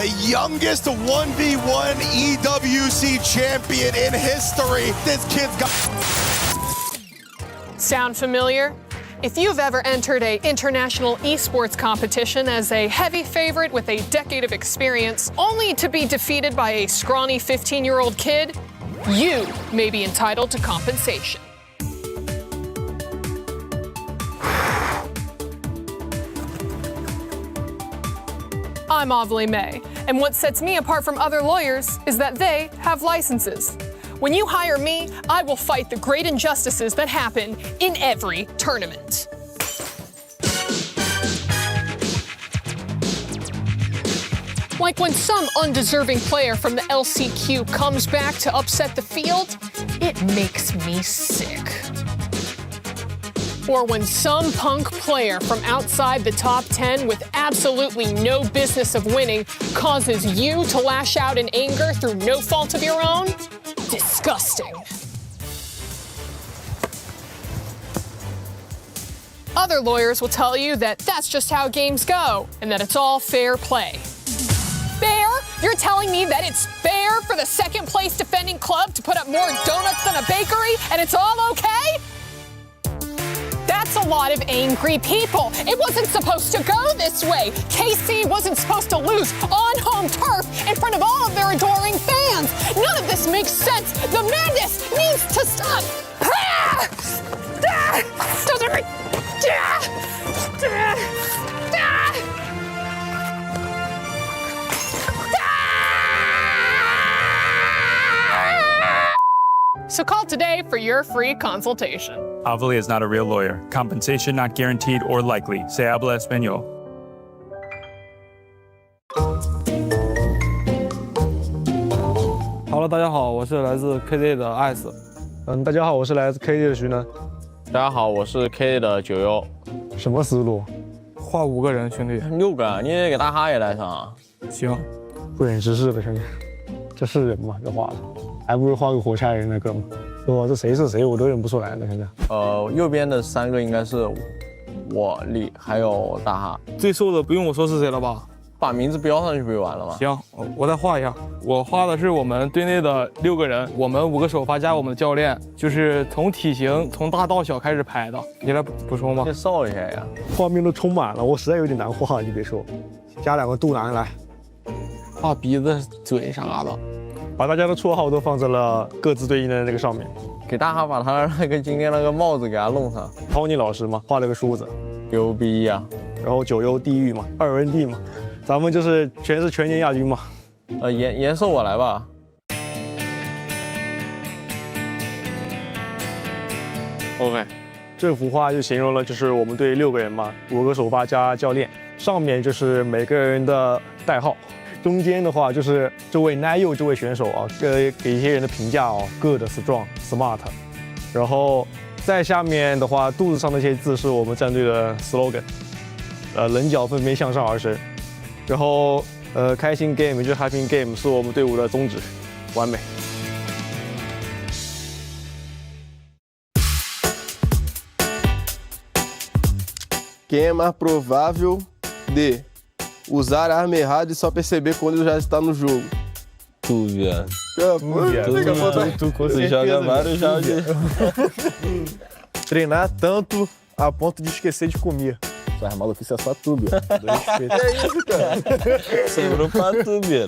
The youngest 1v1 EWC champion in history. This kid's got... Sound familiar? If you've ever entered an international esports competition as a heavy favorite with a decade of experience, only to be defeated by a scrawny 15-year-old kid, you may be entitled to compensation. I'm Avali May, and what sets me apart from other lawyers is that they have licenses. When you hire me, I will fight the great injustices that happen in every tournament. Like when some undeserving player from the LCQ comes back to upset the field, it makes me sick. Or when some punk player from outside the top 10 with absolutely no business of winning causes you to lash out in anger through no fault of your own. Disgusting. Other lawyers will tell you that that's just how games go and that it's all fair play. Fair? You're telling me that it's fair for the second place defending club to put up more donuts than a bakery and it's all okay? That's a lot of angry people. It wasn't supposed to go this way. KC wasn't supposed to lose on home turf in front of all of their adoring fans. None of this makes sense. The madness needs to stop. So call today for your free consultation. Avali is not a real lawyer. Compensation not guaranteed or likely. Se habla español. Hello， 大家好，我是来自 KZ 的 ice。大家好，我是来自 KZ 的徐能。大家好，我是 KZ 的91。什么思路？画5个人，兄弟。6个，你给大哈也来上。行。不忍直视的兄弟，这是人吗？这画的，还不如画个火柴人的哥们。哇，这谁是谁我都认不出来了，现在。右边的3个应该是我、李还有大哈。最瘦的不用我说是谁了吧？把名字标上去不就完了吗？行，我再画一下。我画的是我们队内的6个人，我们5个首发加我们的教练，就是从体型从大到小开始排的。你来补充吗？介绍一下呀。画面都充满了，我实在有点难画，你别说。加2个肚腩来，画鼻子、嘴啥的，把大家的绰号都放在了各自对应的那个上面。给大哈把他那个今天那个帽子给他弄上。Tony 老师嘛，画了个梳子，牛逼呀！然后9U地狱嘛，2人地嘛。咱们就是全年亚军嘛。颜色我来吧。OK， 这幅画就形容了就是我们队6个人嘛，5个首发加教练，上面就是每个人的代号，中间的话就是这位 Nayo 这位选手啊，给一些人的评价哦 ，good strong smart， 然后在下面的话肚子上那些字是我们战队的 slogan， 棱角分别向上而生。然后开心 game 就是 happy game 是我们队伍的宗旨，完美。Quem é mais provável de usar a arma errada e só perceber quando já está no jogo? Tu, viado. Tu joga vários jogos. Treinar tanto a ponto de esquecer de comer. Essa maluquice é só tu, Bia. É isso, cara. Sobrou pra tu, Bia.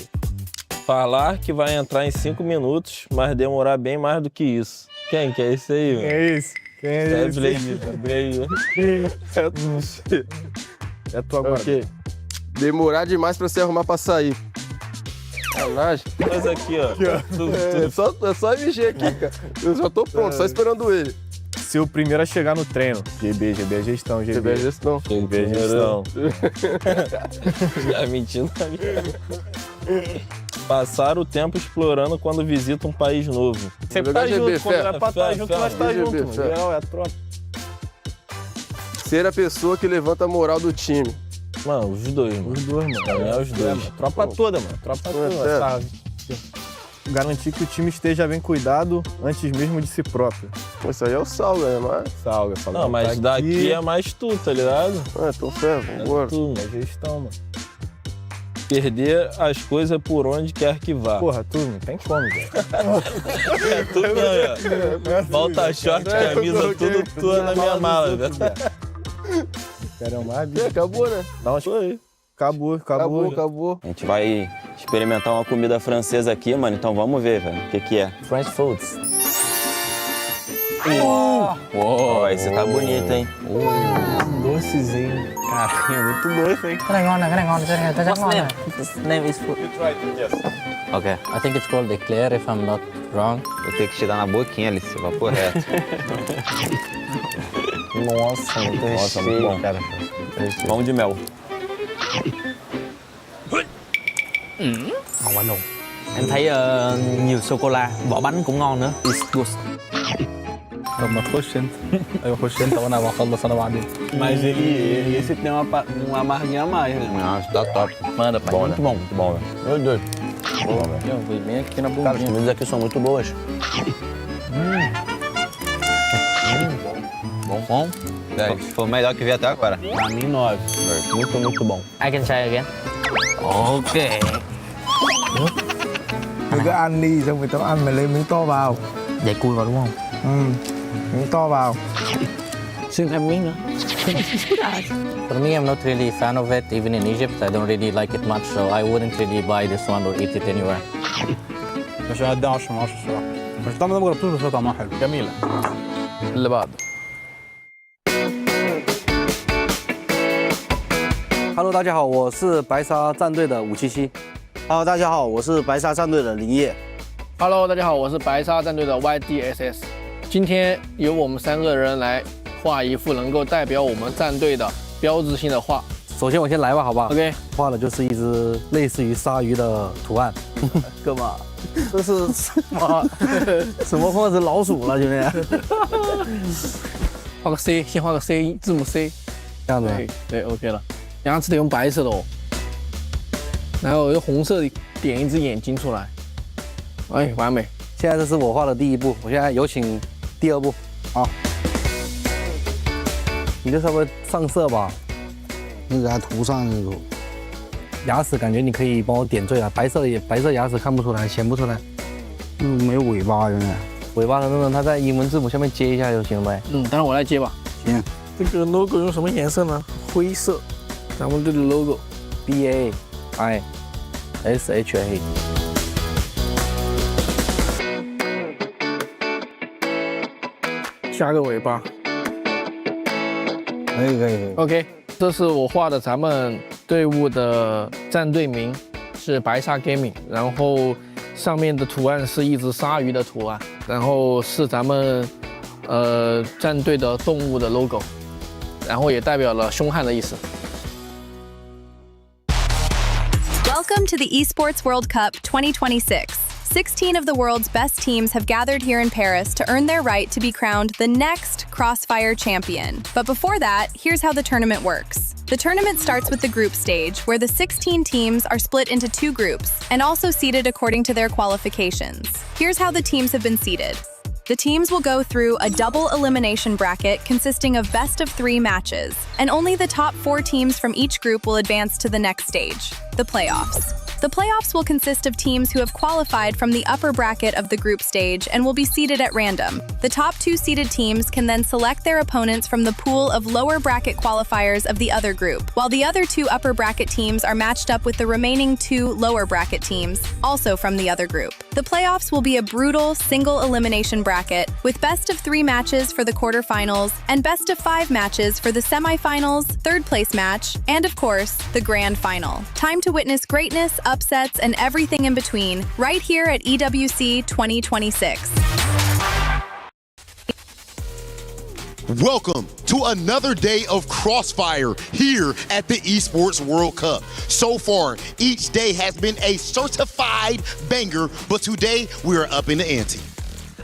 Falar que vai entrar em 5 minutos, mas demorar bem mais do que isso. Quem que é esse aí, mano? Quem é esse? Quem é esse? É tu agora. Ok. Demorar demais pra se arrumar pra sair. Sacanagem. Mas aqui, ó. É só mexer aqui, cara. Eu já tô pronto, só esperando ele. Ser o primeiro a chegar no treino. GB é gestão, GB é gestão. GB é gestão. Já mentindo na minha. Passar o tempo explorando quando visita um país novo. Sempre tá junto, quando vai pra estar junto, nós tá junto. Geral, é a tropa. Ser a pessoa que levanta a moral do time. Mano, os dois, mano. Os dois, mano. É os dois. Tropa toda, mano. Tropa toda. Tá. Garantir que o time esteja bem cuidado antes mesmo de si próprio. Pô, isso aí é o Salga, né? Mas... Salga. Não, mas tá daqui é mais tu, tá ligado? Então ferro, vambora. Tu, É gestão, mano. perder as coisas por onde quer que vá. Porra, tu não tem como, velho. É tudo não, falta short, camisa, tudo tua na minha mala, velho. Quero mais, bicho. Acabou, né? Não, foi. Acabou. A gente vai experimentar uma comida francesa aqui, mano, então vamos ver, velho, o que que é. French foods. Uou, esse tá bonito, hein? Docezinho. Caralho, muito doce, hein? Cái này ngon này, What's the name? This name is food. You try to guess. Okay, I think it's called eclair if I'm not wrong. Vou ter que te dar na boquinha, Alice, papo reto. Nossa, muito Nossa, muito bom. cara. Pão de mel. Ngon quá nụ. Em thấy nhiều sô-cô-la, vỏ bánh cũng ngon nữa. It's good. طب ما تخش انت. ايوه خش انت وانا بخلص انا بعدين. Mas esse tem uma amarguinha a mais, né? Nossa, tá top. Manda, pai. Bom, né? Muito bom, velho. Meu Deus. Bom, velho. Eu vou bem aqui na Cara, as bundinha. comidas aqui são muito boas. Bom. 10. Foi o melhor que vi até agora. Pra mim, 9. Muito, muito bom. I can try again. Ok. Mày cứ ăn đi, xong rồi tao ăn mày lấy miếng to vào. Vậy cùi vào đúng không? Miếng to vào. Xin thêm miếng nữa. For me, I'm not really a fan of it. Even in Egypt, I don't really like it much, so I wouldn't really buy this one or eat it anywhere. مش هدي 10 من 10 الصراحه. مش طعمها ما جربتوش بس هو طعمها حلو. جميلة. اللي بعده. Hello， 大家好，我是白沙战队的577。Hello， 大家好，我是白沙战队的林烨。Hello， 大家好，我是白沙战队的 YDSS。今天由我们3个人来画一幅能够代表我们战队的标志性的画。首先我先来吧，好不好 ？OK， 画的就是一只类似于鲨鱼的图案。干嘛？这是什么？什么画是老鼠了，兄弟？画个 C， 先画个 C 字母 C， 这样子。对 ，OK 了。牙齿得用白色的哦，然后用红色点一只眼睛出来。哎，完美！现在这是我画的第一步，我现在有请第2步。好，你就稍微上色吧，那个涂上那种牙齿，感觉你可以帮我点缀啊。白色牙齿看不出来，显不出来。没有尾巴，有点。尾巴的那种，它在英文字母下面接一下就行了呗。等会我来接吧。行。这个 logo 用什么颜色呢？灰色。咱们队的 logo BAISHA。加个尾巴，可以。OK， 这是我画的咱们队伍的战队名，是白鲨 Gaming， 然后上面的图案是一只鲨鱼的图案，然后是咱们战队的动物的 logo， 然后也代表了凶悍的意思。Welcome to the Esports World Cup 2026. 16 of the world's best teams have gathered here in Paris to earn their right to be crowned the next Crossfire champion. But before that, here's how the tournament works. The tournament starts with the group stage, where the 16 teams are split into 2 groups and also seeded according to their qualifications. Here's how the teams have been seeded. The teams will go through a double elimination bracket consisting of best of 3 matches, and only the top 4 teams from each group will advance to the next stage, the playoffs. The playoffs will consist of teams who have qualified from the upper bracket of the group stage and will be seeded at random. The top 2 seeded teams can then select their opponents from the pool of lower bracket qualifiers of the other group, while the other 2 upper bracket teams are matched up with the remaining 2 lower bracket teams, also from the other group. The playoffs will be a brutal single elimination bracket with best of 3 matches for the quarterfinals and best of 5 matches for the semifinals, 3rd place match, and of course, the grand final. Time to witness greatness, upsets, and everything in between, right here at EWC 2026. Welcome to another day of Crossfire here at the Esports World Cup. So far, each day has been a certified banger, but today we are up in the ante.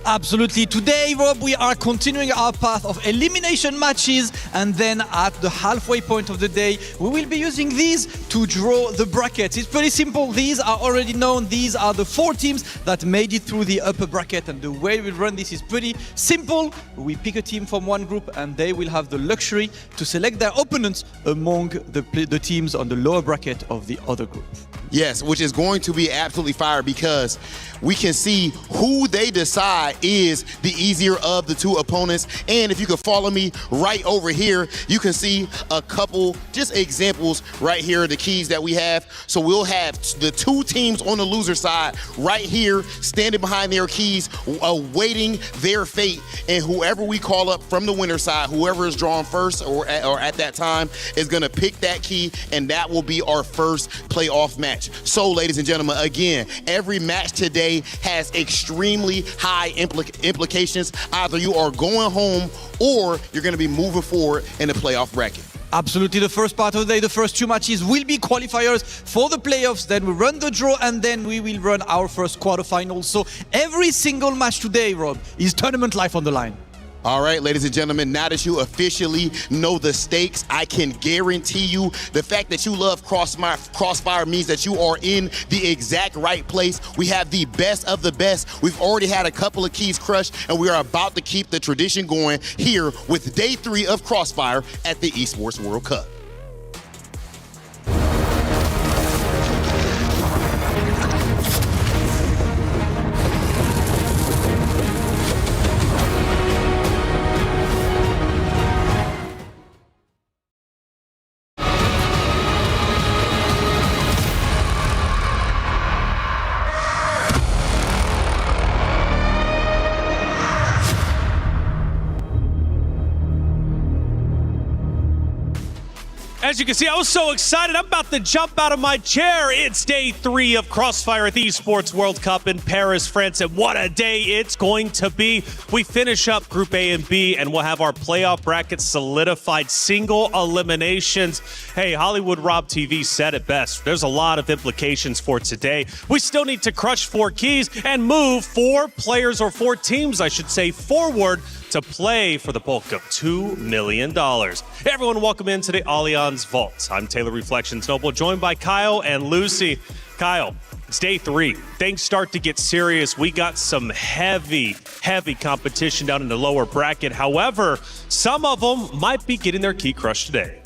Absolutely. Today, Rob, we are continuing our path of elimination matches, and then at the halfway point of the day, we will be using these to draw the brackets. It's pretty simple. These are already known. These are the 4 teams that made it through the upper bracket, and the way we run this is pretty simple. We pick a team from one group, and they will have the luxury to select their opponents among the teams on the lower bracket of the other group. Yes, which is going to be absolutely fire because we can see who they decide is the easier of the 2 opponents. And if you could follow me right over here, you can see a couple just examples right here, the keys that we have. So we'll have the 2 teams on the loser side right here standing behind their keys, awaiting their fate. And whoever we call up from the winner side, whoever is drawn first or at that time is going to pick that key, and that will be our first playoff match. So, ladies and gentlemen, again, every match today has extremely high implications. Either you are going home or you're going to be moving forward in the playoff bracket. Absolutely. The first part of the day, the first 2 matches will be qualifiers for the playoffs. Then we run the draw, and then we will run our first quarterfinals. So every single match today, Rob, is tournament life on the line. All right, ladies and gentlemen, now that you officially know the stakes, I can guarantee you the fact that you love Crossfire means that you are in the exact right place. We have the best of the best. We've already had a couple of keys crushed, and we are about to keep the tradition going here with day 3 of Crossfire at the Esports World Cup. As you can see, I was so excited, I'm about to jump out of my chair. It's day 3 of Crossfire at the Esports World Cup in Paris, France, and what a day it's going to be. We finish up Group A and B, and we'll have our playoff brackets solidified, single eliminations. Hey, Hollywood Rob TV said it best. There's a lot of implications for today. We still need to crush 4 keys and move 4 players, or 4 teams, I should say, forward to play for the bulk of $2 million. Hey everyone, welcome into the Allianz Vault. I'm Taylor Reflections Noble, joined by Kyle and Lucy. Kyle, it's day 3. Things start to get serious. We got some heavy competition down in the lower bracket. However, some of them might be getting their key crushed today.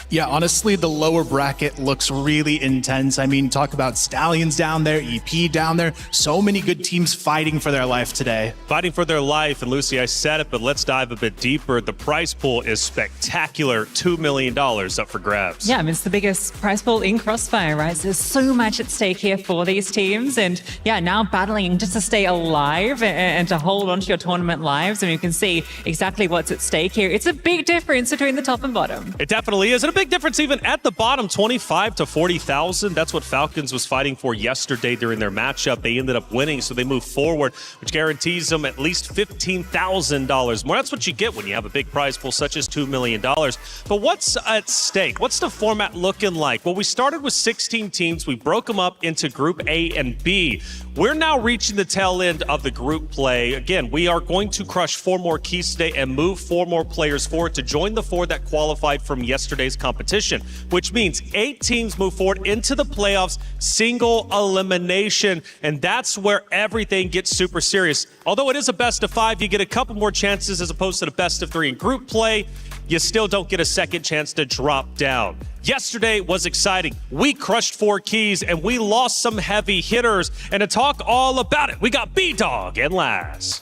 Yeah, honestly, the lower bracket looks really intense. I mean, talk about Stallions down there, EP down there. So many good teams fighting for their life today. Fighting for their life, and Lucy, I said it, but let's dive a bit deeper. The prize pool is spectacular. $2 million up for grabs. Yeah, I mean, it's the biggest prize pool in Crossfire, right? So there's so much at stake here for these teams. And yeah, now battling just to stay alive and to hold on to your tournament lives. I mean, you can see exactly what's at stake here. It's a big difference between the top and bottom. It definitely is. And a big difference even at the bottom, 25 to 40,000. That's what Falcons was fighting for yesterday during their matchup. They ended up winning, so they move forward, which guarantees them at least $15,000 more. That's what you get when you have a big prize pool such as $2 million. But what's at stake? What's the format looking like? Well, we started with 16 teams. We broke them up into Group A and B. We're now reaching the tail end of the group play. Again, we are going to crush 4 more keys today and move 4 more players forward to join the 4 that qualified from yesterday's competition, which means 8 teams move forward into the playoffs, single elimination, and that's where everything gets super serious. Although it is a best of 5, you get a couple more chances as opposed to the best of 3 in group play. You still don't get a second chance to drop down. Yesterday was exciting. We crushed 4 keys and we lost some heavy hitters. And to talk all about it, we got B-Dog and Laz.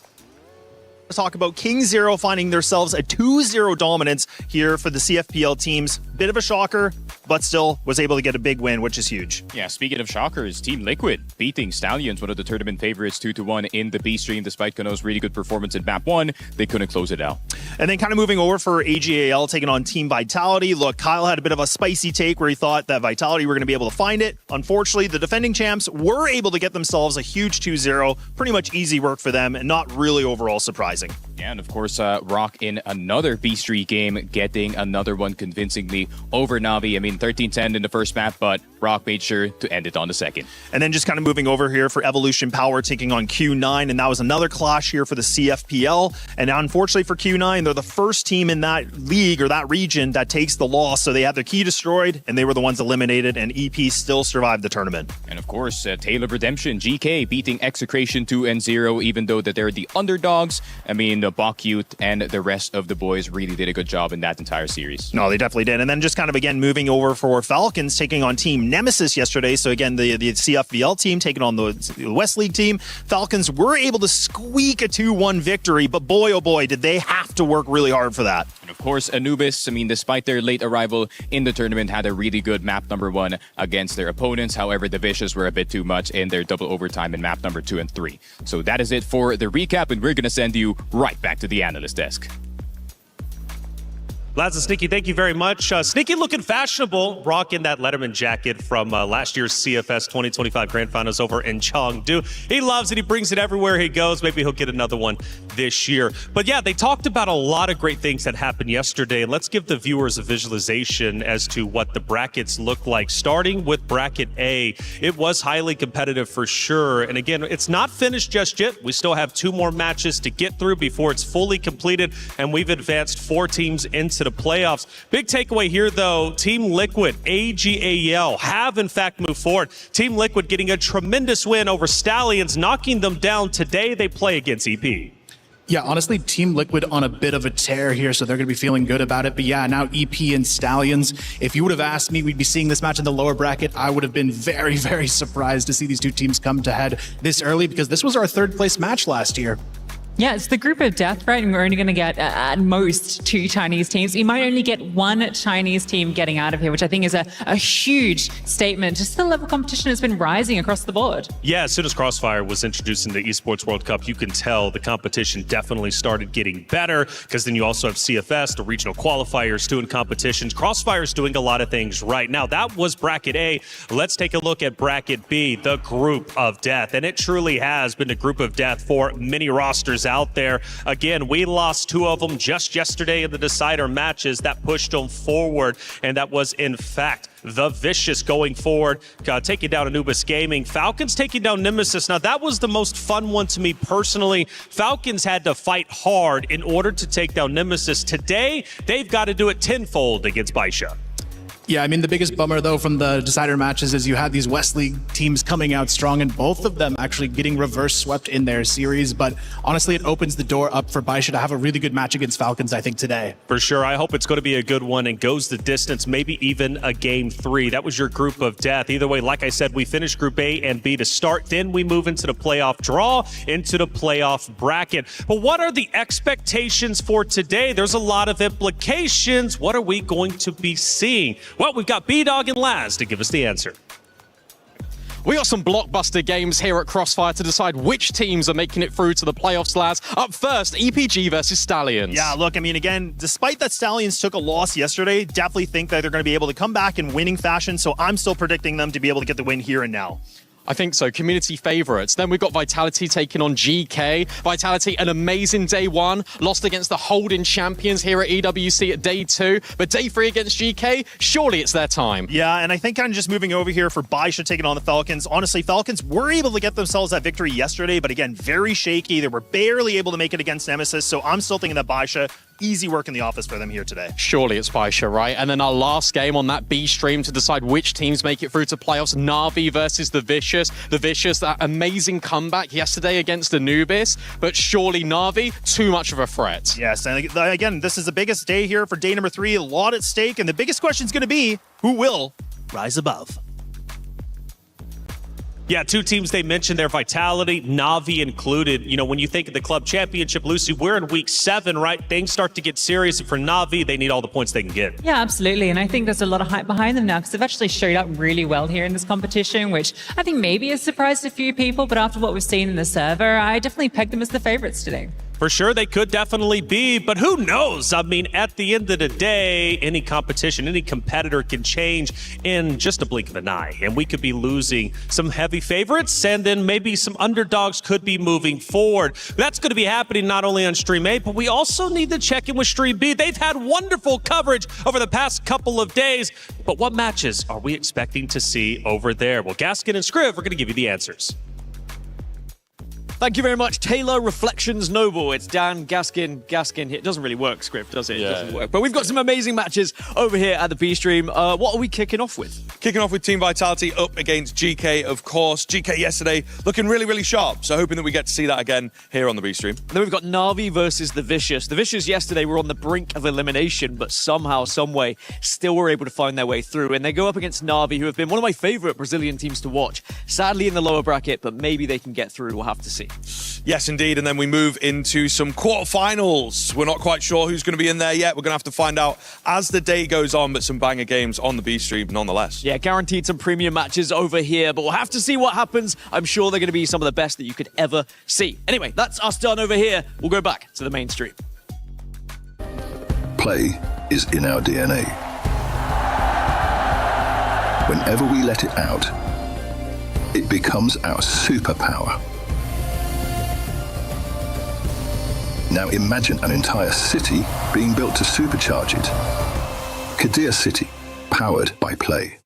Let's talk about King Zero finding themselves a 2-0 dominance here for the CFPL teams. Bit of a shocker, but still was able to get a big win, which is huge. Yeah, speaking of shockers, Team Liquid beating Stallions, one of the tournament favorites, 2-1 in the B stream. Despite Kano's really good performance in map 1, they couldn't close it out. And then kind of moving over for AGAL, taking on Team Vitality. Look, Kyle had a bit of a spicy take where he thought that Vitality were going to be able to find it. Unfortunately, the defending champs were able to get themselves a huge 2-0. Pretty much easy work for them and not really overall surprising. Yeah, and of course, Rock in another B Street game, getting another one convincingly over Navi. I mean, 13-10 in the first map, but Rock made sure to end it on the second. And then just kind of moving over here for Evolution Power, taking on Q9, and that was another clash here for the CFPL. And unfortunately for Q9, they're the first team in that league or that region that takes the loss. So they had their key destroyed, and they were the ones eliminated, and EP still survived the tournament. And of course, Tale of Redemption, GK beating Execration 2-0, even though that they're the underdogs. I mean, Bach Youth and the rest of the boys really did a good job in that entire series. No, they definitely did. And then just kind of, again, moving over for Falcons, taking on Team Nemesis yesterday. So again, the CFBL team taking on the West League team. Falcons were able to squeak a 2-1 victory, but boy, oh boy, did they have to work really hard for that. And of course, Anubis, I mean, despite their late arrival in the tournament, had a really good map number 1 against their opponents. However, the Vicious were a bit too much in their double overtime in map number 2 and 3. So that is it for the recap, and we're going to send you right back to the analyst desk. Laz and Sneaky, thank you very much. Sneaky looking fashionable, rocking that Letterman jacket from last year's CFS 2025 Grand Finals over in Chengdu. He loves it. He brings it everywhere he goes. Maybe he'll get another one this year. But yeah, they talked about a lot of great things that happened yesterday. And let's give the viewers a visualization as to what the brackets look like. Starting with bracket A, it was highly competitive for sure. And again, it's not finished just yet. We still have 2 more matches to get through before it's fully completed. And we've advanced 4 teams into the playoffs. Big takeaway here, though, Team Liquid, AGAL, have in fact moved forward. Team Liquid getting a tremendous win over Stallions, knocking them down. Today they play against EP. Yeah, honestly, Team Liquid on a bit of a tear here, so they're going to be feeling good about it. But yeah, now EP and Stallions, if you would have asked me we'd be seeing this match in the lower bracket, I would have been very, very surprised to see these 2 teams come to head this early, because this was our 3rd place match last year. Yeah, it's the group of death, right? And we're only going to get at most 2 Chinese teams. You might only get 1 Chinese team getting out of here, which I think is a huge statement. Just the level of competition has been rising across the board. Yeah, as soon as Crossfire was introduced in the Esports World Cup, you can tell the competition definitely started getting better, because then you also have CFS, the regional qualifiers, doing competitions. Crossfire's doing a lot of things right. Now, that was Bracket A. Let's take a look at Bracket B, the group of death. And it truly has been a group of death for many rosters out there. Again, we lost 2 of them just yesterday in the decider matches that pushed them forward, and that was in fact the Vicious going forward, taking down Anubis Gaming. Falcons taking down Nemesis. Now, that was the most fun one to me personally. Falcons had to fight hard in order to take down Nemesis. Today, they've got to do it tenfold against Baisha. Yeah, I mean, the biggest bummer, though, from the decider matches is you had these West League teams coming out strong, and both of them actually getting reverse swept in their series. But honestly, it opens the door up for Baisha to have a really good match against Falcons, I think, today. For sure. I hope it's going to be a good one and goes the distance, maybe even a game 3. That was your group of death. Either way, like I said, we finished Group A and B to start. Then we move into the playoff draw, into the playoff bracket. But what are the expectations for today? There's a lot of implications. What are we going to be seeing? Well, we've got B-Dog and Laz to give us the answer. We got some blockbuster games here at Crossfire to decide which teams are making it through to the playoffs, Laz. Up first, EPG versus Stallions. Yeah, look, I mean, again, despite that Stallions took a loss yesterday, definitely think that they're going to be able to come back in winning fashion, so I'm still predicting them to be able to get the win here and now. I think so. Community favorites. Then we've got Vitality taking on GK. Vitality, an amazing day 1. Lost against the holding champions here at EWC at day 2. But day 3 against GK, surely it's their time. Yeah, and I think kind of just moving over here for Baisha taking on the Falcons. Honestly, Falcons were able to get themselves that victory yesterday, but again, very shaky. They were barely able to make it against Nemesis, so I'm still thinking that Baisha, easy work in the office for them here today. Surely it's Baisha, right? And then our last game on that B stream to decide which teams make it through to playoffs, Na'Vi versus the Vicious. The Vicious, that amazing comeback yesterday against Anubis, but surely Na'Vi, too much of a threat. Yes, and again, this is the biggest day here for day number 3, a lot at stake, and the biggest question is going to be, who will rise above? Yeah, 2 teams they mentioned there, Vitality, Na'Vi included. You know, when you think of the club championship, Lucy, we're in week 7, right? Things start to get serious. And for Na'Vi, they need all the points they can get. Yeah, absolutely. And I think there's a lot of hype behind them now because they've actually showed up really well here in this competition, which I think maybe has surprised a few people. But after what we've seen in the server, I definitely pegged them as the favorites today. For sure, they could definitely be, but who knows? I mean, at the end of the day, any competition, any competitor can change in just a blink of an eye. And we could be losing some heavy favorites, and then maybe some underdogs could be moving forward. That's going to be happening not only on Stream A, but we also need to check in with Stream B. They've had wonderful coverage over the past couple of days, but what matches are we expecting to see over there? Well, Gaskin and Scriv are going to give you the answers. Thank you very much, Taylor. Reflections Noble. It's Dan Gaskin. Gaskin. It doesn't really work, Script, does it? It doesn't work. But we've got some amazing matches over here at the B stream. What are we kicking off with? Kicking off with Team Vitality up against GK, of course. GK yesterday looking really, really sharp. So hoping that we get to see that again here on the B stream. Then we've got Na'Vi versus the Vicious. The Vicious yesterday were on the brink of elimination, but somehow, someway, still were able to find their way through. And they go up against Na'Vi, who have been one of my favorite Brazilian teams to watch. Sadly in the lower bracket, but maybe they can get through. We'll have to see. Yes, indeed. And then we move into some quarterfinals. We're not quite sure who's going to be in there yet. We're going to have to find out as the day goes on, but some banger games on the B stream nonetheless. Yeah, guaranteed some premium matches over here, but we'll have to see what happens. I'm sure they're going to be some of the best that you could ever see. Anyway, that's us done over here. We'll go back to the main stream. Play is in our DNA. Whenever we let it out, it becomes our superpower. Now imagine an entire city being built to supercharge it. Kadir City, powered by Play.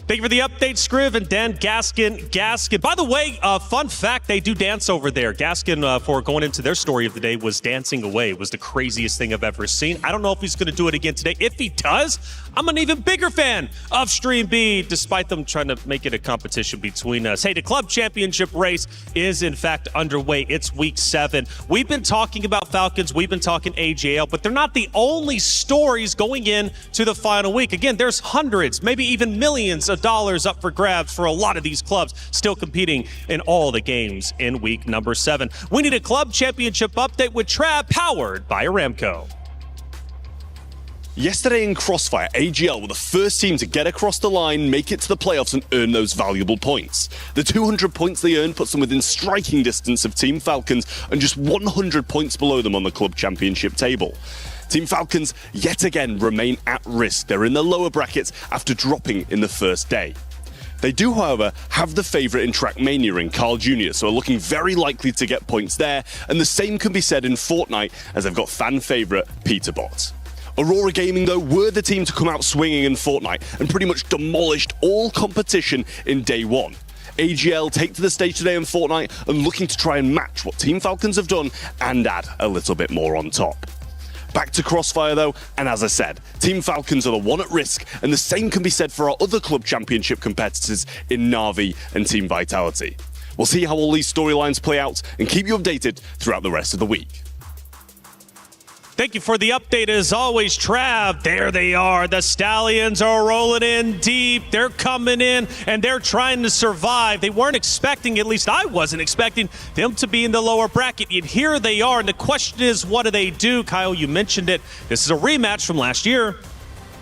Thank you for the update, Scriv and Dan Gaskin. By the way, fun fact, they do dance over there. Gaskin, for going into their story of the day, was dancing away. It was the craziest thing I've ever seen. I don't know if he's going to do it again today. If he does, I'm an even bigger fan of Stream B, despite them trying to make it a competition between us. Hey, the club championship race is in fact underway. It's week 7. We've been talking about Falcons, we've been talking AJL, but they're not the only stories going in to the final week. Again, there's hundreds, maybe even millions of dollars up for grabs for a lot of these clubs still competing in all the games in week number 7. We need a club championship update with Trav, powered by Aramco. Yesterday in Crossfire, AGL were the first team to get across the line, make it to the playoffs and earn those valuable points. The 200 points they earned puts them within striking distance of Team Falcons and just 100 points below them on the club championship table. Team Falcons yet again remain at risk. They're in the lower brackets after dropping in the first day. They do, however, have the favourite in Trackmania in Carl Jr., so are looking very likely to get points there, and the same can be said in Fortnite as they've got fan favourite Peterbot. Aurora Gaming, though, were the team to come out swinging in Fortnite and pretty much demolished all competition in day 1. AGL take to the stage today in Fortnite and looking to try and match what Team Falcons have done and add a little bit more on top. Back to Crossfire, though, and as I said, Team Falcons are the one at risk, and the same can be said for our other club championship competitors in Na'Vi and Team Vitality. We'll see how all these storylines play out and keep you updated throughout the rest of the week. Thank you for the update as always, Trav. There they are. The Stallions are rolling in deep. They're coming in and they're trying to survive. They weren't expecting, at least I wasn't expecting, them to be in the lower bracket. Yet here they are. And the question is, what do they do? Kyle, you mentioned it. This is a rematch from last year.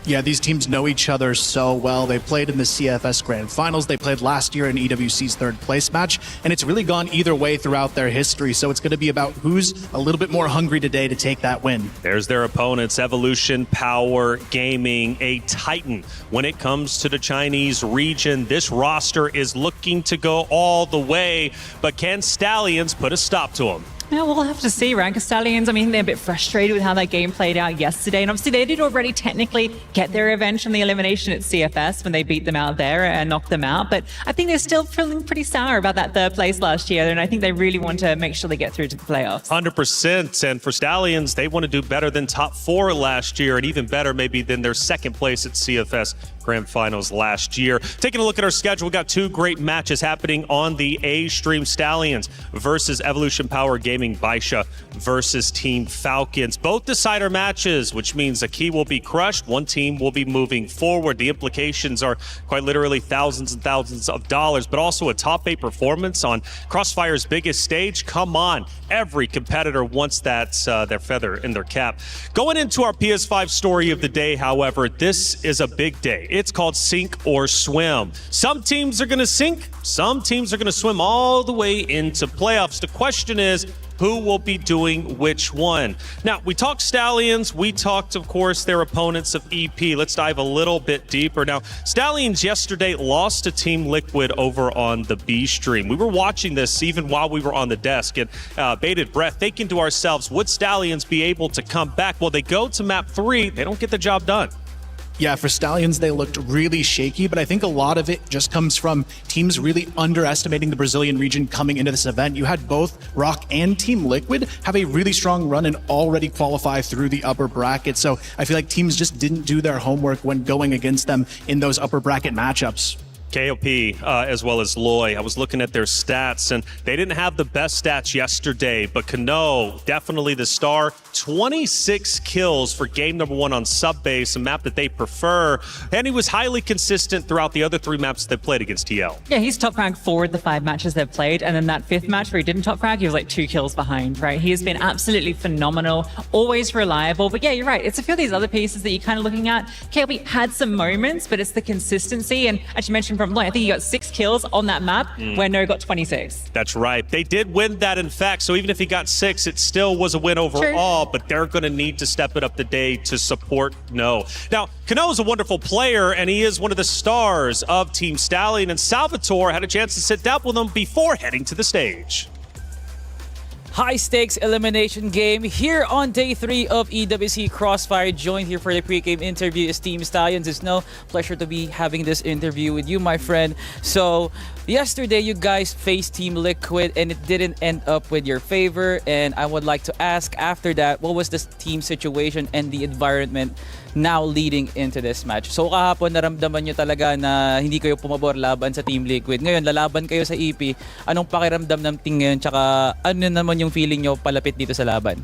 Yeah, these teams know each other so well. They played in the CFS Grand Finals. They played last year in EWC's third place match, and it's really gone either way throughout their history. So it's going to be about who's a little bit more hungry today to take that win. There's their opponents, Evolution Power Gaming, a titan when it comes to the Chinese region. This roster is looking to go all the way, but can Stallions put a stop to them? Yeah, we'll have to see, right? Because Stallions, I mean, they're a bit frustrated with how that game played out yesterday. And obviously, they did already technically get their revenge from the elimination at CFS when they beat them out there and knocked them out. But I think they're still feeling pretty sour about that third place last year. And I think they really want to make sure they get through to the playoffs. 100%. And for Stallions, they want to do better than top 4 last year, and even better maybe than their second place at CFS Grand Finals last year. Taking a look at our schedule, we got 2 great matches happening on the A stream. Stallions versus Evolution Power Gaming, Baisha versus Team Falcons. Both decider matches, which means a key will be crushed. One team will be moving forward. The implications are quite literally thousands and thousands of dollars, but also a top 8 performance on Crossfire's biggest stage. Come on, every competitor wants that their feather in their cap. Going into our PS5 story of the day, however, this is a big day. It's called Sink or Swim. Some teams are going to sink, some teams are going to swim all the way into playoffs. The question is, who will be doing which one? Now, we talked Stallions. We talked, of course, their opponents of EP. Let's dive a little bit deeper. Now, Stallions yesterday lost to Team Liquid over on the B stream. We were watching this even while we were on the desk and bated breath, thinking to ourselves, would Stallions be able to come back? Well, they go to map 3. They don't get the job done. Yeah, for Stallions, they looked really shaky, but I think a lot of it just comes from teams really underestimating the Brazilian region coming into this event. You had both Rock and Team Liquid have a really strong run and already qualify through the upper bracket. So I feel like teams just didn't do their homework when going against them in those upper bracket matchups. KOP as well as Loy. I was looking at their stats, and they didn't have the best stats yesterday, but Kano, definitely the star. 26 kills for game number 1 on Subbase, a map that they prefer, and he was highly consistent throughout the other 3 maps they played against TL. Yeah, he's top frag 4 of the 5 matches they've played, and then that 5th match where he didn't top frag, he was like 2 kills behind, right? He has been absolutely phenomenal, always reliable, but yeah, you're right. It's a few of these other pieces that you're kind of looking at. KOP had some moments, but it's the consistency, and as you mentioned from Loy, I think he got 6 kills on that map where No got 26. That's right. They did win that, in fact, so even if he got 6, it still was a win overall, but they're going to need to step it up today to support No. Now, Kano is a wonderful player, and he is one of the stars of Team Stallion, and Salvatore had a chance to sit down with him before heading to the stage. High-stakes elimination game here on day 3 of EWC Crossfire. Joined here for the pre-game interview is Team Stallions. It's no pleasure to be having this interview with you, my friend. So, yesterday you guys faced Team Liquid and it didn't end up with your favor. And I would like to ask after that, what was the team situation and the environment now leading into this match? So kahapon naramdaman nyo talaga na hindi kayo pumabor laban sa Team Liquid. Ngayon lalaban kayo sa EP. Anong pakiramdam ng team ngayon? Tsaka ano naman yung feeling nyo palapit dito sa laban?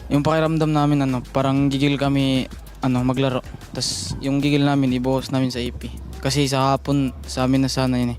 Yung pakiramdam namin parang gigil kami maglaro. Tapos yung gigil namin ibuhos namin sa EP. Kasi sa hapon sa amin na sana yun eh.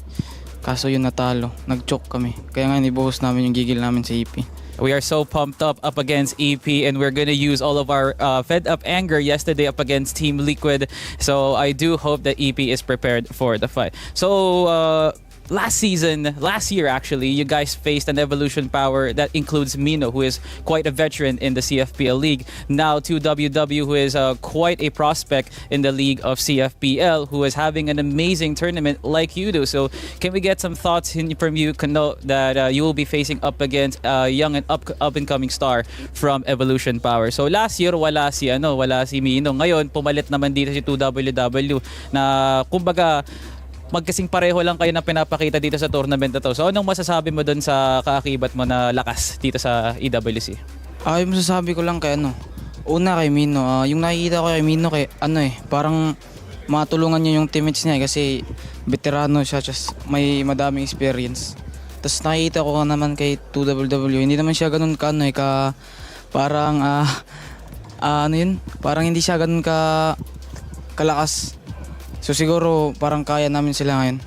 Kaso yun natalo, nag-choke kami. Kaya nga ibuhos namin yung gigil namin sa EP. We are so pumped up against EP, and we're gonna use all of our fed up anger yesterday up against Team Liquid. So I do hope that EP is prepared for the fight. So last year actually, you guys faced an Evolution Power that includes Mino, who is quite a veteran in the CFPL League. Now 2WW, who is quite a prospect in the League of CFPL, who is having an amazing tournament like you do. So can we get some thoughts from you, Kano, that you will be facing up against a young and up and coming star from Evolution Power? So last year wala si Mino. Ngayon pumalit naman dito si 2WW na kumbaga magkasing pareho lang kayo na pinapakita dito sa tournament na to. So anong masasabi mo doon sa kaakibat mo na lakas dito sa EWC? Yung masasabi ko lang kay una kay Mino, yung nakikita ko kay Mino parang matulungan niya yung teammates niya kasi veterano siya, just may madaming experience. Tapos nakikita ko naman kay 2WW, hindi naman siya ganun parang parang hindi siya ganun kalakas. So siguro parang kaya namin sila ngayon.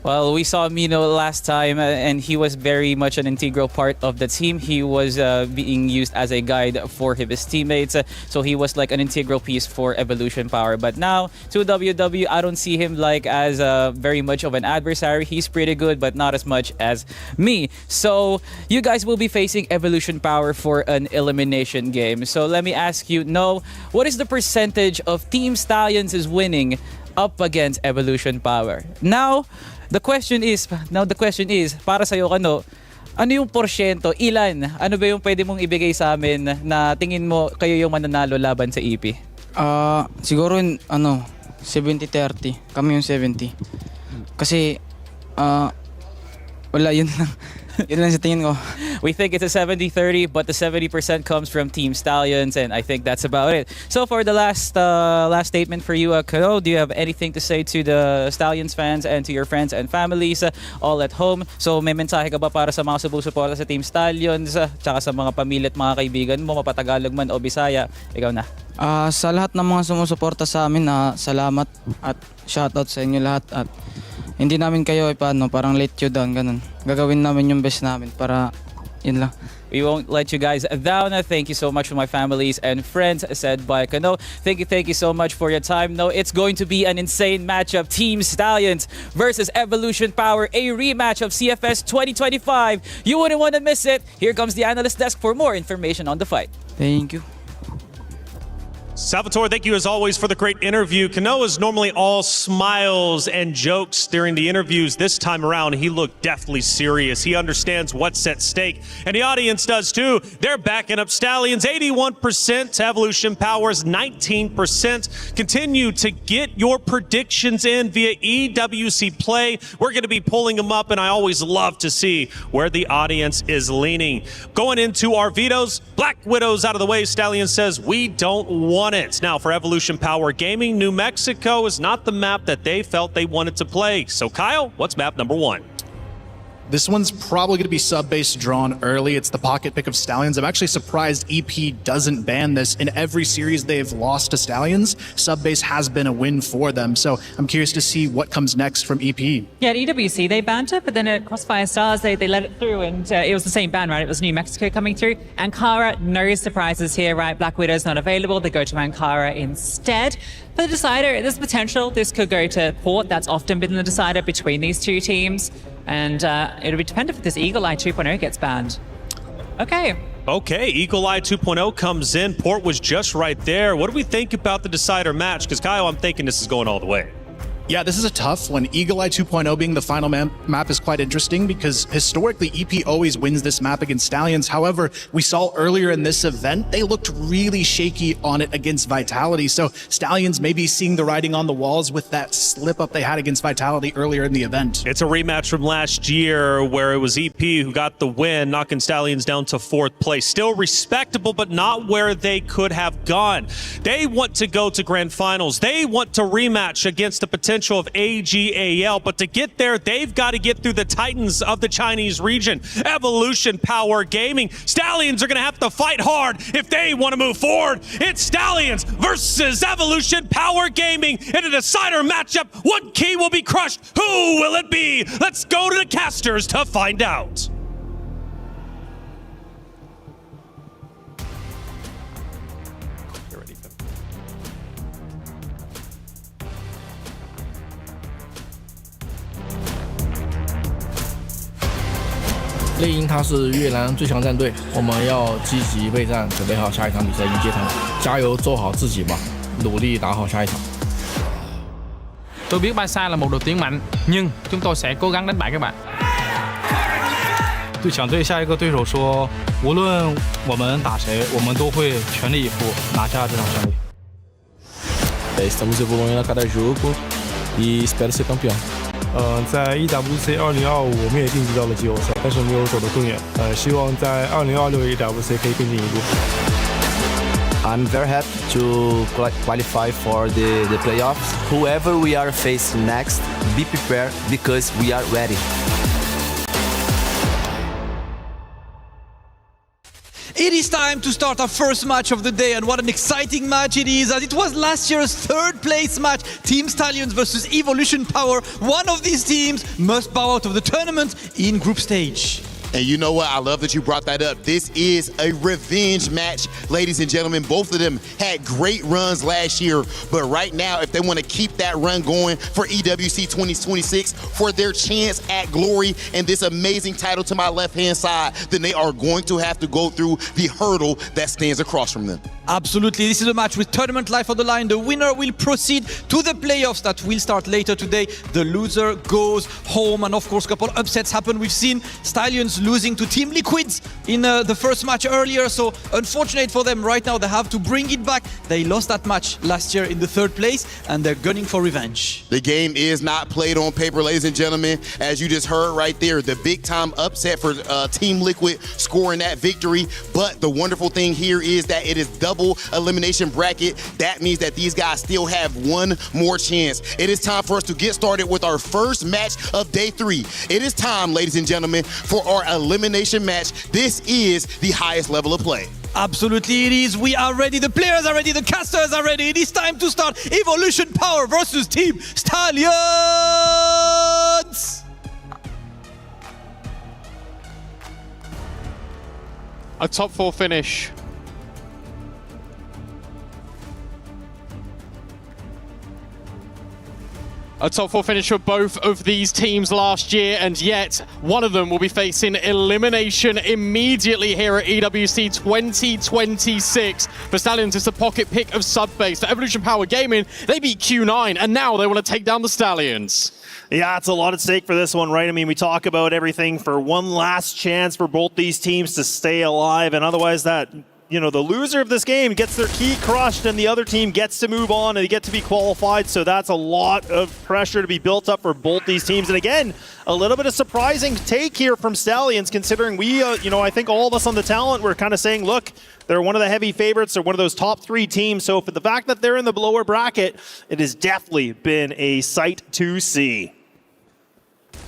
Well, we saw Mino last time and he was very much an integral part of the team. He was being used as a guide for his teammates. So he was like an integral piece for Evolution Power. But now, 2WW, I don't see him like as very much of an adversary. He's pretty good, but not as much as me. So you guys will be facing Evolution Power for an elimination game. So let me ask you, what is the percentage of Team Stallions is winning up against Evolution Power? Now the question is, para sa'yo, ano yung porsyento, ilan? Ano ba yung pwede mong ibigay sa amin na tingin mo kayo yung mananalo laban sa EP? Siguro 70-30. Kami yung 70. Kasi wala, yun lang. Yun lang sa tingin ko. We think it's a 70-30, but the 70% comes from Team Stallions, and I think that's about it. So for the last statement for you, Kano, do you have anything to say to the Stallions fans and to your friends and families all at home? So may mensahe ka ba para sa mga sumusuporta sa Team Stallions, tsaka sa mga pamilya at mga kaibigan mo, mapatagalog man o Bisaya? Ikaw na. Sa lahat ng mga sumusuporta sa amin, salamat at shoutout sa inyo lahat. At hindi namin kayo parang let you down, ganun. Gagawin namin yung best namin para yun lang. We won't let you guys down. Thank you so much for my families and friends, said by Kano. Thank you so much for your time. It's going to be an insane matchup. Team Stallions versus Evolution Power, a rematch of CFS 2025. You wouldn't want to miss it. Here comes the analyst desk for more information on the fight. Thank you. Salvatore, thank you as always for the great interview. Kano is normally all smiles and jokes during the interviews. This time around, he looked deathly serious. He understands what's at stake, and the audience does too. They're backing up Stallions 81%, Evolution Powers 19%. Continue to get your predictions in via EWC Play. We're going to be pulling them up, and I always love to see where the audience is leaning. Going into our vetoes, Black Widows out of the way. Stallions says we don't want it. Now for Evolution Power Gaming, New Mexico is not the map that they felt they wanted to play. So Kyle, what's map number 1? This one's probably going to be sub-base drawn early. It's the pocket pick of Stallions. I'm actually surprised EP doesn't ban this. In every series they've lost to Stallions, sub-base has been a win for them. So I'm curious to see what comes next from EP. Yeah, at EWC they banned it, but then at Crossfire Stars they let it through, and it was the same ban, right? It was New Mexico coming through. Ankara, no surprises here, right? Black Widow's not available. They go to Ankara instead. For the decider, there's potential this could go to Port. That's often been the decider between these two teams. And it'll be dependent if this Eagle Eye 2.0 gets banned. Okay, Eagle Eye 2.0 comes in. Port was just right there. What do we think about the decider match? Because Kyle, I'm thinking this is going all the way. Yeah, this is a tough one. Eagle Eye 2.0 being the final map is quite interesting because historically EP always wins this map against Stallions. However, we saw earlier in this event, they looked really shaky on it against Vitality. So Stallions may be seeing the writing on the walls with that slip up they had against Vitality earlier in the event. It's a rematch from last year where it was EP who got the win, knocking Stallions down to 4th place. Still respectable, but not where they could have gone. They want to go to grand finals. They want to rematch against the potential of AGAL, but to get there, they've got to get through the titans of the Chinese region. Evolution Power Gaming. Stallions are going to have to fight hard if they want to move forward. It's Stallions versus Evolution Power Gaming in a decider matchup. One key will be crushed. Who will it be? Let's go to the casters to find out.猎鹰他是越南最强战隊，我們要積極備戰，準備好下一場比賽迎接他們。加油，做好自己吧，努力打好下一場。Tôi biết Barca là một đội tuyển mạnh, nhưng chúng tôi sẽ cố gắng đánh bại các bạn. 对抢对下一个对手说，无论我们打谁，我们都会全力以赴拿下这场胜利。Estamos evoluindo a cada jogo e espero ser campeão. 在 EWC 2025我们也晋级到了季后赛，但是没有走得更远。希望在2026 EWC 可以更进一步。I'm very happy to qualify for the playoffs. Whoever we are facing next, be prepared because we are ready. It is time to start our first match of the day, and what an exciting match it is, as it was last year's 3rd place match, Team Stallions versus Evolution Power. One of these teams must bow out of the tournament in group stage. And you know what? I love that you brought that up. This is a revenge match, ladies and gentlemen. Both of them had great runs last year, but right now, if they want to keep that run going for EWC 2026, for their chance at glory and this amazing title to my left-hand side, then they are going to have to go through the hurdle that stands across from them. Absolutely. This is a match with tournament life on the line. The winner will proceed to the playoffs that will start later today. The loser goes home, and of course, a couple upsets happen. We've seen Stallions losing to Team Liquids in the first match earlier, so unfortunate for them right now. They have to bring it back. They lost that match last year in the 3rd place, and they're gunning for revenge. The game is not played on paper, ladies and gentlemen. As you just heard right there, the big-time upset for Team Liquid scoring that victory. But the wonderful thing here is that it is double elimination bracket. That means that these guys still have one more chance. It is time for us to get started with our first match of day 3. It is time, ladies and gentlemen, for our elimination match. This is the highest level of play. Absolutely it is. We are ready. The players are ready. The casters are ready. It is time to start Evolution Power versus Team Stallions. A top 4 finish. A top 4 finish for both of these teams last year, and yet one of them will be facing elimination immediately here at EWC 2026. For Stallions, it's a pocket pick of Subbase. For Evolution Power Gaming, they beat Q9, and now they want to take down the Stallions. Yeah, it's a lot at stake for this one, right? I mean, we talk about everything for one last chance for both these teams to stay alive, and otherwise that, you know, the loser of this game gets their key crushed and the other team gets to move on and they get to be qualified. So that's a lot of pressure to be built up for both these teams. And again, a little bit of surprising take here from Stallions, considering we, you know, I think all of us on the talent were kind of saying, look, they're one of the heavy favorites. They're one of those top 3 teams. So for the fact that they're in the lower bracket, it has definitely been a sight to see.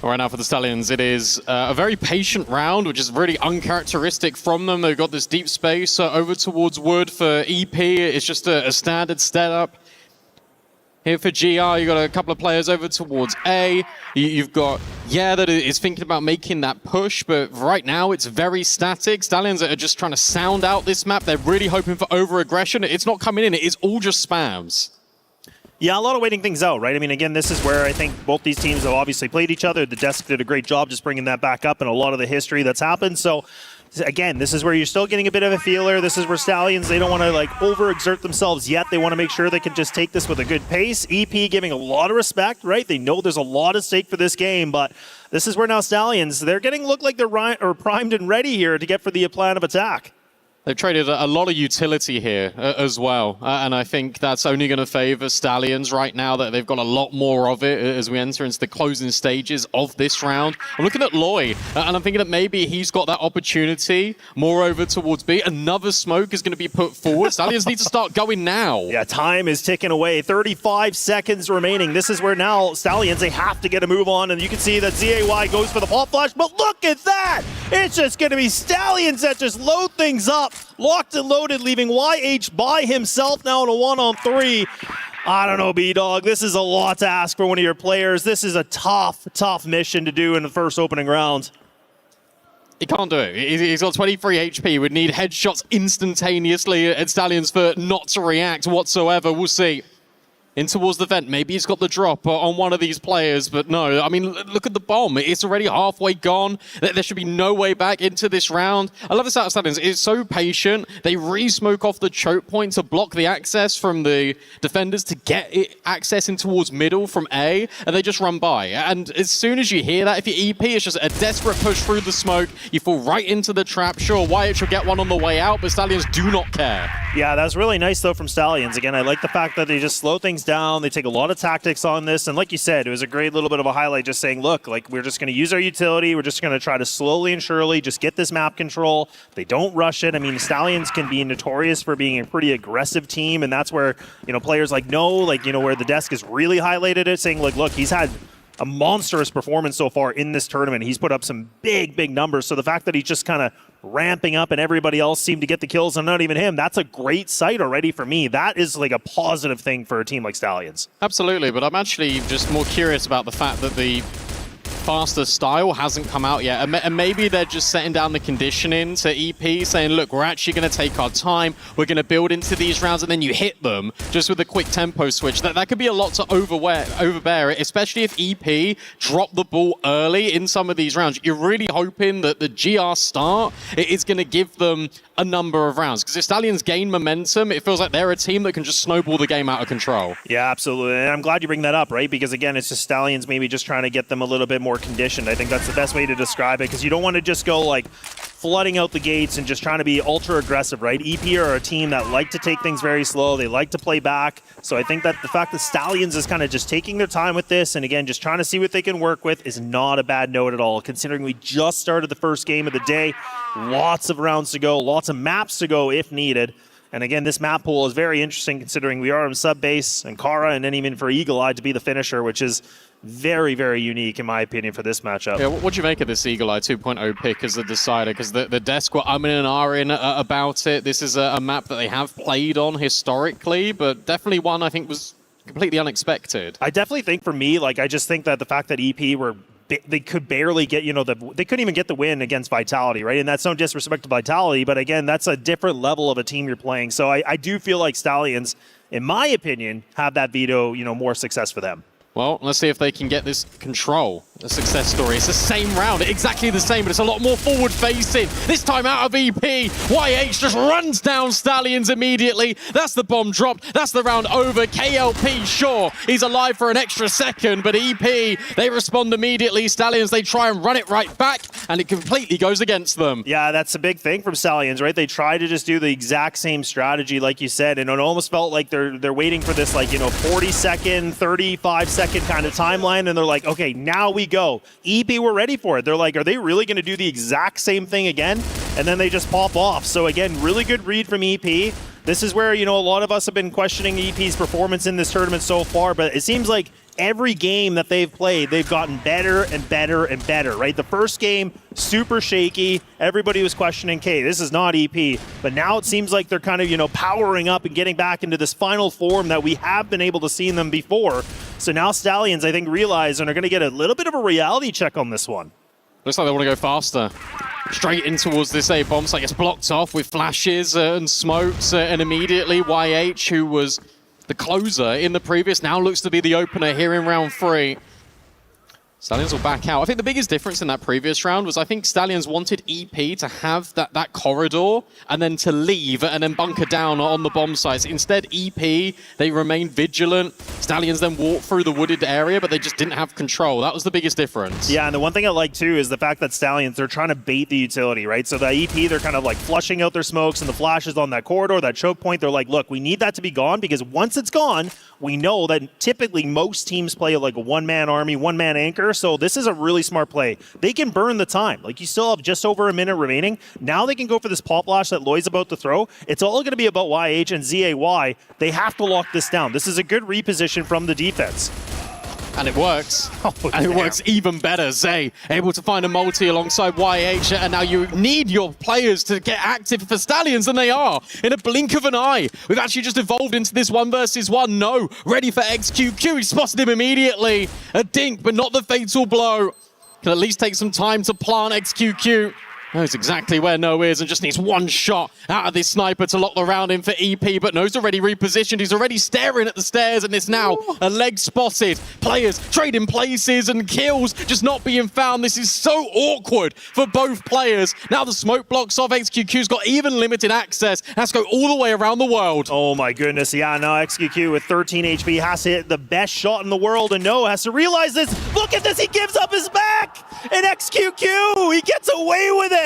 Right now for the Stallions, it is a very patient round, which is really uncharacteristic from them. They've got this deep space over towards Wood. For EP, it's just a standard setup. Here for GR, you've got a couple of players over towards A. You've got, that is thinking about making that push, but right now it's very static. Stallions are just trying to sound out this map. They're really hoping for over-aggression. It's not coming in. It is all just spams. Yeah, a lot of waiting things out, right? I mean, again, this is where I think both these teams have obviously played each other. The desk did a great job just bringing that back up and a lot of the history that's happened. So again, this is where you're still getting a bit of a feeler. This is where Stallions, they don't want to like overexert themselves yet. They want to make sure they can just take this with a good pace. EP giving a lot of respect, right? They know there's a lot at stake for this game, but this is where now Stallions, they're getting look like they're primed and ready here to get for the plan of attack. They've traded a lot of utility here as well, and I think that's only going to favor Stallions right now, that they've got a lot more of it as we enter into the closing stages of this round. I'm looking at Loy, and I'm thinking that maybe he's got that opportunity more over towards B. Another smoke is going to be put forward. Stallions need to start going now. Yeah, time is ticking away. 35 seconds remaining. This is where now Stallions, they have to get a move on, and you can see that ZAY goes for the pop flash, but look at that! It's just going to be Stallions that just load things up. Locked and loaded, leaving YH by himself now in a 1-on-3. I don't know, B-Dog. This is a lot to ask for one of your players. This is a tough mission to do in the first opening round. He can't do it. He's got 23 HP. Would need headshots instantaneously at Stallions for not to react whatsoever. We'll see. In towards the vent. Maybe he's got the drop on one of these players, but no. I mean, look at the bomb. It's already halfway gone. There should be no way back into this round. I love this out of Stallions. It's so patient. They re-smoke off the choke point to block the access from the defenders to get it access in towards middle from A, and they just run by. And as soon as you hear that, if you're EP, it's just a desperate push through the smoke. You fall right into the trap. Sure, YH will get one on the way out, but Stallions do not care. Yeah, that was really nice, though, from Stallions. Again, I like the fact that they just slow things down. They take a lot of tactics on this. And like you said, it was a great little bit of a highlight just saying, look, like we're just going to use our utility. We're just going to try to slowly and surely just get this map control. They don't rush it. I mean, Stallions can be notorious for being a pretty aggressive team. And that's where, you know, players like where the desk has really highlighted it, saying, like, look, he's had a monstrous performance so far in this tournament. He's put up some big numbers. So the fact that he's just kind of ramping up and everybody else seemed to get the kills and not even him, that's a great sight already for me. That is like a positive thing for a team like Stallions. Absolutely, but I'm actually just more curious about the fact that the faster style hasn't come out yet, and maybe they're just setting down the conditioning to EP, saying, look, we're actually going to take our time, we're going to build into these rounds, and then you hit them just with a quick tempo switch. That could be a lot to overbear, especially if EP drop the ball early in some of these rounds. You're really hoping that the GR start is going to give them a number of rounds, because if Stallions gain momentum, it feels like they're a team that can just snowball the game out of control. Yeah, absolutely, and I'm glad you bring that up, right? Because again, it's just Stallions maybe just trying to get them a little bit more conditioned. I think that's the best way to describe it, because you don't want to just go like flooding out the gates and just trying to be ultra aggressive, right? EP are a team that like to take things very slow. They like to play back. So I think that the fact that Stallions is kind of just taking their time with this and again, just trying to see what they can work with is not a bad note at all, considering we just started the first game of the day. Lots of rounds to go, lots of maps to go if needed. And again, this map pool is very interesting considering we are on sub base and Kara and then even for Eagle Eye to be the finisher, which is very, very unique in my opinion for this matchup. Yeah, what do you make of this Eagle Eye 2.0 pick as the decider? Because the desk were umming and ahhing about it. This is a map that they have played on historically, but definitely one I think was completely unexpected. I definitely think for me, like I just think that the fact that EP were they could barely get, they couldn't even get the win against Vitality, right? And that's no disrespect to Vitality, but again, that's a different level of a team you're playing. So I do feel like Stallions, in my opinion, have that veto, more success for them. Well, let's see if they can get this control. A success story. It's the same round, exactly the same, but it's a lot more forward-facing. This time out of EP, YH just runs down Stallions immediately. That's the bomb dropped. That's the round over. KLP, sure, he's alive for an extra second, but EP, they respond immediately. Stallions, they try and run it right back, and it completely goes against them. Yeah, that's a big thing from Stallions, right? They try to just do the exact same strategy, like you said, and it almost felt like they're waiting for this, 40-second, 35-second kind of timeline, and they're like, okay, now we go. EP were ready for it. They're like, are they really going to do the exact same thing again? And then they just pop off. So again, really good read from EP. This is where, a lot of us have been questioning EP's performance in this tournament so far, but it seems like every game that they've played, they've gotten better and better and better, right? The first game, super shaky. Everybody was questioning, okay, this is not EP. But now it seems like they're kind of, powering up and getting back into this final form that we have been able to see in them before. So now Stallions, I think, realize and are going to get a little bit of a reality check on this one. Looks like they want to go faster. Straight in towards this A bomb site. It's blocked off with flashes and smokes, and immediately YH, who was the closer in the previous, now looks to be the opener here in round 3. Stallions will back out. I think the biggest difference in that previous round was I think Stallions wanted EP to have that corridor and then to leave and then bunker down on the bomb sites. Instead, EP, they remained vigilant. Stallions then walked through the wooded area, but they just didn't have control. That was the biggest difference. Yeah, and the one thing I like too is the fact that Stallions, they're trying to bait the utility, right? So the EP, they're kind of like flushing out their smokes and the flashes on that corridor, that choke point. They're like, look, we need that to be gone because once it's gone, we know that typically most teams play like a one-man army, one-man anchor. So this is a really smart play. They can burn the time. Like you still have just over a minute remaining. Now they can go for this pop flash that Loy's about to throw. It's all going to be about YH and ZAY. They have to lock this down. This is a good reposition from the defense. And it works. And it works even better. Zay able to find a multi alongside YH, and now you need your players to get active for Stallions, and they are. In a blink of an eye, we've actually just evolved into this 1 versus 1. No, ready for XQQ. He spotted him immediately. A dink, but not the fatal blow. Can at least take some time to plant XQQ. Knows exactly where No is and just needs one shot out of this sniper to lock the round in for EP, but No's already repositioned. He's already staring at the stairs, and it's now a leg spotted. Players trading places and kills just not being found. This is so awkward for both players. Now the smoke blocks off. XQQ's got even limited access. Has to go all the way around the world. Oh my goodness, yeah, no, XQQ with 13 HP has to hit the best shot in the world, and No has to realize this. Look at this, he gives up his back! And XQQ, he gets away with it!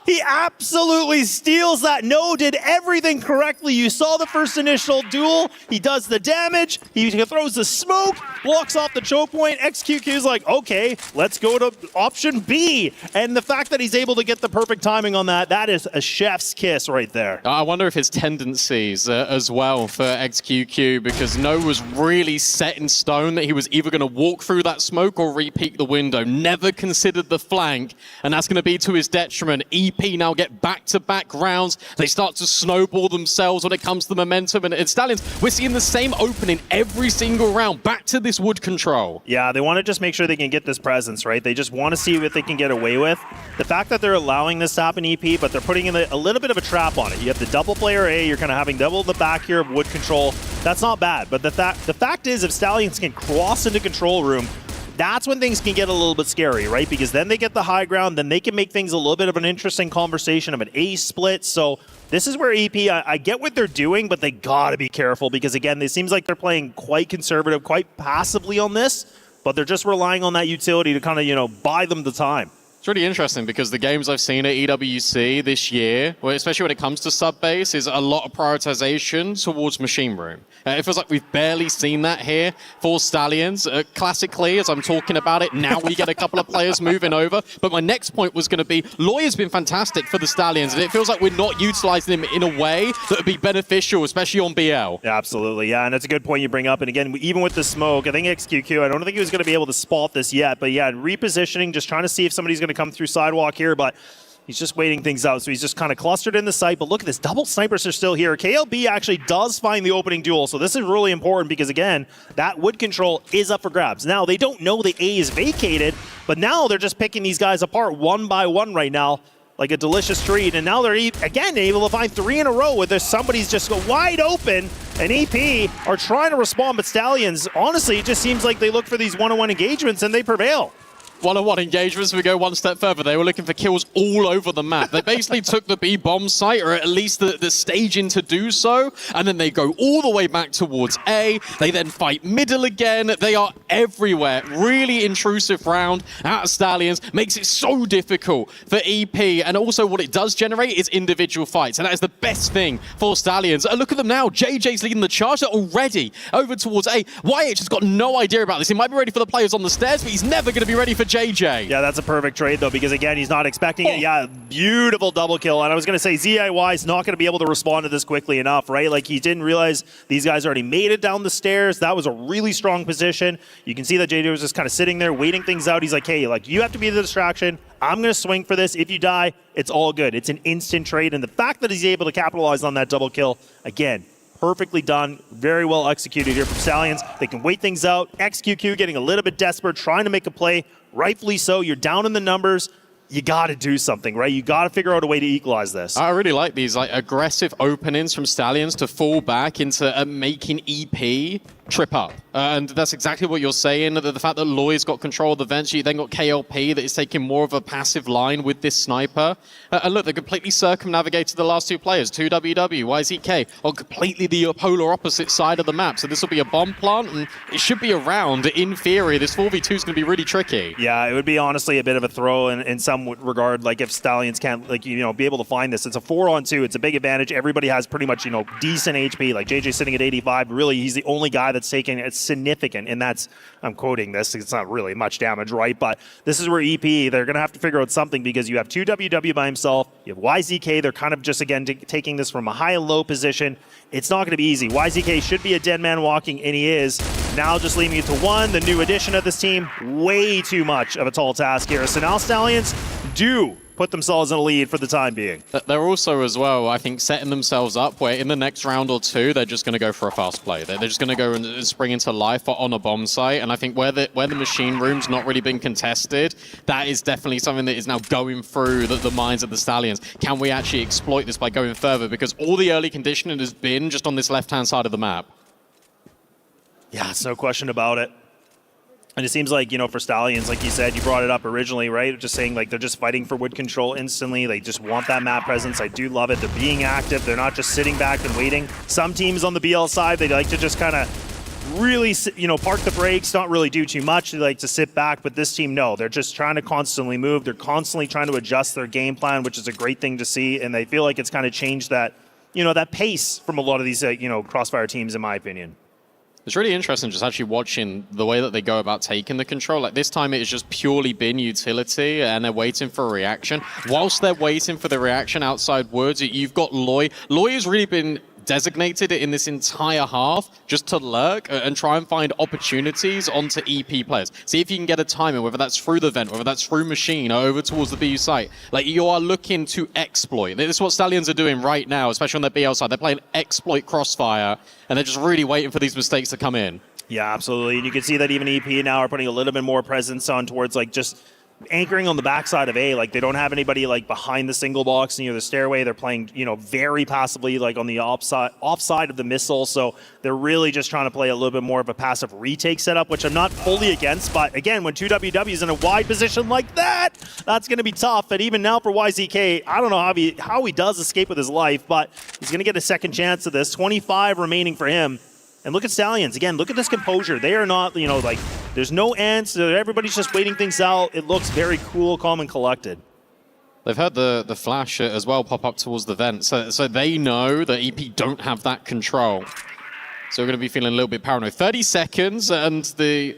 He absolutely steals that. No did everything correctly. You saw the first initial duel. He does the damage. He throws the smoke, blocks off the choke point. XQQ's like, okay, let's go to option B. And the fact that he's able to get the perfect timing on that, that is a chef's kiss right there. I wonder if his tendencies as well for XQQ, because No was really set in stone that he was either going to walk through that smoke or re-peek the window. Never considered the flank, and that's going to be to his detriment. EP now get back-to-back rounds. They start to snowball themselves when it comes to the momentum. And Stallions, we're seeing the same opening every single round. Back to this wood control. Yeah, they want to just make sure they can get this presence, right? They just want to see what they can get away with. The fact that they're allowing this to happen EP, but they're putting in a little bit of a trap on it. You have the double player A, you're kind of having double the back here of wood control. That's not bad, but the fact is if Stallions can cross into control room, that's when things can get a little bit scary, right? Because then they get the high ground, then they can make things a little bit of an interesting conversation of an A split. So this is where EP, I get what they're doing, but they gotta be careful because again, it seems like they're playing quite conservative, quite passively on this, but they're just relying on that utility to kind of, buy them the time. It's really interesting because the games I've seen at EWC this year, especially when it comes to sub-base, is a lot of prioritization towards machine room. It feels like we've barely seen that here for Stallions. Classically, as I'm talking about it, now we get a couple of players moving over. But my next point was going to be, Loy has been fantastic for the Stallions, and it feels like we're not utilizing him in a way that would be beneficial, especially on BL. Yeah, absolutely, yeah, and it's a good point you bring up. And again, even with the smoke, I think XQQ, I don't think he was going to be able to spot this yet. But yeah, repositioning, just trying to see if somebody's going to come through sidewalk here, but he's just waiting things out. So he's just kind of clustered in the site. But look at this, double snipers are still here. KLB actually does find the opening duel. So this is really important because, again, that wood control is up for grabs. Now, they don't know the A is vacated, but now they're just picking these guys apart one by one right now, like a delicious treat. And now they're, again, able to find 3 in a row where there's somebody's just wide open. And EP are trying to respond, but Stallions, honestly, it just seems like they look for these one-on-one engagements and they prevail. One-on-one engagements, we go one step further. They were looking for kills all over the map. They basically took the B bomb site, or at least the staging to do so, and then they go all the way back towards A. They then fight middle again. They are everywhere. Really intrusive round out of Stallions. Makes it so difficult for EP, and also what it does generate is individual fights, and that is the best thing for Stallions. Look at them now. JJ's leading the charge. They're already over towards A. YH has got no idea about this. He might be ready for the players on the stairs, but he's never going to be ready for JJ. Yeah, that's a perfect trade, though, because, again, he's not expecting it. Yeah, beautiful double kill. And I was going to say, ZIY is not going to be able to respond to this quickly enough, right? Like, he didn't realize these guys already made it down the stairs. That was a really strong position. You can see that JJ was just kind of sitting there, waiting things out. He's like, hey, you have to be the distraction. I'm going to swing for this. If you die, it's all good. It's an instant trade. And the fact that he's able to capitalize on that double kill, again, perfectly done, very well executed here from Stallions. They can wait things out. XQQ getting a little bit desperate, trying to make a play. Rightfully so. You're down in the numbers. You got to do something, right? You got to figure out a way to equalize this. I really like these aggressive openings from Stallions to fall back into making EP trip up. And that's exactly what you're saying. The fact that Loy's got control of the vents, you then got KLP that is taking more of a passive line with this sniper. And look, they completely circumnavigated the last two players, 2WW, YZK, on completely the polar opposite side of the map. So this will be a bomb plant, and it should be around. In theory, this 4v2 is going to be really tricky. Yeah, it would be honestly a bit of a throw in some regard. Like if Stallions can't, like, you know, be able to find this. It's a 4-on-2. It's a big advantage. Everybody has pretty much, you know, decent HP. Like JJ sitting at 85. Really, he's the only guy that's taking it significant, and that's, I'm quoting this, it's not really much damage, right? But this is where EP, they're going to have to figure out something, because you have 2WW by himself, you have YZK, they're kind of just, again, taking this from a high and low position. It's not going to be easy. YZK should be a dead man walking, and he is. Now just leaving it to one, the new addition of this team. Way too much of a tall task here. So now Stallions do put themselves in a lead for the time being. They're also, as well, I think, setting themselves up where in the next round or two, they're just going to go for a fast play. They're just going to go and spring into life on a bomb site. And I think where the machine room's not really been contested, that is definitely something that is now going through the minds of the Stallions. Can we actually exploit this by going further? Because all the early conditioning has been just on this left-hand side of the map. Yeah, it's no question about it. And it seems like, you know, for Stallions, like you said, you brought it up originally, right? Just saying, like, they're just fighting for wood control instantly. They just want that map presence. I do love it. They're being active. They're not just sitting back and waiting. Some teams on the BL side, they like to just kind of really, you know, park the brakes, not really do too much. They like to sit back. But this team, no. They're just trying to constantly move. They're constantly trying to adjust their game plan, which is a great thing to see. And they feel like it's kind of changed that, you know, that pace from a lot of these, you know, Crossfire teams, in my opinion. It's really interesting just actually watching the way that they go about taking the control. Like this time it has just purely been utility and they're waiting for a reaction. Whilst they're waiting for the reaction outside woods, you've got Loy. Loy has really been designated in this entire half just to lurk and try and find opportunities onto EP players. See if you can get a timing, whether that's through the vent, whether that's through machine or over towards the BU site. Like you are looking to exploit. This is what Stallions are doing right now, especially on their BL side. They're playing exploit Crossfire and they're just really waiting for these mistakes to come in. Yeah, absolutely. And you can see that even EP now are putting a little bit more presence on towards like just anchoring on the backside of A. Like they don't have anybody like behind the single box near the stairway. They're playing, you know, very passively like on the offside of the missile. So they're really just trying to play a little bit more of a passive retake setup, which I'm not fully against. But again, when 2WW is in a wide position like that, that's going to be tough. And even now for YZK, I don't know how he does escape with his life, but he's going to get a second chance of this. 25 remaining for him. And look at Stallions. Again, look at this composure. They are not, you know, like, there's no ants. Everybody's just waiting things out. It looks very cool, calm, and collected. They've heard the flash as well pop up towards the vent. So they know that EP don't have that control. So we're going to be feeling a little bit paranoid. 30 seconds and the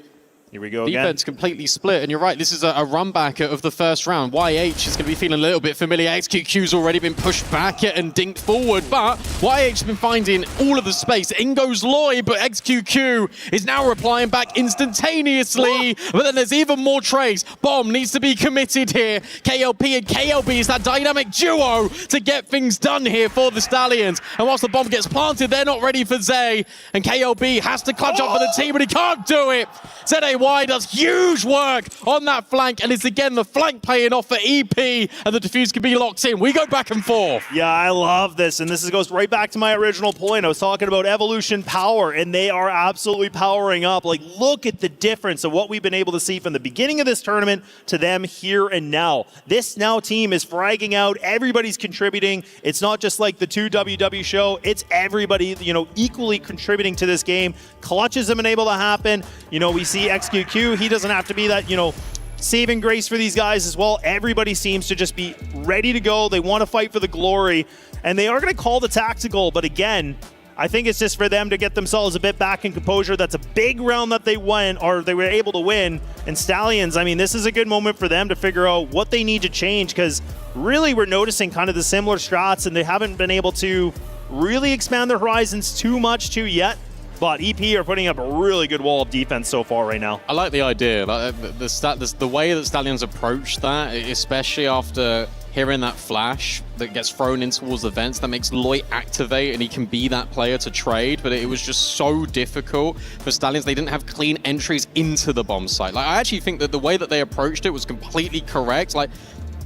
Here we go defense again. completely split. And you're right, this is a run back of the first round. YH is going to be feeling a little bit familiar. XQQ's already been pushed back and dinked forward, but YH has been finding all of the space. In goes Loy, but XQQ is now replying back instantaneously. But then there's even more trays. Bomb needs to be committed here. KLP and KLB is that dynamic duo to get things done here for the Stallions. And whilst the bomb gets planted, they're not ready for Zay. And KLB has to clutch up for the team, but he can't do it. ZAY does huge work on that flank, and it's again the flank paying off for EP, and the defuse can be locked in. We go back and forth. Yeah, I love this, and this goes right back to my original point. I was talking about Evolution power, and they are absolutely powering up. Like, look at the difference of what we've been able to see from the beginning of this tournament to them here and now. This now team is fragging out. Everybody's contributing. It's not just like the 2WW show. It's everybody, you know, equally contributing to this game. Clutches have been able to happen. You know, we see XQQ. He doesn't have to be that, you know, saving grace for these guys as well. Everybody seems to just be ready to go. They want to fight for the glory, and they are going to call the tactical. But again, I think it's just for them to get themselves a bit back in composure. That's a big round that they won, or they were able to win. And Stallions, I mean, this is a good moment for them to figure out what they need to change, because really we're noticing kind of the similar strats, and they haven't been able to really expand their horizons too much yet. But EP are putting up a really good wall of defense so far right now. I like the idea, like the way that Stallions approach that, especially after hearing that flash that gets thrown in towards the vents, that makes Loy activate and he can be that player to trade. But it was just so difficult for Stallions. They didn't have clean entries into the bomb site. Like, I actually think that the way that they approached it was completely correct. Like,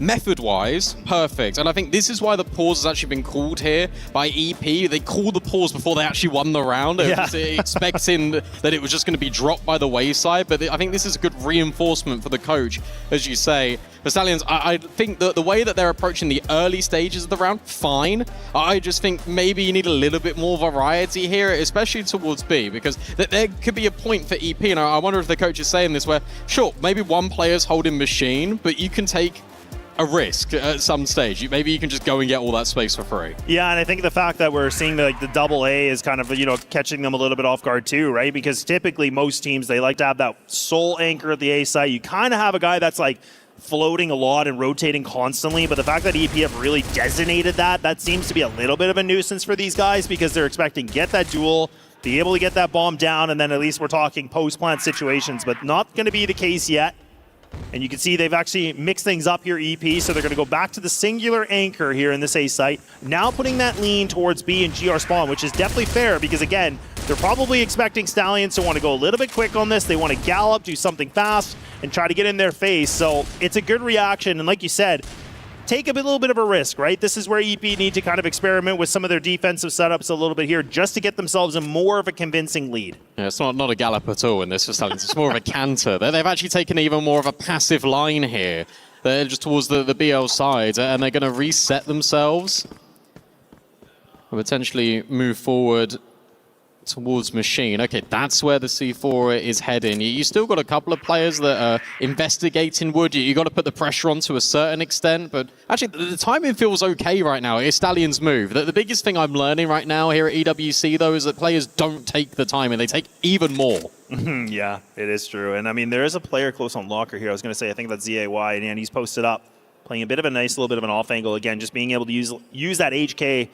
method-wise, perfect. And I think this is why the pause has actually been called here by EP. They called the pause before they actually won the round. They was expecting that it was just going to be dropped by the wayside. But I think this is a good reinforcement for the coach, as you say. For Stallions, I think that the way that they're approaching the early stages of the round, fine. I just think maybe you need a little bit more variety here, especially towards B, because there could be a point for EP. And I wonder if the coach is saying this where, sure, maybe one player's holding machine, but you can take a risk at some stage. Maybe you can just go and get all that space for free. Yeah, and I think the fact that we're seeing the double A is kind of, catching them a little bit off guard too, right? Because typically most teams, they like to have that sole anchor at the A site. You kind of have a guy that's like floating a lot and rotating constantly, but the fact that EP have really designated that seems to be a little bit of a nuisance for these guys because they're expecting to get that duel, be able to get that bomb down, and then at least we're talking post-plant situations, but not going to be the case yet. And you can see they've actually mixed things up here, EP, so they're going to go back to the singular anchor here in this A site. Now putting that lean towards B and GR spawn, which is definitely fair because, again, they're probably expecting Stallions to want to go a little bit quick on this. They want to gallop, do something fast, and try to get in their face. So it's a good reaction. And like you said, take a little bit of a risk, right? This is where EP need to kind of experiment with some of their defensive setups a little bit here just to get themselves a more of a convincing lead. Yeah, it's not a gallop at all in this for Stallions. It's more of a canter. They've actually taken even more of a passive line here. They're just towards the BL side, and they're going to reset themselves and potentially move forward towards Machine. Okay, that's where the C4 is heading. You still got a couple of players that are investigating wood. You got to put the pressure on to a certain extent, but actually the timing feels okay right now. It's Stallion's move. The biggest thing I'm learning right now here at EWC, though, is that players don't take the timing. They take even more. Yeah, it is true. And I mean, there is a player close on locker here. I was going to say, I think that's ZAY, and he's posted up, playing a bit of a nice little bit of an off angle. Again, just being able to use that HK,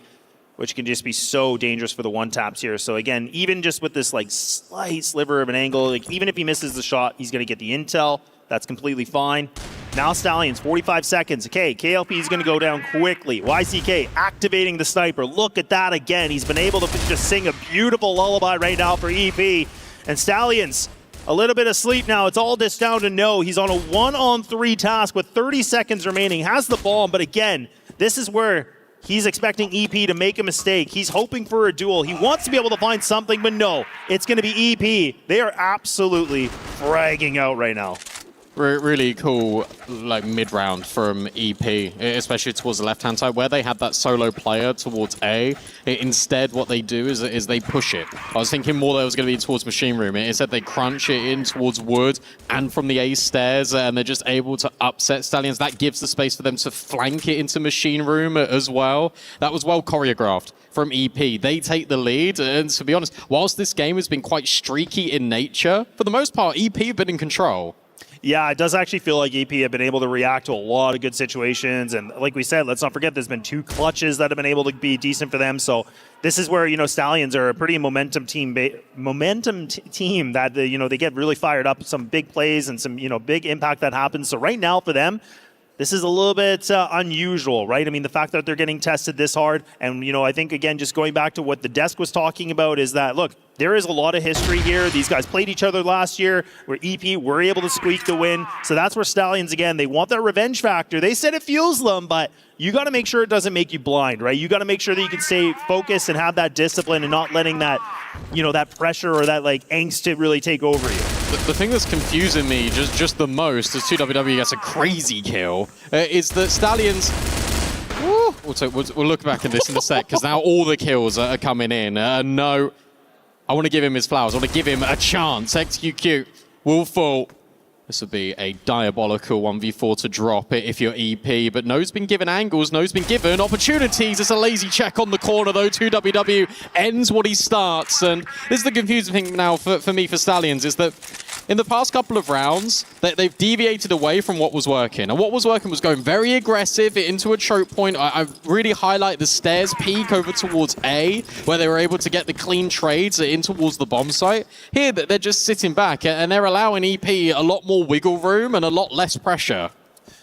which can just be so dangerous for the one-taps here. So again, even just with this like slight sliver of an angle, like even if he misses the shot, he's going to get the intel. That's completely fine. Now Stallions, 45 seconds. Okay, KLP is going to go down quickly. YCK activating the sniper. Look at that again. He's been able to just sing a beautiful lullaby right now for EP. And Stallions, a little bit of sleep now. It's all this down to no. He's on a 1-on-3 task with 30 seconds remaining. Has the bomb, but again, this is where he's expecting EP to make a mistake. He's hoping for a duel. He wants to be able to find something, but no, it's going to be EP. They are absolutely fragging out right now. Really cool, like mid-round from EP, especially towards the left-hand side, where they had that solo player towards A. Instead, what they do is they push it. I was thinking more that it was going to be towards Machine Room. Instead, they crunch it in towards Wood and from the A stairs, and they're just able to upset Stallions. That gives the space for them to flank it into Machine Room as well. That was well choreographed from EP. They take the lead, and to be honest, whilst this game has been quite streaky in nature, for the most part, EP have been in control. Yeah, it does actually feel like EP have been able to react to a lot of good situations. And like we said, let's not forget there's been 2 clutches that have been able to be decent for them. So this is where, Stallions are a pretty momentum team that, they get really fired up, some big plays and some, big impact that happens. So right now for them, this is a little bit unusual, right? I mean, the fact that they're getting tested this hard, and, I think, again, just going back to what the desk was talking about is that, look, there is a lot of history here. These guys played each other last year, where EP were able to squeak the win. So that's where Stallions, again, they want that revenge factor. They said it fuels them, but you got to make sure it doesn't make you blind, right? You got to make sure that you can stay focused and have that discipline and not letting that, that pressure or that, angst to really take over you. The thing that's confusing me just the most as 2WW gets a crazy kill is that Stallions... We'll look back at this in a sec, because now all the kills are coming in. No, I want to give him his flowers. I want to give him a chance. XQQ will fall. This would be a diabolical 1v4 to drop it if you're EP, but No's been given angles, No's been given opportunities. It's a lazy check on the corner, though. 2WW ends what he starts, and this is the confusing thing now for me, for Stallions, is that in the past couple of rounds, they've deviated away from what was working. And what was working was going very aggressive into a choke point. I really highlight the stairs peak over towards A, where they were able to get the clean trades in towards the bomb site. Here, they're just sitting back, and they're allowing EP a lot more wiggle room and a lot less pressure.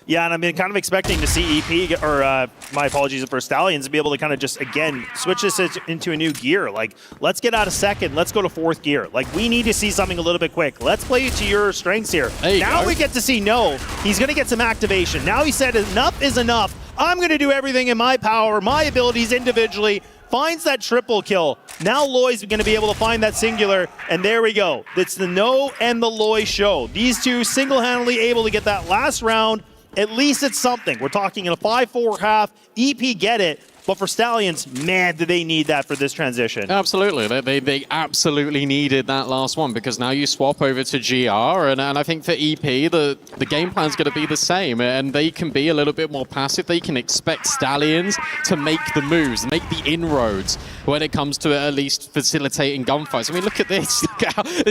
Yeah, and I've been kind of expecting to see EP, or my apologies for Stallions, to be able to kind of just, again, switch this into a new gear. Like, let's get out of second. Let's go to fourth gear. Like, we need to see something a little bit quick. Let's play to your strengths here. Now we get to see, no, he's going to get some activation. Now he said enough is enough. I'm going to do everything in my power, my abilities individually. Finds that triple kill. Now Loy's going to be able to find that singular, and there we go. It's the No and the Loy show. These two single-handedly able to get that last round. At least it's something. We're talking in a 5-4 half. EP get it. But for Stallions, man, do they need that for this transition. Absolutely. They absolutely needed that last one, because now you swap over to GR, and I think for EP, the game plan is going to be the same, and they can be a little bit more passive. They can expect Stallions to make the moves, make the inroads when it comes to at least facilitating gunfights. I mean, look at this.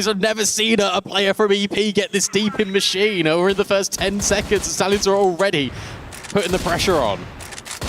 I've never seen a player from EP get this deep in Machine. We're in the first 10 seconds, Stallions are already putting the pressure on.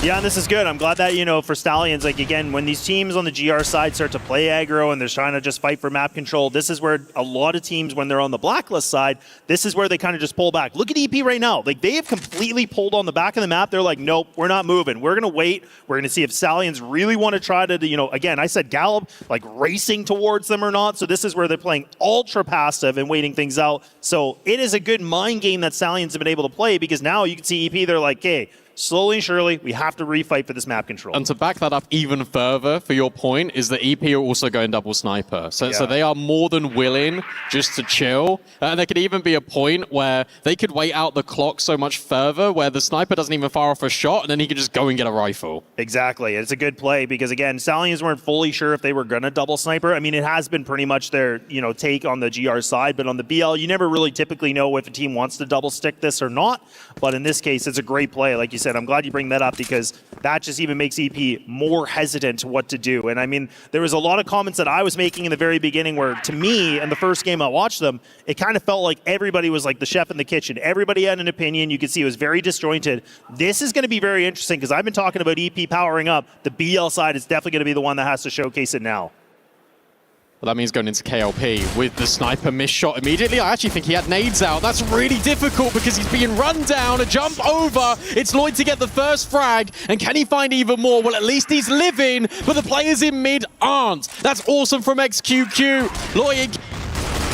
Yeah, and this is good. I'm glad that, you know, for Stallions, like, again, when these teams on the GR side start to play aggro and they're trying to just fight for map control, this is where a lot of teams, when they're on the blacklist side, this is where they kind of just pull back. Look at EP right now. Like, they have completely pulled on the back of the map. They're like, nope, we're not moving. We're going to wait. We're going to see if Stallions really want to try to, you know, again, I said Gallup, like, racing towards them or not. So this is where they're playing ultra passive and waiting things out. So it is a good mind game that Stallions have been able to play, because now you can see EP, they're like, hey, slowly and surely, we have to refight for this map control. And to back that up even further, for your point, is that EP are also going double sniper. So they are more than willing just to chill. And there could even be a point where they could wait out the clock so much further, where the sniper doesn't even fire off a shot, and then he could just go and get a rifle. Exactly. It's a good play, because, again, Stallions weren't fully sure if they were going to double sniper. I mean, it has been pretty much their, you know, take on the GR side, but on the BL, you never really typically know if a team wants to double stick this or not. But in this case, it's a great play. Like you said, I'm glad you bring that up, because that just even makes EP more hesitant to what to do. And I mean, there was a lot of comments that I was making in the very beginning where, to me, in the first game I watched them, it kind of felt like everybody was like the chef in the kitchen. Everybody had an opinion. You could see it was very disjointed. This is going to be very interesting, because I've been talking about EP powering up. The BL side is definitely going to be the one that has to showcase it now. Well, that means going into KLP with the sniper miss shot immediately. I actually think he had nades out. That's really difficult, because he's being run down. A jump over. It's Lloyd to get the first frag. And can he find even more? Well, at least he's living, but the players in mid aren't. That's awesome from XQQ. Lloyd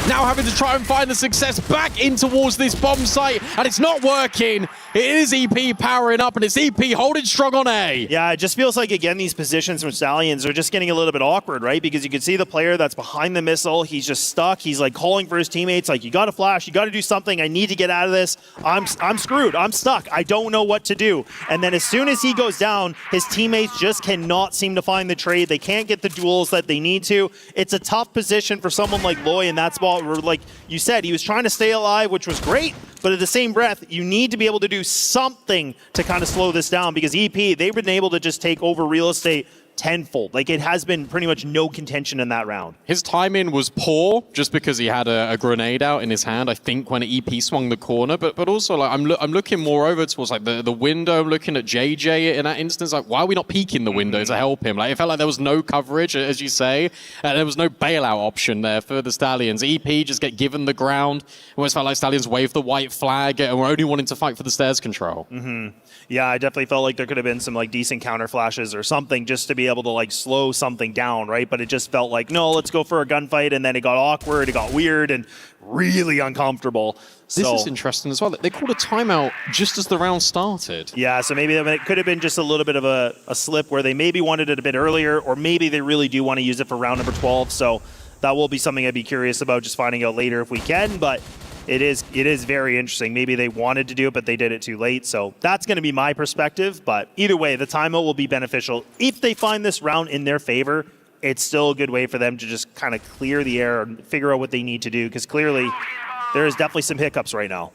now having to try and find the success back in towards this bomb site, and it's not working. It is EP powering up, and it's EP holding strong on A. Yeah, it just feels like, again, these positions from Stallions are just getting a little bit awkward, right? Because you can see the player that's behind the missile. He's just stuck. He's like calling for his teammates, like, you got to flash, you got to do something. I need to get out of this. I'm screwed. I'm stuck. I don't know what to do. And then as soon as he goes down, his teammates just cannot seem to find the trade. They can't get the duels that they need to. It's a tough position for someone like Loy in that spot, where, like you said, he was trying to stay alive, which was great, but at the same breath, you need to be able to do something to kind of slow this down, because EP, they've been able to just take over real estate tenfold. Like, it has been pretty much no contention in that round. His timing was poor, just because he had a grenade out in his hand, I think, when EP swung the corner. But also, like, I'm looking more over towards like the window. I'm looking at JJ in that instance. Like, why are we not peeking the window to help him? Like, it felt like there was no coverage, as you say, and there was no bailout option there for the Stallions. EP just get given the ground. It almost felt like Stallions waved the white flag, and we're only wanting to fight for the stairs control. Yeah, I definitely felt like there could have been some like decent counter flashes or something, just to be able to like slow something down, right? But it just felt like, no, let's go for a gunfight, and then it got awkward, it got weird, and really uncomfortable. This is interesting as well. They called a timeout just as the round started. Yeah, so maybe it could have been just a little bit of a slip where they maybe wanted it a bit earlier, or maybe they really do want to use it for round number 12. So that will be something I'd be curious about, just finding out later if we can. But it is very interesting. Maybe they wanted to do it, but they did it too late. So that's going to be my perspective. But either way, the timeout will be beneficial. If they find this round in their favor, it's still a good way for them to just kind of clear the air and figure out what they need to do, because clearly there is definitely some hiccups right now.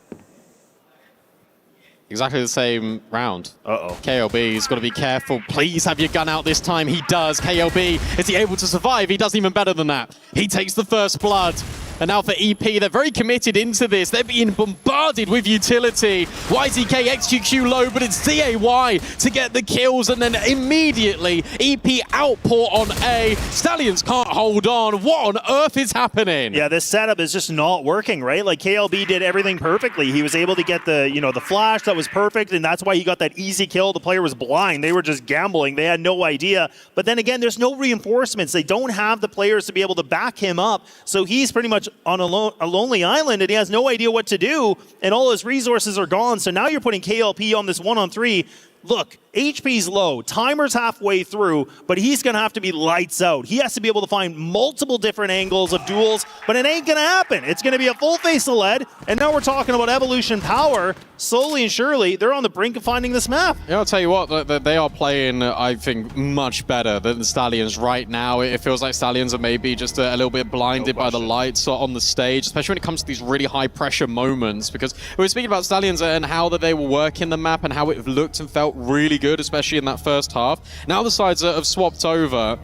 Exactly the same round. Uh-oh. KLB's got to be careful. Please have your gun out this time. He does. KLB, is he able to survive? He does even better than that. He takes the first blood. And now for EP, they're very committed into this. They're being bombarded with utility. YZK XQQ low, but it's DAY to get the kills, and then immediately EP output on A. Stallions can't hold on. What on earth is happening? Yeah, this setup is just not working, right? Like KLB did everything perfectly. He was able to get the, the flash that was perfect, and that's why he got that easy kill. The player was blind. They were just gambling. They had no idea. But then again, there's no reinforcements. They don't have the players to be able to back him up. So he's pretty much on a lonely island, and he has no idea what to do, and all his resources are gone. So now you're putting KLP on this 1-on-3. Look, HP's low, timer's halfway through, but he's going to have to be lights out. He has to be able to find multiple different angles of duels, but it ain't going to happen. It's going to be a full face of lead, and now we're talking about Evolution Power. Slowly and surely, they're on the brink of finding this map. Yeah, I'll tell you what, they are playing, I think, much better than the Stallions right now. It feels like Stallions are maybe just a little bit blinded by the lights on the stage, especially when it comes to these really high-pressure moments, because we were speaking about Stallions and how that they were working the map and how it looked and felt really good, especially in that first half. Now the sides have swapped over.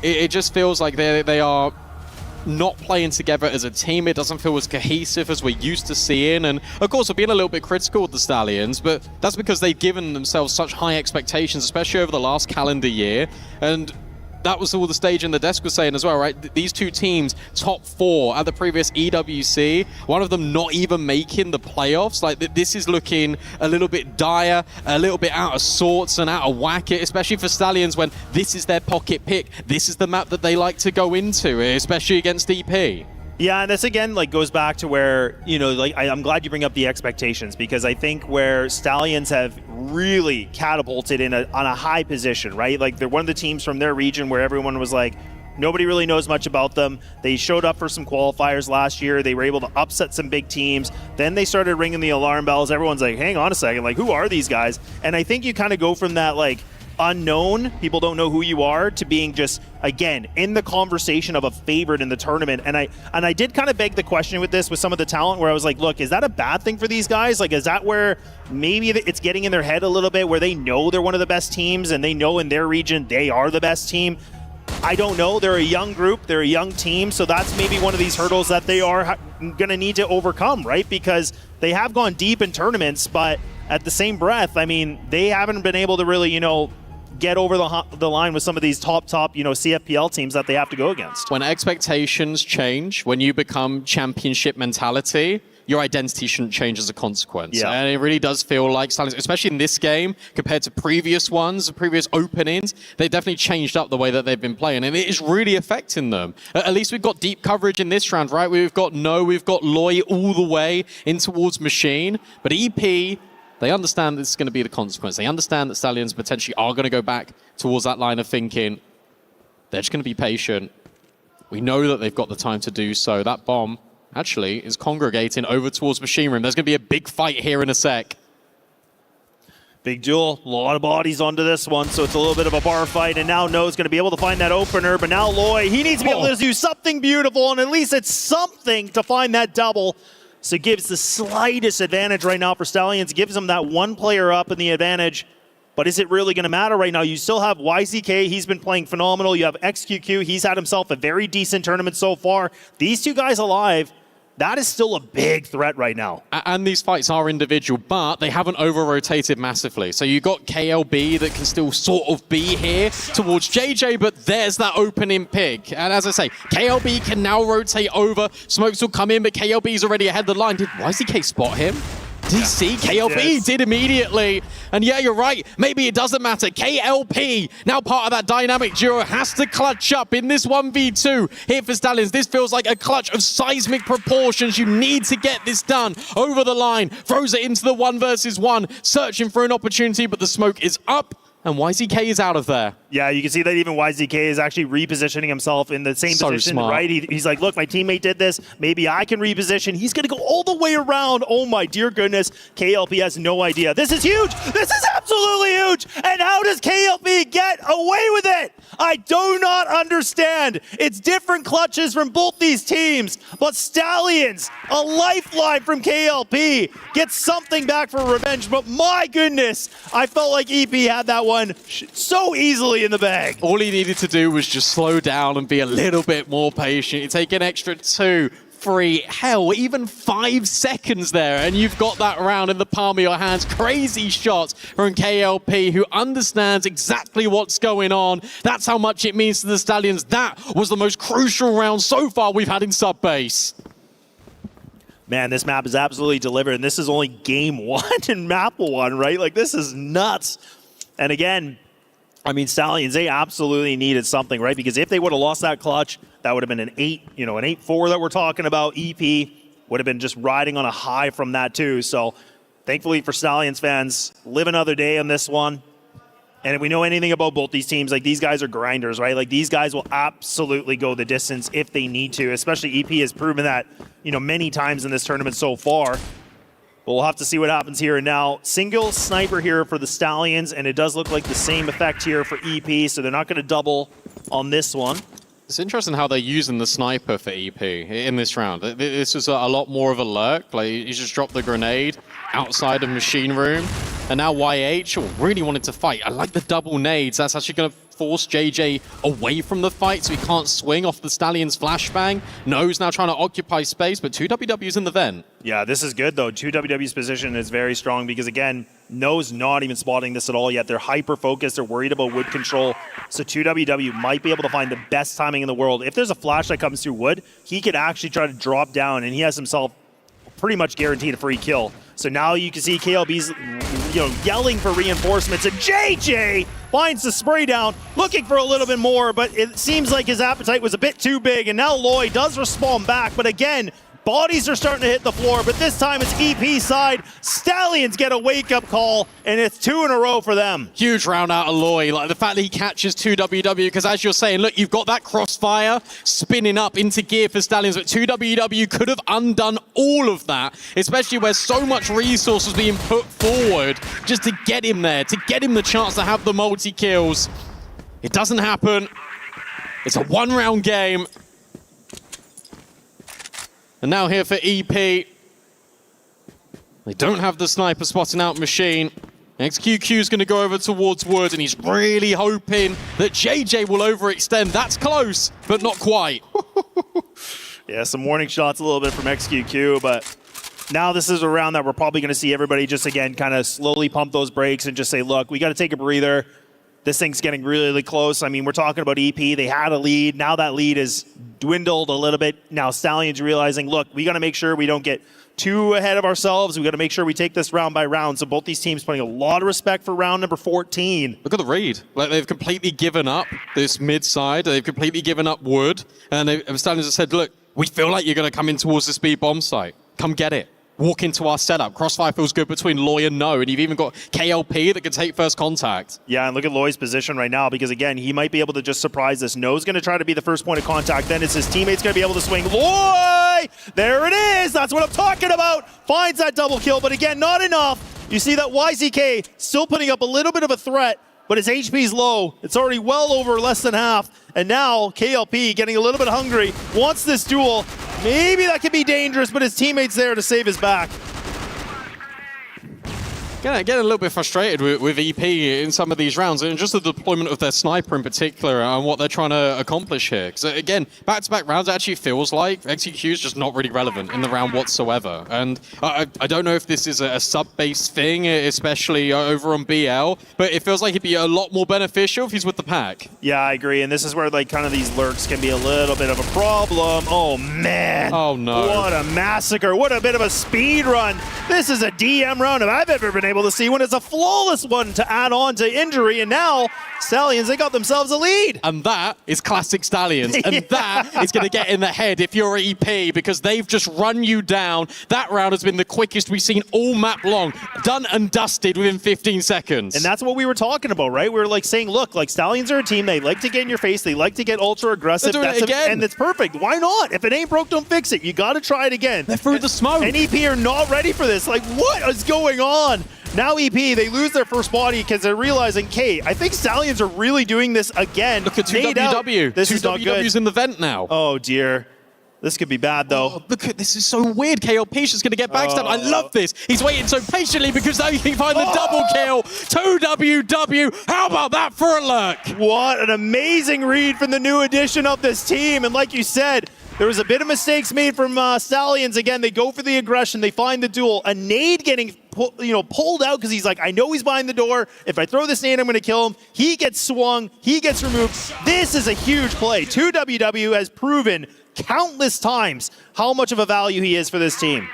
It just feels like they are not playing together as a team. It doesn't feel as cohesive as we're used to seeing. And of course, we're being a little bit critical with the Stallions, but that's because they've given themselves such high expectations, especially over the last calendar year. And that was all the stage and the desk was saying as well, right? These two teams, top 4 at the previous EWC, one of them not even making the playoffs. Like, this is looking a little bit dire, a little bit out of sorts and out of whack, especially for Stallions when this is their pocket pick. This is the map that they like to go into, especially against EP. Yeah, and this again goes back to where, I'm glad you bring up the expectations, because I think where Stallions have really catapulted on a high position, right? Like, they're one of the teams from their region where everyone was like, nobody really knows much about them. They showed up for some qualifiers last year. They were able to upset some big teams. Then they started ringing the alarm bells. Everyone's like, hang on a second, like, who are these guys? And I think you kind of go from that, like, unknown, people don't know who you are, to being just, again, in the conversation of a favorite in the tournament. And I did kind of beg the question with this, with some of the talent, where I was like, look, is that a bad thing for these guys? Like, is that where maybe it's getting in their head a little bit, where they know they're one of the best teams and they know in their region they are the best team? I don't know. They're a young group. They're a young team. So that's maybe one of these hurdles that they are going to need to overcome, right? Because they have gone deep in tournaments, but at the same breath, I mean, they haven't been able to really, get over the line with some of these top, CFPL teams that they have to go against. When expectations change, when you become championship mentality, your identity shouldn't change as a consequence. Yeah. And it really does feel like Stallions, especially in this game, compared to previous ones, previous openings, they definitely changed up the way that they've been playing, and it is really affecting them. At least we've got deep coverage in this round, right? We've got we've got Loy all the way in towards Machine, but EP, they understand this is going to be the consequence. They understand that Stallions potentially are going to go back towards that line of thinking. They're just going to be patient. We know that they've got the time to do so. That bomb actually is congregating over towards Machine Room. There's going to be a big fight here in a sec. Big duel, a lot of bodies onto this one, so it's a little bit of a bar fight, and now No's going to be able to find that opener, but now Loy, he needs to be able to do something beautiful, and at least it's something to find that double. So it gives the slightest advantage right now for Stallions. Gives them that one player up in the advantage. But is it really going to matter right now? You still have YZK. He's been playing phenomenal. You have XQQ. He's had himself a very decent tournament so far. These two guys alive, that is still a big threat right now. And these fights are individual, but they haven't over-rotated massively. So you got KLB that can still sort of be here towards JJ, but there's that opening pick. And as I say, KLB can now rotate over. Smokes will come in, but KLB's already ahead of the line. Did YZK spot him? Did he see? KLP did immediately. And yeah, you're right. Maybe it doesn't matter. KLP, now part of that dynamic duo, has to clutch up in this 1v2 here for Stallions. This feels like a clutch of seismic proportions. You need to get this done over the line. Throws it into the 1v1, searching for an opportunity, but the smoke is up. And YZK is out of there. Yeah, you can see that even YZK is actually repositioning himself in the same position, smart. right? He's like, look, my teammate did this. Maybe I can reposition. He's going to go all the way around. Oh, my dear goodness. KLP has no idea. This is huge. This is absolutely huge. And how does KLP get away with it? I do not understand. It's different clutches from both these teams. But Stallions, a lifeline from KLP, gets something back for revenge. But my goodness, I felt like EP had that one so easily in the bag. All he needed to do was just slow down and be a little bit more patient. You take an extra 2, 3, hell, even 5 seconds there, and you've got that round in the palm of your hands. Crazy shots from KLP, who understands exactly what's going on. That's how much it means to the Stallions. That was the most crucial round so far we've had in sub-base. Man, this map is absolutely delivered, and this is only game 1 and map 1, right? Like, this is nuts. And again, I mean, Stallions, they absolutely needed something, right? Because if they would have lost that clutch, that would have been an 8-4 that we're talking about. EP would have been just riding on a high from that too. So thankfully for Stallions fans, live another day on this one. And if we know anything about both these teams, like, these guys are grinders, right? Like, these guys will absolutely go the distance if they need to, especially EP has proven that, many times in this tournament so far. But we'll have to see what happens here and now. Single sniper here for the Stallions, and it does look like the same effect here for EP, so they're not going to double on this one. It's interesting how they're using the sniper for EP in this round. This is a lot more of a lurk. Like, you just dropped the grenade outside of machine room, and now YH really wanted to fight. I like the double nades. That's actually going to force JJ away from the fight, so he can't swing off the Stallions flashbang. No's now trying to occupy space, but 2WW's in the vent. Yeah, this is good though. 2WW's position is very strong because, again, No's not even spotting this at all yet. They're hyper-focused. They're worried about wood control. So 2WW might be able to find the best timing in the world. If there's a flash that comes through wood, he could actually try to drop down, and he has himself pretty much guaranteed a free kill. So now you can see KLB's yelling for reinforcements, and JJ finds the spray down, looking for a little bit more, but it seems like his appetite was a bit too big, and now Loy does respawn back, but again, bodies are starting to hit the floor, but this time it's EP side. Stallions get a wake-up call, and it's 2 in a row for them. Huge round out of Loy. Like, the fact that he catches 2WW, because as you're saying, look, you've got that crossfire spinning up into gear for Stallions, but 2WW could have undone all of that, especially where so much resource was being put forward just to get him there, to get him the chance to have the multi-kills. It doesn't happen. It's a one-round game. And now here for EP. They don't have the sniper spotting out machine. XQQ's going to go over towards Wood, and he's really hoping that JJ will overextend. That's close, but not quite. Yeah, some warning shots a little bit from XQQ, but now this is a round that we're probably going to see everybody just, again, kind of slowly pump those brakes and just say, look, we got to take a breather. This thing's getting really, really close. I mean, we're talking about EP. They had a lead. Now that lead is dwindled a little bit. Now Stallions realizing, look, we got to make sure we don't get too ahead of ourselves. We got to make sure we take this round by round. So both these teams putting a lot of respect for round number 14. Look at the read. Like, they've completely given up this mid side. They've completely given up Wood. And Stallions have said, look, we feel like you're going to come in towards the speed bomb site. Come get it. Walk into our setup. Crossfire feels good between Loy and No, and you've even got KLP that can take first contact. Yeah, and look at Loy's position right now, because again, he might be able to just surprise this. No's going to try to be the first point of contact, then it's his teammates going to be able to swing. Loy! There it is! That's what I'm talking about! Finds that double kill, but again, not enough. You see that YZK still putting up a little bit of a threat, but his HP's low. It's already well over less than half. And now KLP getting a little bit hungry, wants this duel. Maybe that could be dangerous, but his teammate's there to save his back. Getting a little bit frustrated with EP in some of these rounds, and just the deployment of their sniper in particular and what they're trying to accomplish here. Because again, back-to-back rounds, it actually feels like XQQ is just not really relevant in the round whatsoever. And I don't know if this is a sub-based thing, especially over on BL, but it feels like it'd be a lot more beneficial if he's with the pack. Yeah, I agree, and this is where like kind of these lurks can be a little bit of a problem. Oh man! Oh no! What a massacre! What a bit of a speed run! This is a DM round if I've ever been able to see one. It's a flawless one to add on to injury, and now Stallions, they got themselves a lead. And that is classic Stallions, and that is going to get in the head if you're EP, because they've just run you down. That round has been the quickest we've seen all map long, done and dusted within 15 seconds. And that's what we were talking about, right? We were like saying, look, like Stallions are a team, they like to get in your face, they like to get ultra aggressive. They're doing it again. And it's perfect. Why not? If it ain't broke, don't fix it. You got to try it again. They're through the smoke. And EP are not ready for this. Like, what is going on? Now EP, they lose their first body because they're realizing, okay, I think Stallions are really doing this again. Look at 2WW. This is not good. 2WW's in the vent now. Oh, dear. This could be bad, though. Oh, look at this. Is so weird. KLP's just going to get backstabbed. I love this. He's waiting so patiently because now you can find the double kill. 2WW. How about that for a lurk? What an amazing read from the new addition of this team. And like you said, There was a bit of mistakes made from Stallions. Again, they go for the aggression. They find the duel. A nade getting pulled out because he's like, I know he's behind the door. If I throw this nade, I'm going to kill him. He gets swung. He gets removed. This is a huge play. 2WW has proven countless times how much of a value he is for this team.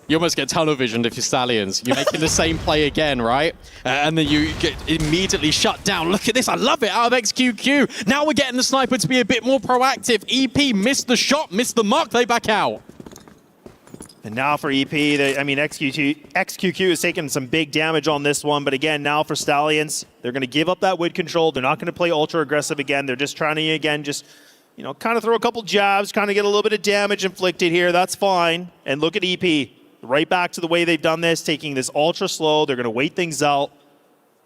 You almost get tunnel visioned if you're Stallions. You're making the same play again, right? And then you get immediately shut down. Look at this. I love it out of XQQ. Now we're getting the sniper to be a bit more proactive. EP missed the shot, missed the mark. They back out. And now for EP, XQQ is taking some big damage on this one. But again, now for Stallions, they're going to give up that wood control. They're not going to play ultra aggressive again. They're just trying to, again, just kind of throw a couple jabs, kind of get a little bit of damage inflicted here. That's fine. And look at EP. Right back to the way they've done this, taking this ultra slow. They're going to wait things out,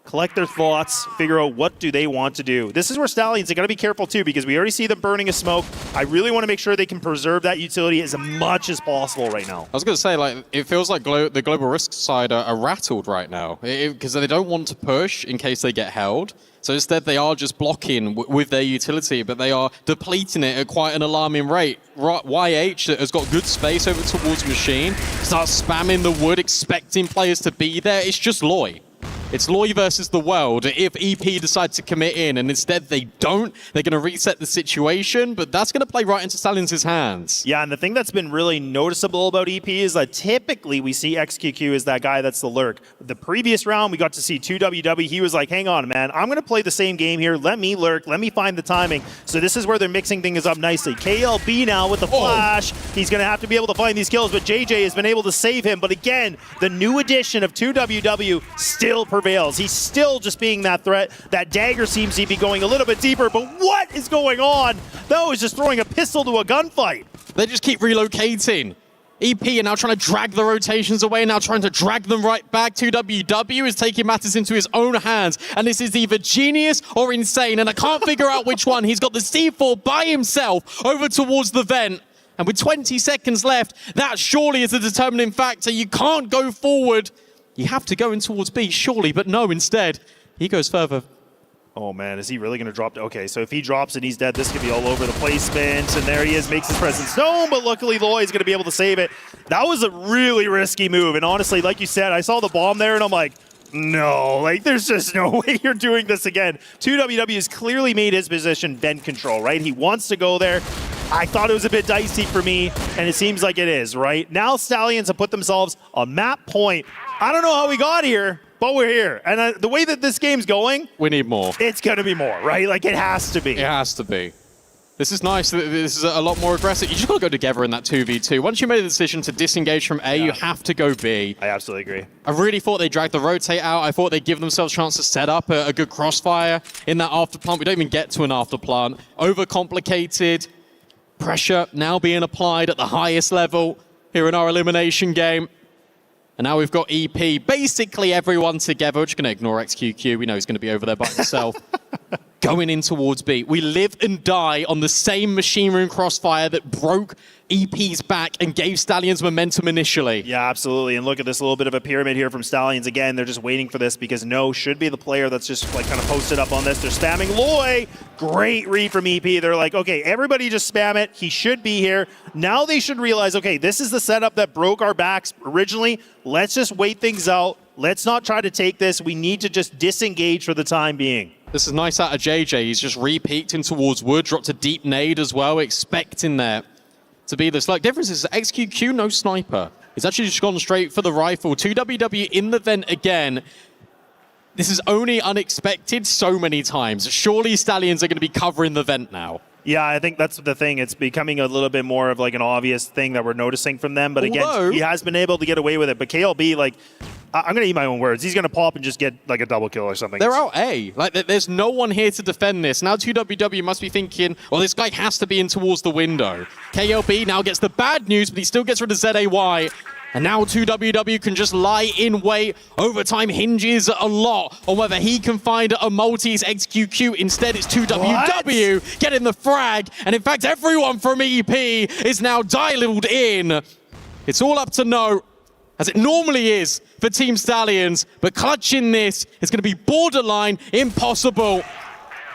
collect their thoughts, figure out what do they want to do. This is where Stallions, they got to be careful too, because we already see them burning a smoke. I really want to make sure they can preserve that utility as much as possible right now. I was going to say, it feels like the Global Risk side are rattled right now, because they don't want to push in case they get held. So instead, they are just blocking with their utility, but they are depleting it at quite an alarming rate. YH has got good space over towards Machine, starts spamming the wood, expecting players to be there. It's just Loy. It's Loy versus the world. If EP decides to commit in and instead they don't, they're going to reset the situation, but that's going to play right into Stallions' hands. Yeah, and the thing that's been really noticeable about EP is that typically we see XQQ as that guy that's the lurk. The previous round, we got to see 2WW. He was like, hang on, man, I'm going to play the same game here. Let me lurk. Let me find the timing. So this is where they're mixing things up nicely. KLB now with the flash. He's going to have to be able to find these kills, but JJ has been able to save him. But again, the new addition of 2WW still prevails. He's still just being that threat. That dagger seems to be going a little bit deeper, but what is going on? That was just throwing a pistol to a gunfight. They just keep relocating. EP are now trying to drag the rotations away, now trying to drag them right back. 2WW is taking matters into his own hands, and this is either genius or insane, and I can't figure out which one. He's got the C4 by himself over towards the vent. And with 20 seconds left, that surely is a determining factor. You can't go forward. You have to go in towards B, surely, but no, instead, he goes further. Oh man, is he really going to drop? Okay, so if he drops and he's dead, this could be all over the placement, and there he is, makes his presence known, but luckily Loy is going to be able to save it. That was a really risky move, and honestly, like you said, I saw the bomb there, and I'm like, no, there's just no way you're doing this again. 2WW has clearly made his position vent control, right? He wants to go there. I thought it was a bit dicey for me, and it seems like it is, right? Now Stallions have put themselves on map point. I don't know how we got here, but we're here. And the way that this game's going, we need more. It's going to be more, right? It has to be. It has to be. This is nice. This is a lot more aggressive. You just got to go together in that 2v2. Once you made a decision to disengage from A, you have to go B. I absolutely agree. I really thought they dragged the rotate out. I thought they'd give themselves a chance to set up a good crossfire in that after plant. We don't even get to an after plant. Overcomplicated. Pressure now being applied at the highest level here in our elimination game. And now we've got EP, basically everyone together. We're just going to ignore XQQ. We know he's going to be over there by himself. Going in towards B. We live and die on the same machine room crossfire that broke EP's back and gave Stallions momentum initially. Yeah, absolutely. And look at this little bit of a pyramid here from Stallions. Again, they're just waiting for this because No should be the player that's just kind of posted up on this. They're spamming Loy. Great read from EP. They're like, okay, everybody just spam it. He should be here. Now they should realize, okay, this is the setup that broke our backs originally. Let's just wait things out. Let's not try to take this. We need to just disengage for the time being. This is nice out of JJ. He's just re-peeked in towards wood, dropped a deep nade as well, expecting there to be the slight difference is XQQ, no sniper. He's actually just gone straight for the rifle. 2WW in the vent again. This is only unexpected so many times. Surely Stallions are going to be covering the vent now. Yeah, I think that's the thing. It's becoming a little bit more of an obvious thing that we're noticing from them. But again, he has been able to get away with it. But KLB, I'm going to eat my own words. He's going to pop and just get a double kill or something. They're out A. There's no one here to defend this. Now 2WW must be thinking, well, this guy has to be in towards the window. KLB now gets the bad news, but he still gets rid of ZAY. And now 2WW can just lie in wait. Overtime hinges a lot on whether he can find a multis XQQ. Instead, it's 2WW getting the frag. And in fact, everyone from EP is now dialed in. It's all up to No, as it normally is for Team Stallions. But clutching this is going to be borderline impossible.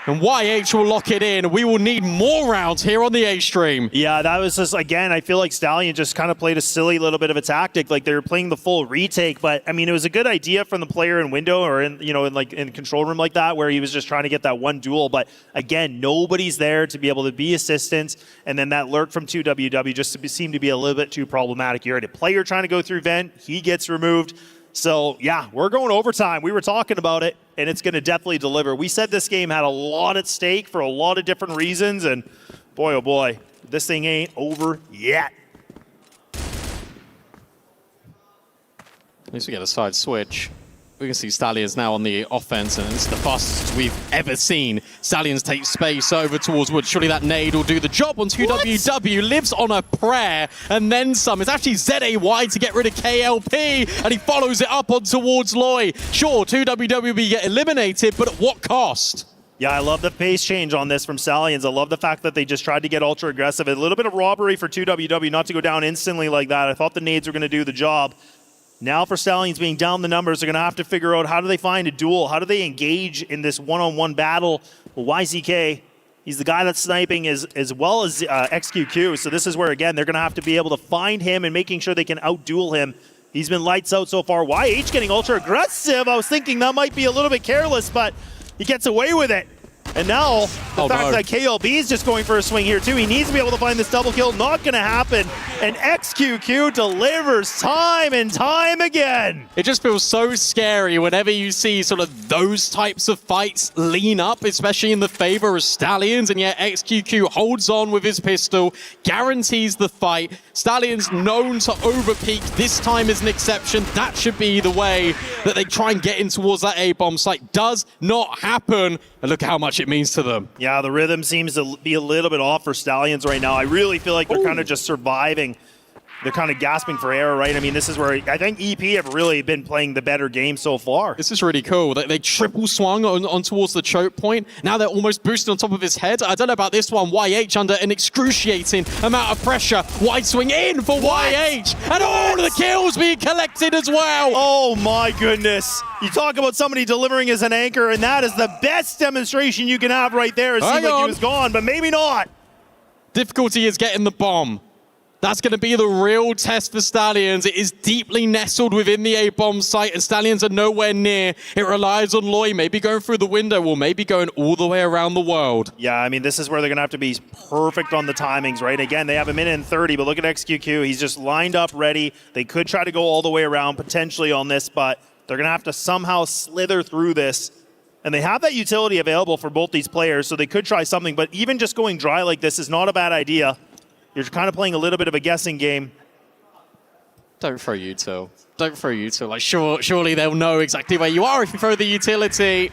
And YH will lock it in. We will need more rounds here on the A stream. Yeah, that was just, again, I feel like Stallion just kind of played a silly little bit of a tactic. Like they were playing the full retake, but I mean, it was a good idea from the player in window or in, you know, in the control room like that, where he was just trying to get that one duel. But again, nobody's there to be able to be assistants. And then that lurk from 2WW just seemed to be a little bit too problematic. You had a player trying to go through vent, he gets removed. So, yeah, we're going overtime. We were talking about it, and it's going to definitely deliver. We said this game had a lot at stake for a lot of different reasons, and boy, oh boy, this thing ain't over yet. At least we get a side switch. We can see Stallions now on the offense, and it's the fastest we've ever seen. Stallions take space over towards Wood. Surely that nade will do the job on 2WW. Lives on a prayer, and then some. It's actually ZAY to get rid of KLP, and he follows it up on towards Loy. Sure, 2WW get eliminated, but at what cost? Yeah, I love the pace change on this from Stallions. I love the fact that they just tried to get ultra aggressive. A little bit of robbery for 2WW not to go down instantly like that. I thought the nades were going to do the job. Now for Stallions being down the numbers, they're going to have to figure out how do they find a duel? How do they engage in this one-on-one battle? Well, YZK, he's the guy that's sniping as well as XQQ. So this is where, again, they're going to have to be able to find him and making sure they can out-duel him. He's been lights out so far. YH getting ultra aggressive. I was thinking that might be a little bit careless, but he gets away with it. And now, the fact that KLB is just going for a swing here too. He needs to be able to find this double kill. Not going to happen. And XQQ delivers time and time again. It just feels so scary whenever you see sort of those types of fights lean up, especially in the favor of Stallions. And yet XQQ holds on with his pistol, guarantees the fight. Stallions known to overpeak. This time is an exception. That should be the way that they try and get in towards that A-bomb site. Does not happen. And look how much it means to them. Yeah, the rhythm seems to be a little bit off for Stallions right now. I really feel like they're kind of just surviving. They're kind of gasping for air, right? I mean, this is where I think EP have really been playing the better game so far. This is really cool. They triple swung on towards the choke point. Now they're almost boosted on top of his head. I don't know about this one. YH under an excruciating amount of pressure. Wide swing in for YH. And all of the kills being collected as well. Oh my goodness. You talk about somebody delivering as an anchor, and that is the best demonstration you can have right there. It seemed like he was gone, but maybe not. Difficulty is getting the bomb. That's going to be the real test for Stallions. It is deeply nestled within the A-bomb site, and Stallions are nowhere near. It relies on Loy maybe going through the window or maybe going all the way around the world. Yeah, I mean, this is where they're going to have to be perfect on the timings, right? Again, they have a minute and 30, but look at XQQ. He's just lined up, ready. They could try to go all the way around potentially on this, but they're going to have to somehow slither through this. And they have that utility available for both these players, so they could try something, but even just going dry like this is not a bad idea. You're kind of playing a little bit of a guessing game. Don't throw util. Don't throw util. Like, surely they'll know exactly where you are if you throw the utility.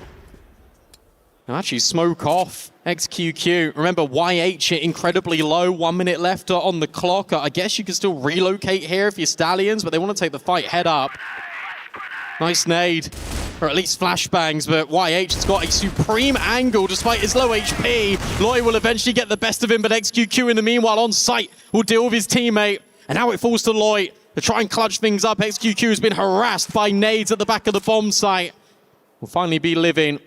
Now actually smoke off XQQ. Remember, YH incredibly low. 1 minute left on the clock. I guess you can still relocate here if you're Stallions, but they want to take the fight head up. Nice nade. Or at least flashbangs, but YH has got a supreme angle despite his low HP. Loy will eventually get the best of him, but XQQ in the meanwhile on site will deal with his teammate. And now it falls to Loy to try and clutch things up. XQQ has been harassed by nades at the back of the bomb site. Will finally be living,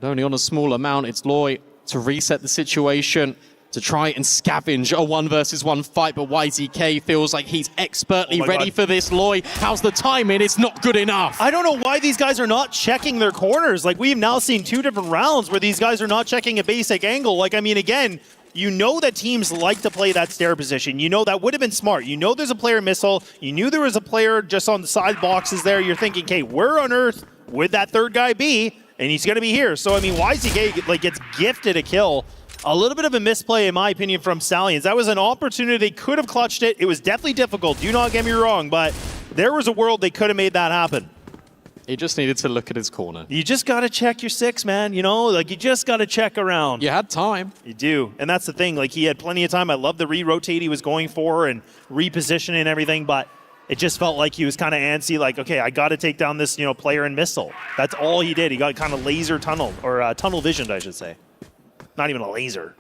but only on a small amount. It's Loy to reset the situation, to try and scavenge a 1 versus 1 fight, but YZK feels like he's expertly ready for this. Loy, how's the timing? It's not good enough. I don't know why these guys are not checking their corners. Like, we've now seen 2 different rounds where these guys are not checking a basic angle. Like, I mean, again, you know that teams like to play that stair position. You know that would have been smart. You know there's a player missile. You knew there was a player just on the side boxes there. You're thinking, okay, where on earth would that third guy be? And he's going to be here. So, I mean, YZK like gets gifted a kill. A little bit of a misplay, in my opinion, from Stallions. That was an opportunity. They could have clutched it. It was definitely difficult. Do not get me wrong, but there was a world they could have made that happen. He just needed to look at his corner. You just got to check your 6, man. You know, like, you just got to check around. You had time. You do. And that's the thing. Like, he had plenty of time. I love the re-rotate he was going for and repositioning and everything, but it just felt like he was kind of antsy, like, okay, I got to take down this, you know, player and missile. That's all he did. He got kind of laser tunneled, or tunnel visioned, I should say. Not even a laser.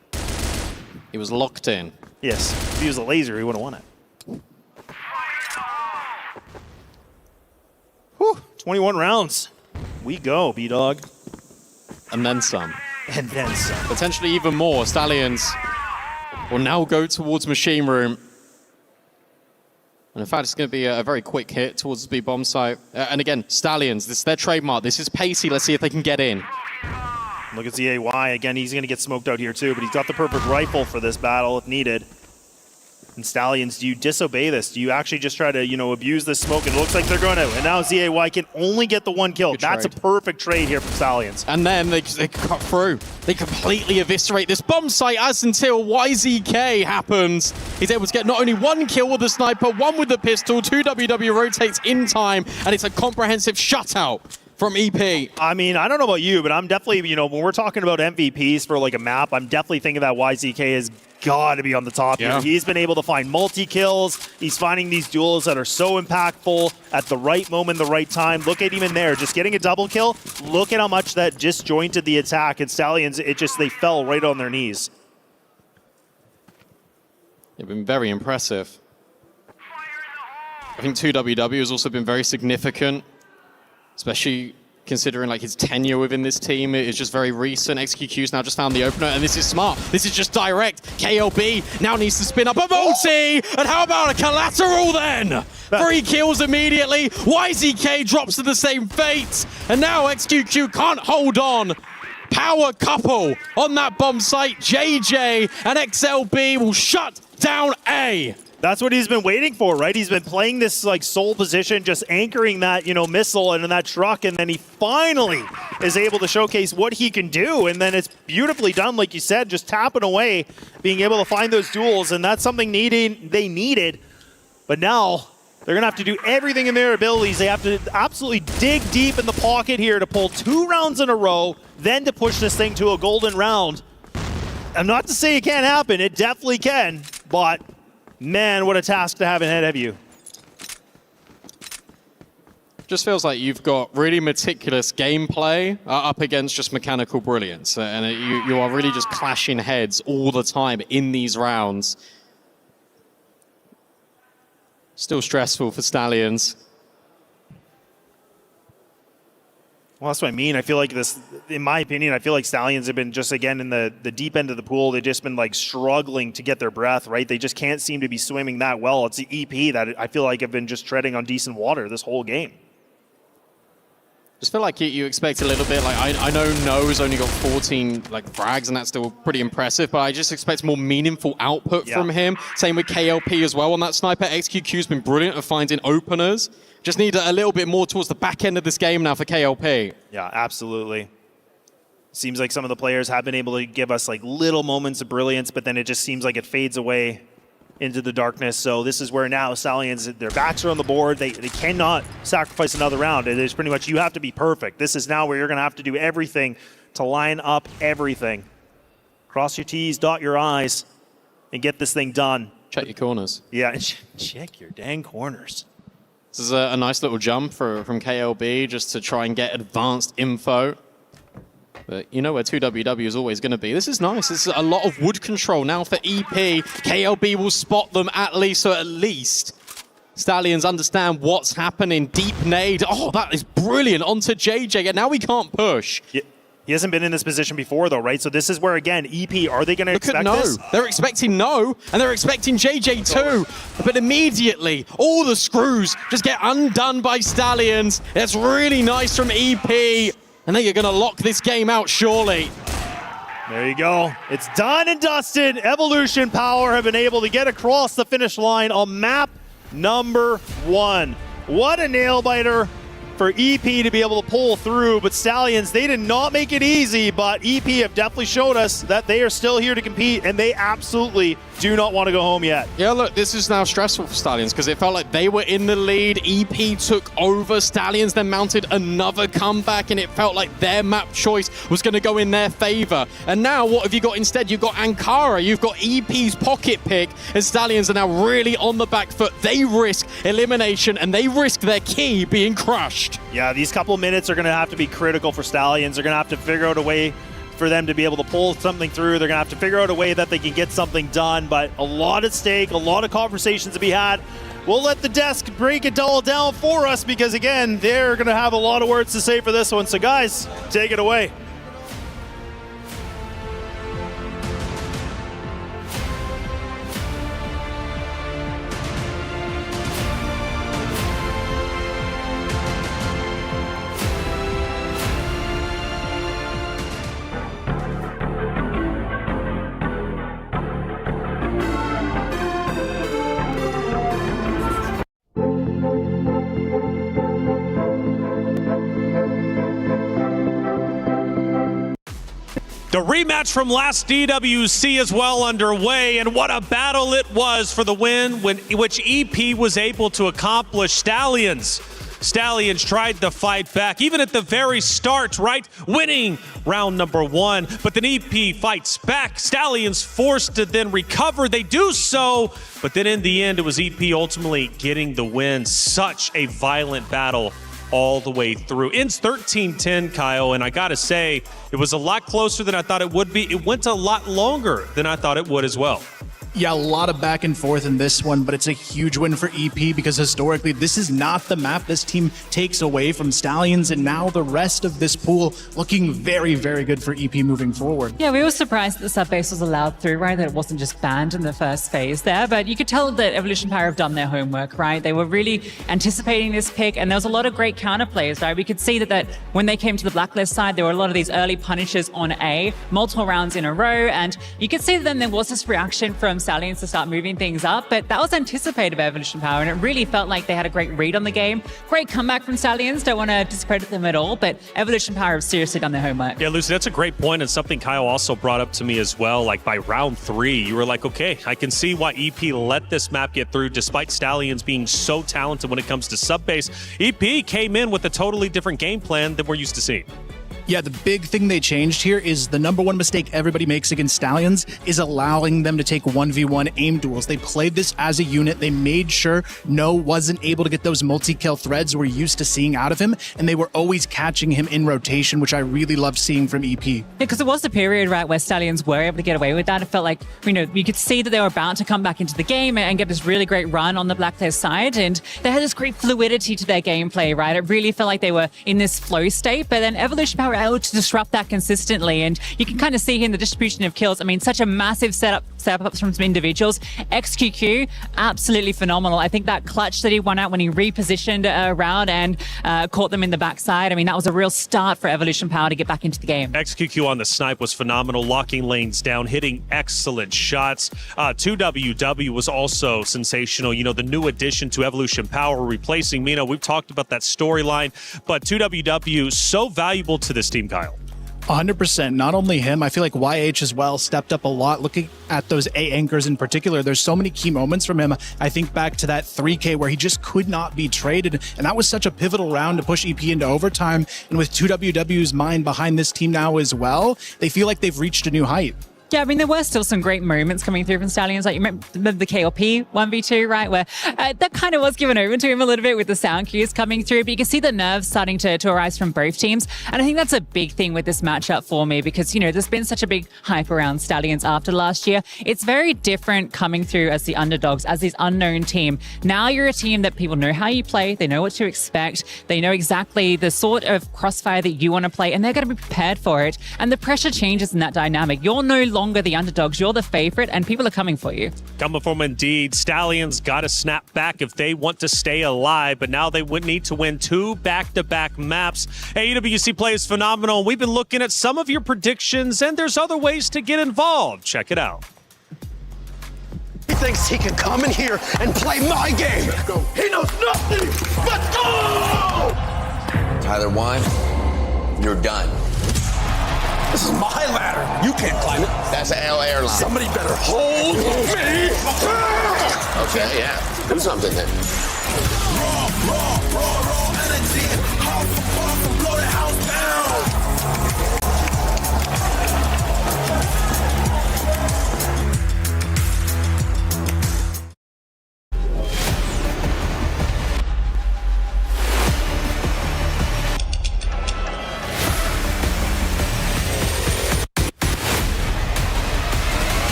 He was locked in. Yes. If he was a laser, he would have won it. Whew. 21 rounds. We go, B-Dog. And then some. And then some. Potentially even more. Stallions will now go towards Machine Room. And in fact, it's going to be a very quick hit towards the B bomb site. And again, Stallions, this is their trademark. This is pacey. Let's see if they can get in. Look at ZAY. Again, he's going to get smoked out here too, but he's got the perfect rifle for this battle if needed. And Stallions, do you disobey this? Do you actually just try to, abuse this smoke? It looks like they're going to. And now ZAY can only get the one kill. That's a perfect trade here from Stallions. And then they cut through. They completely eviscerate this bomb site as until YZK happens. He's able to get not only one kill with the sniper, one with the pistol, 2WW rotates in time, and it's a comprehensive shutout from EP. I mean, I don't know about you, but I'm definitely, when we're talking about MVPs for like a map, I'm definitely thinking that YZK has got to be on the top here. He's been able to find multi-kills. He's finding these duels that are so impactful at the right moment, the right time. Look at him in there, just getting a double kill. Look at how much that disjointed the attack. And Stallions, they fell right on their knees. They've been very impressive. I think 2WW has also been very significant, especially considering like his tenure within this team is just very recent. XQQ's now just found the opener, and this is smart. This is just direct. KLB now needs to spin up a multi, and how about a collateral then? 3 kills immediately. YZK drops to the same fate, and now XQQ can't hold on. Power couple on that bomb site. JJ and XLB will shut down A. That's what he's been waiting for, right? He's been playing this like sole position, just anchoring that, missile and that truck, and then he finally is able to showcase what he can do. And then it's beautifully done, like you said, just tapping away, being able to find those duels, and that's something they needed. But now they're gonna have to do everything in their abilities. They have to absolutely dig deep in the pocket here to pull 2 rounds in a row, then to push this thing to a golden round. I'm not to say it can't happen, it definitely can, but man, what a task to have ahead of you. Just feels like you've got really meticulous gameplay up against just mechanical brilliance. And you are really just clashing heads all the time in these rounds. Still stressful for Stallions. Well, that's what I mean. I feel like this, in my opinion, I feel like Stallions have been just, again, in the deep end of the pool. They've just been, like, struggling to get their breath, right? They just can't seem to be swimming that well. It's the EP that I feel like have been just treading on decent water this whole game. Just feel like you expect a little bit. Like I know No's only got 14 like frags, and that's still pretty impressive. But I just expect more meaningful output from him. Same with KLP as well on that sniper. XQQ's been brilliant at finding openers. Just need a little bit more towards the back end of this game now for KLP. Yeah, absolutely. Seems like some of the players have been able to give us like little moments of brilliance, but then it just seems like it fades away into the darkness. So this is where now Stallions, their backs are on the board. They cannot sacrifice another round. It is pretty much you have to be perfect. This is now where you're going to have to do everything to line up everything. Cross your T's, dot your I's, and get this thing done. Check your corners. Yeah, check your dang corners. This is a nice little jump from KLB just to try and get advanced info. But you know where 2WW is always going to be. This is nice. This is a lot of wood control now for EP. KLB will spot them at least, so at least Stallions understand what's happening. Deep nade. Oh, that is brilliant. Onto JJ. And now we can't push. Yeah. He hasn't been in this position before, though, right? So this is where, again, EP, are they going to expect this? They're expecting no, and they're expecting JJ too. But immediately, all the screws just get undone by Stallions. That's really nice from EP. And then you're going to lock this game out, surely. There you go. It's done and dusted. Evolution Power have been able to get across the finish line on map number 1. What a nail-biter for EP to be able to pull through. But Stallions, they did not make it easy, but EP have definitely showed us that they are still here to compete, and they absolutely do not want to go home yet. Yeah, look, this is now stressful for Stallions because it felt like they were in the lead. EP took over. Stallions then mounted another comeback, and it felt like their map choice was going to go in their favor. And now what have you got instead? You've got Ankara, you've got EP's pocket pick, and Stallions are now really on the back foot. They risk elimination, and they risk their key being crushed. Yeah, these couple minutes are going to have to be critical for Stallions. They're going to have to figure out a way for them to be able to pull something through. They're going to have to figure out a way that they can get something done, but a lot at stake, a lot of conversations to be had. We'll let the desk break it all down for us because, again, they're going to have a lot of words to say for this one. So, guys, take it away. The rematch from last EWC is well underway, and what a battle it was for the win, which EP was able to accomplish. Stallions tried to fight back, even at the very start, right? Winning round number 1, but then EP fights back. Stallions forced to then recover. They do so, but then in the end, it was EP ultimately getting the win. Such a violent battle all the way through. Ends 13-10, Kyle, and I gotta say, it was a lot closer than I thought it would be. It went a lot longer than I thought it would as well. Yeah, a lot of back and forth in this one, but it's a huge win for EP because historically, this is not the map this team takes away from Stallions, and now the rest of this pool looking very, very good for EP moving forward. Yeah, we were surprised that the sub-base was allowed through, right? That it wasn't just banned in the first phase there, but you could tell that Evolution Power have done their homework, right? They were really anticipating this pick, and there was a lot of great counterplays, right? We could see that when they came to the Blacklist side, there were a lot of these early punishes on A, multiple rounds in a row, and you could see that then there was this reaction from Stallions to start moving things up, but that was anticipated by Evolution Power, and it really felt like they had a great read on the game. Great comeback from Stallions, don't want to discredit them at all, but Evolution Power have seriously done their homework. Yeah, Lucy, that's a great point, and something Kyle also brought up to me as well. Like by round 3, you were like, okay, I can see why EP let this map get through despite Stallions being so talented when it comes to sub-base. EP came in with a totally different game plan than we're used to seeing. Yeah, the big thing they changed here is the number one mistake everybody makes against Stallions is allowing them to take 1v1 aim duels. They played this as a unit. They made sure No wasn't able to get those multi-kill threads we're used to seeing out of him, and they were always catching him in rotation, which I really loved seeing from EP. Yeah, because it was the period, right, where Stallions were able to get away with that. It felt like, you could see that they were about to come back into the game and get this really great run on the Blacklist side, and they had this great fluidity to their gameplay, right? It really felt like they were in this flow state, but then Evolution Power able to disrupt that consistently, and you can kind of see here in the distribution of kills. I mean, such a massive setups from some individuals. XQQ, absolutely phenomenal. I think that clutch that he won out when he repositioned around and caught them in the backside. I mean, that was a real start for Evolution Power to get back into the game. XQQ on the snipe was phenomenal, locking lanes down, hitting excellent shots. 2WW was also sensational. The new addition to Evolution Power, replacing Mino. We've talked about that storyline, but 2WW so valuable to this team, Kyle. 100%. Not only him, I feel like YH as well stepped up a lot. Looking at those A anchors in particular, there's so many key moments from him. I think back to that 3K where he just could not be traded, and that was such a pivotal round to push EP into overtime. And with 2WW's mind behind this team now as well, they feel like they've reached a new height. Yeah, I mean, there were still some great moments coming through from Stallions. Like, you remember the KLP 1v2, right? Where that kind of was given over to him a little bit with the sound cues coming through. But you can see the nerves starting to arise from both teams. And I think that's a big thing with this matchup for me because, there's been such a big hype around Stallions after last year. It's very different coming through as the underdogs, as this unknown team. Now you're a team that people know how you play. They know what to expect. They know exactly the sort of crossfire that you want to play, and they're going to be prepared for it. And the pressure changes in that dynamic. You're no longer the underdogs, you're the favorite, and people are coming for you. Coming from Indeed, Stallions got to snap back if they want to stay alive, but now they would need to win 2 back-to-back maps. EWC play is phenomenal. We've been looking at some of your predictions, and there's other ways to get involved. Check it out. He thinks he can come in here and play my game. He knows nothing. Let's go! Tyler Wine, you're done. This is my ladder. You can't climb it. That's an L airline. Somebody better hold me. Okay, yeah. Do something then. Raw energy. House for blow the house down.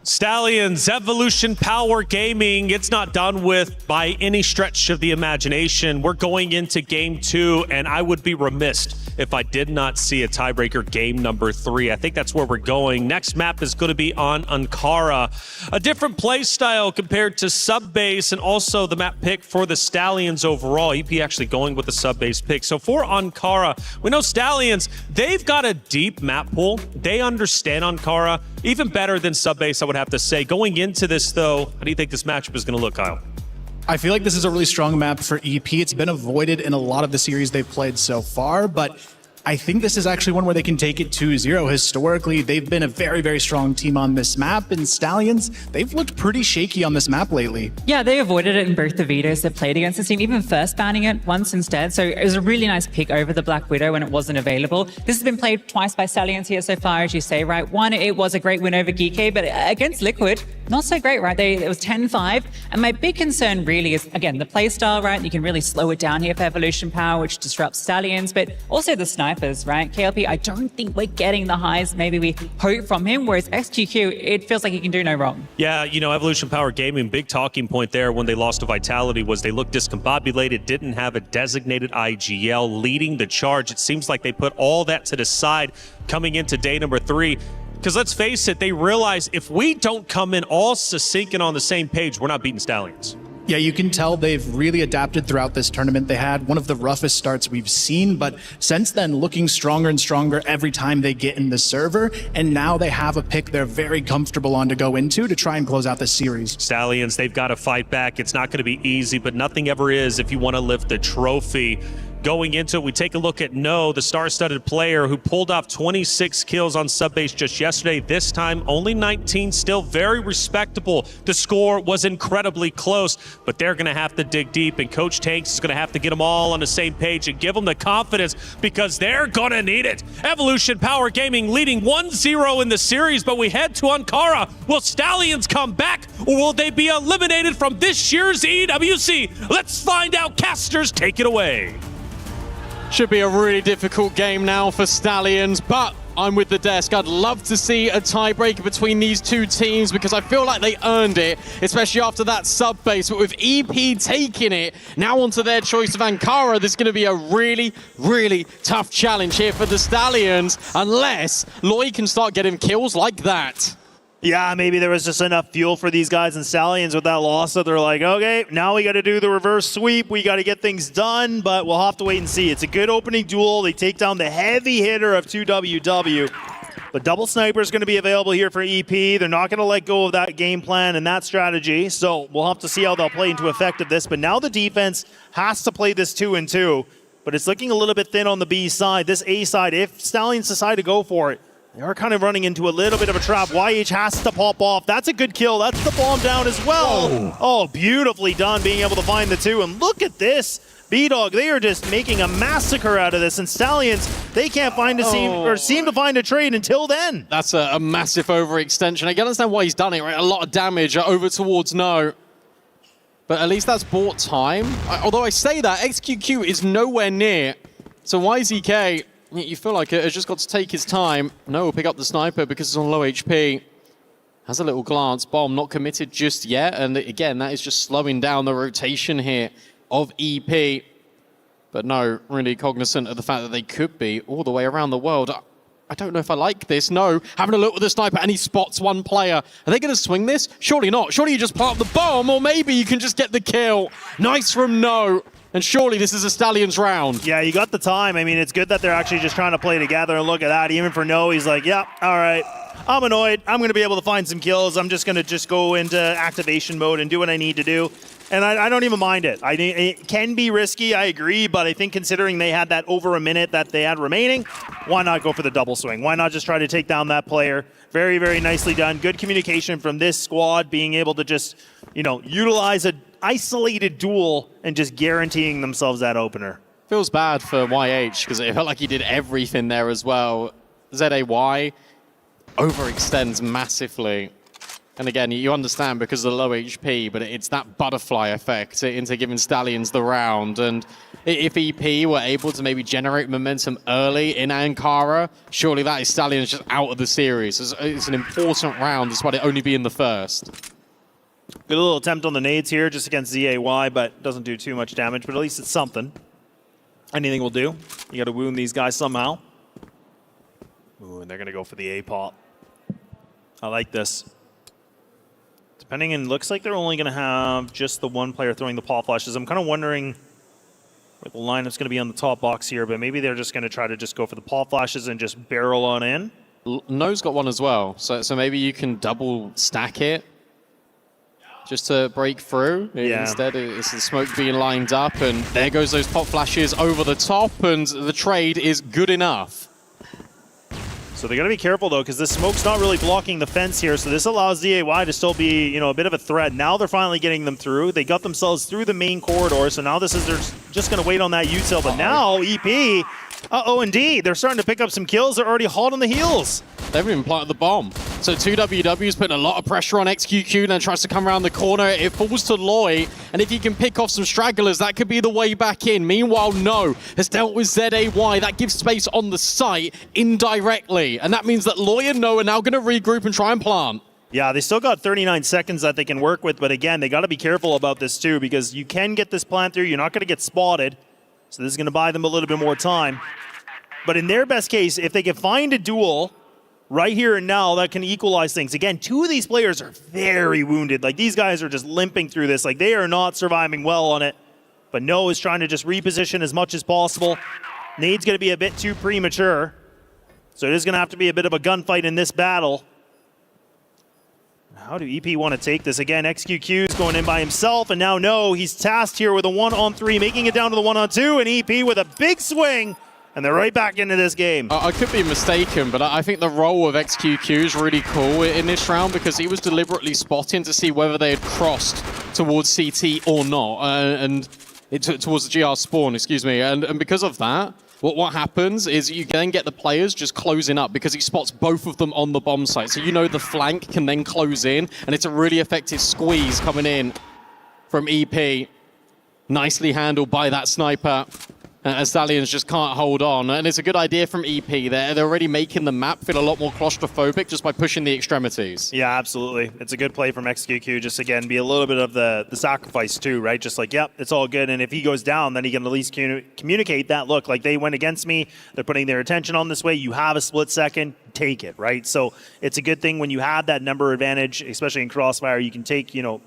Stallions, Evolution Power Gaming, it's not done with by any stretch of the imagination. We're going into game 2, and I would be remiss if I did not see a tiebreaker game number 3. I think that's where we're going. Next map is going to be on Ankara. A different play style compared to sub-base, and also the map pick for the Stallions overall. EP actually going with the sub-base pick. So for Ankara, we know Stallions, they've got a deep map pool. They understand Ankara. even better than sub-base, I would have to say. Going into this, though, how do you think this matchup is going to look, Kyle? I feel like this is a really strong map for EP. It's been avoided in a lot of the series they've played so far, but I think this is actually one where they can take it 2-0. Historically, they've been a very, very strong team on this map, and Stallions, they've looked pretty shaky on this map lately. Yeah, they avoided it in both the vetoes they played against this team, even first banning it once instead. So it was a really nice pick over the Black Widow when it wasn't available. This has been played twice by Stallions here so far, as you say, right? One, it was a great win over Geeky, but against Liquid, not so great, right? It was 10-5. And my big concern really is, again, the playstyle, right? You can really slow it down here for Evolution Power, which disrupts Stallions, but also the snipers, right? KLP, I don't think we're getting the highs maybe we hope from him, whereas XQQ, it feels like he can do no wrong. Yeah, you know, Evolution Power Gaming, big talking point there when they lost to Vitality was they looked discombobulated, didn't have a designated IGL leading the charge. It seems like they put all that to the side coming into day number 3. Because let's face it, they realize if we don't come in all succinct and on the same page, we're not beating Stallions. Yeah, you can tell they've really adapted throughout this tournament. They had one of the roughest starts we've seen, but since then looking stronger and stronger every time they get in the server, and now they have a pick they're very comfortable on to go into to try and close out the series. Stallions, they've got to fight back. It's not going to be easy, but nothing ever is if you want to lift the trophy. Going into it, we take a look at No, the star-studded player who pulled off 26 kills on sub-base just yesterday. This time, only 19, still very respectable. The score was incredibly close, but they're going to have to dig deep, and Coach Tanks is going to have to get them all on the same page and give them the confidence because they're going to need it. Evolution Power Gaming leading 1-0 in the series, but we head to Ankara. Will Stallions come back, or will they be eliminated from this year's EWC? Let's find out. Casters, take it away. Should be a really difficult game now for Stallions, but I'm with the desk. I'd love to see a tiebreaker between these two teams because I feel like they earned it, especially after that sub-base. But with EP taking it, now onto their choice of Ankara, there's going to be a really, really tough challenge here for the Stallions, unless Loy can start getting kills like that. Yeah, maybe there was just enough fuel for these guys and Stallions with that loss that they're like, okay, now we got to do the reverse sweep. We got to get things done, but we'll have to wait and see. It's a good opening duel. They take down the heavy hitter of 2WW. But double sniper is going to be available here for EP. They're not going to let go of that game plan and that strategy, so we'll have to see how they'll play into effect of this. But now the defense has to play this 2-2, but it's looking a little bit thin on the B side. This A side, if Stallions decide to go for it, they are kind of running into a little bit of a trap. YH has to pop off. That's a good kill. That's the bomb down as well. Whoa. Oh, beautifully done being able to find the 2. And look at this. B-Dog, they are just making a massacre out of this. And Stallions, they can't find a seem to find a trade until then. That's a massive overextension. I can understand why he's done it, right? A lot of damage over towards No. But at least that's bought time. Although I say that, XQQ is nowhere near. So YZK... you feel like it has just got to take his time. No, will pick up the sniper because it's on low HP. Has a little glance. Bomb not committed just yet. And again, that is just slowing down the rotation here of EP. But No, really cognizant of the fact that they could be all the way around the world. I don't know if I like this. No, having a look with the sniper and he spots one player. Are they going to swing this? Surely not. Surely you just plant the bomb, or maybe you can just get the kill. Nice from No. And surely this is a Stallions round. Yeah, you got the time. I mean, it's good that they're actually just trying to play together, and look at that. Even for No, he's like, yeah, all right. I'm annoyed. I'm going to be able to find some kills. I'm just going to go into activation mode and do what I need to do. And I don't even mind it. It can be risky, I agree, but I think considering they had that over a minute that they had remaining, why not go for the double swing? Why not just try to take down that player? Very, very nicely done. Good communication from this squad, being able to just, utilize a isolated duel and just guaranteeing themselves that opener. Feels bad for YH because it felt like he did everything there as well. ZAY overextends massively. And again, you understand because of the low HP, but it's that butterfly effect into giving Stallions the round. And if EP were able to maybe generate momentum early in Ankara, surely that is Stallions just out of the series. It's an important round despite it only being the first. Good little attempt on the nades here just against ZAY, but doesn't do too much damage, but at least it's something. Anything will do. You got to wound these guys somehow. Ooh, and they're going to go for the A-pop. I like this. Depending, and looks like they're only going to have just the one player throwing the paw flashes. I'm kind of wondering what the lineup's going to be on the top box here, but maybe they're just going to try to just go for the paw flashes and just barrel on in. No's got one as well, so maybe you can double stack it just to break through. Yeah. Instead, it's the smoke being lined up, and there goes those pop flashes over the top, and the trade is good enough. So they got to be careful, though, because the smoke's not really blocking the fence here, so this allows ZAY to still be, you know, a bit of a threat. Now they're finally getting them through. They got themselves through the main corridor, so now this is they're just going to wait on that util. But now EP, indeed, they're starting to pick up some kills. They're already hot on the heels. They haven't even planted the bomb. So 2WW's putting a lot of pressure on XQQ, and then tries to come around the corner. It falls to Loy, and if he can pick off some stragglers, that could be the way back in. Meanwhile, No has dealt with ZAY. That gives space on the site indirectly, and that means that Loy and No are now going to regroup and try and plant. Yeah, they still got 39 seconds that they can work with, but again, they got to be careful about this too, because you can get this plant through. You're not going to get spotted, so this is going to buy them a little bit more time. But in their best case, if they can find a duel right here and now, that can equalize things. Again, two of these players are very wounded. Like, these guys are just limping through this. Like, they are not surviving well on it. But No is trying to just reposition as much as possible. Nade's going to be a bit too premature. So it is going to have to be a bit of a gunfight in this battle. How do EP want to take this? Again, XQQ is going in by himself, and now No, he's tasked here with a 1-on-3, making it down to the 1-on-2, and EP with a big swing. And they're right back into this game. I could be mistaken, but I think the role of XQQ is really cool in this round, because he was deliberately spotting to see whether they had crossed towards CT or not, towards the GR spawn, excuse me. And because of that, what happens is you then get the players just closing up, because he spots both of them on the bomb site. So you know the flank can then close in, and it's a really effective squeeze coming in from EP. Nicely handled by that sniper. As Stallions just can't hold on. And it's a good idea from EP. They're already making the map feel a lot more claustrophobic just by pushing the extremities. Yeah, absolutely. It's a good play from XQQ. Just, again, be a little bit of the sacrifice, too, right? Just like, yep, it's all good. And if he goes down, then he can at least communicate that, look, like, they went against me. They're putting their attention on this way. You have a split second. Take it, right? So it's a good thing when you have that number advantage, especially in Crossfire. You can take, you know,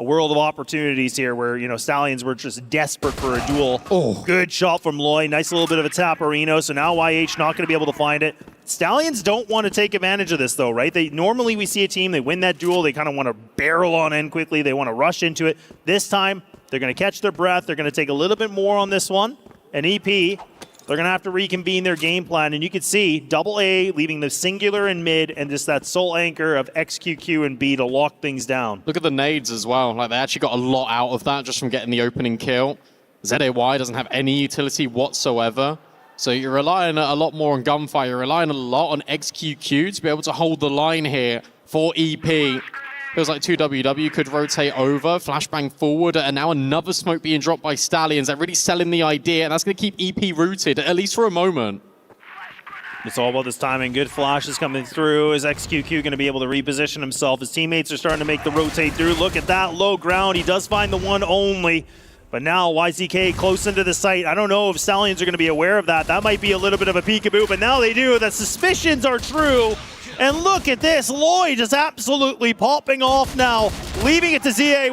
a world of opportunities here where, you know, Stallions were just desperate for a duel. Oh. Good shot from Loy. Nice little bit of a taparino. So now YH not going to be able to find it. Stallions don't want to take advantage of this, though, right? Normally we see a team, they win that duel. They kind of want to barrel on in quickly. They want to rush into it. This time, they're going to catch their breath. They're going to take a little bit more on this one. And EP, they're going to have to reconvene their game plan. And you can see AA leaving the singular in mid and just that sole anchor of XQQ and B to lock things down. Look at the nades as well. Like, they actually got a lot out of that just from getting the opening kill. ZAY doesn't have any utility whatsoever. So you're relying a lot more on gunfire. You're relying a lot on XQQ to be able to hold the line here for EP. Feels like 2WW could rotate over, flashbang forward, and now another smoke being dropped by Stallions. They're really selling the idea, and that's going to keep EP rooted, at least for a moment. It's all about this timing. Good flashes coming through. Is XQQ going to be able to reposition himself? His teammates are starting to make the rotate through. Look at that low ground. He does find the one only. But now YZK close into the site. I don't know if Stallions are going to be aware of that. That might be a little bit of a peekaboo, but now they do. The suspicions are true. And look at this, Lloyd is absolutely popping off now, leaving it to ZAY,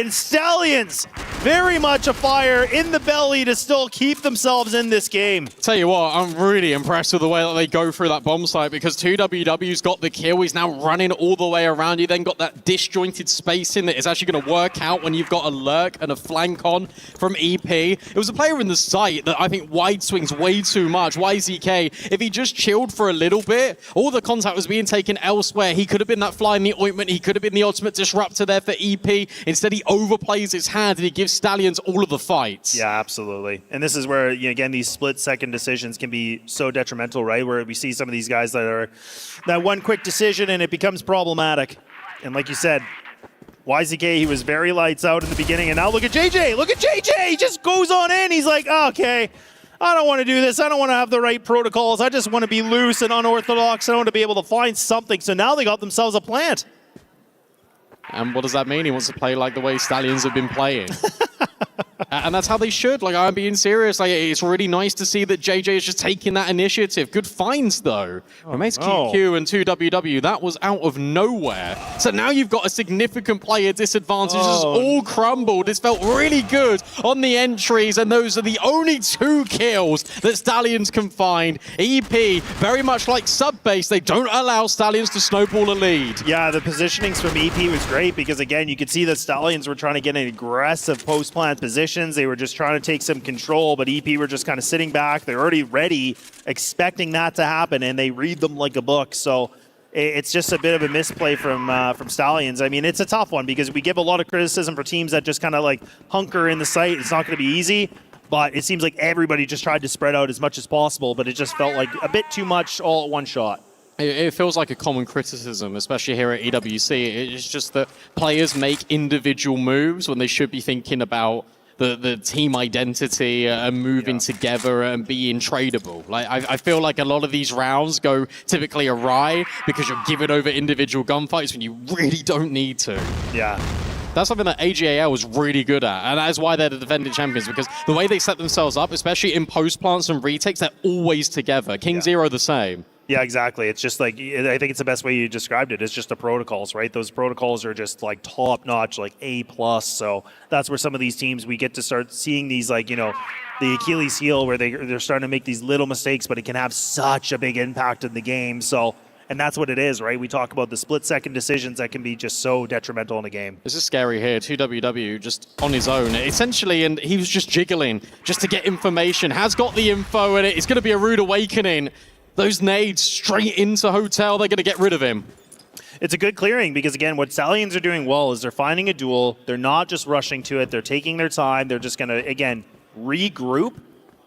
and Stallions very much a fire in the belly to still keep themselves in this game. Tell you what, I'm really impressed with the way that they go through that bomb site, because 2WW's got the kill. He's now running all the way around you, then got that disjointed spacing that is actually going to work out when you've got a lurk and a flank on from EP. It was a player in the site that I think wide swings way too much. YZK, if he just chilled for a little bit, all the contact was being taken elsewhere. He could have been that fly in the ointment. He could have been the ultimate disruptor there for EP. Instead, he overplays his hand and he gives Stallions all of the fights. Yeah, absolutely. And this is where, you know, again, these split-second decisions can be so detrimental, right? Where we see some of these guys that are that one quick decision and it becomes problematic. And like you said, YZK, he was very lights out in the beginning, and now look at JJ. Look at JJ. He just goes on in. He's like, oh, okay, I don't want to do this. I don't want to have the right protocols. I just want to be loose and unorthodox. I want to be able to find something. So now they got themselves a plant. And what does that mean? He wants to play like the way Stallions have been playing. And that's how they should. Like, I'm being serious. Like, it's really nice to see that JJ is just taking that initiative. Good finds, though. From XQQ and 2WW, that was out of nowhere. So now you've got a significant player disadvantage. This has all crumbled. This felt really good on the entries, and those are the only 2 kills that Stallions can find. EP, very much like sub-base, they don't allow Stallions to snowball a lead. Yeah, the positionings from EP was great because, again, you could see that Stallions were trying to get in aggressive post-plant positions. They were just trying to take some control, but EP were just kind of sitting back. They're already ready, expecting that to happen, and they read them like a book. So it's just a bit of a misplay from Stallions. I mean, it's a tough one because we give a lot of criticism for teams that just kind of like hunker in the site. It's not going to be easy, but it seems like everybody just tried to spread out as much as possible, but it just felt like a bit too much all at one shot. It feels like a common criticism, especially here at EWC. It's just that players make individual moves when they should be thinking about the team identity and moving together and being tradable. Like I feel like a lot of these rounds go typically awry because you're giving over individual gunfights when you really don't need to. Yeah. That's something that AGAL was really good at, and that's why they're the defending champions, because the way they set themselves up, especially in post-plants and retakes, they're always together. King Zero the same. Yeah, exactly. It's just like, I think it's the best way you described it. It's just the protocols, right? Those protocols are just like top notch, like A+. So that's where some of these teams, we get to start seeing these, like, you know, the Achilles heel where they're starting to make these little mistakes, but it can have such a big impact in the game. So, and that's what it is, right? We talk about the split-second decisions that can be just so detrimental in a game. This is scary here. 2WW just on his own, essentially, and he was just jiggling just to get information. Has got the info, and it's going to be a rude awakening. Those nades straight into Hotel, they're going to get rid of him. It's a good clearing because, again, what Stallions are doing well is they're finding a duel. They're not just rushing to it. They're taking their time. They're just going to, again, regroup.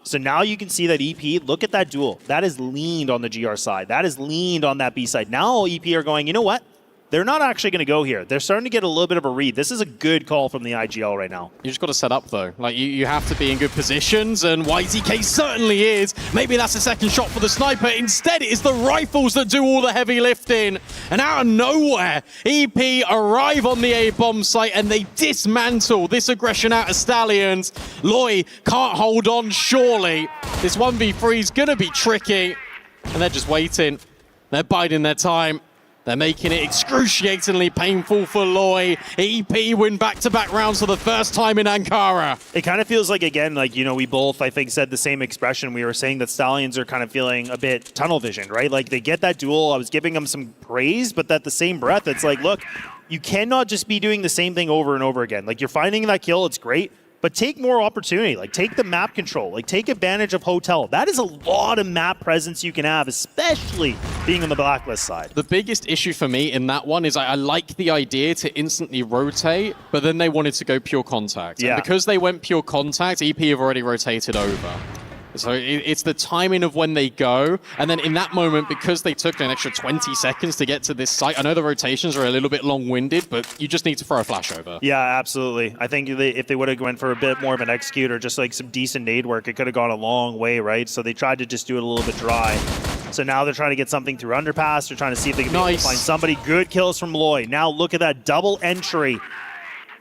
So now you can see that EP, look at that duel. That is leaned on the GR side. That is leaned on that B side. Now EP are going, you know what? They're not actually going to go here. They're starting to get a little bit of a read. This is a good call from the IGL right now. You just got to set up, though. Like, you have to be in good positions, and YZK certainly is. Maybe that's a second shot for the sniper. Instead, it is the rifles that do all the heavy lifting. And out of nowhere, EP arrive on the A-bomb site, and they dismantle this aggression out of Stallions. Loy can't hold on, surely. This 1v3 is going to be tricky. And they're just waiting. They're biding their time. They're making it excruciatingly painful for Loy. EP win back-to-back rounds for the first time in Ankara. It kind of feels like, again, like, you know, we both, I think, said the same expression. We were saying that Stallions are kind of feeling a bit tunnel vision, right? Like, they get that duel. I was giving them some praise, but at the same breath, it's like, look, you cannot just be doing the same thing over and over again. Like, you're finding that kill, it's great, but take more opportunity. Like, take the map control. Like, take advantage of Hotel. That is a lot of map presence you can have, especially being on the Blacklist side. The biggest issue for me in that one is I like the idea to instantly rotate, but then they wanted to go pure contact. Yeah. And because they went pure contact, EP have already rotated over. So it's the timing of when they go, and then in that moment, because they took an extra 20 seconds to get to this site, I know the rotations are a little bit long-winded, but you just need to throw a flash over. Yeah, absolutely. I think if they would have went for a bit more of an execute or just like some decent nade work, it could have gone a long way, right? So they tried to just do it a little bit dry. So now they're trying to get something through underpass. They're trying to see if they can be able to find somebody. Good kills from Loy. Now look at that double entry.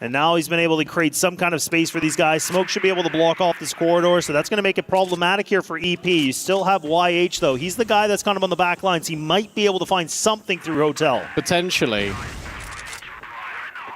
And now he's been able to create some kind of space for these guys. Smoke should be able to block off this corridor, so that's going to make it problematic here for EP. You still have YH, though. He's the guy that's kind of on the back lines. He might be able to find something through Hotel. Potentially.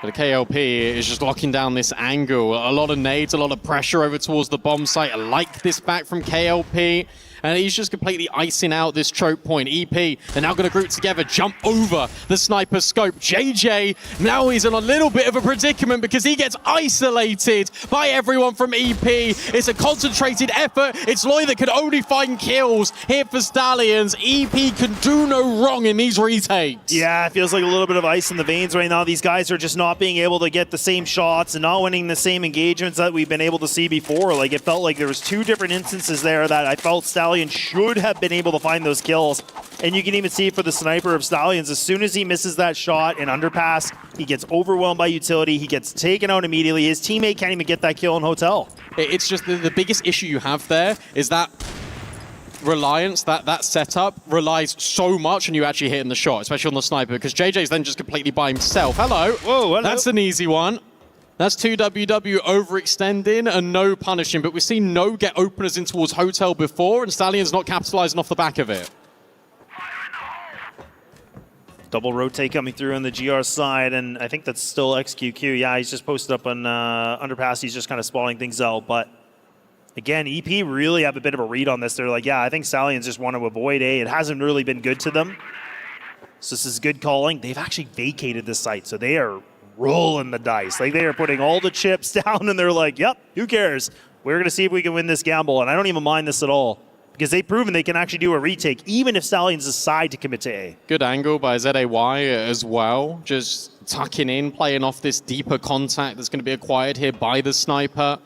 But the KLP is just locking down this angle. A lot of nades, a lot of pressure over towards the bomb site. I like this back from KLP. And he's just completely icing out this choke point. EP, they're now going to group together, jump over the sniper scope. JJ, now he's in a little bit of a predicament because he gets isolated by everyone from EP. It's a concentrated effort. It's Loy that can only find kills here for Stallions. EP can do no wrong in these retakes. Yeah, it feels like a little bit of ice in the veins right now. These guys are just not being able to get the same shots and not winning the same engagements that we've been able to see before. Like, it felt like there was two different instances there that I felt Stallions should have been able to find those kills. And you can even see for the sniper of Stallions, as soon as he misses that shot in underpass, he gets overwhelmed by utility. He gets taken out immediately. His teammate can't even get that kill in Hotel. It's just the biggest issue you have there is that reliance, that setup relies so much on you actually hitting the shot, especially on the sniper, because JJ's then just completely by himself. Hello. Whoa, hello. That's an easy one. That's 2WW overextending and no punishing, but we've seen no get openers in towards Hotel before, and Stallions not capitalizing off the back of it. Double rotate coming through on the GR side, and I think that's still XQQ. Yeah, he's just posted up on Underpass. He's just kind of spawning things out. But again, EP really have a bit of a read on this. They're like, yeah, I think Stallions just want to avoid A. It hasn't really been good to them. So this is good calling. They've actually vacated the site, so they are rolling the dice. Like, they are putting all the chips down, and they're like, yep, who cares? We're going to see if we can win this gamble, and I don't even mind this at all. Because they've proven they can actually do a retake, even if Stallions decide to commit to A. Good angle by ZAY as well. Just tucking in, playing off this deeper contact that's going to be acquired here by the sniper.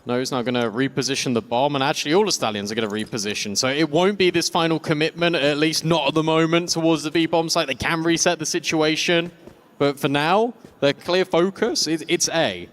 No, he's now going to reposition the bomb, and actually all the Stallions are going to reposition. So it won't be this final commitment, at least not at the moment, towards the B-bomb site. They can reset the situation. But for now, their clear focus, it's A.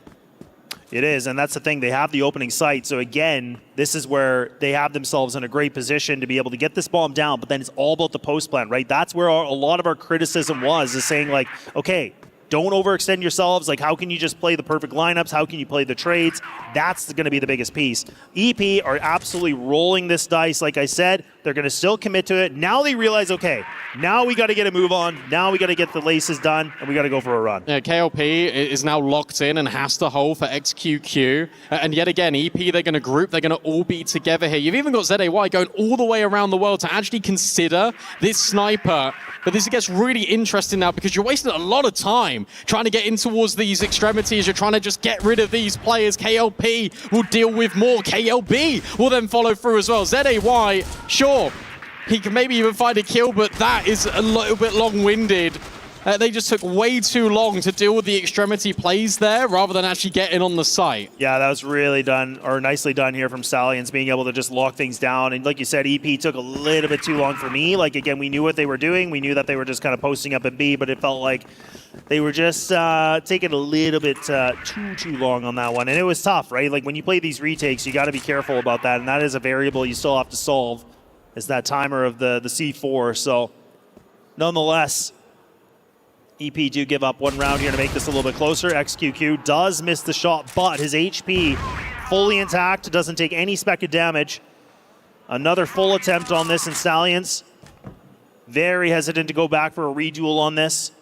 It is, and that's the thing. They have the opening site, so again, this is where they have themselves in a great position to be able to get this bomb down, but then it's all about the post plan, right? That's where a lot of our criticism was, is saying like, okay, don't overextend yourselves. Like, how can you just play the perfect lineups? How can you play the trades? That's going to be the biggest piece. EP are absolutely rolling this dice. Like I said, they're going to still commit to it. Now they realize, okay, now we got to get a move on. Now we got to get the laces done, and we got to go for a run. Yeah, KLP is now locked in and has to hold for XQQ. And yet again, EP, they're going to group. They're going to all be together here. You've even got ZAY going all the way around the world to actually consider this sniper. But this gets really interesting now because you're wasting a lot of time trying to get in towards these extremities. You're trying to just get rid of these players. KLP will deal with more. KLB will then follow through as well. ZAY, sure, he can maybe even find a kill, but that is a little bit long-winded. They just took way too long to deal with the extremity plays there rather than actually getting on the site. Yeah, that was really done, or nicely done here from Stallions, being able to just lock things down. And like you said, EP took a little bit too long for me. Like, again, we knew what they were doing. We knew that they were just kind of posting up at B, but it felt like they were just taking a little bit too long on that one. And it was tough, right? Like, when you play these retakes, you got to be careful about that. And that is a variable you still have to solve, is that timer of the C4. So, nonetheless, EP do give up one round here to make this a little bit closer. XQQ does miss the shot, but his HP fully intact, doesn't take any speck of damage. Another full attempt on this, and Stallions very hesitant to go back for a reduel on this.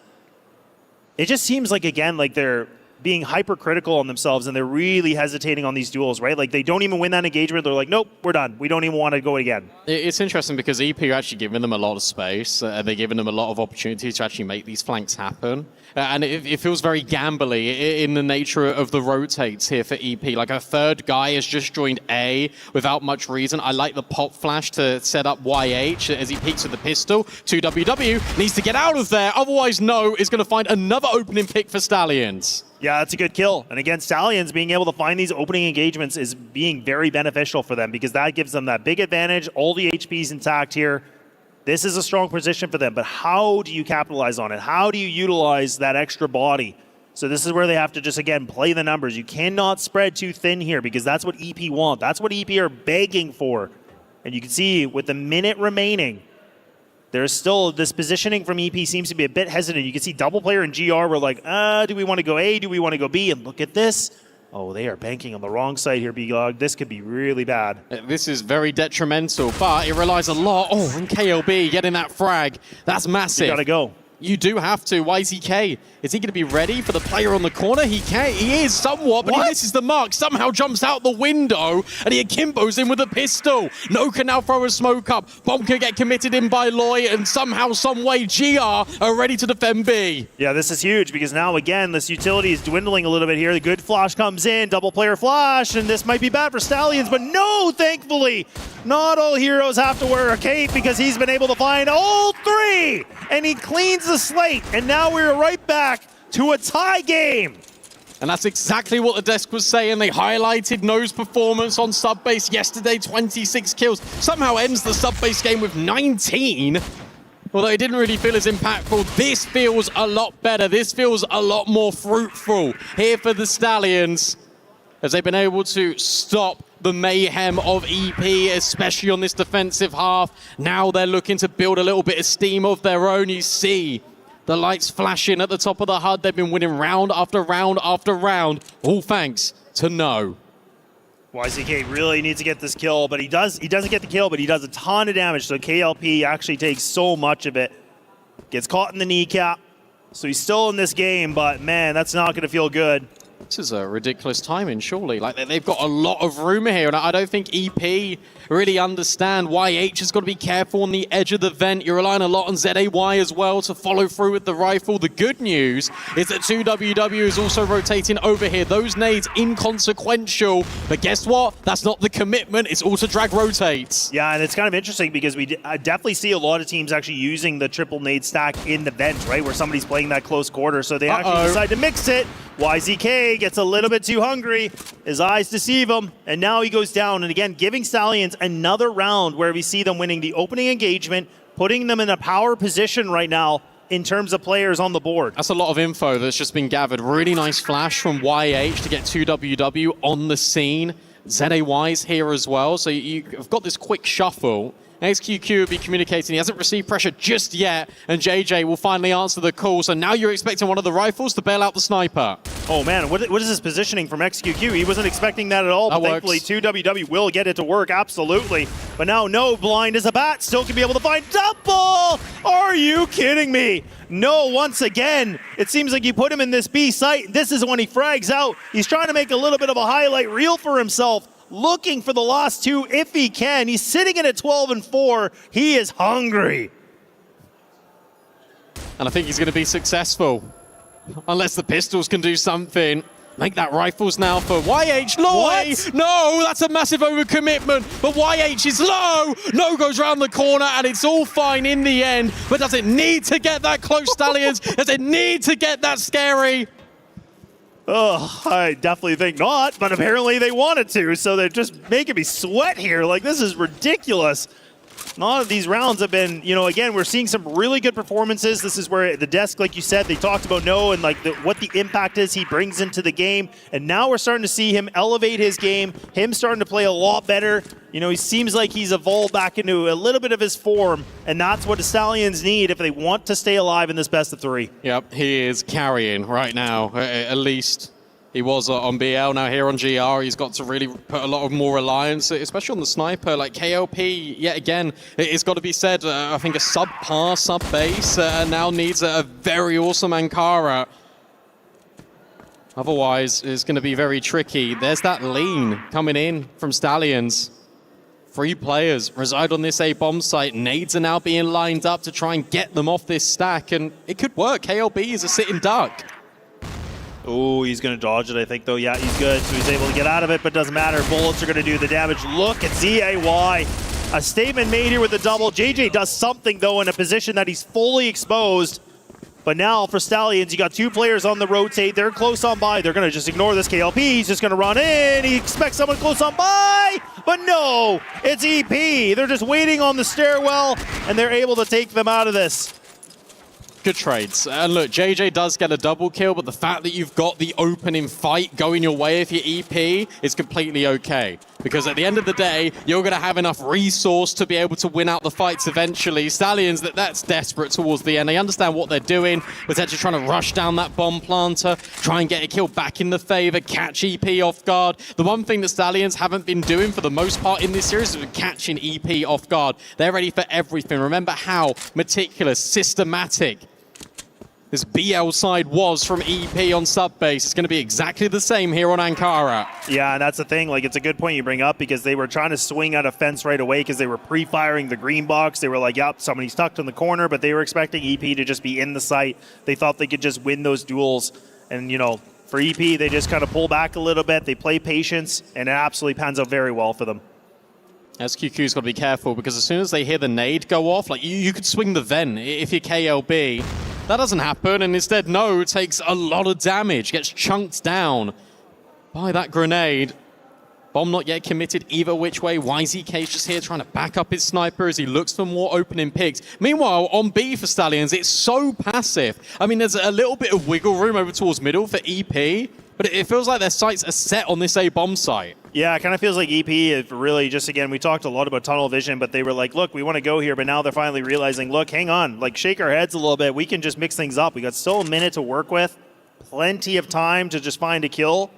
It just seems like, again, like they're being hypercritical on themselves, and they're really hesitating on these duels, right? Like, they don't even win that engagement. They're like, nope, we're done. We don't even want to go again. It's interesting because EP are actually giving them a lot of space. They're giving them a lot of opportunities to actually make these flanks happen. And it feels very gambly in the nature of the rotates here for EP. Like, a third guy has just joined A without much reason. I like the pop flash to set up YH as he peeks with the pistol. 2WW needs to get out of there. Otherwise, No is going to find another opening pick for Stallions. Yeah, that's a good kill. And again, Stallions being able to find these opening engagements is being very beneficial for them because that gives them that big advantage. All the HP's intact here. This is a strong position for them, but how do you capitalize on it? How do you utilize that extra body? So this is where they have to just, again, play the numbers. You cannot spread too thin here because that's what EP want. That's what EP are begging for. And you can see with the minute remaining, there's still this positioning from EP seems to be a bit hesitant. You can see double player and GR were like, do we want to go A? Do we want to go B? And look at this. Oh, they are banking on the wrong side here, B-Log. This could be really bad. This is very detrimental, but it relies a lot. Oh, and KLB getting that frag. That's massive. You got to go. You do have to. YZK, is he going to be ready for the player on the corner? He can. He is somewhat, but he misses the mark. Somehow jumps out the window, and he akimbos in with a pistol. No can now throw a smoke up. Bomb can get committed in by Loy, and somehow, some way, GR are ready to defend B. Yeah, this is huge because now, again, this utility is dwindling a little bit here. The good flash comes in, double player flash, and this might be bad for Stallions, but no, thankfully, not all heroes have to wear a cape because he's been able to find all three, and he cleans the slate, and now we're right back to a tie game. And that's exactly what the desk was saying. They highlighted No's performance on sub-base yesterday, 26 kills. Somehow ends the sub-base game with 19. Although it didn't really feel as impactful. This feels a lot better. This feels a lot more fruitful here for the Stallions, as they've been able to stop the mayhem of EP, especially on this defensive half. Now they're looking to build a little bit of steam of their own. You see The lights flashing at the top of the HUD. They've been winning round after round after round, all thanks to No. YZK really needs to get this kill, but he doesn't get the kill, but he does a ton of damage. So KLP actually takes so much of it. Gets caught in the kneecap. So he's still in this game, but man, that's not going to feel good. This is a ridiculous timing, surely. Like, they've got a lot of room here, and I don't think EP really understand. YH has got to be careful on the edge of the vent. You're relying a lot on ZAY as well to follow through with the rifle. The good news is that 2WW is also rotating over here. Those nades inconsequential, but guess what? That's not the commitment. It's auto drag rotates. Yeah, and it's kind of interesting because we definitely see a lot of teams actually using the triple nade stack in the vent, right, where somebody's playing that close quarter. So they actually decide to mix it. YZK gets a little bit too hungry. His eyes deceive him, and now he goes down. And again, giving Stallions another round where we see them winning the opening engagement, putting them in a power position right now in terms of players on the board. That's a lot of info that's just been gathered. Really nice flash from YH to get 2WW on the scene. ZAY's here as well, so you've got this quick shuffle. XQQ will be communicating. He hasn't received pressure just yet, and JJ will finally answer the call. So now you're expecting one of the rifles to bail out the sniper. Oh man, what is this positioning from XQQ? He wasn't expecting that at all, but thankfully 2WW will get it to work, absolutely. But now No, blind as a bat, still can be able to find double! Are you kidding me? No, once again, it seems like you put him in this B site. This is when he frags out. He's trying to make a little bit of a highlight reel for himself, looking for the last two if he can. He's sitting in at 12-4. He is hungry. And I think he's going to be successful. Unless the pistols can do something. Make that rifles now for YH. Loy! No, that's a massive overcommitment. But YH is low. No goes around the corner, and it's all fine in the end. But does it need to get that close, Stallions? Does it need to get that scary? Oh, I definitely think not, but apparently they wanted to, so they're just making me sweat here. Like, this is ridiculous. A lot of these rounds have been, you know, again, we're seeing some really good performances. This is where the desk, like you said, they talked about No and like what the impact is he brings into the game. And now we're starting to see him elevate his game, him starting to play a lot better. You know, he seems like he's evolved back into a little bit of his form, and that's what the Stallions need if they want to stay alive in this best of three. Yep, he is carrying right now, at least. He was on BL, now here on GR. He's got to really put a lot of more reliance, especially on the sniper. Like KLP, yet again, it's got to be said, I think a subpar sub-base now needs a very awesome Ankara. Otherwise, it's going to be very tricky. There's that lean coming in from Stallions. 3 players reside on this A bomb site. Nades are now being lined up to try and get them off this stack, and it could work. KLB is a sitting duck. Oh, he's going to dodge it, I think, though. Yeah, he's good. So he's able to get out of it, but doesn't matter. Bullets are going to do the damage. Look at ZAY. A statement made here with the double. JJ does something, though, in a position that he's fully exposed. But now for Stallions, you got 2 players on the rotate. They're close on by. They're going to just ignore this KLP. He's just going to run in. He expects someone close on by. But no, it's EP. They're just waiting on the stairwell, and they're able to take them out of this. Good trades. And look, JJ does get a double kill, but the fact that you've got the opening fight going your way if you're EP is completely okay. Because at the end of the day, you're going to have enough resource to be able to win out the fights eventually. Stallions, that's desperate towards the end. They understand what they're doing. Potentially trying to rush down that bomb planter, try and get a kill back in the favor, catch EP off guard. The one thing that Stallions haven't been doing for the most part in this series is catching EP off guard. They're ready for everything. Remember how meticulous, systematic this BL side was from EP on sub-base. It's going to be exactly the same here on Ankara. Yeah, and that's the thing. Like, it's a good point you bring up because they were trying to swing out a fence right away because they were pre-firing the green box. They were like, yep, somebody's tucked in the corner, but they were expecting EP to just be in the site. They thought they could just win those duels. And, you know, for EP, they just kind of pull back a little bit. They play patience, and it absolutely pans out very well for them. SQQ's got to be careful because as soon as they hear the nade go off, like you could swing the Ven if you're KLB. That doesn't happen, and instead No takes a lot of damage, gets chunked down by that grenade. Bomb not yet committed either which way. YZK's just here trying to back up his sniper as he looks for more opening picks. Meanwhile, on B for Stallions, it's so passive. I mean, there's a little bit of wiggle room over towards middle for EP, but it feels like their sights are set on this A bomb site. Yeah, it kind of feels like EP is really just, again, we talked a lot about tunnel vision, but they were like, look, we want to go here, but now they're finally realizing, look, hang on, like shake our heads a little bit. We can just mix things up. We got still a minute to work with, plenty of time to just find a kill.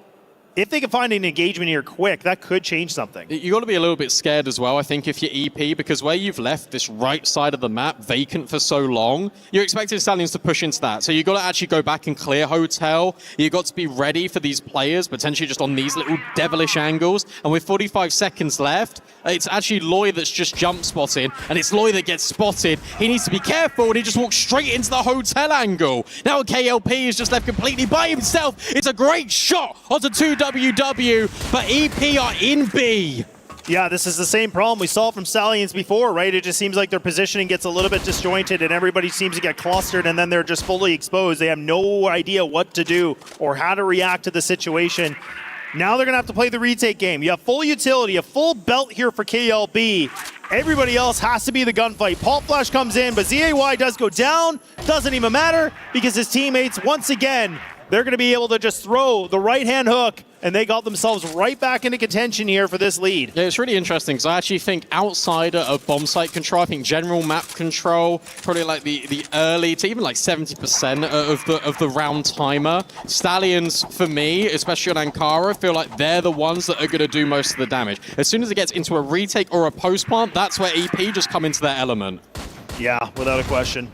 If they can find an engagement here quick, that could change something. You got to be a little bit scared as well, I think, if you're EP, because where you've left this right side of the map vacant for so long, you're expecting Stallions to push into that. So you've got to actually go back and clear Hotel. You've got to be ready for these players, potentially just on these little devilish angles. And with 45 seconds left, it's actually Loy that's just jump spotting, and it's Loy that gets spotted. He needs to be careful, and he just walks straight into the Hotel angle. Now KLP is just left completely by himself. It's a great shot onto 2WW, but EP are in B. Yeah, this is the same problem we saw from Stallions before, right? It just seems like their positioning gets a little bit disjointed and everybody seems to get clustered and then they're just fully exposed. They have no idea what to do or how to react to the situation. Now they're going to have to play the retake game. You have full utility, a full belt here for KLB. Everybody else has to be the gunfight. Pulp Flash comes in, but ZAY does go down. Doesn't even matter because his teammates, once again, they're going to be able to just throw the right-hand hook, and they got themselves right back into contention here for this lead. Yeah, it's really interesting because I actually think outside of bomb site control, I think general map control, probably like the early to even like 70% of the round timer. Stallions, for me, especially on Ankara, feel like they're the ones that are going to do most of the damage. As soon as it gets into a retake or a post plant, that's where EP just come into their element. Yeah, without a question.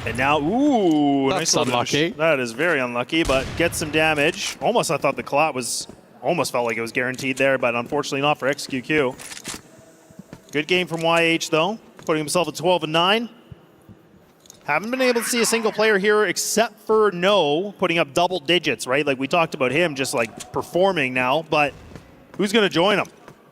And now, ooh, that's nice unlucky. That is very unlucky, but gets some damage. Almost, I thought the clot was, almost felt like it was guaranteed there, but unfortunately not for XQQ. Good game from YH though, putting himself at 12-9. Haven't been able to see a single player here except for No putting up double digits, right? Like we talked about him just like performing now, but who's going to join him?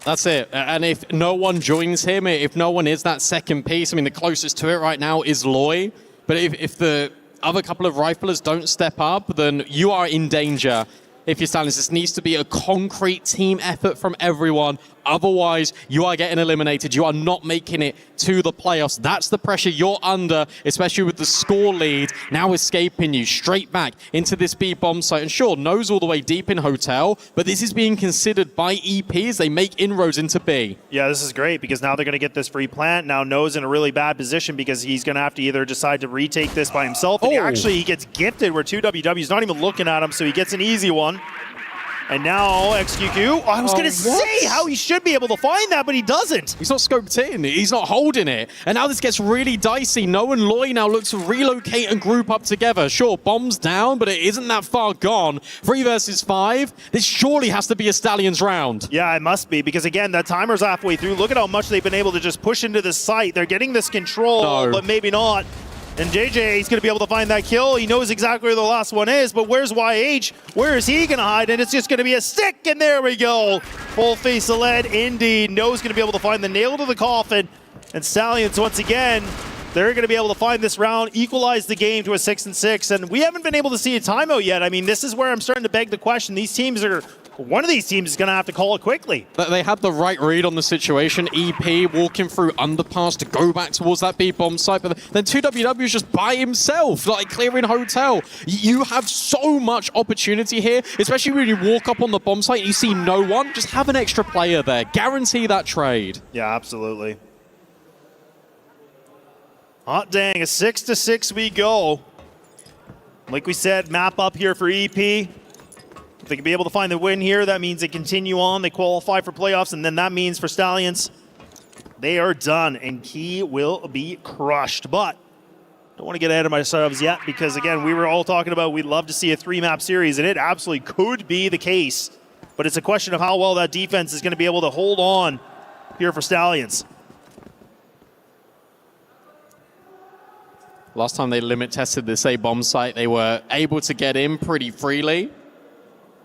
That's it. And if no one joins him, if no one is that second piece, I mean, the closest to it right now is Loy. But if the other couple of riflers don't step up, then you are in danger. If you're Stallions, this needs to be a concrete team effort from everyone. Otherwise, you are getting eliminated. You are not making it to the playoffs. That's the pressure you're under, especially with the score lead now escaping you straight back into this B bomb site. And sure, No's all the way deep in Hotel, but this is being considered by EP as they make inroads into B. Yeah, this is great because now they're going to get this free plant. Now No's in a really bad position because he's going to have to either decide to retake this by himself. And he gets gifted where 2WW's not even looking at him, so he gets an easy one. And now XQQ, I was going to say how he should be able to find that, but he doesn't. He's not scoped in. He's not holding it. And now this gets really dicey. No and Loy now look to relocate and group up together. Sure, bomb's down, but it isn't that far gone. 3 versus 5. This surely has to be a Stallions round. Yeah, it must be, because again, that timer's halfway through. Look at how much they've been able to just push into the site. They're getting this control, but maybe not. And JJ is going to be able to find that kill. He knows exactly where the last one is, but where's YH? Where is he going to hide? And it's just going to be a stick, and there we go. Full face of lead, indeed. No's going to be able to find the nail to the coffin. And Stallions, once again, they're going to be able to find this round, equalize the game to a 6-6. And we haven't been able to see a timeout yet. I mean, this is where I'm starting to beg the question. These teams are... One of these teams is going to have to call it quickly. They had the right read on the situation. EP walking through underpass to go back towards that B-bomb site, but then 2WW is just by himself, like clearing Hotel. You have so much opportunity here, especially when you walk up on the bomb site and you see no one. Just have an extra player there. Guarantee that trade. Yeah, absolutely. Hot dang, a 6-6 we go. Like we said, map up here for EP. If they can be able to find the win here, that means they continue on, they qualify for playoffs, and then that means for Stallions, they are done, and Key will be crushed. But don't want to get ahead of ourselves yet, because again, we were all talking about we'd love to see a 3-map series, and it absolutely could be the case. But it's a question of how well that defense is going to be able to hold on here for Stallions. Last time they limit tested this A-bomb site, they were able to get in pretty freely.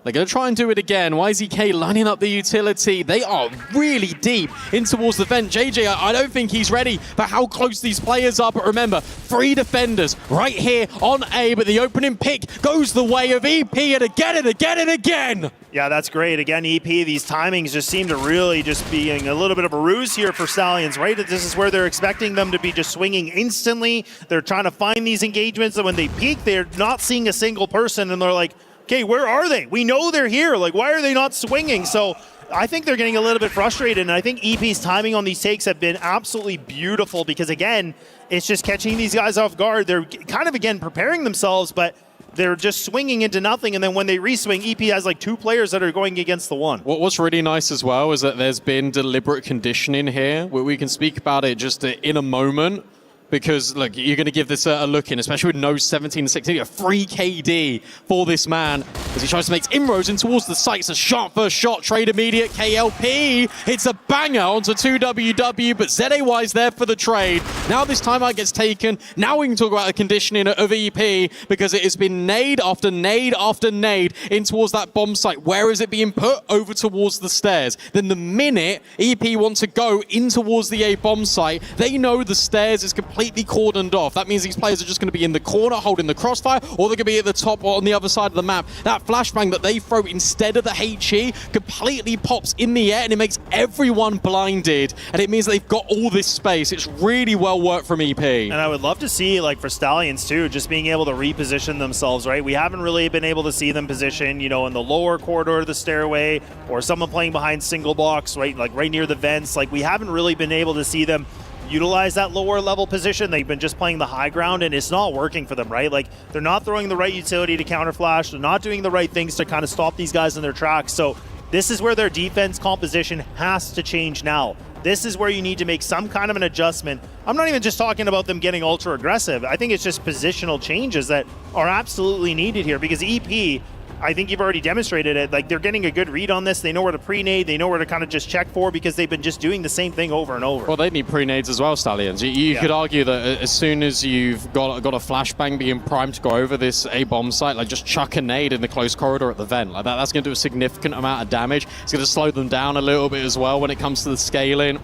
They're going to try and do it again. YZK lining up the utility. They are really deep in towards the vent. JJ, I don't think he's ready for how close these players are. But remember, 3 defenders right here on A. But the opening pick goes the way of EP. And again and again and again. Yeah, that's great. Again, EP, these timings just seem to really just being a little bit of a ruse here for Stallions, right? This is where they're expecting them to be just swinging instantly. They're trying to find these engagements. And when they peak, they're not seeing a single person. And they're like, okay, where are they? We know they're here. Like, why are they not swinging? So I think they're getting a little bit frustrated, and I think EP's timing on these takes have been absolutely beautiful because, again, it's just catching these guys off guard. They're kind of, again, preparing themselves, but they're just swinging into nothing, and then when they reswing, EP has like 2 players that are going against the one. What's really nice as well is that there's been deliberate conditioning here, where we can speak about it just in a moment. Because, look, you're going to give this a look in, especially with no 17-16, a free KD for this man as he tries to make inroads in towards the site. It's a sharp first shot, trade immediate, KLP. It's a banger onto 2WW, but ZAY's there for the trade. Now this timeout gets taken. Now we can talk about the conditioning of EP because it has been nade after nade after nade in towards that bomb site. Where is it being put? Over towards the stairs. Then the minute EP wants to go in towards the A bomb site, they know the stairs is completely cordoned off. That means these players are just going to be in the corner holding the crossfire, or they're going to be at the top or on the other side of the map. That flashbang that they throw instead of the HE completely pops in the air and it makes everyone blinded, and it means they've got all this space. It's really well worked from EP. And I would love to see, like, for Stallions too, just being able to reposition themselves, right? We haven't really been able to see them position, you know, in the lower corridor of the stairway, or someone playing behind single box, right? Like right near the vents. Like, we haven't really been able to see them utilize that lower level position. They've been just playing the high ground, and it's not working for them, right? Like, they're not throwing the right utility to counter flash. They're not doing the right things to kind of stop these guys in their tracks. So this is where their defense composition has to change now. This is where you need to make some kind of an adjustment. I'm not even just talking about them getting ultra aggressive. I think it's just positional changes that are absolutely needed here, because EP, I think you've already demonstrated it. Like, they're getting a good read on this. They know where to pre-nade. They know where to kind of just check for, because they've been just doing the same thing over and over. Well, they need pre-nades as well, Stallions. You could argue that as soon as you've got a flashbang being primed to go over this A-bomb site, like, just chuck a nade in the close corridor at the vent. Like, that's going to do a significant amount of damage. It's going to slow them down a little bit as well when it comes to the scaling.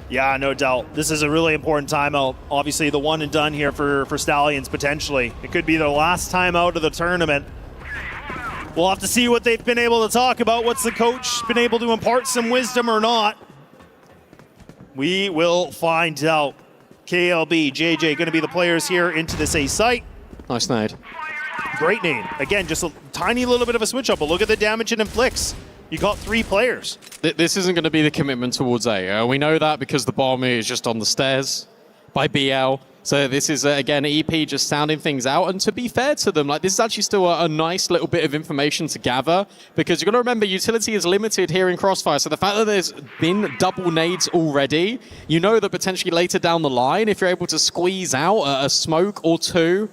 Yeah, no doubt. This is a really important timeout. Obviously, the one and done here for Stallions, potentially. It could be their last timeout of the tournament. We'll have to see what they've been able to talk about. What's the coach been able to impart some wisdom or not? We will find out. KLB, JJ going to be the players here into this A site. Nice nade. Great nade. Again, just a tiny little bit of a switch up, but look at the damage it inflicts. You got 3 players. This isn't going to be the commitment towards A. We know that because the bomb is just on the stairs by BL. So this is, again, EP just sounding things out. And to be fair to them, like, this is actually still a nice little bit of information to gather, because you've got to remember utility is limited here in Crossfire. So the fact that there's been double nades already, you know that potentially later down the line, if you're able to squeeze out a smoke or 2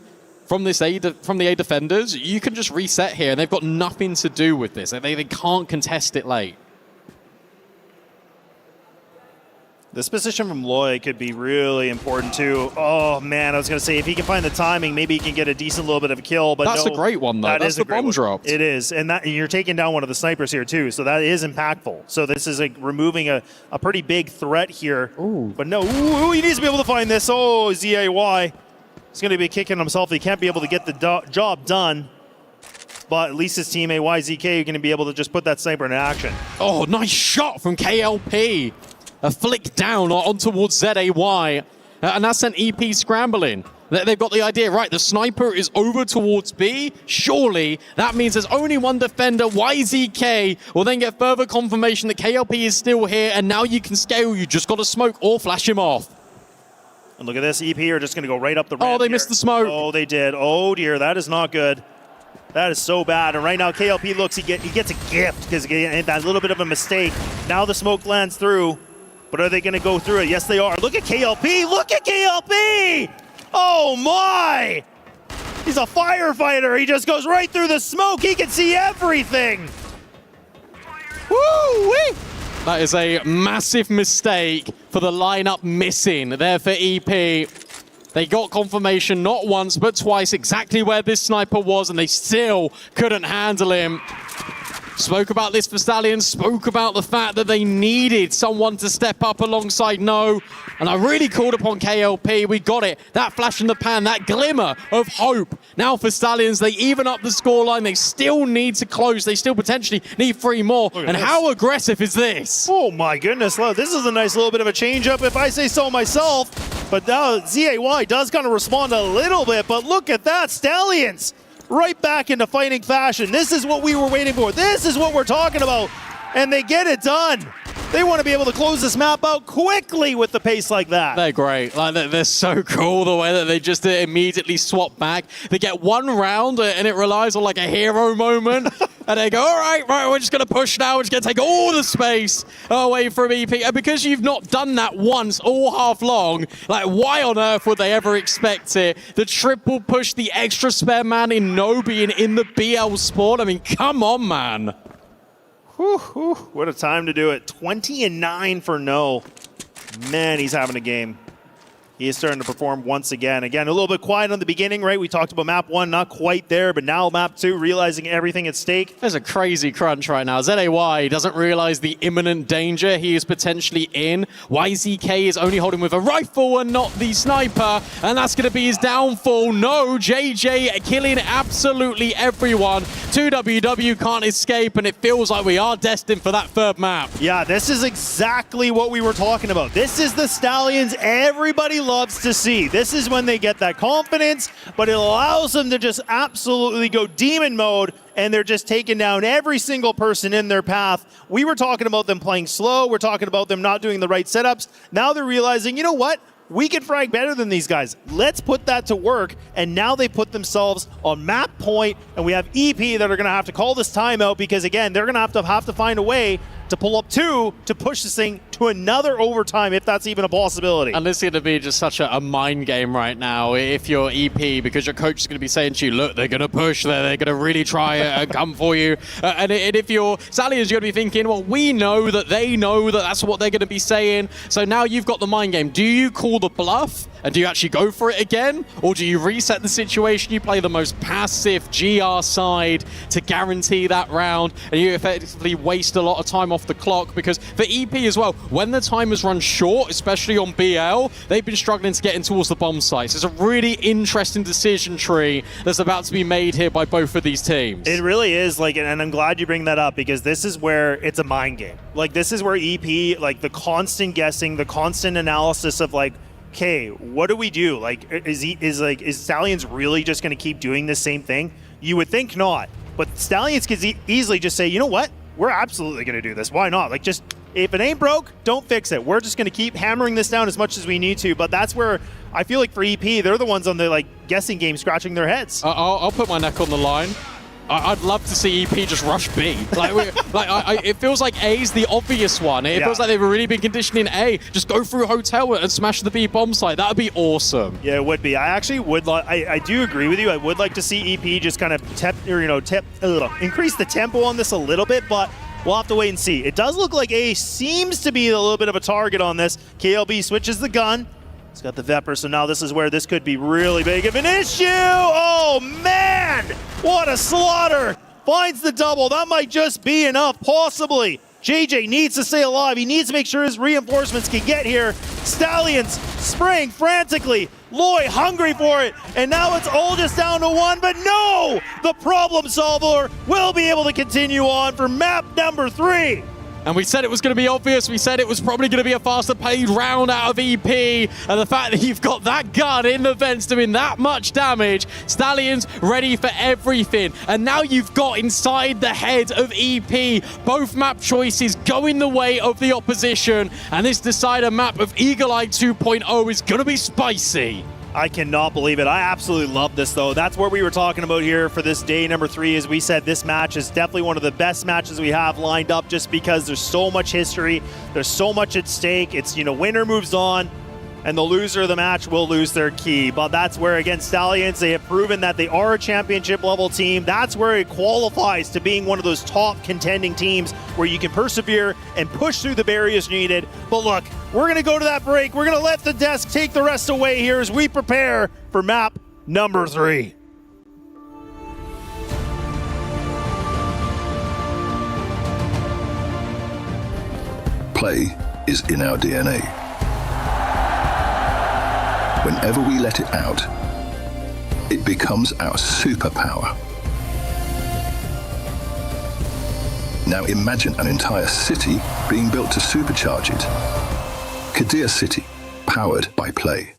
from the A defenders, you can just reset here, and they've got nothing to do with this. They can't contest it late. This position from Loy could be really important too. Oh man, I was going to say, if he can find the timing, maybe he can get a decent little bit of a kill. But that's no, a great one, though. That's the bomb drop. It is, and that you're taking down one of the snipers here too, so that is impactful. So this is like removing a pretty big threat here. Ooh. But no, he needs to be able to find this. Oh, ZAY. He's going to be kicking himself. He can't be able to get the job done. But at least his team, AYZK, are going to be able to just put that sniper into action. Oh, nice shot from KLP. A flick down on towards ZAY. And that sent EP scrambling. They've got the idea, right, the sniper is over towards B. Surely that means there's only one defender. YZK will then get further confirmation that KLP is still here, and now you can scale. You just got to smoke or flash him off. And look at this, EP are just going to go right up the ramp. Oh, they here. missed the smoke. Oh, they did. Oh, dear, that is not good. That is so bad. And right now, KLP looks, he gets a gift because that little bit of a mistake. Now the smoke lands through, but are they going to go through it? Yes, they are. Look at KLP. Look at KLP. Oh, my. He's a firefighter. He just goes right through the smoke. He can see everything. Woo-wee. That is a massive mistake for the lineup missing there for EP. They got confirmation not once but twice exactly where this sniper was, and they still couldn't handle him. Spoke about this for Stallions, spoke about the fact that they needed someone to step up alongside No, and I really called upon KLP. We got it. That flash in the pan, that glimmer of hope. Now for Stallions, they even up the scoreline. They still need to close. They still potentially need 3 more. And how aggressive is this? Oh my goodness, this is a nice little bit of a change-up if I say so myself. But now ZAY does kind of respond a little bit, but look at that, Stallions right back into fighting fashion. This is what we were waiting for. This is what we're talking about. And they get it done. They want to be able to close this map out quickly with the pace like that. They're great. Like, they're so cool the way that they just immediately swap back. They get 1 round and it relies on like a hero moment. And they go, all right, we're just going to push now. We're just going to take all the space away from EP. And because you've not done that once all half long, like why on earth would they ever expect it? The triple push, the extra spare man in No being in the BL sport. I mean, come on, man. Whew, whew. What a time to do it. 20-9 for No. Man, he's having a game. He is starting to perform once again. Again, a little bit quiet on the beginning, right? We talked about map 1, not quite there, but now map 2, realizing everything at stake. There's a crazy crunch right now. ZAY doesn't realize the imminent danger he is potentially in. YZK is only holding with a rifle and not the sniper, and that's going to be his downfall. No, JJ killing absolutely everyone. 2WW can't escape, and it feels like we are destined for that 3rd map. Yeah, this is exactly what we were talking about. This is the Stallions everybody loves to see. This is when they get that confidence, but it allows them to just absolutely go demon mode, and they're just taking down every single person in their path. We were talking about them playing slow. We're talking about them not doing the right setups. Now they're realizing, you know what? We can frag better than these guys. Let's put that to work. And now they put themselves on map point, and we have EP that are going to have to call this timeout because, again, they're going to have to find a way to pull up 2 to push this thing to another overtime, if that's even a possibility. And this is going to be just such a mind game right now if you're EP, because your coach is going to be saying to you, look, they're going to push, they're going to really try and come for you. And if you're Stallions, you're going to be thinking, well, we know that they know that that's what they're going to be saying. So now you've got the mind game. Do you call the bluff? And do you actually go for it again? Or do you reset the situation? You play the most passive GR side to guarantee that round, and you effectively waste a lot of time off the clock, because for EP as well, when the time has run short, especially on BL, they've been struggling to get in towards the bomb sites. It's a really interesting decision tree that's about to be made here by both of these teams. It really is, like, and I'm glad you bring that up, because this is where it's a mind game. Like, this is where EP, like, the constant guessing, the constant analysis of, like, okay, what do we do? Like, is Stallions really just going to keep doing the same thing? You would think not, but Stallions could easily just say, you know what? We're absolutely going to do this. Why not? Like, just if it ain't broke, don't fix it. We're just going to keep hammering this down as much as we need to. But that's where I feel like for EP, they're the ones on the like guessing game, scratching their heads. I'll put my neck on the line. I'd love to see EP just rush B. It feels like A is the obvious one. It feels like they've really been conditioning A. Just go through hotel and smash the B bomb site. That would be awesome. Yeah, it would be. I actually would like. I do agree with you. I would like to see EP just kind of increase the tempo on this a little bit, but we'll have to wait and see. It does look like A seems to be a little bit of a target on this. KLB switches the gun. He's got the Vepr, so now this is where this could be really big of an issue. Oh, man! What a slaughter! Finds the double. That might just be enough, possibly. JJ needs to stay alive. He needs to make sure his reinforcements can get here. Stallions spraying frantically. Loy hungry for it. And now it's all just down to 1, but no! The problem solver will be able to continue on for map number 3. And we said it was going to be obvious. We said it was probably going to be a faster played round out of EP. And the fact that you've got that gun in the vents doing that much damage, Stallions ready for everything. And now you've got inside the head of EP both map choices going the way of the opposition. And this decider map of Eagle Eye 2.0 is going to be spicy. I cannot believe it. I absolutely love this, though. That's what we were talking about here for this day number 3. As we said, this match is definitely one of the best matches we have lined up, just because there's so much history. There's so much at stake. It's, winner moves on, and the loser of the match will lose their key. But that's where, again, Stallions, they have proven that they are a championship-level team. That's where it qualifies to being one of those top contending teams where you can persevere and push through the barriers needed. But look, we're going to go to that break. We're going to let the desk take the rest away here as we prepare for map number 3. play is in our DNA. Whenever we let it out, it becomes our superpower. Now imagine an entire city being built to supercharge it. Kadir City, powered by play.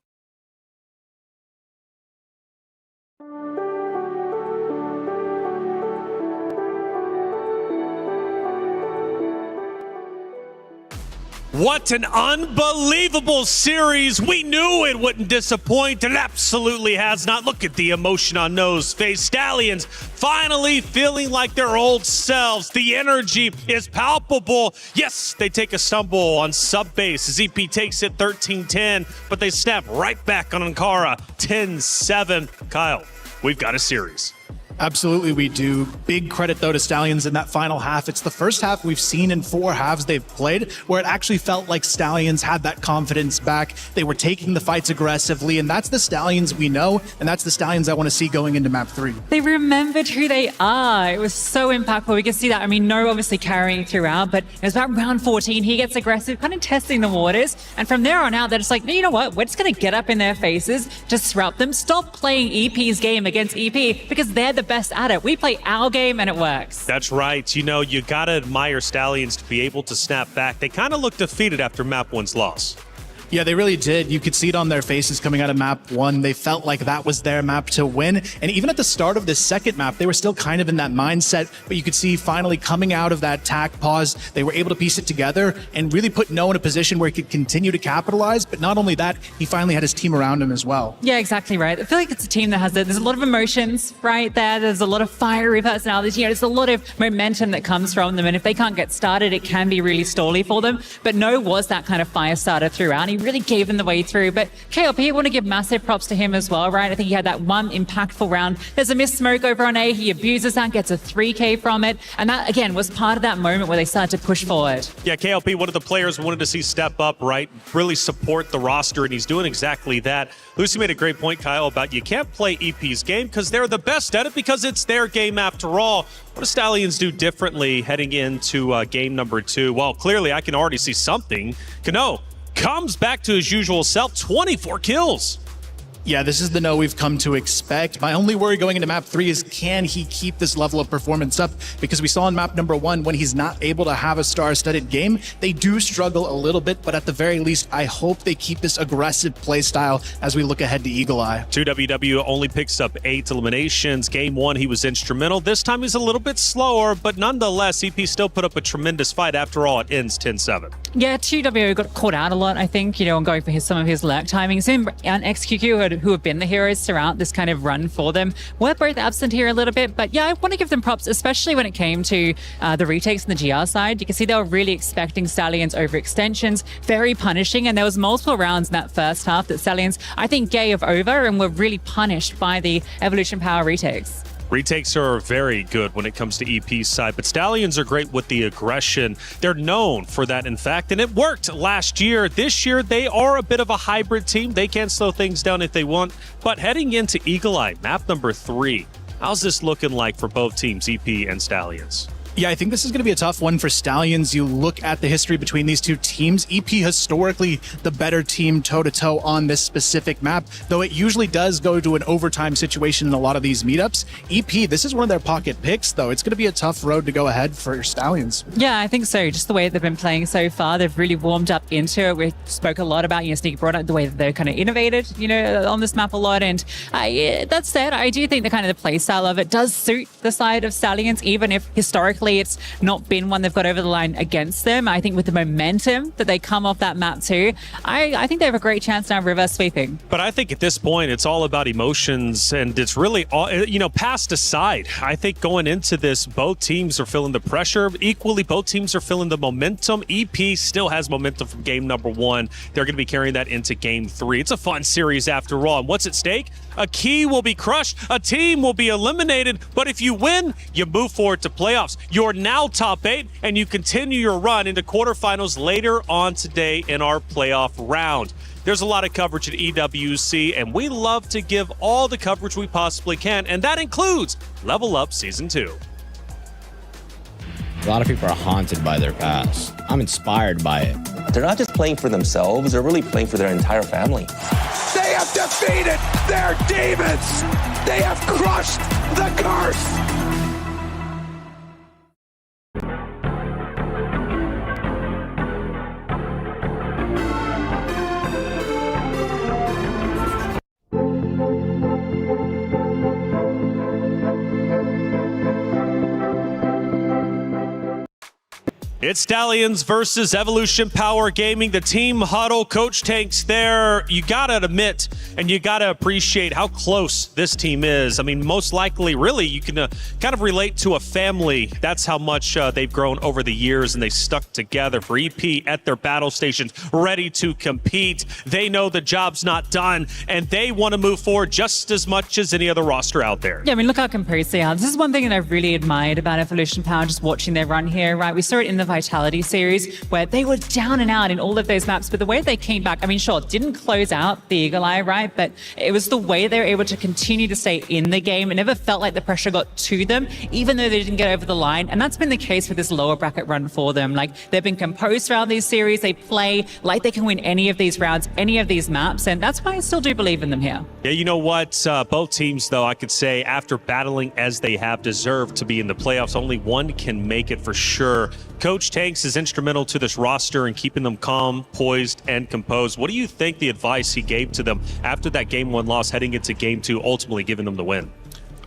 What an unbelievable series. We knew it wouldn't disappoint. It absolutely has not. Look at the emotion on No's face. Stallions finally feeling like their old selves. The energy is palpable. Yes, they take a stumble on sub base. ZP takes it 13-10, but they snap right back on Ankara 10-7. Kyle, we've got a series. Absolutely, we do. Big credit, though, to Stallions in that final half. It's the first half we've seen in 4 halves they've played where it actually felt like Stallions had that confidence back. They were taking the fights aggressively, and that's the Stallions we know, and that's the Stallions I want to see going into map 3. They remembered who they are. It was so impactful. We could see that. I mean, No obviously carrying throughout, but it was about round 14. He gets aggressive, kind of testing the waters. And from there on out, they're just like, you know what? We're just going to get up in their faces, disrupt them, stop playing EP's game against EP because they're the best at it. We play our game and it works. That's right. You know, you got to admire Stallions to be able to snap back. They kind of looked defeated after map 1's loss. Yeah, they really did. You could see it on their faces coming out of map 1. They felt like that was their map to win. And even at the start of this second map, they were still kind of in that mindset. But you could see finally coming out of that tack pause, they were able to piece it together and really put No in a position where he could continue to capitalize. But not only that, he finally had his team around him as well. Yeah, exactly right. I feel like it's a team that has there's a lot of emotions right there. There's a lot of fiery personalities. You know, there's a lot of momentum that comes from them. And if they can't get started, it can be really stally for them. But No was that kind of fire starter throughout. He really gave them the way through. But KLP, I want to give massive props to him as well, right? I think he had that one impactful round. There's a missed smoke over on A. He abuses that, gets a 3K from it. And that, again, was part of that moment where they started to push forward. Yeah, KLP, one of the players wanted to see step up, right? Really support the roster, and he's doing exactly that. Lucy made a great point, Kyle, about you can't play EP's game because they're the best at it because it's their game after all. What do Stallions do differently heading into game number 2? Well, clearly I can already see something. Kano comes back to his usual self, 24 kills. Yeah, this is the No we've come to expect. My only worry going into map 3 is can he keep this level of performance up? Because we saw in map number 1, when he's not able to have a star-studded game, they do struggle a little bit, but at the very least, I hope they keep this aggressive play style as we look ahead to Eagle Eye. 2WW only picks up 8 eliminations. Game 1, he was instrumental. This time he's a little bit slower, but nonetheless, EP still put up a tremendous fight. After all, it ends 10-7. Yeah, 2W got caught out a lot, I think, you know, on going for some of his lurk timings. Him and XQQ, who have been the heroes throughout this kind of run for them, were both absent here a little bit. But yeah, I want to give them props, especially when it came to the retakes and the GR side. You can see they were really expecting Stallions overextensions, very punishing. And there was multiple rounds in that first half that Stallions, I think, gave over and were really punished by the Evolution Power retakes. Retakes are very good when it comes to EP's side, but Stallions are great with the aggression. They're known for that, in fact, and it worked last year. This year, they are a bit of a hybrid team. They can slow things down if they want, but heading into Eagle Eye, map number 3, how's this looking like for both teams, EP and Stallions? Yeah, I think this is going to be a tough one for Stallions. You look at the history between these two teams. EP historically the better team toe-to-toe on this specific map, though it usually does go to an overtime situation in a lot of these meetups. EP, this is one of their pocket picks, though. It's going to be a tough road to go ahead for Stallions. Yeah, I think so. Just the way they've been playing so far, they've really warmed up into it. We spoke a lot about, Sneak brought up the way that they're kind of innovated, on this map a lot. And that said, I do think the kind of the play style of it does suit the side of Stallions, even if historically it's not been one they've got over the line against them. I think with the momentum that they come off that map too, I think they have a great chance now of reverse sweeping. But I think at this point, it's all about emotions, and it's really all, past aside. I think going into this, both teams are feeling the pressure. Equally, both teams are feeling the momentum. EP still has momentum from game number 1. They're going to be carrying that into game 3. It's a fun series after all. And what's at stake? A key will be crushed. A team will be eliminated. But if you win, you move forward to playoffs. You're now top 8, and you continue your run into quarterfinals later on today in our playoff round. There's a lot of coverage at EWC, and we love to give all the coverage we possibly can, and that includes Level Up Season 2. A lot of people are haunted by their past. I'm inspired by it. They're not just playing for themselves, they're really playing for their entire family. They have defeated their demons! They have crushed the curse! It's Stallions versus Evolution Power Gaming. The team huddle, Coach Tank's there. You gotta admit and you gotta appreciate how close this team is. I mean, most likely, really, you can kind of relate to a family. That's how much they've grown over the years, and they stuck together. For EP at their battle stations, ready to compete. They know the job's not done, and they want to move forward just as much as any other roster out there. Yeah, I mean, look how composed they are. This is one thing that I've really admired about Evolution Power, just watching their run here, right? We saw it in the Vitality series where they were down and out in all of those maps, but the way they came back, I mean, sure, didn't close out the Eagle Eye, right? But it was the way they were able to continue to stay in the game. It never felt like the pressure got to them, even though they didn't get over the line. And that's been the case with this lower bracket run for them. Like, they've been composed throughout these series. They play like they can win any of these rounds, any of these maps. And that's why I still do believe in them here. Yeah, you know what? Both teams, though, I could say, after battling as they have, deserved to be in the playoffs. Only one can make it for sure. Coach Tanks is instrumental to this roster and keeping them calm, poised, and composed. What do you think the advice he gave to them after that Game 1 loss, heading into Game 2, ultimately giving them the win?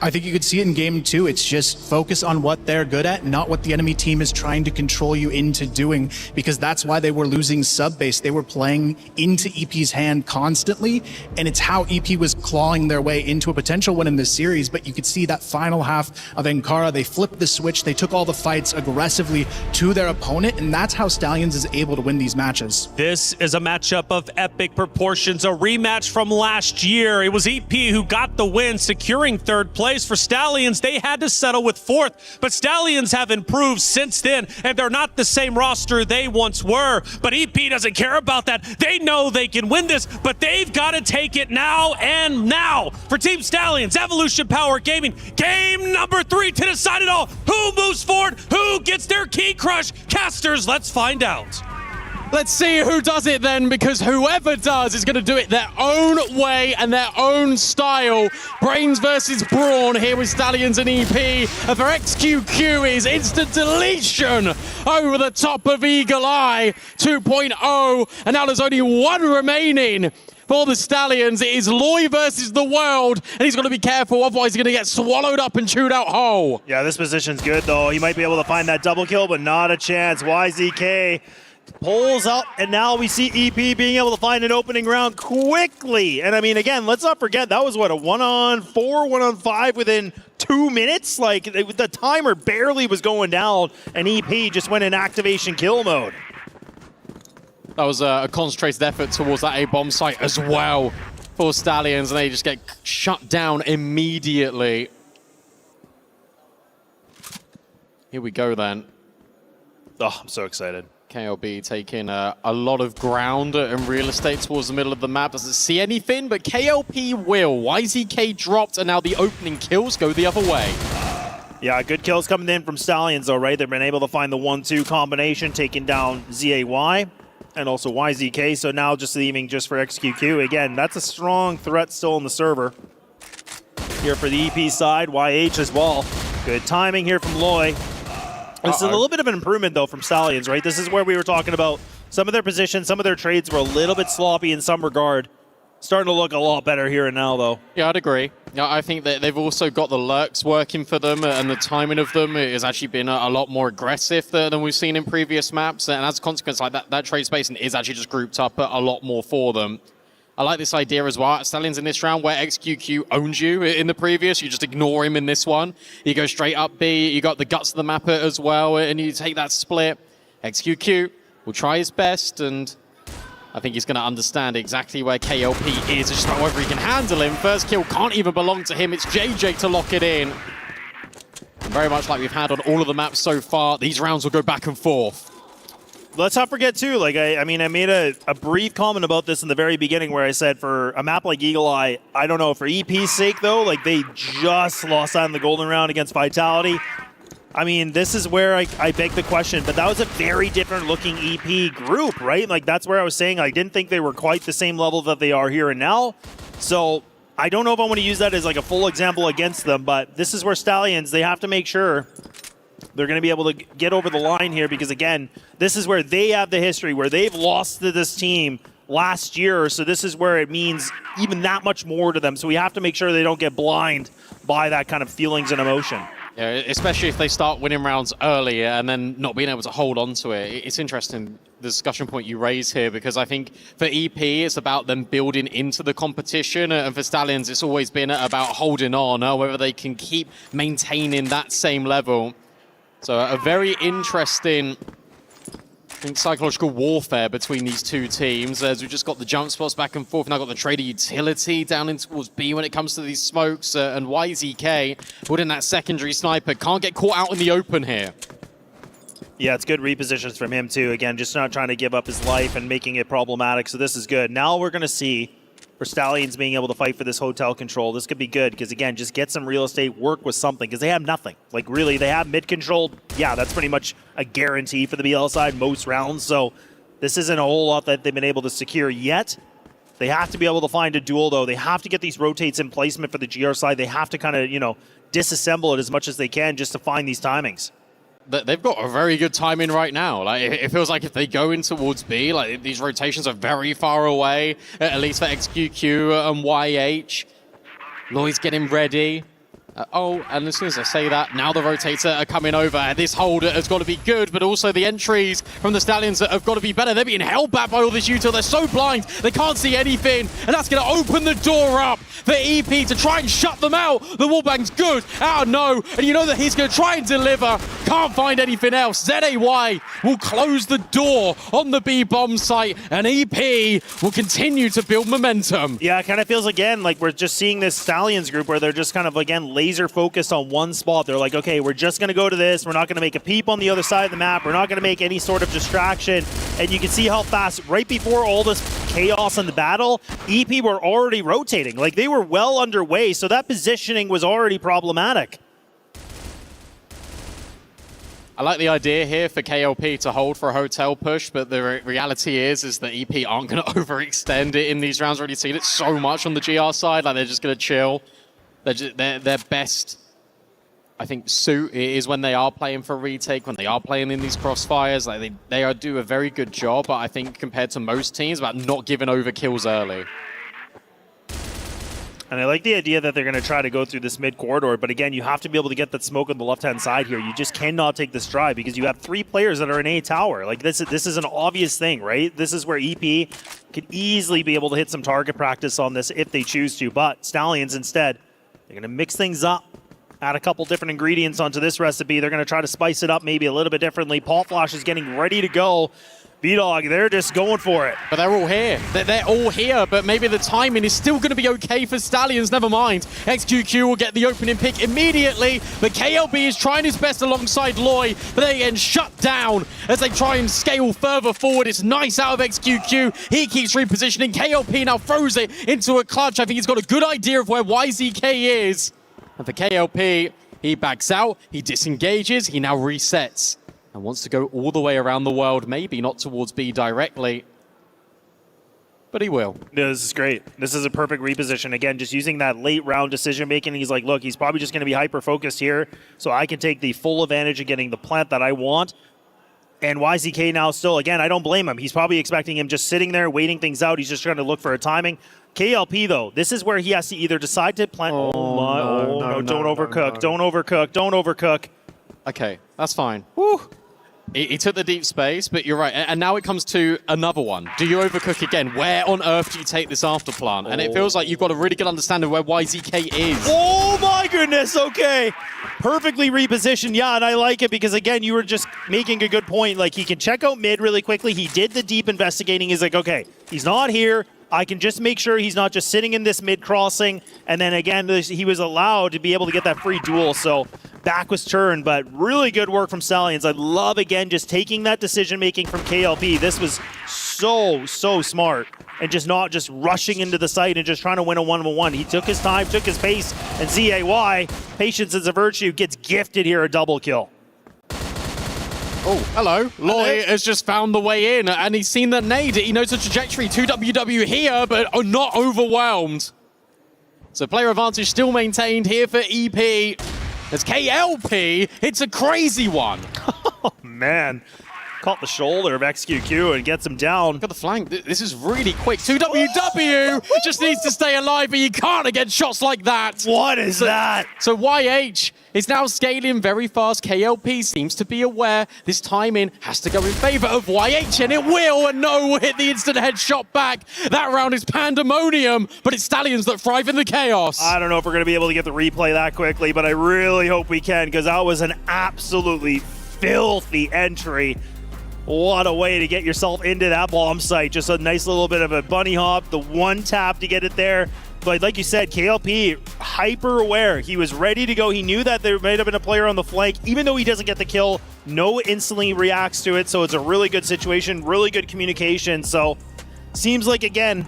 I think you could see it in Game 2. It's just focus on what they're good at, not what the enemy team is trying to control you into doing, because that's why they were losing sub-base. They were playing into EP's hand constantly, and it's how EP was clawing their way into a potential win in this series. But you could see that final half of Ankara, they flipped the switch, they took all the fights aggressively to their opponent, and that's how Stallions is able to win these matches. This is a matchup of epic proportions, a rematch from last year. It was EP who got the win, securing third place. For Stallions, they had to settle with fourth, but Stallions have improved since then, and they're not the same roster they once were. But EP doesn't care about that. They know they can win this, but they've got to take it now and now. For Team Stallions, Evolution Power Gaming, game number 3 to decide it all. Who moves forward? Who gets their key crush? Casters, let's find out. Let's see who does it then, because whoever does is going to do it their own way and their own style. Brains versus Brawn here with Stallions and EP. And for XQQ is instant deletion over the top of Eagle Eye 2.0. And now there's only one remaining for the Stallions. It is Loy versus the world, and he's got to be careful, otherwise he's going to get swallowed up and chewed out whole. Yeah, this position's good, though. He might be able to find that double kill, but not a chance. YZK pulls up, and now we see EP being able to find an opening round quickly. And I mean, again, let's not forget, that was what, a 1-on-4, 1-on-5 within 2 minutes? Like, the timer barely was going down, and EP just went in activation kill mode. That was a concentrated effort towards that A-bomb site as well for Stallions, and they just get shut down immediately. Here we go then. Oh, I'm so excited. KLB taking a lot of ground and real estate towards the middle of the map. Doesn't see anything, but KLP will. YZK dropped, and now the opening kills go the other way. Yeah, good kills coming in from Stallions, though, right? They've been able to find the 1-2 combination, taking down ZAY and also YZK. So now just leaving just for XQQ. Again, that's a strong threat still in the server. Here for the EP side, YH as well. Good timing here from Loy. This is a little bit of an improvement, though, from Stallions, right? This is where we were talking about some of their positions, some of their trades were a little bit sloppy in some regard. Starting to look a lot better here and now, though. Yeah, I'd agree. Yeah, I think that they've also got the lurks working for them, and the timing of them has actually been a lot more aggressive than we've seen in previous maps. And as a consequence, like that trade spacing is actually just grouped up a lot more for them. I like this idea as well. Stallions in this round where XQQ owns you in the previous. You just ignore him in this one. You go straight up B. You got the guts of the mapper as well, and you take that split. XQQ will try his best, and I think he's going to understand exactly where KLP is. It's just about whether he can handle him. First kill can't even belong to him. It's JJ to lock it in. And very much like we've had on all of the maps so far, these rounds will go back and forth. Let's not forget, too, like, I mean, I made a brief comment about this in the very beginning where I said for a map like Eagle Eye, I don't know, for EP's sake, though, like, they just lost out in the golden round against Vitality. I mean, this is where I beg the question, but that was a very different looking EP group, right? Like, that's where I was saying I didn't think they were quite the same level that they are here and now. So I don't know if I want to use that as like a full example against them, but this is where Stallions, they have to make sure they're going to be able to get over the line here because, again, this is where they have the history, where they've lost to this team last year. So this is where it means even that much more to them. So we have to make sure they don't get blind by that kind of feelings and emotion. Yeah, especially if they start winning rounds early and then not being able to hold on to it. It's interesting, the discussion point you raise here, because I think for EP, it's about them building into the competition. And for Stallions, it's always been about holding on, whether they can keep maintaining that same level. So a very interesting, I think, psychological warfare between these two teams, as we've just got the jump spots back and forth, and I've got the trader utility down in towards B when it comes to these smokes, and YZK putting that secondary sniper, can't get caught out in the open here. Yeah, it's good repositions from him too. Again, just not trying to give up his life and making it problematic, so this is good. Now we're going to see for Stallions being able to fight for this hotel control. This could be good because, again, just get some real estate, work with something, because they have nothing. Like, really, they have mid control. Yeah, that's pretty much a guarantee for the BL side most rounds. So this isn't a whole lot that they've been able to secure yet. They have to be able to find a duel, though. They have to get these rotates in placement for the GR side. They have to kind of, disassemble it as much as they can just to find these timings. They've got a very good timing right now. Like, it feels like if they go in towards B, like, these rotations are very far away, at least for XQQ and YH. Lloyd's getting ready. And as soon as I say that, now the rotator are coming over. This hold has got to be good, but also the entries from the Stallions have got to be better. They're being held back by all this util. They're so blind, they can't see anything, and that's going to open the door up for EP to try and shut them out. The wallbang's good. No, and you know that he's going to try and deliver. Can't find anything else. ZAY will close the door on the B bomb site, and EP will continue to build momentum. Yeah, it kind of feels, again, like we're just seeing this Stallions group where they're just kind of, again, laser focused on one spot. They're like, okay, we're just going to go to this. We're not going to make a peep on the other side of the map. We're not going to make any sort of distraction. And you can see how fast, right before all this chaos in the battle, EP were already rotating. Like, they were well underway, so that positioning was already problematic. I like the idea here for KLP to hold for a hotel push, but the reality is that EP aren't going to overextend it in these rounds. Already seen it so much on the GR side. Like, they're just going to chill. Their best, I think, suit is when they are playing for retake, when they are playing in these crossfires. Like, they do a very good job, but I think compared to most teams, about not giving over kills early. And I like the idea that they're going to try to go through this mid corridor, but again, you have to be able to get that smoke on the left-hand side here. You just cannot take this drive because you have 3 players that are in A tower. Like, this is an obvious thing, right? This is where EP could easily be able to hit some target practice on this if they choose to, but Stallions instead, they're going to mix things up, add a couple different ingredients onto this recipe. They're going to try to spice it up maybe a little bit differently. Paul Flash is getting ready to go. B-Dog, they're just going for it. But they're all here. They're all here, but maybe the timing is still going to be okay for Stallions. Never mind. XQQ will get the opening pick immediately, but KLB is trying his best alongside Loy, but they get shut down as they try and scale further forward. It's nice out of XQQ. He keeps repositioning. KLP now throws it into a clutch. I think he's got a good idea of where YZK is. And for KLP, he backs out, he disengages, he now resets. And wants to go all the way around the world, maybe not towards B directly, but he will. This is great. This is a perfect reposition. Again, just using that late round decision making. He's like, look, he's probably just going to be hyper focused here, so I can take the full advantage of getting the plant that I want. And YZK now still, again, I don't blame him. He's probably expecting him just sitting there, waiting things out. He's just trying to look for a timing. KLP, though, this is where he has to either decide to plant. No, don't overcook. Don't overcook. Don't overcook. Okay, that's fine. Woo. He took the deep space, but you're right. And now it comes to another one. Do you overcook again? Where on earth do you take this after plant? And it feels like you've got a really good understanding where YZK is. Oh my goodness, okay. Perfectly repositioned, yeah, and I like it because, again, you were just making a good point. Like, he can check out mid really quickly. He did the deep investigating. He's like, okay, he's not here. I can just make sure he's not just sitting in this mid crossing. And then again, he was allowed to be able to get that free duel. So back was turned, but really good work from Stallions. I love, again, just taking that decision making from KLP. This was so smart. And just not just rushing into the site and just trying to win a 1v1. He took his time, took his pace, and ZAY, patience is a virtue, gets gifted here a double kill. Oh, hello. Loy has just found the way in, and he's seen the nade. He knows the trajectory. 2WW here, but not overwhelmed. So player advantage still maintained here for EP. As KLP, it's a crazy one. Oh, man. Caught the shoulder of XQQ and gets him down. Got the flank. This is really quick. 2WW just needs to stay alive, but you can't against shots like that. What is that? So YH is now scaling very fast. KLP seems to be aware this timing has to go in favor of YH, and it will. And no, will hit the instant headshot back. That round is pandemonium, but it's Stallions that thrive in the chaos. I don't know if we're going to be able to get the replay that quickly, but I really hope we can, because that was an absolutely filthy entry. What a way to get yourself into that bomb site. Just a nice little bit of a bunny hop, the one tap to get it there. But like you said, KLP, hyper aware. He was ready to go. He knew that there might have been a player on the flank. Even though he doesn't get the kill, no instantly reacts to it. So it's a really good situation, really good communication. So seems like, again,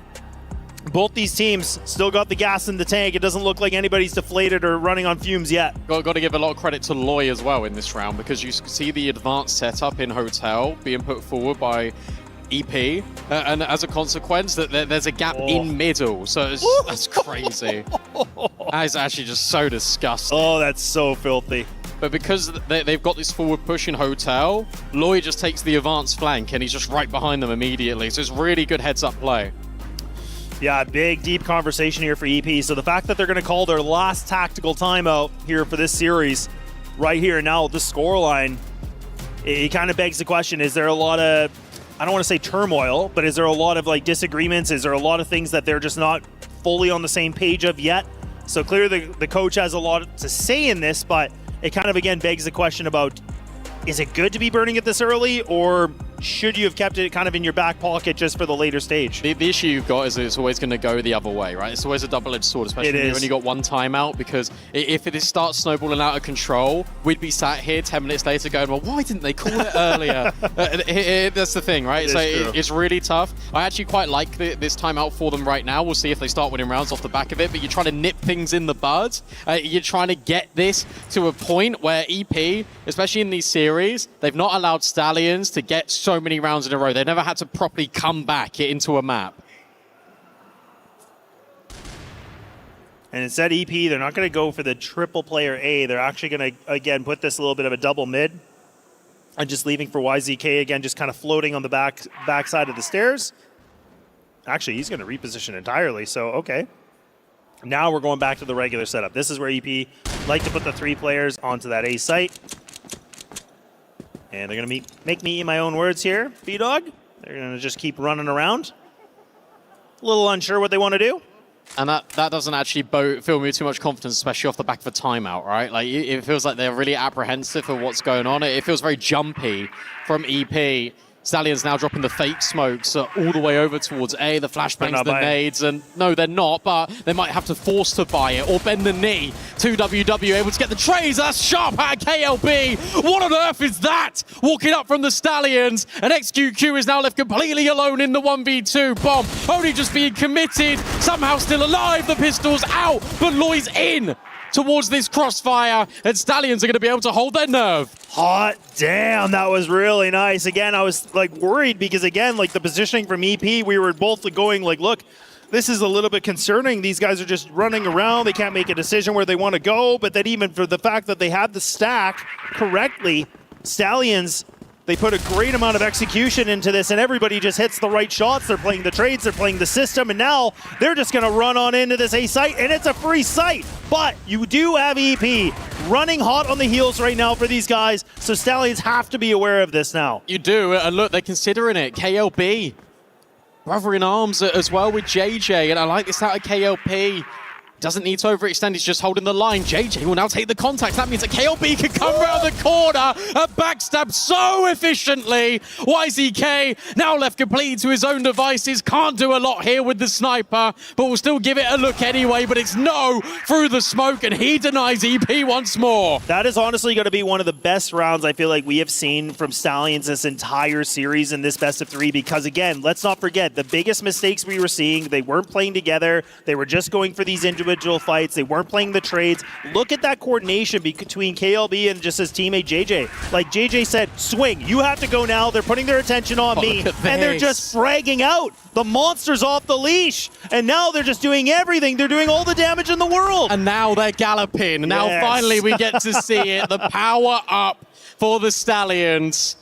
both these teams still got the gas in the tank. It doesn't look like anybody's deflated or running on fumes yet. Got to give a lot of credit to Loy as well in this round, because you see the advanced setup in Hotel being put forward by EP, and as a consequence, there's a gap in middle. So that's crazy. That is actually just so disgusting. Oh, that's so filthy. But because they've got this forward push in Hotel, Loy just takes the advanced flank, and he's just right behind them immediately. So it's really good heads-up play. Yeah, big, deep conversation here for EP. So the fact that they're going to call their last tactical timeout here for this series right here now, the scoreline, it kind of begs the question, is there a lot of, I don't want to say turmoil, but is there a lot of like disagreements? Is there a lot of things that they're just not fully on the same page of yet? So clearly the coach has a lot to say in this, but it kind of, again, begs the question about, is it good to be burning it this early, or should you have kept it kind of in your back pocket just for the later stage? The issue you've got is it's always going to go the other way, right? It's always a double-edged sword, especially when you've only got one timeout, because if it starts snowballing out of control, we'd be sat here 10 minutes later going, well, why didn't they call it earlier? That's the thing, right? So it's really tough. I actually quite like this timeout for them right now. We'll see if they start winning rounds off the back of it, but you're trying to nip things in the bud. You're trying to get this to a point where EP, especially in these series, they've not allowed Stallions to get so many rounds in a row. They never had to properly come back into a map. And instead, EP, they're not going to go for the triple player A. They're actually going to, again, put this a little bit of a double mid. And just leaving for YZK, again, just kind of floating on the backside of the stairs. Actually, he's going to reposition entirely, so okay. Now we're going back to the regular setup. This is where EP like to put the 3 players onto that A site. And they're going to make me eat my own words here, B-Dog. They're going to just keep running around. A little unsure what they want to do. And that doesn't actually fill me with too much confidence, especially off the back of a timeout, right? Like, it feels like they're really apprehensive of what's going on. It feels very jumpy from EP. Stallions now dropping the fake smokes all the way over towards A, the flashbangs, the nades, and no, they're not, but they might have to force to buy it or bend the knee. 2WW able to get the trays. That's sharp out of KLB. What on earth is that? Walking up from the Stallions, and XQQ is now left completely alone in the 1v2. Bomb only just being committed, somehow still alive. The pistol's out, but Loy's in towards this crossfire, and Stallions are going to be able to hold their nerve. Hot damn, that was really nice. Again, I was like worried because, again, like the positioning from EP, we were both going like, look, this is a little bit concerning. These guys are just running around. They can't make a decision where they want to go. But then even for the fact that they had the stack correctly, Stallions, they put a great amount of execution into this, and everybody just hits the right shots. They're playing the trades, they're playing the system, and now they're just going to run on into this A site, and it's a free site. But you do have EP running hot on the heels right now for these guys, so Stallions have to be aware of this now. You do, and look, they're considering it. KLB, brother in arms as well with JJ, and I like this out of KLP. Doesn't need to overextend, he's just holding the line. JJ will now take the contact. That means that KLB can come around the corner and backstab so efficiently. YZK now left completely to his own devices. Can't do a lot here with the sniper, but will still give it a look anyway. But it's no through the smoke, and he denies EP once more. That is honestly going to be one of the best rounds I feel like we have seen from Stallions this entire series in this best of 3, because again, let's not forget, the biggest mistakes we were seeing, they weren't playing together. They were just going for these individual individual fights. They weren't playing the trades. Look at that coordination between KLB and just his teammate JJ. Like JJ said, swing. You have to go now. They're putting their attention on me. And they're just fragging out. The monster's off the leash. And now they're just doing everything. They're doing all the damage in the world. And now they're galloping. Now finally we get to see it. The power up for the Stallions.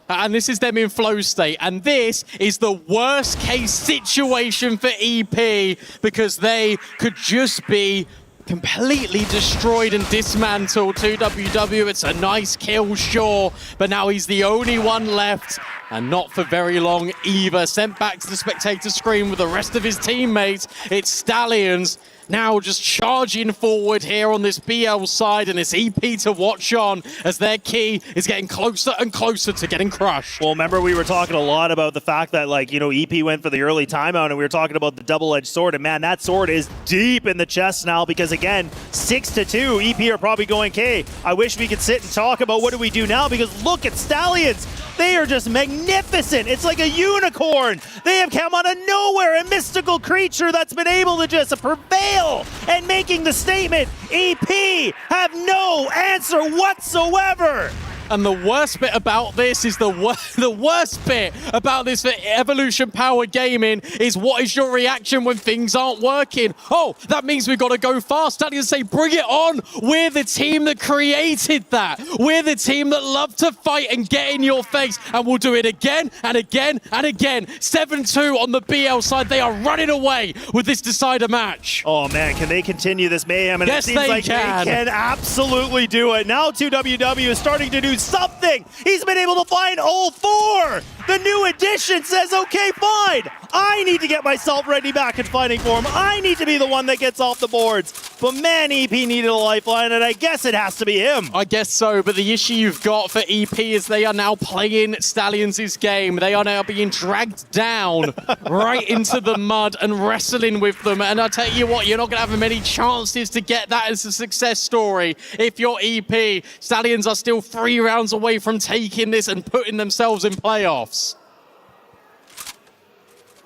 And this is them in flow state. And this is the worst case situation for EP because they could just be completely destroyed and dismantled. 2WW, it's a nice kill, sure, but now he's the only one left, and not for very long either. Sent back to the spectator screen with the rest of his teammates. It's Stallions now just charging forward here on this BL side, and it's EP to watch on as their key is getting closer and closer to getting crushed. Well, remember we were talking a lot about the fact that, like, you know, EP went for the early timeout, and we were talking about the double-edged sword, and man, that sword is deep in the chest now because, again, 6-2, EP are probably going, okay, I wish we could sit and talk about what do we do now, because look at Stallions. They are just magnificent. It's like a unicorn. They have come out of nowhere, a mystical creature that's been able to just prevail and making the statement, EP have no answer whatsoever. And the worst bit about this is the worst bit about this for Evolution Power Gaming is what is your reaction when things aren't working? Oh, that means we've got to go fast. Stallions say, bring it on. We're the team that created that. We're the team that love to fight and get in your face. And we'll do it again and again and again. 7-2 on the BL side. They are running away with this decider match. Oh man, can they continue this mayhem? And yes, it seems like they can absolutely do it. Now 2WW is starting to do something. He's been able to find all four. The new addition says, okay, fine. I need to get myself ready back in fighting form. I need to be the one that gets off the boards. But man, EP needed a lifeline, and I guess it has to be him. I guess so, but the issue you've got for EP is they are now playing Stallions' game. They are now being dragged down right into the mud and wrestling with them. And I tell you what, you're not going to have many chances to get that as a success story if you're EP. Stallions are still 3 rounds away from taking this and putting themselves in playoffs.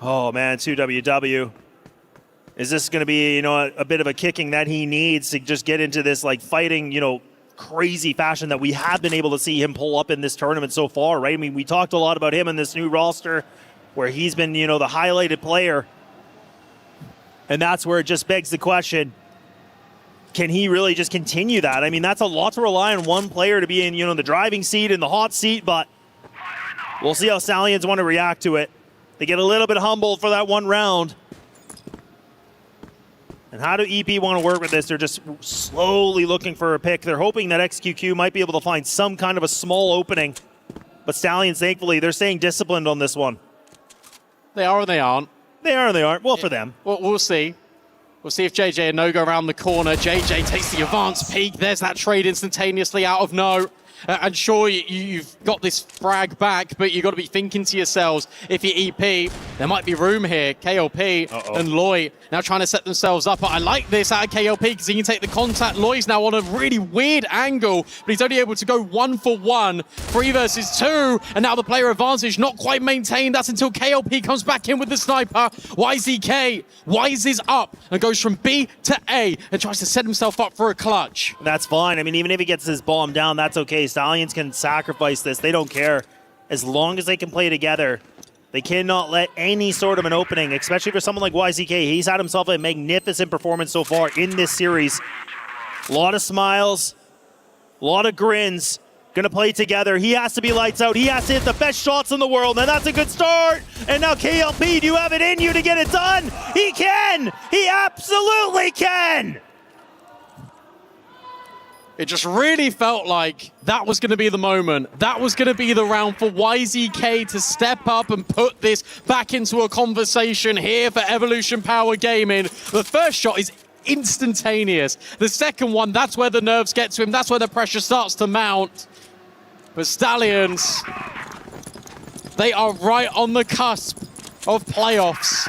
Oh man, 2WW. Is this going to be, you know, a bit of a kicking that he needs to just get into this like fighting, you know, crazy fashion that we have been able to see him pull up in this tournament so far, right? I mean, we talked a lot about him in this new roster where he's been, you know, the highlighted player. And that's where it just begs the question, can he really just continue that? I mean, that's a lot to rely on one player to be in, you know, the driving seat, in the hot seat, but we'll see how Stallions want to react to it. They get a little bit humbled for that one round. And how do EP want to work with this? They're just slowly looking for a pick. They're hoping that XQQ might be able to find some kind of a small opening. But Stallions, thankfully, they're staying disciplined on this one. They are or they aren't. They are or they aren't. Well, for them. We'll see. We'll see if JJ and No go around the corner. JJ takes the advanced peek. There's that trade instantaneously out of No. And sure, you've got this frag back, but you've got to be thinking to yourselves, if you're EP, there might be room here. KLP and Loy now trying to set themselves up. But I like this out of KLP because he can take the contact. Loy's now on a really weird angle, but he's only able to go 1-for-1. 3 versus 2, and now the player advantage not quite maintained. That's until KLP comes back in with the sniper. YZK wises up and goes from B to A and tries to set himself up for a clutch. That's fine. I mean, even if he gets his bomb down, that's okay. Stallions can sacrifice this. They don't care. As long as they can play together, they cannot let any sort of an opening, especially for someone like YZK. He's had himself a magnificent performance so far in this series. A lot of smiles, a lot of grins. Gonna play together. He has to be lights out. He has to hit the best shots in the world, and that's a good start. And now KLP, do you have it in you to get it done? He can! He absolutely can! It just really felt like that was going to be the moment. That was going to be the round for YZK to step up and put this back into a conversation here for Evolution Power Gaming. The first shot is instantaneous. The second one, that's where the nerves get to him. That's where the pressure starts to mount. But Stallions, they are right on the cusp of playoffs.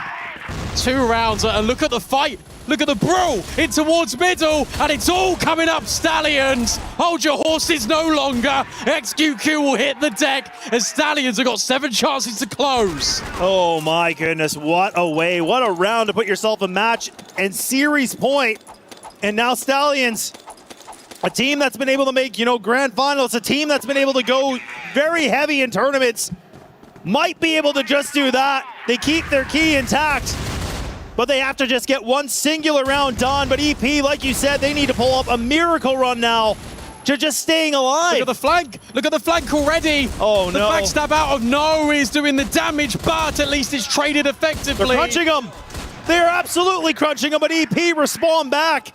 2 rounds, and look at the fight. Look at the brawl in towards middle, and it's all coming up Stallions. Hold your horses no longer. XQQ will hit the deck, as Stallions have got 7 chances to close. Oh my goodness, what a way, what a round to put yourself a match and series point. And now Stallions, a team that's been able to make, grand finals, a team that's been able to go very heavy in tournaments, might be able to just do that. They keep their key intact, but they have to just get one singular round done. But EP, like you said, they need to pull up a miracle run now to just staying alive. Look at the flank. Look at the flank already. Oh, the no. The backstab out of No is doing the damage, but at least it's traded effectively. They're crunching them. They're absolutely crunching them, but EP respond back.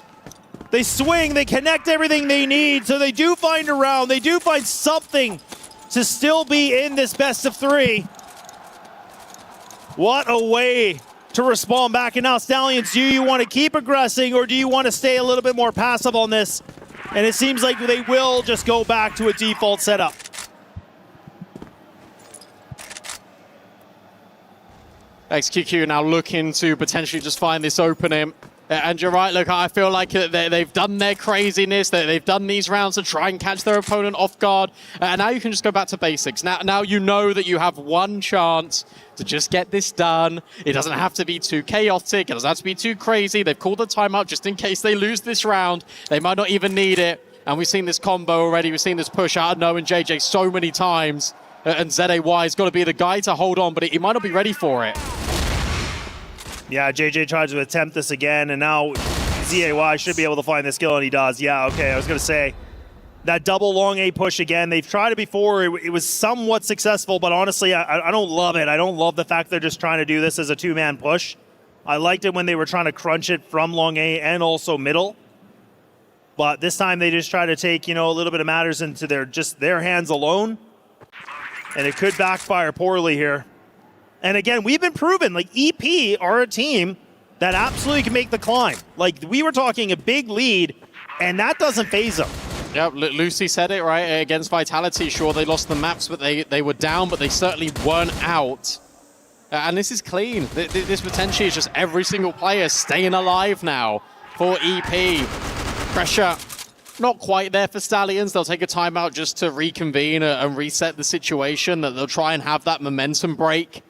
They swing, they connect everything they need, so they do find a round. They do find something to still be in this best of 3. What a way to respond back. And now Stallions, do you want to keep aggressing or do you want to stay a little bit more passive on this? And it seems like they will just go back to a default setup. XQQ now looking to potentially just find this opening. And you're right, look, I feel like they've done their craziness, they've done these rounds to try and catch their opponent off guard. And now you can just go back to basics. Now you know that you have one chance to just get this done. It doesn't have to be too chaotic, it doesn't have to be too crazy. They've called the timeout just in case they lose this round. They might not even need it. And we've seen this combo already, we've seen this push out of No and JJ so many times. And ZAY has got to be the guy to hold on, but he might not be ready for it. Yeah, JJ tries to attempt this again, and now ZAY should be able to find this kill, and he does. Yeah, okay, I was going to say, that double long A push again, they've tried it before, it was somewhat successful, but honestly, I don't love it. I don't love the fact they're just trying to do this as a 2-man push. I liked it when they were trying to crunch it from long A and also middle, but this time they just try to take, a little bit of matters into their hands alone, and it could backfire poorly here. And again, we've been proven, like, EP are a team that absolutely can make the climb. Like, we were talking a big lead, and that doesn't phase them. Yeah, Lucy said it, right, against Vitality. Sure, they lost the maps, but they were down, but they certainly weren't out. And this is clean. This potentially is just every single player staying alive now for EP. Pressure not quite there for Stallions. They'll take a timeout just to reconvene and reset the situation. That they'll try and have that momentum break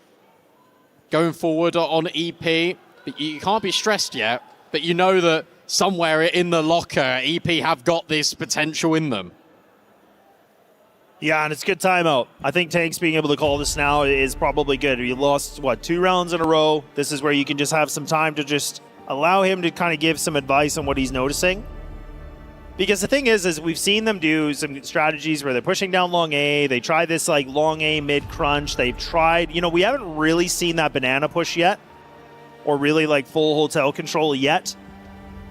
going forward on EP. But you can't be stressed yet, but you know that somewhere in the locker, EP have got this potential in them. Yeah, and it's a good timeout. I think Tanks being able to call this now is probably good. You lost, 2 rounds in a row. This is where you can just have some time to just allow him to kind of give some advice on what he's noticing. Because the thing is we've seen them do some strategies where they're pushing down long A. They try this like long A mid crunch. They've tried, we haven't really seen that banana push yet, or really like full hotel control yet.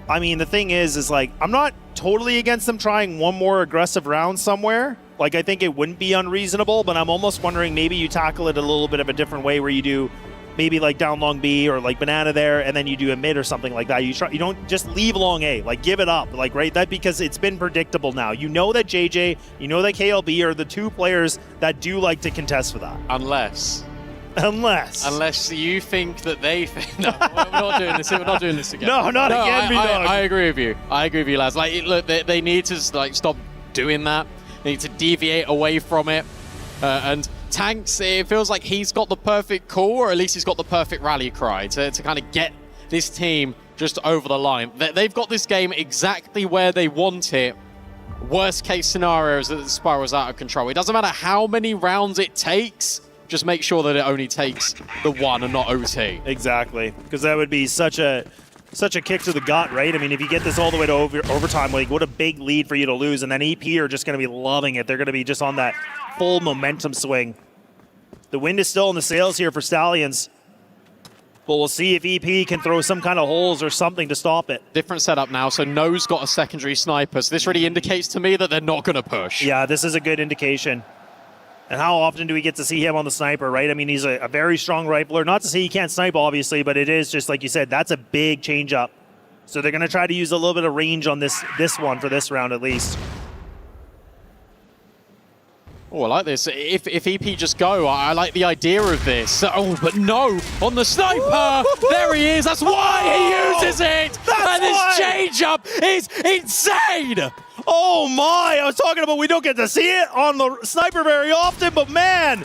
I mean, the thing is like, I'm not totally against them trying one more aggressive round somewhere. Like, I think it wouldn't be unreasonable, but I'm almost wondering maybe you tackle it a little bit of a different way where you do maybe like down long B or like banana there, and then you do a mid or something like that. You don't just leave long A, like give it up, like, right? That because it's been predictable now. You know that JJ, you know that KLB are the 2 players that do like to contest for that. Unless you think that they think, no, we're not doing this. We're not doing this again. No, not again, B-Dog. I agree with you. I agree with you, lads. Like, look, they need to like stop doing that. They need to deviate away from it. And Tanks, it feels like he's got the perfect call, or at least he's got the perfect rally cry to kind of get this team just over the line. They've got this game exactly where they want it. Worst case scenario is that the spiral's out of control. It doesn't matter how many rounds it takes, just make sure that it only takes the 1 and not OT. Exactly, because that would be such a kick to the gut, right? I mean, if you get this all the way to overtime, like, what a big lead for you to lose, and then EP are just going to be loving it. They're going to be just on that full momentum swing. The wind is still in the sails here for Stallions, but we'll see if EP can throw some kind of holes or something to stop it. Different setup now, so No's got a secondary sniper, so this really indicates to me that they're not going to push. Yeah, this is a good indication. And how often do we get to see him on the sniper, right? I mean, he's a very strong rifler. Not to say he can't snipe, obviously, but it is just, like you said, that's a big change up. So they're going to try to use a little bit of range on this one for this round at least. Oh, I like this. If EP just go, I like the idea of this. Oh, but no, on the sniper. There he is. That's why he uses it. And this change-up is insane. Oh my, I was talking about we don't get to see it on the sniper very often, but man,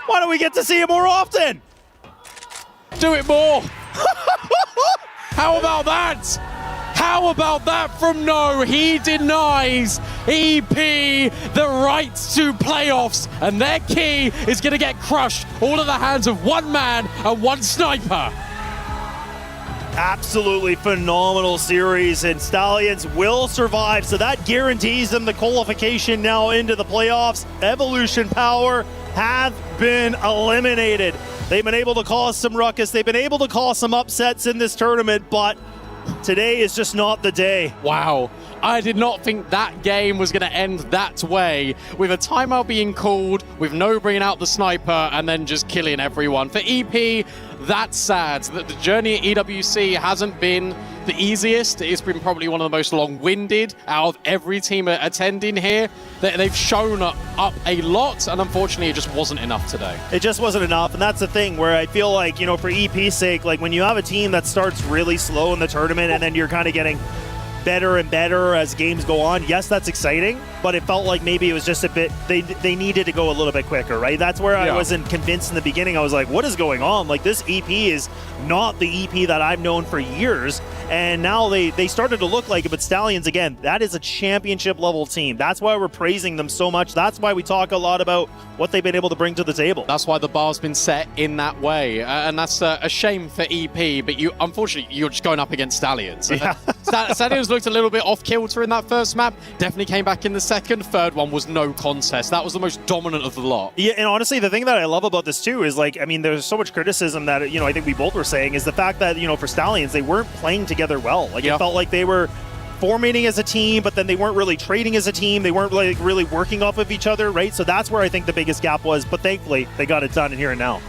why don't we get to see it more often? Do it more. How about that? How about that from No? He denies EP the right to playoffs, and their key is going to get crushed all in the hands of one man and one sniper. Absolutely phenomenal series, and Stallions will survive, so that guarantees them the qualification now into the playoffs. Evolution Power have been eliminated. They've been able to cause some ruckus. They've been able to cause some upsets in this tournament, but today is just not the day. Wow. I did not think that game was going to end that way, with a timeout being called, with No bringing out the sniper, and then just killing everyone. For EP, that's sad. The journey at EWC hasn't been the easiest. It's been probably one of the most long-winded out of every team attending here. They've shown up a lot, and unfortunately it just wasn't enough today. It just wasn't enough, and that's the thing where I feel like, you know, for EP's sake, like when you have a team that starts really slow in the tournament and then you're kind of getting better and better as games go on, yes, that's exciting, but it felt like maybe it was just a bit, they needed to go a little bit quicker, right? That's where I wasn't convinced in the beginning. I was like, what is going on? Like, this EP is not the EP that I've known for years, and now they started to look like it. But Stallions, again, that is a championship level team. That's why we're praising them so much. That's why we talk a lot about what they've been able to bring to the table. That's why the bar's been set in that way, and that's a shame for EP, but unfortunately you're just going up against Stallions. Yeah. Stallions looked a little bit off kilter in that first map, definitely came back in the second. Third one was no contest. That was the most dominant of the lot. Yeah, and honestly, the thing that I love about this too is, like, I mean, there's so much criticism that, you know, I think we both were saying, is the fact that, you know, for Stallions, they weren't playing together well. Like, it felt like they were formating as a team, but then they weren't really trading as a team. They weren't like really working off of each other, right? So that's where I think the biggest gap was, but thankfully they got it done in here and now.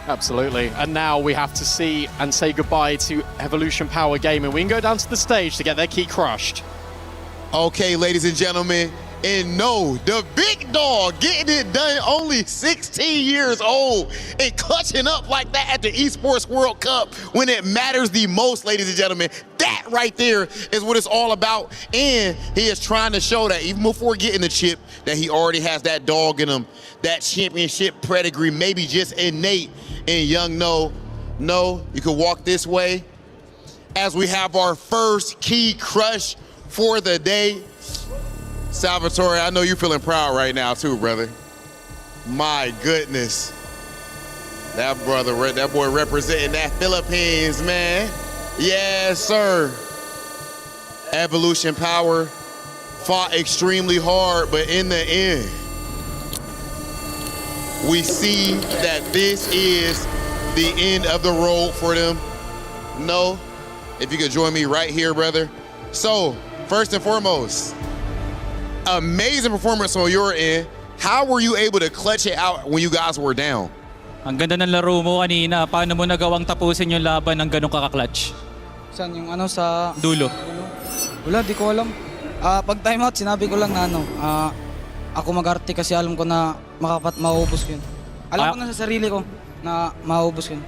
Absolutely. And now we have to see and say goodbye to Evolution Power Gaming. We can go down to the stage to get their key crushed. Okay, ladies and gentlemen, and no, the big dog getting it done, only 16 years old, and clutching up like that at the Esports World Cup when it matters the most, ladies and gentlemen. That right there is what it's all about. And he is trying to show that even before getting the chip, that he already has that dog in him, that championship pedigree, maybe just innate in young No. No, you can walk this way as we have our first key crush for the day. Salvatore, I know you're feeling proud right now too, brother. My goodness. That boy representing that Philippines, man. Yes, sir. Evolution Power fought extremely hard, but in the end, we see that this is the end of the road for them. No, if you could join me right here, brother. So, first and foremost, amazing performance on your end. How were you able to clutch it out when you guys were down? Ang ganda ng laro mo kanina. Paano mo nagawang tapusin yung laban ng ganun kakaklatch? Saan yung ano sa dulo? Wala, di ko alam. Pag timeout, sinabi ko lang na ako mag-arte kasi alam ko na maubos ko yun. Alam ko na sa sarili ko na maubos ko yun.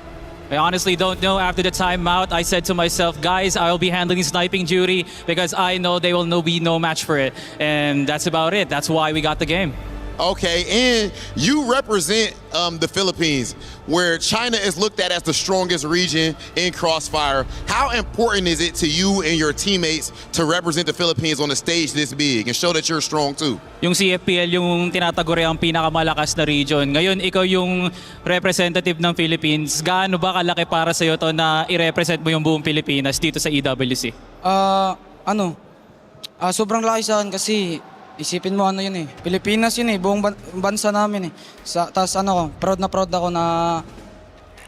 I honestly don't know. After the timeout, I said to myself, guys, I'll be handling sniping duty because I know they will be no match for it. And that's about it. That's why we got the game. Okay, and you represent the Philippines, where China is looked at as the strongest region in Crossfire. How important is it to you and your teammates to represent the Philippines on a stage this big and show that you're strong too? Yung CFPL, yung tinataguri ang pinakamalakas na region. Ngayon, ikaw yung representative ng Philippines. Gaano ba kalaki para sa'yo to na i-represent mo yung buong Pilipinas dito sa EWC? Sobrang laki sa akin kasi isipin mo yun eh. Pilipinas yun eh, buong bansa namin eh. Tapos proud na proud ako na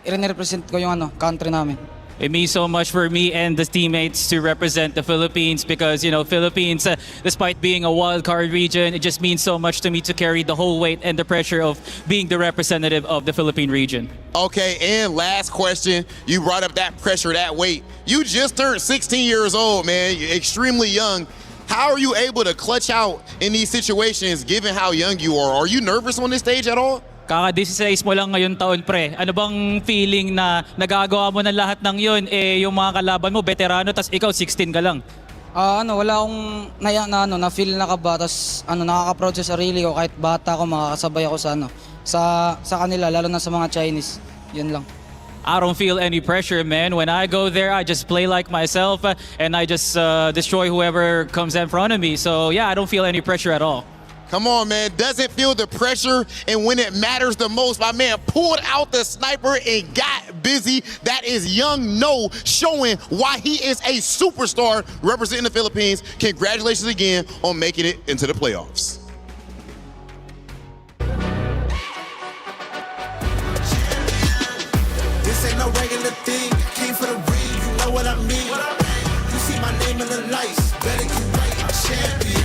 i-represent ko yung country namin. It means so much for me and the teammates to represent the Philippines because, you know, Philippines, despite being a wild card region, it just means so much to me to carry the whole weight and the pressure of being the representative of the Philippine region. Okay, and last question. You brought up that pressure, that weight. You just turned 16 years old, man. You're extremely young. How are you able to clutch out in these situations given how young you are? Are you nervous on this stage at all? Kaka-16 mo lang ngayon taon, pre. Ano bang feeling na nagagawa mo na lahat ng yun, yung mga kalaban mo, veterano, tas ikaw 16 ka lang? Wala akong na feel na kaba, tas nakaka-proud sa sarili ko kahit bata ako, makakasabay ako sa kanila, lalo na sa mga Chinese. Yun lang. I don't feel any pressure, man. When I go there, I just play like myself and I just destroy whoever comes in front of me. So yeah, I don't feel any pressure at all. Come on, man. Doesn't feel the pressure, and when it matters the most, my man pulled out the sniper and got busy. That is young No showing why he is a superstar representing the Philippines. Congratulations again on making it into the playoffs. This ain't no regular thing. Came for the ring, you know what I mean. You see my name in the lights, better get right, I'm champion.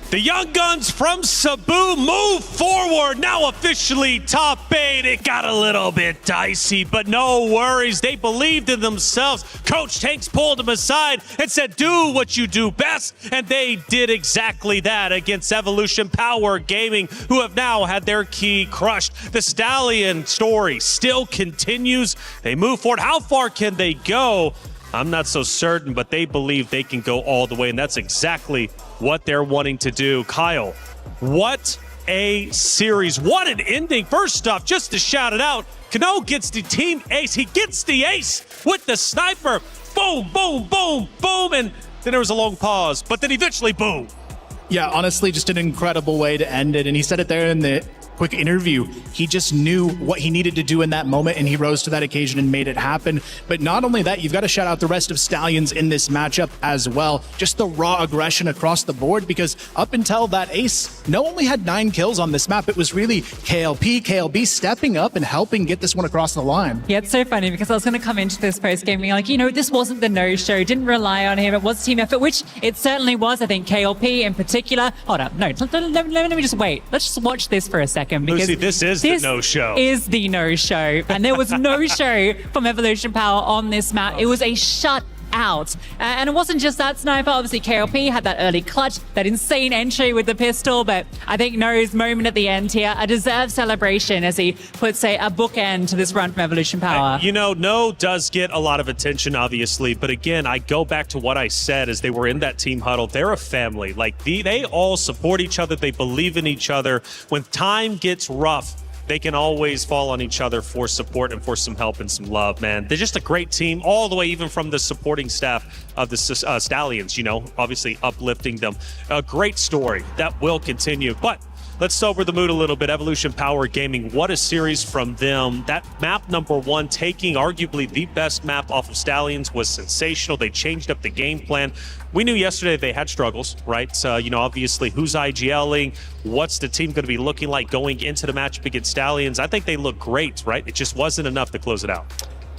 The Young Guns from Cebu move forward, now officially top 8. It got a little bit dicey, but no worries. They believed in themselves. Coach Tanks pulled them aside and said, do what you do best. And they did exactly that against Evolution Power Gaming, who have now had their key crushed. The Stallion story still continues. They move forward. How far can they go? I'm not so certain, but they believe they can go all the way, and that's exactly what they're wanting to do. Kyle, what a series. What an ending. First off, just to shout it out, Kano gets the team ace. He gets the ace with the sniper. Boom, boom, boom, boom, and then there was a long pause, but then eventually, boom. Yeah, honestly, just an incredible way to end it, and he said it there in the quick interview. He just knew what he needed to do in that moment, and he rose to that occasion and made it happen. But not only that, you've got to shout out the rest of Stallions in this matchup as well. Just the raw aggression across the board, because up until that ace, No only had 9 kills on this map. It was really KLB stepping up and helping get this one across the line. Yeah, it's so funny because I was going to come into this post-game being like, this wasn't the no-show, didn't rely on him, it was team effort, which it certainly was. I think KLP in particular. Hold up, no, let me just wait. Let's just watch this for a second. Because Lucy, this is the no-show. Is the no-show. And there was no show from Evolution Power on this map. It was a shut out. And it wasn't just that sniper. Obviously, KLP had that early clutch, that insane entry with the pistol. But I think No's moment at the end here, a deserved celebration as he puts a bookend to this run from Evolution Power. No does get a lot of attention, obviously. But again, I go back to what I said as they were in that team huddle. They're a family. They all support each other. They believe in each other. When time gets rough, they can always fall on each other for support and for some help and some love, man. They're just a great team all the way, even from the supporting staff of the Stallions, obviously uplifting them. A great story that will continue. But let's sober the mood a little bit. Evolution Power Gaming, what a series from them. That map number 1, taking arguably the best map off of Stallions, was sensational. They changed up the game plan. We knew yesterday they had struggles, right? Obviously, who's IGLing? What's the team going to be looking like going into the matchup against Stallions? I think they look great, right? It just wasn't enough to close it out.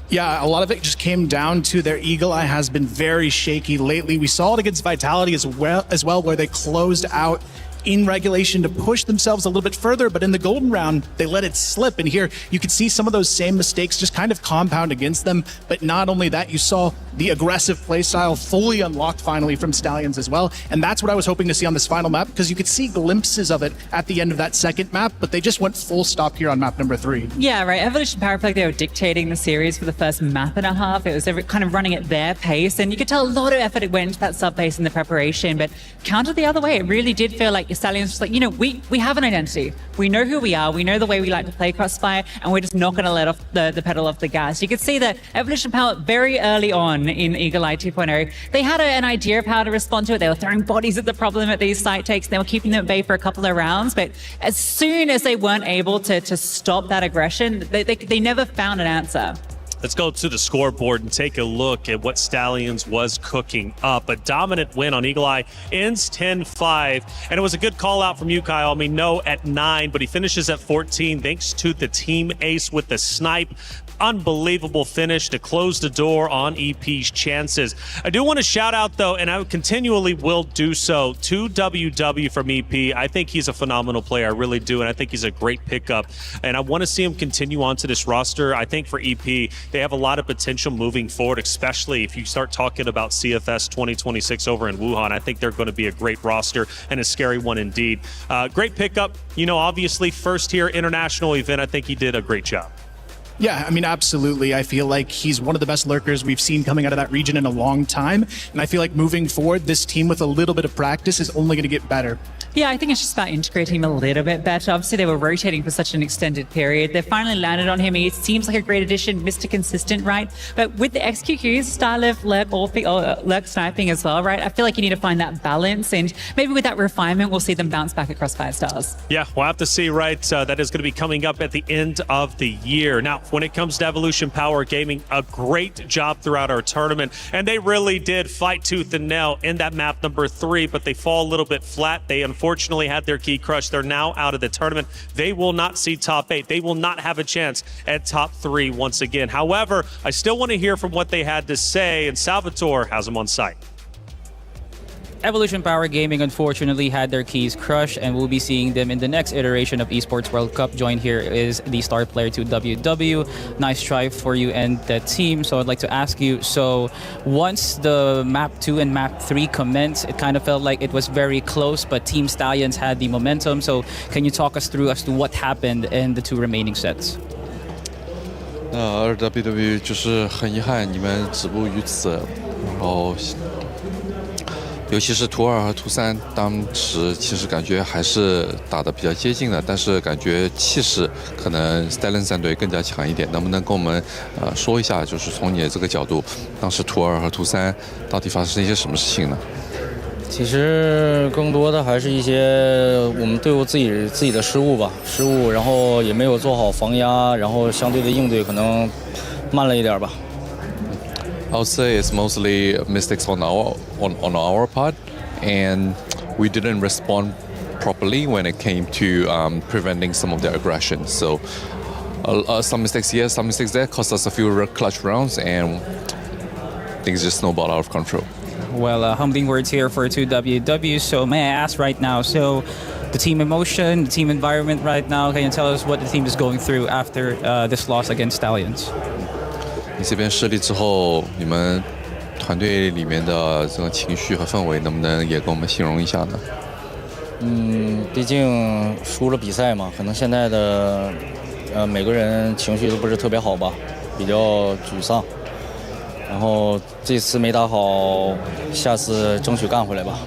Yeah, a lot of it just came down to their Eagle Eye has been very shaky lately. We saw it against Vitality as well, where they closed out in regulation to push themselves a little bit further, but in the golden round, they let it slip. And here, you could see some of those same mistakes just kind of compound against them. But not only that, you saw the aggressive playstyle fully unlocked finally from Stallions as well. And that's what I was hoping to see on this final map, because you could see glimpses of it at the end of that second map, but they just went full stop here on map number 3. Yeah, right. Evolution Power, they were dictating the series for the first map and a half. It was kind of running at their pace, and you could tell a lot of effort went into that sub base in the preparation, but counted the other way. It really did feel like Stallions just like, we have an identity. We know who we are. We know the way we like to play Crossfire, and we're just not going to let off the pedal off the gas. You could see that Evolution Power very early on in Eagle Eye 2.0, they had an idea of how to respond to it. They were throwing bodies at the problem at these site takes. They were keeping them at bay for a couple of rounds, but as soon as they weren't able to stop that aggression, they never found an answer. Let's go to the scoreboard and take a look at what Stallions was cooking up. A dominant win on Eagle Eye, ends 10-5, and it was a good call out from you, Kyle. No at 9, but he finishes at 14 thanks to the team ace with the snipe. unbelievable finish to close the door on EP's chances. I do want to shout out, though, and I continually will do so, to WW from EP. I think he's a phenomenal player. I really do, and I think he's a great pickup. And I want to see him continue onto this roster. I think for EP, they have a lot of potential moving forward, especially if you start talking about CFS 2026 over in Wuhan. I think they're going to be a great roster and a scary one indeed. Great pickup. You know, obviously, first here international event. I think he did a great job. Yeah, I mean, absolutely. I feel like he's one of the best lurkers we've seen coming out of that region in a long time. And I feel like moving forward, this team with a little bit of practice is only going to get better. Yeah, I think it's just about integrating him a little bit better. Obviously, they were rotating for such an extended period. They finally landed on him. He seems like a great addition, Mr. Consistent, right? But with the XQQ's style of lurk sniping as well, right? I feel like you need to find that balance. And maybe with that refinement, we'll see them bounce back at Crossfire Stars. Yeah, we'll have to see, right? That is going to be coming up at the end of the year. Now, when it comes to Evolution Power Gaming, a great job throughout our tournament. And they really did fight tooth and nail in that map number 3, but they fall a little bit flat. They unfortunately had their key crushed. They're now out of the tournament. They will not see top 8. They will not have a chance at top 3 once again. However, I still want to hear from what they had to say, and Salvatore has them on site. Evolution Power Gaming unfortunately had their keys crushed, and we'll be seeing them in the next iteration of Esports World Cup. Joined here is the star player to WW. Nice try for you and the team. So I'd like to ask you, so once the map 2 and map 3 commenced, it kind of felt like it was very close, but Team Stallions had the momentum. So can you talk us through as to what happened in the 2 remaining sets? WW 就是很遗憾，你们止步于此，然后尤其是图2和图3，当时其实感觉还是打得比较接近的，但是感觉气势可能 Stallion 战队更加强一点。能不能跟我们说一下，就是从你的这个角度，当时图2和图3到底发生一些什么事情呢？其实更多的还是一些我们队伍自己的失误吧，然后也没有做好防压，然后相对的应对可能慢了一点吧。I would say it's mostly mistakes on our part, and we didn't respond properly when it came to preventing some of their aggression. So some mistakes here, some mistakes there cost us a few clutch rounds, and things just snowballed out of control. Well, humbling words here for 2WW. So may I ask right now, so the team emotion, the team environment right now, can you tell us what the team is going through after this loss against Stallions? 你这边失利之后，你们团队里面的这种情绪和氛围，能不能也跟我们形容一下呢？毕竟输了比赛嘛，可能现在的每个人情绪都不是特别好吧，比较沮丧。然后这次没打好，下次争取干回来吧。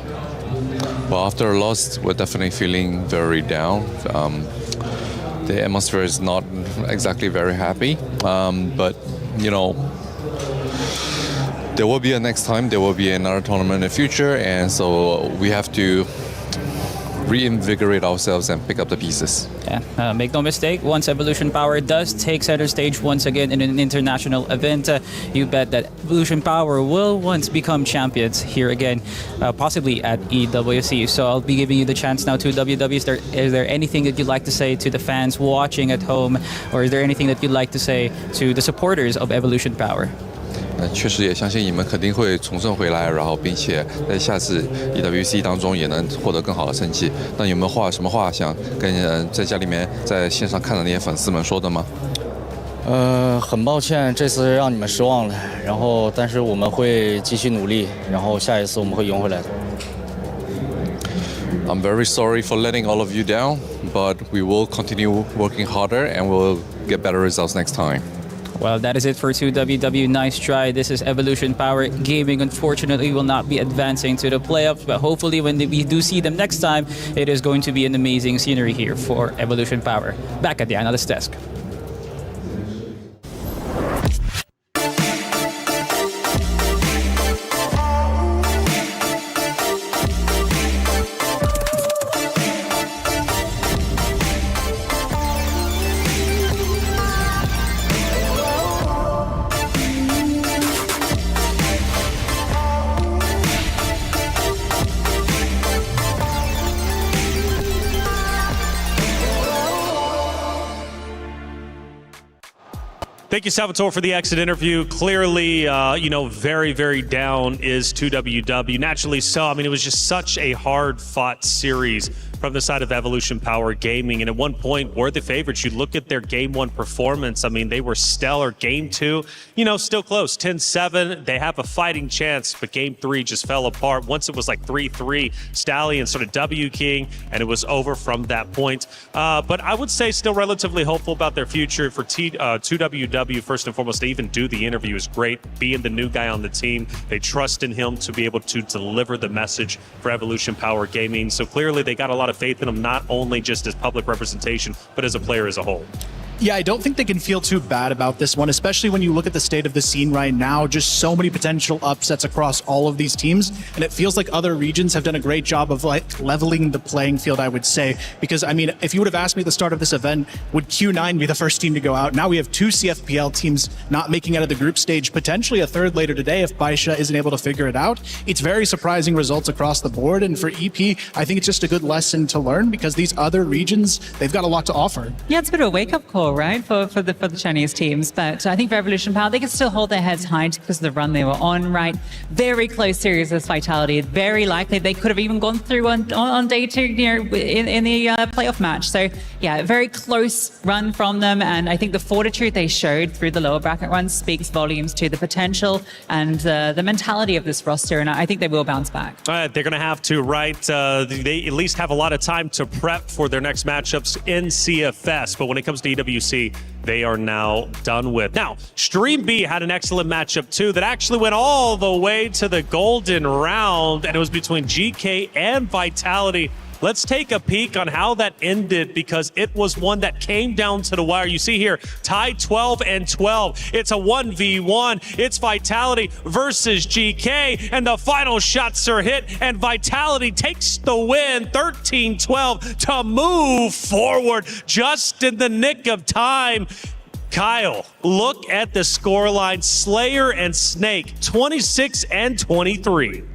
Well, after a loss, we're definitely feeling very down. The atmosphere is not exactly very happy, but you know, there will be a next time, there will be another tournament in the future, and so we have to reinvigorate ourselves and pick up the pieces. Yeah, make no mistake, once Evolution Power does take center stage once again in an international event, you bet that Evolution Power will once become champions here again, possibly at EWC. So I'll be giving you the chance now to WW. Is there anything that you'd like to say to the fans watching at home, or is there anything that you'd like to say to the supporters of Evolution Power? 确实也相信你们肯定会重振回来，然后并且在下次 EWC 当中也能获得更好的成绩。那有没有什么话想跟在家里面在线上看的那些粉丝们说的吗？很抱歉这次让你们失望了，然后但是我们会继续努力，然后下一次我们会赢回来的。I'm very sorry for letting all of you down, but we will continue working harder and we'll get better results next time. Well, that is it for 2WW. Nice try. This is Evolution Power Gaming. Unfortunately, will not be advancing to the playoffs, but hopefully when we do see them next time, it is going to be an amazing scenery here for Evolution Power. Back at the analyst desk. Thank you, Salvatore, for the exit interview. Clearly, very, very down is 2WW. Naturally so. I mean, it was just such a hard-fought series from the side of Evolution Power Gaming. And at one point, were the favorites. You look at their Game 1 performance. I mean, they were stellar. Game 2, still close. 10-7. They have a fighting chance, but Game 3 just fell apart. Once it was like 3-3, Stallion sort of W-king, and it was over from that point. But I would say still relatively hopeful about their future. For 2WW, first and foremost, to even do the interview is great. Being the new guy on the team, they trust in him to be able to deliver the message for Evolution Power Gaming. So clearly they got a lot of faith in him, not only just as public representation, but as a player as a whole. Yeah, I don't think they can feel too bad about this one, especially when you look at the state of the scene right now. Just so many potential upsets across all of these teams, and it feels like other regions have done a great job of leveling the playing field, I would say. Because, I mean, if you would have asked me at the start of this event, would Q9 be the first team to go out? Now we have 2 CFPL teams not making it out of the group stage, potentially a third later today if Baisha isn't able to figure it out. It's very surprising results across the board, and for EP, I think it's just a good lesson to learn because these other regions, they've got a lot to offer. Yeah, it's a bit of a wake-up call, right, for the Chinese teams. But I think for Evolution Power, they can still hold their heads high because of the run they were on, right? Very close series of Vitality. Very likely they could have even gone through on day 2, in the playoff match. So yeah, very close run from them. And I think the fortitude they showed through the lower bracket run speaks volumes to the potential and the mentality of this roster. And I think they will bounce back. They're going to have to, right? They at least have a lot of time to prep for their next matchups in CFS. But when it comes to EWC, they are now done with. Now, Stream B had an excellent matchup too that actually went all the way to the golden round, and it was between GK and Vitality. Let's take a peek on how that ended because it was one that came down to the wire. You see here, tied 12-12. It's a 1v1. It's Vitality versus GK, and the final shots are hit, and Vitality takes the win 13-12 to move forward just in the nick of time. Kyle, look at the scoreline. Slayer and Snake, 26-23.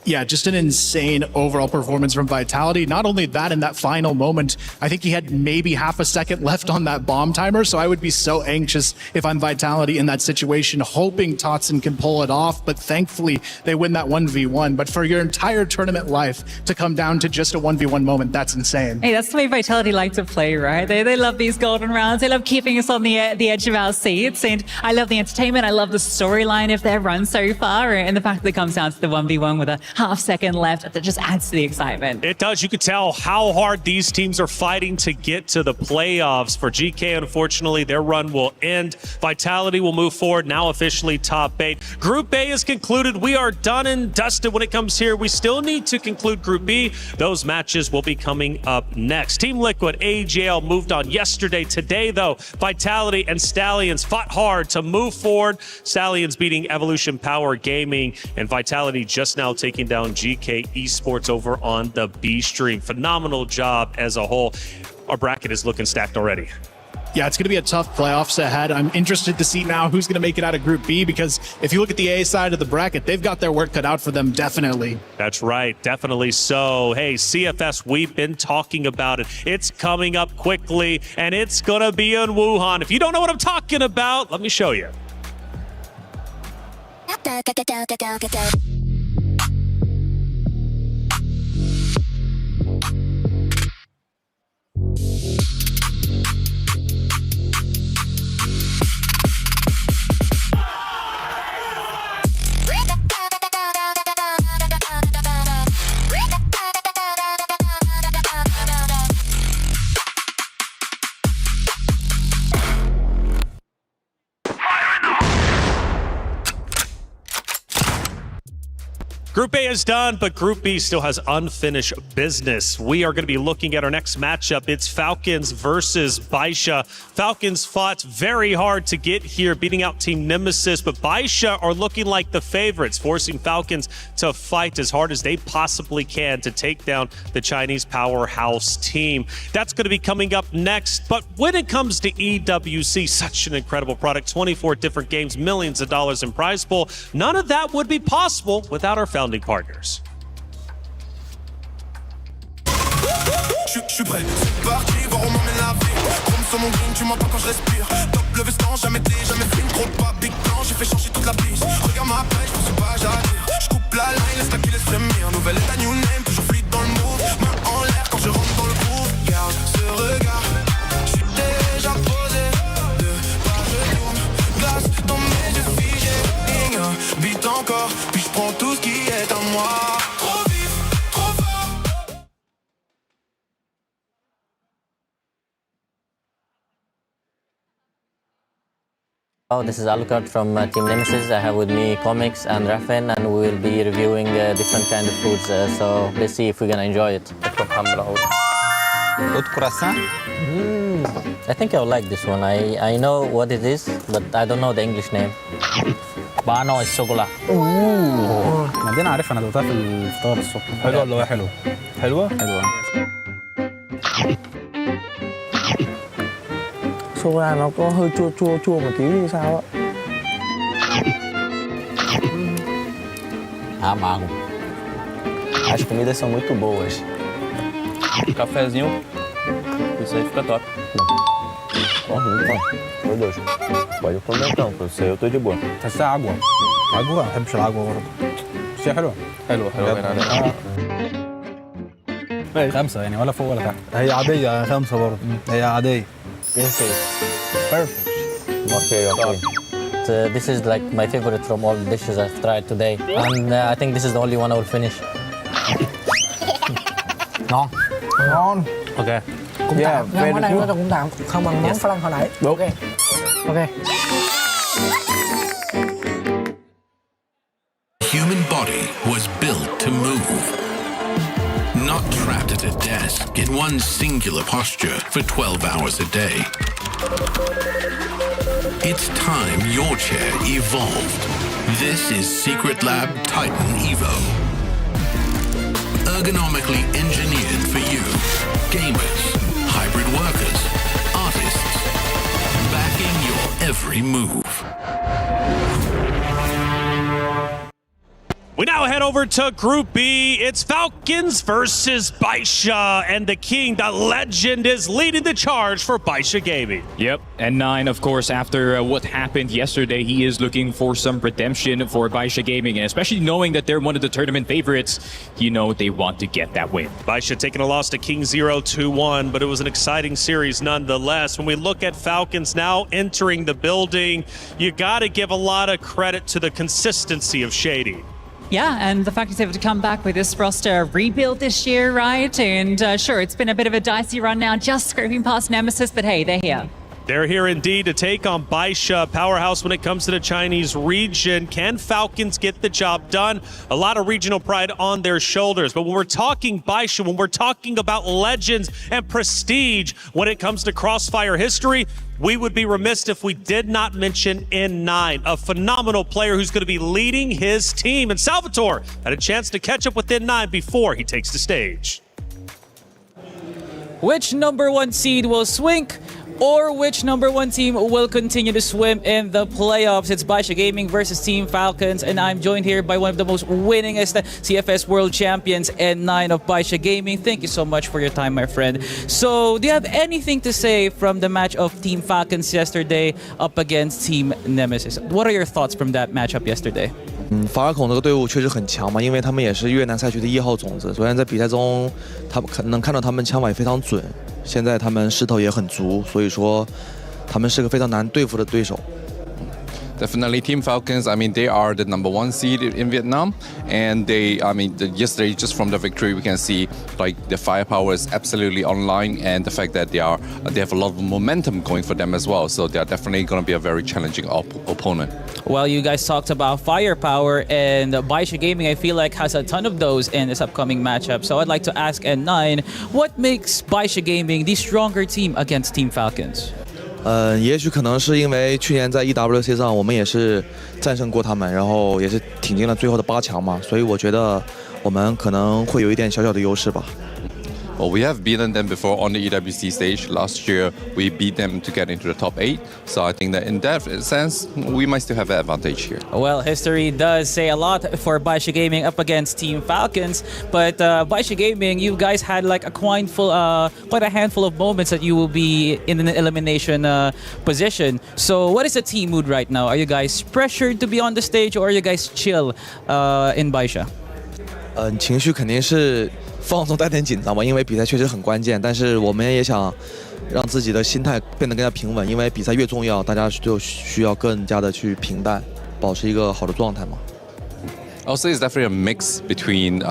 Yeah, just an insane overall performance from Vitality. Not only that, in that final moment, I think he had maybe half a second left on that bomb timer, so I would be so anxious if I'm Vitality in that situation, hoping Totson can pull it off, but thankfully they win that 1v1. But for your entire tournament life to come down to just a 1v1 moment, that's insane. Hey, that's the way Vitality like to play, right? They love these golden rounds. They love keeping us on the edge of our seats, and I love the entertainment. I love the storyline of their run so far, and the fact that it comes down to the 1v1 with a half second left, that just adds to the excitement. It does. You could tell how hard these teams are fighting to get to the playoffs. For GK, unfortunately, their run will end. Vitality will move forward, now officially top 8. Group A is concluded. We are done and dusted when it comes here. We still need to conclude Group B. Those matches will be coming up next. Team Liquid, AJL moved on yesterday. Today, though, Vitality and Stallions fought hard to move forward. Stallions beating Evolution Power Gaming, and Vitality just now taking down GK Esports over on the B stream. Phenomenal job as a whole. Our bracket is looking stacked already. Yeah, it's going to be a tough playoffs ahead. I'm interested to see now who's going to make it out of Group B, because if you look at the A side of the bracket, they've got their work cut out for them, definitely. That's right, definitely so. Hey, CFS, we've been talking about it. It's coming up quickly, and it's going to be in Wuhan. If you don't know what I'm talking about, let me show you. Group A is done, but Group B still has unfinished business. We are going to be looking at our next matchup. It's Falcons versus Baisha. Falcons fought very hard to get here, beating out Team Nemesis, but Baisha are looking like the favorites, forcing Falcons to fight as hard as they possibly can to take down the Chinese powerhouse team. That's going to be coming up next. But when it comes to EWC, such an incredible product, 24 different games, millions of dollars in prize pool. None of that would be possible without our founding partners. Je suis prêt, c'est parti, on m'emmène la vie. Chrome sur mon green, tu m'entends quand je respire. Top le veston, jamais clé, jamais film. Trop pas big plan, j'ai fait changer toute la piste. Regarde ma pêche, je sais pas, j'attire. Je coupe la line, laisse la qui laisse frémir. Nouvelle état, new name, toujours fluide dans le move. Main en l'air quand je rentre dans le groove. Garde ce regard, j'suis déjà posé. Deux pas je tourne, glace dans mes yeux figés. Beat encore, puis je prends tout ce qui est à moi. Trop vif, trop fort. Oh, this is Alucard from Team Nemesis. I have with me Comics and Raffin, and we will be reviewing different kind of foods. So let's see if we're gonna enjoy it. I think I'll like this one. I know what it is, but I don't know the English name. بانو الشوكولا. بعدين عارف انا دوقتها في الفطار الصبح. حلوه ولا حلوه؟ حلوه؟ حلوه. Sô-cô-la nó có hơi chua chua chua một tí thì sao ạ? Amargo. As comidas são muito boas. Cafezinho. Isso aí fica top. Ó, muito bom. Meu Deus. Pode comer então, pra você eu tô de boa. تحسها عجوه. عجوه ما بحبش العجوه برضه. بس هي حلوه. حلوه حلوه. 5 يعني ولا فوق ولا تحت. هي عاديه 5 برضه. هي عاديه. Perfect. Okay. This is like my favorite from all the dishes I've tried today, and I think this is the only one I will finish. Ngon. Ngon. Okay. Cũng tạm. Món này nó cũng tạm. Không bằng món phlang hồi nãy. Đúng. Ok. Human body was built to move, not trapped at a desk in one singular posture for 12 hours a day. It's time your chair evolved. This is Secret Lab Titan Evo. Ergonomically engineered for you, gamers, hybrid workers, artists, backing your every move. We now head over to Group B. It's Falcons versus Baisha, and the king, the legend, is leading the charge for Baisha Gaming. Yep, and 9, of course, after what happened yesterday, he is looking for some redemption for Baisha Gaming, and especially knowing that they're one of the tournament favorites, you know they want to get that win. Baisha taking a loss to King 0-2-1, but it was an exciting series nonetheless. When we look at Falcons now entering the building, you got to give a lot of credit to the consistency of Shady. Yeah, and the fact he's able to come back with this roster rebuild this year, right? And sure, it's been a bit of a dicey run now, just scraping past Nemesis, but hey, they're here. They're here indeed to take on Baisha, powerhouse when it comes to the Chinese region. Can Falcons get the job done? A lot of regional pride on their shoulders. But when we're talking Baisha, when we're talking about legends and prestige when it comes to Crossfire history, we would be remiss if we did not mention N9, a phenomenal player who's going to be leading his team. And Salvatore had a chance to catch up with N9 before he takes the stage. Which number 1 seed will swink? Or which number 1 team will continue to swim in the playoffs? It's Baisha Gaming versus Team Falcons, and I'm joined here by one of the most winningest CFS World Champions, N9 of Baisha Gaming. Thank you so much for your time, my friend. So, do you have anything to say from the match of Team Falcons yesterday up against Team Nemesis? What are your thoughts from that matchup yesterday? 法尔孔这个队伍确实很强嘛，因为他们也是越南赛区的1号种子。昨天在比赛中，能看到他们枪法也非常准，现在他们势头也很足，所以说他们是个非常难对付的对手。 Definitely, Team Falcons. I mean, they are the number 1 seed in Vietnam, and yesterday, just from the victory, we can see like the firepower is absolutely online, and the fact that they have a lot of momentum going for them as well. So they are definitely going to be a very challenging opponent. Well, you guys talked about firepower, and Baisha Gaming, I feel like, has a ton of those in this upcoming matchup. So I'd like to ask N9, what makes Baisha Gaming the stronger team against Team Falcons? 也许可能是因为去年在 EWC 上我们也是战胜过他们，然后也是挺进了最后的8强嘛，所以我觉得我们可能会有一点小小的优势吧。Well, we have beaten them before on the EWC stage. Last year, we beat them to get into the top 8. So I think that in that sense, we might still have an advantage here. Well, history does say a lot for Baisha Gaming up against Team Falcons. But Baisha Gaming, you guys had like quite a handful of moments that you will be in an elimination position. So what is the team mood right now? Are you guys pressured to be on the stage, or are you guys chill in Baisha? 情绪肯定是放松带点紧张吧，因为比赛确实很关键，但是我们也想让自己的心态变得更加平稳，因为比赛越重要，大家就需要更加的去平淡，保持一个好的状态嘛。I'll say it's definitely a mix between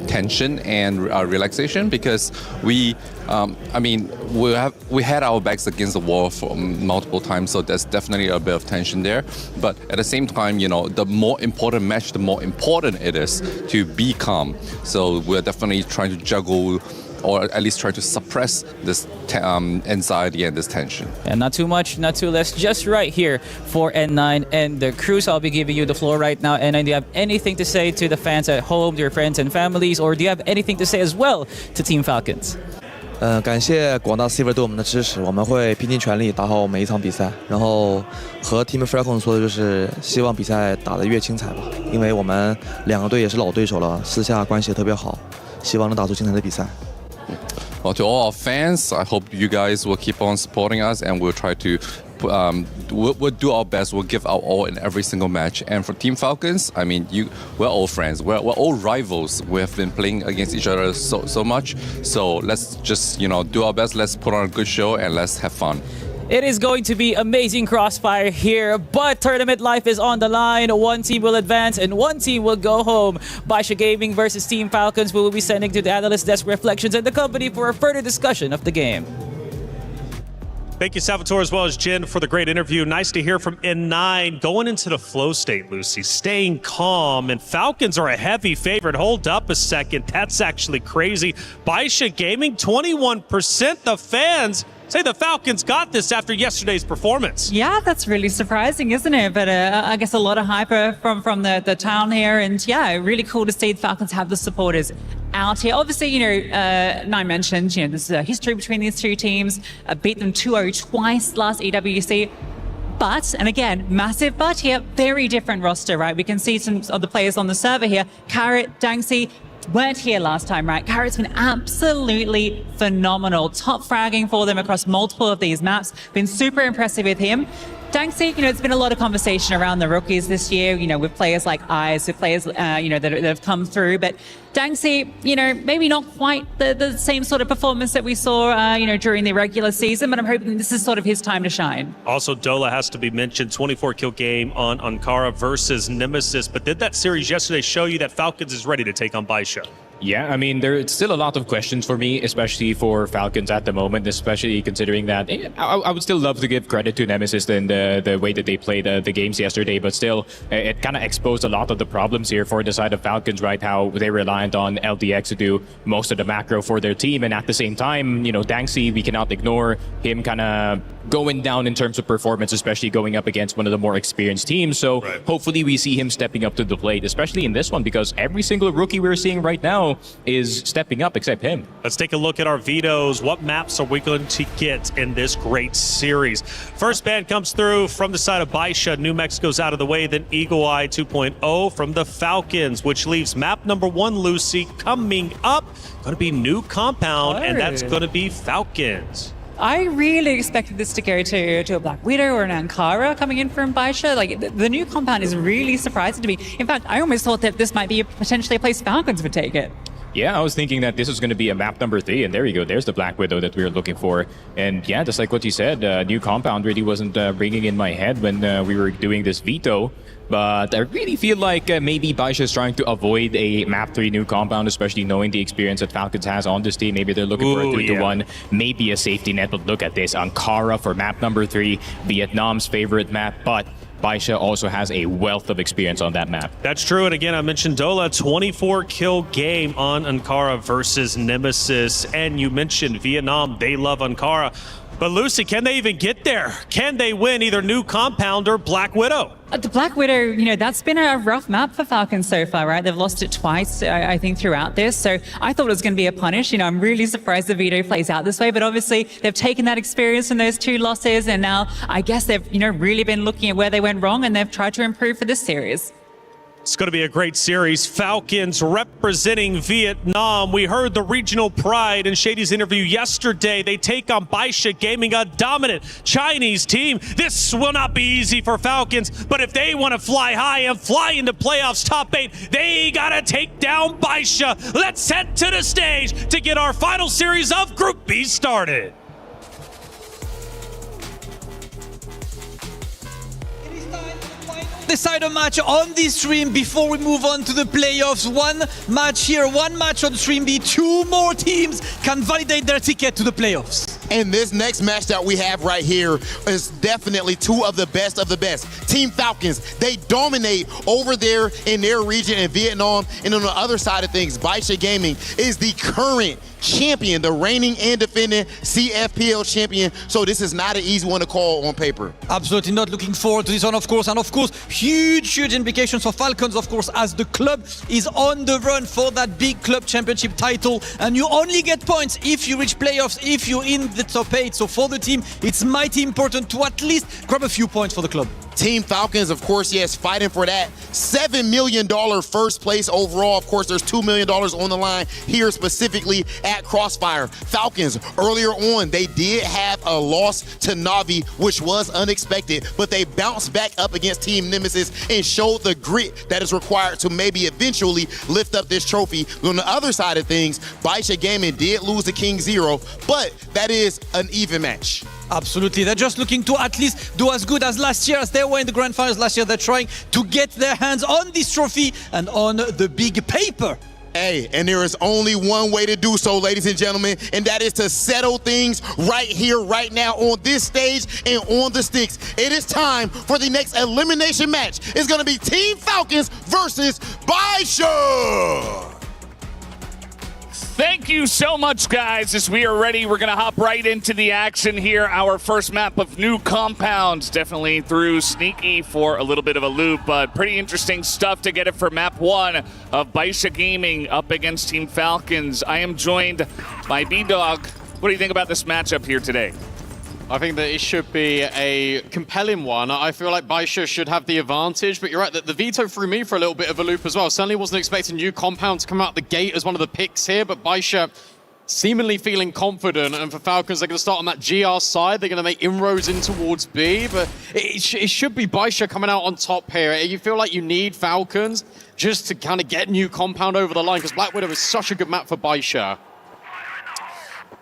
tension and relaxation because we had our backs against the wall for multiple times, so there's definitely a bit of tension there. But at the same time, the more important match, the more important it is to be calm. So we're definitely trying to juggle, or at least try to suppress this anxiety and this tension. And not too much, not too less, just right here for N9 and the crew. So I'll be giving you the floor right now. And do you have anything to say to the fans at home, to your friends and families, or do you have anything to say as well to Team Falcons? 感谢广大 Silver 对我们的支持，我们会拼尽全力打好每一场比赛。然后和 Team Falcons 说的就是希望比赛打得越精彩吧，因为我们两个队也是老对手了，私下关系也特别好，希望能打出精彩的比赛。Well, to all our fans, I hope you guys will keep on supporting us, and we'll try to we'll do our best. We'll give our all in every single match. And for Team Falcons, I mean, we're all friends. We're all rivals. We have been playing against each other so much. So let's just do our best. Let's put on a good show and let's have fun. It is going to be amazing Crossfire here, but tournament life is on the line. One team will advance and one team will go home. Baisha Gaming versus Team Falcons. We will be sending to the analyst desk reflections and the company for a further discussion of the game. Thank you, Salvatore, as well as Jin, for the great interview. Nice to hear from N9. Going into the flow state, Lucy, staying calm. And Falcons are a heavy favorite. Hold up a second. That's actually crazy. Baisha Gaming, 21%. The fans say the Falcons got this after yesterday's performance. Yeah, that's really surprising, isn't it? But I guess a lot of hype from the town here. And yeah, really cool to see the Falcons have the supporters out here. Obviously, Nine mentioned, there's a history between these two teams. Beat them 2-0 twice last EWC. But, and again, massive but here, very different roster, right? We can see some of the players on the server here. Carrot, Danxi, weren't here last time, right? Carrot's been absolutely phenomenal. Top fragging for them across multiple of these maps. Been super impressive with him. Danxi, it's been a lot of conversation around the rookies this year, with players like Eyes, with players, that have come through. But Danxi, maybe not quite the same sort of performance that we saw, during the regular season, but I'm hoping this is sort of his time to shine. Also, Dola has to be mentioned, 24-kill game on Ankara versus Nemesis. But did that series yesterday show you that Falcons is ready to take on Baisha? Yeah, I mean, there's still a lot of questions for me, especially for Falcons at the moment, especially considering that I would still love to give credit to Nemesis and the way that they played the games yesterday, but still, it kind of exposed a lot of the problems here for the side of Falcons, right? How they relied on LDX to do most of the macro for their team, and at the same time, Danxi, we cannot ignore him kind of going down in terms of performance, especially going up against one of the more experienced teams. So hopefully we see him stepping up to the plate, especially in this one, because every single rookie we're seeing right now is stepping up except him. Let's take a look at our vetoes. What maps are we going to get in this great series? First ban comes through from the side of Baisha. New Mexico's out of the way. Then Eagle Eye 2.0 from the Falcons, which leaves map number 1, Lucy, coming up. Going to be new compound, and that's going to be Falcons. I really expected this to go to a Black Widow or an Ankara coming in from Baisha. Like, the new compound is really surprising to me. In fact, I almost thought that this might be potentially a place Falcons would take it. Yeah, I was thinking that this was going to be a map number 3, and there you go. There's the Black Widow that we were looking for. And yeah, just like what you said, new compound really wasn't ringing in my head when we were doing this veto. But I really feel like maybe Baisha is trying to avoid a map 3 new compound, especially knowing the experience that Falcons has on this team. Maybe they're looking for a 3-1, maybe a safety net. But look at this, Ankara for map number 3, Vietnam's favorite map, but Baisha also has a wealth of experience on that map. That's true. And again, I mentioned Dola, 24-kill game on Ankara versus Nemesis. And you mentioned Vietnam. They love Ankara. But Lucy, can they even get there? Can they win either New Compound or Black Widow? The Black Widow, that's been a rough map for Falcons so far, right? They've lost it twice, I think, throughout this. So I thought it was going to be a punish. I'm really surprised the veto plays out this way. But obviously, they've taken that experience from those 2 losses. And now I guess they've, really been looking at where they went wrong and they've tried to improve for this series. It's going to be a great series. Falcons representing Vietnam. We heard the regional pride in Shady's interview yesterday. They take on Baisha Gaming, a dominant Chinese team. This will not be easy for Falcons, but if they want to fly high and fly into playoffs top 8, they got to take down Baisha. Let's head to the stage to get our final series of Group B started. Decider match on this stream before we move on to the playoffs. One match here, one match on stream B. 2 more teams can validate their ticket to the playoffs. And this next match that we have right here is definitely 2 of the best of the best. Team Falcons, they dominate over there in their region in Vietnam. And on the other side of things, Baisha Gaming is the current champion, the reigning and defending CFPL champion. So this is not an easy one to call on paper. Absolutely not. Looking forward to this one, of course. And of course, huge implications for Falcons, of course, as the club is on the run for that big club championship title. And you only get points if you reach playoffs, if you're in the top 8. So for the team, it's mighty important to at least grab a few points for the club. Team Falcons, of course, yes, fighting for that $7 million first place overall. Of course, there's $2 million on the line here specifically at Crossfire. Falcons, earlier on, they did have a loss to Na'Vi, which was unexpected, but they bounced back up against Team Nemesis and showed the grit that is required to maybe eventually lift up this trophy. On the other side of things, Baisha Gaming did lose to King Zero, but that is an even match. Absolutely. They're just looking to at least do as good as last year, as they were in the grand finals last year. They're trying to get their hands on this trophy and on the big paper. Hey, and there is only one way to do so, ladies and gentlemen, and that is to settle things right here, right now, on this stage and on the sticks. It is time for the next elimination match. It's going to be Team Falcons versus Baisha. Thank you so much, guys. As we are ready, we're going to hop right into the action here. Our first map of New Compounds definitely threw Sneaky for a little bit of a loop, but pretty interesting stuff to get it for map 1 of Baisha Gaming up against Team Falcons. I am joined by B-Dog. What do you think about this matchup here today? I think that it should be a compelling one. I feel like Baisha should have the advantage, but you're right, that the veto threw me for a little bit of a loop as well. Certainly wasn't expecting New Compound to come out the gate as one of the picks here, but Baisha seemingly feeling confident, and for Falcons, they're going to start on that GR side. They're going to make inroads in towards B, but it should be Baisha coming out on top here. You feel like you need Falcons just to kind of get New Compound over the line, because Black Widow is such a good map for Baisha.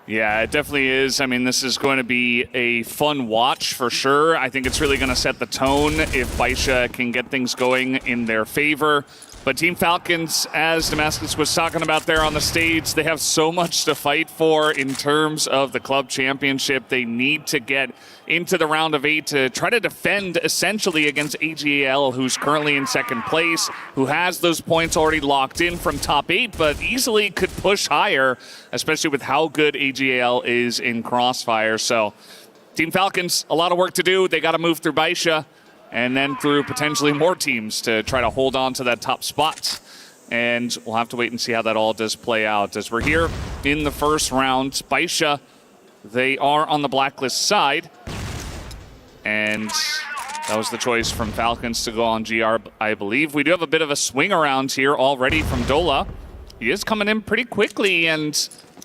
Yeah, it definitely is. I mean, this is going to be a fun watch for sure. I think it's really going to set the tone if Baisha can get things going in their favor. But Team Falcons, as Damascus was talking about there on the stage, they have so much to fight for in terms of the club championship. They need to get into the round of 8 to try to defend essentially against AGAL, who's currently in second place, who has those points already locked in from top 8, but easily could push higher, especially with how good AGAL is in Crossfire. So Team Falcons, a lot of work to do. They got to move through Baisha and then through potentially more teams to try to hold on to that top spot. And we'll have to wait and see how that all does play out. As we're here in the first round, Baisha, they are on the blacklist side. And that was the choice from Falcons to go on GR, I believe. We do have a bit of a swing around here already from Dola. He is coming in pretty quickly, and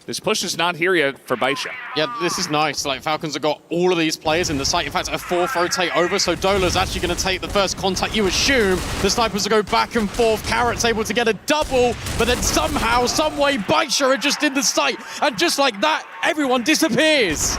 this push is not here yet for Baisha. Yeah, this is nice. Like, Falcons have got all of these players in the site. In fact, a 4th rotate over, so Dola's actually going to take the first contact. You assume the snipers will go back and forth. Carrot's able to get a double, but then somehow, some way, Baisha are just in the site. And just like that, everyone disappears.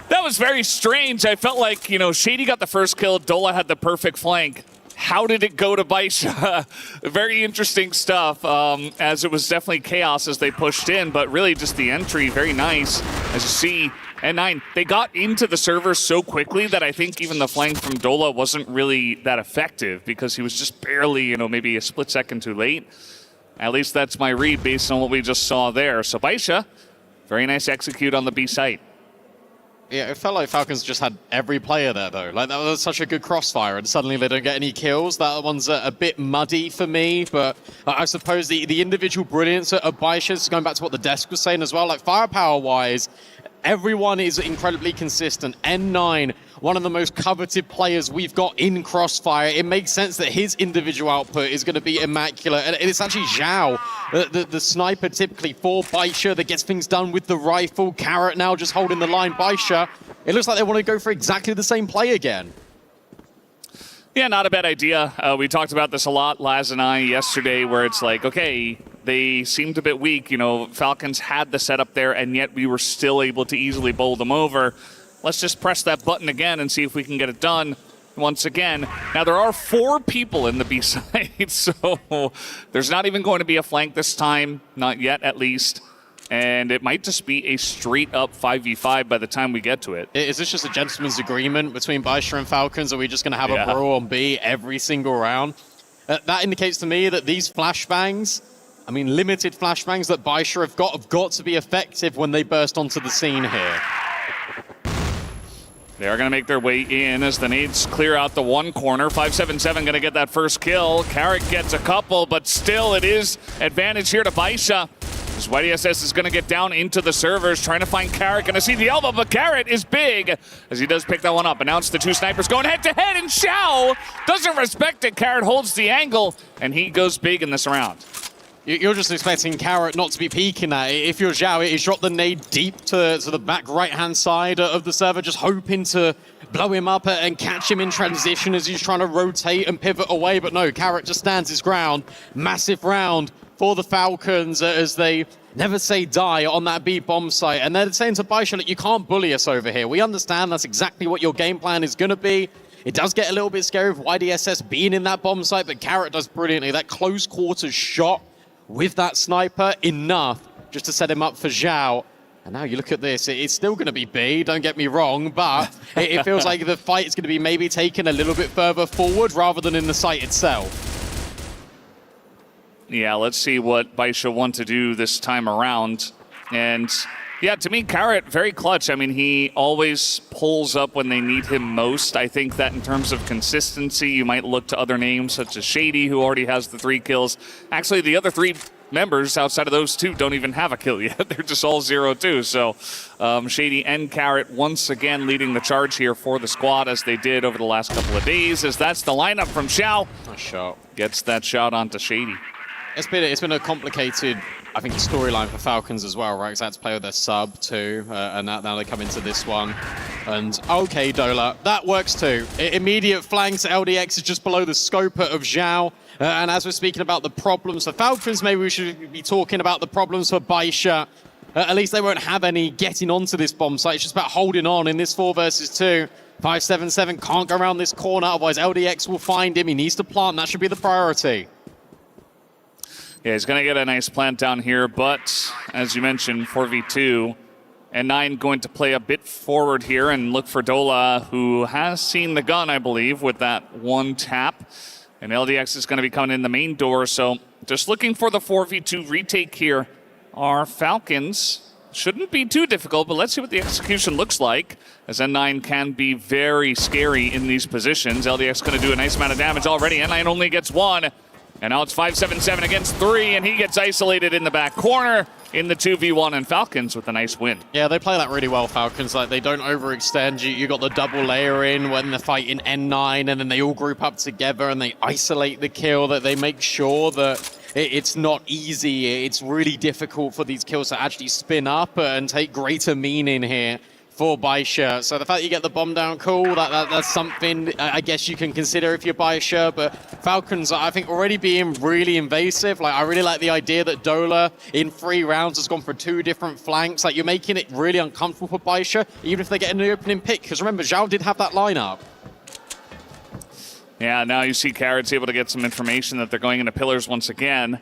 That was very strange. I felt like, Shady got the first kill. Dola had the perfect flank. How did it go to Baisha? Very interesting stuff, as it was definitely chaos as they pushed in, but really just the entry, very nice. As you see, N9, they got into the server so quickly that I think even the flank from Dola wasn't really that effective because he was just barely, maybe a split second too late. At least that's my read based on what we just saw there. So Baisha, very nice execute on the B site. Yeah, it felt like Falcons just had every player there, though. Like, that was such a good crossfire, and suddenly they don't get any kills. That one's a bit muddy for me, but I suppose the individual brilliance of Baisha, going back to what the desk was saying as well, like, firepower-wise, everyone is incredibly consistent. N9, one of the most coveted players we've got in Crossfire. It makes sense that his individual output is going to be immaculate. And it's actually Zhao, the sniper typically for Baisha, that gets things done with the rifle. Carrot now just holding the line. Baisha, it looks like they want to go for exactly the same play again. Yeah, not a bad idea. We talked about this a lot, Laz and I, yesterday, where it's like, okay, they seemed a bit weak. You know, Falcons had the setup there, and yet we were still able to easily bowl them over. Let's just press that button again and see if we can get it done once again. Now, there are 4 people in the B side, so there's not even going to be a flank this time, not yet at least. And it might just be a straight-up 5v5 by the time we get to it. Is this just a gentleman's agreement between Baisha and Falcons? Are we just going to have a brawl on B every single round? That indicates to me that these flashbangs, I mean limited flashbangs that Baisha have got to be effective when they burst onto the scene here. They are going to make their way in as the nades clear out the one corner. 577 going to get that first kill. Carrot gets a couple, but still it is advantage here to Baisha. As YDSS is going to get down into the servers, trying to find Carrot. Going to see the elbow, but Carrot is big as he does pick that one up. Announce the 2 snipers going head-to-head, and Xiao doesn't respect it. Carrot holds the angle, and he goes big in this round. You're just expecting Carrot not to be peeking at it. If you're Zhao, he's dropped the nade deep to the back right-hand side of the server, just hoping to blow him up and catch him in transition as he's trying to rotate and pivot away. But no, Carrot just stands his ground. Massive round for the Falcons as they never say die on that B bomb site. And they're saying to Baisha, look, you can't bully us over here. We understand that's exactly what your game plan is going to be. It does get a little bit scary with YDSS being in that bomb site, but Carrot does brilliantly. That close quarters shot with that sniper, enough just to set him up for Zhao. And now you look at this, it's still going to be B, don't get me wrong, but it feels like the fight is going to be maybe taken a little bit further forward rather than in the site itself. Yeah, let's see what Baisha want to do this time around. And yeah, to me, Carrot, very clutch. I mean, he always pulls up when they need him most. I think that in terms of consistency, you might look to other names such as Shady, who already has the 3 kills. Actually, the other 3 members outside of those 2 don't even have a kill yet. They're just all 0-2. So Shady and Carrot once again leading the charge here for the squad, as they did over the last couple of days, as that's the lineup from Xiao. Nice shot. Gets that shot onto Shady. It's been a complicated, I think, storyline for Falcons as well, right? Because they had to play with their sub too, and now they come into this one. And okay, Dola, that works too. Immediate flanks, LDX is just below the scope of Zhao. And as we're speaking about the problems for Falcons, maybe we should be talking about the problems for Baisha. At least they won't have any getting onto this bomb site. It's just about holding on in this 4 versus 2. 577 can't go around this corner, otherwise LDX will find him. He needs to plant, that should be the priority. Yeah, he's going to get a nice plant down here, but as you mentioned, 4v2. And 9 going to play a bit forward here and look for Dola, who has seen the gun, I believe, with that 1 tap. And LDX is going to be coming in the main door, so just looking for the 4v2 retake here. Our Falcons shouldn't be too difficult, but let's see what the execution looks like, as N9 can be very scary in these positions. LDX going to do a nice amount of damage already. N9 only gets 1. And now it's 577 against 3, and he gets isolated in the back corner in the 2v1, and Falcons with a nice win. Yeah, they play that really well, Falcons. Like, they don't overextend. You got the double layer in when they're fighting N9, and then they all group up together and they isolate the kill, that they make sure that it's not easy. It's really difficult for these kills to actually spin up and take greater meaning here for Baisha. So the fact that you get the bomb down, cool, that's something I guess you can consider if you're Baisha, but Falcons, I think, already being really invasive. Like, I really like the idea that Dola in 3 rounds has gone for 2 different flanks. Like, you're making it really uncomfortable for Baisha, even if they get an opening pick, because remember, Zhao did have that lineup. Yeah, now you see Carrot's able to get some information that they're going into pillars once again.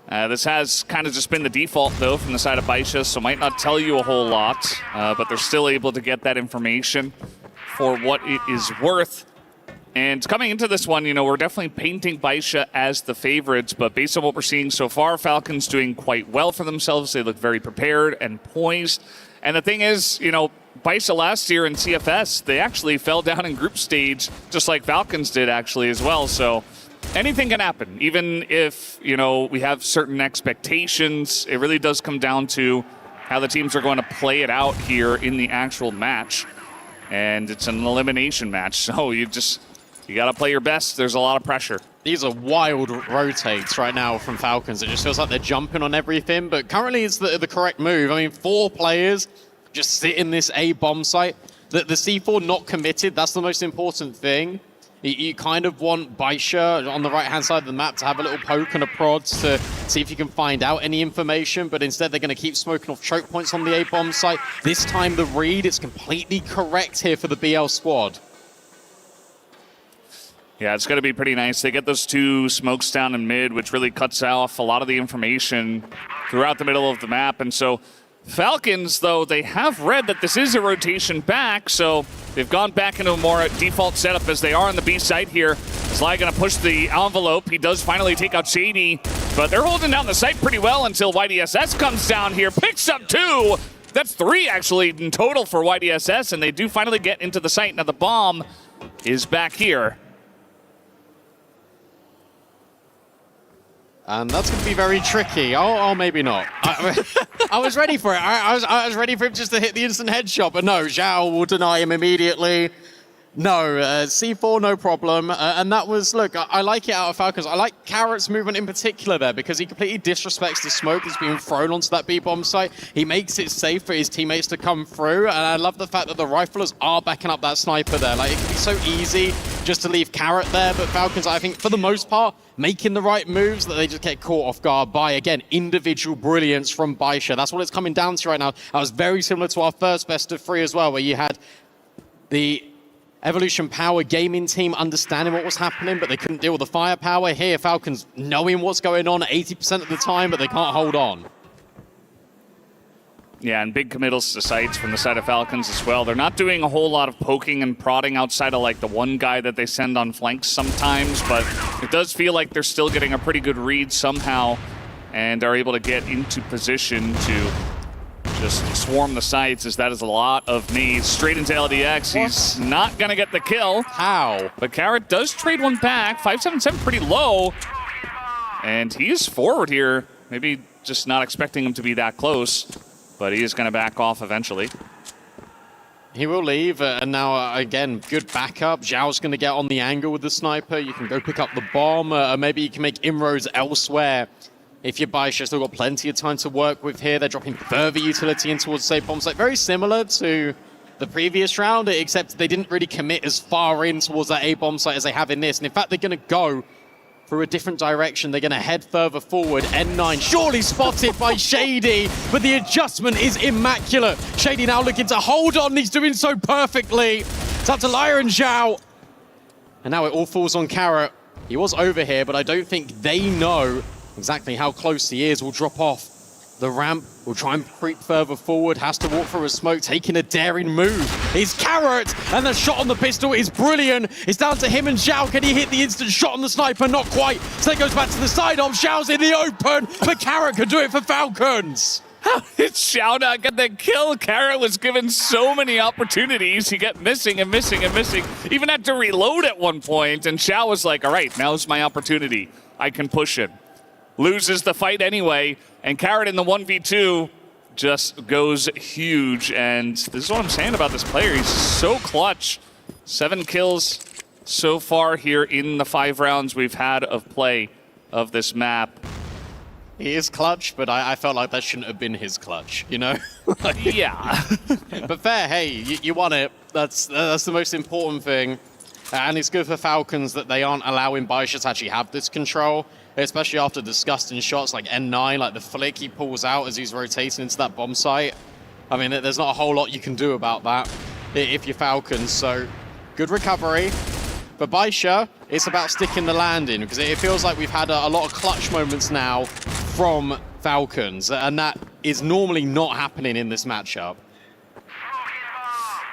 This has kind of just been the default, though, from the side of Baisha, so might not tell you a whole lot, but they're still able to get that information for what it is worth. And coming into this one, you know, we're definitely painting Baisha as the favorites, but based on what we're seeing so far, Falcons doing quite well for themselves. They look very prepared and poised. And the thing is, you know, Baisha last year in CFS, they actually fell down in group stage, just like Falcons did actually as well. So anything can happen, even if, you know, we have certain expectations. It really does come down to how the teams are going to play it out here in the actual match. And it's an elimination match, so you got to play your best. There's a lot of pressure. These are wild rotates right now from Falcons. It just feels like they're jumping on everything, but currently it's the correct move. I mean, 4 players just sit in this A bomb site. The C4 not committed, that's the most important thing. You kind of want Baisha on the right-hand side of the map to have a little poke and a prod to see if you can find out any information, but instead they're going to keep smoking off choke points on the A-bomb site. This time the read is completely correct here for the BL squad. Yeah, it's going to be pretty nice. They get those 2 smokes down in mid, which really cuts off a lot of the information throughout the middle of the map. And so Falcons, though, they have read that this is a rotation back, so they've gone back into a more default setup as they are on the B site here. Sly going to push the envelope. He does finally take out Shady, but they're holding down the site pretty well until YDSS comes down here, picks up 2. That's 3, actually, in total for YDSS, and they do finally get into the site. Now the bomb is back here. And that's going to be very tricky. Oh, maybe not. I was ready for it. I was ready for him just to hit the instant headshot, but no, Zhao will deny him immediately. No, C4, no problem. And that was, look, I like it out of Falcons. I like Carrot's movement in particular there because he completely disrespects the smoke that's being thrown onto that B-bomb site. He makes it safe for his teammates to come through. And I love the fact that the riflers are backing up that sniper there. Like, it can be so easy just to leave Carrot there, but Falcons, I think, for the most part, making the right moves that they just get caught off guard by, again, individual brilliance from Baisha. That's what it's coming down to right now. That was very similar to our first best of 3 as well, where you had the Evolution Power gaming team understanding what was happening, but they couldn't deal with the firepower. Here, Falcons knowing what's going on 80% of the time, but they can't hold on. Yeah, and big committals to sites from the side of Falcons as well. They're not doing a whole lot of poking and prodding outside of like the one guy that they send on flanks sometimes, but it does feel like they're still getting a pretty good read somehow and are able to get into position to just swarm the sites, as that is a lot of needs. Straight into LDX. He's not going to get the kill. How? But Carrot does trade one back. 577 pretty low. And he is forward here. Maybe just not expecting him to be that close. But he is going to back off eventually. He will leave, and now, again, good backup. Zhao's going to get on the angle with the sniper. You can go pick up the bomb. Maybe you can make inroads elsewhere. If you're Baisha, still got plenty of time to work with here. They're dropping further utility in towards safe bomb site. Very similar to the previous round, except they didn't really commit as far in towards that A-bomb site as they have in this. And in fact, they're going to go through a different direction. They're going to head further forward. N9 surely spotted by Shady, but the adjustment is immaculate. Shady now looking to hold on. He's doing so perfectly. It's up to Lyra and Zhao. And now it all falls on Carrot. He was over here, but I don't think they know exactly how close he is. Will drop off the ramp, will try and creep further forward, has to walk through a smoke, taking a daring move. It's Carrot, and the shot on the pistol is brilliant. It's down to him and Zhao. Can he hit the instant shot on the sniper? Not quite. So it goes back to the side of Zhao's in the open, but Carrot can do it for Falcons. How did Zhao not get the kill? Carrot was given so many opportunities. He kept missing and missing and missing. Even had to reload at one point, and Zhao was like, all right, now's my opportunity. I can push him. Loses the fight anyway, and Carrot in the 1v2 just goes huge. And this is what I'm saying about this player. He's so clutch. 7 kills so far here in the 5 rounds we've had of play of this map. He is clutch, but I felt like that shouldn't have been his clutch, you know? Yeah. But fair, hey, you won it. That's the most important thing. And it's good for Falcons that they aren't allowing Baisha to actually have this control, especially after disgusting shots like N9, like the flick he pulls out as he's rotating into that bomb site. I mean, there's not a whole lot you can do about that if you're Falcons, so good recovery. But Baisha, it's about sticking the landing, because it feels like we've had a lot of clutch moments now from Falcons, and that is normally not happening in this matchup.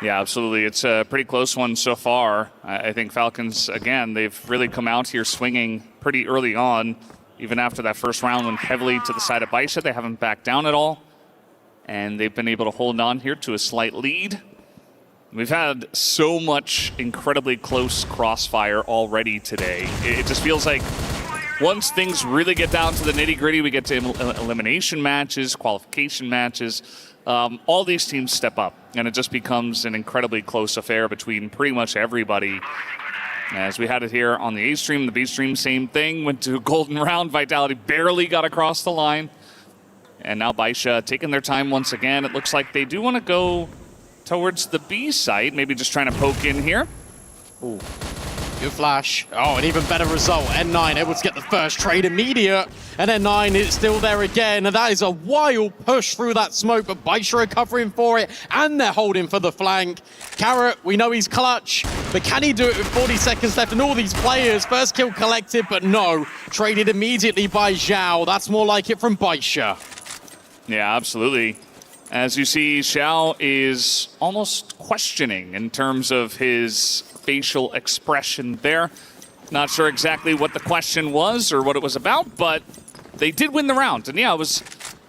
Yeah, absolutely. It's a pretty close one so far. I think Falcons, again, they've really come out here swinging pretty early on. Even after that first round went heavily to the side of Baisha, they haven't backed down at all. And they've been able to hold on here to a slight lead. We've had so much incredibly close Crossfire already today. It just feels like once things really get down to the nitty-gritty, we get to elimination matches, qualification matches, all these teams step up, and it just becomes an incredibly close affair between pretty much everybody. As we had it here on the A stream, the B stream, same thing. Went to a golden round. Vitality barely got across the line. And now Baisha taking their time once again. It looks like they do want to go towards the B site, maybe just trying to poke in here. Ooh. Good flash. Oh, an even better result. N9 able to get the first trade immediate. And N9 is still there again. And that is a wild push through that smoke, but Baisha are covering for it. And they're holding for the flank. Carrot, we know he's clutch, but can he do it with 40 seconds left and all these players? First kill collected, but no. Traded immediately by Zhao. That's more like it from Baisha. Yeah, absolutely. As you see, Zhao is almost questioning in terms of his facial expression there. Not sure exactly what the question was or what it was about, but they did win the round. And yeah, it was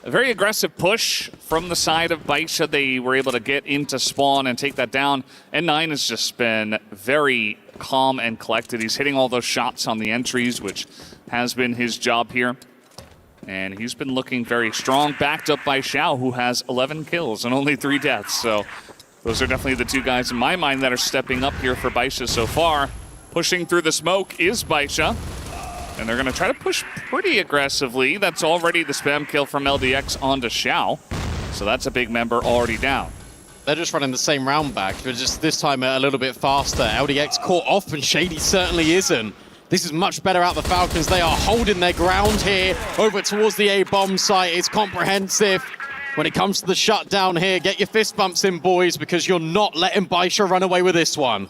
a very aggressive push from the side of Baisha. They were able to get into spawn and take that down. N9 has just been very calm and collected. He's hitting all those shots on the entries, which has been his job here. And he's been looking very strong, backed up by Zhao, who has 11 kills and only 3 deaths. So those are definitely the two guys in my mind that are stepping up here for Baisha so far. Pushing through the smoke is Baisha. And they're going to try to push pretty aggressively. That's already the spam kill from LDX onto Zhao. So that's a big member already down. They're just running the same round back, but just this time a little bit faster. LDX caught off and Shady certainly isn't. This is much better out the Falcons. They are holding their ground here over towards the A-bomb site. It's comprehensive. When it comes to the shutdown here, get your fist bumps in, boys, because you're not letting Baisha run away with this one.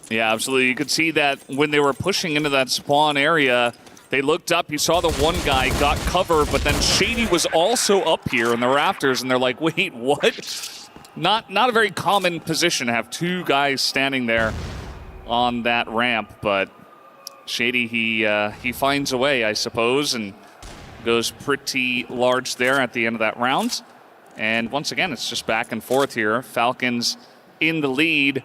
Yeah, absolutely. You could see that when they were pushing into that spawn area, they looked up, you saw the one guy got cover, but then Shady was also up here in the rafters, and they're like, wait, what? Not a very common position to have 2 guys standing there on that ramp, but Shady, he finds a way, I suppose, and goes pretty large there at the end of that round. And once again, it's just back and forth here. Falcons in the lead.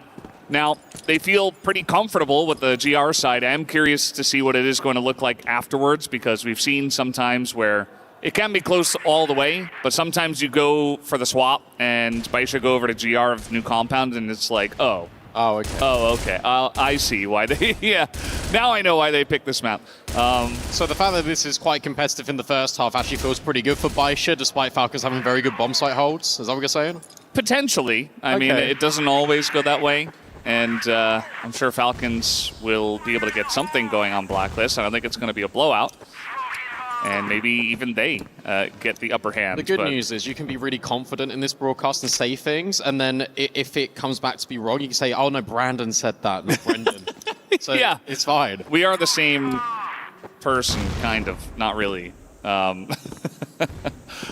Now, they feel pretty comfortable with the GR side. I'm curious to see what it is going to look like afterwards, because we've seen sometimes where it can be close all the way, but sometimes you go for the swap and Baisha go over to GR of new compound, and it's like, oh, okay. Oh, okay. I see why they, yeah. Now I know why they picked this map. So the fact that this is quite competitive in the first half actually feels pretty good for Baisha, despite Falcons having very good bomb site holds. Is that what you're saying? Potentially. I mean, it doesn't always go that way. And I'm sure Falcons will be able to get something going on Blacklist. I don't think it's going to be a blowout. And maybe even they get the upper hand. The good news is you can be really confident in this broadcast and say things, and then if it comes back to be wrong, you can say, oh no, Brandon said that, not Brendan. So yeah, it's fine. We are the same person, kind of. Not really.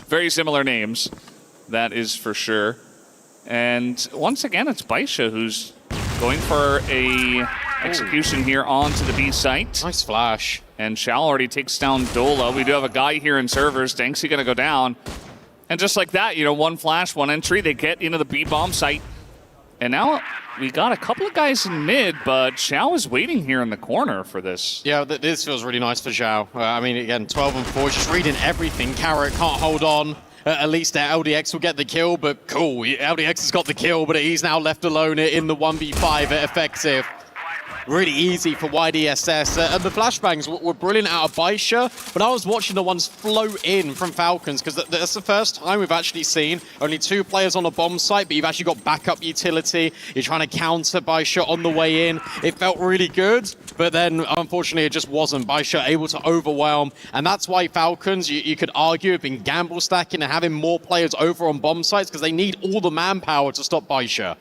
Very similar names, that is for sure. And once again, it's Baisha who's going for a execution here onto the B site. Nice flash. And Zhao already takes down Dola. We do have a guy here in servers. Danksy gonna go down. And just like that, you know, 1 flash, 1 entry, they get into the B-bomb site. And now we got a couple of guys in mid, but Zhao is waiting here in the corner for this. Yeah, this feels really nice for Zhao. I mean, again, 12 and 4, just reading everything. Carrot can't hold on. At least LDX will get the kill, but cool. LDX has got the kill, but he's now left alone in the 1v5 at effective. Really easy for YDSS. And the flashbangs were brilliant out of Baisha, but I was watching the ones float in from Falcons, because that's the first time we've actually seen only 2 players on a bomb site, but you've actually got backup utility. You're trying to counter Baisha on the way in. It felt really good, but then unfortunately it just wasn't. Baisha able to overwhelm, and that's why Falcons, you could argue, have been gamble stacking and having more players over on bomb sites, because they need all the manpower to stop Baisha.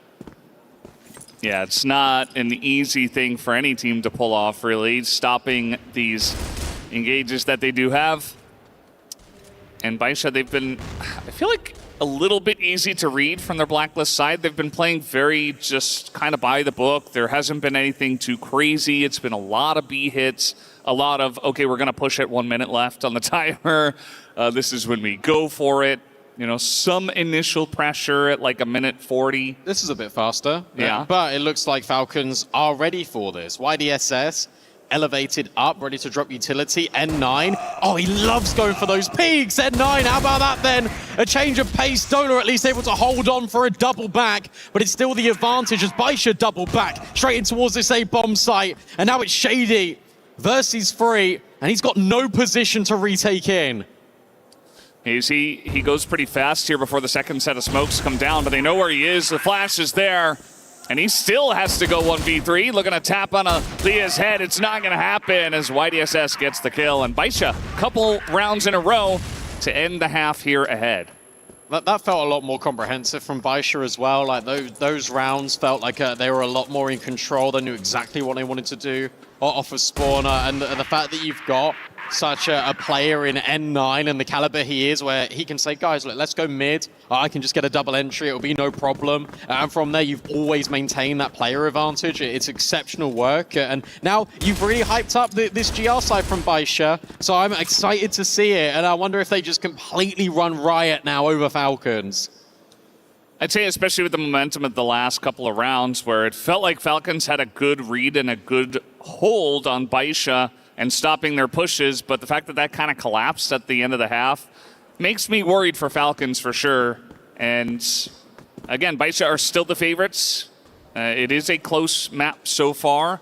Yeah, it's not an easy thing for any team to pull off, really, stopping these engages that they do have. And Baisha, they've been, I feel like, a little bit easy to read from their Blacklist side. They've been playing very just kind of by the book. There hasn't been anything too crazy. It's been a lot of B hits, a lot of, okay, we're going to push it 1 minute left on the timer. This is when we go for it. You know, some initial pressure at like a minute 40. This is a bit faster. Yeah. But it looks like Falcons are ready for this. YDSS elevated up, ready to drop utility. N9. Oh, he loves going for those peaks. N9, how about that then? A change of pace. Dola at least able to hold on for a double back, but it's still the advantage as Baisha double back straight in towards this A bomb site. And now it's Shady versus Free, and he's got no position to retake in. You see, he goes pretty fast here before the second set of smokes come down, but they know where he is. The flash is there. And he still has to go 1v3, looking to tap on Leah's head. It's not going to happen as YDSS gets the kill. And Baisha, couple rounds in a row to end the half here ahead. That felt a lot more comprehensive from Baisha as well. Like those rounds felt like they were a lot more in control. They knew exactly what they wanted to do off of spawner. And the fact that you've got such a player in N9 and the caliber he is, where he can say, guys, look, let's go mid. I can just get a double entry. It'll be no problem. And from there, you've always maintained that player advantage. It's exceptional work. And now you've really hyped up this GR side from Baisha. So I'm excited to see it. And I wonder if they just completely run riot now over Falcons. I'd say especially with the momentum of the last couple of rounds where it felt like Falcons had a good read and a good hold on Baisha and stopping their pushes, but the fact that that kind of collapsed at the end of the half makes me worried for Falcons for sure. And again, Baisha are still the favorites. It is a close map so far,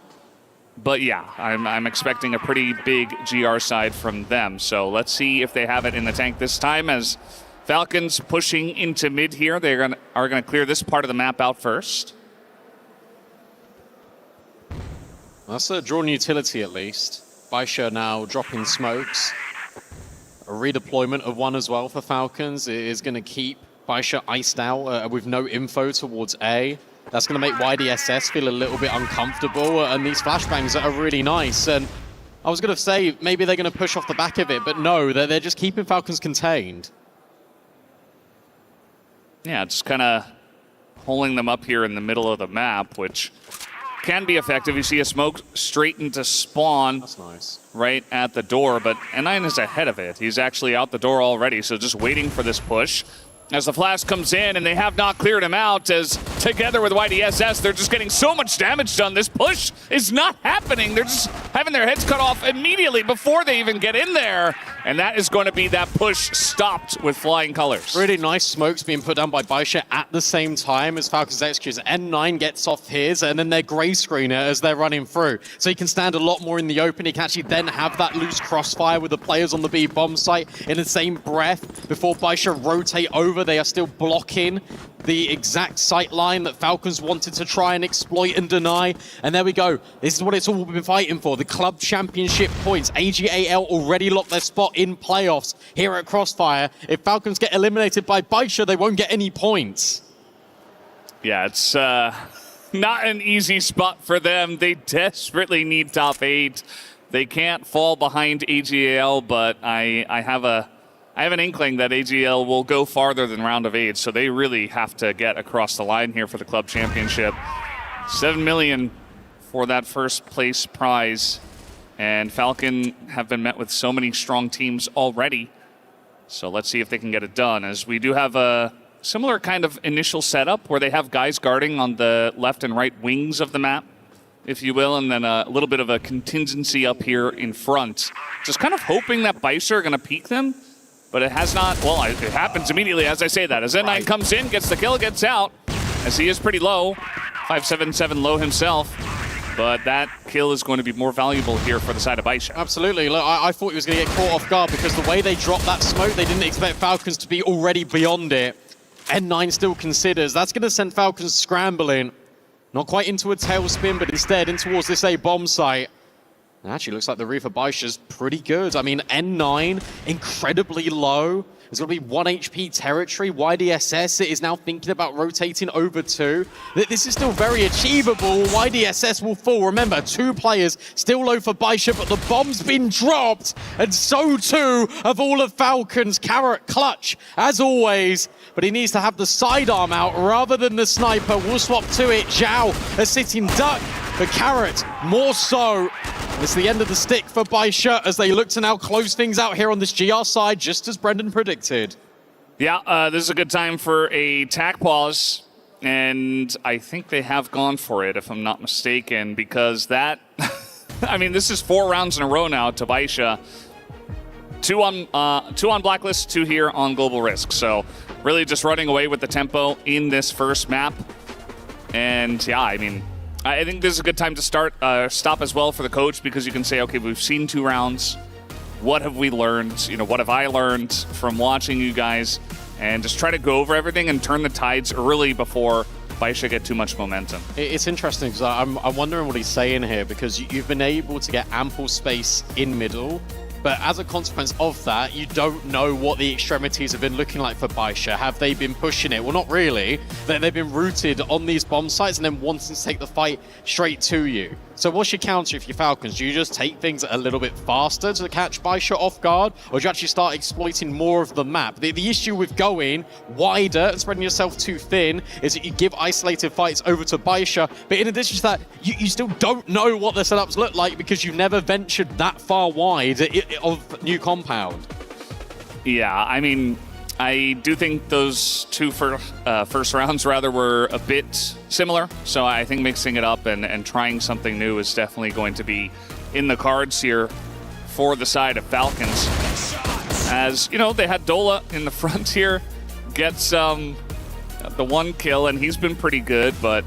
but yeah, I'm expecting a pretty big GR side from them. So let's see if they have it in the tank this time as Falcons pushing into mid here. They are going to clear this part of the map out first. That's a drawn utility at least. Baisha now dropping smokes. A redeployment of one as well for Falcons is going to keep Baisha iced out with no info towards A. That's going to make YDSS feel a little bit uncomfortable, and these flashbangs are really nice. And I was going to say maybe they're going to push off the back of it, but no, they're just keeping Falcons contained. Yeah, just kind of pulling them up here in the middle of the map, which can be effective. You see a smoke straight into spawn. That's nice. Right at the door, but N9 is ahead of it. He's actually out the door already, so just waiting for this push. As the flash comes in, and they have not cleared him out, as together with YDSS, they're just getting so much damage done. This push is not happening. They're just having their heads cut off immediately before they even get in there. And that is going to be that push stopped with flying colors. Really nice smokes being put down by Baisha at the same time as Falcons executes. N9 gets off his, and then their gray screener as they're running through. So he can stand a lot more in the open. He can actually then have that loose crossfire with the players on the B bomb site in the same breath before Baisha rotate over. They are still blocking the exact sight line that Falcons wanted to try and exploit and deny. And there we go. This is what it's all been fighting for. The club championship points. AGAL already locked their spot in playoffs here at Crossfire. If Falcons get eliminated by Baisha, they won't get any points. Yeah, it's not an easy spot for them. They desperately need top 8. They can't fall behind AGAL, but I have an inkling that AGL will go farther than round of 8, so they really have to get across the line here for the club championship. 7 million for that first place prize, and Falcon have been met with so many strong teams already. So let's see if they can get it done, as we do have a similar kind of initial setup where they have guys guarding on the left and right wings of the map, if you will, and then a little bit of a contingency up here in front. Just kind of hoping that Baisha are going to peek them. But it has not, well, it happens immediately as I say that. As N9 comes in, gets the kill, gets out, as he is pretty low. 577 low himself. But that kill is going to be more valuable here for the side of Baisha. Absolutely. Look, I thought he was going to get caught off guard because the way they dropped that smoke, they didn't expect Falcons to be already beyond it. N9 still considers. That's going to send Falcons scrambling. Not quite into a tailspin, but instead in towards this A bomb site. It actually looks like the read for Baisha's pretty good. I mean, N9, incredibly low. There's going to be 1 HP territory. YDSS is now thinking about rotating over 2. This is still very achievable. YDSS will fall. Remember, 2 players still low for Baisha, but the bomb's been dropped. And so too of all of Falcons. Carrot clutch, as always. But he needs to have the sidearm out rather than the sniper. We'll swap to it. Zhao, a sitting duck. But Carrot, more so. It's the end of the stick for Baisha as they look to now close things out here on this GR side, just as Brendan predicted. Yeah, this is a good time for a tack pause. And I think they have gone for it, if I'm not mistaken, because that... I mean, this is 4 rounds in a row now to Baisha. 2 on Blacklist, 2 here on Global Risk. So really just running away with the tempo in this first map. And yeah, I mean, I think this is a good time to stop as well for the coach, because you can say, okay, we've seen 2 rounds. What have we learned? You know, what have I learned from watching you guys? And just try to go over everything and turn the tides early before Baisha get too much momentum. It's interesting because I'm wondering what he's saying here, because you've been able to get ample space in middle, but as a consequence of that, you don't know what the extremities have been looking like for Baisha. Have they been pushing it? Well, not really. They've been rooted on these bomb sites and then wanting to take the fight straight to you. So what's your counter if you're Falcons? Do you just take things a little bit faster to catch Baisha off guard, or do you actually start exploiting more of the map? The issue with going wider and spreading yourself too thin is that you give isolated fights over to Baisha, but in addition to that, you still don't know what the setups look like because you've never ventured that far wide of new compound. Yeah, I mean, I do think those 2 first rounds rather were a bit similar. So I think mixing it up and trying something new is definitely going to be in the cards here for the side of Falcons. As, you know, they had Dola in the front here, gets the 1 kill, and he's been pretty good, but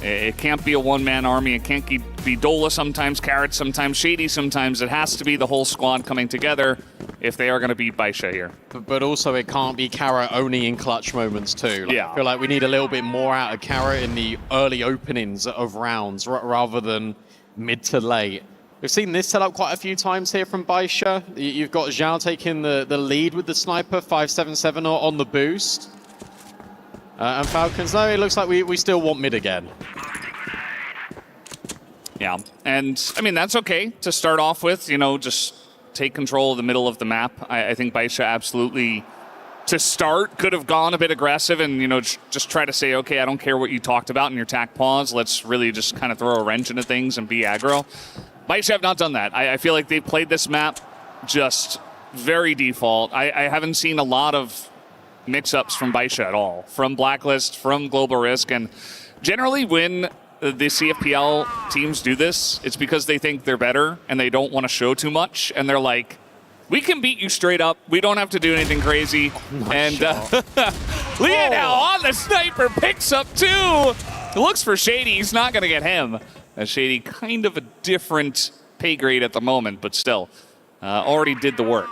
it can't be a one-man army. It can't be Dola sometimes, Carrot sometimes, Shady sometimes. It has to be the whole squad coming together if they are going to beat Baisha here. But also it can't be Carrot only in clutch moments too. Yeah. I feel like we need a little bit more out of Carrot in the early openings of rounds rather than mid to late. We've seen this set up quite a few times here from Baisha. You've got Zhao taking the lead with the sniper, 577 on the boost. And Falcons, though, it looks like we still want mid again. Yeah, and I mean, that's okay to start off with, you know, just take control of the middle of the map. I think Baisha absolutely, to start, could have gone a bit aggressive and, you know, just try to say, okay, I don't care what you talked about in your tack pause. Let's really just kind of throw a wrench into things and be aggro. Baisha have not done that. I feel like they've played this map just very default. I haven't seen a lot of mix-ups from Baisha at all, from Blacklist, from Global Risk, and generally when the CFPL teams do this, it's because they think they're better and they don't want to show too much, and they're like, we can beat you straight up. We don't have to do anything crazy. And Leonel on the sniper picks up 2. Looks for Shady. He's not going to get him. Shady kind of a different pay grade at the moment, but still already did the work.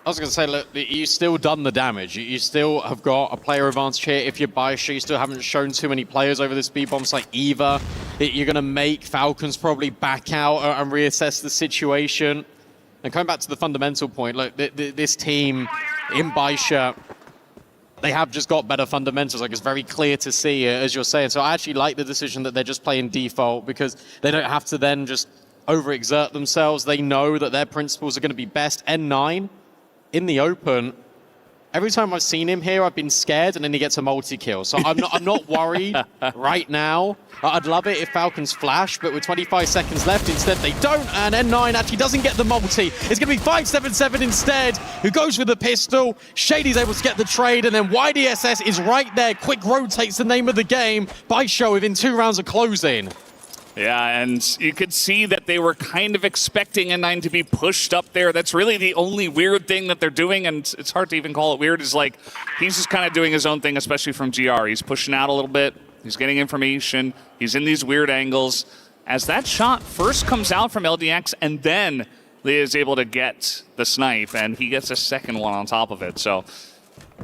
I was going to say, look, you've still done the damage. You still have got a player advantage here. If you're Baisha, you still haven't shown too many players over this B-bomb site either. You're going to make Falcons probably back out and reassess the situation. And coming back to the fundamental point, look, this team in Baisha, they have just got better fundamentals. Like, it's very clear to see, as you're saying. So I actually like the decision that they're just playing default, because they don't have to then just overexert themselves. They know that their principles are going to be best. N9 in the open, every time I've seen him here, I've been scared, and then he gets a multi-kill. So I'm not worried right now. I'd love it if Falcons flash, but with 25 seconds left, instead they don't, and N9 actually doesn't get the multi. It's going to be 577 instead, who goes with the pistol. Shady's able to get the trade, and then YDSS is right there. Quick rotates the name of the game. Baisha within 2 rounds of closing. Yeah, and you could see that they were kind of expecting N9 to be pushed up there. That's really the only weird thing that they're doing, and it's hard to even call it weird. Is like, he's just kind of doing his own thing, especially from GR. He's pushing out a little bit. He's getting information. He's in these weird angles. As that shot first comes out from LDX, and then Leah is able to get the snipe, and he gets a second one on top of it. So,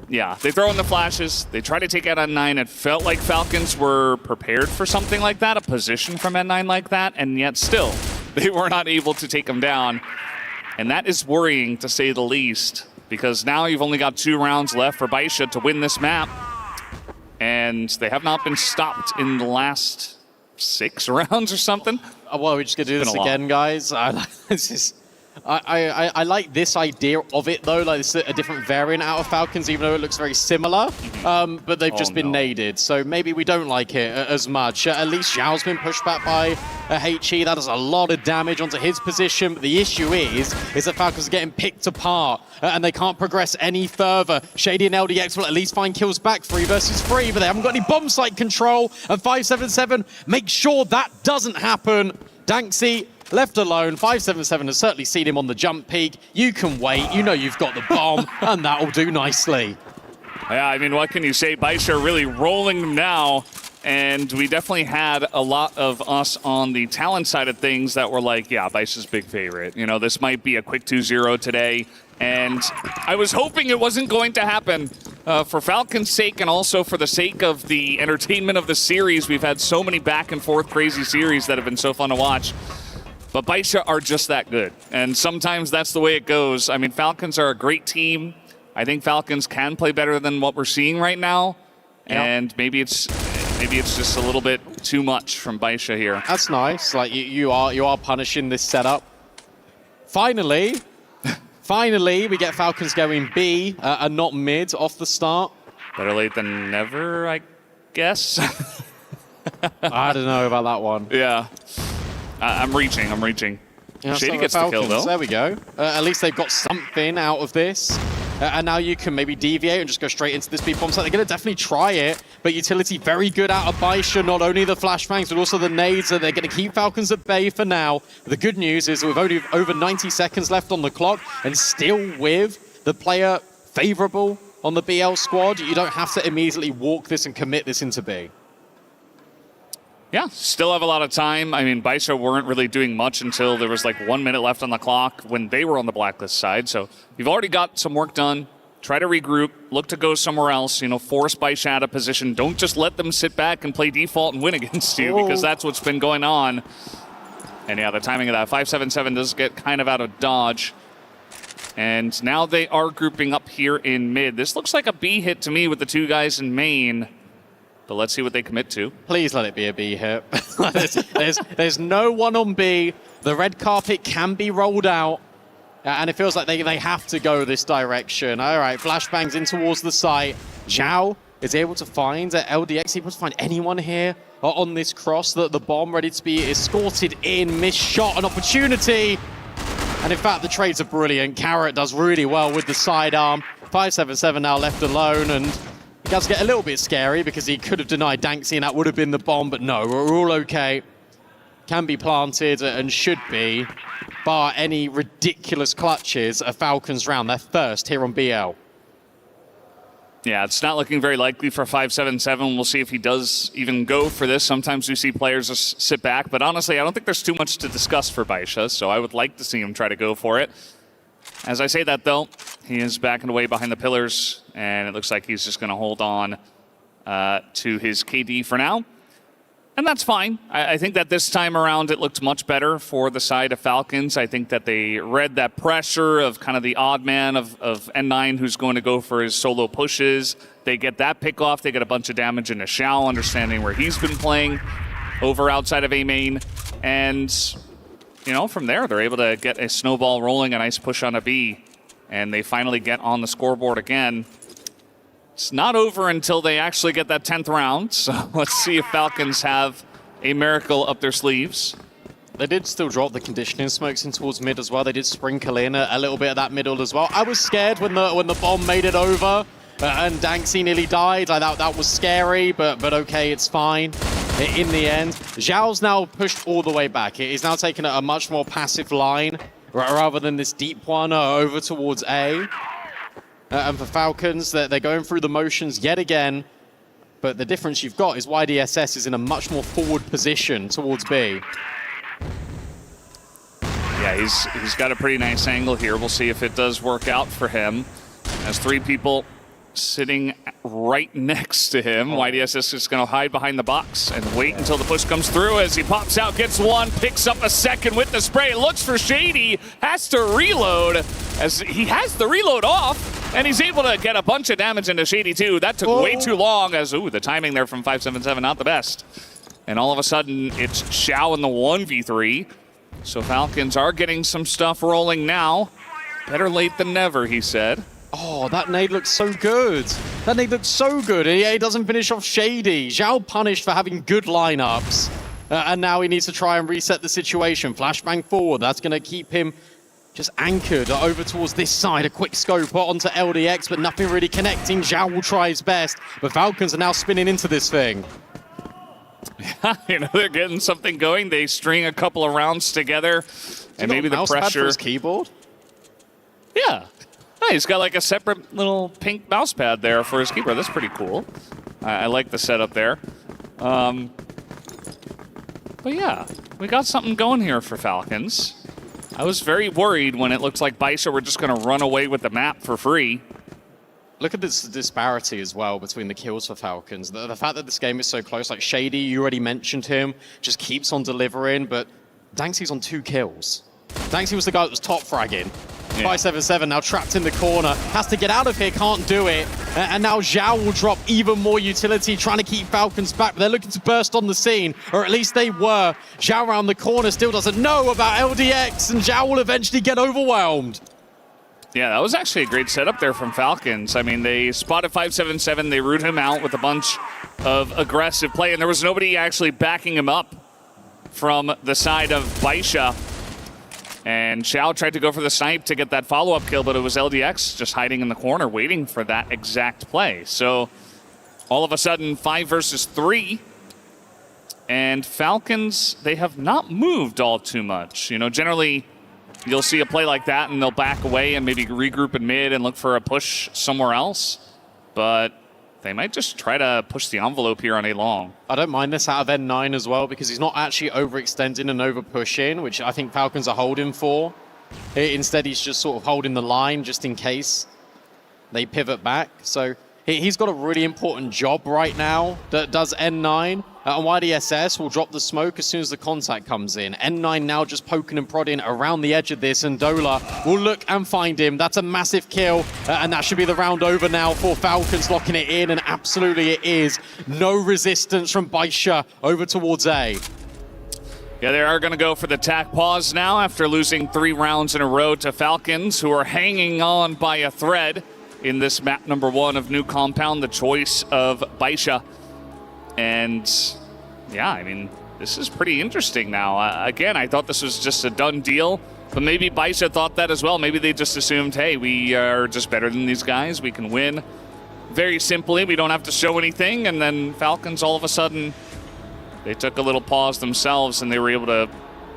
yeah, they throw in the flashes. They try to take out N9. It felt like Falcons were prepared for something like that, a position from N9 like that, and yet still, they were not able to take him down. And that is worrying, to say the least, because now you've only got 2 rounds left for Baisha to win this map, and they have not been stopped in the last 6 rounds or something. Well, we're just going to do this again, guys. I like this idea of it, though. Like, it's a different variant out of Falcons, even though it looks very similar. But they've just been naded, so maybe we don't like it as much. At least Zhao's been pushed back by HE. That does a lot of damage onto his position, but the issue is that Falcons are getting picked apart, and they can't progress any further. Shady and LDX will at least find kills back 3 versus 3, but they haven't got any bomb site control, and 577 make sure that doesn't happen. Danksy left alone. 577 has certainly seen him on the jump peak. You can wait, you know you've got the bomb, and that'll do nicely. Yeah, I mean, what can you say? Baisha really rolling them now. And we definitely had a lot of us on the talent side of things that were like, yeah, Baisha's big favorite. You know, this might be a quick 2-0 today. And I was hoping it wasn't going to happen for Falcon's sake and also for the sake of the entertainment of the series. We've had so many back and forth crazy series that have been so fun to watch. But Baisha are just that good. And sometimes that's the way it goes. I mean, Falcons are a great team. I think Falcons can play better than what we're seeing right now. Yep. And maybe it's just a little bit too much from Baisha here. That's nice. Like you are punishing this setup. Finally, we get Falcons going B and not mid off the start. Better late than never, I guess. I don't know about that one. Yeah, I'm reaching. Yeah, Shady so gets the kill though. There we go. At least they've got something out of this. And now you can maybe deviate and just go straight into this B-bomb site. They're going to definitely try it, but utility very good out of Baisha. Not only the flashbangs, but also the nades. They're going to keep Falcons at bay for now. The good news is we've only over 90 seconds left on the clock, and still with the player favorable on the BL squad, you don't have to immediately walk this and commit this into B. Yeah, still have a lot of time. I mean, Baisha weren't really doing much until there was like 1 minute left on the clock when they were on the blacklist side. So you've already got some work done. Try to regroup, look to go somewhere else, you know, force Baisha out of position. Don't just let them sit back and play default and win against you, because that's what's been going on. And yeah, the timing of that 577 does get kind of out of dodge. And now they are grouping up here in mid. This looks like a B hit to me with the 2 guys in main. But let's see what they commit to. Please let it be a B hit. there's no one on B. The red carpet can be rolled out. And it feels like they have to go this direction. All right, flashbangs in towards the site. Zhao is able to find LDX, able to find anyone here on this cross. The bomb ready to be escorted in. Missed shot, an opportunity. And in fact, the trades are brilliant. Carrot does really well with the sidearm. 577 now left alone, and it does get a little bit scary because he could have denied Danksy and that would have been the bomb, but no, we're all okay. Can be planted and should be, bar any ridiculous clutches a Falcons round. Their first here on BL. Yeah, it's not looking very likely for 577. We'll see if he does even go for this. Sometimes we see players just sit back, but honestly, I don't think there's too much to discuss for Baisha, so I would like to see him try to go for it. As I say that, though, he is backing away behind the pillars, and it looks like he's just going to hold on to his KD for now. And that's fine. I think that this time around it looked much better for the side of Falcons. I think that they read that pressure of kind of the odd man of N9 who's going to go for his solo pushes. They get that pick off. They get a bunch of damage into Xiao, understanding where he's been playing over outside of A main. And, you know, from there, they're able to get a snowball rolling, a nice push on a B. And they finally get on the scoreboard again. It's not over until they actually get that 10th round, so let's see if Falcons have a miracle up their sleeves. They did still drop the conditioning smokes in towards mid as well. They did sprinkle in a little bit of that middle as well. I was scared when the bomb made it over and Danksy nearly died. That was scary, but okay, it's fine. In the end, Zhao's now pushed all the way back. He's now taken a much more passive line rather than this deep one over towards A. And for Falcons, they're going through the motions yet again. But the difference you've got is YDSS is in a much more forward position towards B. Yeah, he's got a pretty nice angle here. We'll see if it does work out for him. Has 3 people sitting right next to him. YDSS is going to hide behind the box and wait until the push comes through. As he pops out, gets one, picks up a second with the spray, looks for Shady, has to reload, as he has the reload off, and he's able to get a bunch of damage into Shady too. That took way too long, as the timing there from 577, not the best. And all of a sudden, it's Xiao in the 1v3. So Falcons are getting some stuff rolling now. Better late than never, he said. Oh, that nade looks so good. That nade looks so good. He doesn't finish off Shady. Zhao punished for having good lineups. And now he needs to try and reset the situation. Flashbang forward, that's going to keep him just anchored over towards this side. A quick scope onto LDX, but nothing really connecting. Zhao will try his best, but Falcons are now spinning into this thing. You know, they're getting something going. They string a couple of rounds together, and maybe the pressure. For his keyboard? Yeah. He's got like a separate little pink mouse pad there for his keyboard. That's pretty cool. I like the setup there. But yeah, we got something going here for Falcons. I was very worried when it looked like Baisha were just going to run away with the map for free. Look at this disparity as well between the kills for Falcons. The fact that this game is so close, like Shady, you already mentioned him, just keeps on delivering, but Danksy's on 2 kills. Danksy was the guy that was top fragging. 577 now trapped in the corner, has to get out of here, can't do it. And now Zhao will drop even more utility, trying to keep Falcons back, but they're looking to burst on the scene, or at least they were. Zhao around the corner still doesn't know about LDX, and Zhao will eventually get overwhelmed. Yeah, that was actually a great setup there from Falcons. I mean, they spotted 577, they root him out with a bunch of aggressive play, and there was nobody actually backing him up from the side of Baisha. And Xiao tried to go for the snipe to get that follow-up kill, but it was LDX just hiding in the corner waiting for that exact play. So all of a sudden, 5 versus 3. And Falcons, they have not moved all too much. You know, generally you'll see a play like that and they'll back away and maybe regroup in mid and look for a push somewhere else. But they might just try to push the envelope here on A long. I don't mind this out of N9 as well, because he's not actually overextending and over pushing, which I think Falcons are holding for. Instead, he's just sort of holding the line just in case they pivot back. So he's got a really important job right now that does N9. And YDSS will drop the smoke as soon as the contact comes in. N9 now just poking and prodding around the edge of this, and Dola will look and find him. That's a massive kill, and that should be the round over now for Falcons, locking it in, and absolutely it is. No resistance from Baisha over towards A. Yeah, they are going to go for the tack pause now after losing 3 rounds in a row to Falcons, who are hanging on by a thread in this map number 1 of New Compound, the choice of Baisha. And yeah, I mean, this is pretty interesting now. Again, I thought this was just a done deal, but maybe Baisha thought that as well. Maybe they just assumed, hey, we are just better than these guys. We can win very simply. We don't have to show anything. And then Falcons, all of a sudden, they took a little pause themselves and they were able to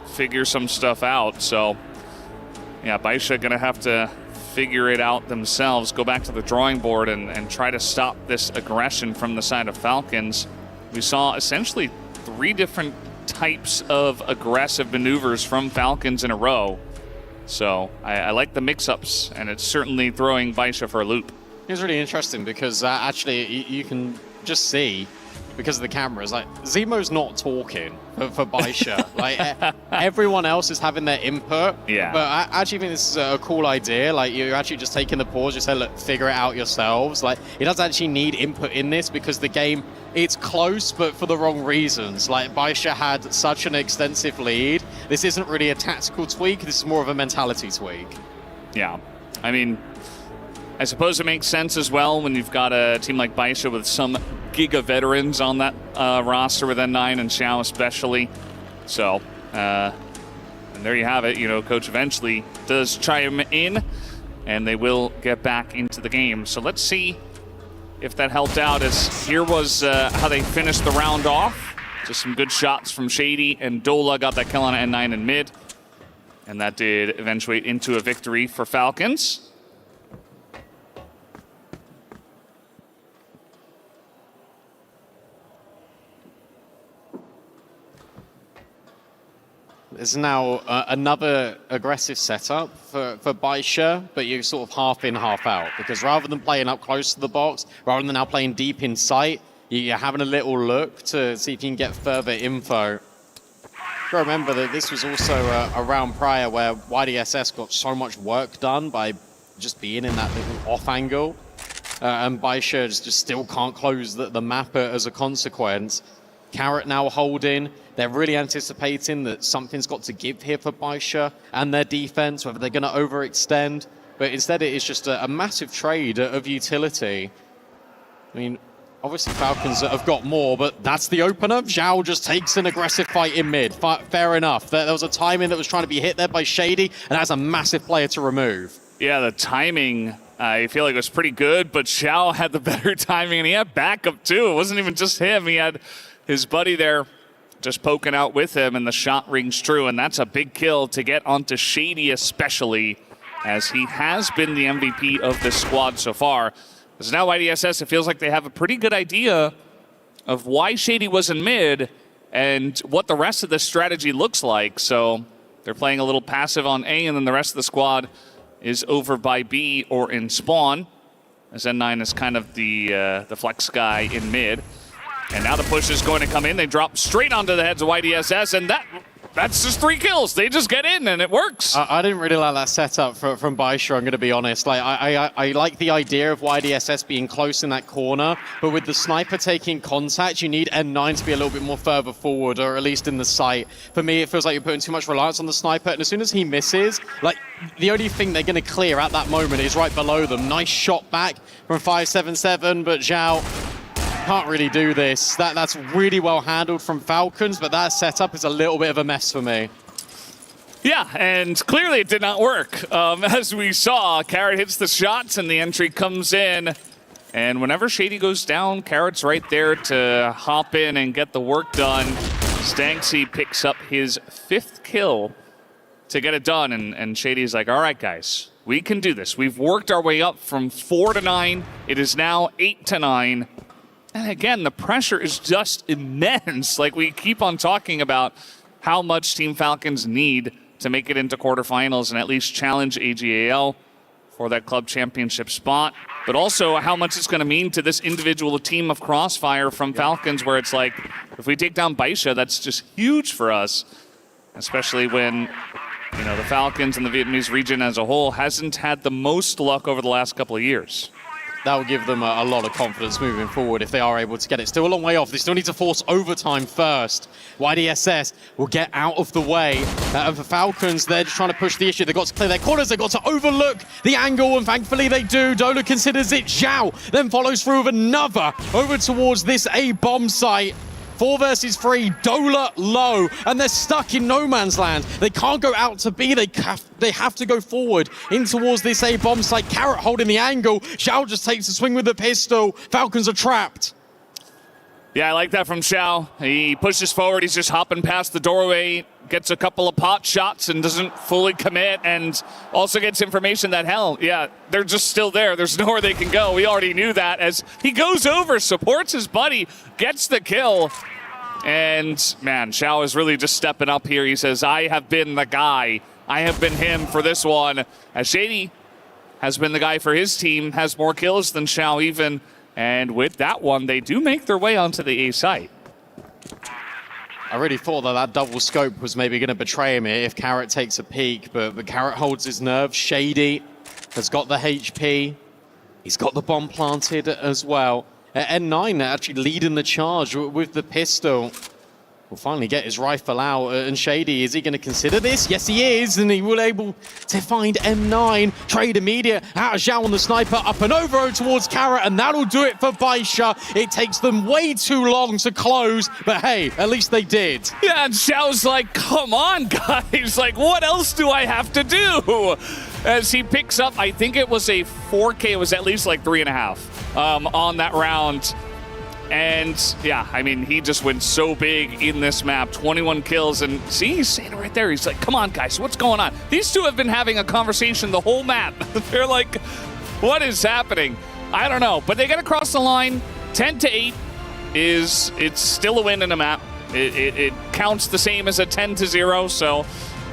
figure some stuff out. So yeah, Baisha going to have to figure it out themselves, go back to the drawing board and try to stop this aggression from the side of Falcons. We saw essentially 3 different types of aggressive maneuvers from Falcons in a row. So I like the mix-ups, and it's certainly throwing Baisha for a loop. It's really interesting because actually you can just see, because of the cameras, like Zemo's not talking for Baisha. Like everyone else is having their input. Yeah. But I actually think this is a cool idea. Like you're actually just taking the pause, you say, look, figure it out yourselves. Like it doesn't actually need input in this because the game, it's close, but for the wrong reasons. Like Baisha had such an extensive lead. This isn't really a tactical tweak. This is more of a mentality tweak. Yeah. I mean, I suppose it makes sense as well when you've got a team like Baisha with some Giga veterans on that roster with N9 and Xiao especially. So, and there you have it. You know, Coach eventually does chime in, and they will get back into the game. So let's see if that helped out, as here was how they finished the round off. Just some good shots from Shady, and Dola got that kill on N9 in mid. And that did eventuate into a victory for Falcons. There's now another aggressive setup for Baisha, but you're sort of half in, half out. Because rather than playing up close to the box, rather than now playing deep in sight, you're having a little look to see if you can get further info. Remember that this was also a round prior where YDSS got so much work done by just being in that little off angle. And Baisha just still can't close the map as a consequence. Carrot now holding. They're really anticipating that something's got to give here for Baisha and their defense, whether they're going to overextend. But instead, it is just a massive trade of utility. I mean, Obviously, Falcons have got more, but that's the opener. Zhao just takes an aggressive fight in mid. Fair enough. There was a timing that was trying to be hit there by Shady, and that's a massive player to remove. Yeah, the timing, I feel like it was pretty good, but Zhao had the better timing, and he had backup too. It wasn't even just him. He had his buddy there just poking out with him, and the shot rings true, and that's a big kill to get onto Shady especially, as he has been the MVP of this squad so far. Because now YDSS, it feels like they have a pretty good idea of why Shady was in mid and what the rest of the strategy looks like. So they're playing a little passive on A, and then the rest of the squad is over by B or in spawn, as N9 is kind of the flex guy in mid. And now the push is going to come in. They drop straight onto the heads of YDSS, and that's just 3 kills. They just get in, and it works. I didn't really like that setup from Baisha, I'm going to be honest. Like, I like the idea of YDSS being close in that corner, but with the sniper taking contact, you need N9 to be a little bit more further forward, or at least in the sight. For me, it feels like you're putting too much reliance on the sniper, and as soon as he misses, like, the only thing they're going to clear at that moment is right below them. Nice shot back from 577, but Zhao can't really do this. That's really well handled from Falcons, but that setup is a little bit of a mess for me. Yeah, and clearly it did not work. As we saw, Carrot hits the shots and the entry comes in. And whenever Shady goes down, Carrot's right there to hop in and get the work done. Stanksy picks up his 5th kill to get it done. And Shady's like, all right, guys, we can do this. We've worked our way up from 4 to 9. It is now 8 to 9. And again, the pressure is just immense. Like, we keep on talking about how much Team Falcons need to make it into quarterfinals and at least challenge AGAL for that club championship spot. But also how much it's going to mean to this individual team of Crossfire from Falcons, where it's like, if we take down Baisha, that's just huge for us. Especially when, you know, the Falcons and the Vietnamese region as a whole hasn't had the most luck over the last couple of years. That will give them a lot of confidence moving forward if they are able to get it. Still a long way off. They still need to force overtime first. YDSS will get out of the way. And for Falcons, they're just trying to push the issue. They've got to clear their corners. They've got to overlook the angle, and thankfully they do. Dola considers it. Zhao then follows through with another over towards this A-bomb site. 4 versus 3, Dola low, and they're stuck in no man's land. They can't go out to B, they have to go forward in towards this A-bomb site. Carrot holding the angle, Zhao just takes a swing with the pistol. Falcons are trapped. Yeah, I like that from Zhao. He pushes forward, he's just hopping past the doorway, gets a couple of pot shots and doesn't fully commit, and also gets information that, hell, yeah, they're just still there. There's nowhere they can go. We already knew that, as he goes over, supports his buddy, gets the kill. And, man, Zhao is really just stepping up here. He says, I have been the guy. I have been him for this one. As Shady has been the guy for his team, has more kills than Zhao even. And with that one, they do make their way onto the A site. I really thought that double scope was maybe going to betray him if Carrot takes a peek, but Carrot holds his nerve. Shady has got the HP. He's got the bomb planted as well. N9 actually leading the charge with the pistol. Will finally get his rifle out, and Shady, is he going to consider this? Yes, he is, and he will able to find M9. Trade immediate out of Zhao on the sniper, up and over towards Carrot, and that'll do it for Baisha. It takes them way too long to close, but hey, at least they did. Yeah, and Zhao's like, come on, guys, like, what else do I have to do? As he picks up, I think it was a 4K, it was at least like 3.5 on that round. And yeah, I mean, he just went so big in this map, 21 kills, and see, he's saying it right there. He's like, come on, guys, what's going on? These two have been having a conversation the whole map. They're like, what is happening? I don't know, but they get across the line. 10 to 8 it's still a win in a map. It counts the same as a 10 to 0, so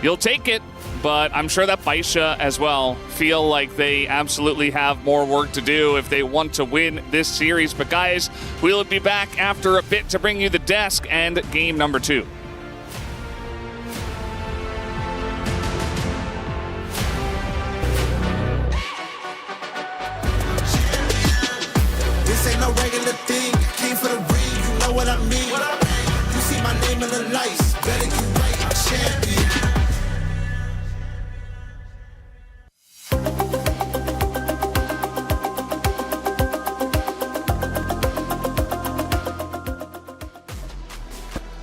you'll take it. But I'm sure that Baisha as well feel like they absolutely have more work to do if they want to win this series. But guys, we'll be back after a bit to bring you the desk and game number 2. This ain't no regular thing. Came for the ring, you know what I mean. You see my name in the lights, better get right, I'm champion.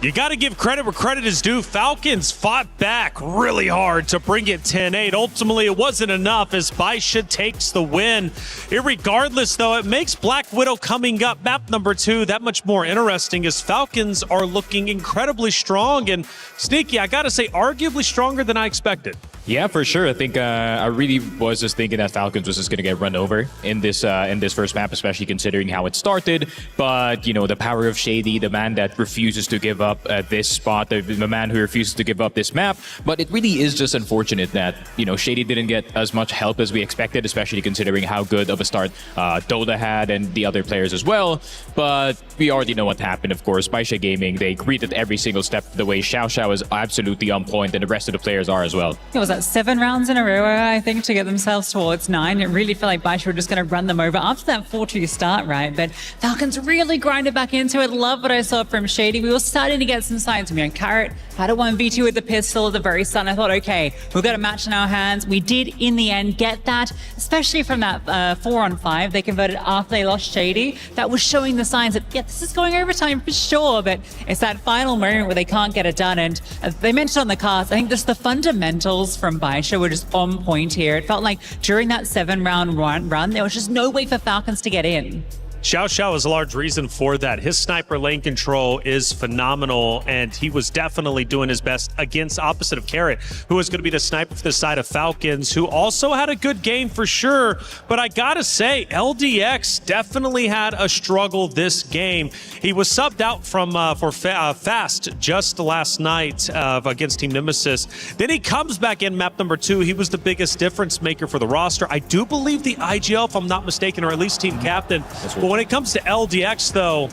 You got to give credit where credit is due. Falcons fought back really hard to bring it 10-8. Ultimately, it wasn't enough as Baisha takes the win. Irregardless, though, it makes Black Widow coming up, map number 2, that much more interesting as Falcons are looking incredibly strong and sneaky. I got to say, arguably stronger than I expected. Yeah, for sure. I think I really was just thinking that Falcons was just going to get run over in this first map, especially considering how it started. But, you know, the power of Shady, the man that refuses to give up this spot, the man who refuses to give up this map. But it really is just unfortunate that, you know, Shady didn't get as much help as we expected, especially considering how good of a start Dota had and the other players as well. But we already know what happened, of course. Baisha Gaming, they greeted every single step of the way. Xiao Xiao is absolutely on point, and the rest of the players are as well. It was 7 rounds in a row, I think, to get themselves towards 9. It really felt like Baisha were just going to run them over after that 4-2 start, right? But Falcons really grinded back into it. Love what I saw from Shady. We were starting to get some signs. Carrot had a 1v2 with the pistol at the very start. I thought, okay, we've got a match in our hands. We did, in the end, get that, especially from that 4-on-5 they converted after they lost Shady. That was showing the signs that, yeah, this is going overtime for sure, but it's that final moment where they can't get it done. And as they mentioned on the cast, I think just the fundamentals from Baisha were just on point here. It felt like during that 7-round run, there was just no way for Falcons to get in. Xiao Xiao is a large reason for that. His sniper lane control is phenomenal, and he was definitely doing his best against opposite of Carrot, who was going to be the sniper for the side of Falcons, who also had a good game for sure. But I gotta say, LDX definitely had a struggle this game. He was subbed out from for Fast just last night against Team Nemesis. Then he comes back in map number 2. He was the biggest difference maker for the roster. I do believe the IGL, if I'm not mistaken, or at least team captain. But when it comes to LDX, though,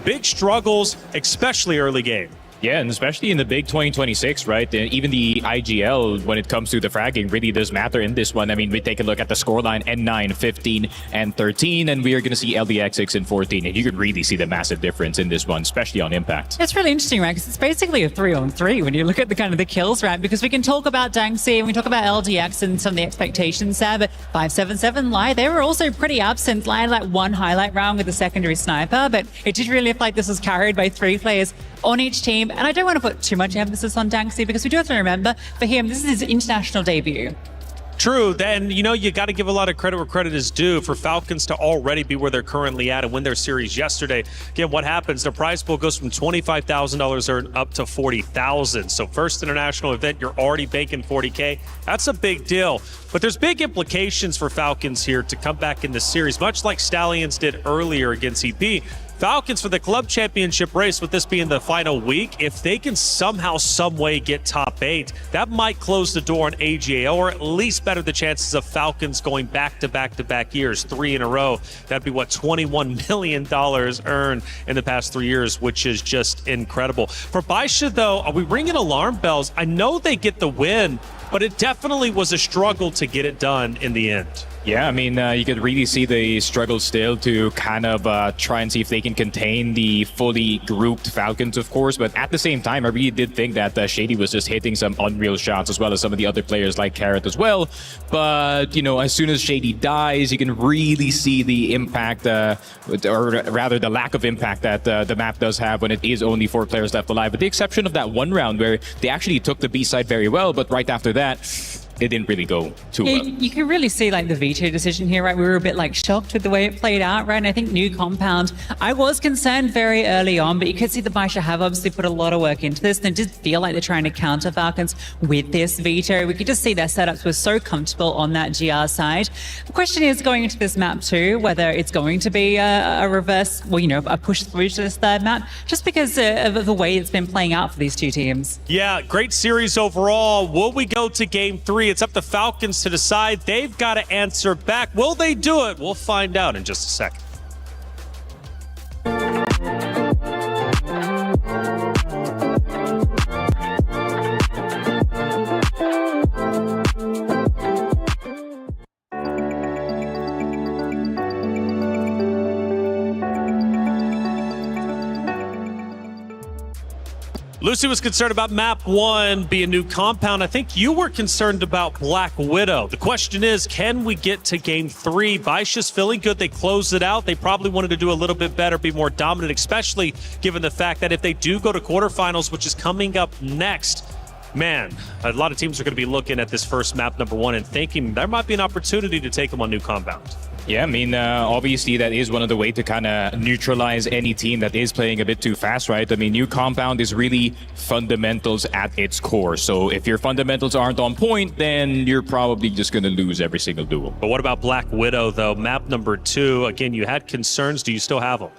big struggles, especially early game. Yeah, and especially in the big 2026, right? Even the IGL, when it comes to the fragging, really does matter in this one. I mean, we take a look at the scoreline, N9, 15, and 13, and we are going to see LDX 6 and 14, and you can really see the massive difference in this one, especially on impact. It's really interesting, right? Because it's basically a 3-on-3 when you look at the kind of the kills, right? Because we can talk about Danxi and we talk about LDX and some of the expectations there, but 577 Lai, they were also pretty absent. Lai had like 1 highlight round with the secondary sniper, but it did really look like this was carried by 3 players on each team. And I don't want to put too much emphasis on Danxi because we do have to remember, for him, this is his international debut. True, then, you know, you got to give a lot of credit where credit is due for Falcons to already be where they're currently at and win their series yesterday. Again, what happens? The prize pool goes from $25,000 earned up to $40,000. So first international event, you're already banking $40K. That's a big deal. But there's big implications for Falcons here to come back in this series, much like Stallions did earlier against EP. Falcons for the club championship race, with this being the final week, if they can somehow, some way get top 8, that might close the door on AGA, or at least better the chances of Falcons going back-to-back-to-back years, 3 in a row. That'd be, what, $21 million earned in the past 3 years, which is just incredible. For Baisha, though, are we ringing alarm bells? I know they get the win, but it definitely was a struggle to get it done in the end. Yeah, I mean, you could really see the struggle still to kind of try and see if they can contain the fully grouped Falcons, of course. But at the same time, I really did think that Shady was just hitting some unreal shots, as well as some of the other players like Carrot as well. But, you know, as soon as Shady dies, you can really see the impact, or rather the lack of impact that the map does have when it is only 4 players left alive. With the exception of that one round where they actually took the B side very well, but right after that, it didn't really go too well. You can really see like the veto decision here, right? We were a bit like shocked with the way it played out, right? And I think New Compound, I was concerned very early on, but you could see the Baisha have obviously put a lot of work into this, and it did feel like they're trying to counter Falcons with this veto. We could just see their setups were so comfortable on that GR side. The question is, going into this map too, whether it's going to be a reverse, well, you know, a push through to this third map, just because of the way it's been playing out for these two teams. Yeah, great series overall. Will we go to game 3? It's up to Falcons to decide. They've got to answer back. Will they do it? We'll find out in just a second. Lucy was concerned about map 1 being new compound. I think you were concerned about Black Widow. The question is, can we get to game 3? Baisha's feeling good. They closed it out. They probably wanted to do a little bit better, be more dominant, especially given the fact that if they do go to quarterfinals, which is coming up next, man, a lot of teams are going to be looking at this first map, number 1, and thinking there might be an opportunity to take them on new compound. Yeah, I mean, obviously that is one of the ways to kind of neutralize any team that is playing a bit too fast, right? I mean, new compound is really fundamentals at its core. So if your fundamentals aren't on point, then you're probably just going to lose every single duel. But what about Black Widow, though? Map number 2, again, you had concerns. Do you still have them?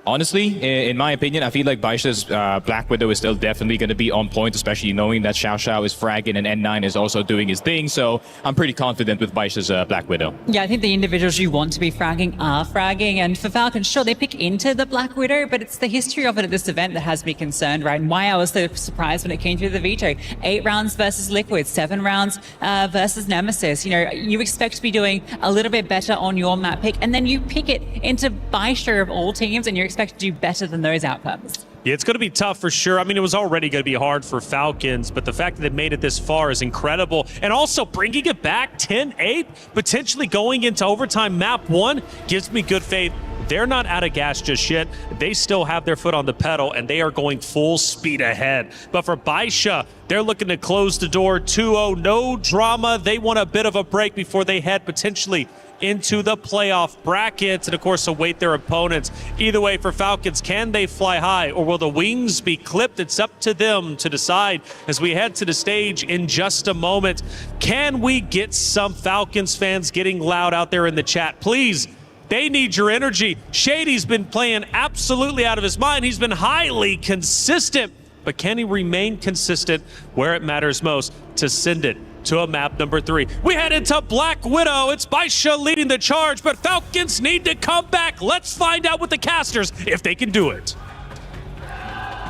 Honestly, in my opinion, I feel like Baisha's Black Widow is still definitely going to be on point, especially knowing that Xiao Xiao is fragging and N9 is also doing his thing. So I'm pretty confident with Baisha's Black Widow. Yeah, I think the individuals you want to be fragging are fragging. And for Falcons, sure, they pick into the Black Widow, but it's the history of it at this event that has me concerned, right? And why I was so surprised when it came through the veto. 8 rounds versus Liquid, 7 rounds versus Nemesis. You know, you expect to be doing a little bit better on your map pick, and then you pick it into Baisha of all teams, and you're expect to do better than those outcomes. Yeah, it's going to be tough for sure. I mean, it was already going to be hard for Falcons, but the fact that they made it this far is incredible. And also bringing it back 10-8, potentially going into overtime map 1, gives me good faith. They're not out of gas just yet. They still have their foot on the pedal, and they are going full speed ahead. But for Baisha, they're looking to close the door 2-0. No drama. They want a bit of a break before they head potentially into the playoff brackets and, of course, await their opponents. Either way, for Falcons, can they fly high or will the wings be clipped? It's up to them to decide as we head to the stage in just a moment. Can we get some Falcons fans getting loud out there in the chat? Please. They need your energy. Shady's been playing absolutely out of his mind. He's been highly consistent, but can he remain consistent where it matters most to send it to a map number 3? We head into Black Widow. It's Baisha leading the charge, but Falcons need to come back. Let's find out with the casters if they can do it.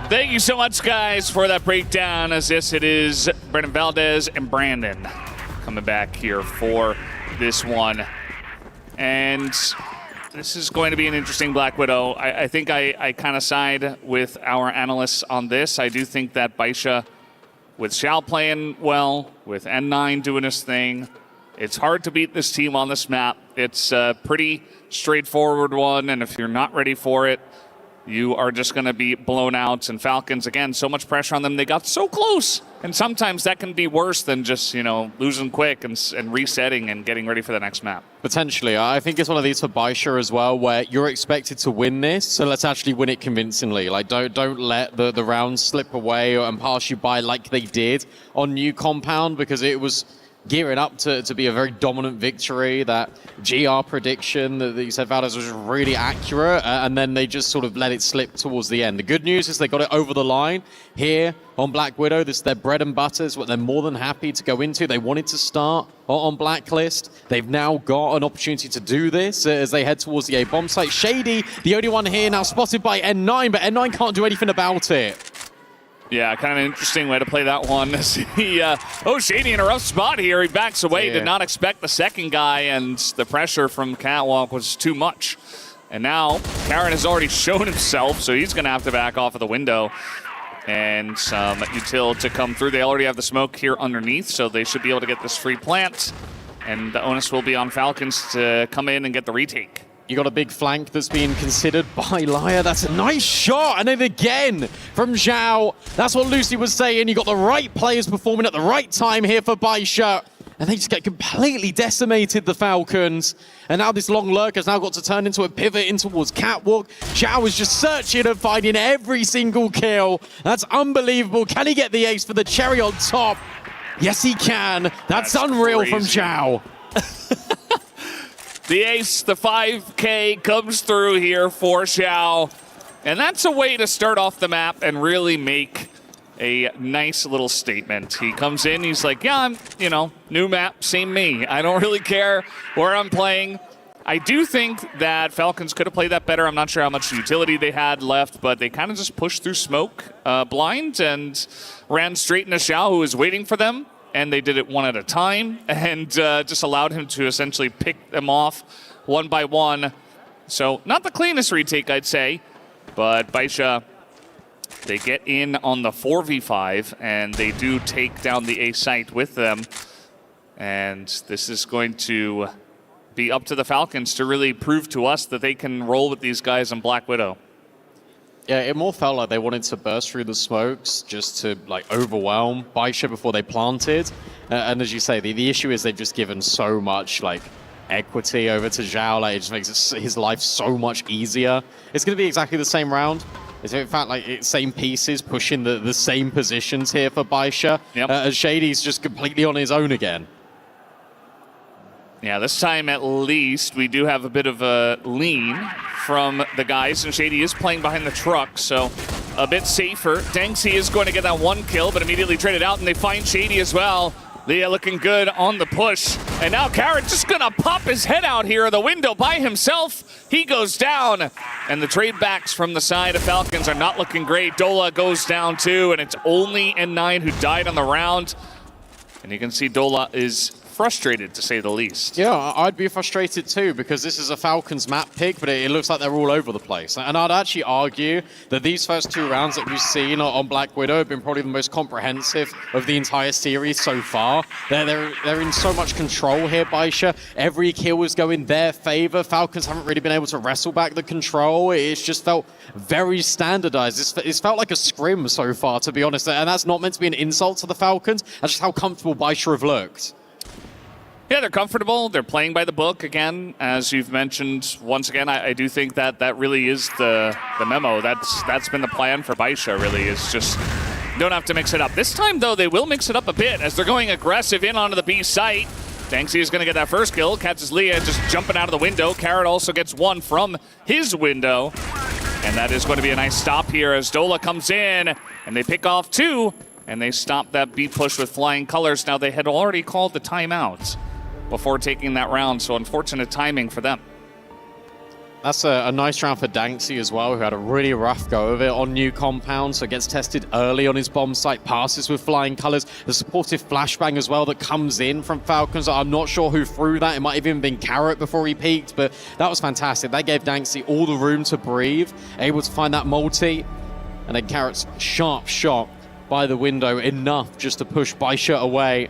Thank you so much, guys, for that breakdown. As this, it is Brendan Valdez and Brandon coming back here for this one. And this is going to be an interesting Black Widow. I think I kind of side with our analysts on this. I do think that Baisha, with Xiao playing well, with N9 doing his thing, it's hard to beat this team on this map. It's a pretty straightforward one, and if you're not ready for it, you are just going to be blown out. And Falcons, again, so much pressure on them. They got so close. And sometimes that can be worse than just, you know, losing quick and resetting and getting ready for the next map. Potentially. I think it's one of these for Baisha as well, where you're expected to win this, so let's actually win it convincingly. Like, don't let the rounds slip away and pass you by like they did on New Compound, because it was gearing up to be a very dominant victory. That GR prediction that you said, Valdez, was really accurate, and then they just sort of let it slip towards the end. The good news is they got it over the line here on Black Widow. This is their bread and butter, is what they're more than happy to go into. They wanted to start on Blacklist. They've now got an opportunity to do this as they head towards the A-bomb site. Shady, the only one here now spotted by N9, but N9 can't do anything about it. Yeah, kind of an interesting way to play that one. Shady in a rough spot here. He backs away. Yeah. Did not expect the second guy, and the pressure from Catwalk was too much. And now Karen has already shown himself, so he's going to have to back off of the window. And some util to come through. They already have the smoke here underneath, so they should be able to get this free plant. And the onus will be on Falcons to come in and get the retake. You got a big flank that's being considered by Laya. That's a nice shot. And then again from Zhao. That's what Lucy was saying. You got the right players performing at the right time here for Baisha. And they just get completely decimated, the Falcons. And now this long lurk has now got to turn into a pivot in towards Catwalk. Zhao is just searching and finding every single kill. That's unbelievable. Can he get the ace for the cherry on top? Yes, he can. That's unreal crazy from Zhao. The ace, the 5K comes through here for Xiao. And that's a way to start off the map and really make a nice little statement. He comes in, he's like, yeah, I'm, new map, same me. I don't really care where I'm playing. I do think that Falcons could have played that better. I'm not sure how much utility they had left, but they kind of just pushed through smoke blind and ran straight into Xiao, who was waiting for them. And they did it one at a time and just allowed him to essentially pick them off one by one. So not the cleanest retake, I'd say, but Baisha They get in on the 4v5, and they do take down the A site with them. And this is going to be up to the Falcons to really prove to us that they can roll with these guys on Black Widow. Yeah, it more felt like they wanted to burst through the smokes just to like overwhelm Baisha before they planted. And as you say, the issue is they've just given so much like equity over to Zhao. Like, it just makes his life so much easier. It's going to be exactly the same round. It's in fact like same pieces pushing the same positions here for Baisha. Yep. As Shady's just completely on his own again. Yeah, this time at least we do have a bit of a lean from the guys, and Shady is playing behind the truck, so a bit safer. Danksy is going to get that 1 kill, but immediately traded out, and they find Shady as well. Leah looking good on the push, and now Carrot just gonna pop his head out here of the window by himself. He goes down, and the trade backs from the side of Falcons are not looking great. Dola goes down too, and it's only N9 who died on the round. And you can see Dola is frustrated, to say the least. Yeah, I'd be frustrated too, because this is a Falcons map pick, but it looks like they're all over the place. And I'd actually argue that these first 2 rounds that we've seen on Black Widow have been probably the most comprehensive of the entire series so far. They're in so much control here, Baisha. Every kill is going their favor. Falcons haven't really been able to wrestle back the control. It's just felt very standardized. It's felt like a scrim so far, to be honest. And that's not meant to be an insult to the Falcons. That's just how comfortable Baisha have looked. Yeah, they're comfortable. They're playing by the book again, as you've mentioned. Once again, I do think that really is the memo. That's been the plan for Baisha, really, is just don't have to mix it up. This time, though, they will mix it up a bit as they're going aggressive in onto the B site. Danksy is going to get that first kill. Catches Leah just jumping out of the window. Carrot also gets 1 from his window. And that is going to be a nice stop here as Dola comes in, and they pick off 2, and they stop that B push with flying colors. Now, they had already called the timeout before taking that round, so unfortunate timing for them. That's a nice round for Danksy as well, who had a really rough go of it on New Compound, so gets tested early on his bomb site, passes with flying colors. The supportive flashbang as well that comes in from Falcons. I'm not sure who threw that. It might have even been Carrot before he peaked, but that was fantastic. That gave Danksy all the room to breathe, able to find that multi, and then Carrot's sharp shot by the window, enough just to push Baisha away.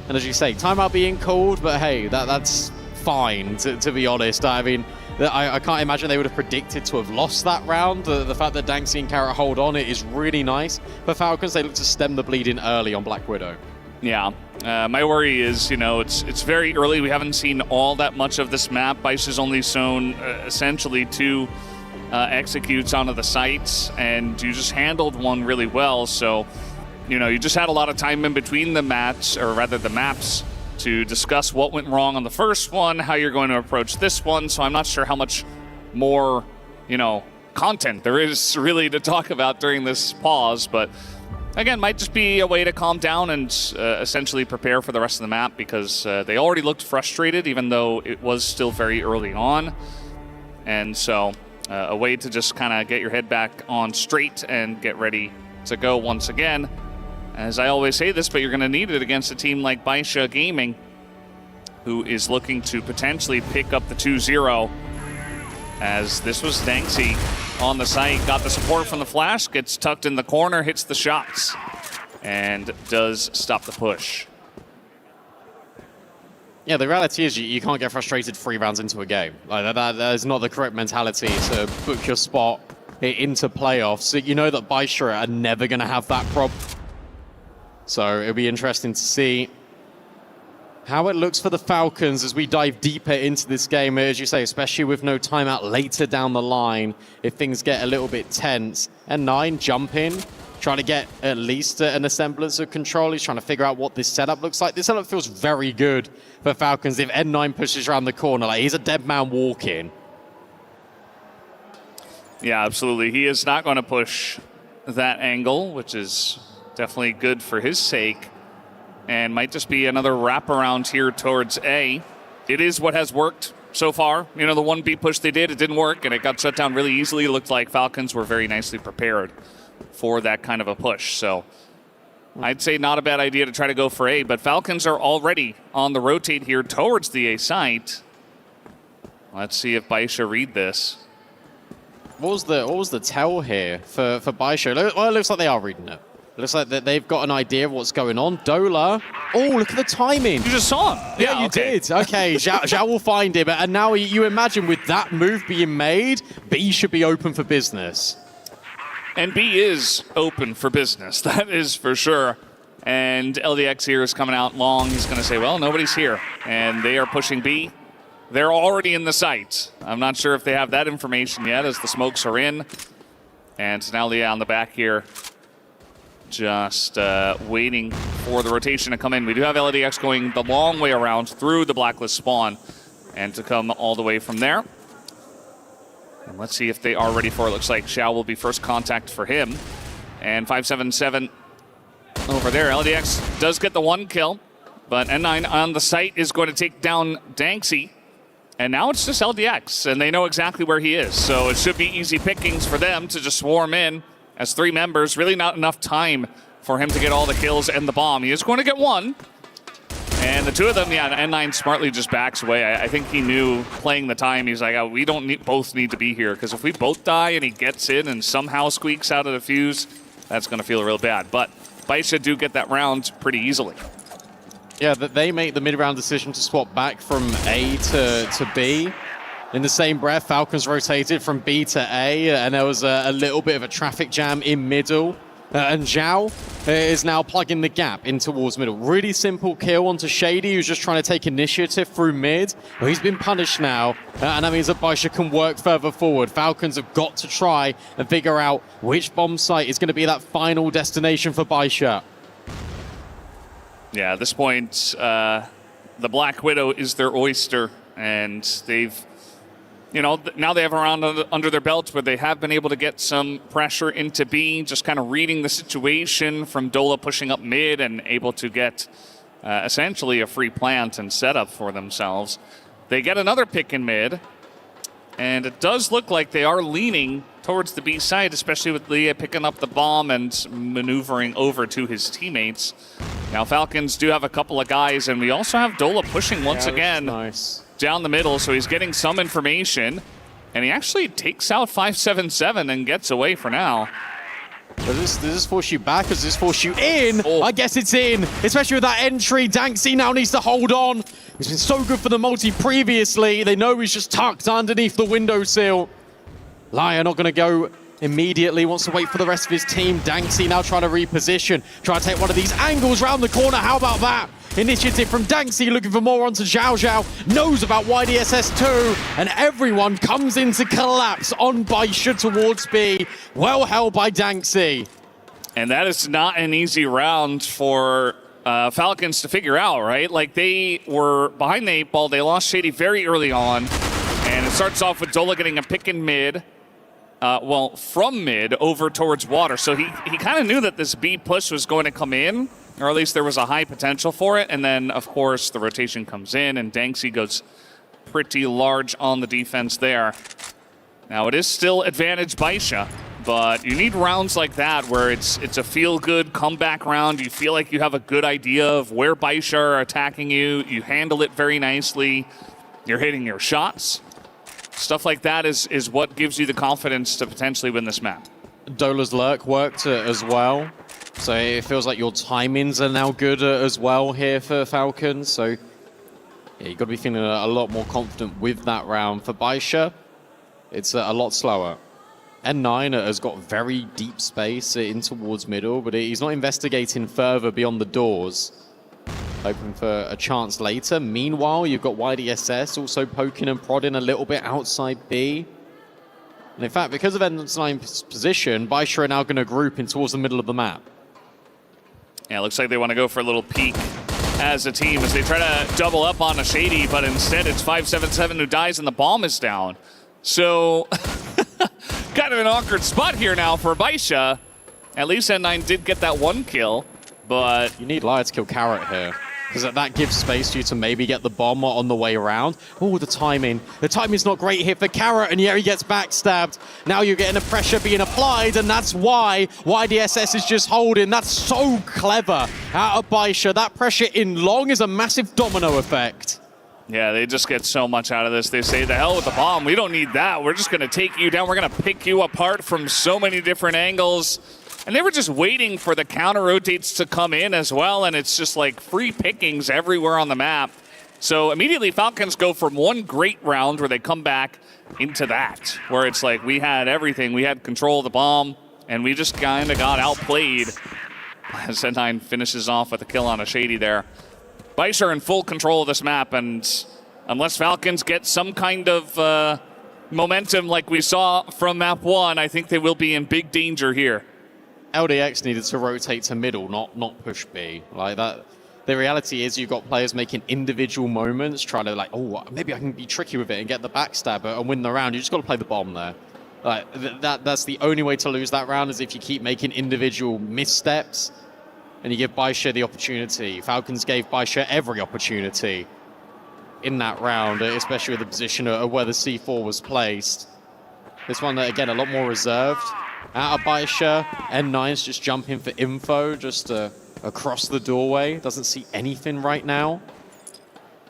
And as you say, timeout being called, but hey, that's fine, to be honest. I mean, I can't imagine they would have predicted to have lost that round. The fact that Danksy and Carrot hold on it is really nice. For Falcons, they look to stem the bleed in early on Black Widow. Yeah, my worry is, it's very early. We haven't seen all that much of this map. Baisha's only shown essentially 2 executes onto the sites, and you just handled 1 really well, so you just had a lot of time in between the match, or rather the maps, to discuss what went wrong on the first one, how you're going to approach this one. So I'm not sure how much more, content there is really to talk about during this pause. But again, might just be a way to calm down and essentially prepare for the rest of the map, because they already looked frustrated, even though it was still very early on. And so a way to just kind of get your head back on straight and get ready to go once again. As I always say this, but you're going to need it against a team like Baisha Gaming, who is looking to potentially pick up the 2-0. As this was Danksy on the site, got the support from the flash, gets tucked in the corner, hits the shots, and does stop the push. Yeah, the reality is you can't get frustrated 3 rounds into a game. Like that is not the correct mentality to book your spot into playoffs. You know that Baisha are never going to have that problem. So it'll be interesting to see how it looks for the Falcons as we dive deeper into this game, as you say, especially with no timeout later down the line, if things get a little bit tense. N9 jump in, trying to get at least an semblance of control. He's trying to figure out what this setup looks like. This setup feels very good for Falcons. If N9 pushes around the corner, like he's a dead man walking. Yeah, absolutely. He is not going to push that angle, which is definitely good for his sake, and might just be another wraparound here towards A. It is what has worked so far. The 1B push they did, it didn't work, and it got shut down really easily. It looked like Falcons were very nicely prepared for that kind of a push. So I'd say not a bad idea to try to go for A, but Falcons are already on the rotate here towards the A site. Let's see if Baisha read this. What was the tell here for Baisha? Well, it looks like they are reading it. It looks like they've got an idea of what's going on. Dola. Oh, look at the timing. You just saw him. Yeah, you did. Okay, Zhao will find him. And now you imagine with that move being made, B should be open for business. And B is open for business. That is for sure. And LDX here is coming out long. He's going to say, well, nobody's here. And they are pushing B. They're already in the site. I'm not sure if they have that information yet as the smokes are in. And now Leah on the back here. Just waiting for the rotation to come in. We do have LDX going the long way around through the blacklist spawn and to come all the way from there. And let's see if they are ready for it. Looks like Xiao will be first contact for him. And 577 over there. LDX does get the one kill, but N9 on the site is going to take down Danksy. And now it's just LDX, and they know exactly where he is. So it should be easy pickings for them to just swarm in as three members. Really not enough time for him to get all the kills and the bomb. He is going to get one. And the two of them, yeah, N9 smartly just backs away. I think he knew playing the time. He's like, oh, we don't both need to be here, because if we both die and he gets in and somehow squeaks out of the fuse, that's going to feel real bad. But Baisha do get that round pretty easily. Yeah, they make the mid-round decision to swap back from A to B. In the same breath, Falcons rotated from B to A, and there was a little bit of a traffic jam in middle. And Zhao is now plugging the gap in towards middle. Really simple kill onto Shady, who's just trying to take initiative through mid. Well, he's been punished now, and that means that Baisha can work further forward. Falcons have got to try and figure out which bomb site is going to be that final destination for Baisha. Yeah, at this point, the Black Widow is their oyster, and they've, you know, now they have a round under their belts where they have been able to get some pressure into B, just kind of reading the situation from Dola pushing up mid and able to get essentially a free plant and setup for themselves. They get another pick in mid, and it does look like they are leaning towards the B side, especially with Leah picking up the bomb and maneuvering over to his teammates. Now Falcons do have a couple of guys, and we also have Dola pushing once again down the middle, so he's getting some information, and he actually takes out 577 and gets away for now. Does this force you back? Does this force you in? Oh. I guess it's in, especially with that entry. Danksy now needs to hold on. He's been so good for the multi previously. They know he's just tucked underneath the windowsill. Lion not going to go immediately, wants to wait for the rest of his team. Danksy now trying to reposition, trying to take one of these angles round the corner. How about that? Initiative from Danksy, looking for more onto Zhao. Zhao knows about YDSS too, and everyone comes into collapse on Baisha towards B. Well held by Danksy. And that is not an easy round for Falcons to figure out, right? Like, they were behind the 8 ball. They lost Shady very early on, and it starts off with Dola getting a pick in mid. Well, from mid over towards water. So he kind of knew that this B push was going to come in, or at least there was a high potential for it. And then, of course, the rotation comes in, and Danksy goes pretty large on the defense there. Now, it is still advantage Baisha, but you need rounds like that where it's a feel-good comeback round. You feel like you have a good idea of where Baisha are attacking you. You handle it very nicely. You're hitting your shots. Stuff like that is what gives you the confidence to potentially win this map. Dola's lurk worked as well. So it feels like your timings are now good as well here for Falcons. So yeah, you've got to be feeling a lot more confident with that round. For Baisha, it's a lot slower. N9 has got very deep space in towards middle, but he's not investigating further beyond the doors. Hoping for a chance later. Meanwhile, you've got YDSS also poking and prodding a little bit outside B. And in fact, because of N9's position, Baisha are now going to group in towards the middle of the map. Yeah, it looks like they want to go for a little peek as a team as they try to double up on a Shady, but instead it's 577 who dies and the bomb is down. So, kind of an awkward spot here now for Baisha. At least N9 did get that one kill, but... You need Liar to kill Carrot here, because that gives space for you to maybe get the bomb on the way around. Oh, the timing. The timing's not great here for Carrot, and yeah, he gets backstabbed. Now you're getting the pressure being applied, and that's why YDSS is just holding. That's so clever out of Baisha. That pressure in long is a massive domino effect. Yeah, they just get so much out of this. They say, the hell with the bomb. We don't need that. We're just going to take you down. We're going to pick you apart from so many different angles. And they were just waiting for the counter rotates to come in as well. And it's just like free pickings everywhere on the map. So immediately Falcons go from one great round where they come back into that, where it's like we had everything. We had control of the bomb, and we just kind of got outplayed. As Z9 finishes off with a kill on a Shady there. Bice are in full control of this map, and unless Falcons get some kind of momentum like we saw from map 1, I think they will be in big danger here. LDX needed to rotate to middle, not push B. Like that. The reality is you've got players making individual moments, trying to like, oh, maybe I can be tricky with it and get the backstabber and win the round. You just got to play the bomb there. Like that's the only way to lose that round is if you keep making individual missteps and you give Baisha the opportunity. Falcons gave Baisha every opportunity in that round, especially with the position of where the C4 was placed. This one, again, a lot more reserved. Out of Baisha, N9's just jumping for info, just across the doorway. Doesn't see anything right now.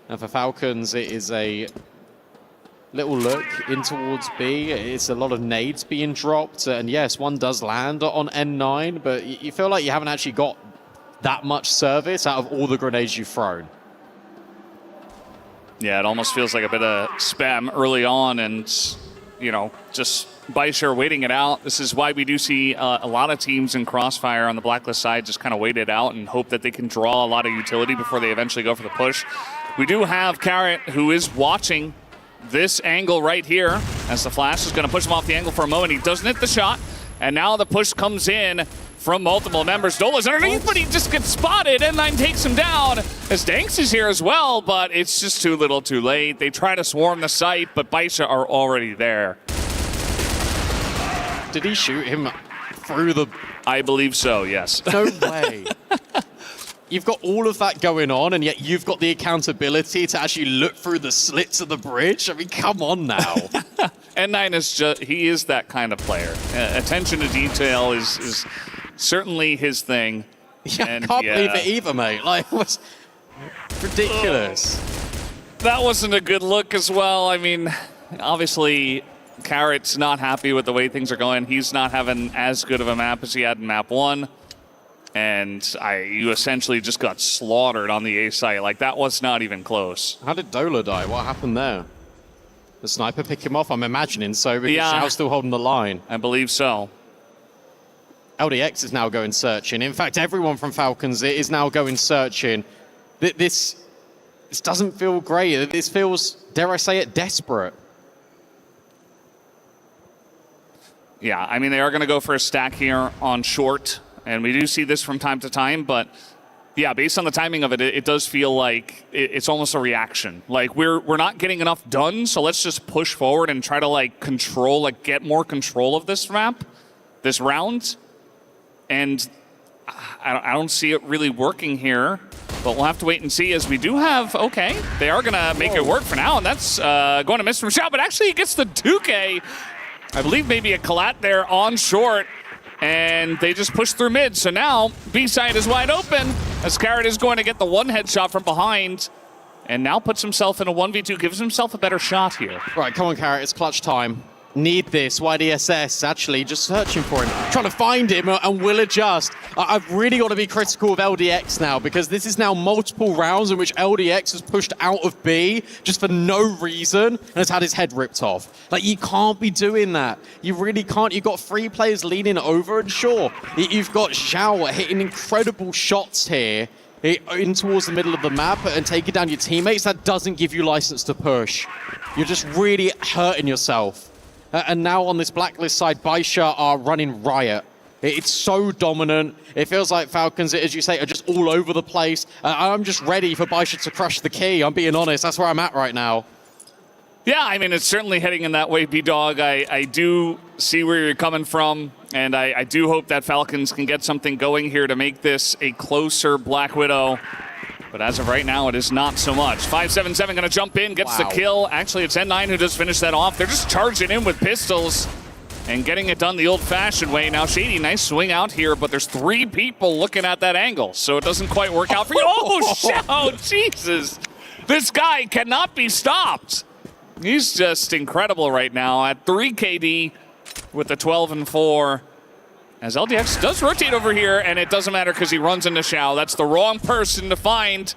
And for Falcons, it is a little look in towards B. It's a lot of nades being dropped. And yes, one does land on N9, but you feel like you haven't actually got that much service out of all the grenades you've thrown. Yeah, it almost feels like a bit of spam early on, and, you know, just Baisha waiting it out. This is why we do see a lot of teams in Crossfire on the Blacklist side just kind of wait it out and hope that they can draw a lot of utility before they eventually go for the push. We do have Carrot, who is watching this angle right here, as the flash is going to push him off the angle for a moment. He doesn't hit the shot, and now the push comes in from multiple members. Dola's underneath, but he just gets spotted. N9 takes him down, as Danks is here as well, but it's just too little too late. They try to swarm the site, but Baisha are already there. Did he shoot him through the... I believe so, yes. No way. You've got all of that going on, and yet you've got the accountability to actually look through the slits of the bridge? I mean, come on now. N9 is just, he is that kind of player. Attention to detail is certainly his thing. Yeah, and I can't believe it either, mate. Like, it was ridiculous. That wasn't a good look as well. I mean, obviously, Carrot's not happy with the way things are going. He's not having as good of a map as he had in map 1. And you essentially just got slaughtered on the A site. Like, that was not even close. How did Dola die? What happened there? The sniper pick him off, I'm imagining so, because yeah, Xiao's still holding the line. I believe so. LDX is now going searching. In fact, everyone from Falcons is now going searching. This doesn't feel great. This feels, dare I say it, desperate. Yeah, I mean, they are going to go for a stack here on short. And we do see this from time to time, but yeah, based on the timing of it, it does feel like it's almost a reaction. Like we're not getting enough done, so let's just push forward and try to like control, like get more control of this map, this round. And I don't see it really working here, but we'll have to wait and see, as we do have, okay, they are gonna make it work for now, and that's going to miss from Xiao, but actually he gets the Duque. I believe maybe a collat there on short. And they just push through mid. So now B-side is wide open, as Carrot is going to get the one headshot from behind. And now puts himself in a 1v2, gives himself a better shot here. Right, come on, Carrot, it's clutch time. Need this. YDSS actually just searching for him, trying to find him, and will adjust. I've really got to be critical of LDX now, because this is now multiple rounds in which LDX has pushed out of B just for no reason and has had his head ripped off. Like, you can't be doing that. You really can't. You've got 3 players leaning over, and sure, you've got Xiao hitting incredible shots here in towards the middle of the map and taking down your teammates. That doesn't give you license to push. You're just really hurting yourself. And now on this Blacklist side, Baisha are running riot. It's so dominant. It feels like Falcons, as you say, are just all over the place. I'm just ready for Baisha to crush the key. I'm being honest. That's where I'm at right now. Yeah, I mean, it's certainly heading in that way, B-Dog. I do see where you're coming from, and I do hope that Falcons can get something going here to make this a closer Black Widow. But as of right now, it is not so much. 577 going to jump in, gets the kill. Actually, it's N9 who does finish that off. They're just charging in with pistols and getting it done the old-fashioned way. Now, Shady, nice swing out here, but there's 3 people looking at that angle, so it doesn't quite work out for you. Oh, Xiao, Jesus. This guy cannot be stopped. He's just incredible right now at 3 KD with the 12 and 4. As LDX does rotate over here, and it doesn't matter because he runs into Xiao. That's the wrong person to find,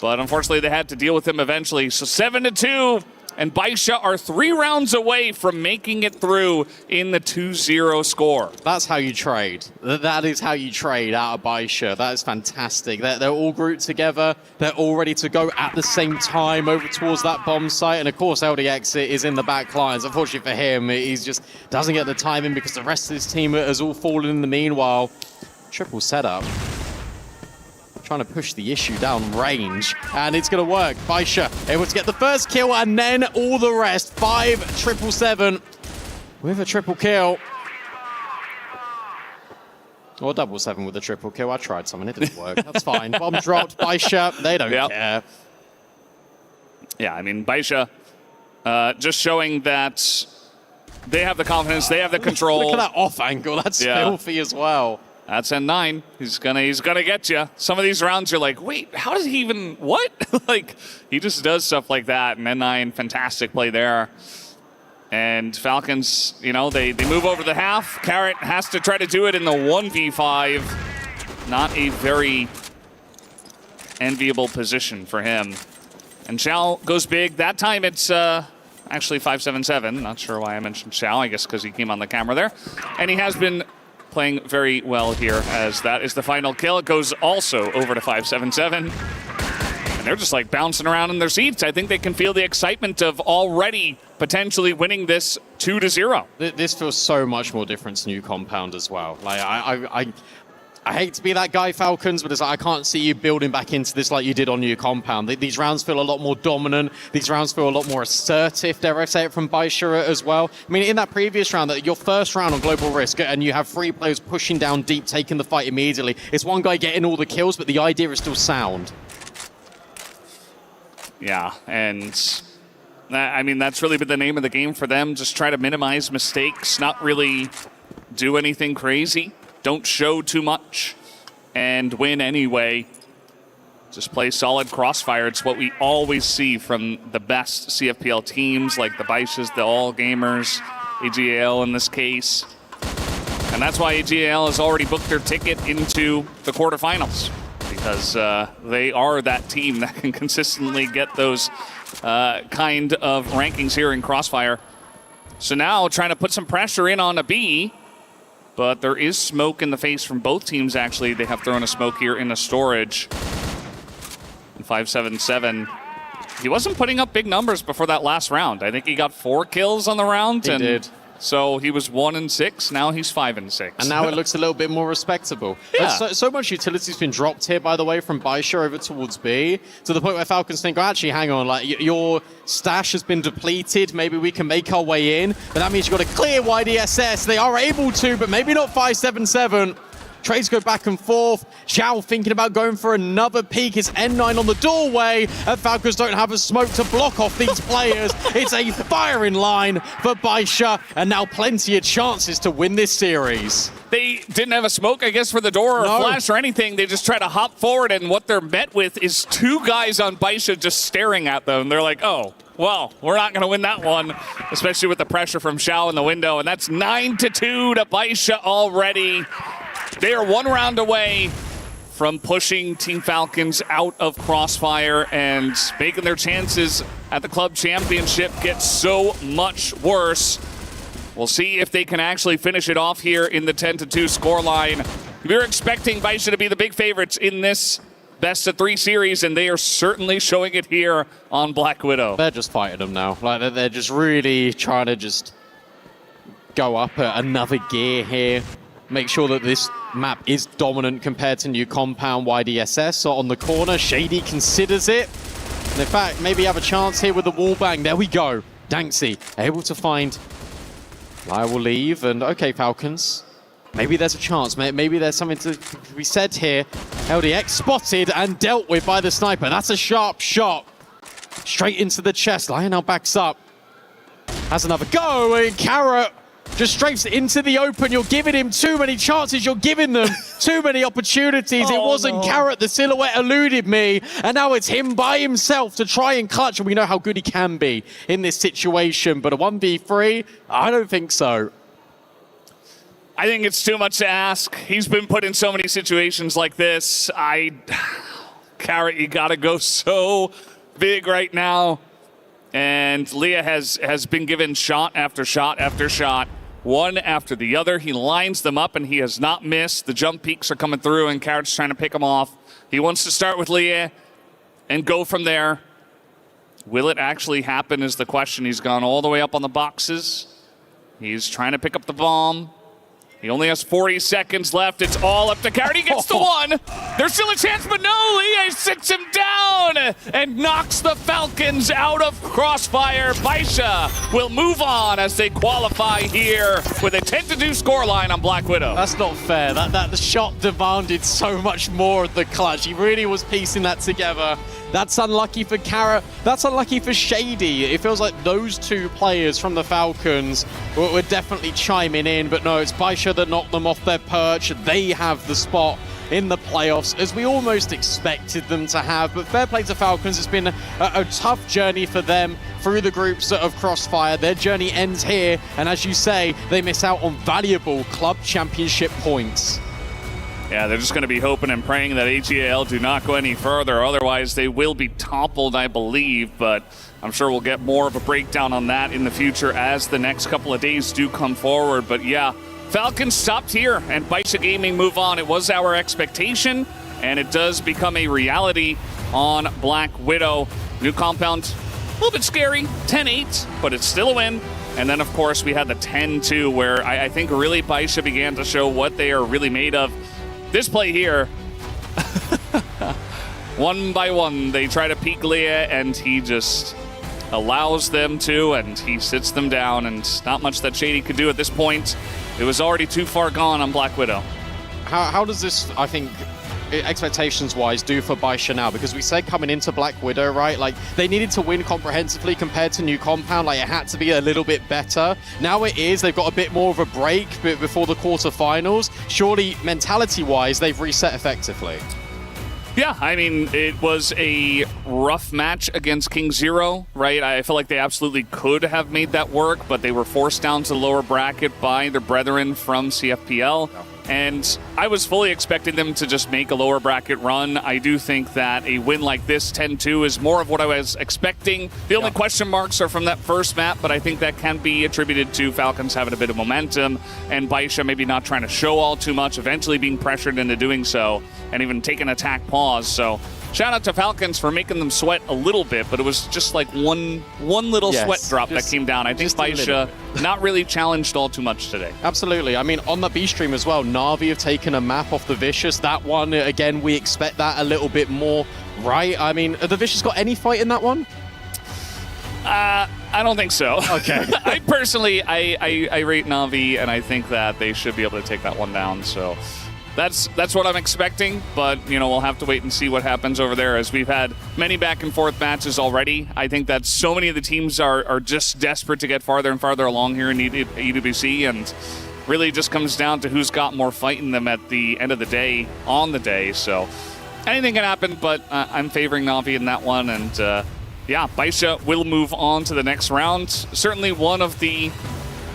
but unfortunately they had to deal with him eventually. So 7-2, and Baisha are 3 rounds away from making it through in the 2-0 score. That's how you trade. That is how you trade out of Baisha. That is fantastic. They're all grouped together. They're all ready to go at the same time over towards that bomb site. And of course, LDX is in the back lines. Unfortunately for him, he's just doesn't get the timing because the rest of his team has all fallen in the meanwhile. Triple setup. Trying to push the issue down range, and it's going to work. Baisha able to get the first kill, and then all the rest. 5-7-7 with a triple kill. Or 7-7 with a triple kill. I tried something, it didn't work. That's fine. Bomb dropped. Baisha, they don't care. Yeah, I mean, Baisha just showing that they have the confidence, they have the control. Look at that off angle. That's filthy as well. That's N9. He's gonna get you. Some of these rounds you're like, wait, how does he even, what? Like, he just does stuff like that. And N9, fantastic play there. And Falcons, you know, they move over the half. Carrot has to try to do it in the 1v5. Not a very enviable position for him. And Xiao goes big. That time it's actually 5-7-7. Not sure why I mentioned Xiao. I guess because he came on the camera there. And he has been playing very well here, as that is the final kill. It goes also over to 5-7-7. And they're just like bouncing around in their seats. I think they can feel the excitement of already potentially winning this 2-0. This feels so much more different to New Compound as well. Like I hate to be that guy, Falcons, but it's like, I can't see you building back into this like you did on New Compound. These rounds feel a lot more dominant. These rounds feel a lot more assertive, dare I say it, from Baisha as well. I mean, in that previous round, your first round on Global Risk, and you have 3 players pushing down deep, taking the fight immediately. It's one guy getting all the kills, but the idea is still sound. Yeah, and I mean, that's really been the name of the game for them. Just try to minimize mistakes, not really do anything crazy. Don't show too much and win anyway. Just play solid Crossfire. It's what we always see from the best CFPL teams, like the Baishas, the All Gamers, AGL in this case. And that's why AGL has already booked their ticket into the quarterfinals, because they are that team that can consistently get those kind of rankings here in Crossfire. So now trying to put some pressure in on a B. But there is smoke in the face from both teams, actually. They have thrown a smoke here in the storage. And 5-7-7. He wasn't putting up big numbers before that last round. I think he got 4 kills on the round. He did. So he was 1-6. Now he's 5-6. And now it looks a little bit more respectable. Yeah. So much utility's been dropped here, by the way, from Baisha over towards B, to the point where Falcons think, oh, actually, hang on, like your stash has been depleted. Maybe we can make our way in. But that means you've got to clear YDSS. They are able to, but maybe not 5-7-7. Trades go back and forth. Xiao thinking about going for another peek. It's N9 on the doorway, and Falcons don't have a smoke to block off these players. It's a firing line for Baisha, and now plenty of chances to win this series. They didn't have a smoke, I guess, for the door or a flash or anything. They just try to hop forward, and what they're met with is 2 guys on Baisha just staring at them. They're like, oh, well, we're not going to win that one, especially with the pressure from Xiao in the window. And that's 9-2 to Baisha already. They are 1 round away from pushing Team Falcons out of Crossfire and making their chances at the club championship get so much worse. We'll see if they can actually finish it off here in the 10-2 scoreline. We're expecting Baisha to be the big favorites in this best-of-3 series, and they are certainly showing it here on Black Widow. They're just fighting them now. Like they're just really trying to just go up another gear here. Make sure that this map is dominant compared to New Compound. YDSS so on the corner. Shady considers it. And in fact, maybe have a chance here with the wall bang. There we go. Danksy able to find. I will leave. And okay, Falcons. Maybe there's a chance. Maybe there's something to be said here. LDX spotted and dealt with by the sniper. That's a sharp shot. Straight into the chest. Lion now backs up. Has another go. And Carrot just straight into the open. You're giving him too many chances. You're giving them too many opportunities. It wasn't Carrot. The silhouette eluded me. And now it's him by himself to try and clutch. And we know how good he can be in this situation. But a 1v3, I don't think so. I think it's too much to ask. He's been put in so many situations like this. Carrot, you gotta go so big right now. And Leah has been given shot after shot after shot, one after the other. He lines them up and he has not missed. The jump peaks are coming through and Carrot's trying to pick them off. He wants to start with Leah and go from there. Will it actually happen is the question. He's gone all the way up on the boxes. He's trying to pick up the bomb. He only has 40 seconds left. It's all up to Carrot. He gets the one. There's still a chance, but no, Leah sits him down and knocks the Falcons out of Crossfire. Baisha will move on as they qualify here with a 10-2 scoreline on Black Widow. That's not fair. The shot demanded so much more of the clutch. He really was piecing that together. That's unlucky for Carrot. That's unlucky for Shady. It feels like those two players from the Falcons were definitely chiming in, but no, it's Baisha that knocked them off their perch. They have the spot in the playoffs, as we almost expected them to have. But fair play to Falcons. It's been a tough journey for them through the groups of Crossfire. Their journey ends here, and as you say, they miss out on valuable club championship points. Yeah, they're just going to be hoping and praying that AGL do not go any further. Otherwise, they will be toppled, I believe. But I'm sure we'll get more of a breakdown on that in the future as the next couple of days do come forward. But yeah, Falcons stopped here and Baisha Gaming move on. It was our expectation, and it does become a reality on Black Widow. New compound, a little bit scary, 10-8, but it's still a win. And then, of course, we had the 10-2, where I think really Baisha began to show what they are really made of. This play here, one by one, they try to peek Leah, and he just allows them to, and he sits them down, and not much that Shady could do at this point. It was already too far gone on Black Widow. How does this, I think, expectations-wise, do for Baisha now? Because we said coming into Black Widow, right, like they needed to win comprehensively compared to New Compound. Like it had to be a little bit better. Now it is. They've got a bit more of a break before the quarterfinals. Surely, mentality-wise, they've reset effectively. Yeah, I mean, it was a rough match against King Zero, right? I feel like they absolutely could have made that work, but they were forced down to the lower bracket by their brethren from CFPL. And I was fully expecting them to just make a lower bracket run. I do think that a win like this, 10-2, is more of what I was expecting. The only question marks are from that first map, but I think that can be attributed to Falcons having a bit of momentum and Baisha maybe not trying to show all too much, eventually being pressured into doing so and even taking attack pause. So shout out to Falcons for making them sweat a little bit, but it was just like one little sweat drop that came down. I think Baisha not really challenged all too much today. Absolutely. I mean, on the B stream as well, Na'Vi have taken a map off the Vicious. That one, again, we expect that a little bit more, right? I mean, have the Vicious got any fight in that one? I don't think so. Okay. I personally, I rate Na'Vi, and I think that they should be able to take that one down, so that's what I'm expecting, but you know, we'll have to wait and see what happens over there, as we've had many back and forth matches already. I think that so many of the teams are just desperate to get farther and farther along here in EWC, and really just comes down to who's got more fight in them at the end of the day, on the day. So anything can happen, but I'm favoring Na'Vi in that one, and yeah, Baisha will move on to the next round. Certainly one of the,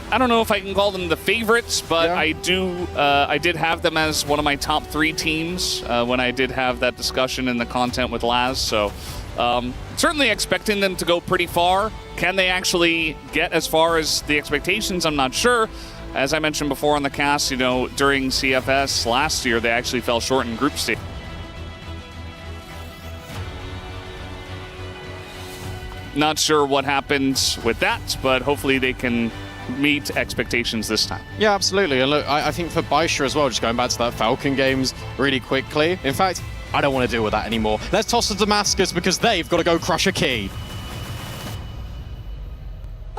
I don't know if I can call them the favorites, but yeah. I did have them as one of my top 3 teams when I did have that discussion in the content with Laz. So certainly expecting them to go pretty far. Can they actually get as far as the expectations? I'm not sure. As I mentioned before on the cast, you know, during CFS last year, they actually fell short in group stage. Not sure what happened with that, but hopefully they can meet expectations this time. Yeah, absolutely. And look, I think for Baisha as well, just going back to that Falcon games really quickly. In fact, I don't want to deal with that anymore. Let's toss to Damascus because they've got to go crush a key.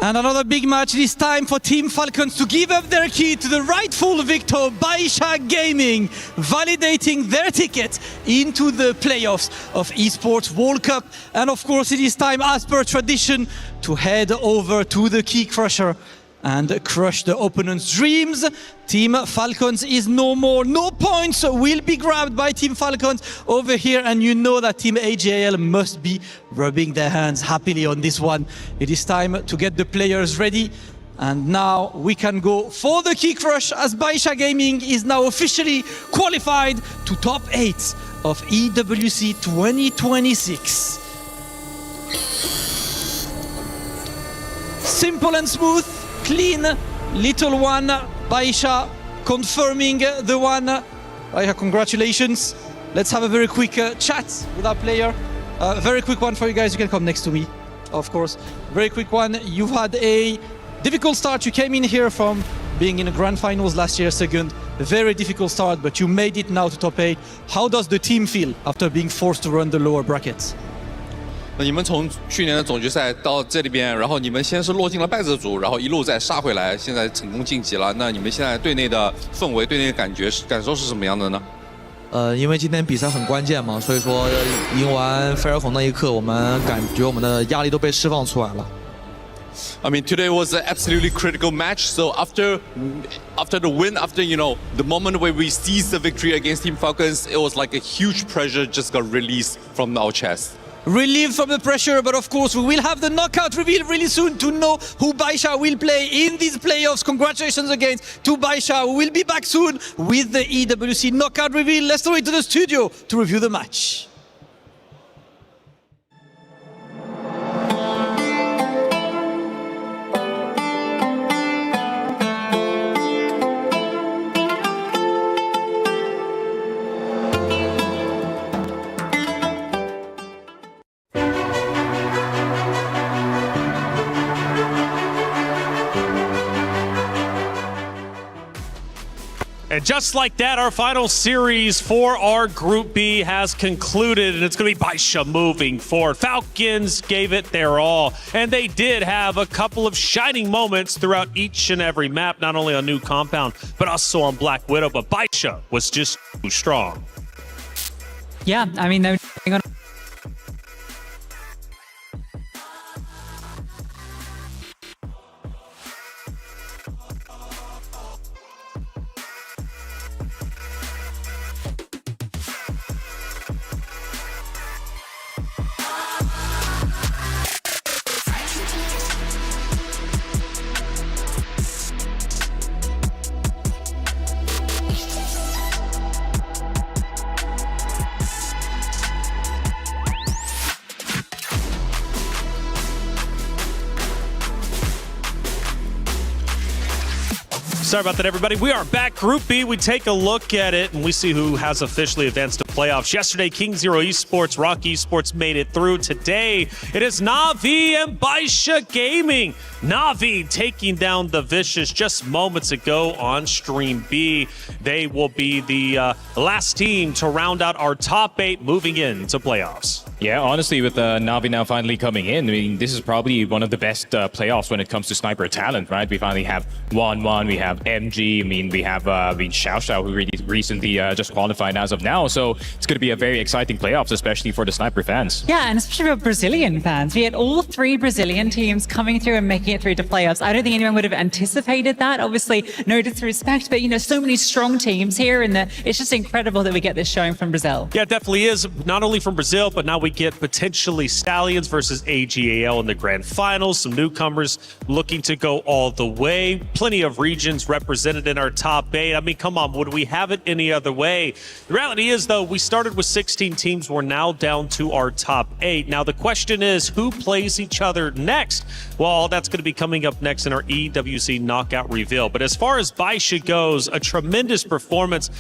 And another big match this time for Team Falcons to give up their key to the rightful victor, Baisha Gaming, validating their ticket into the playoffs of Esports World Cup. And of course, it is time, as per tradition, to head over to the Key Crusher and crush the opponent's dreams. Team Falcons is no more. No points will be grabbed by Team Falcons over here, and you know that Team AJL must be rubbing their hands happily on this one. It is time to get the players ready. And now we can go for the kick rush, as Baisha Gaming is now officially qualified to top 8 of EWC 2026. Simple and smooth, clean, little one. Baisha confirming the one. Baisha, congratulations. Let's have a very quick chat with our player. Very quick one for you guys. You can come next to me, of course. Very quick one. You've had a difficult start. You came in here from being in the grand finals last year, second. A very difficult start, but you made it now to top 8. How does the team feel after being forced to run the lower brackets? 那你们从去年的总决赛到这里边，然后你们先是落进了败者组，然后一路再杀回来，现在成功晋级了。那你们现在队内的氛围、队内的感受是什么样的呢？因为今天比赛很关键嘛，所以说赢完菲尔孔那一刻，我们感觉我们的压力都被释放出来了。I mean, today was an absolutely critical match. So after the win, after the moment where we seized the victory against Team Falcons, it was like a huge pressure just got released from our chest. Relieved from the pressure, but of course we will have the knockout reveal really soon to know who Baisha will play in these playoffs. Congratulations again to Baisha. We will be back soon with the EWC knockout reveal. Let's throw it to the studio to review the match. And just like that, our final series for our Group B has concluded, and it's going to be Baisha moving forward. Falcons gave it their all, and they did have a couple of shining moments throughout each and every map, not only on New Compound, but also on Black Widow. But Baisha was just too strong. Yeah, I mean, they're going on. Sorry about that, everybody. We are back. Group B, we take a look at it, and we see who has officially advanced to playoffs. Yesterday, King Zero Esports, Rock Esports made it through. Today, it is Na'Vi and Baisha Gaming. Na'Vi taking down the Vicious just moments ago on Stream B. They will be the last team to round out our top 8 moving into playoffs. Yeah, honestly, with Na'Vi now finally coming in, I mean, this is probably one of the best playoffs when it comes to sniper talent, right? We finally have 1-1, we have MG, I mean, we have Xiao Xiao, who really recently just qualified as of now. So it's going to be a very exciting playoffs, especially for the sniper fans. Yeah, and especially for Brazilian fans. We had all 3 Brazilian teams coming through and making it through to playoffs. I don't think anyone would have anticipated that. Obviously, no disrespect, but, so many strong teams here, and it's just incredible that we get this showing from Brazil. Yeah, it definitely is. Not only from Brazil, but now we get potentially Stallions versus AGAL in the grand finals. Some newcomers looking to go all the way. Plenty of regions represented in our top 8. I mean, come on, would we have it any other way? The reality is, though, we started with 16 teams. We're now down to our top 8. Now, the question is, who plays each other next? Well, that's going to be coming up next in our EWC knockout reveal. But as far as Baisha goes, a tremendous performance.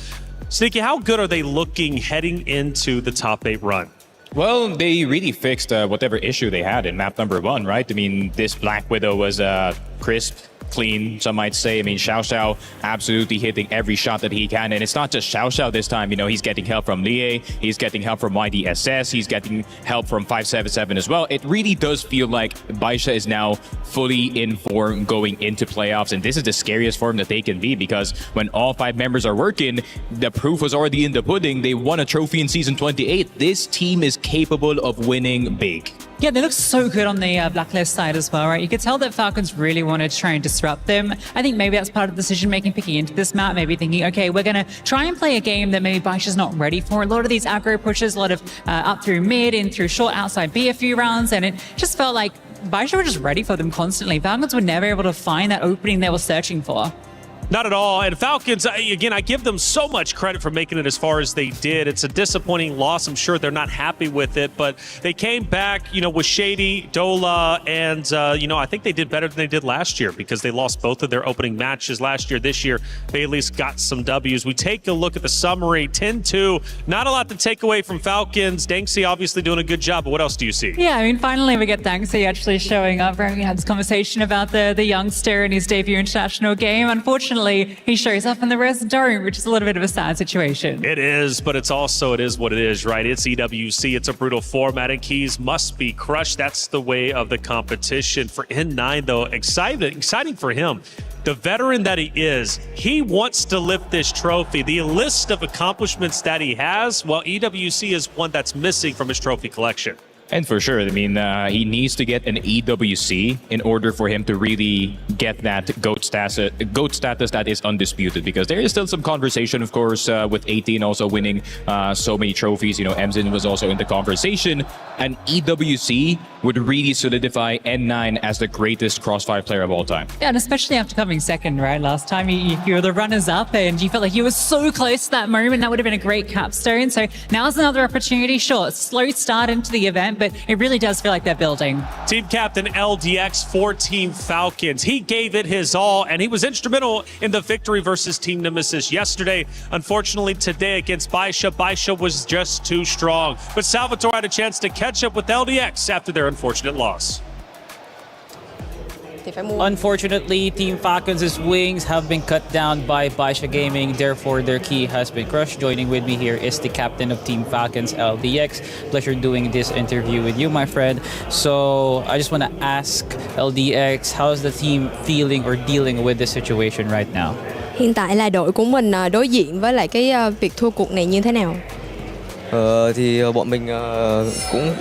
Sneaky, how good are they looking heading into the top 8 run? Well, they really fixed whatever issue they had in map number 1, right? I mean, this Black Widow was crisp, clean, some might say. I mean, Xiao Xiao absolutely hitting every shot that he can. And it's not just Xiao Xiao this time. He's getting help from Lie, he's getting help from YDSS, he's getting help from 577 as well. It really does feel like Baisha is now fully in form going into playoffs. And this is the scariest form that they can be, because when all 5 members are working, the proof was already in the pudding. They won a trophy in Season 28. This team is capable of winning big. Yeah, they look so good on the Blacklist side as well, right? You could tell that Falcons really wanted to try and disrupt them. I think maybe that's part of the decision-making picking into this map, maybe thinking, okay, we're going to try and play a game that maybe Baisha's not ready for. A lot of these aggro pushes, a lot of up through mid, in through short, outside B a few rounds, and it just felt like Baisha were just ready for them constantly. Falcons were never able to find that opening they were searching for. Not at all. And Falcons, again, I give them so much credit for making it as far as they did. It's a disappointing loss. I'm sure they're not happy with it, but they came back, with Shady, Dola, and, I think they did better than they did last year because they lost both of their opening matches last year. This year, they at least got some W's. We take a look at the summary, 10-2. Not a lot to take away from Falcons. Danksy obviously doing a good job, but what else do you see? Yeah, I mean, finally we get Danksy actually showing up. We had this conversation about the youngster in his debut international game. Unfortunately, he shows up and the rest don't, which is a little bit of a sad situation. It is, but it is what it is, right? It's EWC. It's a brutal format, and keys must be crushed. That's the way of the competition. For N9, though, exciting for him. The veteran that he is, he wants to lift this trophy. The list of accomplishments that he has, well, EWC is one that's missing from his trophy collection. And for sure, I mean, he needs to get an EWC in order for him to really get that GOAT status that is undisputed. Because there is still some conversation, of course, with 18 also winning so many trophies. Emzin was also in the conversation. An EWC would really solidify N9 as the greatest Crossfire player of all time. Yeah, and especially after coming second, right? Last time you were the runners-up and you felt like you were so close to that moment. That would have been a great capstone. So now's another opportunity. Sure, slow start into the event, but it really does feel like they're building. Team captain LDX for Team Falcons. He gave it his all, and he was instrumental in the victory versus Team Nemesis yesterday. Unfortunately, today against Baisha was just too strong. But Salvatore had a chance to catch up with LDX after their unfortunate loss. Unfortunately, Team Falcons' wings have been cut down by Baisha Gaming, therefore their key has been crushed. Joining with me here is the captain of Team Falcons, LDX. Pleasure doing this interview with you, my friend. So I just want to ask LDX, how's the team feeling or dealing with this situation right now? Hiện tại là đội của mình đối diện với lại cái việc thua cuộc này như thế nào? Thì bọn mình cũng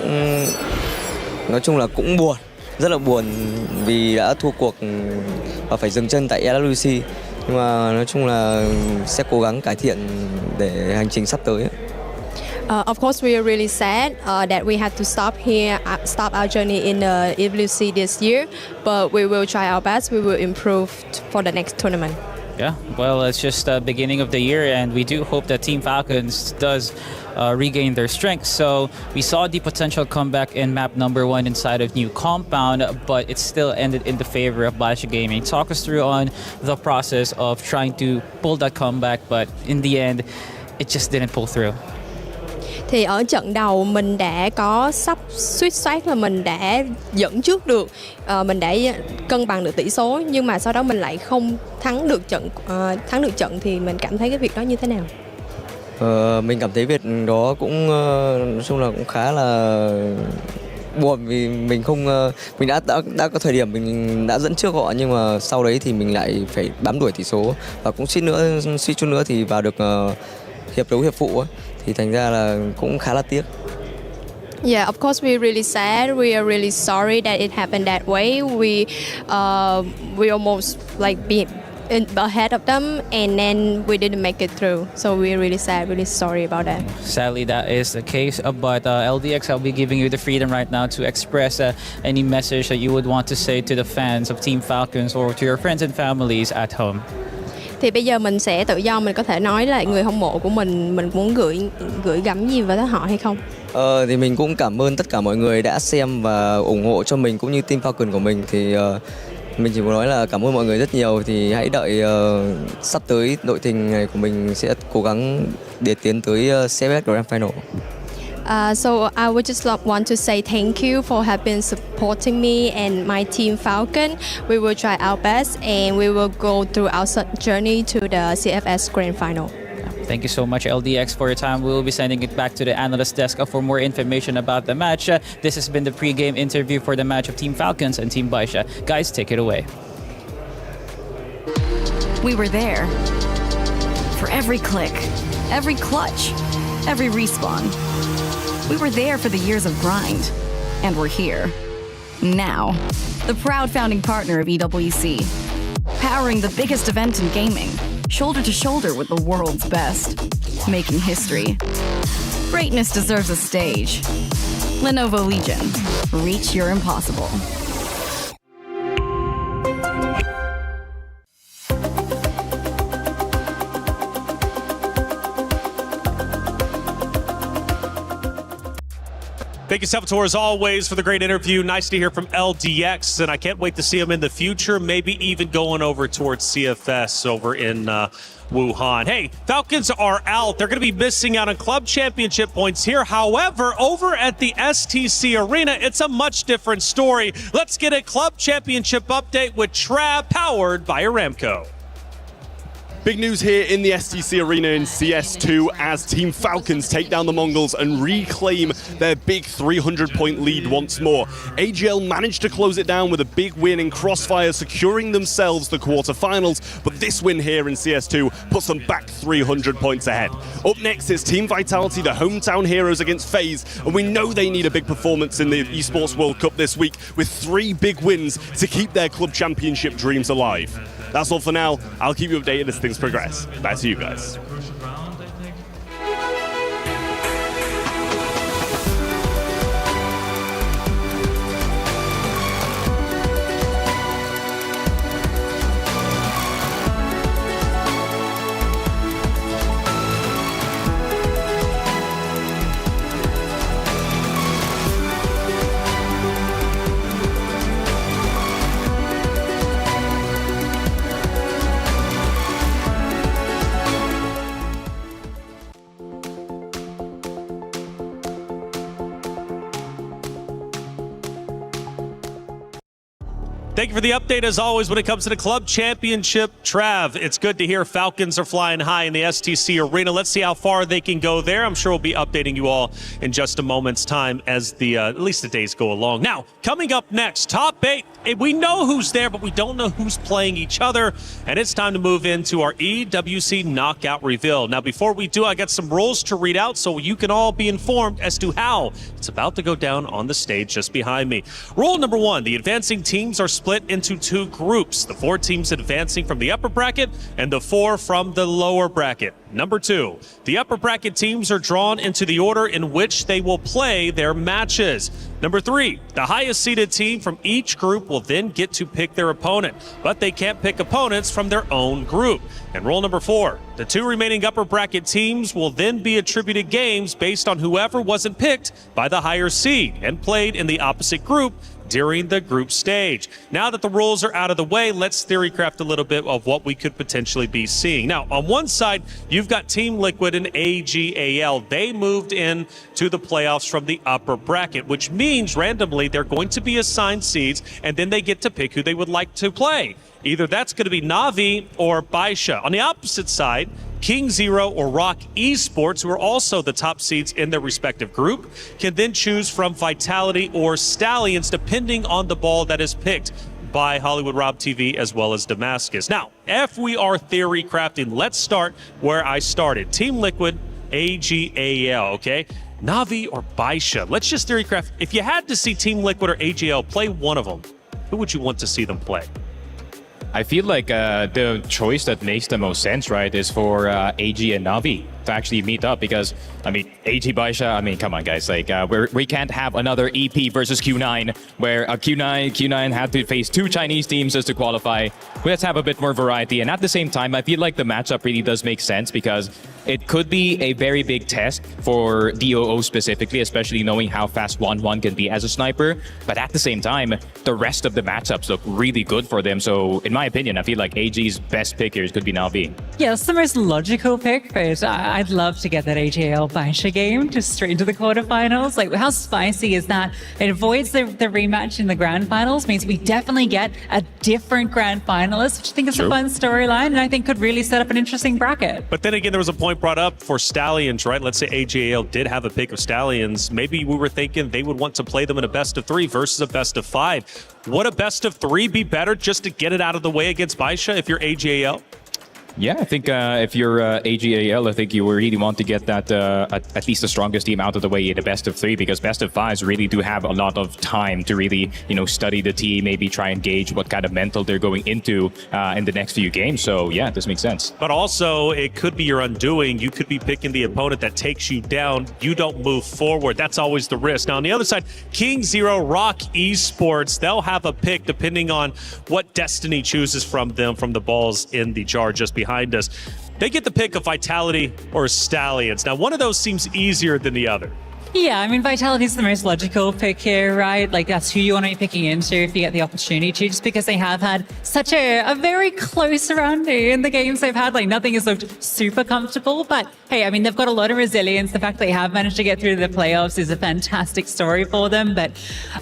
nói chung là cũng buồn. Rất là buồn vì đã thua cuộc và phải dừng chân tại EWC, nhưng mà nói chung là sẽ cố gắng cải thiện để hành trình sắp tới. Of course, we are really sad that we had to stop our journey in EWC this year, but we will try our best. We will improve for the next tournament. Yeah, well, it's just the beginning of the year, and we do hope that Team Falcons does regain their strength. So we saw the potential comeback in map number 1 inside of New Compound, but it still ended in the favor of Baisha Gaming. Talk us through on the process of trying to pull that comeback, but in the end, it just didn't pull through. Thì ở trận đầu mình đã có suýt soát là mình đã dẫn trước được, mình đã cân bằng được tỷ số, nhưng mà sau đó mình lại không thắng được trận thì mình cảm thấy cái việc đó như thế nào? Mình cảm thấy việc đó cũng nói chung là cũng khá là buồn vì mình đã có thời điểm mình đã dẫn trước họ, nhưng mà sau đấy thì mình lại phải bám đuổi tỷ số và cũng suýt chút nữa thì vào được hiệp đấu hiệp phụ ấy. Thì thành ra là cũng khá là tiếc. Yeah, of course we're really sad. We are really sorry that it happened that way. We almost like be ahead of them, and then we didn't make it through. So we're really sad, really sorry about that. Sadly, that is the case. But LDX, I'll be giving you the freedom right now to express any message that you would want to say to the fans of Team Falcons or to your friends and families at home. Thì bây giờ mình sẽ tự do, mình có thể nói lại người hâm mộ của mình muốn gửi gắm gì với họ hay không? Thì mình cũng cảm ơn tất cả mọi người đã xem và ủng hộ cho mình cũng như Team Falcon của mình. Thì mình chỉ muốn nói là cảm ơn mọi người rất nhiều. Thì hãy đợi sắp tới đội hình này của mình sẽ cố gắng để tiến tới CFS Grand Final. So I would just want to say thank you for have been supporting me and my team Falcon. We will try our best and we will go through our journey to the CFS Grand Final. Thank you so much, LDX, for your time. We will be sending it back to the analyst desk for more information about the match. This has been the pre-game interview for the match of Team Falcons and Team Baisha. Guys, take it away. We were there for every click, every clutch, every respawn. We were there for the years of grind, and we're here. Now, the proud founding partner of EWC, powering the biggest event in gaming, shoulder to shoulder with the world's best, making history. Greatness deserves a stage. Lenovo Legion, reach your impossible. Thank you, Salvatore, as always, for the great interview. Nice to hear from LDX, and I can't wait to see him in the future, maybe even going over towards CFS over in Wuhan. Hey, Falcons are out. They're going to be missing out on club championship points here. However, over at the STC Arena, it's a much different story. Let's get a club championship update with Trav, powered by Aramco. Big news here in the STC Arena in CS2 as Team Falcons take down the Mongols and reclaim their big 300-point lead once more. AGL managed to close it down with a big win in Crossfire, securing themselves the quarterfinals, but this win here in CS2 puts them back 300 points ahead. Up next is Team Vitality, the hometown heroes against FaZe, and we know they need a big performance in the Esports World Cup this week with 3 big wins to keep their club championship dreams alive. That's all for now. I'll keep you updated as things progress. Back to you guys. Thank you for the update, as always, when it comes to the club championship. Trav, it's good to hear Falcons are flying high in the STC Arena. Let's see how far they can go there. I'm sure we'll be updating you all in just a moment's time as the at least the days go along. Now, coming up next, top 8. We know who's there, but we don't know who's playing each other. And it's time to move into our EWC knockout reveal. Now, before we do, I got some rules to read out so you can all be informed as to how it's about to go down on the stage just behind me. Rule number 1, the advancing teams are split into 2 groups, the 4 teams advancing from the upper bracket and the 4 from the lower bracket. Number 2, the upper bracket teams are drawn into the order in which they will play their matches. Number 3, the highest seeded team from each group will then get to pick their opponent, but they can't pick opponents from their own group. And rule number 4, the 2 remaining upper bracket teams will then be attributed games based on whoever wasn't picked by the higher seed and played in the opposite group during the group stage. Now that the rules are out of the way, let's theorycraft a little bit of what we could potentially be seeing. Now, on one side, you've got Team Liquid and AGAL. They moved in to the playoffs from the upper bracket, which means randomly they're going to be assigned seeds, and then they get to pick who they would like to play. Either that's going to be Na'Vi or Baisha. On the opposite side, King Zero or Rock Esports, who are also the top seeds in their respective group, can then choose from Vitality or Stallions, depending on the ball that is picked by Hollywood Rob TV as well as Damascus. Now, if we are theory crafting, let's start where I started. Team Liquid, AGAL, okay? Na'Vi or Baisha. Let's just theory craft. If you had to see Team Liquid or AGL play one of them, who would you want to see them play? I feel like the choice that makes the most sense, right, is for AG and Na'Vi to actually meet up because, I mean, AG Baisha, I mean, come on, guys. Like, we can't have another EP versus Q9 where Q9 had to face 2 Chinese teams just to qualify. Let's have a bit more variety. And at the same time, I feel like the matchup really does make sense because it could be a very big test for DOO specifically, especially knowing how fast 1-1 can be as a sniper. But at the same time, the rest of the matchups look really good for them. So in my opinion, I feel like AG's best pick here could be Na'Vi. Yeah, it's the most logical pick, but I'd love to get that AGL Baisha game just straight into the quarterfinals. Like, how spicy is that? It avoids the rematch in the grand finals, means we definitely get a different grand finalist, which I think is a fun storyline, and I think could really set up an interesting bracket. But then again, there was a point brought up for Stallions, right? Let's say AGAL did have a pick of Stallions. Maybe we were thinking they would want to play them in a best of 3 versus a best of 5. Would a best of 3 be better just to get it out of the way against Baisha if you're AGAL? Yeah, I think if you're AGAL, I think you really want to get that at least the strongest team out of the way in a best of 3, because best of 5s really do have a lot of time to really, study the team, maybe try and gauge what kind of mental they're going into in the next few games. So yeah, this makes sense. But also, it could be your undoing. You could be picking the opponent that takes you down. You don't move forward. That's always the risk. Now, on the other side, King Zero, Rock Esports, they'll have a pick depending on what Destiny chooses from them, from the balls in the jar just behind us. They get the pick of Vitality or Stallions. Now, one of those seems easier than the other. Yeah, I mean, Vitality is the most logical pick here, right? Like, that's who you want to be picking into if you get the opportunity to, just because they have had such a very close run in the games they've had. Like, nothing has looked super comfortable. But, hey, I mean, they've got a lot of resilience. The fact that they have managed to get through to the playoffs is a fantastic story for them. But,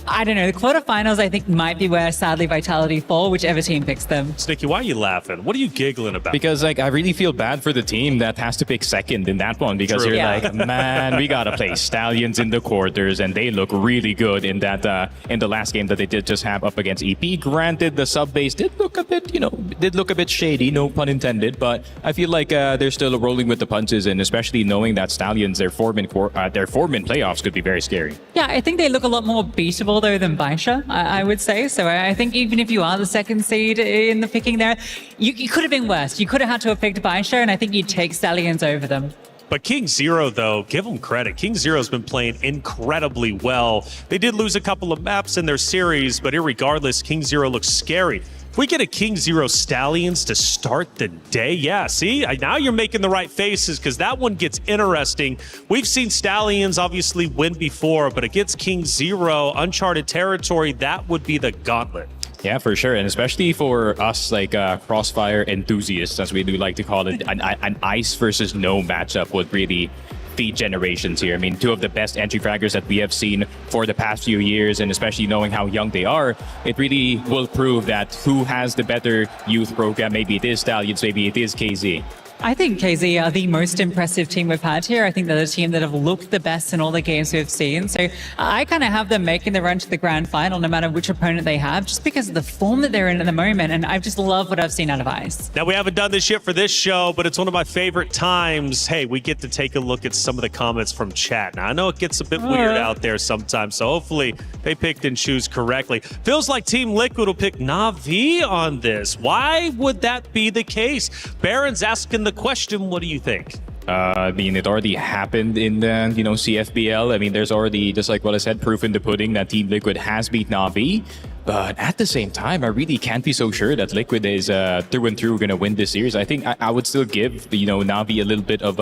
I don't know, the quarterfinals, I think, might be where, sadly, Vitality fall, whichever team picks them. Snicky, why are you laughing? What are you giggling about? Because, I really feel bad for the team that has to pick second in that one, because you're like, man, we got to play Stallions in the quarters, and they look really good in that in the last game that they did just have up against EP. Granted, the sub base did look a bit shady, no pun intended, but I feel like they're still rolling with the punches, and especially knowing that Stallions, their 4-man playoffs could be very scary. Yeah, I think they look a lot more beatable, though, than Baisha, I would say. So I think even if you are the second seed in the picking there, you could have been worse. You could have had to have picked Baisha, and I think you'd take Stallions over them. But King Zero, though, give them credit. King Zero's been playing incredibly well. They did lose a couple of maps in their series, but irregardless, King Zero looks scary. If we get a King Zero Stallions to start the day, yeah, see? Now you're making the right faces, because that one gets interesting. We've seen Stallions obviously win before, but against King Zero, uncharted territory, that would be the gauntlet. Yeah, for sure. And especially for us, like Crossfire enthusiasts, as we do like to call it, an ice versus no matchup would really feed generations here. I mean, two of the best entry fraggers that we have seen for the past few years, and especially knowing how young they are, it really will prove that who has the better youth program. Maybe it is Stallions, maybe it is KZ. I think KZ are the most impressive team we've had here. I think they're the team that have looked the best in all the games we've seen. So I kind of have them making the run to the grand final, no matter which opponent they have, just because of the form that they're in at the moment. And I just love what I've seen out of Ice. Now, we haven't done this yet for this show, but it's one of my favorite times. Hey, we get to take a look at some of the comments from chat. Now, I know it gets a bit weird out there sometimes, so hopefully they picked and choose correctly. Feels like Team Liquid will pick Na'Vi on this. Why would that be the case? Baron's asking the question, what do you think? I mean, it already happened in the, CFBL. I mean, there's already, just like what I said, proof in the pudding that Team Liquid has beat Na'Vi. But at the same time, I really can't be so sure that Liquid is through and through going to win this series. I think I would still give Na'Vi a little bit of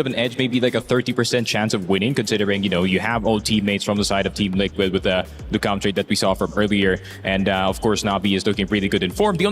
an edge, maybe like a 30% chance of winning, considering you have old teammates from the side of Team Liquid with the Lucam trade that we saw from earlier, and of course Na'Vi is looking really good in form. The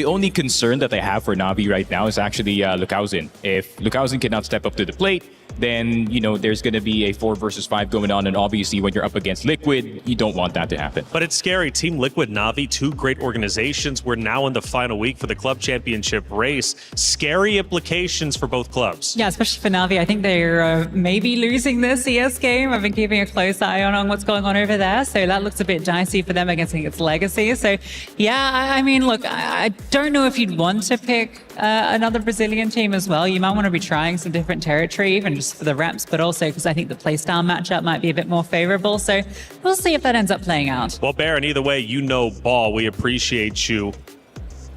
only concern that I have for Na'Vi right now is actually Lucausen. If Lucausen cannot step up to the plate, then there's going to be a 4 versus 5 going on, and obviously when you're up against Liquid, you don't want that to happen. But it's scary. Team Liquid, Na'Vi, two great organizations. We're now in the final week for the club championship race. Scary implications for both clubs. Yeah, especially for Na'Vi. I think they're maybe losing their CS game. I've been keeping a close eye on what's going on over there, so that looks a bit dicey for them against its Legacy. So yeah, I mean, look, I don't know if you'd want to pick another Brazilian team as well. You might want to be trying some different territory, even just for the reps, but also because I think the playstyle matchup might be a bit more favorable. So we'll see if that ends up playing out. Well, Baron, either way, ball. We appreciate you.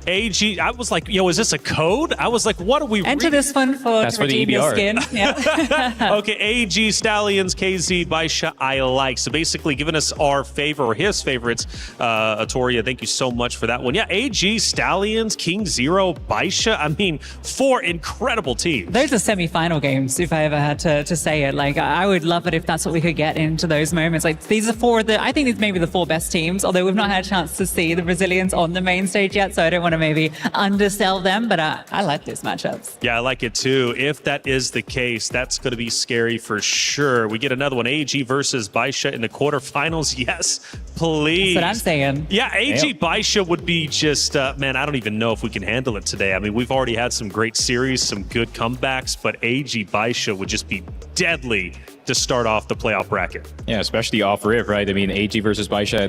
AG, I was like, is this a code? I was like, what are we Enter this one for That's for the EBR. Skin. Yeah. Okay, AG, Stallions, KZ, Baisha, I like. So basically giving us our favor, or his favorites. Atoria, thank you so much for that one. Yeah, AG, Stallions, King Zero, Baisha. I mean, 4 incredible teams. Those are semi-final games, if I ever had to say it. Like, I would love it if that's what we could get into those moments. Like, these are 4 I think these may be the 4 best teams, although we've not had a chance to see the Brazilians on the main stage yet, so I don't want to maybe undersell them, but I like these matchups. Yeah, I like it too. If that is the case, that's going to be scary for sure. We get another one, AG versus Baisha in the quarterfinals. Yes, please. That's what I'm saying. Yeah, AG Baisha would be just, man, I don't even know if we can handle it today. I mean, we've already had some great series, some good comebacks, but AG Baisha would just be deadly to start off the playoff bracket. Yeah, especially off rip, right? I mean, AG versus Baisha,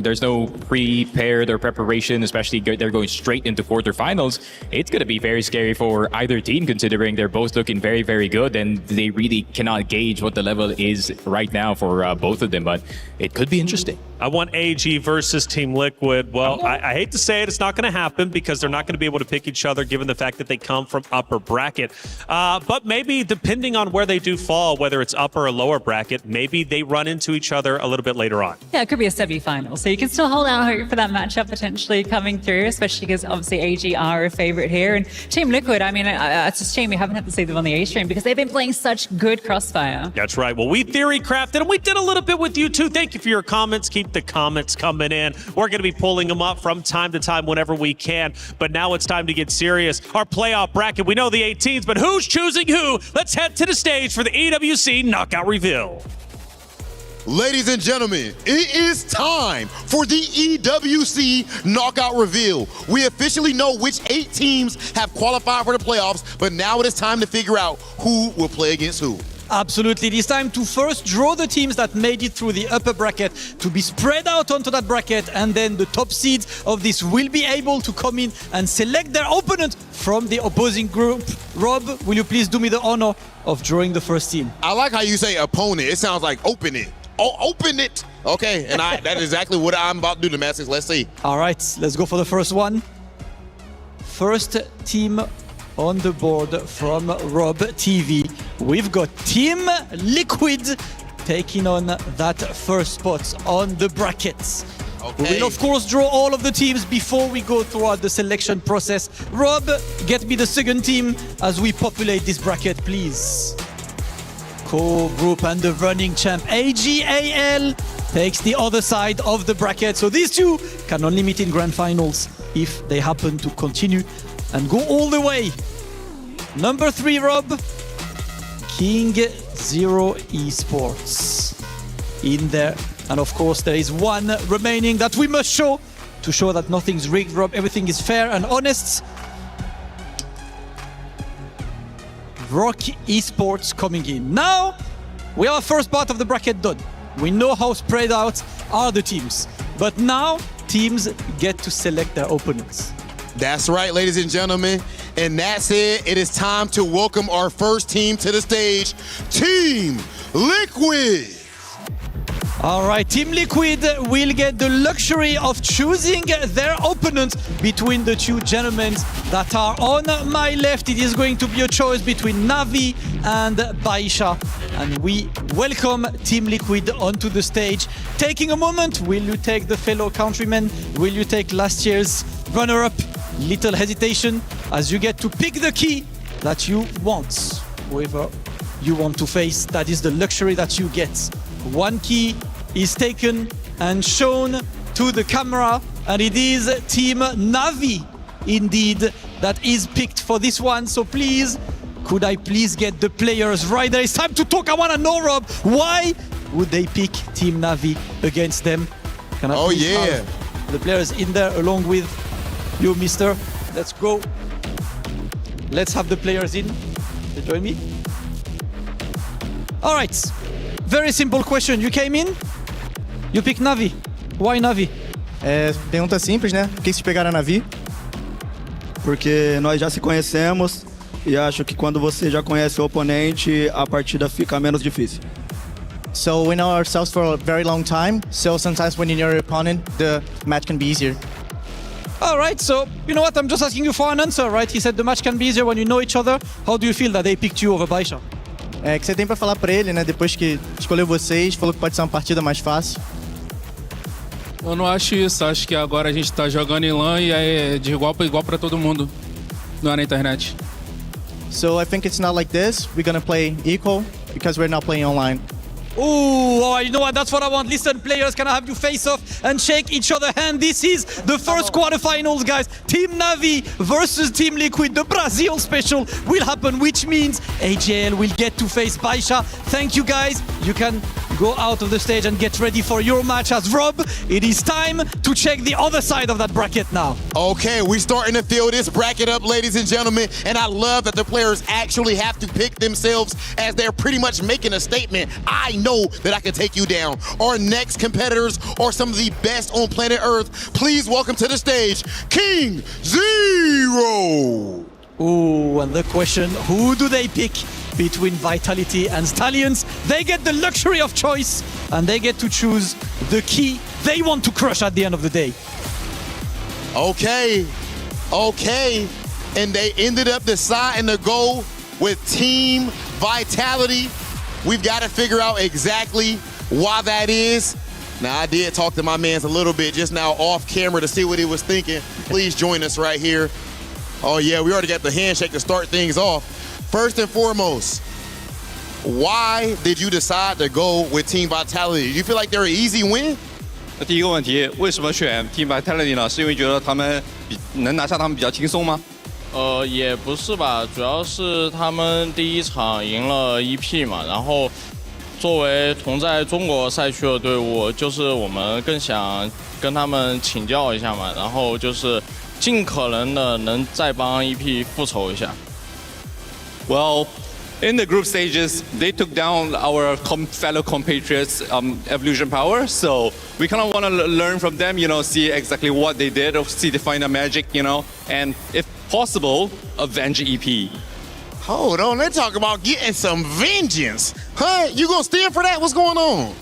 there's no prepared or preparation, especially they're going straight into quarterfinals. It's going to be very scary for either team, considering they're both looking very, very good, and they really cannot gauge what the level is right now for both of them, but it could be interesting. I want AG versus Team Liquid. Well, I hate to say it, it's not going to happen because they're not going to be able to pick each other given the fact that they come from upper bracket. But maybe depending on where they do fall, whether it's upper or lower bracket, maybe they run into each other a little bit later on. Yeah, it could be a semi-final. So you can still hold out hope for that matchup potentially coming through, especially because obviously AG are a favorite here. And Team Liquid, I mean, it's a shame we haven't had to see them on the A stream because they've been playing such good Crossfire. That's right. Well, we theory crafted and we did a little bit with you too. Thank you for your comments. Keep the comments coming in. We're going to be pulling them up from time to time whenever we can. But now it's time to get serious. Our playoff bracket, we know the 18s, but who's choosing who? Let's head to the stage for the EWC knockout reveal. Ladies and gentlemen, it is time for the EWC knockout reveal. We officially know which 8 teams have qualified for the playoffs, but now it is time to figure out who will play against who. Absolutely. It is time to first draw the teams that made it through the upper bracket to be spread out onto that bracket, and then the top seeds of this will be able to come in and select their opponent from the opposing group. Rob, will you please do me the honor of drawing the first team? I like how you say opponent. It sounds like open it. Oh, open it. Okay, and that is exactly what I'm about to do, Damascus. Let's see. All right, let's go for the first one. First team on the board from Rob TV. We've got Team Liquid taking on that first spot on the brackets. Okay. We will of course draw all of the teams before we go throughout the selection process. Rob, get me the second team as we populate this bracket, please. Co-group and the running champ AGAL takes the other side of the bracket. So these two can only meet in grand finals if they happen to continue and go all the way. Number 3, Rob, King Zero Esports in there. And of course, there is one remaining that we must show to show that nothing's rigged, Rob. Everything is fair and honest. Rock Esports coming in. Now, we have our first part of the bracket done. We know how spread out are the teams. But now, teams get to select their opponents. That's right, ladies and gentlemen. And that's it. It is time to welcome our first team to the stage, Team Liquid. All right, Team Liquid will get the luxury of choosing their opponent between the two gentlemen that are on my left. It is going to be a choice between Navi and Baisha. And we welcome Team Liquid onto the stage. Taking a moment, will you take the fellow countrymen? Will you take last year's runner-up? Little hesitation as you get to pick the key that you want. Whoever you want to face, that is the luxury that you get. One key is taken and shown to the camera, and it is Team Navi indeed that is picked for this one. So please, could I please get the players right there? It's time to talk. I want to know, Rob, why would they pick Team Navi against them? Can I have the players in there along with you, mister? Let's go. Let's have the players in. You join me? All right. Very simple question. You came in, you pick Navi. Why Navi? Pergunta simples, né? Por que vocês pegaram a Navi? Porque nós já se conhecemos e acho que quando você já conhece o oponente, a partida fica menos difícil. So we know ourselves for a very long time, so sometimes when you know your opponent, the match can be easier. All right, so you know what? I'm just asking you for an answer, right? He said the match can be easier when you know each other. How do you feel that they picked you over Baisha? Que você tem pra falar pra ele, né? Depois que escolheu vocês, falou que pode ser uma partida mais fácil. Eu não acho isso. Acho que agora a gente tá jogando em LAN e é de igual para igual pra todo mundo. Não é na internet. So I think it's not like this. We're gonna play equal because we're not playing online. Oh, you know what? That's what I want. Listen, players, can I have you face off and shake each other hand? This is the first quarterfinals, guys. Team Navi versus Team Liquid. The Brazil special will happen, which means AJL will get to face Baisha. Thank you, guys. You can go out of the stage and get ready for your match as Rob. It is time to check the other side of that bracket now. Okay, we starting to fill this bracket up, ladies and gentlemen, and I love that the players actually have to pick themselves as they're pretty much making a statement. I know that I can take you down. Our next competitors are some of the best on planet Earth. Please welcome to the stage, King Zero. Ooh, and the question, who do they pick between Vitality and Stallions? They get the luxury of choice, and they get to choose the key they want to crush at the end of the day. Okay, and they ended up deciding to go with Team Vitality. We've got to figure out exactly why that is. Now, I did talk to my mans a little bit just now off camera to see what he was thinking. Please join us right here. Oh yeah, we already got the handshake to start things off. First and foremost, why did you decide to go with Team Vitality? Do you feel like they're an easy win? 第一个问题，为什么选 Team Vitality 呢？是因为觉得他们能拿下他们比较轻松吗？也不是吧，主要是他们第一场赢了EP嘛，然后作为同在中国赛区的队伍，就是我们更想跟他们请教一下嘛，然后就是尽可能的能再帮EP复仇一下。Well, in the group stages, they took down our fellow compatriots, Evolution Power. So we kind of want to learn from them, see exactly what they did, see they find the magic, and if possible, avenge EP. Hold on, they're talking about getting some vengeance. Huh? You gonna stand for that? What's going on?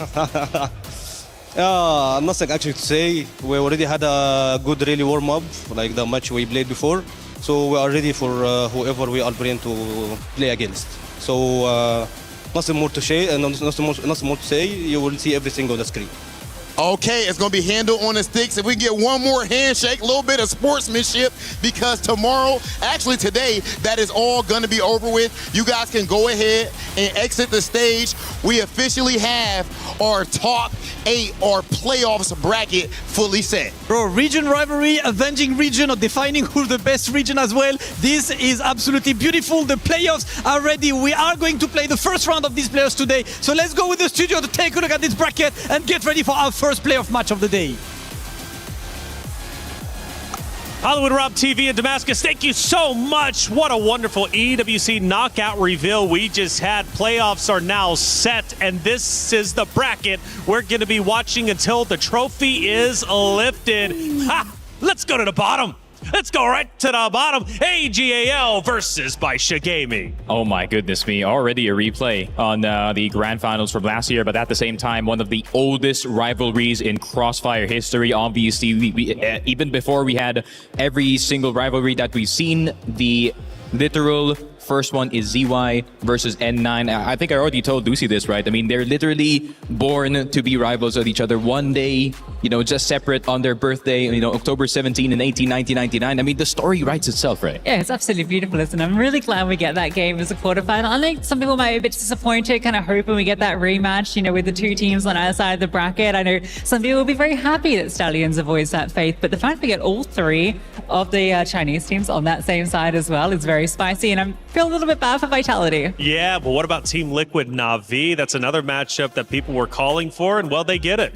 Nothing actually to say. We already had a good really warm up, like the match we played before. So we are ready for whoever we are going to play against. So nothing more to say, and nothing more to say. You will see everything on the screen. Okay, it's going to be handled on the sticks. If we get one more handshake, a little bit of sportsmanship, because tomorrow, actually today, that is all going to be over with. You guys can go ahead and exit the stage. We officially have our top 8, our playoffs bracket fully set. Bro, region rivalry, avenging region, or defining who's the best region as well. This is absolutely beautiful. The playoffs are ready. We are going to play the first round of these players today. So let's go with the studio to take a look at this bracket and get ready for our first playoff match of the day. Hollywood Rob TV in Damascus, thank you so much. What a wonderful EWC knockout reveal we just had. Playoffs are now set, and this is the bracket we're going to be watching until the trophy is lifted. Ha! Let's go to the bottom. Let's go right to the bottom. AGAL versus Baisha Gaming. Oh my goodness me. Already a replay on the grand finals from last year, but at the same time, one of the oldest rivalries in Crossfire history. Obviously, even before we had every single rivalry that we've seen, the literal first one is ZY versus N9. I think I already told Lucy this, right? I mean, they're literally born to be rivals of each other. One day, just separate on their birthday, October 17 and 18, 1999. I mean, the story writes itself, right? Yeah, it's absolutely beautiful, isn't it? I'm really glad we get that game as a quarterfinal. I think some people might be a bit disappointed, kind of hoping we get that rematch, with the two teams on our side of the bracket. I know some people will be very happy that Stallions avoids that fate, but the fact we get all 3 of the Chinese teams on that same side as well is very spicy, and I feel a little bit bad for Vitality. Yeah, but what about Team Liquid Na'Vi? That's another matchup that people were calling for, and well, they get it.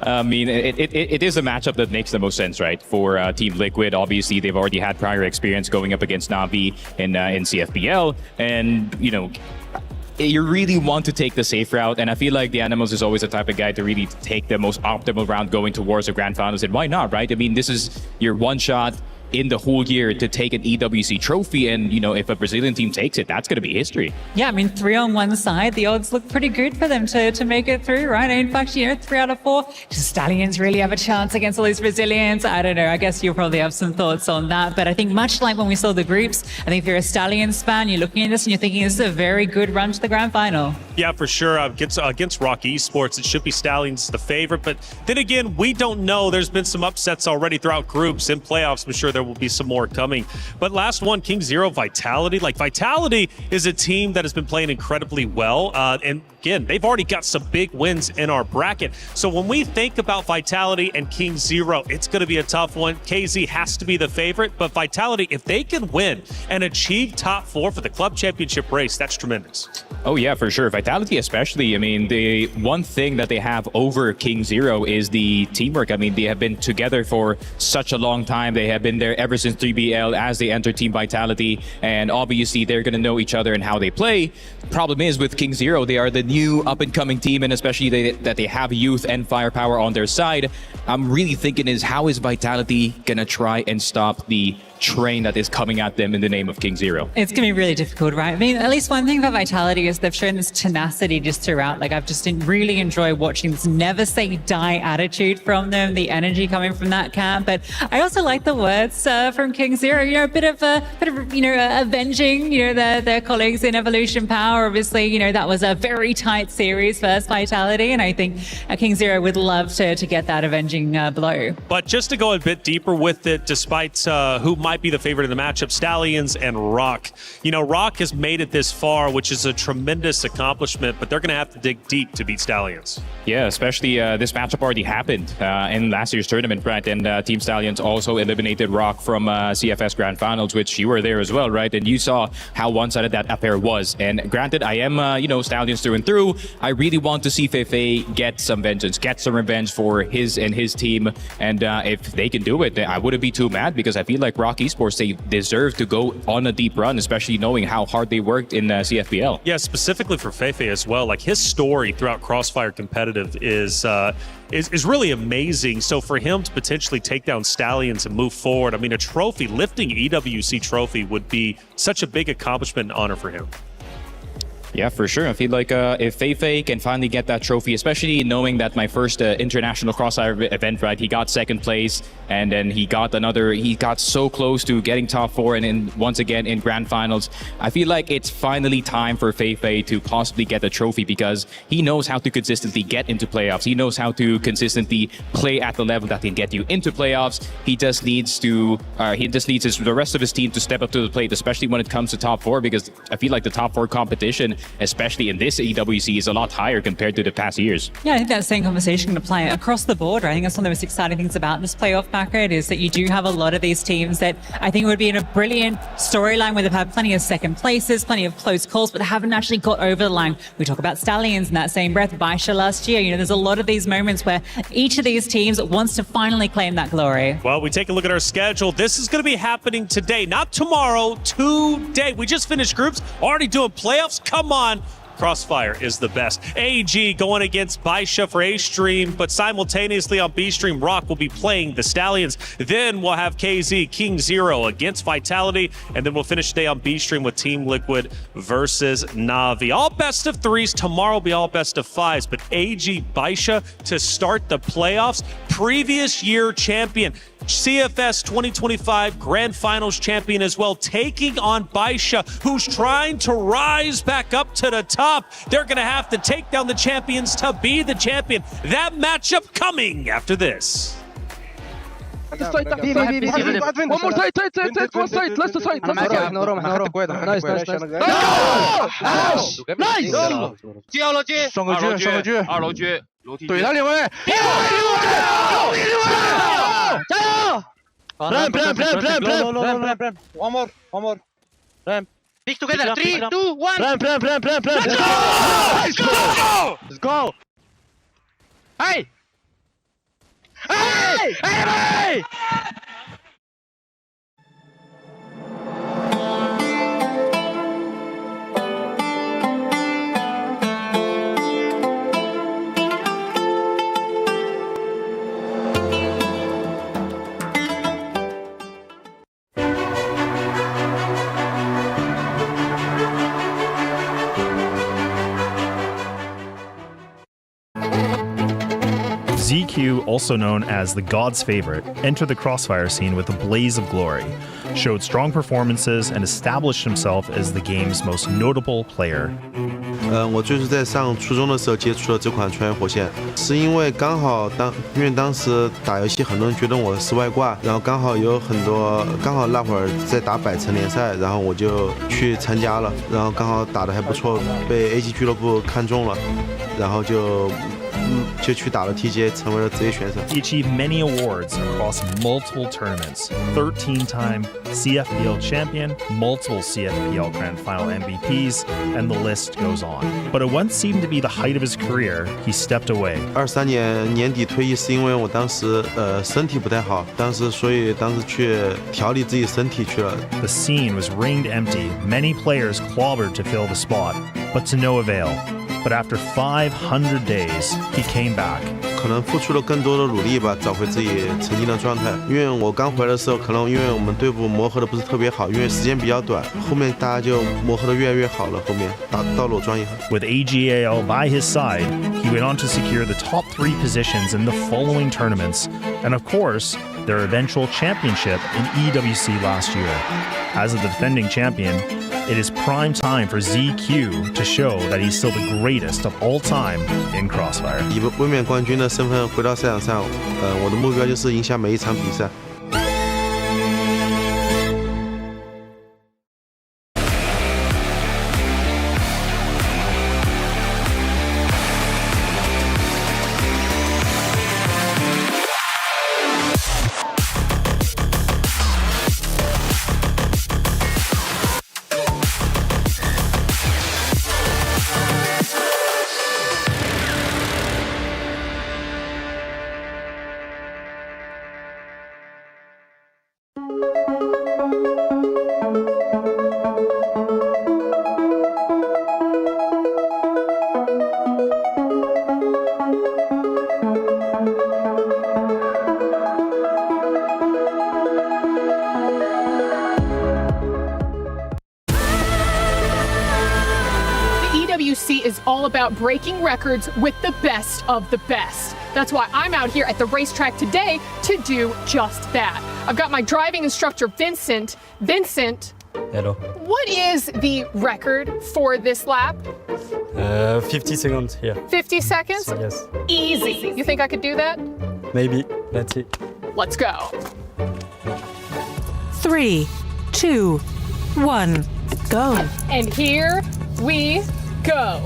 I mean, it is a matchup that makes the most sense, right? For Team Liquid, obviously, they've already had prior experience going up against Na'Vi in CFBL, and, you really want to take the safe route, and I feel like the Animals is always the type of guy to really take the most optimal route going towards the grand finals, and why not, right? I mean, this is your one shot in the whole year to take an EWC trophy, and if a Brazilian team takes it, that's going to be history. Yeah, I mean, 3 on one side, the odds look pretty good for them to make it through, right? In fact, 3 out of 4. Do Stallions really have a chance against all these Brazilians? I don't know. I guess you'll probably have some thoughts on that. But I think much like when we saw the groups, I think if you're a Stallions fan, you're looking at this and you're thinking this is a very good run to the grand final. Yeah, for sure. Against Rock Esports, it should be Stallions the favorite. But then again, we don't know. There's been some upsets already throughout groups and playoffs. I'm sure there there will be some more coming. But last one, King Zero, Vitality. Like, Vitality is a team that has been playing incredibly well. And again, they've already got some big wins in our bracket. So when we think about Vitality and King Zero, it's going to be a tough one. KZ has to be the favorite, but Vitality, if they can win and achieve top 4 for the club championship race, that's tremendous. Oh yeah, for sure. Vitality especially, I mean, the one thing that they have over King Zero is the teamwork. I mean, they have been together for such a long time. They have been there ever since 3BL as they enter Team Vitality, and obviously they're going to know each other and how they play. Problem is with King Zero, they are the new up-and-coming team, and especially that they have youth and firepower on their side. I'm really thinking is how is Vitality going to try and stop the train that is coming at them in the name of King Zero? It's going to be really difficult, right? I mean, at least one thing about Vitality is they've shown this tenacity just throughout. Like, I've just really enjoyed watching this never say die attitude from them, the energy coming from that camp. But I also like the words from King Zero, you know, a bit of avenging, you know, their colleagues in Evolution Power. Obviously, you know, that was a very tight series versus Vitality. And I think King Zero would love to get that avenging blow. But just to go a bit deeper with it, despite who might be the favorite in the matchup, Stallions and Rock. You know, Rock has made it this far, which is a tremendous accomplishment, but they're going to have to dig deep to beat Stallions. Yeah, especially this matchup already happened in last year's tournament, right? And Team Stallions also eliminated Rock from CFS Grand Finals, which you were there as well, right? And you saw how one-sided that affair was. And granted, I am, Stallions through and through. I really want to see Feifei get some vengeance, get some revenge for his and his team. And if they can do it, I wouldn't be too mad, because I feel like Rock Esports, they deserve to go on a deep run, especially knowing how hard they worked in CFBL. Yeah, specifically for Feifei as well. Like, his story throughout Crossfire competitive is really amazing. So for him to potentially take down Stallions and move forward, I mean, a trophy, lifting EWC trophy would be such a big accomplishment and honor for him. Yeah, for sure. I feel like if Feifei can finally get that trophy, especially knowing that my first international Crossfire event, right, he got second place, and then he got so close to getting top 4 and then once again in grand finals. I feel like it's finally time for Feifei to possibly get a trophy, because he knows how to consistently get into playoffs. He knows how to consistently play at the level that can get you into playoffs. He just needs the rest of his team to step up to the plate, especially when it comes to top 4, because I feel like the top 4 competition, especially in this EWC, is a lot higher compared to the past years. Yeah, I think that same conversation can apply across the board. I think that's one of the most exciting things about this playoff bracket, is that you do have a lot of these teams that I think would be in a brilliant storyline where they've had plenty of second places, plenty of close calls, but they haven't actually got over the line. We talk about Stallions in that same breath, Baisha last year. You know, there's a lot of these moments where each of these teams wants to finally claim that glory. Well, we take a look at our schedule. This is going to be happening today, not tomorrow, today. We just finished groups, already doing playoffs. Come on. Crossfire is the best. AG going against Baisha for A stream, but simultaneously on B stream, Rock will be playing the Stallions. Then we'll have KZ, King Zero against Vitality, and then we'll finish today on B stream with Team Liquid versus Na'Vi. All best of 3s. Tomorrow will be all best of 5s, but AG Baisha to start the playoffs. Previous year champion, CFS 2025 Grand Finals champion as well, taking on Baisha, who's trying to rise back up to the top. They're going to have to take down the champions to be the champion. That matchup coming after this. One more side, one side, last side. Nice! 二楼狙，楼梯。怼他两位！加油 ！Plan. One more. Plan. Pick together. 3, 2, 1. Plan. Let's go. Hey! ZQ, also known as the God's Favorite, entered the Crossfire scene with a blaze of glory, showed strong performances, and established himself as the game's most notable player. 我就是在上初中的时候接触了这款穿越火线，是因为因为当时打游戏很多人觉得我是外挂，然后刚好那会儿在打百城联赛，然后我就去参加了，然后刚好打得还不错，被 AG 俱乐部看中了，然后就去打了 TGA， 成为了职业选手。He achieved many awards across multiple tournaments, 13-time CFPL champion, multiple CFPL Grand Final MVPs, and the list goes on. But at what seemed to be the height of his career, he stepped away. 23年年底退役是因为我当时身体不太好，所以当时去调理自己身体去了。The scene was ringed empty. Many players clobbered to fill the spot, but to no avail. But after 500 days, he came back. 可能付出了更多的努力吧，找回自己曾经的状态。因为我刚回来的时候，可能因为我们队伍磨合的不是特别好，因为时间比较短，后面大家就磨合的越来越好了。后面到了我专业。With AGAL by his side, he went on to secure the top 3 positions in the following tournaments, and of course, their eventual championship in EWC last year. As the defending champion, it is prime time for ZQ to show that he's still the greatest of all time in Crossfire. 以卫冕冠军的身份回到赛场上，我的目标就是赢下每一场比赛。EWC is all about breaking records with the best of the best. That's why I'm out here at the racetrack today to do just that. I've got my driving instructor, Vincent. Vincent, hello. What is the record for this lap? 50 seconds here. 50 seconds? Yes. Easy. You think I could do that? Maybe. Let's see. Let's go. 3, 2, 1, go. And here we go.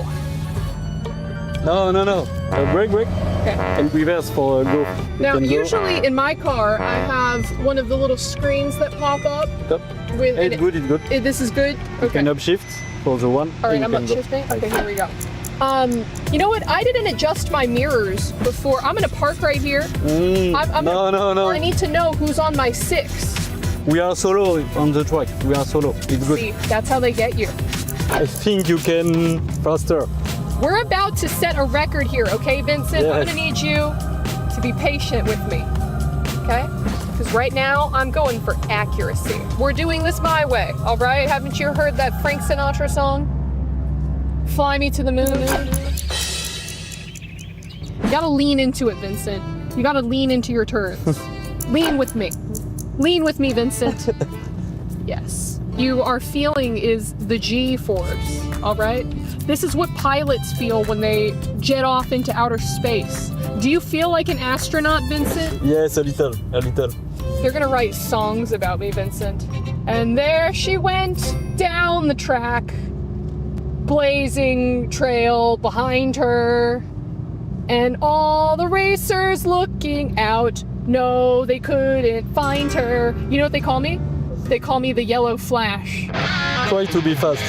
No. Break. Okay. And reverse for go. Now, usually in my car, I have one of the little screens that pop up. Stop. It's good. This is good? You Okay. can upshift for the one. All right, and I'm you can go. upshifting. Okay, here we go. You know what? I didn't adjust my mirrors before. I'm gonna park right here. No. I need to know who's on my 6. We are solo on the track. We are solo. It's good. See, that's how they get you. I think you can faster. We're about to set a record here, okay, Vincent? I'm Yes. gonna need you to be patient with me, okay? Because right now, I'm going for accuracy. We're doing this my way, all right? Haven't you heard that Frank Sinatra song? Fly me to the moon. You gotta lean into it, Vincent. You gotta lean into your turns. Lean with me. Lean with me, Vincent. Yes. You are feeling is the G-force, all right? This is what pilots feel when they jet off into outer space. Do you feel like an astronaut, Vincent? Yes, a little. They're gonna write songs about me, Vincent. And there she went down the track, blazing trail behind her, and all the racers looking out. No, they couldn't find her. You know what they call me? They call me the Yellow Flash. Try to be fast.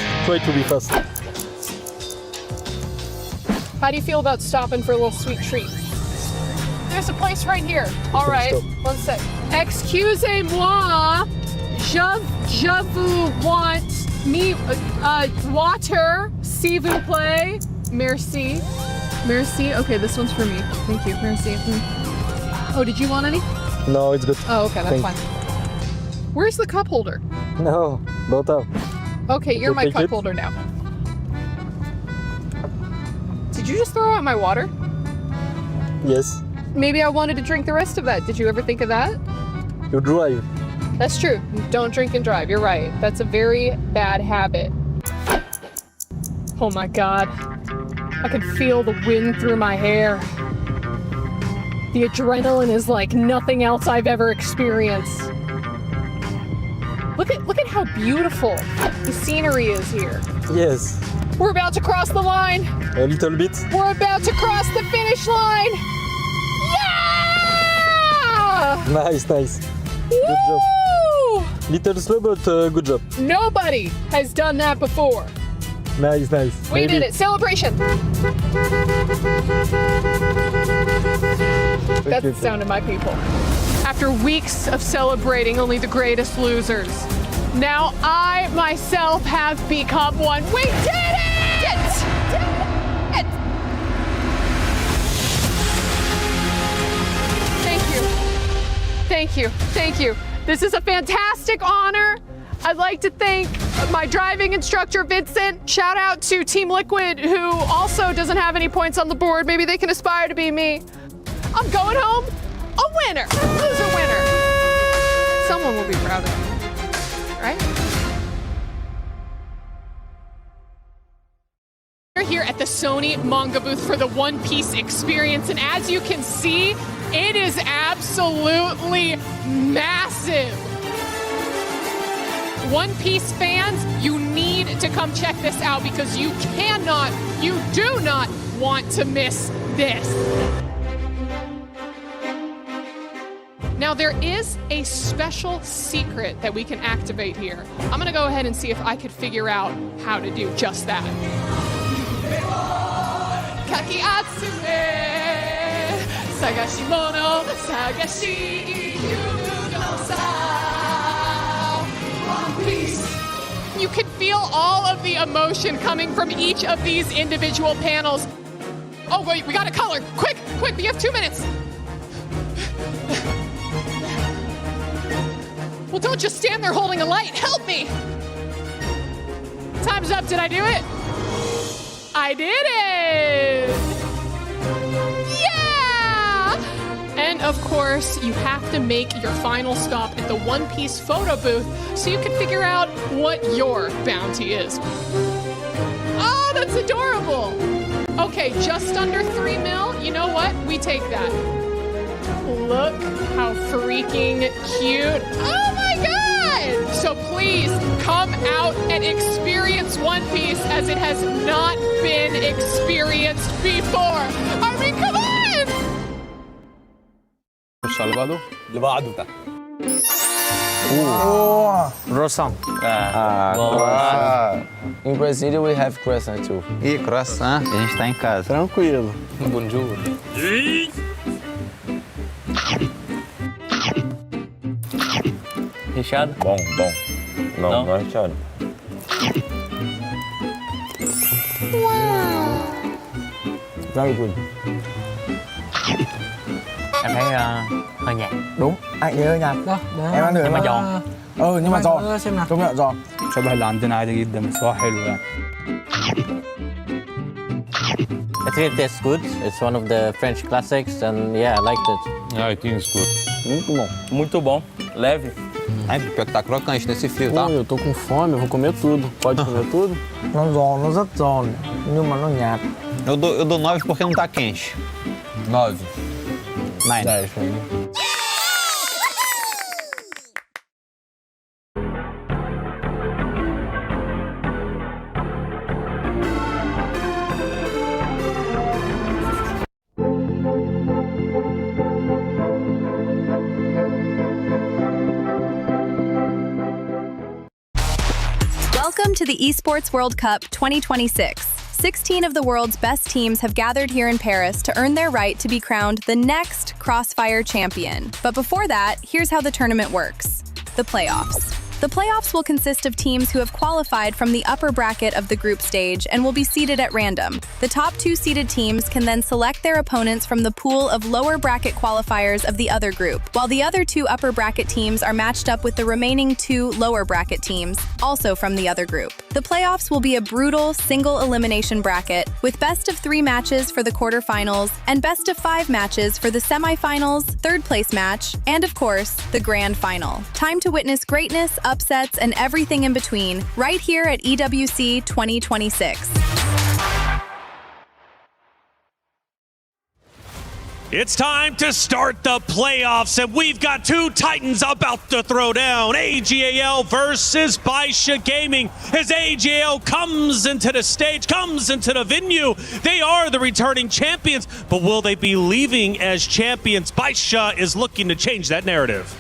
How do you feel about stopping for a little sweet treat? There's a place right here. All right, Stop. one sec. Excusez-moi, je vous want me water, s'il vous plaît. Merci. Okay, this one's for me. Thank you. Merci. Oh, did you want any? No, it's good. Oh, okay, that's Thanks. fine. Where's the cup holder? No, don't have. Okay, you're You my take cup it? holder now. Did you just throw out my water? Yes. Maybe I wanted to drink the rest of that. Did you ever think of that? You drive. That's true. Don't drink and drive. You're right. That's a very bad habit. Oh my god. I can feel the wind through my hair. The adrenaline is like nothing else I've ever experienced. Look at how beautiful the scenery is here. Yes. We're about to cross the line. A little bit. We're about to cross the finish line. Yeah! Nice. Good job. Little slow, but good job. Nobody has done that before. Nice. We did it. Celebration. That's the sound of my people. After weeks of celebrating only the greatest losers, now I myself have become one. We did it! Thank you. This is a fantastic honor. I'd like to thank my driving instructor, Vincent. Shout out to Team Liquid, who also doesn't have any points on the board. Maybe they can aspire to be me. I'm going home a winner. Who's a winner? Someone will be proud of me, right? We're here at the Sony manga booth for the One Piece experience, and as you can see, it is absolutely massive. One Piece fans, you need to come check this out because you do not want to miss this. Now there is a special secret that we can activate here. I'm gonna go ahead and see if I could figure out how to do just that. Kaki Atsume, Sagashimono, Sagashi, One Piece. You can feel all of the emotion coming from each of these individual panels. Oh wait, we got a color. Quick, we have 2 minutes. Well, don't just stand there holding a light. Help me. Time's up. Did I do it? I did it. Yeah. And of course, you have to make your final stop at the One Piece photo booth so you can figure out what your bounty is. Oh, that's adorable. Okay, just under 3 mil. You know what? We take that. Look how freaking cute. Oh my God! So please come out and experience One Piece as it has not been experienced before. I mean, come on! Croissant. Em Brasília we have croissant too. E croissant, a gente tá em casa. Tranquilo. Bonjour. Recheado? Bom. Não é recheado. Very good. Em thấy hơi nhạt. Đúng, anh thấy hơi nhạt. Em ăn được nhưng mà giòn. Nhưng mà giòn. Công nhận giòn. شبه اللي عندنا عادي جدا بس هو حلو يعني. I think it tastes good. It's one of the French classics and yeah, I liked it. I think it's good. Muito bom. Muito bom. Leve. Ai, pior que tá crocante nesse fio, tá? Eu tô com fome, eu vou comer tudo. Pode comer tudo? Nó rất giòn, nhưng mà nó nhạt. Eu dou 9 porque não tá quente. 9. 9. 10 pra mim. Welcome to the Esports World Cup 2026. 16 of the world's best teams have gathered here in Paris to earn their right to be crowned the next Crossfire champion. But before that, here's how the tournament works. The playoffs. The playoffs will consist of teams who have qualified from the upper bracket of the group stage and will be seeded at random. The top 2 seeded teams can then select their opponents from the pool of lower bracket qualifiers of the other group, while the other 2 upper bracket teams are matched up with the remaining 2 lower bracket teams, also from the other group. The playoffs will be a brutal single elimination bracket with best of 3 matches for the quarterfinals and best of 5 matches for the semifinals, third place match, and of course, the grand final. Time to witness greatness, upsets, and everything in between, right here at EWC 2026. It's time to start the playoffs, and we've got two titans about to throw down. AGAL versus Baisha Gaming. As AGAL comes into the stage, comes into the venue, they are the returning champions, but will they be leaving as champions? Baisha is looking to change that narrative.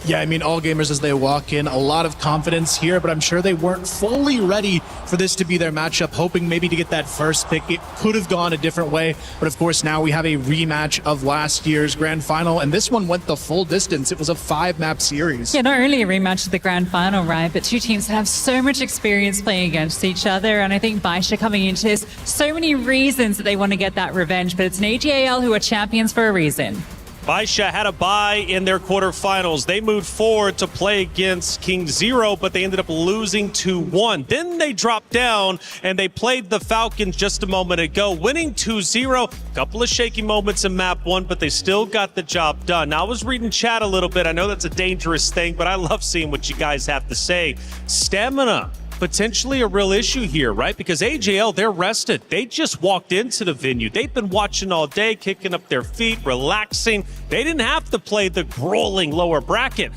Yeah, I mean, all gamers as they walk in, a lot of confidence here, but I'm sure they weren't fully ready for this to be their matchup, hoping maybe to get that first pick. It could have gone a different way, but of course now we have a rematch of last year's grand final, and this one went the full distance. It was a 5-map series. Yeah, not only a rematch of the grand final, right, but two teams that have so much experience playing against each other, and I think Baisha coming into this, so many reasons that they want to get that revenge, but it's an AGAL who are champions for a reason. Baisha had a bye in their quarterfinals. They moved forward to play against King Zero, but they ended up losing 2-1. Then they dropped down and they played the Falcons just a moment ago, winning 2-0. A couple of shaky moments in map 1, but they still got the job done. Now, I was reading chat a little bit. I know that's a dangerous thing, but I love seeing what you guys have to say. Stamina. Potentially a real issue here, right? Because AGL, they're rested. They just walked into the venue. They've been watching all day, kicking up their feet, relaxing. They didn't have to play the grueling lower bracket.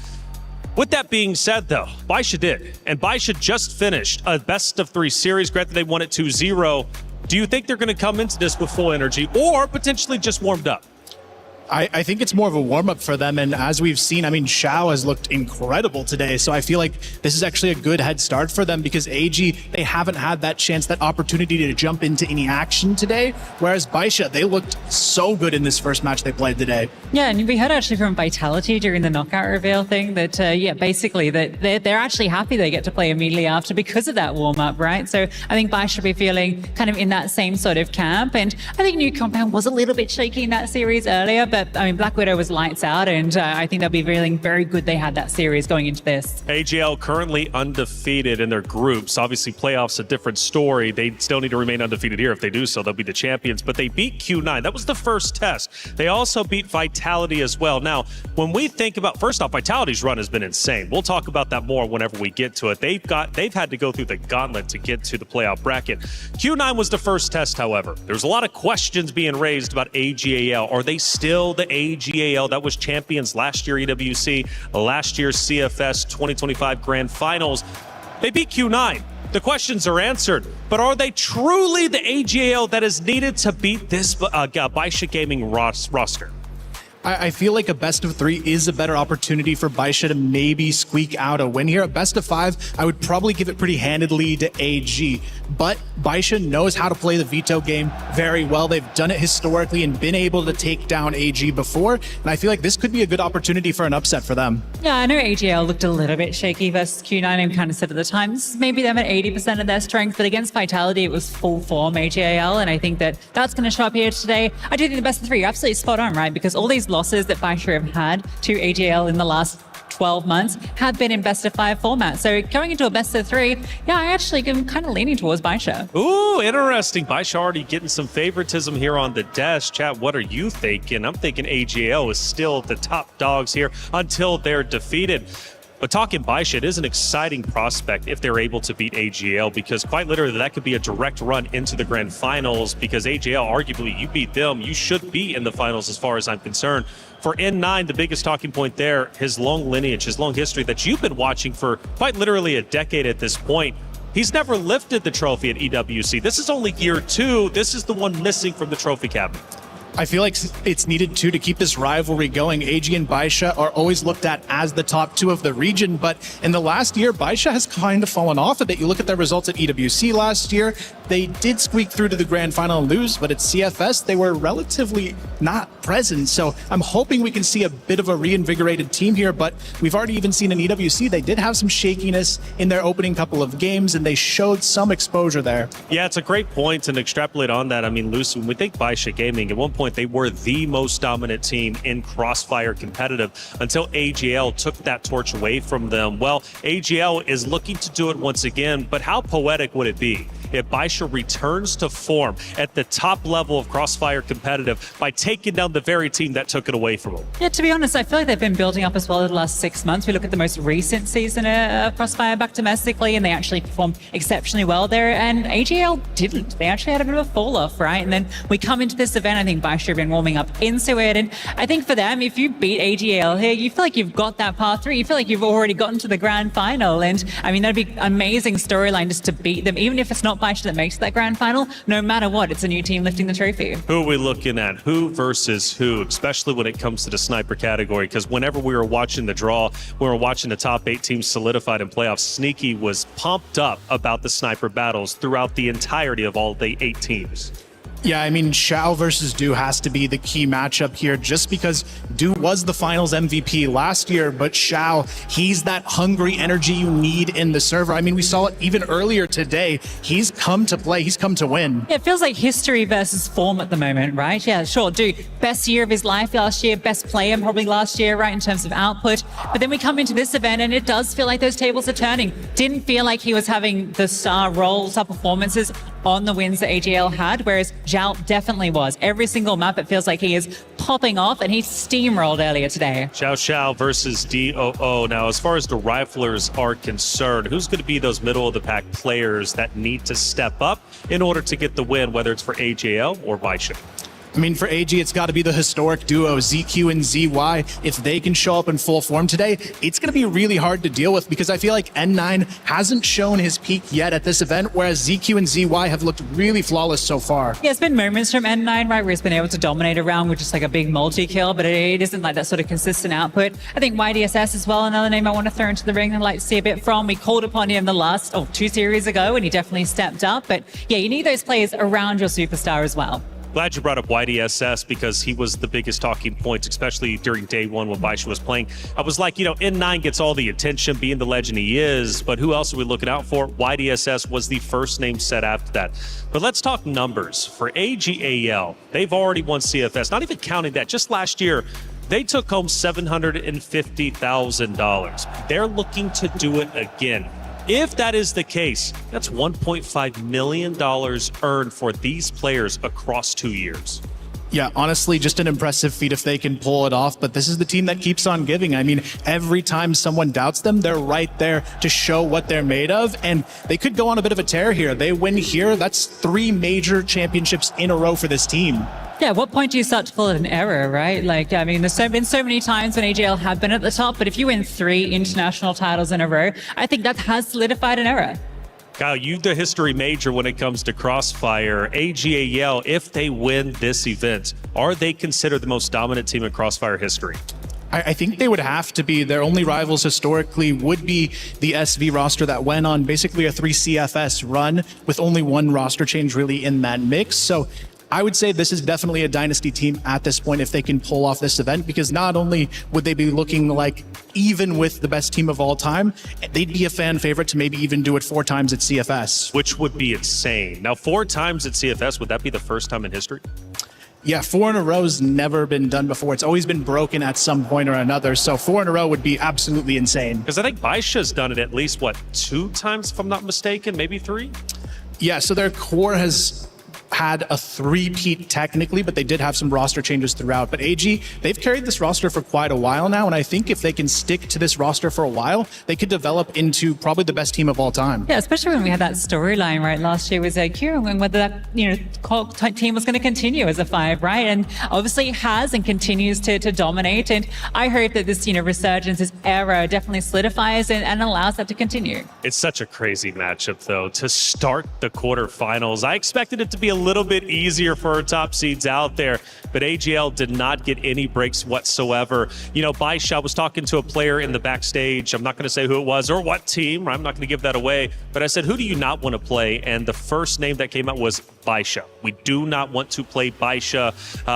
With that being said, though, Baisha did. And Baisha just finished a best-of-3 series. Granted, they won it 2-0. Do you think they're going to come into this with full energy or potentially just warmed up? I think it's more of a warm-up for them, and as we've seen, I mean, Xiao has looked incredible today, so I feel like this is actually a good head start for them because AG, they haven't had that chance, that opportunity to jump into any action today, whereas Baisha, they looked so good in this first match they played today. Yeah, and we heard actually from Vitality during the knockout reveal thing that, basically that they're actually happy they get to play immediately after because of that warm-up, right? So I think Baisha should be feeling kind of in that same sort of camp, and I think New Compound was a little bit shaky in that series earlier, but I mean, Black Widow was lights out, and I think they'll be feeling very good they had that series going into this. AGL currently undefeated in their groups. Obviously, playoffs a different story. They still need to remain undefeated here. If they do so, they'll be the champions. But they beat Q9. That was the first test. They also beat Vitality as well. Now, when we think about, first off, Vitality's run has been insane. We'll talk about that more whenever we get to it. They've had to go through the gauntlet to get to the playoff bracket. Q9 was the first test, however. There's a lot of questions being raised about AGAL. Are they still the AGAL that was champions last year EWC, last year's CFS 2025 Grand Finals? They beat Q9. The questions are answered, but are they truly the AGAL that is needed to beat this Baisha Gaming roster? I feel like a best-of-3 is a better opportunity for Baisha to maybe squeak out a win here. A best-of-5, I would probably give it pretty handedly to AG. But Baisha knows how to play the veto game very well. They've done it historically and been able to take down AG before. And I feel like this could be a good opportunity for an upset for them. Yeah, I know AGL looked a little bit shaky versus Q9. I kind of said at the time, this is maybe them at 80% of their strength, but against Vitality, it was full form AGAL, and I think that that's going to show up here today. I do think the best-of-3, you're absolutely spot on, right? Because all these losses that Baisha have had to AGL in the last 12 months have been in best-of-5 format. So going into a best-of-3, yeah, I actually am kind of leaning towards Baisha. Ooh, interesting. Baisha already getting some favoritism here on the desk. Chat, what are you thinking? I'm thinking AGL is still the top dogs here until they're defeated. But talking Baisha, it is an exciting prospect if they're able to beat AGL, because quite literally that could be a direct run into the grand finals, because AGL, arguably, you beat them, you should be in the finals as far as I'm concerned. For N9, the biggest talking point there, his long lineage, his long history that you've been watching for quite literally a decade at this point. He's never lifted the trophy at EWC. This is only year 2. This is the one missing from the trophy cabinet. I feel like it's needed to keep this rivalry going. AG and Baisha are always looked at as the top 2 of the region, but in the last year, Baisha has kind of fallen off a bit. You look at their results at EWC last year, they did squeak through to the grand final and lose, but at CFS, they were relatively not present. So I'm hoping we can see a bit of a reinvigorated team here, but we've already even seen in EWC, they did have some shakiness in their opening couple of games, and they showed some exposure there. Yeah, it's a great point, and extrapolate on that. I mean, Luce, when we think Baisha Gaming, at one point they were the most dominant team in Crossfire competitive until AGL took that torch away from them. Well, AGL is looking to do it once again, but how poetic would it be if Baisha Baisha returns to form at the top level of Crossfire competitive by taking down the very team that took it away from him. Yeah, to be honest, I feel like they've been building up as well in the last 6 months. We look at the most recent season of Crossfire back domestically, and they actually performed exceptionally well there, and AGL didn't. They actually had a bit of a fall off, right? And then we come into this event, I think Baisha have been warming up into it, and I think for them, if you beat AGL here, you feel like you've got that path through. You feel like you've already gotten to the grand final, and I mean, that'd be an amazing storyline just to beat them, even if it's not Baisha that makes that grand final. No matter what, it's a new team lifting the trophy. Who are we looking at? Who versus who, especially when it comes to the sniper category? Because whenever we were watching the draw, we were watching the top 8 teams solidified in playoffs, Sneaky was pumped up about the sniper battles throughout the entirety of all the 8 teams. Yeah, I mean, Xiao versus Du has to be the key matchup here just because Du was the finals MVP last year, but Xiao, he's that hungry energy you need in the server. I mean, we saw it even earlier today. He's come to play. He's come to win. Yeah, it feels like history versus form at the moment, right? Yeah, sure, Du, best year of his life last year, best player probably last year, right, in terms of output. But then we come into this event and it does feel like those tables are turning. Didn't feel like he was having the star role, star performances on the wins that AGL had, whereas Zhao definitely was. Every single map, it feels like he is popping off, and he steamrolled earlier today. Xiao versus DOO. Now, as far as the riflers are concerned, who's going to be those middle-of-the-pack players that need to step up in order to get the win, whether it's for AGL or Baisha? I mean, for AG, it's got to be the historic duo, ZQ and ZY. If they can show up in full form today, it's going to be really hard to deal with because I feel like N9 hasn't shown his peak yet at this event, whereas ZQ and ZY have looked really flawless so far. Yeah, it's been moments from N9, right, where he's been able to dominate a round with just like a big multi-kill, but it isn't like that sort of consistent output. I think YDSS as well, another name I want to throw into the ring and like to see a bit from. We called upon him the last 2 series ago, and he definitely stepped up. But yeah, you need those players around your superstar as well. Glad you brought up YDSS because he was the biggest talking point, especially during day one when Baisha was playing. I was like, N9 gets all the attention being the legend he is, but who else are we looking out for? YDSS was the first name set after that. But let's talk numbers. For AGAL, they've already won CFS, not even counting that. Just last year, they took home $750,000. They're looking to do it again. If that is the case, that's $1.5 million earned for these players across 2 years. Yeah, honestly, just an impressive feat if they can pull it off. But this is the team that keeps on giving. I mean, every time someone doubts them, they're right there to show what they're made of. And they could go on a bit of a tear here. They win here. That's 3 major championships in a row for this team. Yeah, at what point do you start to call it an error, right? Like, I mean, there's been so many times when AGL have been at the top, but if you win 3 international titles in a row, I think that has solidified an era. Kyle, you the history major when it comes to Crossfire. AGAL, if they win this event, are they considered the most dominant team in Crossfire history? I think they would have to be. Their only rivals historically would be the SV roster that went on basically a 3 CFS run with only 1 roster change really in that mix. So I would say this is definitely a dynasty team at this point if they can pull off this event, because not only would they be looking like even with the best team of all time, they'd be a fan favorite to maybe even do it 4 times at CFS. Which would be insane. Now, 4 times at CFS, would that be the first time in history? Yeah, 4 in a row has never been done before. It's always been broken at some point or another. So 4 in a row would be absolutely insane. Because I think Baisha's done it at least, 2 times, if I'm not mistaken, maybe 3? Yeah, so their core has had a 3-peat technically, but they did have some roster changes throughout. But AG, they've carried this roster for quite a while now, and I think if they can stick to this roster for a while, they could develop into probably the best team of all time. Yeah, especially when we had that storyline, right, last year with Kieran, and whether that, team was going to continue as a 5, right? And obviously it has and continues to dominate. And I hope that this, resurgence, this era definitely solidifies and allows that to continue. It's such a crazy matchup, though, to start the quarterfinals. I expected it to be a little bit easier for our top seeds out there, but AGL did not get any breaks whatsoever. Baisha, I was talking to a player in the backstage. I'm not going to say who it was or what team. I'm not going to give that away, but I said, who do you not want to play? And the first name that came out was Baisha. We do not want to play Baisha.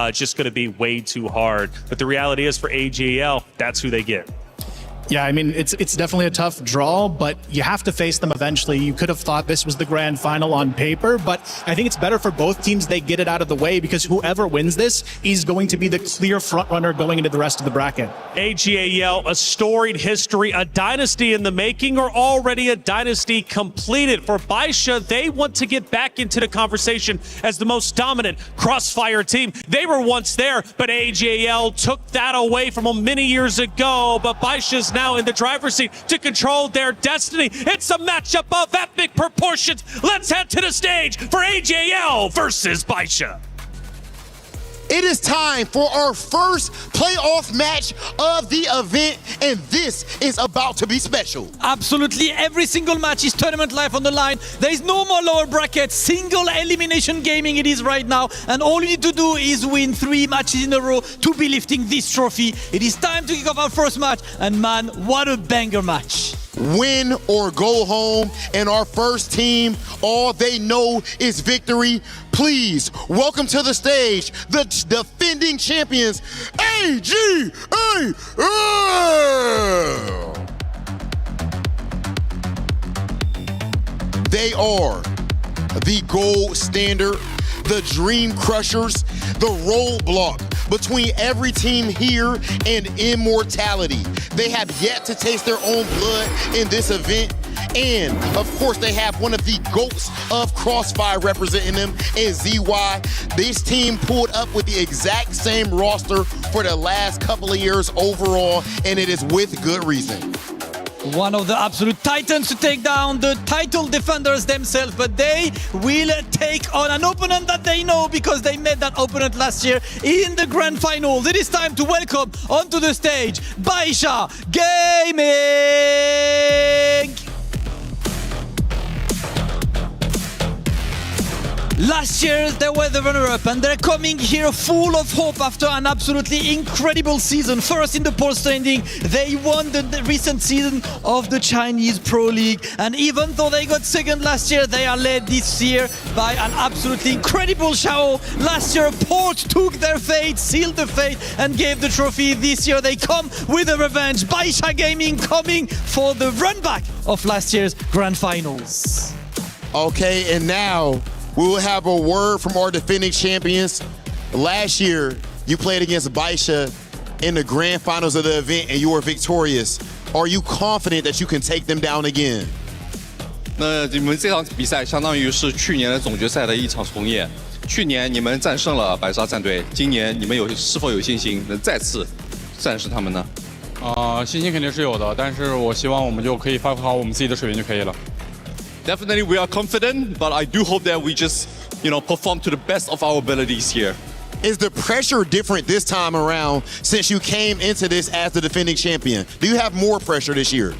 It's just going to be way too hard. But the reality is for AGL, that's who they get. Yeah, I mean, it's definitely a tough draw, but you have to face them eventually. You could have thought this was the grand final on paper, but I think it's better for both teams they get it out of the way because whoever wins this is going to be the clear front runner going into the rest of the bracket. AGAL, a storied history, a dynasty in the making, or already a dynasty completed. For Baisha, they want to get back into the conversation as the most dominant Crossfire team. They were once there, but AGAL took that away from them many years ago. But Baisha's now in the driver's seat to control their destiny. It's a matchup of epic proportions. Let's head to the stage for AGAL versus Baisha. It is time for our first playoff match of the event, and this is about to be special. Absolutely, every single match is tournament life on the line. There is no more lower bracket, single elimination gaming it is right now, and all you need to do is win 3 matches in a row to be lifting this trophy. It is time to kick off our first match, and man, what a banger match. Win or go home, and our first team, all they know is victory. Please welcome to the stage the defending champions, AGAL. They are the gold standard, the dream crushers, the roadblock between every team here and immortality. They have yet to taste their own blood in this event. And of course, they have one of the GOATs of Crossfire representing them in ZY. This team pulled up with the exact same roster for the last couple of years overall, and it is with good reason. One of the absolute titans to take down the title defenders themselves, but they will take on an opponent that they know because they met that opponent last year in the grand finals. It is time to welcome onto the stage Baisha Gaming! Last year they were the runner-up and they're coming here full of hope after an absolutely incredible season. First in the poll standing, they won the recent season of the Chinese Pro League, and even though they got second last year, they are led this year by an absolutely incredible Xiao. Last year Port took their fate, sealed the fate and gave the trophy. This year they come with a revenge. Baisha Gaming coming for the run back of last year's grand finals. Okay, and now we will have a word from our defending champions. Last year, you played against Baisha in the grand finals of the event and you were victorious. Are you confident that you can take them down again? 那你们这场比赛相当于是去年的总决赛的一场重演。去年你们战胜了白沙战队，今年你们是否有信心能再次战胜他们呢？信心肯定是有的，但是我希望我们就可以发挥好我们自己的水平就可以了。Definitely, we are confident, but I do hope that we just, perform to the best of our abilities here. Is the pressure different this time around since you came into this as the defending champion? Do you have more pressure this year?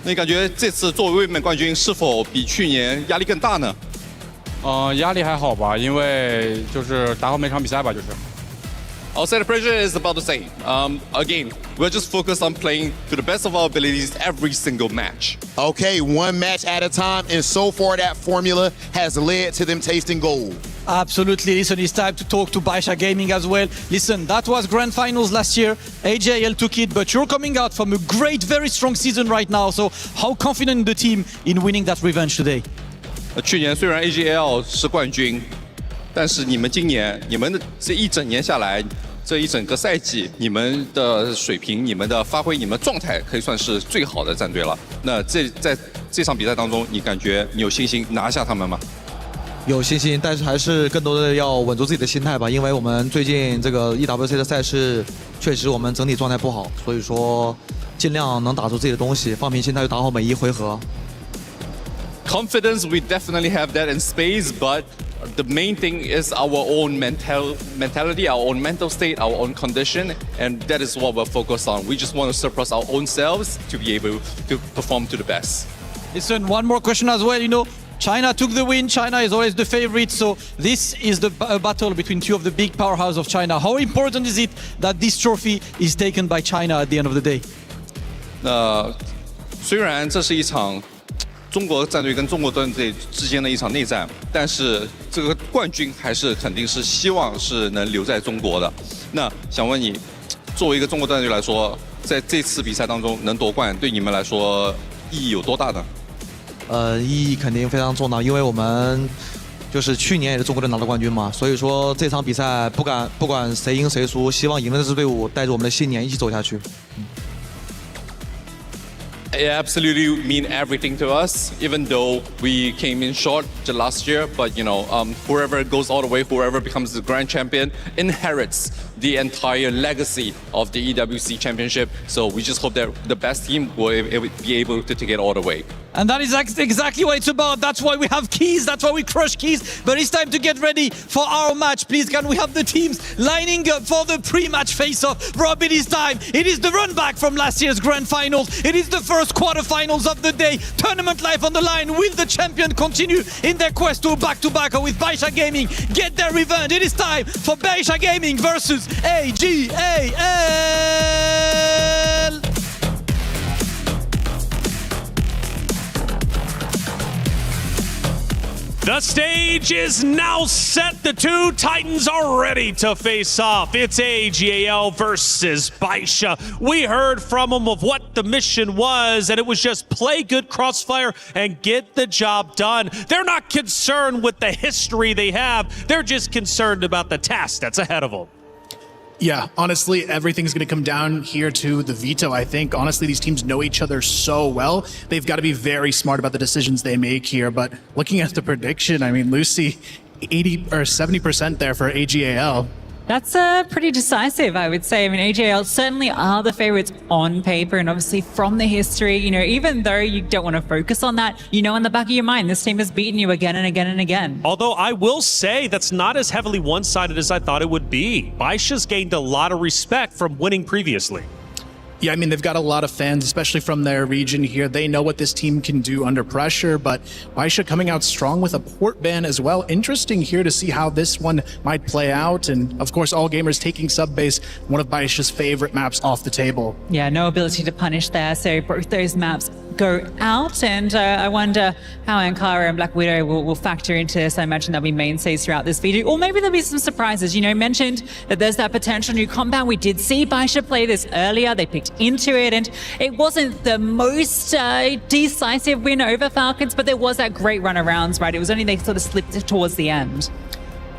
那你感觉这次作为卫冕冠军是否比去年压力更大呢？压力还好吧，因为就是打好每场比赛吧，就是。I'll say the pressure is about the same. Again, we're just focused on playing to the best of our abilities every single match. Okay, one match at a time, and so far that formula has led to them tasting gold. Absolutely. Listen, it's time to talk to Baisha Gaming as well. Listen, that was grand finals last year. AGAL took it, but you're coming out from a great, very strong season right now. So how confident the team in winning that revenge today? 去年虽然 AGL 是冠军，但是你们今年的这一整年下来，这一整个赛季，你们的水平、你们的发挥、你们状态可以算是最好的战队了。那在这场比赛当中，你感觉你有信心拿下他们吗？有信心，但是还是更多的要稳住自己的心态吧，因为我们最近这个 EWC 的赛事，确实我们整体状态不好，所以说尽量能打出自己的东西，放平心态，就打好每一回合。Confidence, we definitely have that in spades, but the main thing is our own mentality, our own mental state, our own condition, and that is what we're focused on. We just want to surpass our own selves to be able to perform to the best. Listen, one more question as well. China took the win. China is always the favorite, so this is the battle between two of the big powerhouses of China. How important is it that this trophy is taken by China at the end of the day? 虽然这是一场中国战队跟中国战队之间的一场内战，但是这个冠军还是肯定是希望是能留在中国的。那想问你，作为一个中国战队来说，在这次比赛当中能夺冠，对你们来说意义有多大呢？意义肯定非常重大，因为我们就是去年也是中国队拿到冠军嘛，所以说这场比赛不管谁赢谁输，希望赢的这支队伍带着我们的信念一起走下去。It absolutely mean everything to us, even though we came in short the last year. But whoever goes all the way, whoever becomes the grand champion, inherits the entire legacy of the EWC championship. So we just hope that the best team will be able to take it all the way. And that is exactly what it's about. That's why we have keys. That's why we crush keys. But it's time to get ready for our match. Please, can we have the teams lining up for the pre-match face-off? Rob, it is time. It is the run back from last year's grand finals. It is the first quarterfinals of the day. Tournament life on the line. Will the champion continue in their quest to back-to-back, or with Baisha Gaming get their revenge? It is time for Baisha Gaming versus AGAL. The stage is now set. The two Titans are ready to face off. It's AGAL versus Baisha. We heard from them of what the mission was, and it was just play good Crossfire and get the job done. They're not concerned with the history they have. They're just concerned about the task that's ahead of them. Yeah, honestly, everything's going to come down here to the veto, I think. Honestly, these teams know each other so well. They've got to be very smart about the decisions they make here. But looking at the prediction, I mean, Lucy, 80 or 70% there for AGAL. That's pretty decisive, I would say. I mean, AGAL certainly are the favorites on paper, and obviously from the history, even though you don't want to focus on that, in the back of your mind, this team has beaten you again and again and again. Although I will say that's not as heavily one-sided as I thought it would be. Baisha's gained a lot of respect from winning previously. Yeah, I mean, they've got a lot of fans, especially from their region here. They know what this team can do under pressure, but Baisha coming out strong with a port ban as well. Interesting here to see how this one might play out. And of course, All Gamers taking Subbase, one of Baisha's favorite maps, off the table. Yeah, no ability to punish there, so both those maps go out, and I wonder how Ankara and Black Widow will factor into this. I imagine they'll be mainstays throughout this video, or maybe there'll be some surprises. Mentioned that there's that potential new compound. We did see Baisha play this earlier. They picked into it, and it wasn't the most decisive win over Falcons, but there was that great run arounds, right? It was only they sort of slipped towards the end.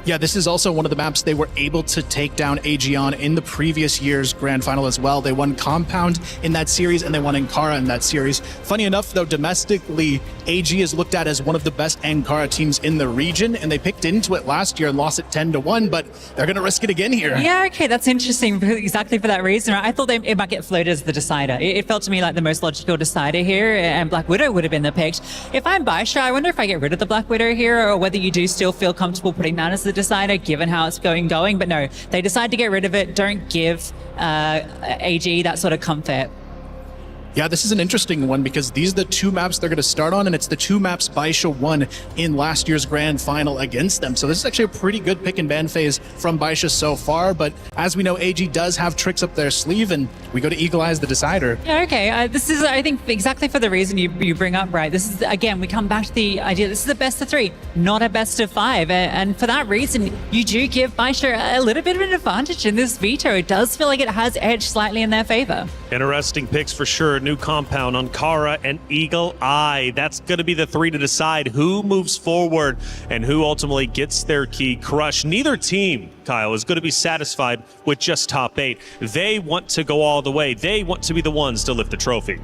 Yeah, this is also one of the maps they were able to take down AG on in the previous year's grand final as well. They won Compound in that series, and they won Ankara in that series. Funny enough, though, domestically, AG is looked at as one of the best Ankara teams in the region, and they picked into it last year and lost it 10-1, but they're going to risk it again here. Yeah, okay, that's interesting, exactly for that reason. I thought it might get floated as the decider. It felt to me like the most logical decider here, and Black Widow would have been the picked. If I'm Baisha, I wonder if I get rid of the Black Widow here, or whether you do still feel comfortable putting that as the decider, given how it's going. But no, they decide to get rid of it. Don't give AG that sort of comfort. Yeah, this is an interesting one because these are the two maps they're going to start on, and it's the two maps Baisha won in last year's grand final against them. So this is actually a pretty good pick and ban phase from Baisha so far, but as we know, AG does have tricks up their sleeve, and we go to Eagle Eyes the decider. Yeah, okay. This is, I think, exactly for the reason you bring up, right? This is, again, we come back to the idea, this is a best of 3, not a best of 5, and for that reason, you do give Baisha a little bit of an advantage in this veto. It does feel like it has edged slightly in their favor. Interesting picks for sure. New compound on Ankara and Eagle Eye. That's going to be the 3 to decide who moves forward and who ultimately gets their key crushed. Neither team, Kyle, is going to be satisfied with just top 8. They want to go all the way. They want to be the ones to lift the trophy.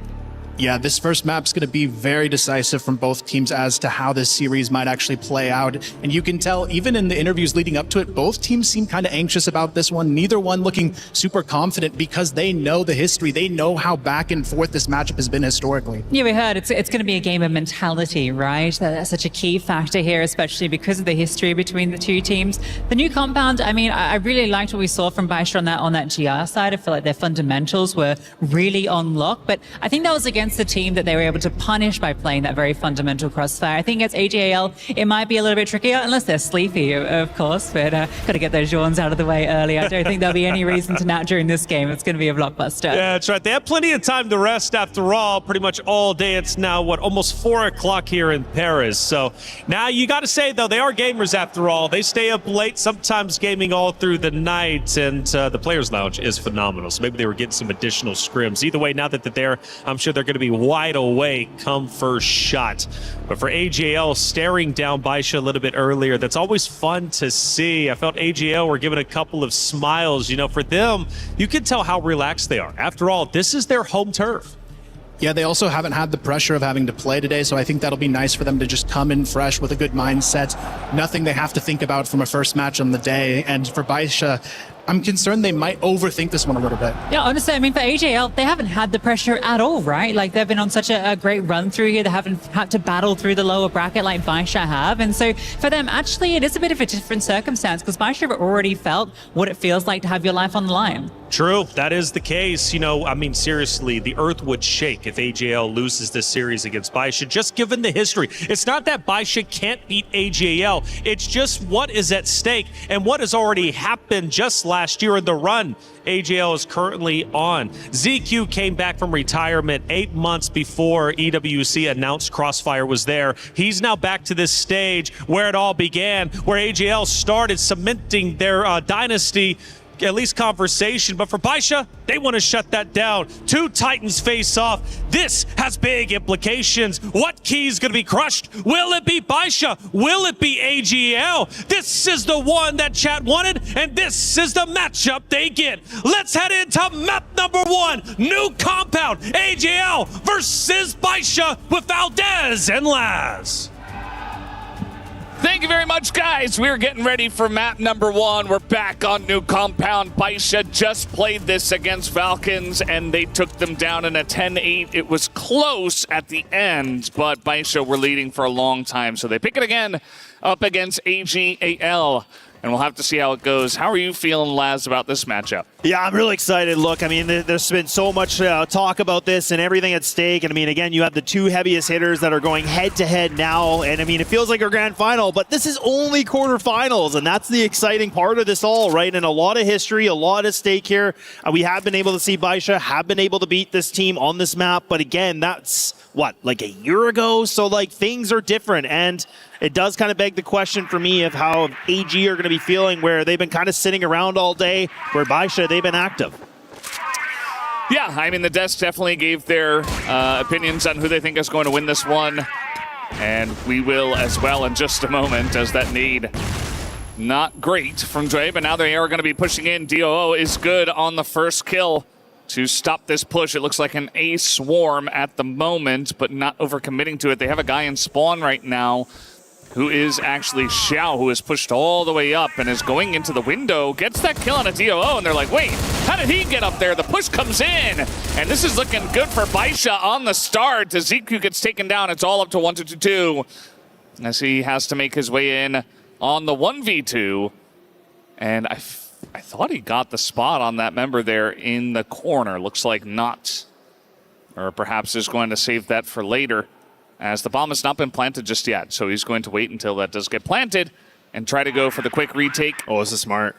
Yeah, this first map's going to be very decisive from both teams as to how this series might actually play out. And you can tell, even in the interviews leading up to it, both teams seem kind of anxious about this one. Neither one looking super confident because they know the history. They know how back and forth this matchup has been historically. Yeah, we heard it's going to be a game of mentality, right? That's such a key factor here, especially because of the history between the two teams. The new compound, I mean, I really liked what we saw from Baisha on that GR side. I feel like their fundamentals were really on lock, but I think that was against against the team that they were able to punish by playing that very fundamental Crossfire. I think against AJAL, it might be a little bit trickier, unless they're sleepy, of course, but got to get those yawns out of the way early. I don't think there'll be any reason to nap during this game. It's going to be a blockbuster. Yeah, that's right. They have plenty of time to rest after all, pretty much all day. It's now, almost 4 o'clock here in Paris. So now you got to say, though, they are gamers after all. They stay up late, sometimes gaming all through the night, and the Players Lounge is phenomenal. So maybe they were getting some additional scrims. Either way, now that they're there, I'm sure they're going to be wide awake come first shot. But for AJL, staring down Baisha a little bit earlier, that's always fun to see. I felt AJL were giving a couple of smiles. You know, for them, you can tell how relaxed they are. After all, this is their home turf. Yeah, they also haven't had the pressure of having to play today, so I think that'll be nice for them to just come in fresh with a good mindset. Nothing they have to think about from a first match on the day. And for Baisha, I'm concerned they might overthink this one a little bit. Yeah, honestly, I mean, for AJL, they haven't had the pressure at all, right? Like, they've been on such a great run through here. They haven't had to battle through the lower bracket like Baisha have. And so for them, actually, it is a bit of a different circumstance because Baisha have already felt what it feels like to have your life on the line. True, that is the case. You know, I mean, seriously, the earth would shake if AJL loses this series against Baisha, just given the history. It's not that Baisha can't beat AJL. It's just what is at stake and what has already happened just last year in the run AJL is currently on. ZQ came back from retirement 8 months before EWC announced Crossfire was there. He's now back to this stage where it all began, where AJL started cementing their dynasty, at least conversation. But for Baisha, they want to shut that down. 2 Titans face off. This has big implications. What key is going to be crushed? Will it be Baisha? Will it be AGL? This is the one that chat wanted, and this is the matchup they get. Let's head into map number 1. New compound. AGL versus Baisha with Valdez and Laz. Thank you very much, guys. We're getting ready for map number 1. We're back on New Compound. Baisha just played this against Falcons, and they took them down in a 10-8. It was close at the end, but Baisha were leading for a long time, so they pick it again up against AGAL. And we'll have to see how it goes. How are you feeling, Laz, about this matchup? Yeah, I'm really excited. Look, I mean, there's been so much talk about this and everything at stake. And I mean, again, you have the 2 heaviest hitters that are going head-to-head now. And I mean, it feels like a grand final, but this is only quarterfinals. And that's the exciting part of this all, right? And a lot of history, a lot at stake here. We have been able to see Baisha have been able to beat this team on this map. But again, that's, what, like a year ago? So, like, things are different. And it does kind of beg the question for me of how AG are going to be feeling, where they've been kind of sitting around all day, where Baisha, they've been active. Yeah, I mean, the desk definitely gave their opinions on who they think is going to win this one. And we will as well in just a moment, as that need not great from Dre, but now they are going to be pushing in. DOO is good on the first kill to stop this push. It looks like an A swarm at the moment, but not overcommitting to it. They have a guy in spawn right now who is actually Xiao, who is pushed all the way up and is going into the window, gets that kill on a DOO, and they're like, wait, how did he get up there? The push comes in, and this is looking good for Baisha on the start. As ZQ gets taken down, it's all up to 1-2-2, as he has to make his way in on the 1v2. And I thought he got the spot on that member there in the corner. Looks like not. Or perhaps is going to save that for later, as the bomb has not been planted just yet. So he's going to wait until that does get planted and try to go for the quick retake. Oh, this is smart.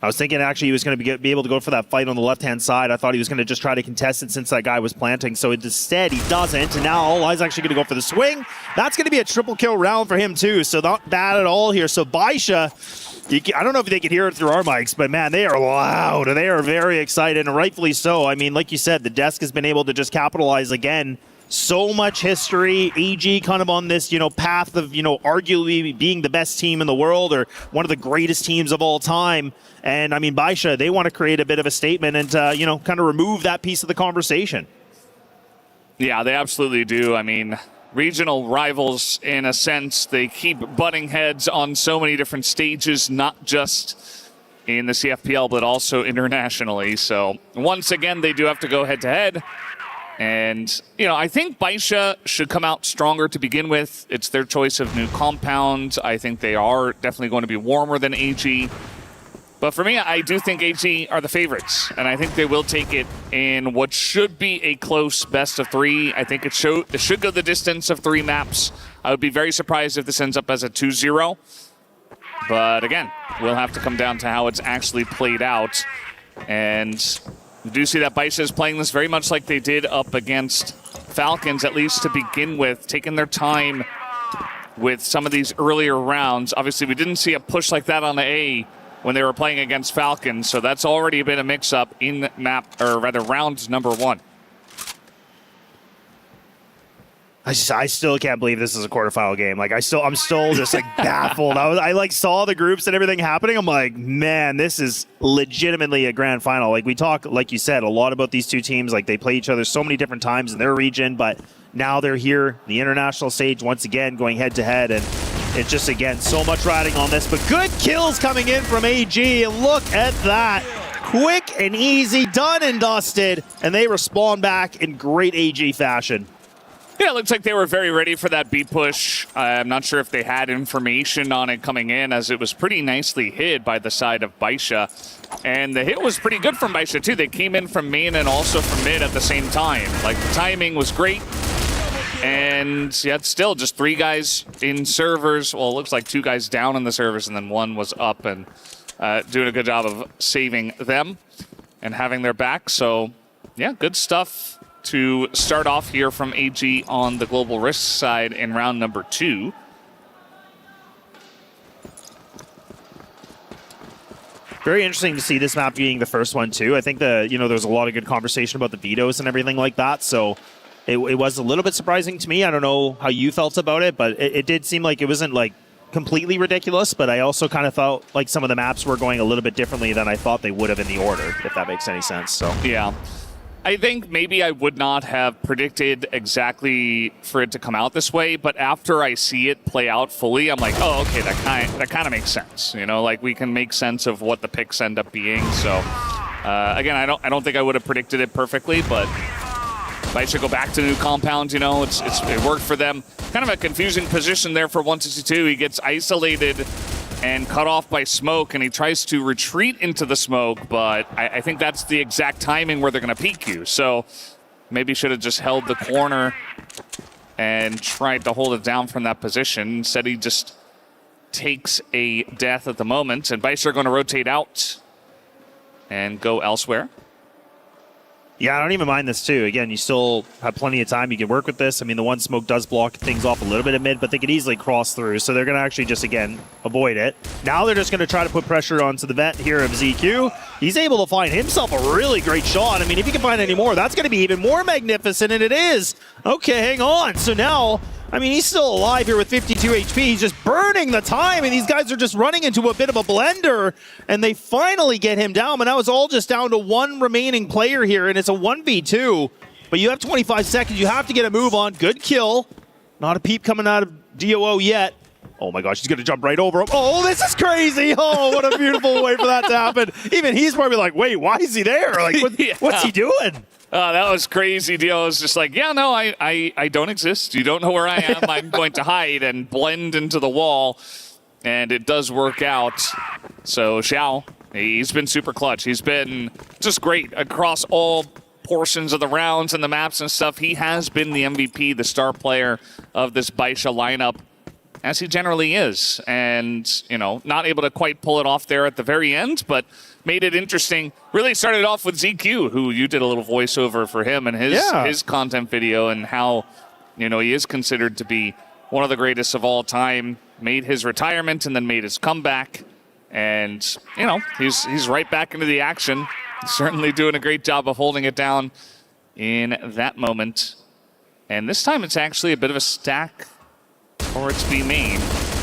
I was thinking actually he was going to be able to go for that fight on the left-hand side. I thought he was going to just try to contest it since that guy was planting. So instead, he doesn't. And now All Eyes actually going to go for the swing. That's going to be a triple kill round for him too. So not bad at all here. So Baisha, I don't know if they can hear it through our mics, but man, they are loud. They are very excited, and rightfully so. I mean, like you said, the desk has been able to just capitalize again. So much history. AG kind of on this, path of, arguably being the best team in the world or one of the greatest teams of all time. And I mean, Baisha, they want to create a bit of a statement and, kind of remove that piece of the conversation. Yeah, they absolutely do. I mean, regional rivals, in a sense, they keep butting heads on so many different stages, not just in the CFPL, but also internationally. So once again, they do have to go head-to-head. And, I think Baisha should come out stronger to begin with. It's their choice of new compound. I think they are definitely going to be warmer than AG. But for me, I do think AG are the favorites, and I think they will take it in what should be a close best of 3. I think it should go the distance of 3 maps. I would be very surprised if this ends up as a 2-0. But again, we'll have to come down to how it's actually played out. And we do see that Baisha is playing this very much like they did up against Falcons, at least to begin with, taking their time with some of these earlier rounds. Obviously, we didn't see a push like that on the A when they were playing against Falcons, so that's already been a mix-up in round number 1. I still can't believe this is a quarterfinal game. Like, I'm still just like baffled. I like saw the groups and everything happening. I'm like, man, this is legitimately a grand final. Like, we talk, like you said, a lot about these two teams. Like, they play each other so many different times in their region, but now they're here, the international stage once again, going head to head, and it's just, again, so much riding on this. But good kills coming in from AG, and look at that. Quick and easy, done and dusted, and they respond back in great AG fashion. Yeah, it looks like they were very ready for that B push. I'm not sure if they had information on it coming in, as it was pretty nicely hid by the side of Baisha. And the hit was pretty good from Baisha, too. They came in from main and also from mid at the same time. Like, the timing was great. And yet still just 3 guys in servers. Well, it looks like 2 guys down in the servers, and then 1 was up and doing a good job of saving them and having their back. So, yeah, good stuff to start off here from AG on the Global Risk side in round number 2. Very interesting to see this map being the first one, too. I think there's a lot of good conversation about the vetoes and everything like that, so it was a little bit surprising to me. I don't know how you felt about it, but it did seem like it wasn't like completely ridiculous, but I also kind of felt like some of the maps were going a little bit differently than I thought they would have in the order, if that makes any sense. So yeah. I think maybe I would not have predicted exactly for it to come out this way, but after I see it play out fully, I'm like, oh, okay, that kind of makes sense. You know, like we can make sense of what the picks end up being. So again, I don't think I would have predicted it perfectly, but I should go back to new compound. You know, it worked for them. Kind of a confusing position there for 162. He gets isolated and cut off by smoke, and he tries to retreat into the smoke, but I think that's the exact timing where they're going to peek you. So maybe should have just held the corner and tried to hold it down from that position. Instead, he just takes a death at the moment, and Baisha are going to rotate out and go elsewhere. Yeah, I don't even mind this, too. Again, you still have plenty of time. You can work with this. I mean, the one smoke does block things off a little bit of mid, but they could easily cross through, so they're going to actually just, again, avoid it. Now they're just going to try to put pressure onto the vet here of ZQ. He's able to find himself a really great shot. I mean, if he can find any more, that's going to be even more magnificent, and it is. Okay, hang on. So now, I mean, he's still alive here with 52 HP. He's just burning the time, and these guys are just running into a bit of a blender, and they finally get him down. But now it's all just down to one remaining player here, and it's a 1v2. But you have 25 seconds. You have to get a move on. Good kill. Not a peep coming out of DOO yet. Oh my gosh, he's going to jump right over him. Oh, this is crazy. Oh, what a beautiful way for that to happen. Even he's probably like, wait, why is he there? Like, what's he doing? That was crazy. Dio was just like, yeah, no, I don't exist. You don't know where I am. I'm going to hide and blend into the wall. And it does work out. So Xiao, he's been super clutch. He's been just great across all portions of the rounds and the maps and stuff. He has been the MVP, the star player of this Baisha lineup, as he generally is. And, you know, not able to quite pull it off there at the very end, but made it interesting. Really started off with ZQ, who you did a little voiceover for him and his content video, and how, you know, he is considered to be one of the greatest of all time. Made his retirement and then made his comeback. And, you know, he's right back into the action. Certainly doing a great job of holding it down in that moment. And this time it's actually a bit of a stack towards B main,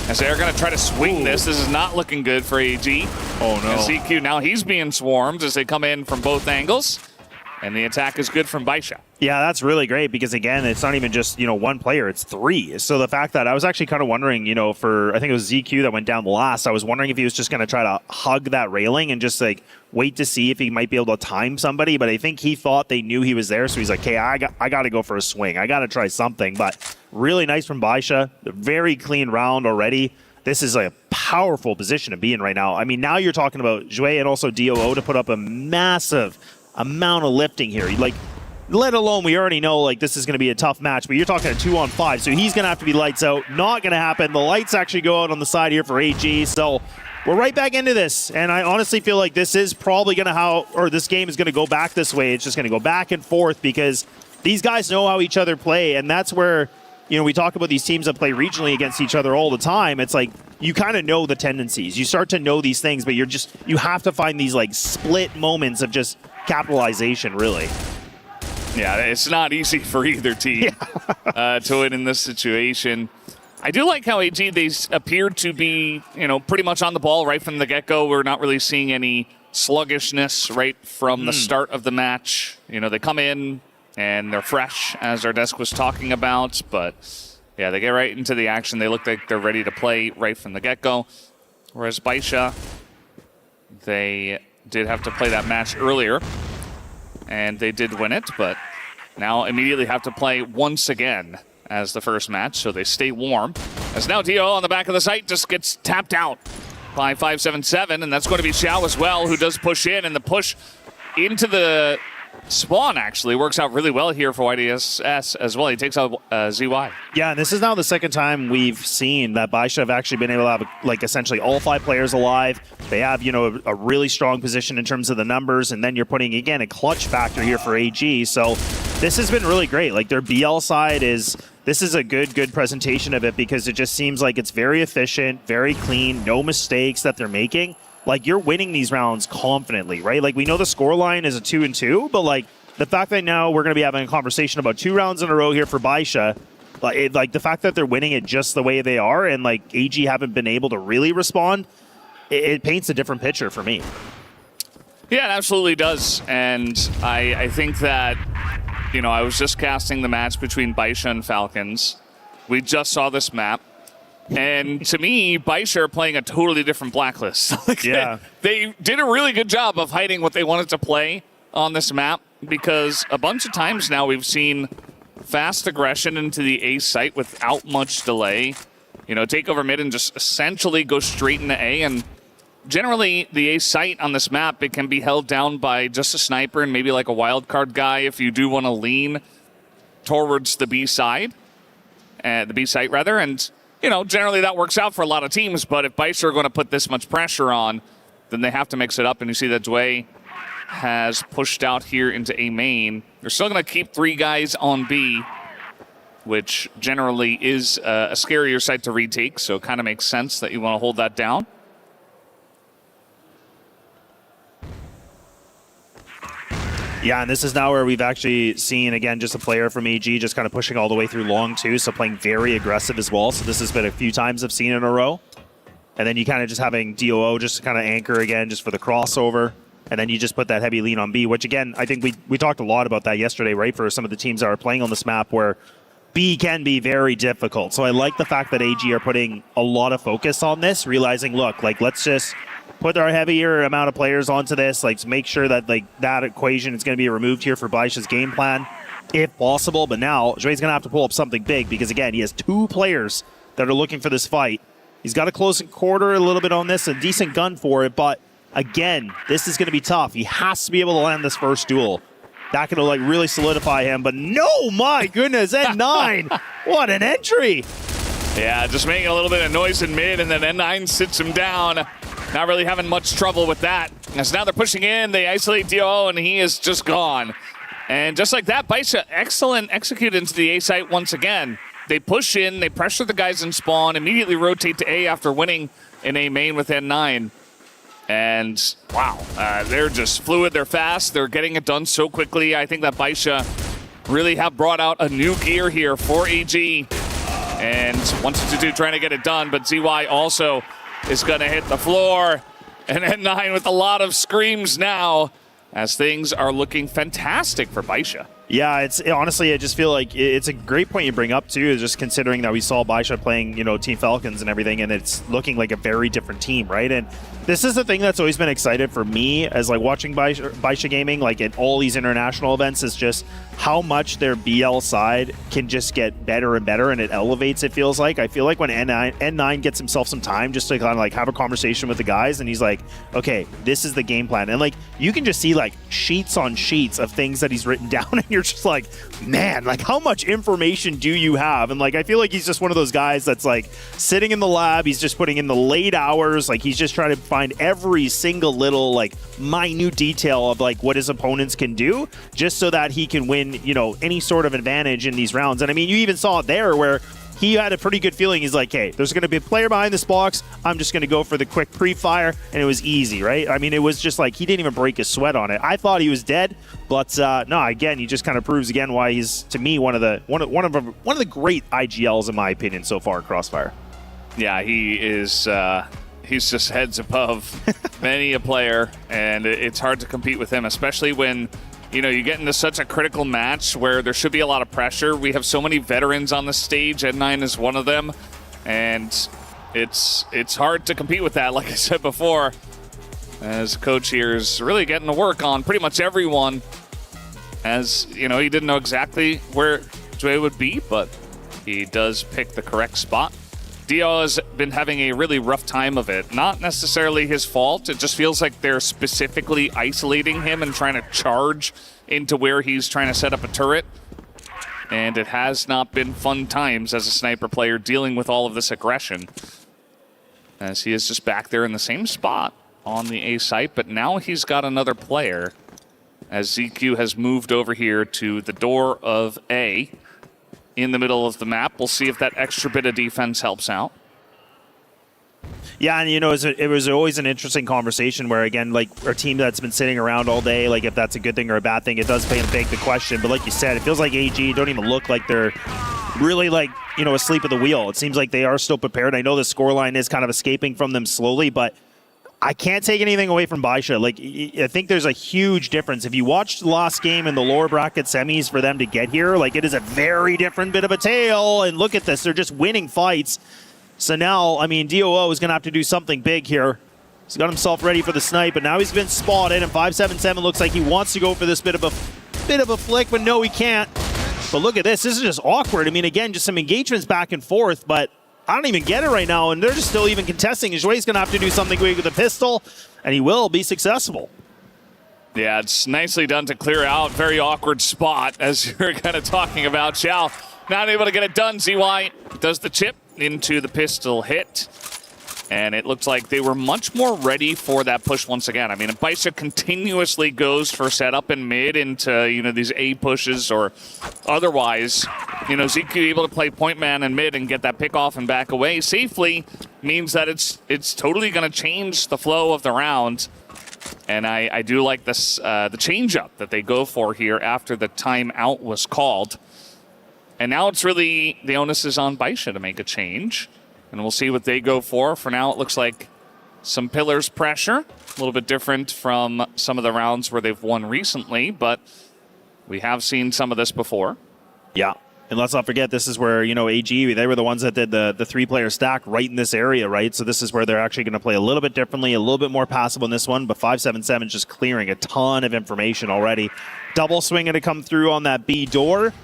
as they're going to try to swing this. This is not looking good for AG. Oh, no. And ZQ, now he's being swarmed as they come in from both angles. And the attack is good from Baisha. Yeah, that's really great because, again, it's not even just, you know, one player, it's 3. So the fact that I was actually kind of wondering, you know, I think it was ZQ that went down last, I was wondering if he was just going to try to hug that railing and just, like, wait to see if he might be able to time somebody. But I think he thought they knew he was there, so he's like, hey, I got to go for a swing. I got to try something. But really nice from Baisha. Very clean round already. this is a powerful position to be in right now. I mean, now you're talking about Jouet and also DOO to put up a massive amount of lifting here. Like, let alone we already know like this is going to be a tough match, but you're talking a 2-on-5, so he's going to have to be lights out. Not going to happen. The lights actually go out on the side here for AG, so we're right back into this, and I honestly feel like this is probably going to this game is going to go back this way. It's just going to go back and forth because these guys know how each other play, and that's where, you know, we talk about these teams that play regionally against each other all the time. It's like you kind of know the tendencies. You start to know these things, but you have to find these like split moments of just capitalization, really. Yeah, it's not easy for either team to win in this situation. I do like how AG, they appeared to be, you know, pretty much on the ball right from the get-go. We're not really seeing any sluggishness right from the start of the match. You know, they come in and they're fresh, as our desk was talking about. But, yeah, they get right into the action. They look like they're ready to play right from the get-go. Whereas Baisha, they did have to play that match earlier, and they did win it, but now immediately have to play once again as the first match, so they stay warm. As now DO on the back of the site just gets tapped out by 577, and that's going to be Xiao as well, who does push in, and the push into the spawn actually works out really well here for YDSS as well. He takes out ZY. Yeah, and this is now the second time we've seen that Baisha have actually been able to have like essentially all 5 players alive. They have, you know, a really strong position in terms of the numbers, and then you're putting again a clutch factor here for AG. So this has been really great. Like their BL side this is a good presentation of it because it just seems like it's very efficient, very clean, no mistakes that they're making. Like, you're winning these rounds confidently, right? Like, we know the scoreline is a 2-2, but, like, the fact that now we're going to be having a conversation about 2 rounds in a row here for Baisha, like the fact that they're winning it just the way they are and, like, AG haven't been able to really respond, it paints a different picture for me. Yeah, it absolutely does. And I think that, you know, I was just casting the match between Baisha and Falcons. We just saw this map. And to me, Baisha are playing a totally different Blacklist. They did a really good job of hiding what they wanted to play on this map, because a bunch of times now we've seen fast aggression into the A site without much delay. You know, take over mid and just essentially go straight into A. And generally, the A site on this map, it can be held down by just a sniper and maybe like a wild card guy if you do want to lean towards the B side, the B site rather. And you know, generally that works out for a lot of teams, but if Baisha are going to put this much pressure on, then they have to mix it up, and you see that Dway has pushed out here into A main. They're still going to keep 3 guys on B, which generally is a scarier site to retake, so it kind of makes sense that you want to hold that down. Yeah, and this is now where we've actually seen, again, just a player from AG just kind of pushing all the way through long, too, so playing very aggressive as well. So this has been a few times I've seen in a row. And then you kind of just having DOO just kind of anchor again just for the crossover. And then you just put that heavy lean on B, which, again, I think we talked a lot about that yesterday, right, for some of the teams that are playing on this map where B can be very difficult. So I like the fact that AG are putting a lot of focus on this, realizing, look, like, let's just put our heavier amount of players onto this, like, to make sure that, like, that equation is going to be removed here for Baisha's game plan, if possible. But now, Jouet's going to have to pull up something big because, again, he has 2 players that are looking for this fight. He's got a close quarter a little bit on this, a decent gun for it, but, again, this is going to be tough. He has to be able to land this first duel. That could, like, really solidify him, but no, my goodness, N9, what an entry! Yeah, just making a little bit of noise in mid, and then N9 sits him down. Not really having much trouble with that. As now they're pushing in, they isolate DO, and he is just gone. And just like that, Baisha, excellent execute into the A site once again. They push in, they pressure the guys in spawn, immediately rotate to A after winning in A main with N9. And wow, they're just fluid, they're fast, they're getting it done so quickly. I think that Baisha really have brought out a new gear here for AG. And wanted to do, trying to get it done, but ZY also is going to hit the floor. And N9 with a lot of screams now as things are looking fantastic for Baisha. Yeah, honestly, I just feel like it's a great point you bring up too, just considering that we saw Baisha playing, Team Falcons and everything, and it's looking like a very different team, right? And this is the thing that's always been excited for me as like watching Baisha gaming, like at all these international events, is just how much their BL side can just get better and better, and it elevates, it feels like. I feel like when N9 gets himself some time just to kind of like have a conversation with the guys, and he's like, okay, this is the game plan. And like, you can just see like sheets on sheets of things that he's written down, and you're just like, man, like how much information do you have? And like, I feel like he's just one of those guys that's like sitting in the lab, he's just putting in the late hours, like he's just trying to find every single little like minute detail of like what his opponents can do, just so that he can win, any sort of advantage in these rounds. And I mean, you even saw it there where he had a pretty good feeling. He's like, hey, there's going to be a player behind this box. I'm just going to go for the quick pre-fire. And it was easy, right? I mean, it was just like he didn't even break his sweat on it. I thought he was dead, but no, again, he just kind of proves again why he's, to me, one of the great IGLs in my opinion so far, Crossfire. Yeah, he is. He's just heads above many a player, and it's hard to compete with him, especially when you get into such a critical match where there should be a lot of pressure. We have so many veterans on the stage. N9 is one of them, and it's hard to compete with that, like I said before, as coach here is really getting to work on pretty much everyone. As he didn't know exactly where Dre would be, but he does pick the correct spot. Dio has been having a really rough time of it. Not necessarily his fault. It just feels like they're specifically isolating him and trying to charge into where he's trying to set up a turret. And it has not been fun times as a sniper player dealing with all of this aggression, as he is just back there in the same spot on the A site, but now he's got another player as ZQ has moved over here to the door of A. In the middle of the map. We'll see if that extra bit of defense helps out. Yeah, and it was always an interesting conversation where, again, like our team that's been sitting around all day, like if that's a good thing or a bad thing, it does beg the question. But like you said, it feels like AG don't even look like they're really like, asleep at the wheel. It seems like they are still prepared. I know the scoreline is kind of escaping from them slowly, but I can't take anything away from Baisha. Like, I think there's a huge difference. If you watched the last game in the lower bracket semis for them to get here, like it is a very different bit of a tale. And look at this, they're just winning fights. So now, I mean, DOO is going to have to do something big here. He's got himself ready for the snipe, but now he's been spotted, and 577 looks like he wants to go for this bit of a flick, but no, he can't. But look at this, this is just awkward. I mean, again, just some engagements back and forth, but I don't even get it right now, and they're just still even contesting. Joue's going to have to do something big with the pistol, and he will be successful. Yeah, it's nicely done to clear out. Very awkward spot, as you're kind of talking about. Xiao not able to get it done. ZY does the chip into the pistol hit, and it looks like they were much more ready for that push once again. I mean, Baisha continuously goes for setup in mid into, these A pushes or otherwise. ZQ able to play point man in mid and get that pick off and back away safely means that it's totally going to change the flow of the round. And I do like this the change up that they go for here after the timeout was called. And now it's really the onus is on Baisha to make a change. And we'll see what they go for. For now, it looks like some pillars pressure. A little bit different from some of the rounds where they've won recently, but we have seen some of this before. Yeah. And let's not forget, this is where, AG, they were the ones that did the three-player stack right in this area, right? So this is where they're actually going to play a little bit differently, a little bit more passive in this one, but 577 is just clearing a ton of information already. Double swinging to come through on that B door.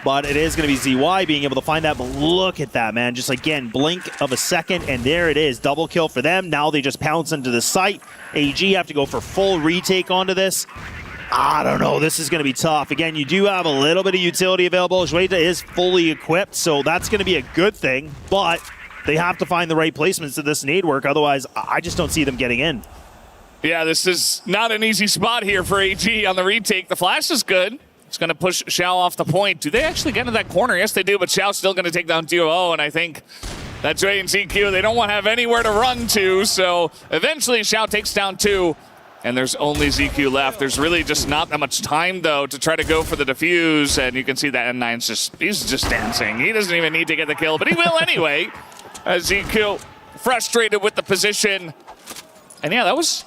But it is going to be ZY being able to find that. But look at that, man. Just again, blink of a second, and there it is. Double kill for them. Now they just pounce into the site. AG have to go for full retake onto this. I don't know. This is going to be tough. Again, you do have a little bit of utility available. Joueta is fully equipped, so that's going to be a good thing. But they have to find the right placements to this nade work. Otherwise, I just don't see them getting in. Yeah, this is not an easy spot here for AG on the retake. The flash is good. It's going to push Xiao off the point. Do they actually get into that corner? Yes, they do, but Xiao's still going to take down DOO, and I think that's Ray and ZQ. They don't want to have anywhere to run to, so eventually Xiao takes down 2, and there's only ZQ left. There's really just not that much time, though, to try to go for the defuse, and you can see that N9's he's just dancing. He doesn't even need to get the kill, but he will anyway, as ZQ frustrated with the position. And yeah, that was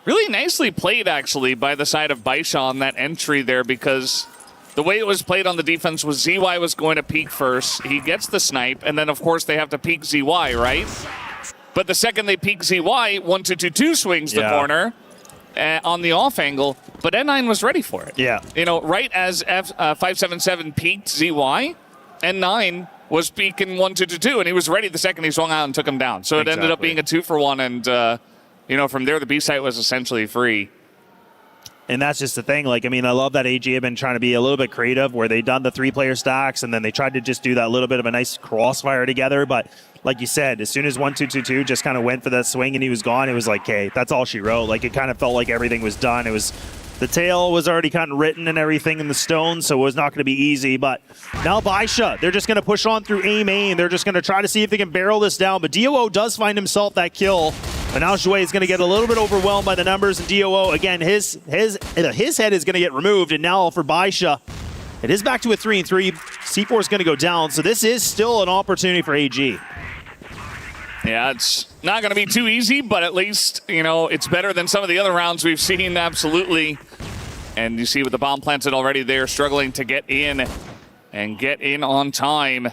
really nicely played, actually, by the side of Baisha on that entry there, because the way it was played on the defense was ZY was going to peek first. He gets the snipe, and then, of course, they have to peek ZY, right? But the second they peek ZY, 1-2-2-2 swings the corner on the off angle, but N9 was ready for it. Yeah. You know, right as 577 peeked ZY, N9 was peeking 1-2-2-2, and he was ready the second he swung out and took him down. So it ended up being a 2-for-1, and, you know, from there, the B site was essentially free. And that's just the thing. Like, I mean, I love that AG have been trying to be a little bit creative where they've done the 3-player stacks and then they tried to just do that little bit of a nice crossfire together. But like you said, as soon as 1-2-2-2 just kind of went for that swing and he was gone, it was like, okay, that's all she wrote. Like, it kind of felt like everything was done. It was, the tail was already kind of written and everything in the stone, so it was not going to be easy. But now Baisha, they're just going to push on through A main. They're just going to try to see if they can barrel this down. But DOO does find himself that kill. But now Jouet is going to get a little bit overwhelmed by the numbers, and DOO, again, his head is going to get removed, and now for Baisha, it is back to a 3-3. C4 is going to go down, so this is still an opportunity for AG. Yeah, it's not going to be too easy, but at least, you know, it's better than some of the other rounds we've seen, absolutely. And you see with the bomb planted already, they're struggling to get in and get in on time.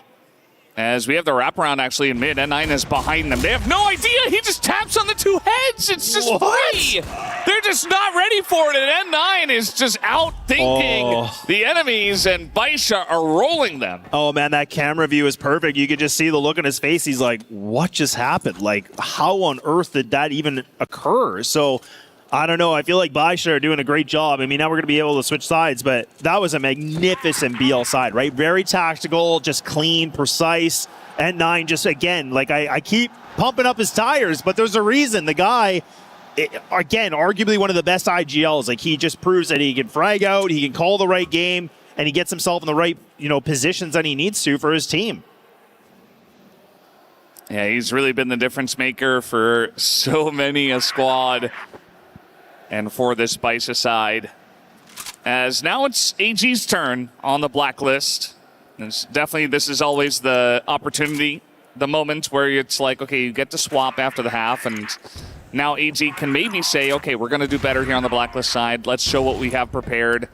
As we have the wraparound actually in mid, N9 is behind them. They have no idea. He just taps on the 2 heads. It's just free. They're just not ready for it. And N9 is just out-thinking the enemies, and Baisha are rolling them. Oh, man, that camera view is perfect. You could just see the look on his face. He's like, what just happened? Like, how on earth did that even occur? So, I don't know. I feel like Baisha are doing a great job. I mean, now we're going to be able to switch sides, but that was a magnificent BL side, right? Very tactical, just clean, precise. N9 just, again, like I keep pumping up his tires, but there's a reason. The guy, again, arguably one of the best IGLs. Like, he just proves that he can frag out, he can call the right game, and he gets himself in the right, you know, positions that he needs to for his team. Yeah, he's really been the difference maker for so many a squad. And for this Baisha side, as now it's AG's turn on the blacklist. And definitely, this is always the opportunity, the moment where it's like, okay, you get to swap after the half, and now AG can maybe say, okay, we're going to do better here on the blacklist side. Let's show what we have prepared.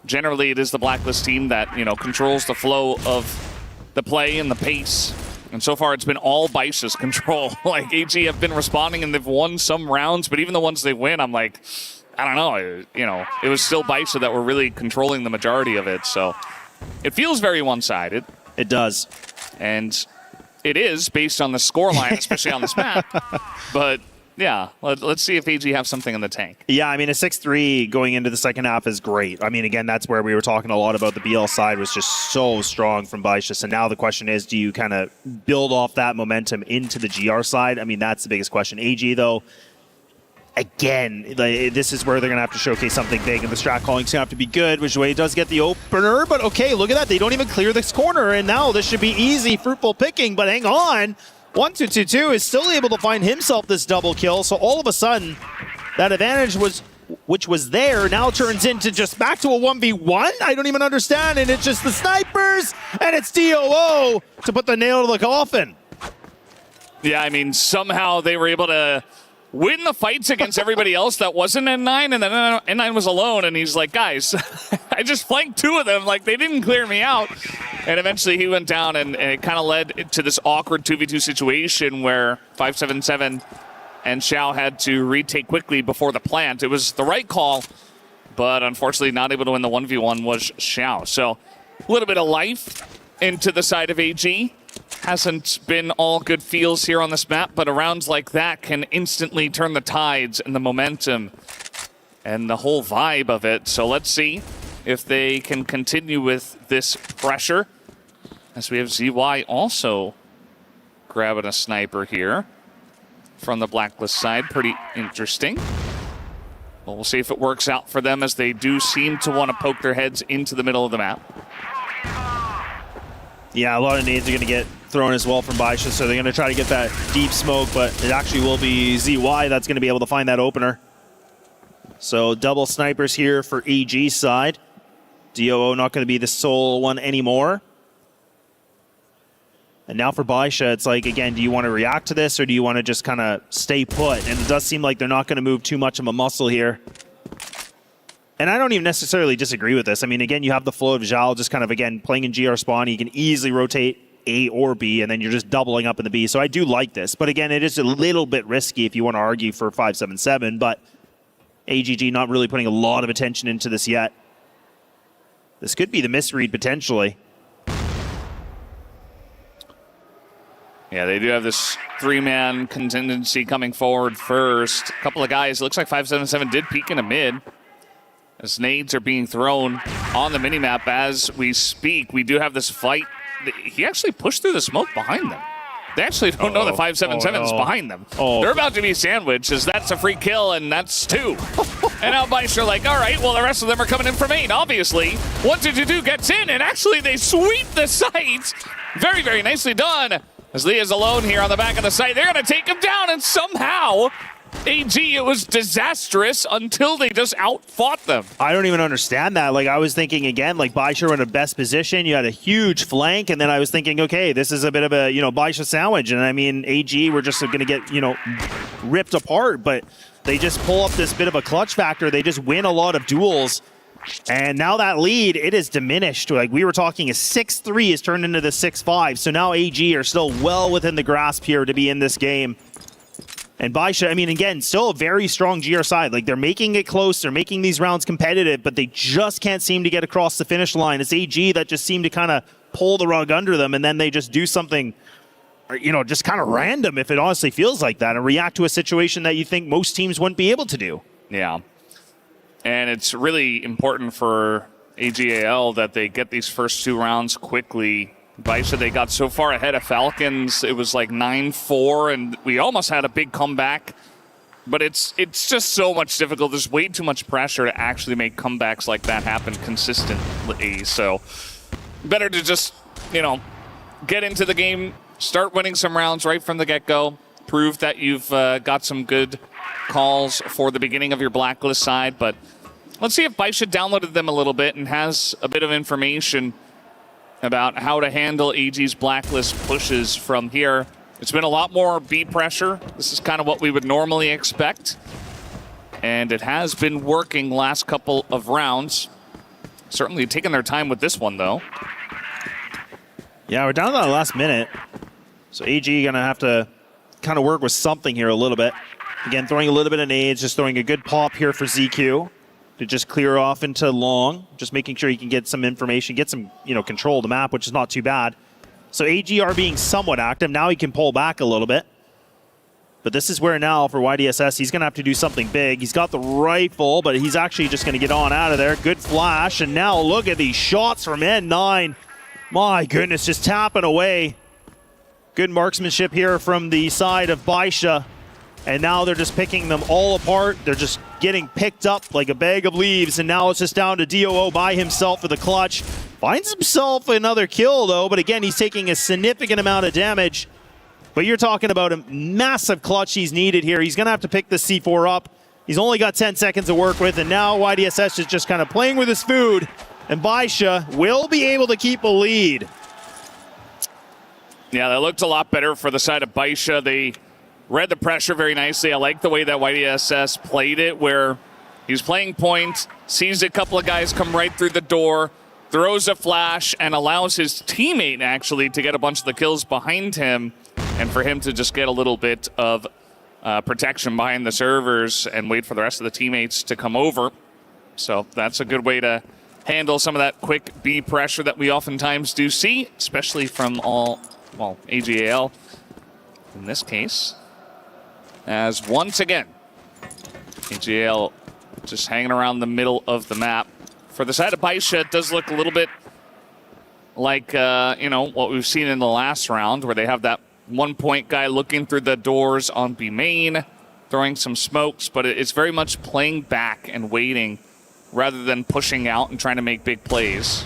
Generally, it is the blacklist team that, you know, controls the flow of the play and the pace. And so far, it's been all Baisha's control. Like, AG have been responding, and they've won some rounds, but even the ones they win, I'm like, I don't know. You know, it was still Baisha that were really controlling the majority of it. So it feels very one-sided. It does. And it is based on the scoreline, especially on this map. But yeah, let's see if AG have something in the tank. Yeah, I mean, a 6-3 going into the second half is great. I mean, again, that's where we were talking a lot about the BL side was just so strong from Baisha. So now the question is, do you kind of build off that momentum into the GR side? I mean, that's the biggest question. AG, though, again, this is where they're going to have to showcase something big, and the strat calling's going to have to be good, which way does get the opener. But okay, look at that. They don't even clear this corner, and now this should be easy, fruitful picking. But hang on. 1-2-2-2 is still able to find himself this double kill, so all of a sudden, that advantage which was there now turns into just back to a 1v1? I don't even understand, and it's just the snipers, and it's DOO to put the nail to the coffin. Yeah, I mean, somehow they were able to win the fights against everybody else that wasn't N9, and then N9 was alone, and he's like, guys, I just flanked 2 of them, like, they didn't clear me out. And eventually he went down, and it kind of led to this awkward 2v2 situation where 577 and Xiao had to retake quickly before the plant. It was the right call, but unfortunately not able to win the 1v1 was Xiao. So a little bit of life into the side of AG. Hasn't been all good feels here on this map, but rounds like that can instantly turn the tides and the momentum and the whole vibe of it. So let's see if they can continue with this pressure. As we have ZY also grabbing a sniper here from the blacklist side. Pretty interesting. Well, we'll see if it works out for them, as they do seem to want to poke their heads into the middle of the map. Yeah, a lot of nades are going to get thrown as well from Baisha, so they're going to try to get that deep smoke, but it actually will be ZY that's going to be able to find that opener. So double snipers here for AG's side. DOO not going to be the sole one anymore. And now for Baisha, it's like, again, do you want to react to this, or do you want to just kind of stay put? And it does seem like they're not going to move too much of a muscle here. And I don't even necessarily disagree with this. I mean, again, you have the flow of Zhao just kind of, again, playing in GR spawn. You can easily rotate A or B, and then you're just doubling up in the B. So I do like this. But again, it is a little bit risky if you want to argue for 577. But AGG not really putting a lot of attention into this yet. This could be the misread potentially. Yeah, they do have this 3-man contingency coming forward first. A couple of guys. It looks like 577 did peek in a mid. As nades are being thrown on the minimap as we speak. We do have this fight. He actually pushed through the smoke behind them. They actually don't know that 577 is behind them. They're about to be sandwiched as that's a free kill and that's 2. And now Bice are like, all right, well, the rest of them are coming in from main, obviously. 1-2-2 gets in, and actually they sweep the site. Very, very nicely done. As Leah's alone here on the back of the site, they're going to take him down, and somehow AG, it was disastrous until they just outfought them. I don't even understand that. Like, I was thinking, again, like, Baisha were in the best position. You had a huge flank, and then I was thinking, okay, this is a bit of a, Baisha sandwich. And, I mean, AG were just going to get, ripped apart. But they just pull up this bit of a clutch factor. They just win a lot of duels. And now that lead, it is diminished. Like, we were talking, a 6-3 is turned into the 6-5. So now AG are still well within the grasp here to be in this game. And Baisha, I mean, again, still a very strong GR side. Like, they're making it close. They're making these rounds competitive, but they just can't seem to get across the finish line. It's AG that just seem to kind of pull the rug under them, and then they just do something, just kind of random, if it honestly feels like that, and react to a situation that you think most teams wouldn't be able to do. Yeah. And it's really important for AGAL that they get these first 2 rounds quickly. Baisha, they got so far ahead of Falcons, it was like 9-4, and we almost had a big comeback. But it's just so much difficult. There's way too much pressure to actually make comebacks like that happen consistently. So better to just, get into the game, start winning some rounds right from the get-go, prove that you've got some good calls for the beginning of your blacklist side. But let's see if Baisha downloaded them a little bit and has a bit of information about how to handle AG's blacklist pushes from here. It's been a lot more B pressure. This is kind of what we would normally expect. And it has been working last couple of rounds. Certainly taking their time with this one, though. Yeah, we're down to that last minute. So AG going to have to kind of work with something here a little bit. Again, throwing a little bit of nades, just throwing a good pop here for ZQ. To just clear off into long, just making sure he can get some information, get some, control of the map, which is not too bad. So AG are being somewhat active. Now he can pull back a little bit. But this is where now for YDSS, he's going to have to do something big. He's got the rifle, but he's actually just going to get on out of there. Good flash, and now look at these shots from N9. My goodness, just tapping away. Good marksmanship here from the side of Baisha. And now they're just picking them all apart. They're just getting picked up like a bag of leaves. And now it's just down to DOO by himself for the clutch. Finds himself another kill, though. But again, he's taking a significant amount of damage. But you're talking about a massive clutch he's needed here. He's going to have to pick the C4 up. He's only got 10 seconds to work with. And now YDSS is just kind of playing with his food. And Baisha will be able to keep a lead. Yeah, that looked a lot better for the side of Baisha. They read the pressure very nicely. I like the way that YDSS played it, where he's playing point, sees a couple of guys come right through the door, throws a flash, and allows his teammate actually to get a bunch of the kills behind him, and for him to just get a little bit of protection behind the servers and wait for the rest of the teammates to come over. So that's a good way to handle some of that quick B pressure that we oftentimes do see, especially from AGAL in this case. As once again, AGL just hanging around the middle of the map. For the side of Baisha, it does look a little bit like, what we've seen in the last round, where they have that 1-point guy looking through the doors on B main, throwing some smokes, but it's very much playing back and waiting rather than pushing out and trying to make big plays.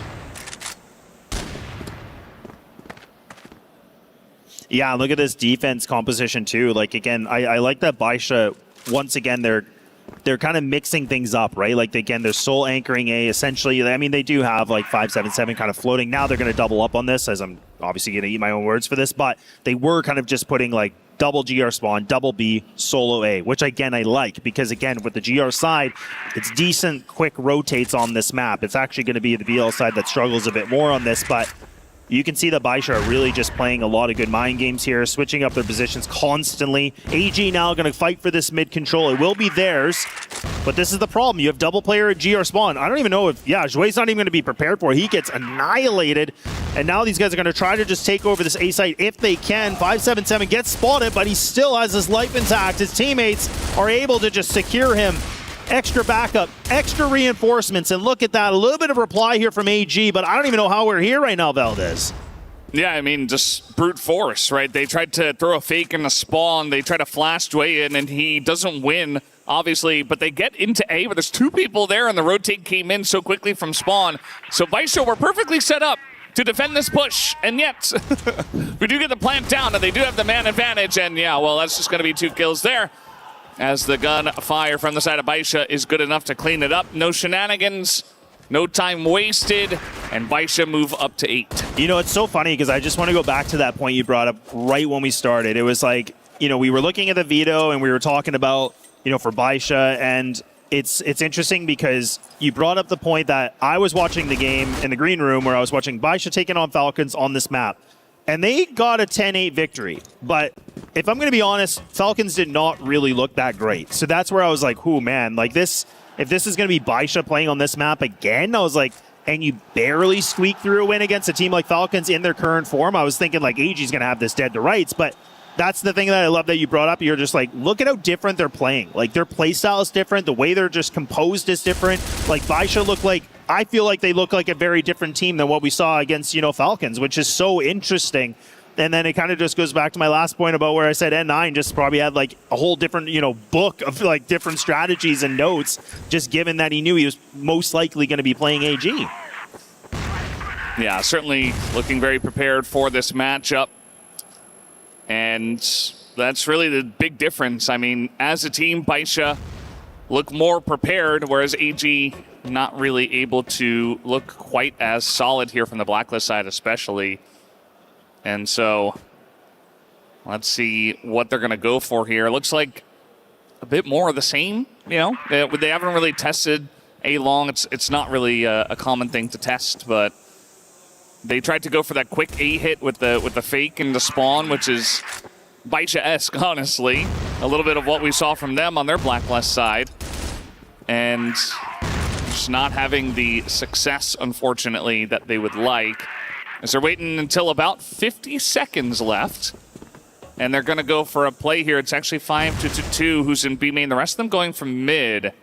Yeah, look at this defense composition too. Like, again, I like that Baisha, once again, they're kind of mixing things up, right? Like, again, they're sole anchoring A, essentially. I mean, they do have like 5-7-7 kind of floating. Now they're going to double up on this, as I'm obviously going to eat my own words for this, but they were kind of just putting like double GR spawn, double B, solo A, which again I like because again with the GR side, it's decent quick rotates on this map. It's actually going to be the BL side that struggles a bit more on this, but you can see that Baisha are really just playing a lot of good mind games here, switching up their positions constantly. AG now going to fight for this mid control. It will be theirs, but this is the problem. You have double player at GR spawn. I don't even know if, yeah, Joue's not even going to be prepared for it. He gets annihilated, and now these guys are going to try to just take over this A site if they can. 577 gets spotted, but he still has his life intact. His teammates are able to just secure him. Extra backup, extra reinforcements, and look at that. A little bit of reply here from AG, but I don't even know how we're here right now, Valdez. Yeah, I mean, just brute force, right? They tried to throw a fake in the spawn. They try to flash Joué in, and he doesn't win, obviously, but they get into A, but there's two people there, and the rotate came in so quickly from spawn. So Baisha were perfectly set up to defend this push, and yet we do get the plant down, and they do have the man advantage, and yeah, well, that's just going to be 2 kills there, as the gun fire from the side of Baisha is good enough to clean it up. No shenanigans, no time wasted, and Baisha move up to 8. You know, it's so funny because I just want to go back to that point you brought up right when we started. It was like, you know, we were looking at the veto and we were talking about, you know, for Baisha, and it's interesting because you brought up the point that I was watching the game in the green room where I was watching Baisha taking on Falcons on this map. And they got a 10-8 victory. But if I'm going to be honest, Falcons did not really look that great. So that's where I was like, oh man, like this, if this is going to be Baisha playing on this map again, I was like, and you barely squeak through a win against a team like Falcons in their current form, I was thinking like AG's going to have this dead to rights. But that's the thing that I love that you brought up. You're just like, look at how different they're playing. Like their play style is different. The way they're just composed is different. Like Baisha look like, I feel like they look like a very different team than what we saw against, you know, Falcons, which is so interesting. And then it kind of just goes back to my last point about where I said N9 just probably had like a whole different, you know, book of like different strategies and notes, just given that he knew he was most likely going to be playing AG. Yeah, certainly looking very prepared for this matchup. And that's really the big difference. I mean, as a team, Baisha look more prepared, whereas AG not really able to look quite as solid here from the Blacklist side especially. And so let's see what they're going to go for here. It looks like a bit more of the same, you know. They haven't really tested A long. It's not really a common thing to test, but they tried to go for that quick A hit with the fake and the spawn, which is Baisha-esque, honestly. A little bit of what we saw from them on their Blacklist side. And just not having the success, unfortunately, that they would like. As they're waiting until about 50 seconds left. And they're going to go for a play here. It's actually 5-2-2 who's in B main. The rest of them going from mid.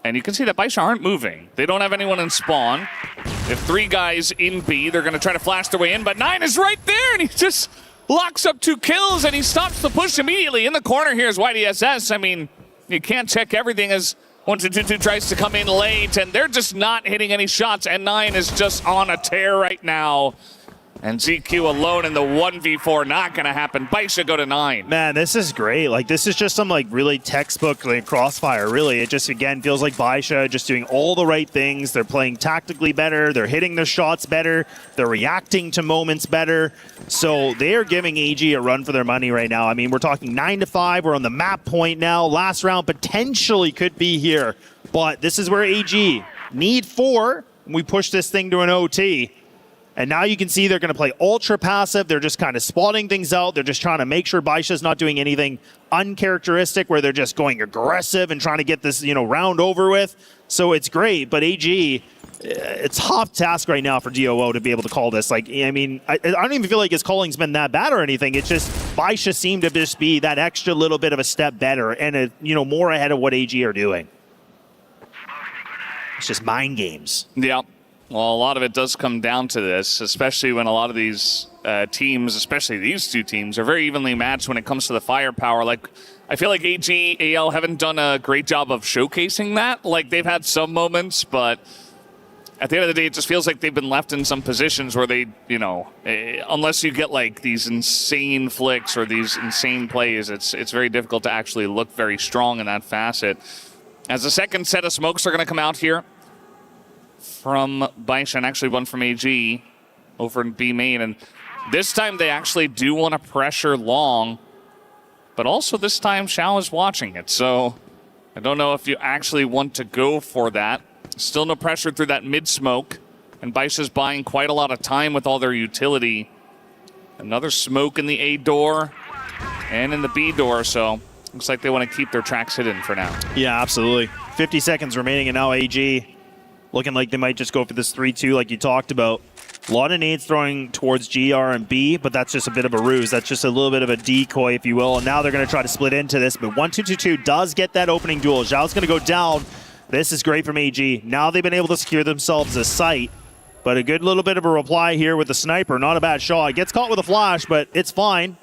And you can see that Baisha aren't moving. They don't have anyone in spawn. They have 3 guys in B. They're going to try to flash their way in, but 9 is right there, and he just locks up 2 kills, and he stops the push immediately. In the corner here is YDSS. I mean, you can't check everything as 1-2-2 tries to come in late, and they're just not hitting any shots, and 9 is just on a tear right now. And ZQ alone in the 1v4, not going to happen. Baisha go to 9. Man, this is great. Like, this is just some, like, really textbook like, Crossfire, really. It just, again, feels like Baisha just doing all the right things. They're playing tactically better. They're hitting their shots better. They're reacting to moments better. So they are giving AG a run for their money right now. I mean, we're talking 9-5. We're on the map point now. Last round potentially could be here. But this is where AG need 4. We push this thing to an OT. And now you can see they're going to play ultra passive. They're just kind of spotting things out. They're just trying to make sure Baisha's not doing anything uncharacteristic where they're just going aggressive and trying to get this, you know, round over with. So it's great, but AG, it's a tough task right now for DOO to be able to call this. Like, I mean, I don't even feel like his calling's been that bad or anything. It's just Baisha seemed to just be that extra little bit of a step better and, you know, more ahead of what AG are doing. It's just mind games. Yeah. Well, a lot of it does come down to this, especially when a lot of these teams, especially these 2 teams, are very evenly matched when it comes to the firepower. Like, I feel like AG, AL haven't done a great job of showcasing that. Like, they've had some moments, but at the end of the day, it just feels like they've been left in some positions where they, you know, unless you get like these insane flicks or these insane plays, it's very difficult to actually look very strong in that facet. As the second set of smokes are going to come out here from Baisha, and actually one from AG over in B main. And this time they actually do want to pressure long but also this time Xiao is watching it, so I don't know if you actually want to go for that. Still no pressure through that mid-smoke, and Baisha's buying quite a lot of time with all their utility. Another smoke in the A door and in the B door, so looks like they want to keep their tracks hidden for now. Yeah, absolutely. 50 seconds remaining, and now AG looking like they might just go for this 3-2 like you talked about. A lot of nades throwing towards GR and B, but that's just a bit of a ruse. That's just a little bit of a decoy, if you will. And now they're going to try to split into this, but 1-2-2-2 does get that opening duel. Zhao's going to go down. This is great from AG. Now they've been able to secure themselves a site, but a good little bit of a reply here with the sniper. Not a bad shot. Gets caught with a flash, but it's fine.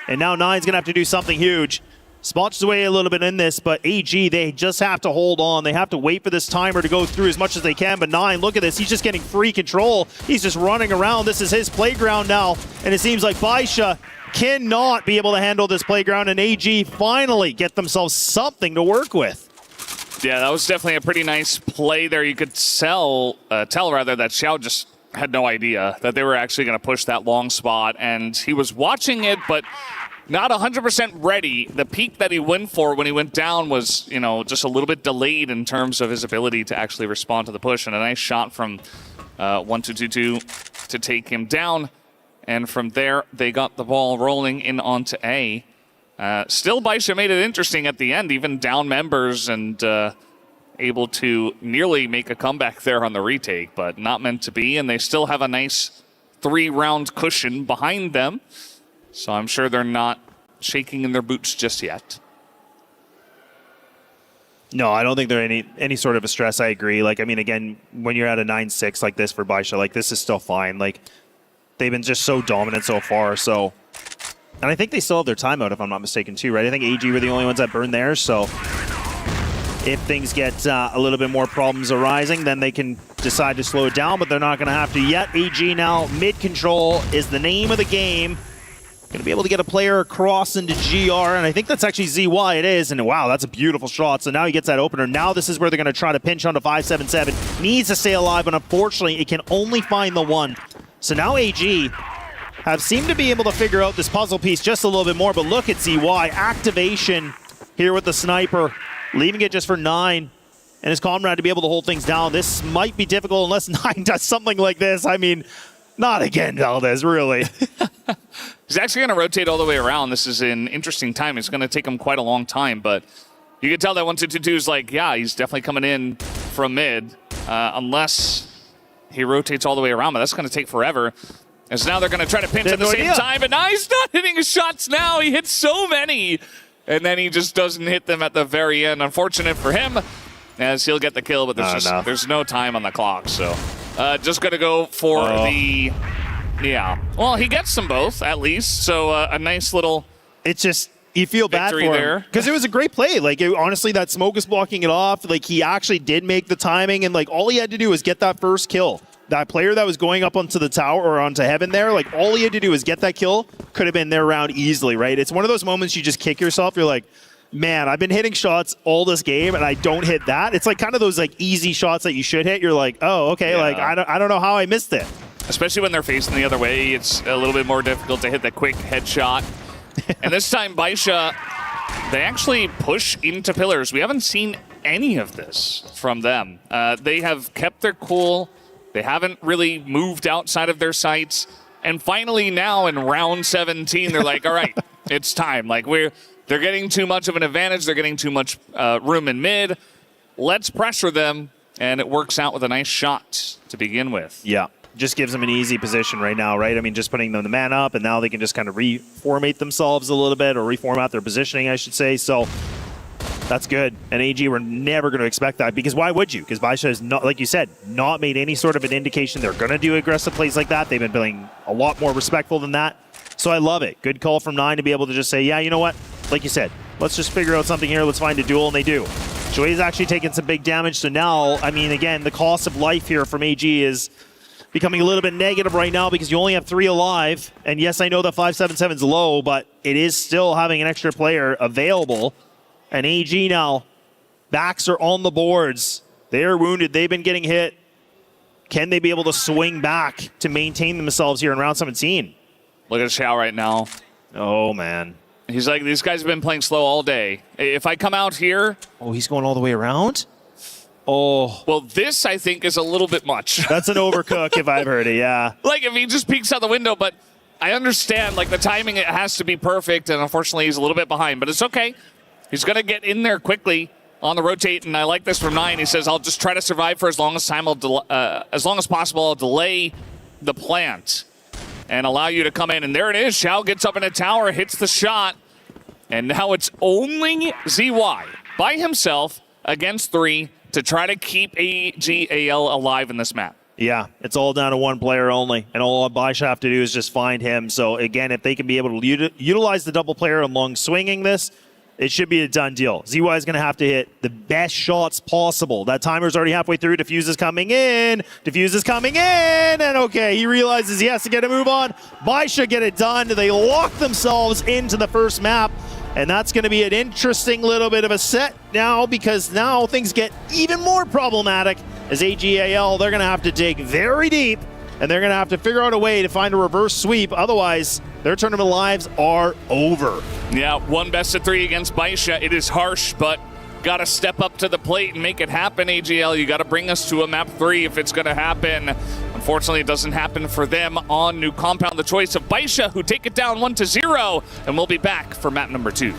And now Nine's going to have to do something huge. Spots away a little bit in this, but AG, they just have to hold on. They have to wait for this timer to go through as much as they can. But Nine, look at this. He's just getting free control. He's just running around. This is his playground now. And it seems like Baisha cannot be able to handle this playground. And AG finally get themselves something to work with. Yeah, that was definitely a pretty nice play there. You could tell that Xiao just had no idea that they were actually going to push that long spot. And he was watching it, but not 100% ready. The peak that he went for when he went down was, just a little bit delayed in terms of his ability to actually respond to the push. And a nice shot from 1-2-2-2 to take him down. And from there, they got the ball rolling in onto A. Still, Baisha made it interesting at the end, even down members and able to nearly make a comeback there on the retake, but not meant to be. And they still have a nice 3-round cushion behind them. So I'm sure they're not shaking in their boots just yet. No, I don't think they're any sort of a stress. I agree. Again, when you're at a 9-6 like this for Baisha, this is still fine. They've been just so dominant so far. So, and I think they still have their timeout, if I'm not mistaken, too, right? I think AG were the only ones that burned theirs. So if things get a little bit more problems arising, then they can decide to slow it down, but they're not going to have to yet. AG now, mid-control is the name of the game. Going to be able to get a player across into GR, and I think that's actually ZY it is, and wow, that's a beautiful shot. So now he gets that opener. Now this is where they're going to try to pinch onto 577. Needs to stay alive, but unfortunately, it can only find the one. So now AG have seemed to be able to figure out this puzzle piece just a little bit more, but look at ZY. Activation here with the sniper, leaving it just for 9 and his comrade to be able to hold things down. This might be difficult unless 9 does something like this. I mean, not again, Valdez, really. He's actually going to rotate all the way around. This is an interesting time. It's going to take him quite a long time, but you can tell that 1-2-2-2 is he's definitely coming in from mid, unless he rotates all the way around, but that's going to take forever. As now they're going to try to pinch at the same time, but now he's not hitting his shots now. He hits so many, and then he just doesn't hit them at the very end. Unfortunate for him, as he'll get the kill, but there's no time on the clock, so just going to go for the... Yeah. Well, he gets them both, at least. So a nice little It's just, you feel bad for him. Because it was a great play. Honestly, that smoke is blocking it off. He actually did make the timing, and all he had to do was get that first kill. That player that was going up onto the tower or onto heaven there, all he had to do was get that kill. Could have been their round easily, right? It's one of those moments you just kick yourself. You're like, man, I've been hitting shots all this game, and I don't hit that. It's kind of those easy shots that you should hit. You're like, oh, okay, Yeah. I don't know how I missed it. especially when they're facing the other way, it's a little bit more difficult to hit the quick headshot. And this time, Baisha, they actually push into pillars. We haven't seen any of this from them. They have kept their cool. They haven't really moved outside of their sights. And finally now in round 17, they're like, all right, it's time. They're getting too much of an advantage. They're getting too much room in mid. Let's pressure them. And it works out with a nice shot to begin with. Yeah. Just gives them an easy position right now, right? I mean, just putting them the man up, and now they can just kind of reformate themselves a little bit, or reformat their positioning, I should say. So that's good. And AG, we're never going to expect that, because why would you? Because Baisha has not, like you said, not made any sort of an indication they're going to do aggressive plays like that. They've been playing a lot more respectful than that. So I love it. Good call from 9 to be able to just say, yeah, you know what? Like you said, let's just figure out something here. Let's find a duel, and they do. Joey's actually taking some big damage, so now, I mean, again, the cost of life here from AG is becoming a little bit negative right now because you only have 3 alive. And yes, I know that 577 is low, but it is still having an extra player available. And AG now, backs are on the boards. They're wounded. They've been getting hit. Can they be able to swing back to maintain themselves here in round 17? Look at Xiao right now. Oh, man. He's like, these guys have been playing slow all day. If I come out here... Oh, he's going all the way around? Oh. Well, this, I think, is a little bit much. That's an overcook if I've heard it, yeah. Like, if he just peeks out the window, but I understand, like, the timing, it has to be perfect, and unfortunately, he's a little bit behind. But it's okay. He's going to get in there quickly on the rotate, and I like this from 9. He says, I'll just try to survive for as long as possible. I'll delay the plant and allow you to come in. And there it is. Xiao gets up in a tower, hits the shot, and now it's only ZY by himself against 3 to try to keep AGAL alive in this map. Yeah, it's all down to one player only, and all Baisha have to do is just find him. So again, if they can be able to utilize the double player along swinging this, it should be a done deal. ZY is going to have to hit the best shots possible. That timer's already halfway through. Diffuse is coming in. Diffuse is coming in. And okay, he realizes he has to get a move on. Baisha get it done. They lock themselves into the first map. And that's going to be an interesting little bit of a set now, because now things get even more problematic as AGAL, they're going to have to dig very deep, and they're going to have to figure out a way to find a reverse sweep. Otherwise, their tournament lives are over. Yeah, 1 best-of-3 against Baisha. It is harsh, but got to step up to the plate and make it happen, AGL. You got to bring us to a map 3 if it's going to happen. Unfortunately, it doesn't happen for them on New Compound. The choice of Baisha, who take it down 1-0, and we'll be back for map number 2.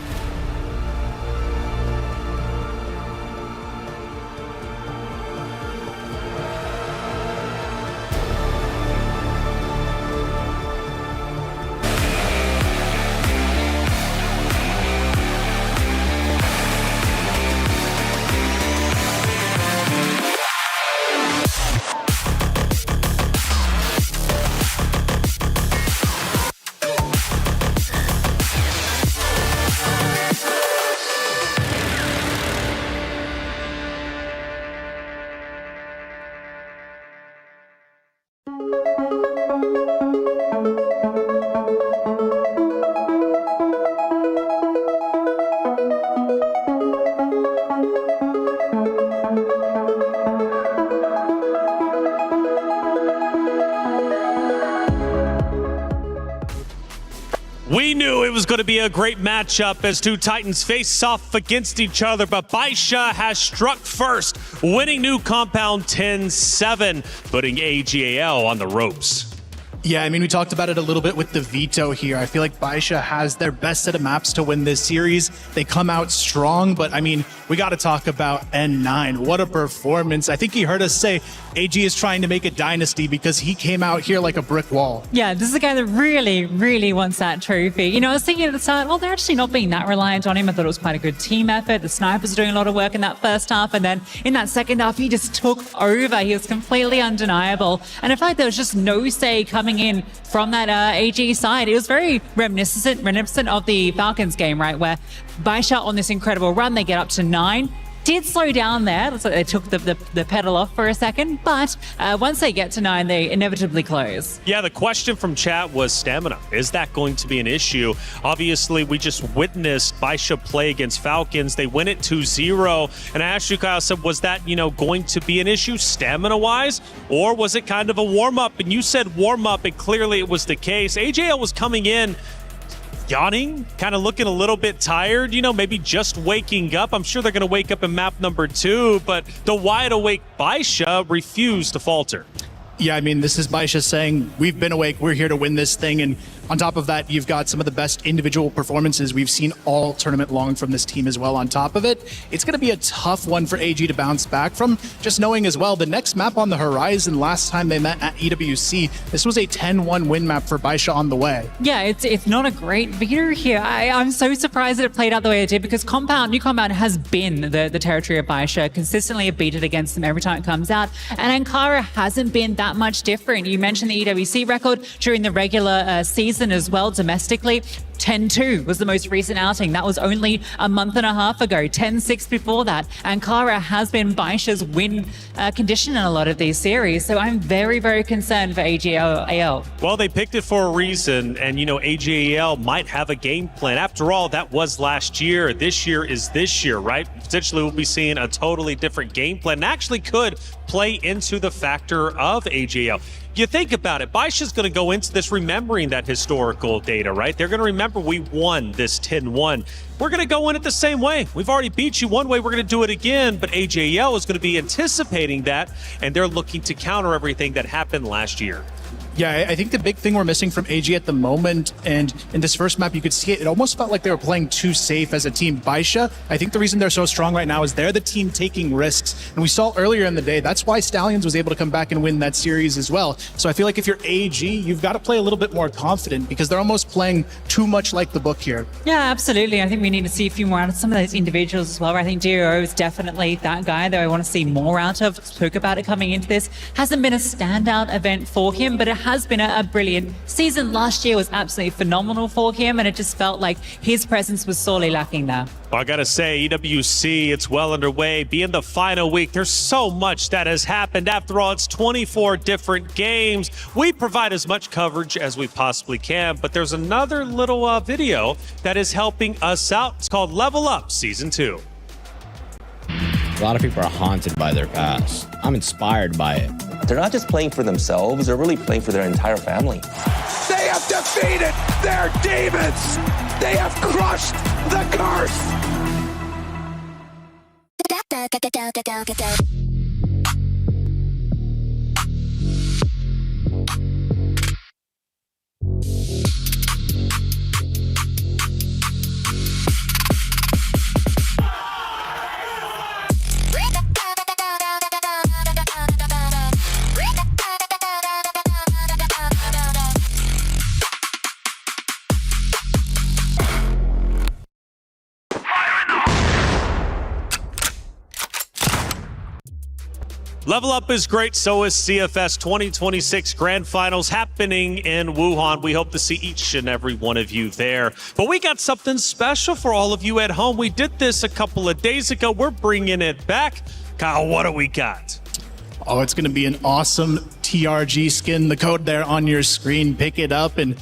We knew it was going to be a great matchup as two Titans face off against each other, but Baisha has struck first, winning New Compound 10-7, putting AGAL on the ropes. Yeah, I mean, we talked about it a little bit with the veto here. I feel like Baisha has their best set of maps to win this series. They come out strong, but I mean, we got to talk about N9. What a performance. I think he heard us say AG is trying to make a dynasty because he came out here like a brick wall. Yeah, this is a guy that really, really wants that trophy. You know, I was thinking at the start, well, they're actually not being that reliant on him. I thought it was quite a good team effort. The snipers were doing a lot of work in that first half, and then in that second half, he just took over. He was completely undeniable. And I feel like there was just no say coming in from that AG side. It was very reminiscent of the Falcons game, right, where Baisha on this incredible run, they get up to 9. Did slow down there. Looks like they took the pedal off for a second, but once they get to 9, they inevitably close. Yeah, the question from chat was stamina. Is that going to be an issue? Obviously, we just witnessed Baisha play against Falcons. They win it 2-0. And I asked you, Kyle, said, was that, going to be an issue stamina-wise? Or was it kind of a warm-up? And you said warm-up, and clearly it was the case. AJL was coming in yawning, kind of looking a little bit tired, maybe just waking up. I'm sure they're going to wake up in map number 2, but the wide-awake Baisha refused to falter. Yeah, I mean, this is Baisha saying, we've been awake, we're here to win this thing. And on top of that, you've got some of the best individual performances we've seen all tournament long from this team as well on top of it. It's going to be a tough one for AG to bounce back from, just knowing as well, the next map on the horizon last time they met at EWC, this was a 10-1 win map for Baisha on the way. Yeah, it's not a great veto here. I'm so surprised that it played out the way it did, because New Compound has been the territory of Baisha, consistently have beat it against them every time it comes out, and Ankara hasn't been that much different. You mentioned the EWC record during the regular season as well domestically. 10-2 was the most recent outing. That was only a month and a half ago. 10-6 before that. Ankara has been Baisha's win condition in a lot of these series. So I'm very, very concerned for AGAL. Well, they picked it for a reason. And, AGAL might have a game plan. After all, that was last year. This year is this year, right? Potentially we'll be seeing a totally different game plan. And actually could play into the factor of AGAL. You think about it, Baisha's going to go into this remembering that historical data, right? They're going to remember remember, we won this 10-1. We're going to go in it the same way. We've already beat you one way. We're going to do it again. But AJL is going to be anticipating that, and they're looking to counter everything that happened last year. Yeah, I think the big thing we're missing from AG at the moment, and in this first map, you could see it almost felt like they were playing too safe as a team. Baisha, I think the reason they're so strong right now is they're the team taking risks. And we saw earlier in the day, that's why Stallions was able to come back and win that series as well. So I feel like if you're AG, you've got to play a little bit more confident because they're almost playing too much like the book here. Yeah, absolutely. I think we need to see a few more out of some of those individuals as well. I think DRO is definitely that guy that I want to see more out of. Spoke about it coming into this. Hasn't been a standout event for him, but it has been a brilliant season. Last year was absolutely phenomenal for him, and it just felt like his presence was sorely lacking there. Well, I gotta say, EWC, it's well underway. Being the final week, there's so much that has happened. After all, it's 24 different games. We provide as much coverage as we possibly can, but there's another little video that is helping us out. It's called Level Up Season 2. A lot of people are haunted by their past. I'm inspired by it. They're not just playing for themselves, they're really playing for their entire family. They have defeated their demons! They have crushed the curse! Level Up is great, so is CFS 2026 Grand Finals happening in Wuhan. We hope to see each and every one of you there. But we got something special for all of you at home. We did this a couple of days ago. We're bringing it back. Kyle, what do we got? Oh, it's going to be an awesome TRG skin. The code there on your screen. Pick it up and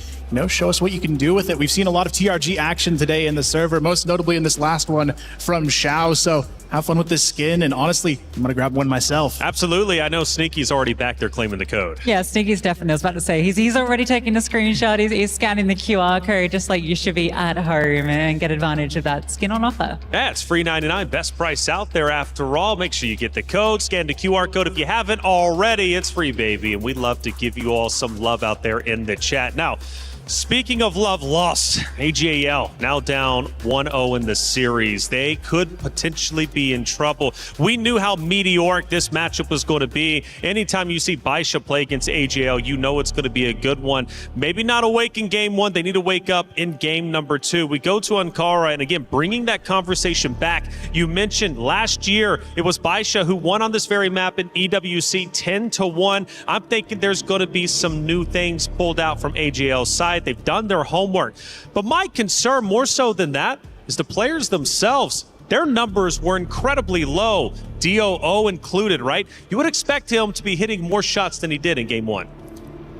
show us what you can do with it. We've seen a lot of TRG action today in the server, most notably in this last one from Xiao. So have fun with this skin, and honestly, I'm gonna grab one myself. Absolutely. I know Sneaky's already back there claiming the code. Yeah, Sneaky's definitely, I was about to say, he's already taking a screenshot. He's scanning the QR code just like you should be at home and get advantage of that skin on offer. Yeah, it's free 99, best price out there after all. Make sure you get the code, scan the QR code if you haven't already. It's free, baby, and we'd love to give you all some love out there in the chat. Now, speaking of love lost, AGAL now down 1-0 in the series. They could potentially be in trouble. We knew how meteoric this matchup was going to be. Anytime you see Baisha play against AGAL, you know it's going to be a good one. Maybe not awake in game one. They need to wake up in game number 2. We go to Ankara, and again, bringing that conversation back. You mentioned last year it was Baisha who won on this very map in EWC 10-1. I'm thinking there's going to be some new things pulled out from AGAL's side. They've done their homework. But my concern more so than that is the players themselves. Their numbers were incredibly low, DOO included, right? You would expect him to be hitting more shots than he did in game 1.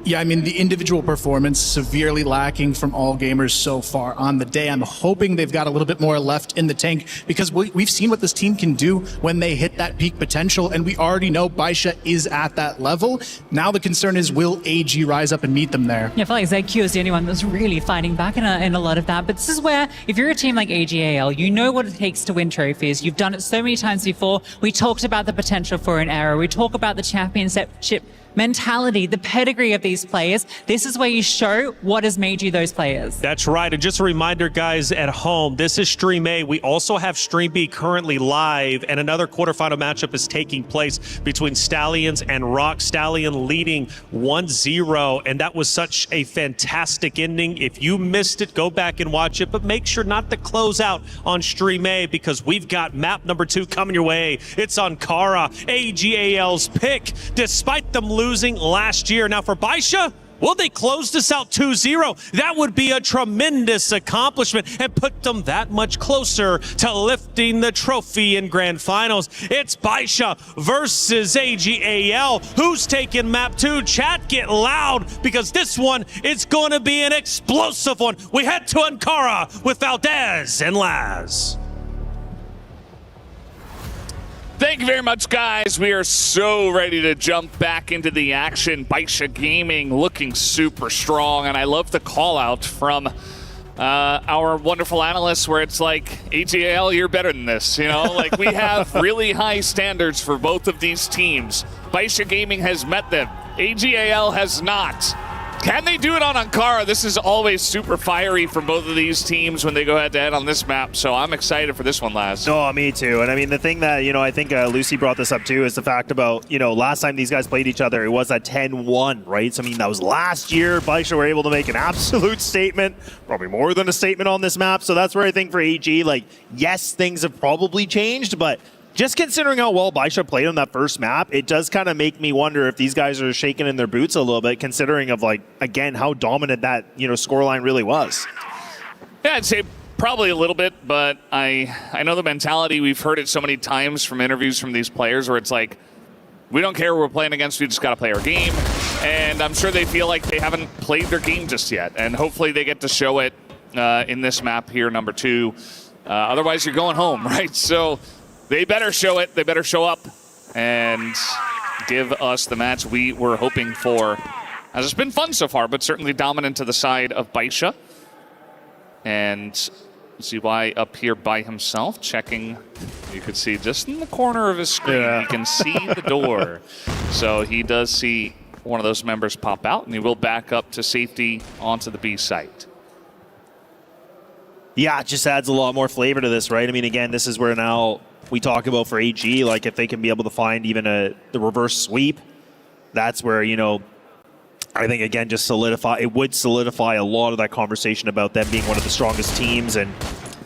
Yeah, I mean, the individual performance severely lacking from all gamers so far on the day. I'm hoping they've got a little bit more left in the tank because we've seen what this team can do when they hit that peak potential, and we already know Baisha is at that level. Now the concern is, will AG rise up and meet them there? Yeah, I feel like ZQ is the only one that's really fighting back in a lot of that. But this is where, if you're a team like AGAL, you know what it takes to win trophies. You've done it so many times before. We talked about the potential for an era. We talk about the championship mentality, the pedigree of these players. This is where you show what has made you those players. That's right. And just a reminder, guys, at home, this is Stream A. We also have Stream B currently live, and another quarterfinal matchup is taking place between Stallions and Rock. Stallion leading 1-0, and that was such a fantastic ending. If you missed it, go back and watch it, but make sure not to close out on Stream A because we've got map number 2 coming your way. It's Ankara, AGAL's pick, despite them losing last year. Now for Baisha, will they close this out 2-0? That would be a tremendous accomplishment and put them that much closer to lifting the trophy in grand finals. It's Baisha versus AGAL. Who's taking map 2? Chat, get loud because this one is going to be an explosive one. We head to Ankara with Valdez and Laz. Thank you very much, guys. We are so ready to jump back into the action. Baisha Gaming looking super strong, and I love the call out from our wonderful analysts where it's like, AGL, you're better than this. You know, like we have really high standards for both of these teams. Baisha Gaming has met them. AGAL has not. Can they do it on Ankara? This is always super fiery for both of these teams when they go head-to-head on this map, so I'm excited for this one, Laz. Oh, me too. And I mean, the thing that, I think Lucy brought this up too is the fact about, last time these guys played each other, it was that 10-1, right? So, I mean, that was last year. Baisha were able to make an absolute statement, probably more than a statement on this map. So that's where I think for AG, like, yes, things have probably changed, but just considering how well Baisha played on that first map, it does kind of make me wonder if these guys are shaking in their boots a little bit, considering of, like, again, how dominant that, scoreline really was. Yeah, I'd say probably a little bit, but I know the mentality. We've heard it so many times from interviews from these players where it's like, we don't care who we're playing against, we just got to play our game. And I'm sure they feel like they haven't played their game just yet, and hopefully they get to show it in this map here, number 2. Otherwise, you're going home, right? So they better show it, they better show up, and give us the match we were hoping for. As it's been fun so far, but certainly dominant to the side of Baisha. And ZY up here by himself, checking. You could see just in the corner of his screen, you can see the door. So he does see one of those members pop out, and he will back up to safety onto the B site. Yeah, it just adds a lot more flavor to this, right? I mean, again, this is where now we talk about for AG, like if they can be able to find even the reverse sweep, that's where, I think, again, it would solidify a lot of that conversation about them being one of the strongest teams and,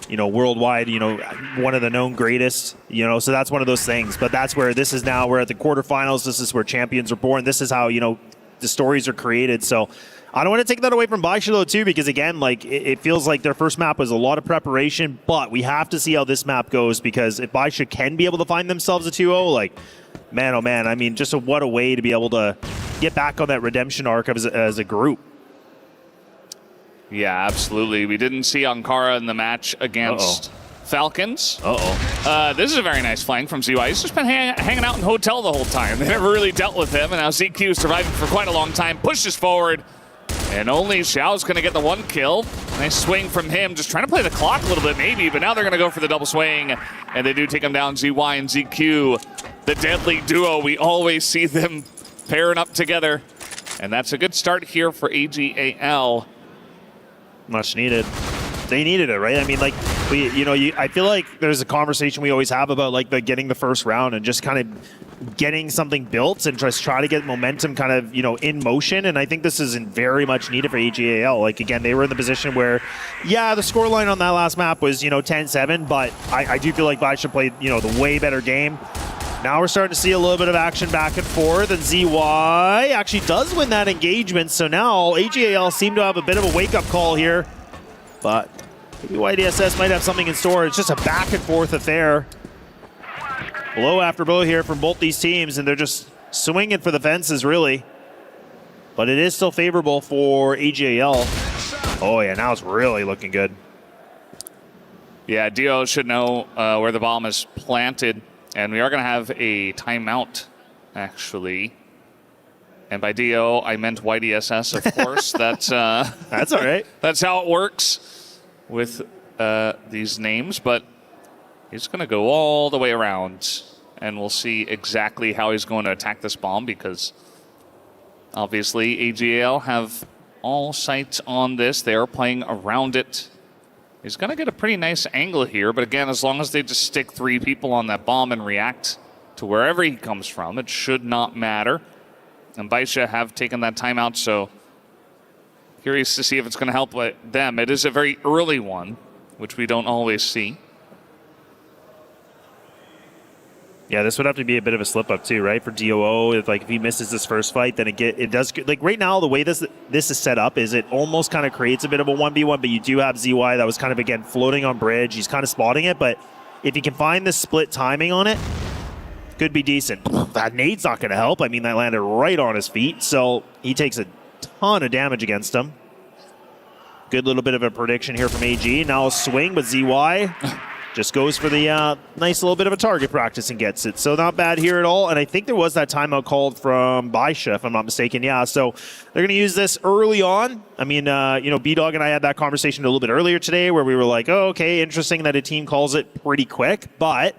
worldwide, one of the known greatest, so that's one of those things. But that's where this is now, we're at the quarterfinals, this is where champions are born, this is how, the stories are created. So I don't want to take that away from Baisha, though, too, because, again, like it feels like their first map was a lot of preparation, but we have to see how this map goes, because if Baisha can be able to find themselves a 2-0, like, man, oh, man, I mean, just what a way to be able to get back on that redemption arc as a group. Yeah, absolutely. We didn't see Ankara in the match against Falcons. This is a very nice flank from ZY. He's just been hanging out in hotel the whole time. They never really dealt with him, and now ZQ surviving for quite a long time, pushes forward. And only Xiao's going to get the 1 kill. Nice swing from him, just trying to play the clock a little bit maybe, but now they're going to go for the double swing. And they do take him down, ZY and ZQ. The deadly duo, we always see them pairing up together. And that's a good start here for AGAL. Much needed. They needed it, right? I mean, like, I feel like there's a conversation we always have about, like, getting the first round and just kind of getting something built and just try to get momentum kind of, in motion. And I think this is very much needed for AGAL. Like, again, they were in the position where, yeah, the scoreline on that last map was, 10-7, but I do feel like Baisha played, the way better game. Now we're starting to see a little bit of action back and forth, and ZY actually does win that engagement. So now AGAL seem to have a bit of a wake-up call here, but maybe YDSS might have something in store. It's just a back and forth affair. Blow after blow here from both these teams, and they're just swinging for the fences, really. But it is still favorable for AGAL. Oh, yeah, now it's really looking good. Yeah, Dio should know where the bomb is planted. And we are going to have a timeout, actually. And by Dio, I meant YDSS, of course. That's all right. That's how it works with these names. But he's going to go all the way around. And we'll see exactly how he's going to attack this bomb, because obviously AGAL have all sights on this. They are playing around it. He's going to get a pretty nice angle here, but again, as long as they just stick 3 people on that bomb and react to wherever he comes from, it should not matter. And Baisha have taken that timeout, so curious to see if it's going to help them. It is a very early one, which we don't always see. Yeah, this would have to be a bit of a slip up too, right? For DOO, if he misses this first fight, then it does, like right now the way this is set up is it almost kind of creates a bit of a 1v1, but you do have ZY that was kind of, again, floating on bridge. He's kind of spotting it, but if he can find the split timing on it, could be decent. That nade's not going to help. I mean, that landed right on his feet, so he takes a ton of damage against him. Good little bit of a prediction here from AG. Now a swing, but ZY Just goes for the nice little bit of a target practice and gets it. So not bad here at all. And I think there was that timeout called from Baisha, if I'm not mistaken. Yeah, so they're going to use this early on. I mean, B-Dog and I had that conversation a little bit earlier today where we were like, oh, okay, interesting that a team calls it pretty quick. But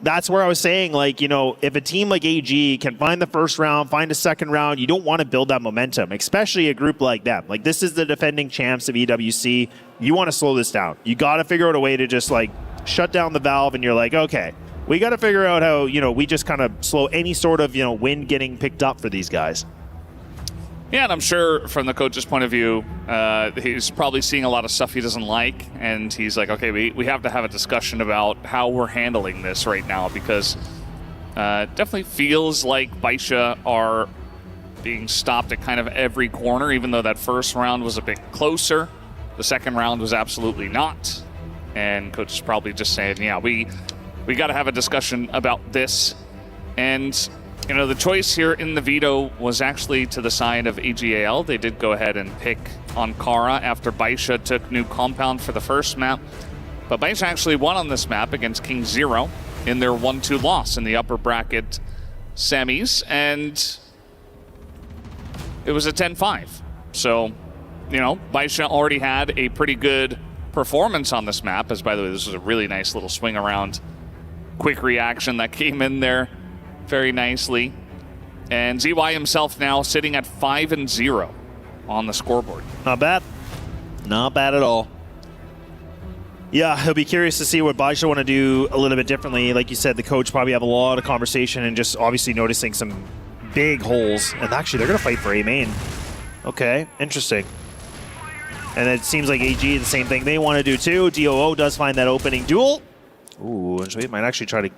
that's where I was saying, like, if a team like AG can find the first round, find a second round, you don't want to build that momentum, especially a group like them. Like, this is the defending champs of EWC. You want to slow this down. You got to figure out a way to just, like, shut down the valve, and you're like, okay, we got to figure out how, we just kind of slow any sort of, win getting picked up for these guys. Yeah, and I'm sure from the coach's point of view, he's probably seeing a lot of stuff he doesn't like, and he's like, okay, we have to have a discussion about how we're handling this right now, because definitely feels like Baisha are being stopped at kind of every corner, even though that first round was a bit closer. The second round was absolutely not. And coach is probably just saying, yeah, we got to have a discussion about this. And, the choice here in the veto was actually to the side of AGAL. They did go ahead and pick Ankara after Baisha took new compound for the first map. But Baisha actually won on this map against King Zero in their 1-2 loss in the upper bracket semis. And it was a 10-5. So, Baisha already had a pretty good performance on this map, as by the way, this was a really nice little swing around quick reaction that came in there very nicely. And ZY himself now sitting at 5-0 on the scoreboard. Not bad. Not bad at all. Yeah, he'll be curious to see what Baisha want to do a little bit differently. Like you said, the coach probably have a lot of conversation and just obviously noticing some big holes. And actually, they're going to fight for A main. Okay, interesting. And it seems like AG, the same thing they want to do too. DOO does find that opening duel. Ooh, and so he might actually try to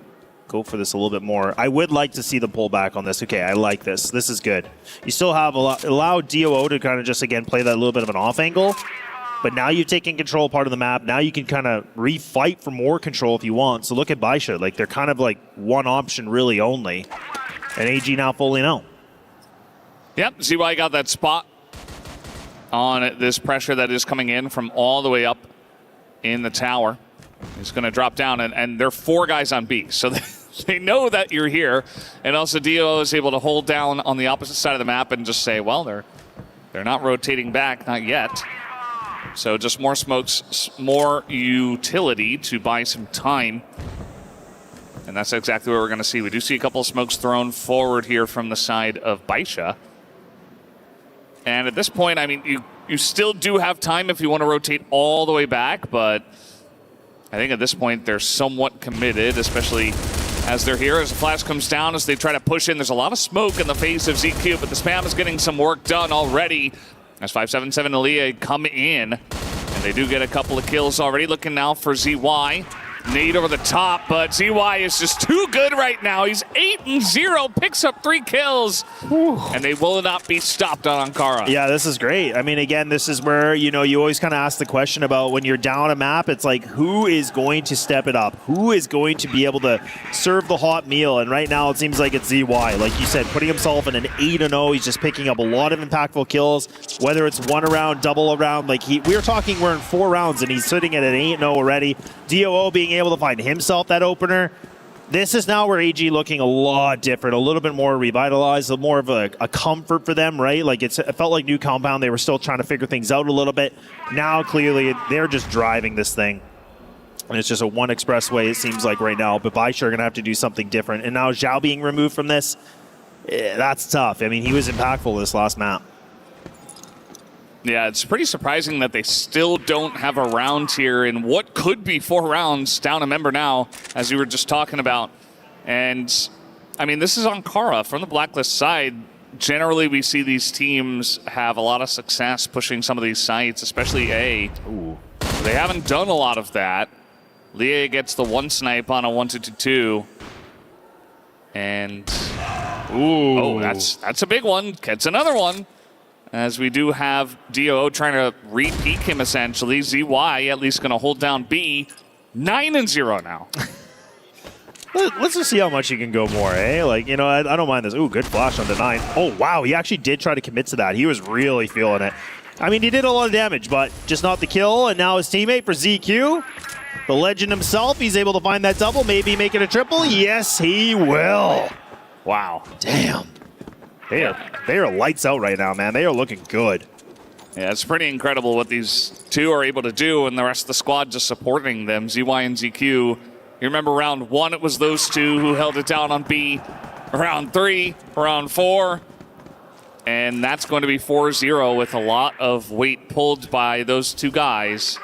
go for this a little bit more. I would like to see the pullback on this. Okay, I like this. This is good. You still have allow DOO to kind of just, again, play that little bit of an off angle. But now you've taken control part of the map. Now you can kind of refight for more control if you want. So look at Baisha. Like, they're kind of like one option really only. And AG now fully know. Yep, ZY got that spot on this pressure that is coming in from all the way up in the tower. He's going to drop down, and there are 4 guys on B. So they know that you're here. And also DO is able to hold down on the opposite side of the map and just say, well, they're not rotating back, not yet. So just more smokes, more utility to buy some time. And that's exactly what we're going to see. We do see a couple of smokes thrown forward here from the side of Baisha. And at this point, I mean, you still do have time if you want to rotate all the way back, but I think at this point they're somewhat committed, especially as they're here. As the flash comes down, as they try to push in, there's a lot of smoke in the face of ZQ, but the spam is getting some work done already. As 577 Aaliyah come in, and they do get a couple of kills already. Looking now for ZY. Nade over the top, but ZY is just too good right now. He's 8-0, picks up 3 kills, and they will not be stopped on Ankara. Yeah, this is great. I mean, again, this is where, you always kind of ask the question about when you're down a map, it's like, who is going to step it up? Who is going to be able to serve the hot meal? And right now, it seems like it's ZY. Like you said, putting himself in an 8-0, he's just picking up a lot of impactful kills, whether it's 1 round, double round. Like, we're in 4 rounds, and he's sitting at an 8-0 already. DOO being able to find himself that opener. This is now where AG looking a lot different, a little bit more revitalized, a more of a comfort for them, right? Like it felt like new compound. They were still trying to figure things out a little bit. Now, clearly, they're just driving this thing. And it's just a one expressway, it seems like right now. But Baisha are going to have to do something different. And now Zhao being removed from this, that's tough. I mean, he was impactful this last map. Yeah, it's pretty surprising that they still don't have a round here in what could be 4 rounds, down a member now, as you were just talking about. And, I mean, this is Ankara. From the Blacklist side, generally we see these teams have a lot of success pushing some of these sites, especially A. Ooh. They haven't done a lot of that. Leah gets the 1 snipe on a 1-2-2. And, ooh, oh, that's a big one. Gets another one. As we do have DOO trying to re-peek him, essentially. ZY at least going to hold down B. 9-0 now. Let's just see how much he can go more, eh? Like, I don't mind this. Ooh, good flash on the 9. Oh, wow, he actually did try to commit to that. He was really feeling it. I mean, he did a lot of damage, but just not the kill. And now his teammate for ZQ. The legend himself, he's able to find that double, maybe make it a triple. Yes, he will. Wow, damn. They are lights out right now, man. They are looking good. Yeah, it's pretty incredible what these two are able to do, and the rest of the squad just supporting them. ZY and ZQ. You remember round 1, it was those two who held it down on B. Round 3, round 4, and that's going to be 4-0 with a lot of weight pulled by those two guys.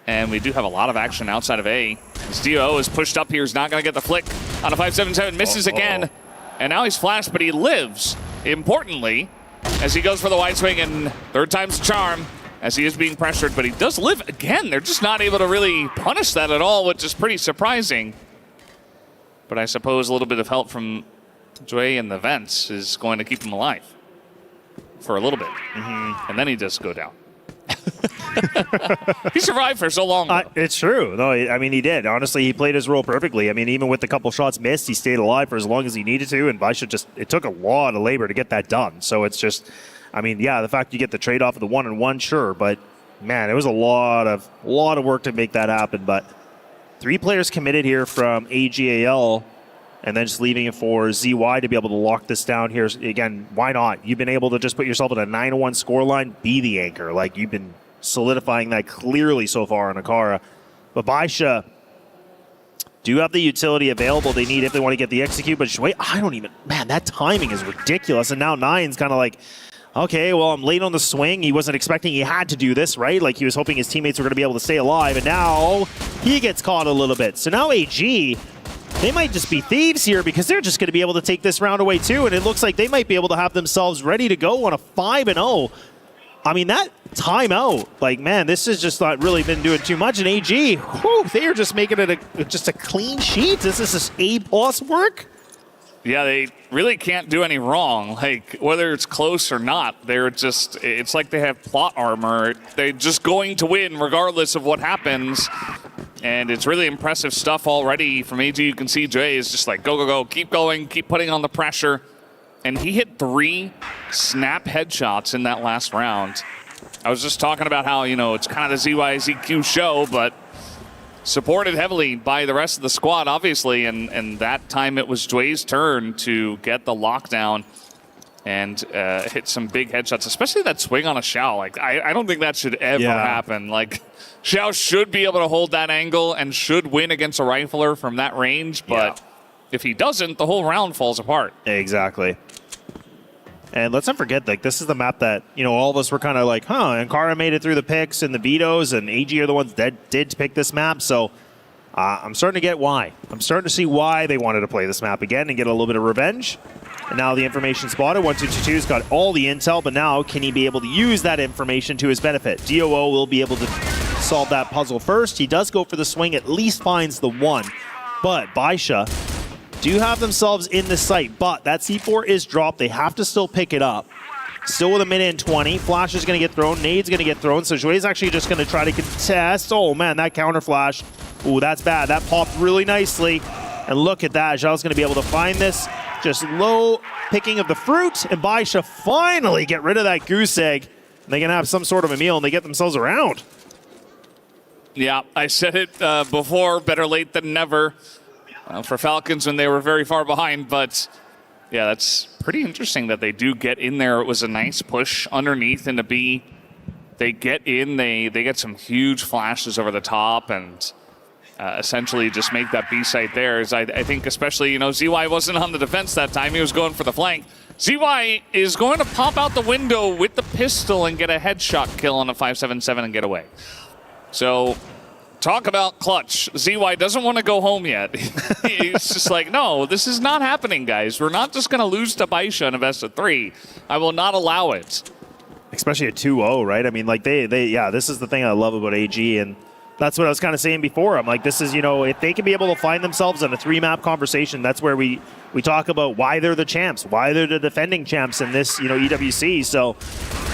And we do have a lot of action outside of A. As DO is pushed up here, he's not going to get the flick on a 5-7-7, misses again. And now he's flashed, but he lives, importantly, as he goes for the wide swing, and third time's the charm, as he is being pressured, but he does live again. They're just not able to really punish that at all, which is pretty surprising. But I suppose a little bit of help from Dre and the vents is going to keep him alive for a little bit. And then he does go down. He survived for so long. It's true. No, I mean, he did. Honestly, he played his role perfectly. I mean, even with the couple shots missed, he stayed alive for as long as he needed to, and Baisha just, it took a lot of labor to get that done. So it's just, I mean, yeah, the fact you get the trade-off of the 1-on-1, sure, but man, it was a lot of work to make that happen. But 3 players committed here from AGAL, and then just leaving it for ZY to be able to lock this down here. Again, why not? You've been able to just put yourself at a 9-1 scoreline, be the anchor. Like, you've been solidifying that clearly so far on Akara. But Baisha do have the utility available they need if they want to get the execute. But wait, man, that timing is ridiculous. And now Nine's kind of like, okay, well, I'm late on the swing. He wasn't expecting he had to do this, right? Like, he was hoping his teammates were going to be able to stay alive. And now he gets caught a little bit. So now AG, they might just be thieves here because they're just going to be able to take this round away too. And it looks like they might be able to have themselves ready to go on a 5-0. I mean, that timeout, like, man, this has just not really been doing too much. And AG, whew, they are just making it just a clean sheet. This is just A+ work. Yeah, they really can't do any wrong. Like, whether it's close or not, they're just, it's like they have plot armor. They're just going to win regardless of what happens. And it's really impressive stuff already from AG. You can see Jay is just like, go, go, go, keep going, keep putting on the pressure. And he hit 3 snap headshots in that last round. I was just talking about how, you know, it's kind of the ZYZQ show, but supported heavily by the rest of the squad, obviously. And that time it was Dway's turn to get the lockdown and hit some big headshots, especially that swing on a Xiao. Like, I don't think that should ever happen. Like, Xiao should be able to hold that angle and should win against a rifler from that range, but if he doesn't, the whole round falls apart. Exactly. And let's not forget, like, this is the map that, you know, all of us were kind of like, huh, and Kara made it through the picks and the vetoes, and AG are the ones that did pick this map, so I'm starting to get why. I'm starting to see why they wanted to play this map again and get a little bit of revenge. And now the information spotted. 1222's got all the intel, but now can he be able to use that information to his benefit? DOO will be able to solve that puzzle first. He does go for the swing, at least finds the 1. But Baisha do have themselves in the site, but that C4 is dropped. They have to still pick it up. Still with a minute and 20. Flash is going to get thrown. Nade's going to get thrown. So Jouet's actually just going to try to contest. Oh, man, that counter flash. Ooh, that's bad. That popped really nicely. And look at that. Zhao's going to be able to find this. Just low picking of the fruit. And Baisha finally get rid of that goose egg. And they can have some sort of a meal, and they get themselves around. Yeah, I said it before, better late than never for Falcons when they were very far behind. But, yeah, that's pretty interesting that they do get in there. It was a nice push underneath into B. They get in, they get some huge flashes over the top and essentially just make that B site theirs. I think especially, you know, ZY wasn't on the defense that time. He was going for the flank. ZY is going to pop out the window with the pistol and get a headshot kill on a 5.77 and get away. So, talk about clutch. ZY doesn't want to go home yet. He's just like, no, this is not happening, guys. We're not just going to lose to Baisha in a best of 3. I will not allow it. Especially a 2-0, right? I mean, like, yeah, this is the thing I love about AG, and that's what I was kind of saying before. I'm like, this is, you know, if they can be able to find themselves in a 3-map conversation, that's where we talk about why they're the champs, why they're the defending champs in this, you know, EWC. So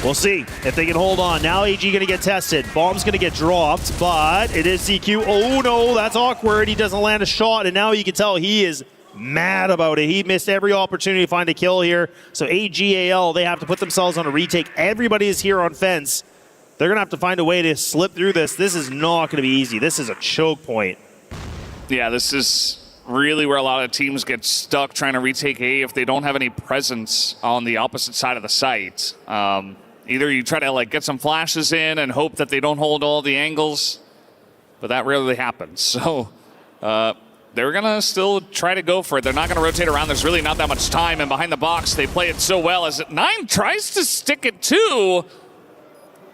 we'll see if they can hold on. Now AG going to get tested. Bomb's going to get dropped, but it is CQ. Oh, no, that's awkward. He doesn't land a shot, and now you can tell he is mad about it. He missed every opportunity to find a kill here. So AGAL, they have to put themselves on a retake. Everybody is here on fence. They're going to have to find a way to slip through this. This is not going to be easy. This is a choke point. Yeah, this is really where a lot of teams get stuck trying to retake A if they don't have any presence on the opposite side of the site. Either you try to get some flashes in and hope that they don't hold all the angles, but that rarely happens. So they're going to still try to go for it. They're not going to rotate around. There's really not that much time, and behind the box, they play it so well as Nine tries to stick it too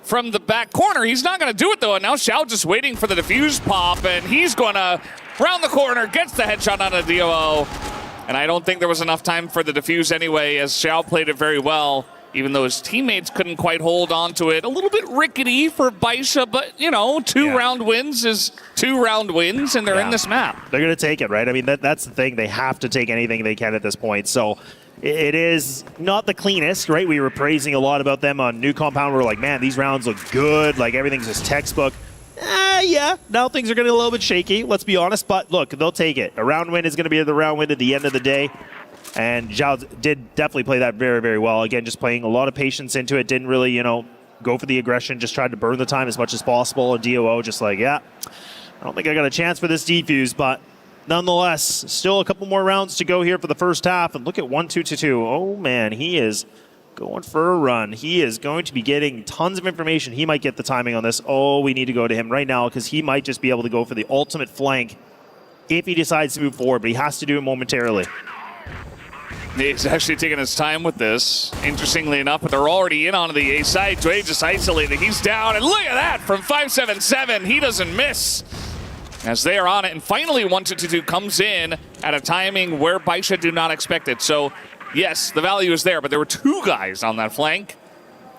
from the back corner. He's not going to do it, though, and now Xiao just waiting for the defuse pop, and he's going to round the corner, gets the headshot on a DOO, and I don't think there was enough time for the defuse anyway, as Xiao played it very well, even though his teammates couldn't quite hold on to it. A little bit rickety for Baisha, but, two round wins is 2 round wins, and they're in this map. They're going to take it, right? I mean, that's the thing. They have to take anything they can at this point. So it is not the cleanest, right? We were praising a lot about them on New Compound. We were like, man, these rounds look good. Like, everything's just textbook. Yeah, now things are getting a little bit shaky, let's be honest. But look, they'll take it. A round win is going to be the round win at the end of the day. And Zhao did definitely play that very, very well. Again, just playing a lot of patience into it. Didn't really, go for the aggression. Just tried to burn the time as much as possible. And DOO just like, I don't think I got a chance for this defuse. But nonetheless, still a couple more rounds to go here for the first half. And look at 1-2-2-2. Oh, man, he is going for a run. He is going to be getting tons of information. He might get the timing on this. Oh, we need to go to him right now because he might just be able to go for the ultimate flank if he decides to move forward. But he has to do it momentarily. He's actually taking his time with this, interestingly enough, but they're already in onto the A side. Dwayne just isolated. He's down, and look at that from 577. He doesn't miss as they are on it. And finally, 1-2-2 comes in at a timing where Baisha do not expect it. So, yes, the value is there, but there were 2 guys on that flank.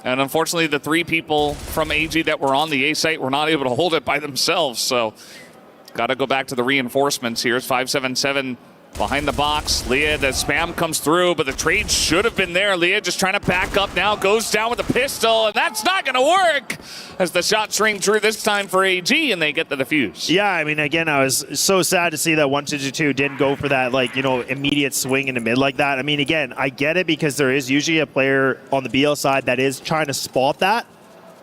And unfortunately, the 3 people from AG that were on the A site were not able to hold it by themselves. So, got to go back to the reinforcements here. It's 577. Behind the box, Leah, the spam comes through, but the trade should have been there. Leah just trying to back up now, goes down with a pistol, and that's not going to work as the shots ring true this time for AG, and they get the defuse. Yeah, I mean, again, I was so sad to see that 1-2-2 didn't go for that, immediate swing in the mid like that. I mean, again, I get it because there is usually a player on the BL side that is trying to spot that.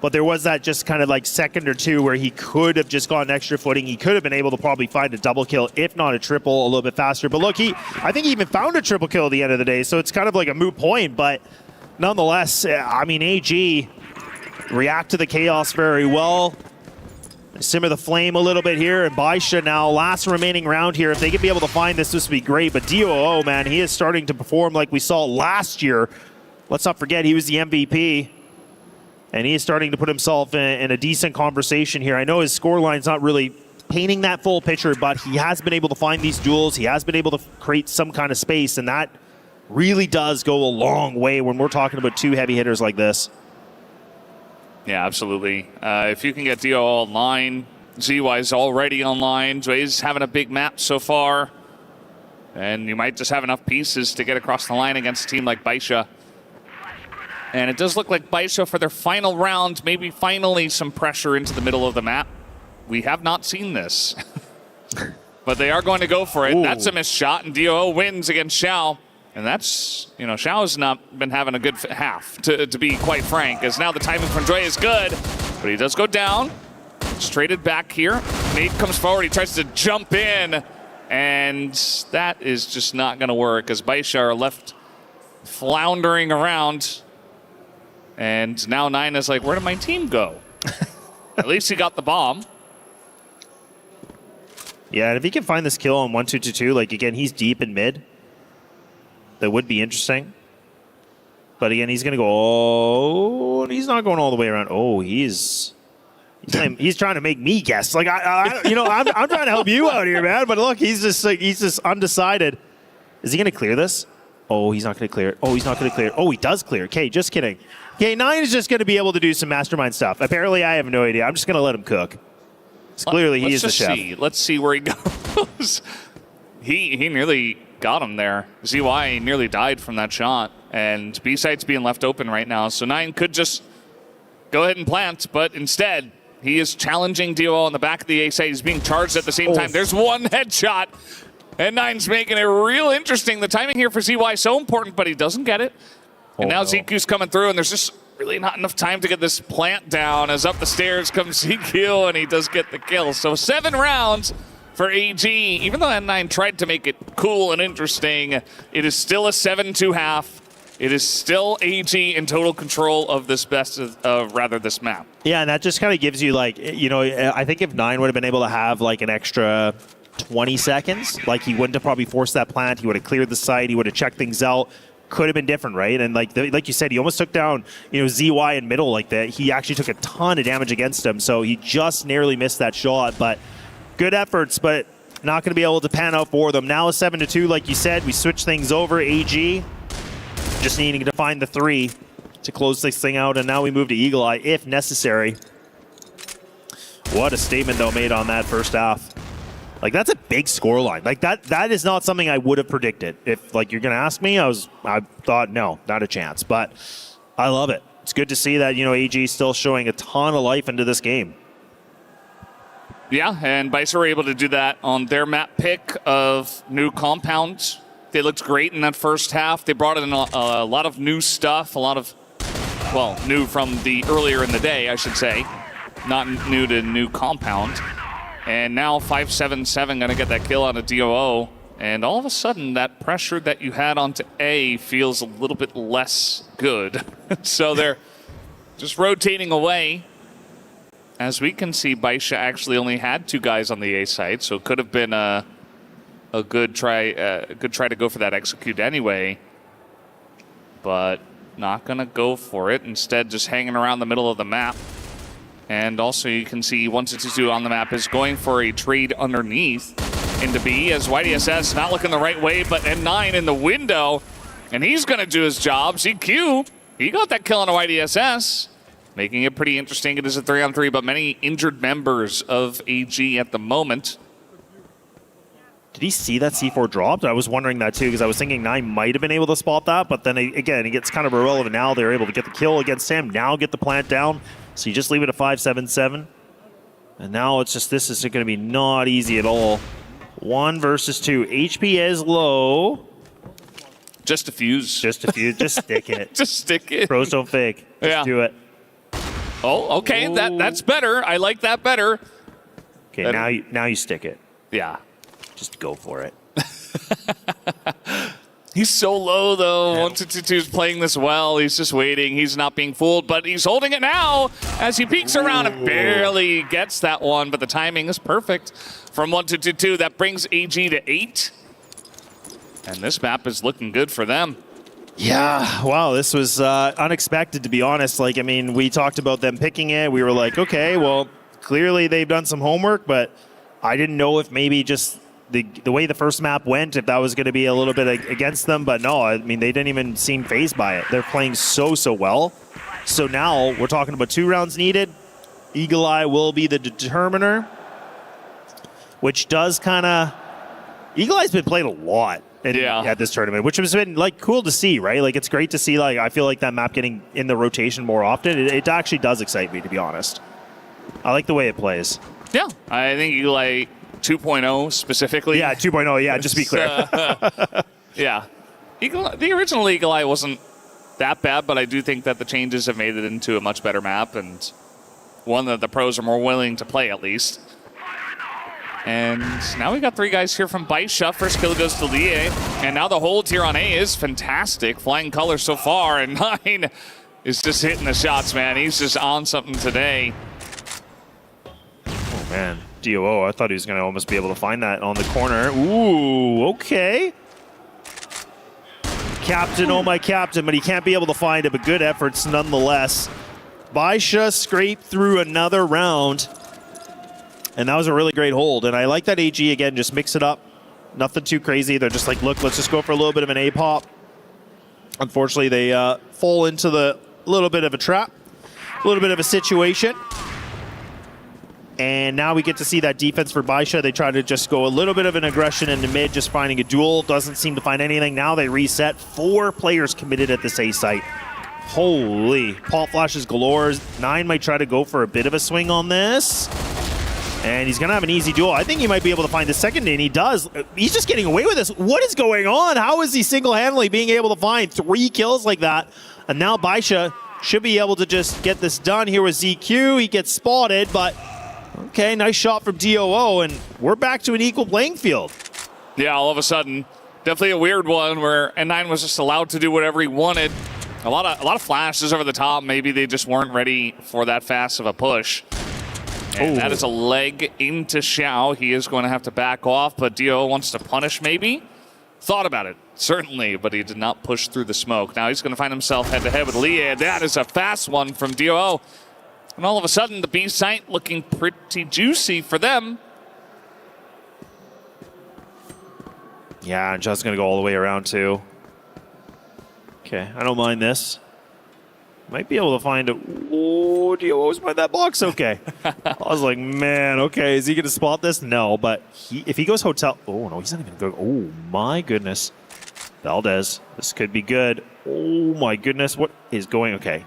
But there was that just kind of second or two where he could have just gotten extra footing. He could have been able to probably find a double kill, if not a triple, a little bit faster. But look, I think he even found a triple kill at the end of the day. So it's kind of like a moot point. But nonetheless, I mean, AG react to the chaos very well. Simmer the flame a little bit here. And Baisha now, last remaining round here. If they could be able to find this, this would be great. But DOO, man, he is starting to perform like we saw last year. Let's not forget, he was the MVP. And he is starting to put himself in a decent conversation here. I know his scoreline's not really painting that full picture, but he has been able to find these duels. He has been able to create some kind of space, and that really does go a long way when we're talking about 2 heavy hitters like this. Yeah, absolutely. If you can get DO online, ZY's already online. Zway's having a big map so far. And you might just have enough pieces to get across the line against a team like Baisha. And it does look like Baisha for their final round, maybe finally some pressure into the middle of the map. We have not seen this. But they are going to go for it. Ooh. That's a missed shot, and DOO wins against Xiao. And that's, Xiao's not been having a good half, to be quite frank, as now the timing from Dre is good. But he does go down. It's traded back here. Nate comes forward. He tries to jump in. And that is just not going to work, as Baisha are left floundering around. And now Nine is like, where did my team go? At least he got the bomb. Yeah, and if he can find this kill on 1-2-2-2, again, he's deep in mid. That would be interesting. But again, he's going to go, and he's not going all the way around. Oh, he's trying to make me guess. I'm trying to help you out here, man. But look, he's just undecided. Is he going to clear this? Oh, he's not going to clear it. Oh, he's not going to clear it. Oh, he does clear it. Okay, just kidding. Okay, Nine is just going to be able to do some mastermind stuff. Apparently, I have no idea. I'm just going to let him cook. Clearly, he is the chef. Let's see where he goes. He nearly got him there. ZY nearly died from that shot. And B-site's being left open right now. So Nine could just go ahead and plant, but instead, he is challenging DOL on the back of the A site. He's being charged at the same time. There's one headshot. And Nine's making it real interesting. The timing here for ZY is so important, but he doesn't get it. And now ZQ's coming through, and there's just really not enough time to get this plant down as up the stairs comes CQ, and he does get the kill. So 7 rounds for AG. Even though N9 tried to make it cool and interesting, it is still a 7-2 half. It is still AG in total control of this this map. Yeah, and that just kind of gives you, like, you know, I think if 9 would have been able to have like an extra 20 seconds, like he wouldn't have probably forced that plant, he would have cleared the site, he would have checked things out, could have been different, right? And like you said, he almost took down, you know, ZY in middle like that. He actually took a ton of damage against him, so he just narrowly missed that shot, but good efforts, but not going to be able to pan out for them. Now a 7-2, like you said, we switch things over. AG just needing to find the 3 to close this thing out, and now we move to Eagle Eye if necessary. What a statement, though, made on that first half. Like, that's a big scoreline. Like, that is not something I would have predicted. If, like, you're going to ask me, I thought, no, not a chance. But I love it. It's good to see that, you know, AG is still showing a ton of life into this game. Yeah, and Bice were able to do that on their map pick of new compounds. They looked great in that first half. They brought in a lot of new stuff, a lot of, well, new from the earlier in the day, I should say. Not new to new compound. And now 577 going to get that kill on a DOO. And all of a sudden, that pressure that you had onto A feels a little bit less good. So they're just rotating away. As we can see, Baisha actually only had 2 guys on the A side, so it could have been a good try to go for that execute anyway. But not going to go for it. Instead, just hanging around the middle of the map. And also you can see 162 on the map is going for a trade underneath into B as YDSS not looking the right way, but N9 in the window, and he's going to do his job. CQ, he got that kill on a YDSS, making it pretty interesting. It is a 3-on-3, but many injured members of AG at the moment. Did he see that C4 dropped? I was wondering that too, because I was thinking 9 might have been able to spot that, but then again, he gets kind of irrelevant now. They're able to get the kill against him, now get the plant down. So you just leave it at 5-7-7. And now it's just, this is going to be not easy at all. 1 versus 2. HP is low. Just defuse. Just defuse. Just stick it. Just stick it. Pros don't fake. Just do it. Oh, okay. That's better. I like that better. Okay, now you stick it. Yeah. Just go for it. He's so low, though. 122 is playing this well. He's just waiting. He's not being fooled, but he's holding it now as he peeks around and barely gets that one, but the timing is perfect from 122. That brings AG to 8. And this map is looking good for them. Yeah, wow, this was unexpected, to be honest. Like, I mean, we talked about them picking it. We were like, okay, well, clearly they've done some homework, but I didn't know if maybe just the way the first map went, if that was going to be a little bit against them. But no, I mean, they didn't even seem fazed by it. They're playing so well. So now we're talking about 2 rounds needed. Eagle Eye will be the determiner, which does kind of... Eagle Eye's been played a lot at this tournament, which has been like cool to see, right? Like, it's great to see. Like, I feel like that map getting in the rotation more often. It actually does excite me, to be honest. I like the way it plays. Yeah, I think Eagle Eye 2.0 specifically. Yeah, 2.0. Yeah, just to be clear. Yeah, the original Eagle Eye wasn't that bad, but I do think that the changes have made it into a much better map and one that the pros are more willing to play, at least. And now we got 3 guys here from Baisha. First kill goes to Lie. And now the hold here on A is fantastic. Flying colors so far. And 9 is just hitting the shots, man. He's just on something today. Oh, man. DOO, I thought he was going to almost be able to find that on the corner. Ooh, okay. Captain, oh my captain, but he can't be able to find it, but good efforts nonetheless. Baisha scraped through another round. And that was a really great hold. And I like that AG, again, just mix it up. Nothing too crazy. They're just like, look, let's just go for a little bit of an A-pop. Unfortunately, they fall into the little bit of a trap, a little bit of a situation. And now we get to see that defense for Baisha. They try to just go a little bit of an aggression in the mid, just finding a duel. Doesn't seem to find anything. Now they reset. 4 players committed at this A site. Holy. Pop flashes galore. 9 might try to go for a bit of a swing on this. And he's going to have an easy duel. I think he might be able to find the second, and he does. He's just getting away with this. What is going on? How is he single-handedly being able to find 3 kills like that? And now Baisha should be able to just get this done here with ZQ. He gets spotted, but okay, nice shot from DOO, and we're back to an equal playing field. Yeah, all of a sudden, definitely a weird one where N9 was just allowed to do whatever he wanted. A lot of flashes over the top. Maybe they just weren't ready for that fast of a push. And that is a leg into Xiao. He is going to have to back off, but DOO wants to punish maybe. Thought about it, certainly, but he did not push through the smoke. Now he's going to find himself head-to-head with Lia. That is a fast one from DOO. And all of a sudden, the B site looking pretty juicy for them. Yeah, and just going to go all the way around too. Okay, I don't mind this. Might be able to find it. Oh, DOO's by that box. Okay. I was like, man, okay, is he going to spot this? No, but if he goes hotel. Oh, no, he's not even going to go. Oh, my goodness. Valdez, this could be good. Oh, my goodness. What is going? Okay.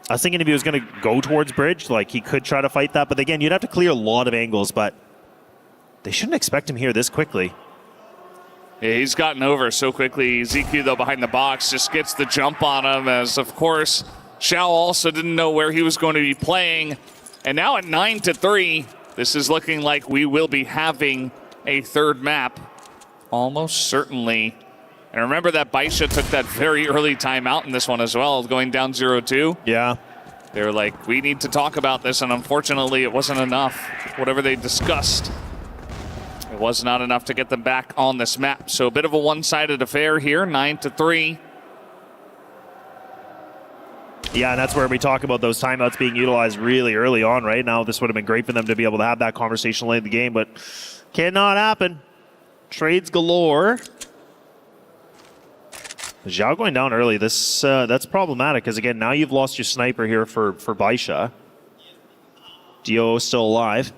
I was thinking if he was going to go towards bridge, like he could try to fight that. But again, you'd have to clear a lot of angles, but they shouldn't expect him here this quickly. Yeah, he's gotten over so quickly. ZQ, though, behind the box, just gets the jump on him as, of course, Xiao also didn't know where he was going to be playing. And now at 9-3, this is looking like we will be having a third map. Almost certainly. And remember that Baisha took that very early timeout in this one as well, going down 0-2. Yeah. They were like, we need to talk about this, and unfortunately it wasn't enough. Whatever they discussed, it was not enough to get them back on this map. So a bit of a one-sided affair here, 9-3. Yeah, and that's where we talk about those timeouts being utilized really early on. Right now, this would have been great for them to be able to have that conversation late in the game, but cannot happen. Trades galore. Zhao going down early. This that's problematic because again, now you've lost your sniper here for Baisha. DOO still alive.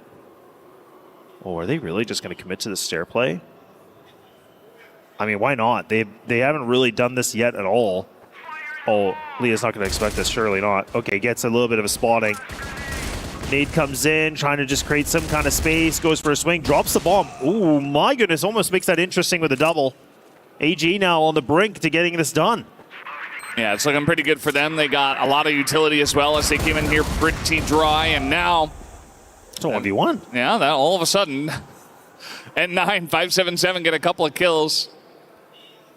Oh, are they really just going to commit to the stair play? I mean, why not? They haven't really done this yet at all. Oh, Leah's not going to expect this. Surely not. Okay, gets a little bit of a spotting. Nade comes in, trying to just create some kind of space. Goes for a swing, drops the bomb. Ooh, my goodness, almost makes that interesting with a double. AG now on the brink to getting this done. Yeah, it's looking pretty good for them. They got a lot of utility as well as they came in here pretty dry, and now it's a 1v1. Yeah, that all of a sudden, N9, 577 get a couple of kills.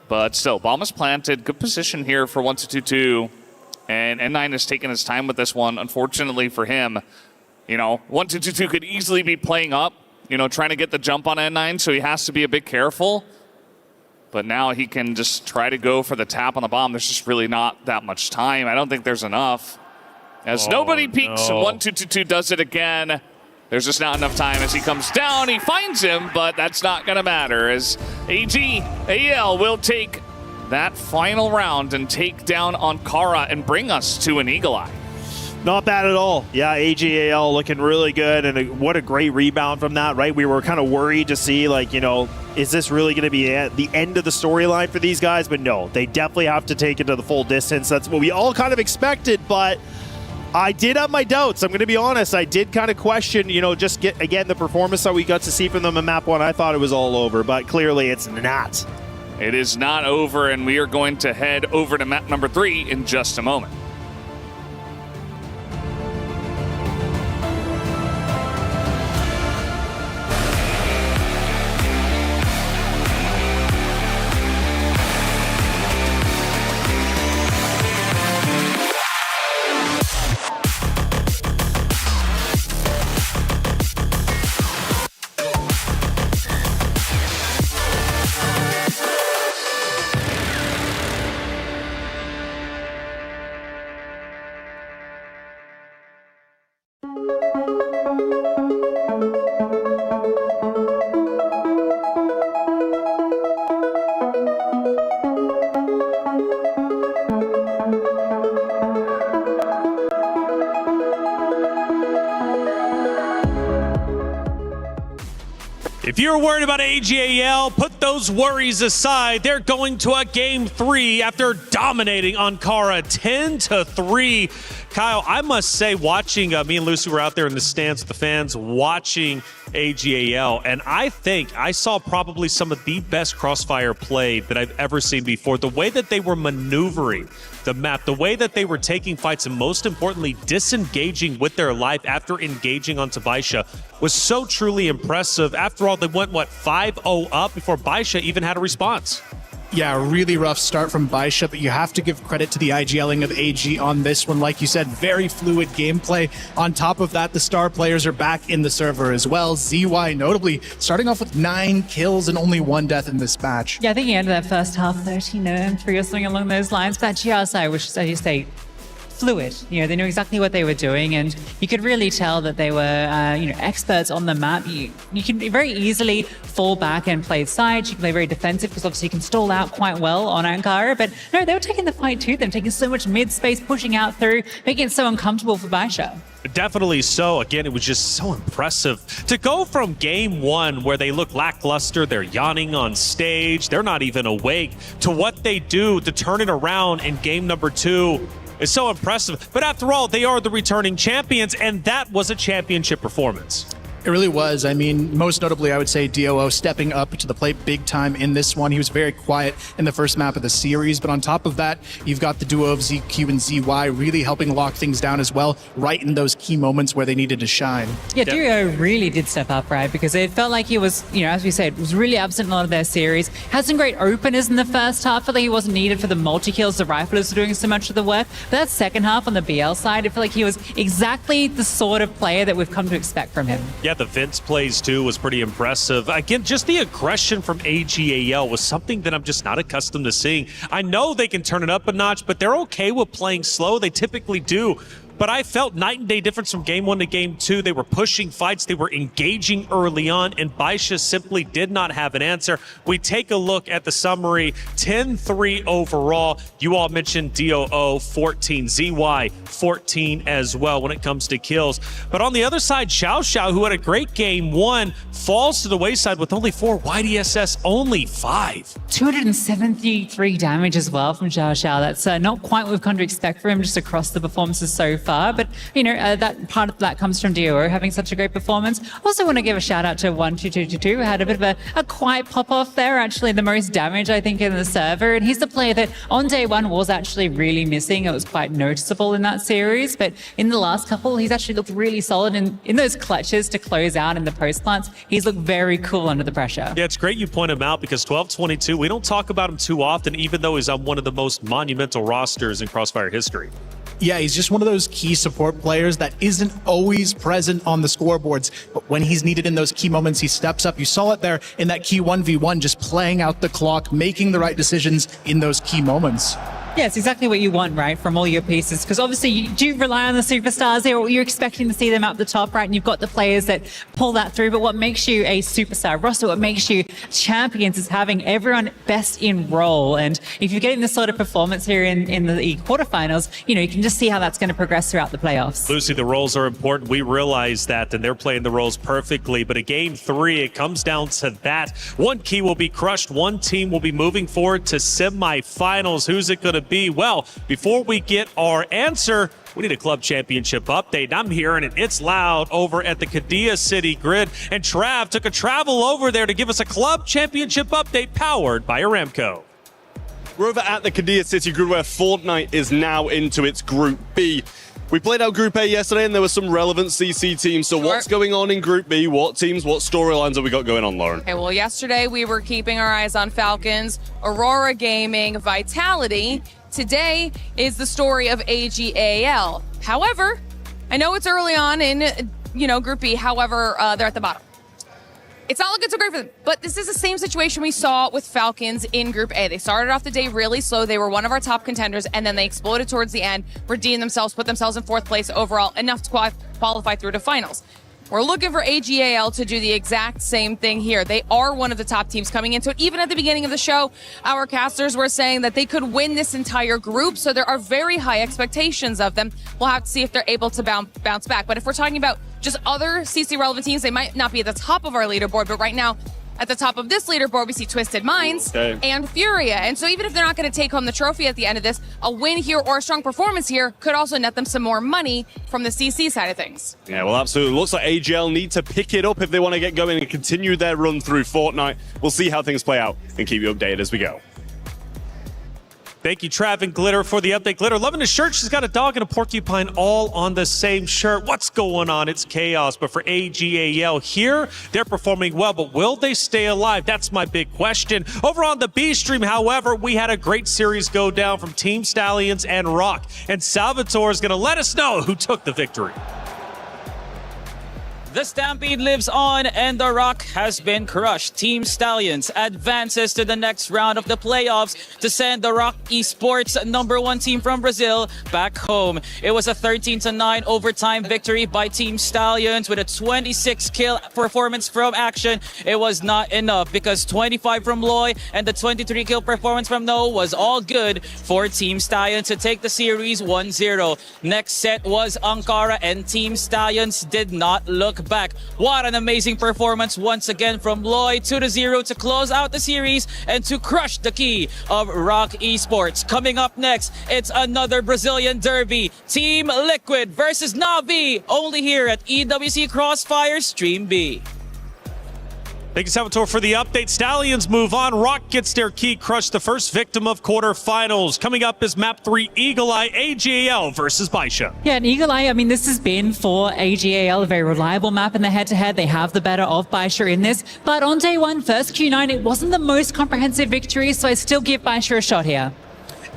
But still, bomb is planted. Good position here for 1-2-2. And N9 has taken his time with this one, unfortunately for him. You know, 1-2-2 could easily be playing up, you know, trying to get the jump on N9, so he has to be a bit careful. But now he can just try to go for the tap on the bomb. There's just really not that much time. I don't think there's enough. As nobody peeks, no. 1-2-2 does it again. There's just not enough time as he comes down. He finds him, but that's not going to matter as AL will take that final round and take down Ankara and bring us to an Eagle Eye. Not bad at all. Yeah, AGAL looking really good, and what a great rebound from that, right? We were kind of worried to see, like, you know, is this really going to be at the end of the storyline for these guys? But no, they definitely have to take it to the full distance. That's what we all kind of expected, but I did have my doubts. I'm going to be honest. I did kind of question, you know, just get, again, the performance that we got to see from them in map 1. I thought it was all over, but clearly it's not. It is not over, and we are going to head over to map number 3 in just a moment. If you're worried about AGAL, put those worries aside. They're going to a Game 3 after dominating Ankara 10-3. Kyle, I must say, watching, me and Lucy were out there in the stands with the fans watching AGAL, and I think I saw probably some of the best Crossfire play that I've ever seen before. The way that they were maneuvering the map, the way that they were taking fights, and most importantly, disengaging with their life after engaging on Baisha was so truly impressive. After all, they went, 5-0 up before Baisha even had a response. Yeah, really rough start from Baisha, but you have to give credit to the IGLing of AG on this one. Like you said, very fluid gameplay. On top of that, the star players are back in the server as well. ZY notably starting off with 9 kills and only 1 death in this match. Yeah, I think he ended that first half 13-3 or something along those lines. But GRSI, which, as you say, fluid. They knew exactly what they were doing, and you could really tell that they were, experts on the map. You can very easily fall back and play sides. You can play very defensive because obviously you can stall out quite well on Ankara. But no, they were taking the fight to them, taking so much mid space, pushing out through, making it so uncomfortable for Baisha. Definitely so. Again, it was just so impressive to go from game 1 where they look lackluster, they're yawning on stage, they're not even awake, to what they do to turn it around in game number 2. It's so impressive. But after all, they are the returning champions, and that was a championship performance. It really was. I mean, most notably, I would say DOO stepping up to the plate big time in this one. He was very quiet in the first map of the series, but on top of that, you've got the duo of ZQ and ZY really helping lock things down as well, right in those key moments where they needed to shine. Yeah, DOO really did step up, right? Because it felt like he was, as we said, was really absent in a lot of their series. Had some great openers in the first half. Felt like he wasn't needed for the multi-kills. The riflers were doing so much of the work. But that second half on the BL side, it felt like he was exactly the sort of player that we've come to expect from him. Yeah, the Vince plays too was pretty impressive. Again, just the aggression from AGAL was something that I'm just not accustomed to seeing. I know they can turn it up a notch, but they're okay with playing slow. They typically do. But I felt night and day difference from game 1 to game 2. They were pushing fights. They were engaging early on, and Baisha simply did not have an answer. We take a look at the summary. 10-3 overall. You all mentioned DOO 14, ZY 14 as well when it comes to kills. But on the other side, Xiao, who had a great game 1, falls to the wayside with only 4. YDSS only 5. 273 damage as well from Xiao. That's not quite what we've come to expect from him just across the performances so far. But, that part of that comes from DOO having such a great performance. Also want to give a shout out to 12222, who had a bit of a quiet pop off there, actually the most damage, I think, in the server. And he's the player that on day 1 was actually really missing. It was quite noticeable in that series. But in the last couple, he's actually looked really solid in those clutches to close out in the post plants. He's looked very cool under the pressure. Yeah, it's great you point him out because 1222, we don't talk about him too often, even though he's on one of the most monumental rosters in Crossfire history. Yeah, he's just one of those key support players that isn't always present on the scoreboards, but when he's needed in those key moments, he steps up. You saw it there in that key 1v1, just playing out the clock, making the right decisions in those key moments. Yeah, it's exactly what you want, right, from all your pieces. Because obviously you do rely on the superstars there. You're expecting to see them up the top, right? And you've got the players that pull that through. But what makes you a superstar roster, what makes you champions is having everyone best in role. And if you're getting this sort of performance here in the quarterfinals, you can just see how that's going to progress throughout the playoffs. Lucy, the roles are important. We realize that, and they're playing the roles perfectly. But a game 3, it comes down to that. One key will be crushed. One team will be moving forward to semifinals. Who's it going to be? Well, before we get our answer, we need a club championship update. And I'm hearing it. It's loud over at the Qiddiya City grid. And Trav took a travel over there to give us a club championship update powered by Aramco. We're over at the Qiddiya City grid where Fortnite is now into its Group B. We played out Group A yesterday and there were some relevant CC teams. So what's going on in Group B? What teams, what storylines have we got going on, Lauren? Okay, well, yesterday we were keeping our eyes on Falcons, Aurora Gaming, Vitality. Today is the story of AGAL. However, I know it's early on in, Group B. However, they're at the bottom. It's not looking so great for them, but this is the same situation we saw with Falcons in Group A. They started off the day really slow. They were one of our top contenders, and then they exploded towards the end, redeemed themselves, put themselves in 4th place overall, enough to qualify through to finals. We're looking for AGAL to do the exact same thing here. They are one of the top teams coming into it. Even at the beginning of the show, our casters were saying that they could win this entire group, so there are very high expectations of them. We'll have to see if they're able to bounce back. But if we're talking about just other CC relevant teams. They might not be at the top of our leaderboard, but right now, at the top of this leaderboard, we see Twisted Minds and Furia. And so even if they're not going to take home the trophy at the end of this, a win here or a strong performance here could also net them some more money from the CC side of things. Yeah, well, absolutely. Looks like AGL need to pick it up if they want to get going and continue their run through Fortnite. We'll see how things play out and keep you updated as we go. Thank you, Trav and Glitter, for the update. Glitter, loving the shirt. She's got a dog and a porcupine all on the same shirt. What's going on? It's chaos. But for AGAL here, they're performing well. But will they stay alive? That's my big question. Over on the B stream, however, we had a great series go down from Team Stallions and Rock. And Salvatore is going to let us know who took the victory. The Stampede lives on and the Rock has been crushed. Team Stallions advances to the next round of the playoffs to send the Rock Esports #1 team from Brazil back home. It was a 13-9 overtime victory by Team Stallions with a 26-kill performance from Action. It was not enough because 25 from Loy and the 23-kill performance from No was all good for Team Stallions to take the series 1-0. Next set was Ankara and Team Stallions did not look back. What an amazing performance once again from Loy, 2-0 to close out the series and to crush the key of Rock Esports. Coming up next, it's another Brazilian derby. Team Liquid versus Navi, only here at EWC Crossfire Stream B. Thank you, Salvatore, for the update. Stallions move on. Rock gets their key crush, the first victim of quarterfinals. Coming up is Map 3 Eagle Eye AGAL versus Baisha. Yeah, and Eagle Eye, I mean, this has been for AGAL a very reliable map in the head-to-head. They have the better of Baisha in this. But on day one, first Q9, it wasn't the most comprehensive victory, so I still give Baisha a shot here.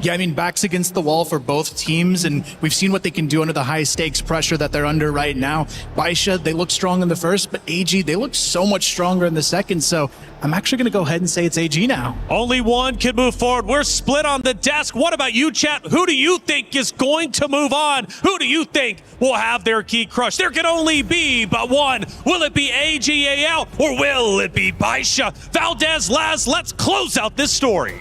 Yeah, I mean, backs against the wall for both teams, and we've seen what they can do under the high-stakes pressure that they're under right now. Baisha, they look strong in the first, but AG, they look so much stronger in the second, so I'm actually going to go ahead and say it's AG now. Only one can move forward. We're split on the desk. What about you, chat? Who do you think is going to move on? Who do you think will have their key crush? There can only be but one. Will it be AGAL or will it be Baisha? Valdez, Laz, let's close out this story.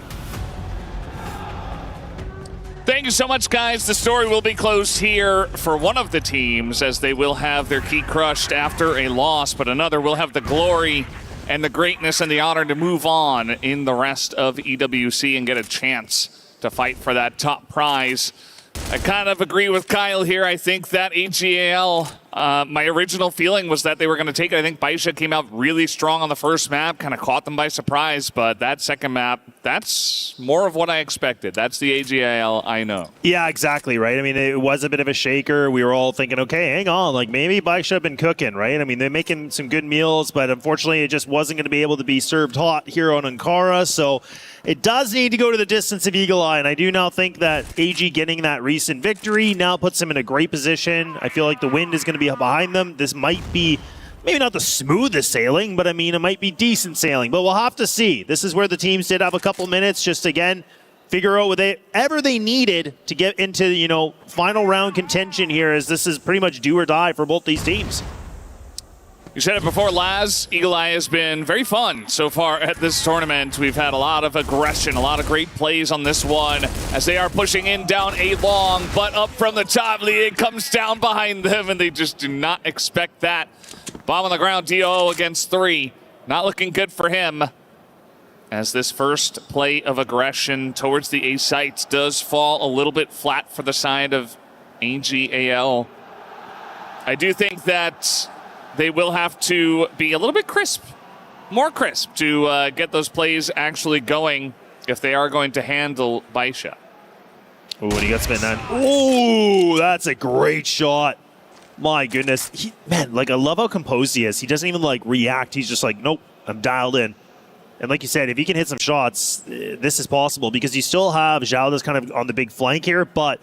Thank you so much, guys. The story will be closed here for one of the teams as they will have their key crushed after a loss, but another will have the glory and the greatness and the honor to move on in the rest of EWC and get a chance to fight for that top prize. I kind of agree with Kyle here. I think that AGAL, my original feeling was that they were going to take it. I think Baisha came out really strong on the first map, kind of caught them by surprise, but that second map, that's more of what I expected. That's the AGAL I know. Yeah, exactly, right? I mean, it was a bit of a shaker. We were all thinking, okay, hang on, like maybe Baisha have been cooking, right? I mean, they're making some good meals, but unfortunately it just wasn't going to be able to be served hot here on Ankara, so it does need to go to the distance of Eagle Eye, and I do now think that AG getting that recent victory now puts them in a great position. I feel like the wind is going to be behind them. This might be maybe not the smoothest sailing, but I mean, it might be decent sailing, but we'll have to see. This is where the teams did have a couple minutes just, again, figure out whatever they needed to get into, you know, final round contention here, as this is pretty much do or die for both these teams. You said it before, Laz. Eagle Eye has been very fun so far at this tournament. We've had a lot of aggression, a lot of great plays on this one as they are pushing in down a long, but up from the top. It comes down behind them, and they just do not expect that. Bomb on the ground, DO against 3. Not looking good for him as this first play of aggression towards the A site does fall a little bit flat for the side of AGAL. I do think that they will have to be a little bit crisp, more crisp, to get those plays actually going if they are going to handle Baisha. Ooh, what do you got spin that? Ooh, that's a great shot. My goodness. Man, like, I love how composed he is. He doesn't even, like, react. He's just like, nope, I'm dialed in. And like you said, if he can hit some shots, this is possible because you still have Zhao that's kind of on the big flank here, but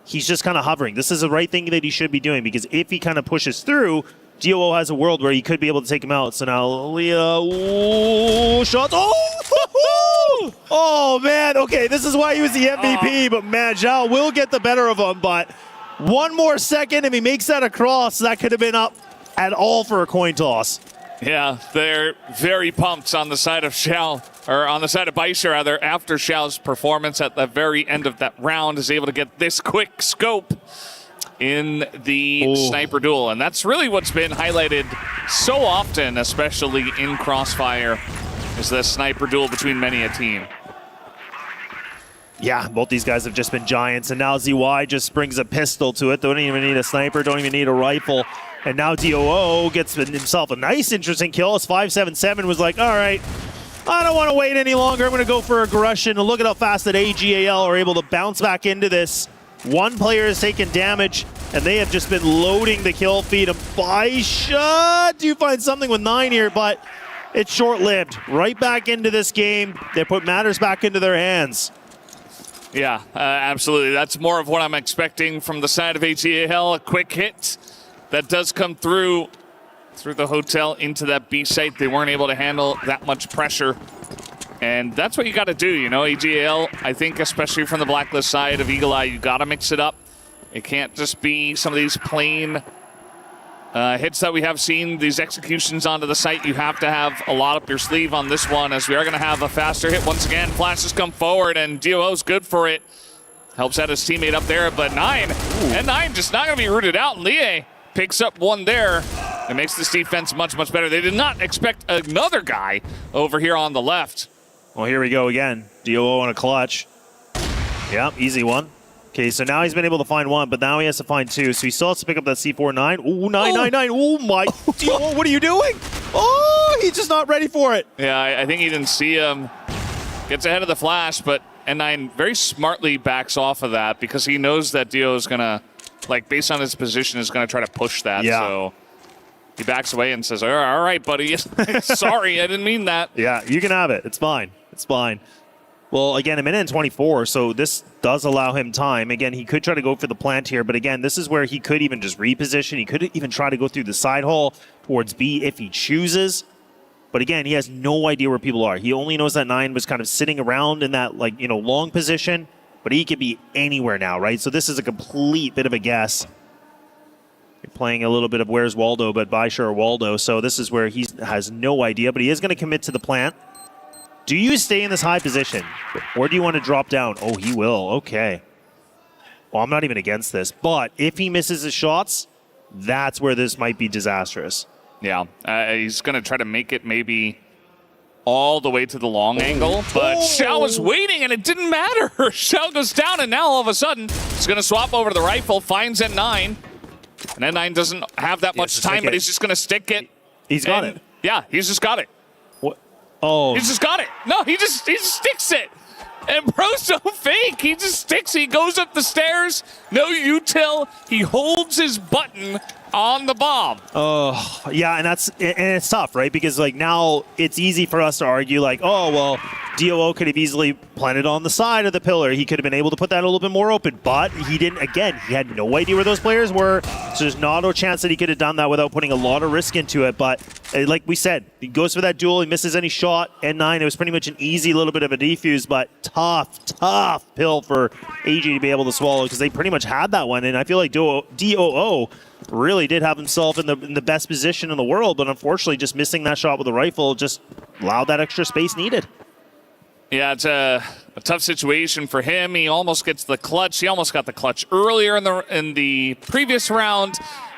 he's just kind of hovering. This is the right thing that he should be doing because if he kind of pushes through, DOO has a world where he could be able to take him out. So now Leah, ooh, shots. Oh! Oh, man. Okay, this is why he was the MVP, but man, Zhao will get the better of him, but one more second, if he makes that across, that could have been up at all for a coin toss. Yeah, they're very pumped on the side of Xiao, or on the side of Baisha, rather, after Xiao's performance at the very end of that round is able to get this quick scope in the sniper duel. And that's really what's been highlighted so often, especially in Crossfire, is the sniper duel between many a team. Yeah, both these guys have just been giants, and now ZY just brings a pistol to it. Don't even need a sniper, don't even need a rifle. And now DOO gets himself a nice, interesting kill. As 577 was like, all right, I don't want to wait any longer. I'm going to go for aggression. And look at how fast that AGAL are able to bounce back into this. One player has taken damage, and they have just been loading the kill feed. And Baisha do find something with 9 here, but it's short-lived. Right back into this game. They put matters back into their hands. Yeah, absolutely. That's more of what I'm expecting from the side of AGAL. A quick hit that does come through the hotel into that B site. They weren't able to handle that much pressure. And that's what you got to do, you know, AGAL, I think, especially from the Blacklist side of Eagle Eye, you got to mix it up. It can't just be some of these plain hits that we have seen, these executions onto the site. You have to have a lot up your sleeve on this one, as we are going to have a faster hit once again. Flashes come forward, and DOO's good for it. Helps out his teammate up there, but 9. And 9 just not going to be rooted out. And Lie picks up one there. It makes this defense much, much better. They did not expect another guy over here on the left. Well, here we go again. DOO on a clutch. Yep, easy one. Okay, so now he's been able to find one, but now he has to find 2. So he still has to pick up that C49. Ooh, 999. Oh my. DOO, what are you doing? Oh, he's just not ready for it. Yeah, I think he didn't see him. Gets ahead of the flash, but N9 very smartly backs off of that because he knows that Dio is going to, like, based on his position, is going to try to push that. Yeah. So he backs away and says, all right, buddy. Sorry, I didn't mean that. Yeah, you can have it. It's fine. It's fine. Well, again, a minute and 24, so this does allow him time. Again, he could try to go for the plant here, but again, this is where he could even just reposition. He could even try to go through the side hole towards B if he chooses. But again, he has no idea where people are. He only knows that 9 was kind of sitting around in that, like, you know, long position, but he could be anywhere now, right? So this is a complete bit of a guess. You're playing a little bit of Where's Waldo, but Baisha or Waldo, so this is where he has no idea, but he is going to commit to the plant. Do you stay in this high position, or do you want to drop down? Oh, he will. Okay. Well, I'm not even against this, but if he misses his shots, that's where this might be disastrous. Yeah, he's going to try to make it maybe all the way to the long angle, but Xiao was waiting, and it didn't matter. Xiao goes down, and now all of a sudden, he's going to swap over to the rifle, finds N9, and N9 doesn't have that much time, but he's just going to stick it. He's got it. Yeah, he's just got it. Oh. He's just got it. No, he just sticks it. And bro's so fake. He just sticks. He goes up the stairs. No util. He holds his button on the bomb. Oh, yeah, and it's tough, right? Because, like, now it's easy for us to argue, like, oh, well, DOO could have easily planted on the side of the pillar. He could have been able to put that a little bit more open, but he didn't. Again, he had no idea where those players were, so there's not a chance that he could have done that without putting a lot of risk into it. But like we said, he goes for that duel, he misses any shot. N9, it was pretty much an easy little bit of a defuse, but tough pill for AG to be able to swallow, because they pretty much had that one, and I feel like DOO really did have himself in the best position in the world, but unfortunately just missing that shot with the rifle just allowed that extra space needed. Yeah, it's a tough situation for him. He almost gets the clutch. He almost got the clutch earlier in the previous round,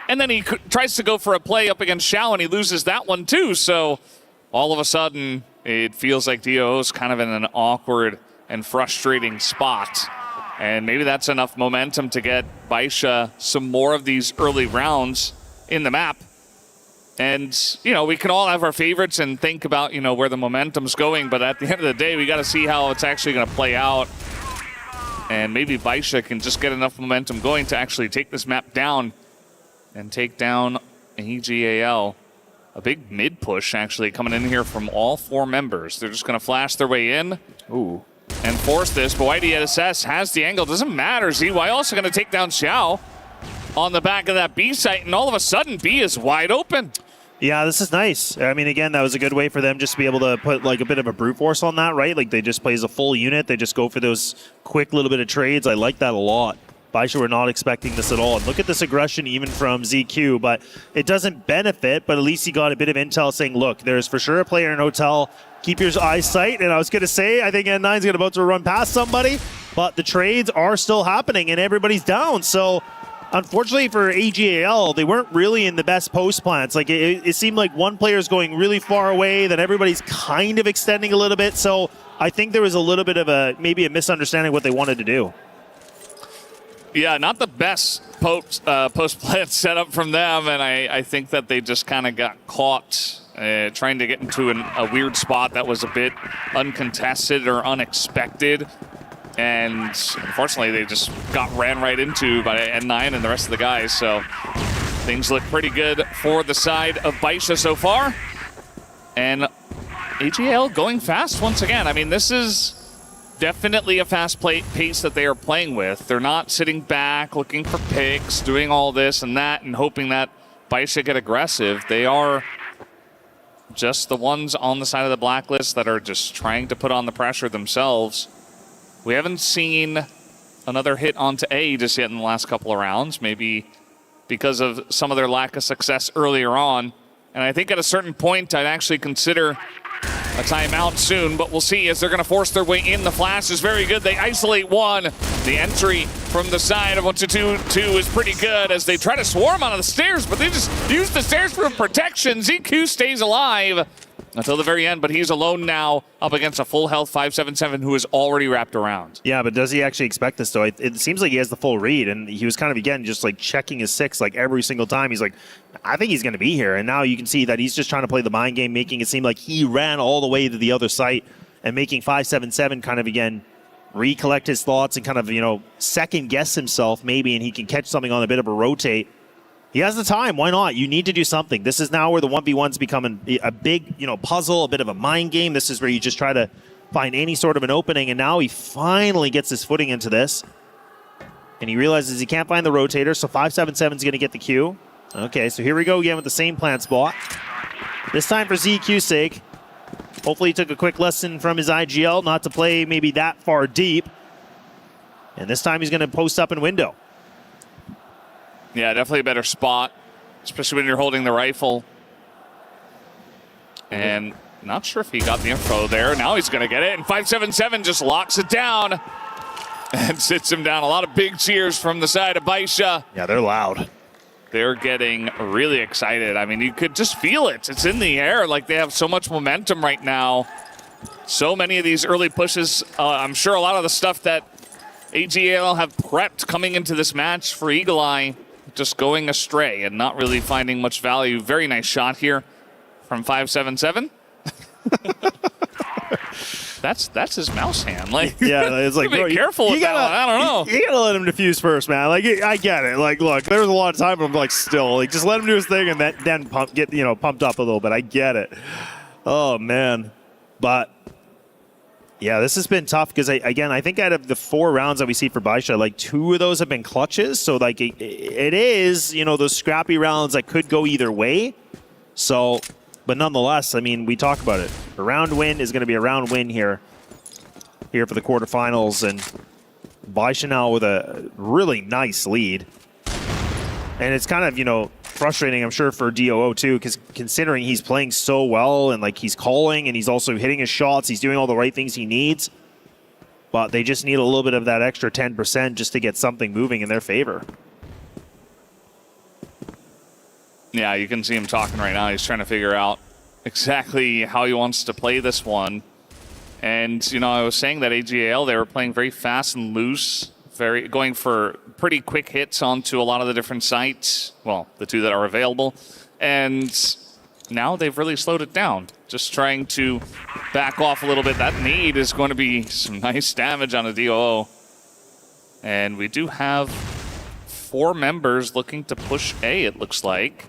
and then he tries to go for a play up against Xiao, and he loses that one too. So all of a sudden, it feels like DOO is kind of in an awkward and frustrating spot. And maybe that's enough momentum to get Baisha some more of these early rounds in the map. And, you know, we can all have our favorites and think about, you know, where the momentum's going. But at the end of the day, we got to see how it's actually going to play out. And maybe Baisha can just get enough momentum going to actually take this map down and take down EGAL. A big mid push, actually, coming in here from all 4 members. They're just going to flash their way in. Ooh. And force this, but YDSS has the angle. Doesn't matter. ZY also going to take down Xiao on the back of that B site, and all of a sudden, B is wide open. Yeah, this is nice. I mean, again, that was a good way for them just to be able to put like a bit of a brute force on that, right? Like they just play as a full unit. They just go for those quick little bit of trades. I like that a lot. Baisha were not expecting this at all. And look at this aggression even from ZQ, but it doesn't benefit, but at least he got a bit of intel saying, look, there's for sure a player in hotel. Keep your eyesight. And I was going to say, I think N9's going to about to run past somebody, but the trades are still happening and everybody's down. So unfortunately for AGAL, they weren't really in the best post plants. Like it seemed like one player's going really far away, then everybody's kind of extending a little bit. So I think there was a little bit of maybe a misunderstanding of what they wanted to do. Yeah, not the best post plant setup from them, and I think that they just kind of got caught trying to get into a weird spot that was a bit uncontested or unexpected. And unfortunately, they just got ran right into by N9 and the rest of the guys. So things look pretty good for the side of Baisha so far. And AGL going fast once again. I mean, this is definitely a fast pace that they are playing with. They're not sitting back, looking for picks, doing all this and that, and hoping that Baisha get aggressive. They are just the ones on the side of the blacklist that are just trying to put on the pressure themselves. We haven't seen another hit onto A just yet in the last couple of rounds, maybe because of some of their lack of success earlier on. And I think at a certain point, I'd actually consider a timeout soon, but we'll see as they're going to force their way in. The flash is very good. They isolate one. The entry from the side of 1-2-2 is pretty good as they try to swarm onto the stairs, but they just use the stairs for protection. ZQ stays alive until the very end, but he's alone now up against a full health 577 who is already wrapped around. Yeah, but does he actually expect this, though? It seems like he has the full read, and he was kind of, again, just like checking his six like every single time. He's like, I think he's going to be here. And now you can see that he's just trying to play the mind game, making it seem like he ran all the way to the other site and making 577 kind of, again, recollect his thoughts and kind of, second guess himself maybe, and he can catch something on a bit of a rotate. He has the time. Why not? You need to do something. This is now where the 1v1's becoming a big, puzzle, a bit of a mind game. This is where you just try to find any sort of an opening, and now he finally gets his footing into this. And he realizes he can't find the rotator, so 577's going to get the Q. Okay, so here we go again with the same plant spot. This time for ZQ's sake. Hopefully he took a quick lesson from his IGL not to play maybe that far deep. And this time he's going to post up in window. Yeah, definitely a better spot, especially when you're holding the rifle. And not sure if he got the info there. Now he's going to get it, and 577 just locks it down and sits him down. A lot of big cheers from the side of Baisha. Yeah, they're loud. They're getting really excited. I mean, you could just feel it. It's in the air. Like, they have so much momentum right now. So many of these early pushes. I'm sure a lot of the stuff that AGL have prepped coming into this match for Eagle Eye just going astray and not really finding much value. Very nice shot here from 577. That's his mouse hand. Like, yeah, it's like, be careful with that one. I don't know. You gotta let him diffuse first, man. Like, I get it. Like, look, there's a lot of time, but I'm like, still, like, just let him do his thing and then get pumped up a little bit. I get it. Oh man, but yeah, this has been tough because I think out of the 4 rounds that we see for Baisha, like 2 of those have been clutches. So like it is, those scrappy rounds that could go either way. So, but nonetheless, I mean, we talk about it. A round win is going to be a round win here for the quarterfinals, and Baisha now with a really nice lead. And it's kind of, frustrating, I'm sure, for DOO too, because considering he's playing so well and like he's calling and he's also hitting his shots, he's doing all the right things he needs, but they just need a little bit of that extra 10% just to get something moving in their favor. Yeah, you can see him talking right now. He's trying to figure out exactly how he wants to play this one. And, I was saying that AGAL, they were playing very fast and loose, going for pretty quick hits onto a lot of the different sites. Well, the 2 that are available. And now they've really slowed it down. Just trying to back off a little bit. That need is going to be some nice damage on a DOO. And we do have 4 members looking to push A, it looks like.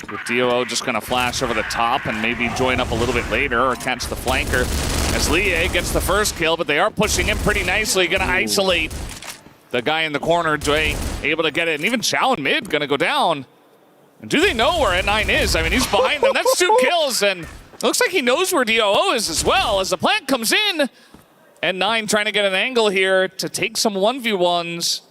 With DOO just going to flash over the top and maybe join up a little bit later or catch the flanker. As Lie gets the first kill, but they are pushing him pretty nicely. Going to isolate the guy in the corner. Dre able to get it. And even Chow in mid going to go down. And do they know where N9 is? I mean, he's behind them. That's 2 kills. And looks like he knows where DOO is as well. As the plant comes in, N9 trying to get an angle here to take some 1v1s.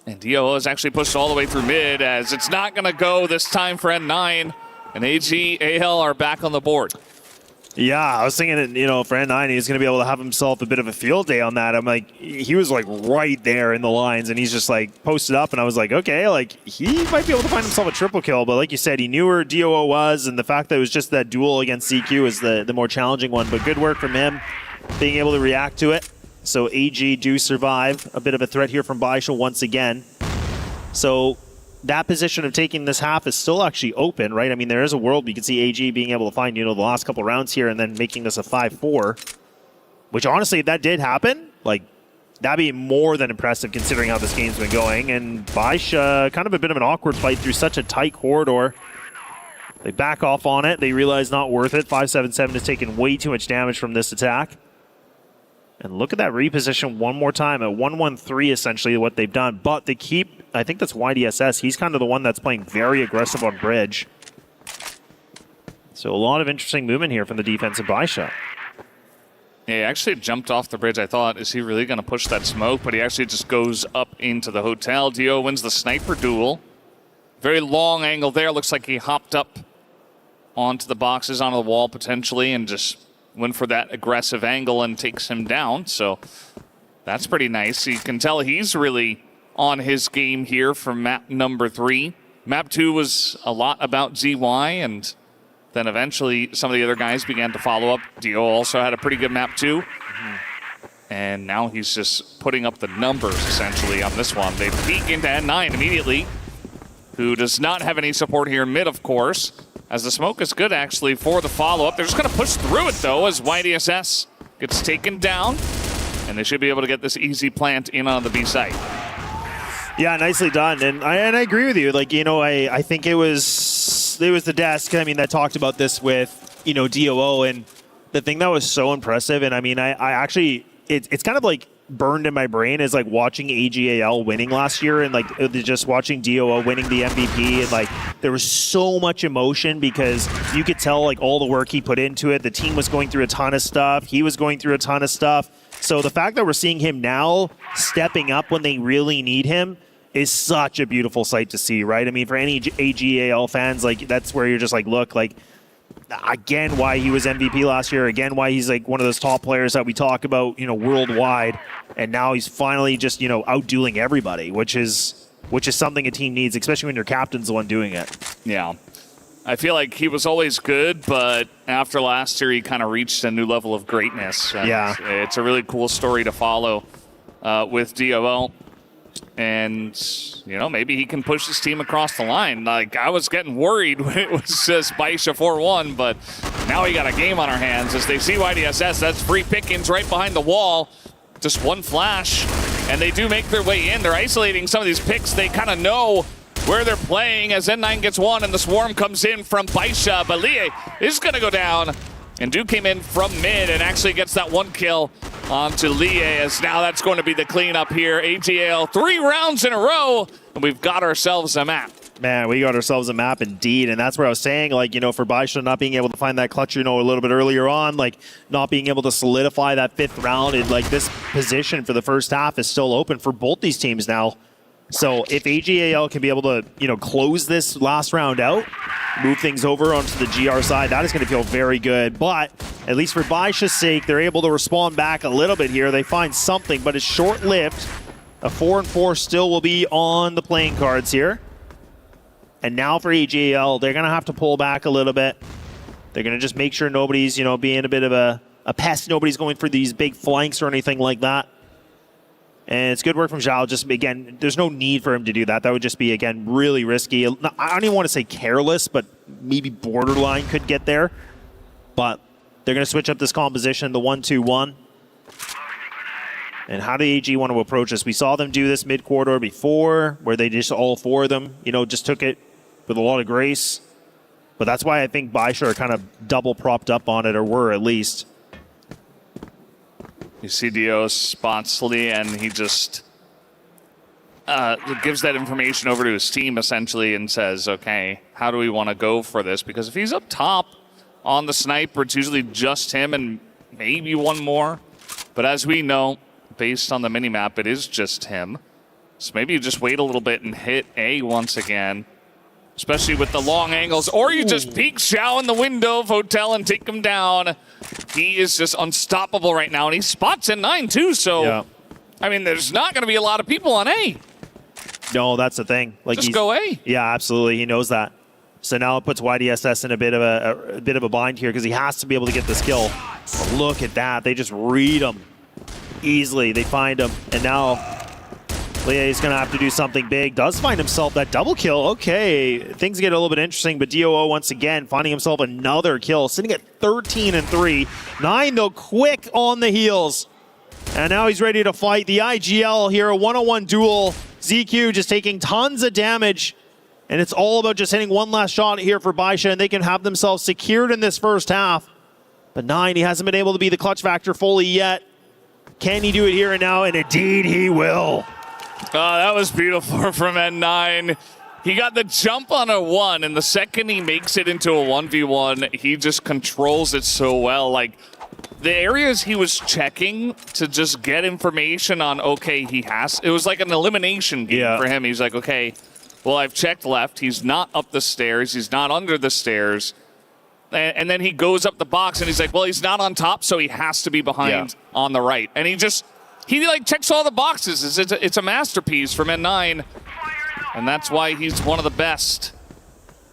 And DOO is actually pushed all the way through mid, as it's not going to go this time for N9. And AGAL are back on the board. Yeah, I was thinking, for N9, he's going to be able to have himself a bit of a field day on that. I'm like, he was like right there in the lines, and he's just like posted up, and I was like, okay, like he might be able to find himself a triple kill. But like you said, he knew where DOO was, and the fact that it was just that duel against CQ is the more challenging one. But good work from him, being able to react to it. So AG do survive. A bit of a threat here from Baisha once again. So that position of taking this half is still actually open, right? I mean, there is a world we can see AG being able to find, the last couple rounds here and then making this a 5-4, which honestly, if that did happen, like, that'd be more than impressive considering how this game's been going. And Baisha, kind of a bit of an awkward fight through such a tight corridor. They back off on it. They realize not worth it. 577 has taken way too much damage from this attack. And look at that reposition one more time at 1-1-3, essentially, what they've done. But they keep, I think that's YDSS. He's kind of the one that's playing very aggressive on bridge. So a lot of interesting movement here from the defensive Baisha. Yeah, he actually jumped off the bridge. I thought, is he really going to push that smoke? But he actually just goes up into the hotel. Dio wins the sniper duel. Very long angle there. Looks like he hopped up onto the boxes, onto the wall potentially, and just went for that aggressive angle and takes him down. So that's pretty nice. You can tell he's really on his game here from map number 3. Map 2 was a lot about ZY, and then eventually some of the other guys began to follow up. Dio also had a pretty good map 2. And now he's just putting up the numbers, essentially, on this one. They peek into N9 immediately, who does not have any support here in mid, of course, as the smoke is good, actually, for the follow-up. They're just going to push through it, though, as YDSS gets taken down, and they should be able to get this easy plant in on the B site. Yeah, nicely done. And I agree with you. Like, I think it was the desk, that talked about this with, DOO, and the thing that was so impressive, and I actually, it's kind of like burned in my brain is like watching AGAL winning last year and like just watching DOO winning the MVP, and like there was so much emotion because you could tell like all the work he put into it. The team was going through a ton of stuff. He was going through a ton of stuff. So the fact that we're seeing him now stepping up when they really need him is such a beautiful sight to see, right? I mean, for any AGAL fans, like that's where you're just like, look, like again, why he was MVP last year, again, why he's like one of those top players that we talk about, worldwide. And now he's finally just, outdueling everybody, which is something a team needs, especially when your captain's the one doing it. Yeah. I feel like he was always good, but after last year, he kind of reached a new level of greatness. And yeah. It's a really cool story to follow with DOL. And, maybe he can push his team across the line. Like, I was getting worried when it was just Baisha 4-1, but now we got a game on our hands as they see YDSS. That's free pickings right behind the wall. Just one flash, and they do make their way in. They're isolating some of these picks. They kind of know where they're playing as N9 gets one, and the swarm comes in from Baisha. But Lie is going to go down, and Duke came in from mid and actually gets that one kill onto Lie, as now that's going to be the cleanup here. AGL 3 rounds in a row, and we've got ourselves a map. Man, we got ourselves a map indeed, and that's where I was saying, like, for Baisha not being able to find that clutch, a little bit earlier on, like, not being able to solidify that 5th round, and, like, this position for the first half is still open for both these teams now. So if AGAL can be able to, close this last round out, move things over onto the GR side, that is going to feel very good. But at least for Baisha's sake, they're able to respond back a little bit here. They find something, but it's short-lived. A 4-4 still will be on the playing cards here. And now for AGAL, they're going to have to pull back a little bit. They're going to just make sure nobody's, being a bit of a pest. Nobody's going for these big flanks or anything like that. And it's good work from Zhao. Just, again, there's no need for him to do that. That would just be, again, really risky. I don't even want to say careless, but maybe borderline could get there. But they're going to switch up this composition, the 1-2-1. And how do AG want to approach this? We saw them do this mid-corridor before, where they just, all 4 of them, just took it with a lot of grace. But that's why I think Baisha are kind of double propped up on it, or were at least. You see Dio spots Lee, and he just gives that information over to his team, essentially, and says, okay, how do we want to go for this? Because if he's up top on the sniper, it's usually just him and maybe one more. But as we know, based on the minimap, it is just him. So maybe you just wait a little bit and hit A once again. especially with the long angles. Or you just peek Xiao in the window of Hotel and take him down. He is just unstoppable right now, and he spots N9 too, so... Yeah. I mean, there's not going to be a lot of people on A. No, that's the thing. Like, just go A. Yeah, absolutely. He knows that. So now it puts YDSS in a bit of a bind here because he has to be able to get this kill. But look at that. They just read him easily. They find him. And now Leia is going to have to do something big. Does find himself that double kill. Okay, things get a little bit interesting, but DOO once again finding himself another kill, sitting at 13-3. 9, though, quick on the heels. And now he's ready to fight the IGL here, a one-on-one duel. ZQ just taking tons of damage. And it's all about just hitting one last shot here for Baisha, and they can have themselves secured in this first half. But 9, he hasn't been able to be the clutch factor fully yet. Can he do it here and now? And indeed he will. Oh, that was beautiful from N9. He got the jump on a 1, and the second he makes it into a 1v1, he just controls it so well. Like, the areas he was checking to just get information on, okay, it was like an elimination game for him. He's like, okay, well, I've checked left. He's not up the stairs. He's not under the stairs. And then he goes up the box, and he's like, well, he's not on top, so he has to be behind on the right. And he like checks all the boxes. It's a masterpiece from N9. And that's why he's one of the best.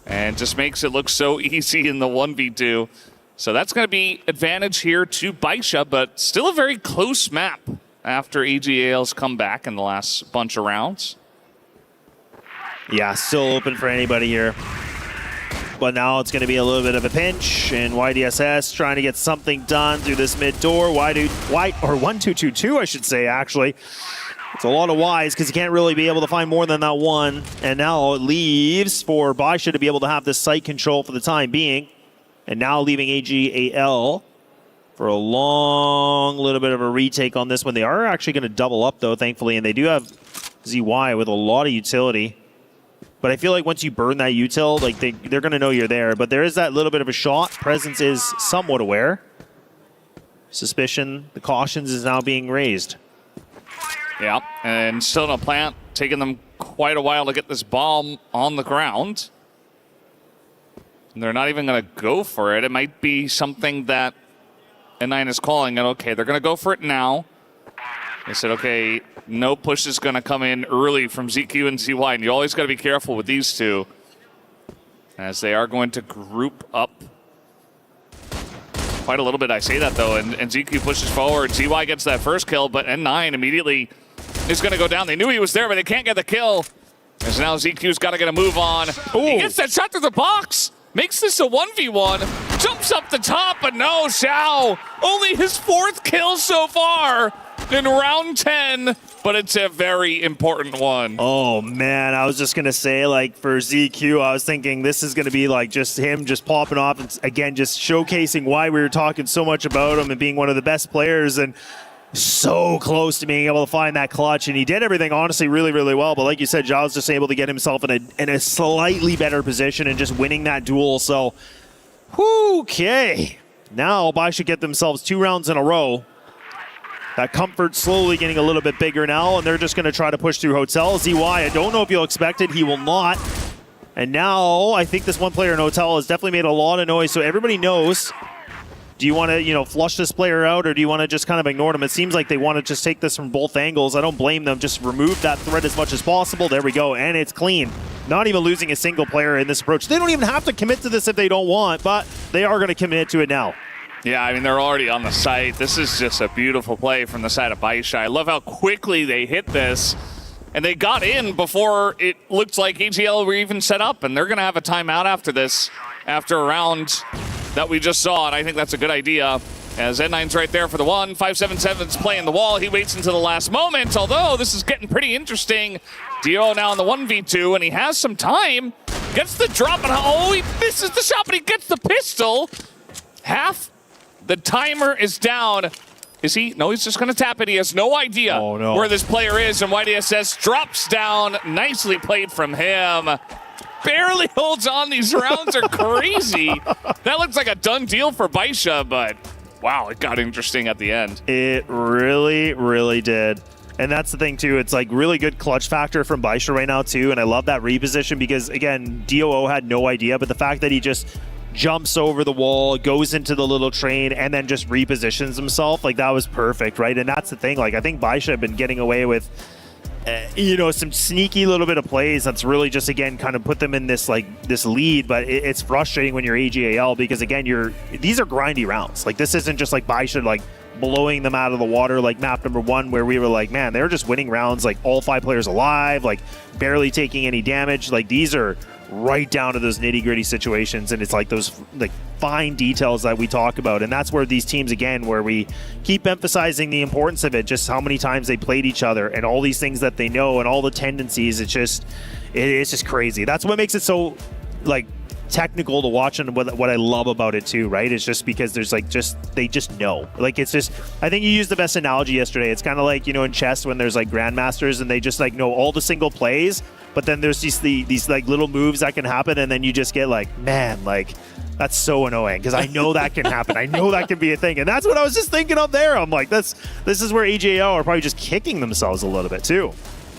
And just makes it look so easy in the 1v2. So that's going to be advantage here to Baisha, but still a very close map after AGAL's come back in the last bunch of rounds. Yeah, still open for anybody here. But now it's going to be a little bit of a pinch, and YDSS trying to get something done through this mid door. Or 1-2-2-2, I should say, actually. It's a lot of Ys because you can't really be able to find more than that one. And now it leaves for Baisha to be able to have this site control for the time being. And now leaving AGAL for a long little bit of a retake on this one. They are actually going to double up, though, thankfully. And they do have ZY with a lot of utility. But I feel like once you burn that util, like they're going to know you're there. But there is that little bit of a shot. Presence is somewhat aware. Suspicion, the cautions is now being raised. Yeah, and still no plant. Taking them quite a while to get this bomb on the ground. And they're not even going to go for it. It might be something that N9 is calling. And okay, they're going to go for it now. They said, okay, no push is going to come in early from ZQ and ZY. And you always got to be careful with these two, as they are going to group up quite a little bit. I say that, though, and ZQ pushes forward. ZY gets that first kill, but N9 immediately is going to go down. They knew he was there, but they can't get the kill. As now ZQ's got to get a move on. Ooh. He gets that shot through the box. Makes this a 1v1. Jumps up the top, but no, Xiao. Only his 4th kill so far in round 10, but it's a very important one. Oh, man, I was just going to say, like, for ZQ, I was thinking this is going to be, like, just him just popping off and, again, just showcasing why we were talking so much about him and being one of the best players and so close to being able to find that clutch. And he did everything, honestly, really, really well. But like you said, Zhao's just able to get himself in a slightly better position and just winning that duel. So, okay. Now, Bai should get themselves 2 rounds in a row. That comfort slowly getting a little bit bigger now, and they're just going to try to push through Hotel. ZY, I don't know if you'll expect it. He will not. And now, I think this one player in Hotel has definitely made a lot of noise, so everybody knows. Do you want to, flush this player out, or do you want to just kind of ignore them? It seems like they want to just take this from both angles. I don't blame them. Just remove that threat as much as possible. There we go, and it's clean. Not even losing a single player in this approach. They don't even have to commit to this if they don't want, but they are going to commit to it now. Yeah, I mean, they're already on the site. This is just a beautiful play from the side of Baisha. I love how quickly they hit this. And they got in before it looked like AGL were even set up. And they're going to have a timeout after this, after a round that we just saw. And I think that's a good idea. As N9's right there for the one. 577's playing the wall. He waits until the last moment. Although this is getting pretty interesting. Dio now in the 1v2. And he has some time. Gets the drop. And he misses the shot, but he gets the pistol. Half. The timer is down. Is he? No, he's just going to tap it. He has no idea where this player is, and YDSS drops down. Nicely played from him. Barely holds on. These rounds are crazy. That looks like a done deal for Baisha, but wow, it got interesting at the end. It really, really did. And that's the thing too. It's like really good clutch factor from Baisha right now too. And I love that reposition because again, DOO had no idea, but the fact that he just jumps over the wall, goes into the little train, and then just repositions himself, like that was perfect, right? And that's the thing. Like I think Baisha had been getting away with some sneaky little bit of plays that's really just again kind of put them in this lead, but it's frustrating when you're AGAL because again these are grindy rounds. Like this isn't just like Baisha like blowing them out of the water like map number 1 where we were like, man, they're just winning rounds, like all 5 players alive, like barely taking any damage. Like these are right down to those nitty-gritty situations, and it's like those like fine details that we talk about, and that's where these teams again where we keep emphasizing the importance of it, just how many times they played each other and all these things that they know and all the tendencies. It's just crazy. That's what makes it so like technical to watch, and what I love about it too, right? It's just because there's like they just know. Like it's just, I think you used the best analogy yesterday. It's kind of like, you know, in chess when there's like grandmasters and they just like know all the single plays, but then there's these like little moves that can happen, and then you just get like, man, like that's so annoying because I know that can happen. I know that can be a thing, and that's what I was just thinking of there. I'm like, this is where AJL are probably just kicking themselves a little bit too.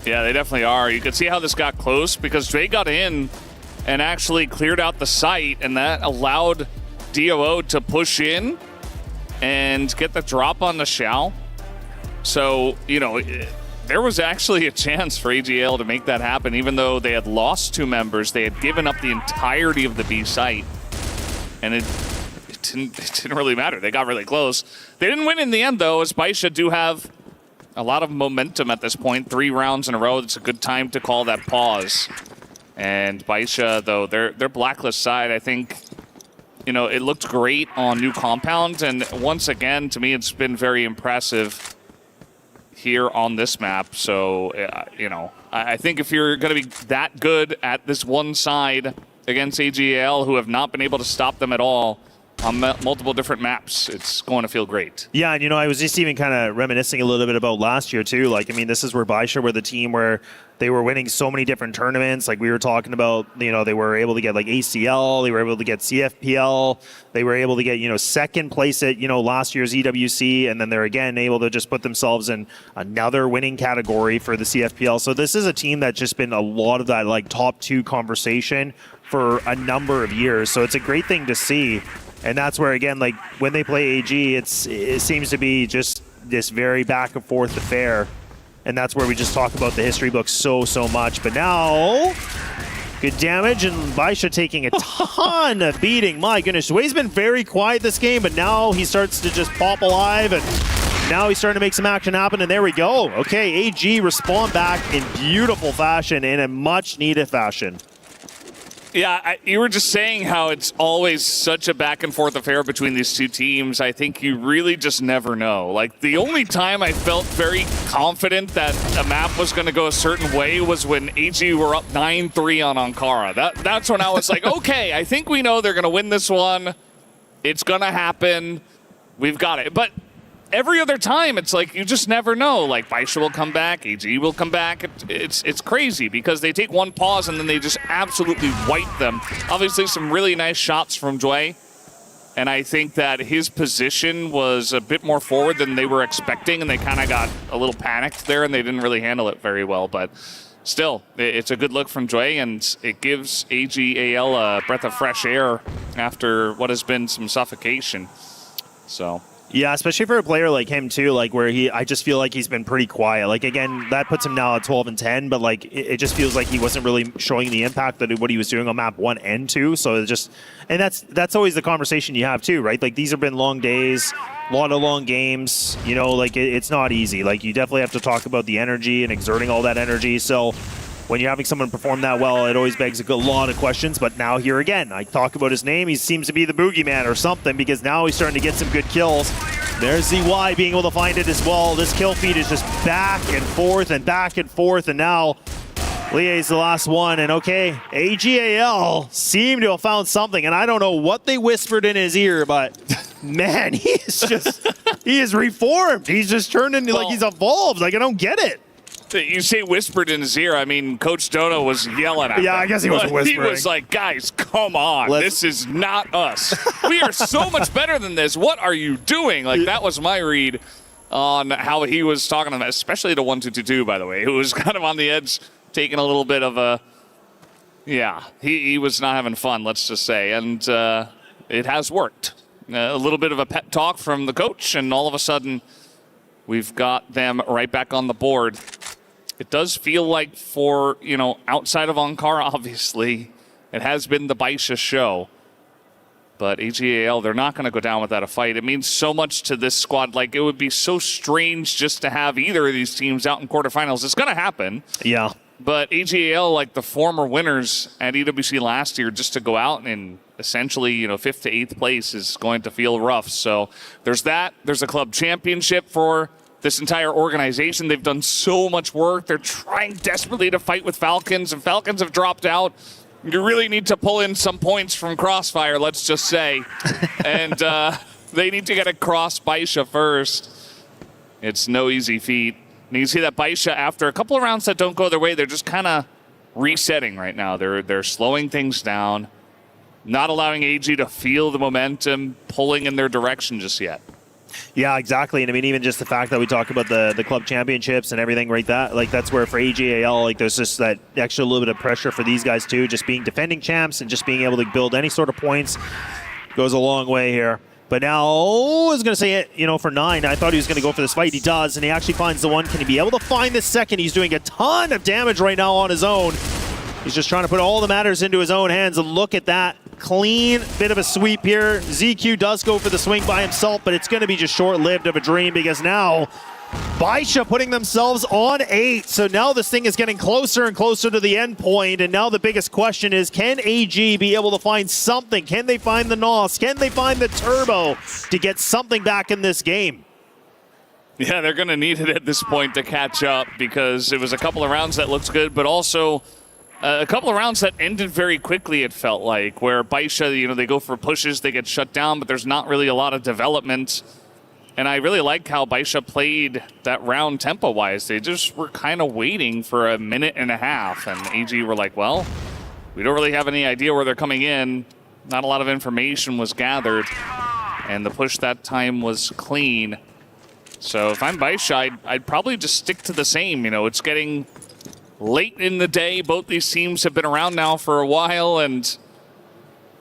Yeah, they definitely are. You can see how this got close because Dre got in and actually cleared out the site, and that allowed DOO to push in and get the drop on the Xiao. So, you know, there was actually a chance for AGL to make that happen, even though they had lost 2 members. They had given up the entirety of the B site, and it didn't really matter. They got really close. They didn't win in the end, though, as Baisha do have a lot of momentum at this point. 3 rounds in a row. It's a good time to call that pause. And Baisha, though, their blacklist side, I think, you know, it looked great on New Compound. And once again, to me, it's been very impressive here on this map. So, you know, I think if you're going to be that good at this one side against AGL, who have not been able to stop them at all on multiple different maps, it's going to feel great. Yeah, and you know, I was just even kind of reminiscing a little bit about last year too. Like, I mean, this is where Baisha were the team where they were winning so many different tournaments. Like we were talking about, you know, they were able to get like ACL, they were able to get CFPL, they were able to get, you know, second place at, you know, last year's EWC, and then they're again able to just put themselves in another winning category for the CFPL. So this is a team that's just been a lot of that like top 2 conversation for a number of years. So it's a great thing to see. And that's where, again, like when they play AG, it seems to be just this very back and forth affair. And that's where we just talk about the history books so much. But now, good damage, and Baisha taking a ton of beating. My goodness, Way's been very quiet this game, but now he starts to just pop alive, and now he's starting to make some action happen, and there we go. Okay, AG respond back in beautiful fashion, in a much-needed fashion. Yeah, you were just saying how it's always such a back and forth affair between these 2 teams. I think you really just never know. Like, the only time I felt very confident that a map was going to go a certain way was when AG were up 9-3 on Ankara. That's when I was like, okay, I think we know they're going to win this one. It's going to happen. We've got it. But every other time, it's like you just never know. Like Baisha will come back, AG will come back. It's crazy because they take one pause and then they just absolutely wipe them. Obviously, some really nice shots from Dway. And I think that his position was a bit more forward than they were expecting, and they kind of got a little panicked there, and they didn't really handle it very well. But still, it's a good look from Dway, and it gives AGAL a breath of fresh air after what has been some suffocation. So... yeah, especially for a player like him too, like where I just feel like he's been pretty quiet. Like again, that puts him now at 12-10, but like it just feels like he wasn't really showing the impact that what he was doing on map 1 and 2. So it's just, and that's always the conversation you have too, right? Like these have been long days, a lot of long games. You know, like it's not easy. Like you definitely have to talk about the energy and exerting all that energy. So when you're having someone perform that well, it always begs a lot of questions. But now here again, I talk about his name. He seems to be the boogeyman or something because now he's starting to get some good kills. There's ZY being able to find it as well. This kill feed is just back and forth and back and forth. And now Lie's the last one. And okay, AGAL seem to have found something. And I don't know what they whispered in his ear, but man, he is reformed. He's just turned into like he's evolved. Like I don't get it. You say whispered in his ear. I mean, Coach Dono was yelling at him. I guess he was whispering. He was like, guys, come on. This is not us. We are so much better than this. What are you doing? Like, that was my read. on how he was talking to them, especially to 1222, by the way, who was kind of on the edge, taking a little bit of a, yeah, he was not having fun, let's just say. And it has worked. A little bit of a pep talk from the coach, and all of a sudden, we've got them right back on the board. It does feel like for, you know, outside of Ankara, obviously, it has been the Baisha show. But AGAL, they're not going to go down without a fight. It means so much to this squad. Like, it would be so strange just to have either of these teams out in quarterfinals. It's going to happen. Yeah. But AGAL, like the former winners at EWC last year, just to go out and essentially, you know, 5th to 8th place is going to feel rough. So there's that. There's a club championship for this entire organization. They've done so much work. They're trying desperately to fight with Falcons, and Falcons have dropped out. You really need to pull in some points from Crossfire, let's just say. And they need to get across Baisha first. It's no easy feat. And you can see that Baisha, after a couple of rounds that don't go their way, they're just kind of resetting right now. They're slowing things down, not allowing AG to feel the momentum pulling in their direction just yet. Yeah, exactly. And I mean, even just the fact that we talk about the club championships and everything right that, like that's where for AGAL, like there's just that extra little bit of pressure for these guys too, just being defending champs and just being able to build any sort of points goes a long way here. But now, I was going to say it, you know, for 9, I thought he was going to go for this fight. He does, and he actually finds the one. Can he be able to find the second? He's doing a ton of damage right now on his own. He's just trying to put all the matters into his own hands, and look at that. Clean bit of a sweep here. ZQ does go for the swing by himself, but it's going to be just short-lived of a dream because now Baisha putting themselves on 8. So now this thing is getting closer and closer to the end point, and now the biggest question is, can AG be able to find something? Can they find the NOS? Can they find the turbo to get something back in this game? Yeah, they're going to need it at this point to catch up because it was a couple of rounds that looked good, but also a couple of rounds that ended very quickly, it felt like, where Baisha, you know, they go for pushes, they get shut down, but there's not really a lot of development. And I really like how Baisha played that round tempo-wise. They just were kind of waiting for a minute and a half, and AG were like, well, we don't really have any idea where they're coming in. Not a lot of information was gathered, and the push that time was clean. So if I'm Baisha, I'd probably just stick to the same. You know, it's getting late in the day. Both these teams have been around now for a while, and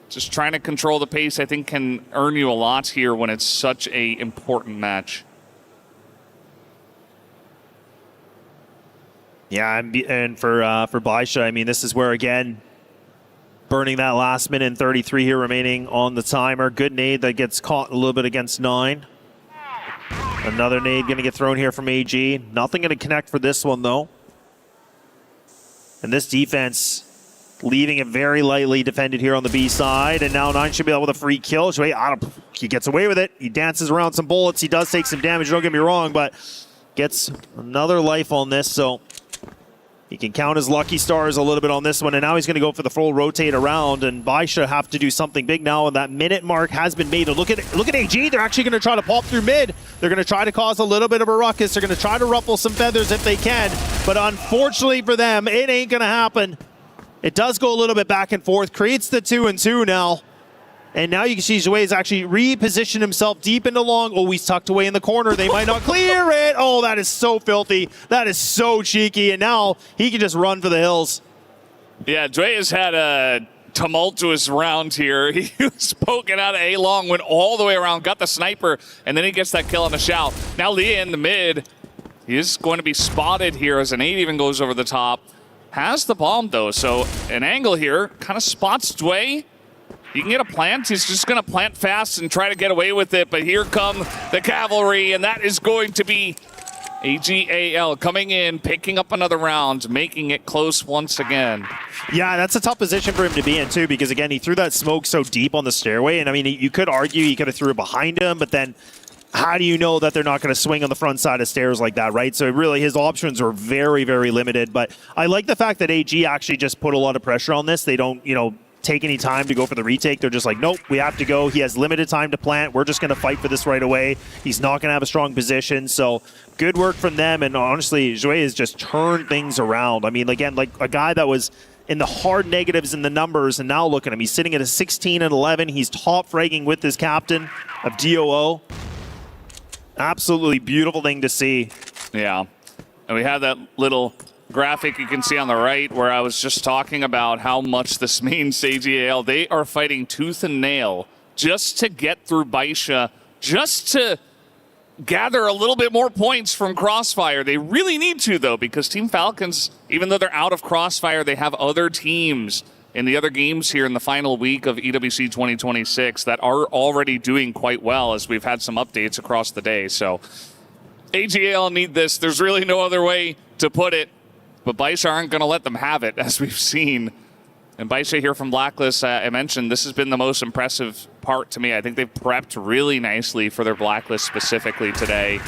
just trying to control the pace, I think, can earn you a lot here when it's such a important match. Yeah, and for Baisha, I mean, this is where, again, burning that last minute and 33 here remaining on the timer. Good nade that gets caught a little bit against 9. Another nade going to get thrown here from AG. Nothing going to connect for this one, though. And this defense leaving it very lightly defended here on the B side. And now 9 should be able to free kill. He gets away with it. He dances around some bullets. He does take some damage, don't get me wrong, but gets another life on this. So he can count his lucky stars a little bit on this one. And now he's going to go for the full rotate around. And Baisha have to do something big now. And that minute mark has been made. And look at AG. They're actually going to try to pop through mid. They're going to try to cause a little bit of a ruckus. They're going to try to ruffle some feathers if they can. But unfortunately for them, it ain't going to happen. It does go a little bit back and forth, creates the 2-2 now. And now you can see Jouet has actually repositioned himself deep into long. Oh, he's tucked away in the corner. They might not clear it. Oh, that is so filthy. That is so cheeky. And now he can just run for the hills. Yeah, Dre has had a tumultuous round here. He was poking out of A-long, went all the way around, got the sniper, and then he gets that kill on the shout. Now Lia in the mid. He is going to be spotted here as an 8 even goes over the top. Has the bomb, though, so an angle here kind of spots Dway. He can get a plant. He's just going to plant fast and try to get away with it, but here come the cavalry, and that is going to be AGAL coming in, picking up another round, making it close once again. Yeah, that's a tough position for him to be in, too, because, again, he threw that smoke so deep on the stairway, and, I mean, you could argue he could have threw it behind him, but then how do you know that they're not going to swing on the front side of stairs like that, right? So really his options are very, very limited. But I like the fact that AG actually just put a lot of pressure on this. They don't, take any time to go for the retake. They're just like, nope, we have to go. He has limited time to plant. We're just going to fight for this right away. He's not going to have a strong position. So good work from them. And honestly, Jouet has just turned things around. I mean, again, like a guy that was in the hard negatives in the numbers, and now look at him. He's sitting at a 16-11. He's top fragging with his captain of DOO. Absolutely beautiful thing to see. Yeah. And we have that little graphic you can see on the right where I was just talking about how much this means to AGAL. They are fighting tooth and nail just to get through Baisha, just to gather a little bit more points from Crossfire. They really need to, though, because Team Falcons, even though they're out of Crossfire, they have other teams in the other games here in the final week of EWC 2026 that are already doing quite well, as we've had some updates across the day. So AGAL need this. There's really no other way to put it, but Baisha aren't going to let them have it, as we've seen. And Baisha here from Blacklist, I mentioned, this has been the most impressive part to me. I think they've prepped really nicely for their Blacklist specifically today.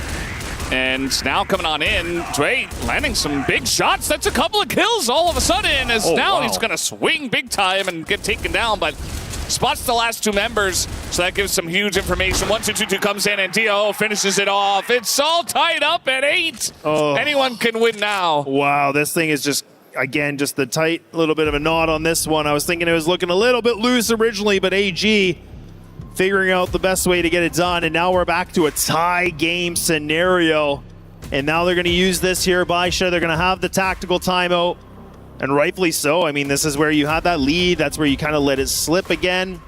And now coming on in, Dre landing some big shots. That's a couple of kills all of a sudden, as now he's going to swing big time and get taken down, but spots the last two members, so that gives some huge information. 1-2-2-2 comes in, and Dio finishes it off. It's all tied up at 8. Anyone can win now. Wow, this thing is just, again, just the tight little bit of a knot on this one. I was thinking it was looking a little bit loose originally, but AG figuring out the best way to get it done, and now we're back to a tie game scenario. And now they're going to use this here, Baisha. They're going to have the tactical timeout, and rightfully so. I mean, this is where you had that lead. That's where you kind of let it slip again.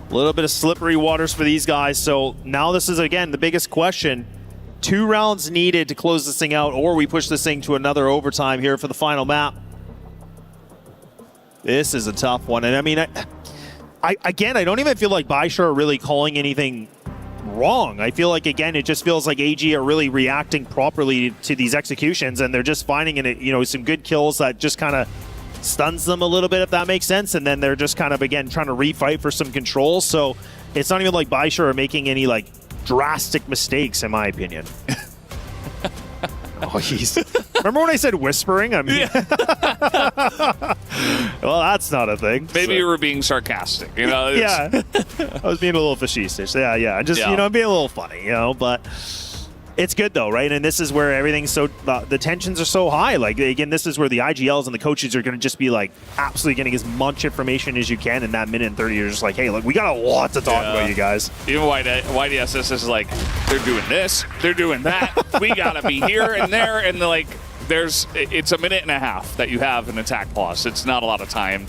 A little bit of slippery waters for these guys. So now this is, again, the biggest question. 2 rounds needed to close this thing out, or we push this thing to another overtime here for the final map. This is a tough one. And I mean, again, I don't even feel like Baisha are really calling anything wrong. I feel like, again, it just feels like AG are really reacting properly to these executions, and they're just finding it, you know, some good kills that just kind of stuns them a little bit, if that makes sense. And then they're just kind of, again, trying to refight for some control. So it's not even like Baisha are making any, like, drastic mistakes, in my opinion. Oh, jeez. Remember when I said whispering? I mean, well, that's not a thing. Maybe you were being sarcastic, you know? Yeah, I was being a little facetious. Yeah. Just, you know, being a little funny, you know, but it's good though, right? And this is where everything's so, the tensions are so high. Like, again, this is where the IGLs and the coaches are going to just be like absolutely getting as much information as you can in that minute and 30. You're just like, hey, look, we got a lot to talk about, you guys. Even YDSS is like, they're doing this, they're doing that. We got to be here and there. And they're like, it's a minute and a half that you have an attack pause. It's not a lot of time.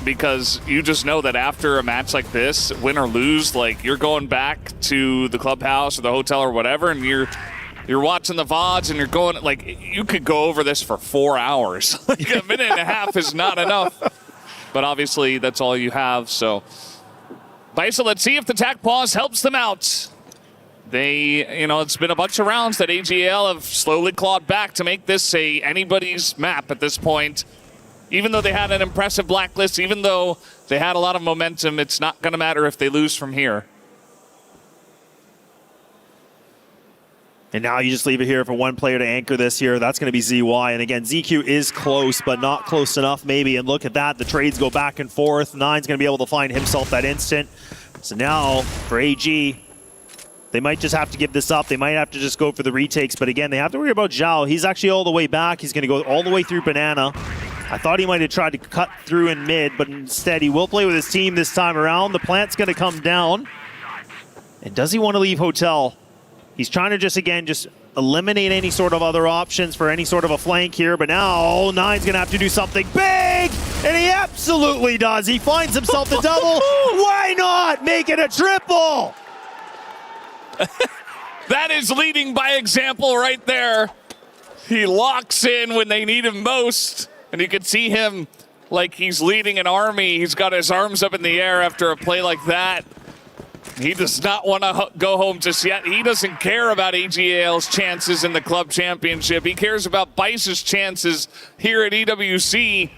Because you just know that after a match like this, win or lose, like, you're going back to the clubhouse or the hotel or whatever, and you're watching the VODs, and you're going, like, you could go over this for 4 hours. Like, a minute and a half is not enough. But obviously, that's all you have. So, Baisha, let's see if the attack pause helps them out. They, you know, it's been a bunch of rounds that AGL have slowly clawed back to make this anybody's map at this point. Even though they had an impressive Blacklist, even though they had a lot of momentum, it's not going to matter if they lose from here. And now you just leave it here for one player to anchor this here. That's going to be ZY. And again, ZQ is close, but not close enough maybe. And look at that. The trades go back and forth. Nine's going to be able to find himself that instant. So now for AG, they might just have to give this up. They might have to just go for the retakes. But again, they have to worry about Zhao. He's actually all the way back. He's going to go all the way through Banana. I thought he might have tried to cut through in mid, but instead he will play with his team this time around. The plant's going to come down. And does he want to leave Hotel? He's trying to just eliminate any sort of other options for any sort of a flank here. But now Nine's going to have to do something big. And he absolutely does. He finds himself the double. Why not make it a triple? That is leading by example right there. He locks in when they need him most. And you can see him like he's leading an army. He's got his arms up in the air after a play like that. He does not want to go home just yet. He doesn't care about AGAL's chances in the club championship. He cares about Baisha's chances here at EWC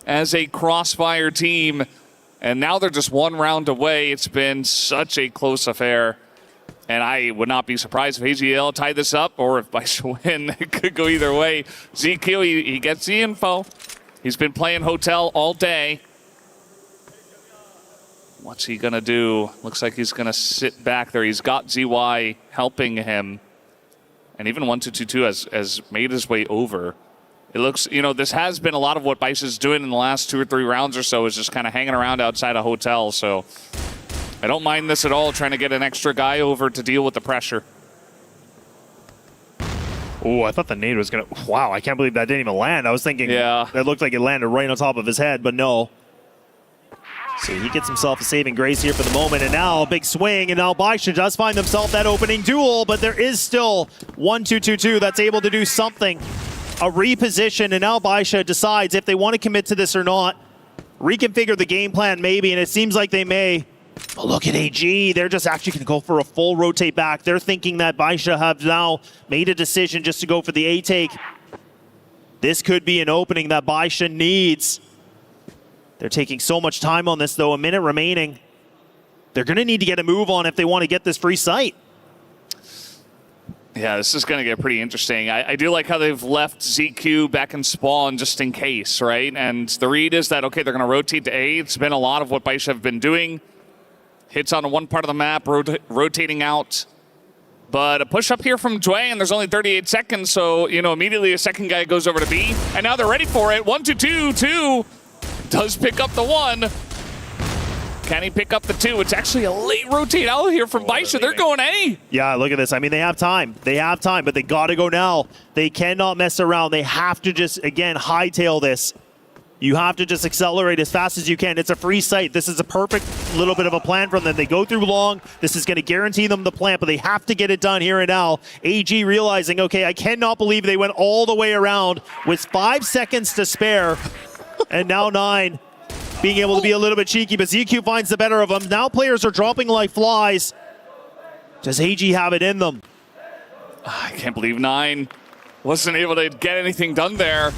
as a Crossfire team. And now they're just one round away. It's been such a close affair. And I would not be surprised if AGL tie this up or if Baisha win. It could go either way. ZQ, he gets the info. He's been playing Hotel all day. What's he going to do? Looks like he's going to sit back there. He's got ZY helping him. And even 1-2-2-2 has made his way over. It looks, you know, this has been a lot of what Baisha's doing in the last 2 or 3 rounds or so, is just kind of hanging around outside a Hotel. So I don't mind this at all, trying to get an extra guy over to deal with the pressure. Oh, I thought the nade was going to... Wow, I can't believe that didn't even land. I was thinking that looked like it landed right on top of his head, but no. So he gets himself a saving grace here for the moment, and now a big swing, and now Baisha does find himself that opening duel, but there is still 1-2-2-2 that's able to do something. A reposition, and now Baisha decides if they want to commit to this or not. Reconfigure the game plan maybe, and it seems like they may. But look at AG, they're just actually going to go for a full rotate back. They're thinking that Baisha have now made a decision just to go for the A take. This could be an opening that Baisha needs. They're taking so much time on this though, a minute remaining. They're going to need to get a move on if they want to get this free site. Yeah, this is going to get pretty interesting. I do like how they've left ZQ back in spawn just in case, right? And the read is that, okay, they're going to rotate to A. It's been a lot of what Baisha have been doing. Hits on one part of the map, rotating out. But a push up here from Dway, and there's only 38 seconds, so, you know, immediately a second guy goes over to B. And now they're ready for it. 1-2-2-2 does pick up the 1. Can he pick up the 2? It's actually a late rotate out here from Baisha. They're going A. Yeah, look at this. I mean, they have time. They have time, but they got to go now. They cannot mess around. They have to just, again, hightail this. You have to just accelerate as fast as you can. It's a free site. This is a perfect little bit of a plan from them. They go through long. This is going to guarantee them the plant, but they have to get it done here and now. AG realizing, okay, I cannot believe they went all the way around with 5 seconds to spare. And now 9 being able to be a little bit cheeky, but ZQ finds the better of them. Now players are dropping like flies. Does AG have it in them? I can't believe 9 wasn't able to get anything done there.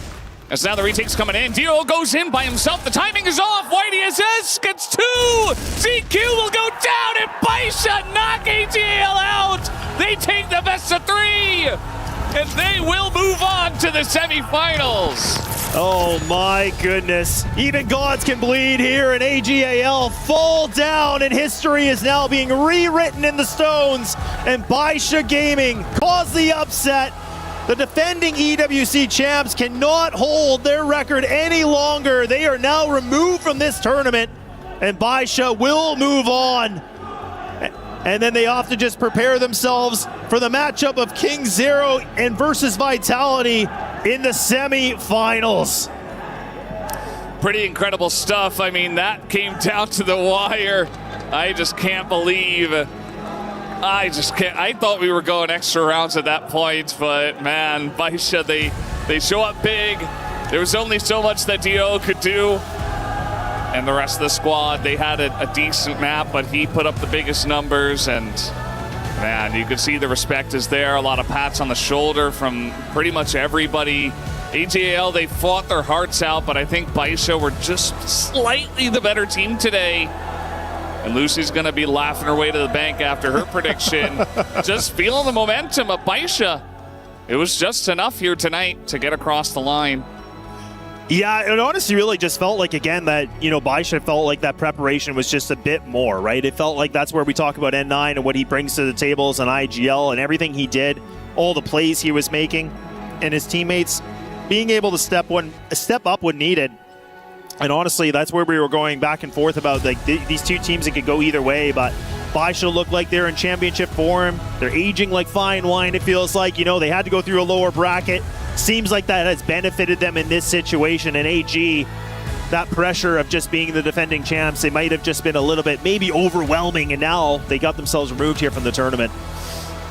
As now the retake's coming in. Dio goes in by himself. The timing is off. Whitey SS gets 2. ZQ will go down, and Baisha knock ATL out. They take the best of 3, and they will move on to the semifinals. Oh my goodness. Even gods can bleed here, and AGAL fall down, and history is now being rewritten in the stones, and Baisha Gaming caused the upset. The defending EWC champs cannot hold their record any longer. They are now removed from this tournament, and Baisha will move on. And then they have to just prepare themselves for the matchup of King Zero and versus Vitality in the semi-finals. Pretty incredible stuff. I mean, that came down to the wire. I just can't believe. I thought we were going extra rounds at that point, but man, Baisha, they show up big. There was only so much that Dio could do. And the rest of the squad, they had a decent map, but he put up the biggest numbers, and man, you could see the respect is there. A lot of pats on the shoulder from pretty much everybody. AJL, they fought their hearts out, but I think Baisha were just slightly the better team today. And Lucy's going to be laughing her way to the bank after her prediction. Just feeling the momentum of Baisha. It was just enough here tonight to get across the line. Yeah, it honestly really just felt like, again, that, you know, Baisha felt like that preparation was just a bit more, right? It felt like that's where we talk about N9 and what he brings to the tables on IGL and everything he did, all the plays he was making, and his teammates being able to step up when needed. And honestly, that's where we were going back and forth about like these two teams that could go either way, but Baisha look like they're in championship form. They're aging like fine wine, it feels like. You know, they had to go through a lower bracket. Seems like that has benefited them in this situation. And AG, that pressure of just being the defending champs, they might have just been a little bit maybe overwhelming, and now they got themselves removed here from the tournament.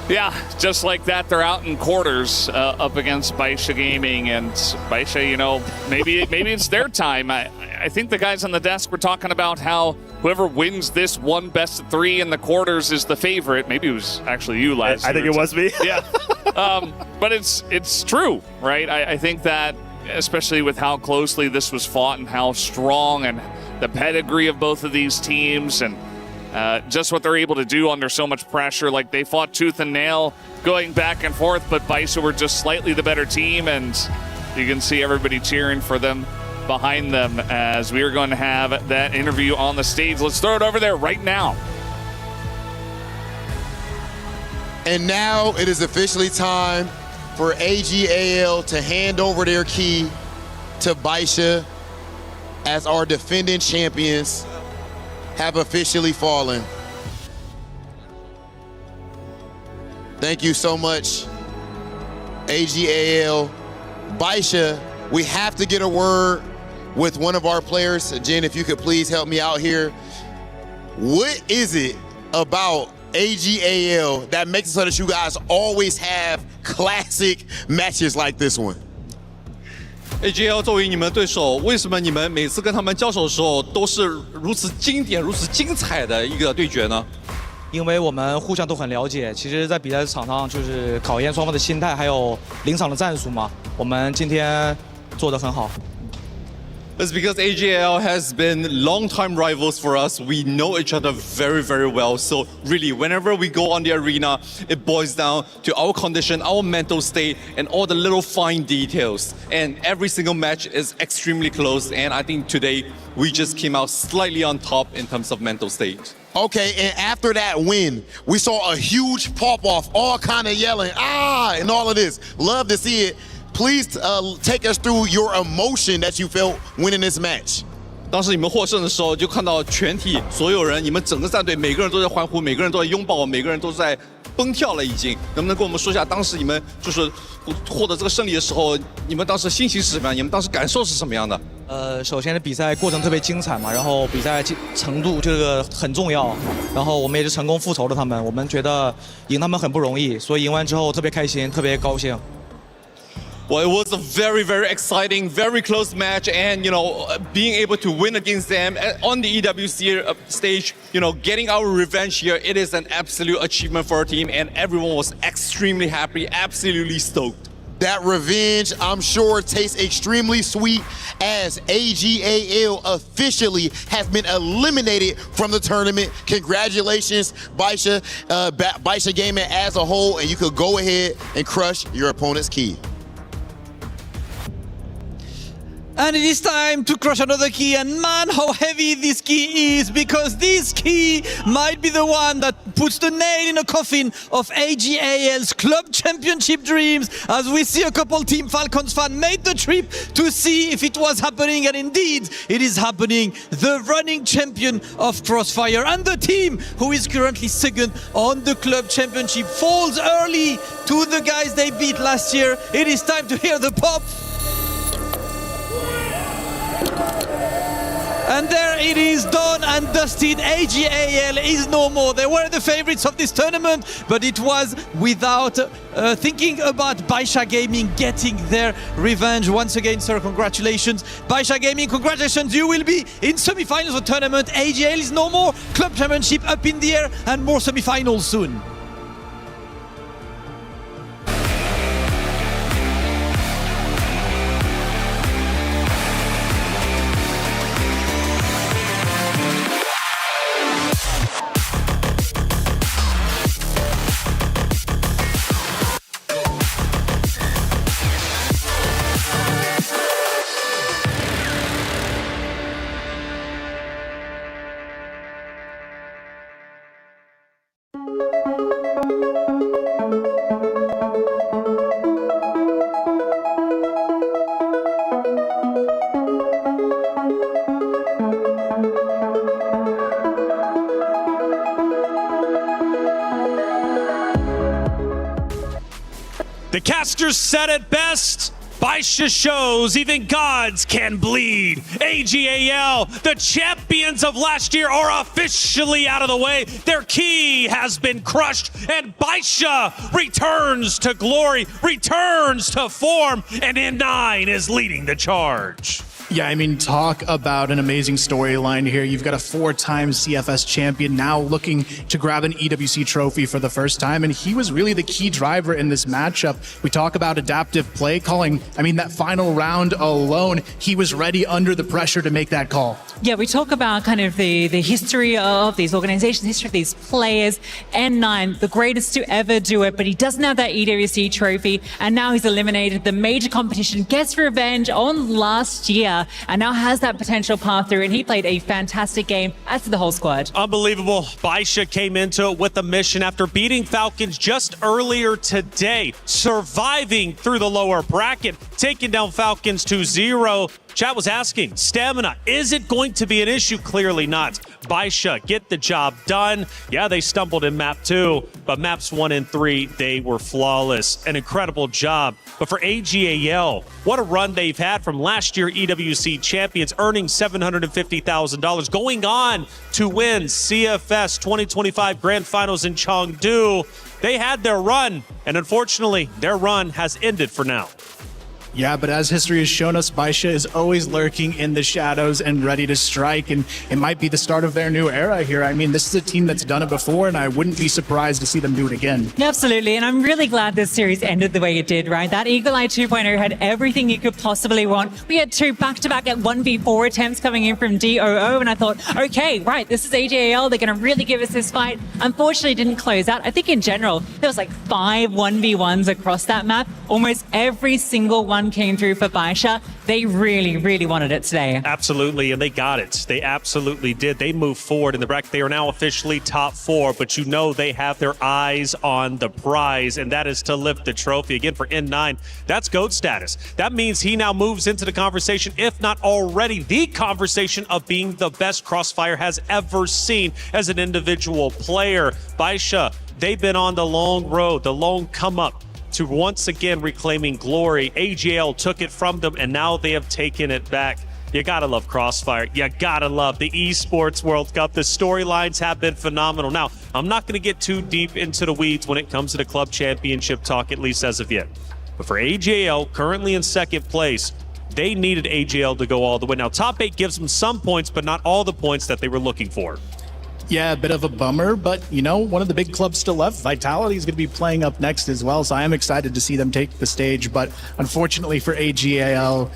Yeah, just like that, they're out in quarters up against Baisha Gaming, and Baisha, you know, maybe it's their time. I think the guys on the desk were talking about how whoever wins this one best of 3 in the quarters is the favorite. Maybe it was actually you last year. I think it was me. Yeah, but it's true, right? I think that, especially with how closely this was fought and how strong and the pedigree of both of these teams, and just what they're able to do under so much pressure. Like, they fought tooth and nail going back and forth, but Baisha were just slightly the better team, and you can see everybody cheering for them behind them as we are going to have that interview on the stage. Let's throw it over there right now. And now it is officially time for AGAL to hand over their key to Baisha as our defending champions have officially fallen. Thank you so much, AGAL. Baisha, we have to get a word with one of our players. Jen, if you could please help me out here. What is it about AGAL that makes it so that you guys always have classic matches like this one? AGL 作为你们对手，为什么你们每次跟他们交手的时候都是如此经典、如此精彩的一个对决呢？因为我们互相都很了解，其实，在比赛场上就是考验双方的心态，还有临场的战术嘛。我们今天做得很好。It's because AGL has been long-time rivals for us. We know each other very, very well. So really, whenever we go on the arena, it boils down to our condition, our mental state, and all the little fine details. And every single match is extremely close. And I think today, we just came out slightly on top in terms of mental state. Okay, and after that win, we saw a huge pop-off, all kind of yelling, ah, and all of this. Love to see it. Please take us through your emotion that you felt winning this match. 当时你们获胜的时候，就看到全体所有人，你们整个战队，每个人都在欢呼，每个人都在拥抱，每个人都在蹦跳了。已经，能不能跟我们说一下，当时你们就是获得这个胜利的时候，你们当时心情是什么样？你们当时感受是什么样的？首先的比赛过程特别精彩嘛，然后比赛程度这个很重要，然后我们也是成功复仇了他们。我们觉得赢他们很不容易，所以赢完之后特别开心，特别高兴。Well, it was a very, very exciting, very close match, and being able to win against them on the EWC stage, getting our revenge here, it is an absolute achievement for our team, and everyone was extremely happy, absolutely stoked. That revenge, I'm sure, tastes extremely sweet as AGAL officially has been eliminated from the tournament. Congratulations, Baisha, Baisha Gaming as a whole, and you could go ahead and crush your opponent's key. And it is time to crush another key, and man, how heavy this key is, because this key might be the one that puts the nail in the coffin of AGAL's club championship dreams, as we see a couple Team Falcons fans made the trip to see if it was happening, and indeed, it is happening. The running champion of Crossfire and the team who is currently second on the club championship falls early to the guys they beat last year. It is time to hear the pop. And there it is, done and dusted. AGAL is no more. They were the favorites of this tournament, but it was without thinking about Baisha Gaming getting their revenge. Once again, sir, congratulations. Baisha Gaming, congratulations. You will be in semi-finals of the tournament. AGAL is no more. Club championship up in the air and more semi-finals soon. The casters said it best. Baisha shows even gods can bleed. AGAL, the champions of last year, are officially out of the way. Their key has been crushed, and Baisha returns to glory, returns to form, and N9 is leading the charge. Yeah, I mean, talk about an amazing storyline here. You've got a 4-time CFS champion now looking to grab an EWC trophy for the first time, and he was really the key driver in this matchup. We talk about adaptive play calling. I mean, that final round alone, he was ready under the pressure to make that call. Yeah, we talk about kind of the history of these organizations, the history of these players. N9, the greatest to ever do it, but he doesn't have that EWC trophy, and now he's eliminated the major competition, gets revenge on last year, and now has that potential path through, and he played a fantastic game, as did the whole squad. Unbelievable. Baisha came into it with a mission after beating Falcons just earlier today, surviving through the lower bracket, taking down Falcons to 0. Chat was asking, stamina, is it going to be an issue? Clearly not. Baisha get the job done. Yeah, they stumbled in map 2, but maps 1 and 3, they were flawless. An incredible job. But for AGAL, what a run they've had from last year EWC champions, earning $750,000, going on to win CFS 2025 Grand Finals in Chengdu. They had their run, and unfortunately, their run has ended for now. Yeah, but as history has shown us, Baisha is always lurking in the shadows and ready to strike, and it might be the start of their new era here. I mean, this is a team that's done it before, and I wouldn't be surprised to see them do it again. Absolutely, and I'm really glad this series ended the way it did, right? That Eagle Eye 2.0 had everything you could possibly want. We had 2 back-to-back at 1v4 attempts coming in from DOO, and I thought, okay, right, this is AJAL. They're going to really give us this fight. Unfortunately, it didn't close out. I think in general, there was like 5 1v1s across that map. Almost every single one came through for Baisha. They really, really wanted it today. Absolutely, and they got it. They absolutely did. They moved forward in the bracket. They are now officially top 4, but you know they have their eyes on the prize, and that is to lift the trophy. Again, for N9, that's GOAT status. That means he now moves into the conversation, if not already the conversation of being the best Crossfire has ever seen as an individual player. Baisha, they've been on the long road, the long come up to once again reclaiming glory. AGL took it from them, and now they have taken it back. You gotta love Crossfire. You gotta love the Esports World Cup. The storylines have been phenomenal. Now, I'm not gonna get too deep into the weeds when it comes to the club championship talk, at least as of yet. But for AGL, currently in second place, they needed AGL to go all the way. Now, top 8 gives them some points, but not all the points that they were looking for. Yeah, a bit of a bummer, but you know, one of the big clubs still left. Vitality is going to be playing up next as well, so I am excited to see them take the stage. But unfortunately for AGAL,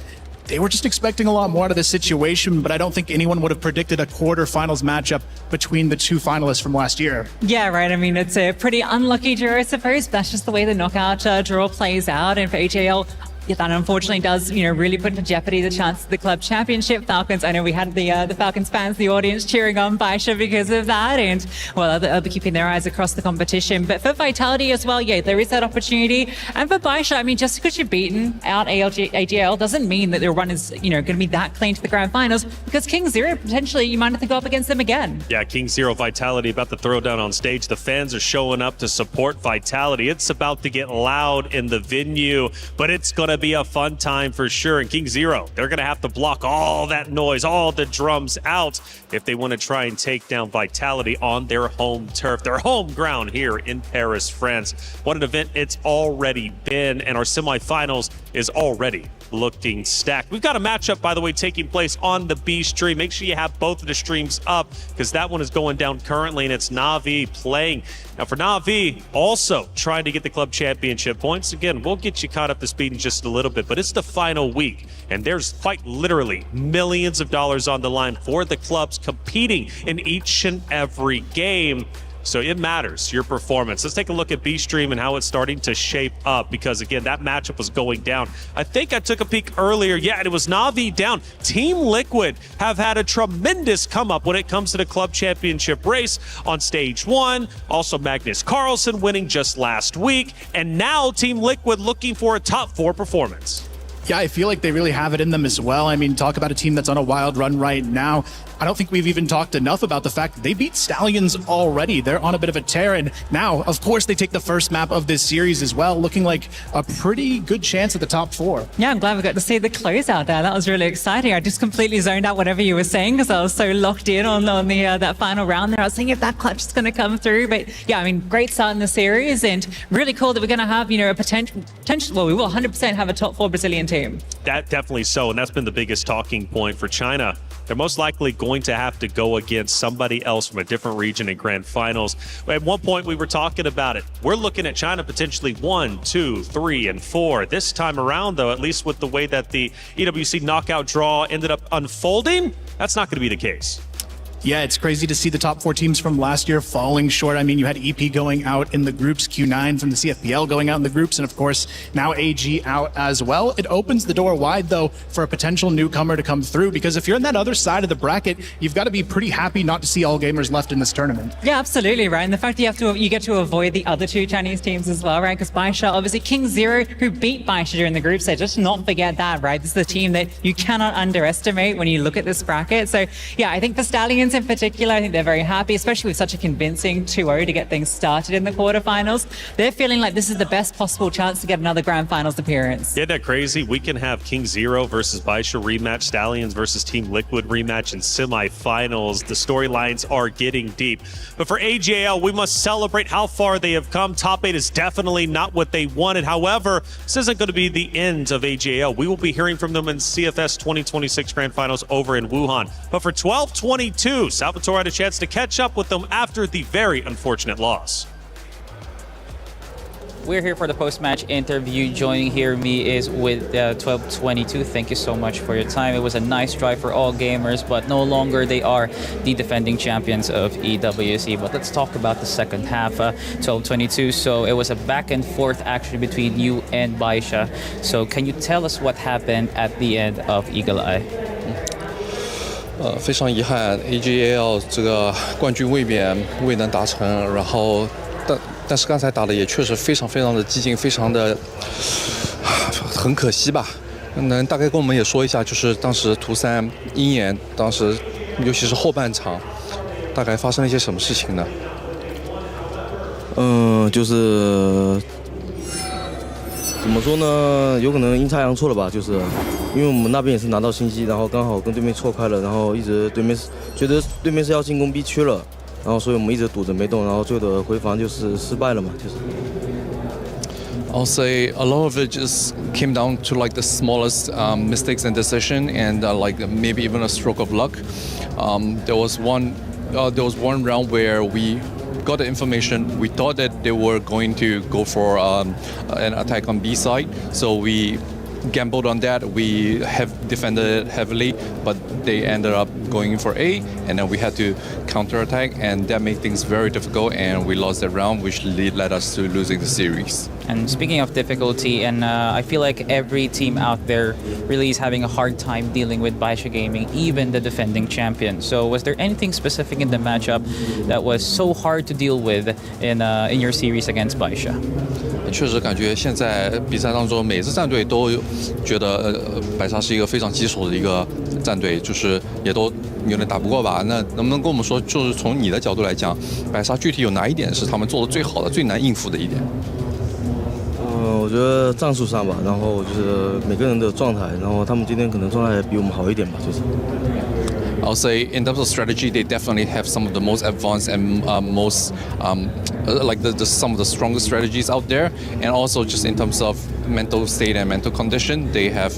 they were just expecting a lot more out of this situation, but I don't think anyone would have predicted a quarterfinals matchup between the 2 finalists from last year. Yeah, right. I mean, it's a pretty unlucky draw, I suppose. That's just the way the knockout draw plays out. And for AGL, that unfortunately does, really put into jeopardy the chance of the club championship. Falcons, I know we had the Falcons fans, the audience cheering on Baisha because of that, and well, they'll be keeping their eyes across the competition. But for Vitality as well, yeah, there is that opportunity. And for Baisha, I mean, just because you've beaten out AGL doesn't mean that their run is, going to be that clean to the grand finals, because King Zero, potentially, you might have to go up against them again. Yeah, King Zero Vitality about to throw down on stage. The fans are showing up to support Vitality. It's about to get loud in the venue, but it's going to be a fun time for sure. And King Zero, they're going to have to block all that noise, all the drums out if they want to try and take down Vitality on their home turf, their home ground here in Paris, France. What an event it's already been, and our semifinals is already looking stacked. We've got a matchup, by the way, taking place on the B stream. Make sure you have both of the streams up, because that one is going down currently, and it's Na'Vi playing. Now for Na'Vi, also trying to get the club championship points. Again, we'll get you caught up to speed in just a little bit, but it's the final week, and there's quite literally millions of dollars on the line for the clubs competing in each and every game. So it matters, your performance. Let's take a look at B-Stream and how it's starting to shape up, because again, that matchup was going down. I think I took a peek earlier. Yeah, and it was Na'Vi down. Team Liquid have had a tremendous come up when it comes to the club championship race on stage 1. Also Magnus Carlsen winning just last week. And now Team Liquid looking for a top 4 performance. Yeah, I feel like they really have it in them as well. I mean, talk about a team that's on a wild run right now. I don't think we've even talked enough about the fact that they beat Stallions already. They're on a bit of a tear, and now, of course, they take the first map of this series as well, looking like a pretty good chance at the top 4. Yeah, I'm glad we got to see the closeout there. That was really exciting. I just completely zoned out whatever you were saying, because I was so locked in on the that final round there. I was thinking if that clutch is going to come through. But yeah, I mean, great start in the series, and really cool that we're going to have, a potential, well, we will 100% have a top 4 Brazilian team. That definitely so, and that's been the biggest talking point for China. They're most likely going to have to go against somebody else from a different region in grand finals. At one point, we were talking about it. We're looking at China potentially 1, 2, 3, and 4. This time around, though, at least with the way that the EWC knockout draw ended up unfolding, that's not going to be the case. Yeah, it's crazy to see the top 4 teams from last year falling short. I mean, you had EP going out in the groups, Q9 from the CFPL going out in the groups, and of course, now AG out as well. It opens the door wide, though, for a potential newcomer to come through, because if you're in that other side of the bracket, you've got to be pretty happy not to see all gamers left in this tournament. Yeah, absolutely, right? And the fact that you get to avoid the other 2 Chinese teams as well, right? Because Baisha, obviously King Zero, who beat Baisha during the group stage, just not forget that, right? This is a team that you cannot underestimate when you look at this bracket. So yeah, I think for Stallions, Falcons in particular, I think they're very happy, especially with such a convincing 2-0 to get things started in the quarterfinals. They're feeling like this is the best possible chance to get another Grand Finals appearance. Isn't that crazy? We can have King Zero versus Baisha rematch, Stallions versus Team Liquid rematch in semifinals. The storylines are getting deep. But for AJL, we must celebrate how far they have come. Top 8 is definitely not what they wanted. However, this isn't going to be the end of AJL. We will be hearing from them in CFS 2026 Grand Finals over in Wuhan. But for 12-22, Salvatore had a chance to catch up with them after the very unfortunate loss. We're here for the post-match interview. Joining here me is with 12-22. Thank you so much for your time. It was a nice drive for all gamers, but no longer they are the defending champions of EWC. But let's talk about the second half, 12-22. So it was a back and forth actually between you and Baisha. So can you tell us what happened at the end of Eagle Eye? 非常遗憾 ，AGL 这个冠军卫冕未能达成，然后但是刚才打的也确实非常的激进，非常的很可惜吧。能大概跟我们也说一下，就是当时图3鹰眼，当时尤其是后半场，大概发生了一些什么事情呢？就是怎么说呢？有可能阴差阳错了吧，就是因为我们那边也是拿到信息，然后刚好跟对面错开了，然后一直对面觉得对面是要进攻 B 区了。 然后，所以我们一直堵着没动，然后最后的回防就是失败了嘛，就是。I'll say a lot of it just came down to like the smallest mistakes in decision and like maybe even a stroke of luck. There was one round where we got the information. We thought that they were going to go for an attack on B side, so we gambled on that. We have defended it heavily, but they ended up going for A, and then we had to counterattack, and that made things very difficult, and we lost that round, which led us to losing the series. And speaking of difficulty, and I feel like every team out there really is having a hard time dealing with Baisha Gaming, even the defending champion. So was there anything specific in the matchup that was so hard to deal with in your series against Baisha? 确实感觉现在比赛当中，每支战队都觉得白沙是一个非常棘手的一个战队，就是也都有点打不过吧。那能不能跟我们说，就是从你的角度来讲，白沙具体有哪一点是他们做的最好的、最难应付的一点？我觉得战术上吧，然后就是每个人的状态，然后他们今天可能状态比我们好一点吧，就是。I'll say in terms of strategy, they definitely have some of the most advanced and most like some of the strongest strategies out there. And also just in terms of mental state and mental condition, they have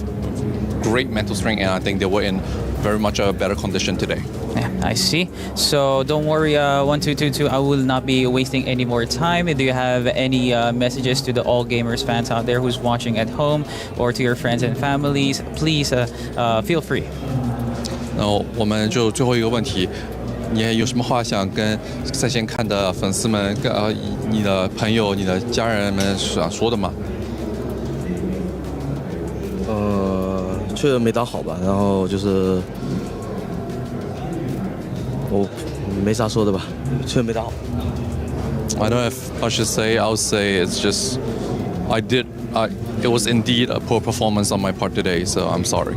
great mental strength, and I think they were in very much a better condition today. Yeah, I see. So don't worry, 1222. I will not be wasting any more time. Do you have any messages to the All Gamers fans out there who's watching at home, or to your friends and families? Please feel free. 然后我们就最后一个问题，你有什么话想跟在线看的粉丝们、你的朋友、你的家人们想说的吗？确实没打好吧，然后就是我没啥说的吧，确实没打好。I don't know if I should say. I would say it's just it was indeed a poor performance on my part today, so I'm sorry.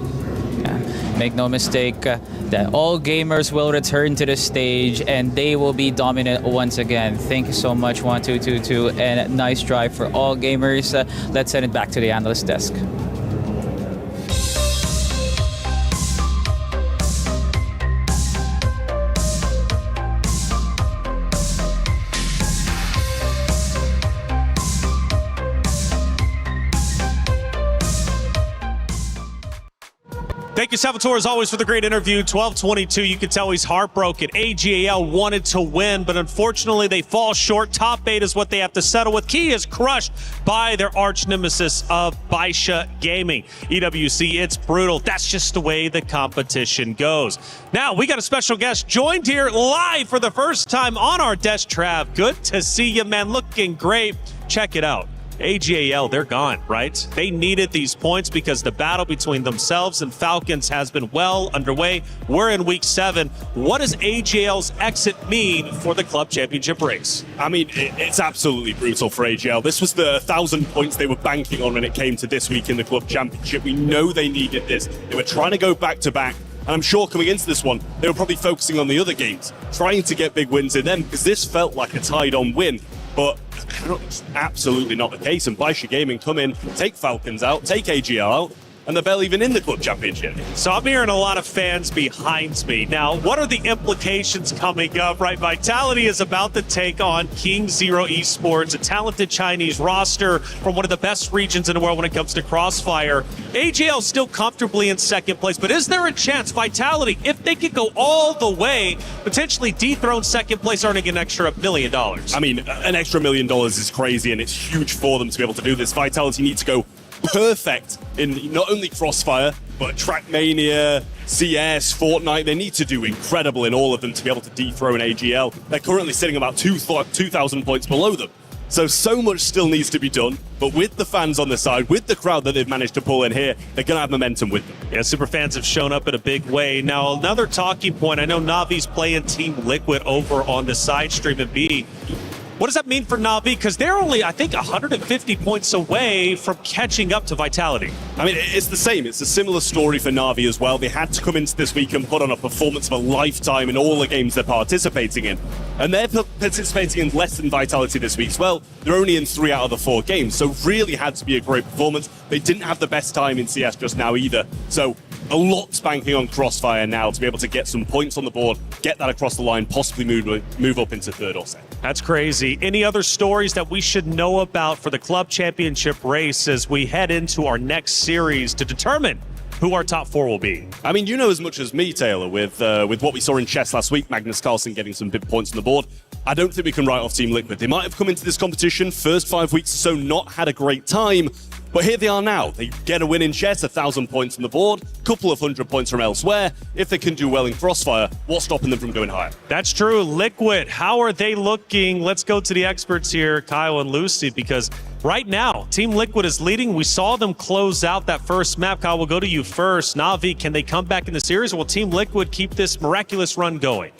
Make no mistake that all gamers will return to the stage and they will be dominant once again. Thank you so much, 1222, and nice drive for all gamers. Let's send it back to the analyst desk. Thank you, Salvatore, as always, for the great interview. 1222, you can tell he's heartbroken. AGAL wanted to win, but unfortunately they fall short. Top 8 is what they have to settle with. Key is crushed by their arch nemesis of Baisha Gaming. EWC, it's brutal. That's just the way the competition goes. Now, we got a special guest joined here live for the first time on our desk, Trav. Good to see you, man. Looking great. Check it out. AGAL, they're gone, right? They needed these points because the battle between themselves and Falcons has been well underway. We're in week 7. What does AGAL's exit mean for the club championship race? I mean, it's absolutely brutal for AGL. This was the 1,000 points they were banking on when it came to this week in the club championship. We know they needed this. They were trying to go back-to-back. And I'm sure coming into this one, they were probably focusing on the other games, trying to get big wins in them, because this felt like a tied-on win. But it's absolutely not the case. And Baisha Gaming come in, take Falcons out, take AGL out, and they're barely even in the club championship. So I'm hearing a lot of fans behind me. Now, what are the implications coming up, right? Vitality is about to take on King Zero Esports, a talented Chinese roster from one of the best regions in the world when it comes to Crossfire. AGL still comfortably in second place, but is there a chance Vitality, if they could go all the way, potentially dethrone second place, earning an extra $1 million? I mean, an extra $1 million is crazy, and it's huge for them to be able to do this. Vitality need to go perfect in not only Crossfire, but Trackmania, CS, Fortnite. They need to do incredible in all of them to be able to dethrone AGL. They're currently sitting about 2,000 points below them. So much still needs to be done, but with the fans on the side, with the crowd that they've managed to pull in here, they're going to have momentum with them. Yeah, super fans have shown up in a big way. Now, another talking point, I know Navi's playing Team Liquid over on the side stream at B. What does that mean for Navi? Because they're only, I think, 150 points away from catching up to Vitality. I mean, it's the same. It's a similar story for Navi as well. They had to come into this week and put on a performance of a lifetime in all the games they're participating in. And they're participating in less than Vitality this week as well. They're only in 3 out of the 4 games, so really had to be a great performance. They didn't have the best time in CS just now either. So a lot's banking on Crossfire now to be able to get some points on the board, get that across the line, possibly move up into third or second. That's crazy. Any other stories that we should know about for the club championship race as we head into our next series to determine who our top 4 will be? I mean, you know as much as me, Taylor, with what we saw in chess last week, Magnus Carlsen getting some big points on the board. I don't think we can write off Team Liquid. They might have come into this competition, first 5 weeks or so, not had a great time, but here they are now. They get a win in chess, 1,000 points on the board, couple of 100 points from elsewhere. If they can do well in Crossfire, what's stopping them from going higher? That's true. Liquid, how are they looking? Let's go to the experts here, Kyle and Lucy, because right now, Team Liquid is leading. We saw them close out that first map. Kyle, we'll go to you first. Navi, can they come back in the series, or will Team Liquid keep this miraculous run going?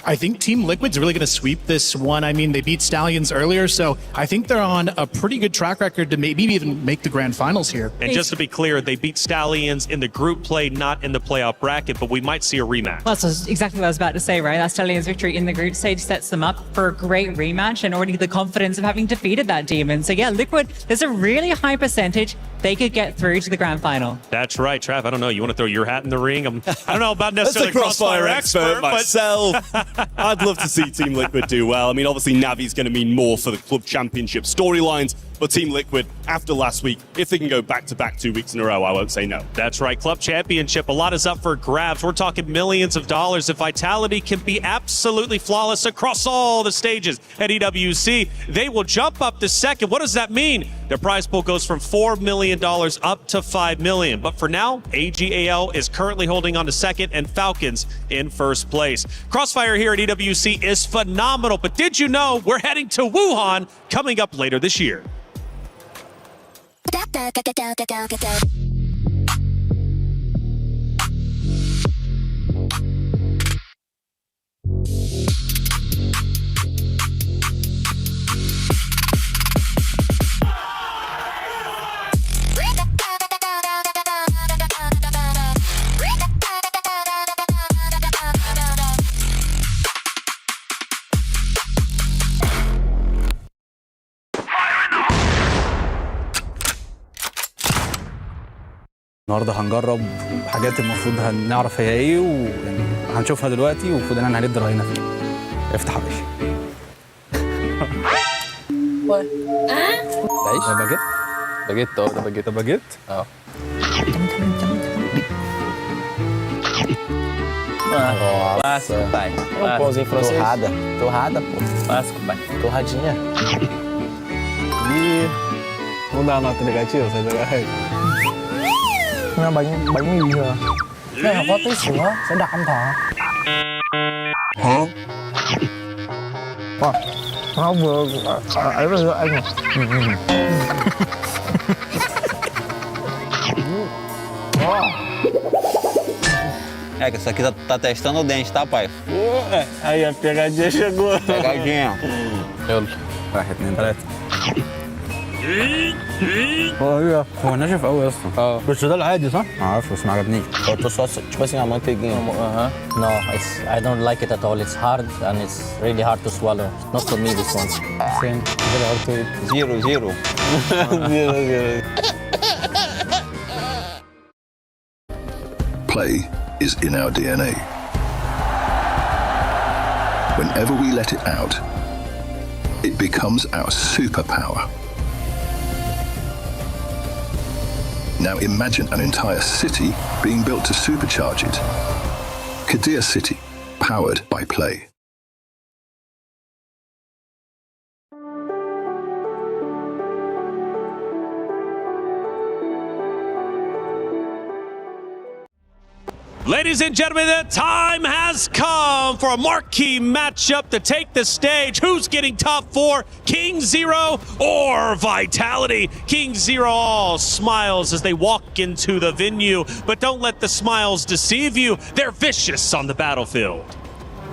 I think Team Liquid's really going to sweep this one. I mean, they beat Stallions earlier, so I think they're on a pretty good track record to maybe even make the grand finals here. And just to be clear, they beat Stallions in the group play, not in the playoff bracket, but we might see a rematch. Well, that's exactly what I was about to say, right? That Stallions victory in the group stage sets them up for a great rematch and already the confidence of having defeated that demon. So yeah, Liquid, there's a really high percentage they could get through to the grand final. That's right, Trav. I don't know. You want to throw your hat in the ring? I don't know about necessarily As a Crossfire expert myself, I'd love to see Team Liquid do well. I mean, obviously, Navi's going to mean more for the club championship storylines, but Team Liquid, after last week, if they can go back-to-back 2 weeks in a row, I won't say no. That's right. Club championship, a lot is up for grabs. We're talking millions of dollars. If Vitality can be absolutely flawless across all the stages at EWC, they will jump up to second. What does that mean? Their prize pool goes from $4 million up to $5 million. But for now, AGAL is currently holding on to second and Falcons in first place. Crossfire here at EWC is phenomenal. But did you know we're heading to Wuhan coming up later this year? النهارده هنجرب حاجات المفروض هنعرف هي ايه وهنشوفها دلوقتي وفوق ان هنبدا رهينه فيها. افتح يا باشا. عيش ده باجيت؟ باجيت ده باجيت ده باجيت؟ Clássico, pai. Um pãozinho francês. Torrada, pô. Clássico, pai. Torradinha. E vamos dar uma nota negativa, você vai jogar aí. Bánh mì rồi. Cái này có tí sữa, sẽ đặt anh thọ. Hả? Nó vừa ấy vừa anh à. É, que isso aqui tá testando o dente, tá, pai? Aí a pegadinha chegou. Pegadinha. يلا 1 2 3 ايوه هو ناشف قوي يا اسطى بس ده العادي صح؟ ما اعرفش بس ما عجبنيش Outro só tipo assim a manteiguinha. No, I don't like it at all. It's hard and it's really hard to swallow. Not for me this one. Same. Very hard to eat. Zero. Zero. Play is in our DNA. Whenever we let it out, it becomes our superpower. Now imagine an entire city being built to supercharge it. Kadir City, powered by Play. Ladies and gentlemen, the time has come for a marquee matchup to take the stage. Who's getting top 4, King Zero or Vitality? King Zero all smiles as they walk into the venue, but don't let the smiles deceive you. They're vicious on the battlefield.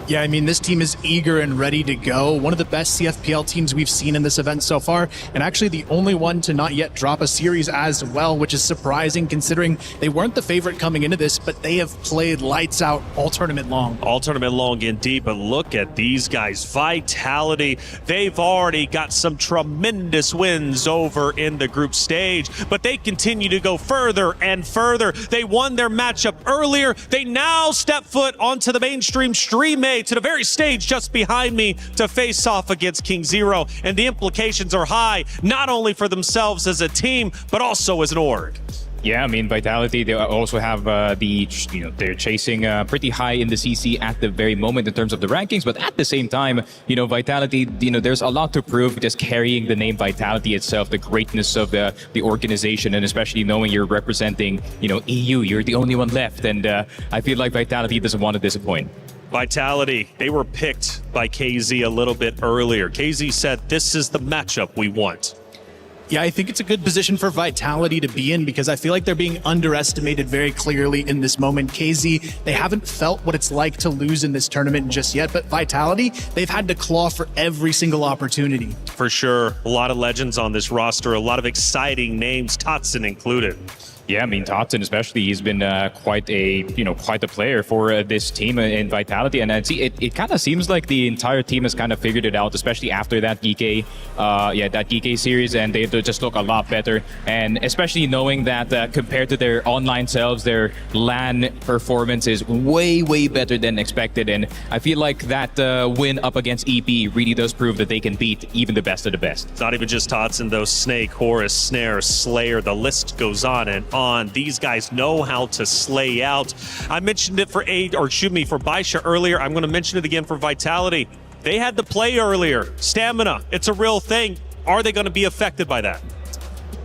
Yeah, I mean, this team is eager and ready to go. One of the best CFPL teams we've seen in this event so far, and actually the only one to not yet drop a series as well, which is surprising considering they weren't the favorite coming into this, but they have played lights out all tournament long. All tournament long indeed, but look at these guys. Vitality, they've already got some tremendous wins over in the group stage, but they continue to go further and further. They won their matchup earlier. They now step foot onto the mainstream stream to the very stage just behind me to face off against King Zero, and the implications are high, not only for themselves as a team, but also as an org. Yeah, I mean, Vitality, they also have they're chasing pretty high in the CC at the very moment in terms of the rankings, but at the same time, Vitality, there's a lot to prove just carrying the name Vitality itself, the greatness of the organization, and especially knowing you're representing, EU, you're the only one left, and I feel like Vitality doesn't want to disappoint. Vitality, they were picked by KZ a little bit earlier. KZ said, this is the matchup we want. Yeah, I think it's a good position for Vitality to be in because I feel like they're being underestimated very clearly in this moment. KZ, they haven't felt what it's like to lose in this tournament just yet, but Vitality, they've had to claw for every single opportunity. For sure, a lot of legends on this roster, a lot of exciting names, Totson included. Yeah, I mean, Totson especially, he's been quite a player for this team in Vitality, and it kind of seems like the entire team has kind of figured it out, especially after that GK series, and they just look a lot better, and especially knowing that compared to their online selves, their LAN performance is way better than expected, and I feel like that win up against EP really does prove that they can beat even the best of the best. It's not even just Totson though. Snake, Horus, Snare, Slayer, the list goes on and on. These guys know how to slay out. I mentioned it for Baisha earlier. I'm going to mention it again for Vitality. They had the play earlier. Stamina, it's a real thing. Are they going to be affected by that?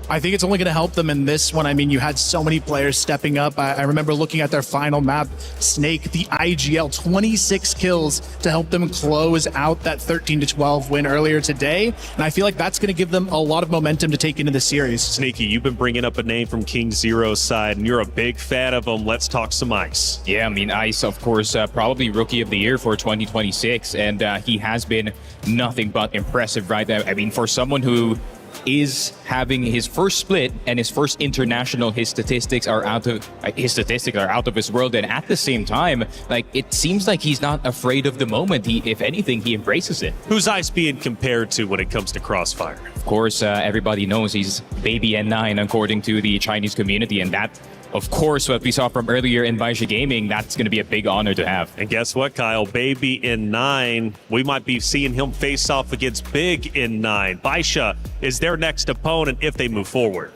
I think it's only going to help them in this one. I mean, you had so many players stepping up. I remember looking at their final map, Snake, the IGL, 26 kills to help them close out that 13-12 win earlier today. And I feel like that's going to give them a lot of momentum to take into the series. Sneaky, you've been bringing up a name from King Zero's side, and you're a big fan of him. Let's talk some Ice. Yeah, I mean, Ice, of course, probably Rookie of the Year for 2026, and he has been nothing but impressive, right? I mean, for someone who is having his first split and his first international, his statistics are out of his world, and at the same time, like, it seems like he's not afraid of the moment. If anything, he embraces it. Who's Ice being compared to when it comes to Crossfire? Of course, everybody knows he's baby N9 according to the Chinese community, and that, of course, what we saw from earlier in Baisha Gaming, that's going to be a big honor to have. And guess what, Kyle? Baby N9, we might be seeing him face off against Big N9. Baisha is their next opponent if they move forward.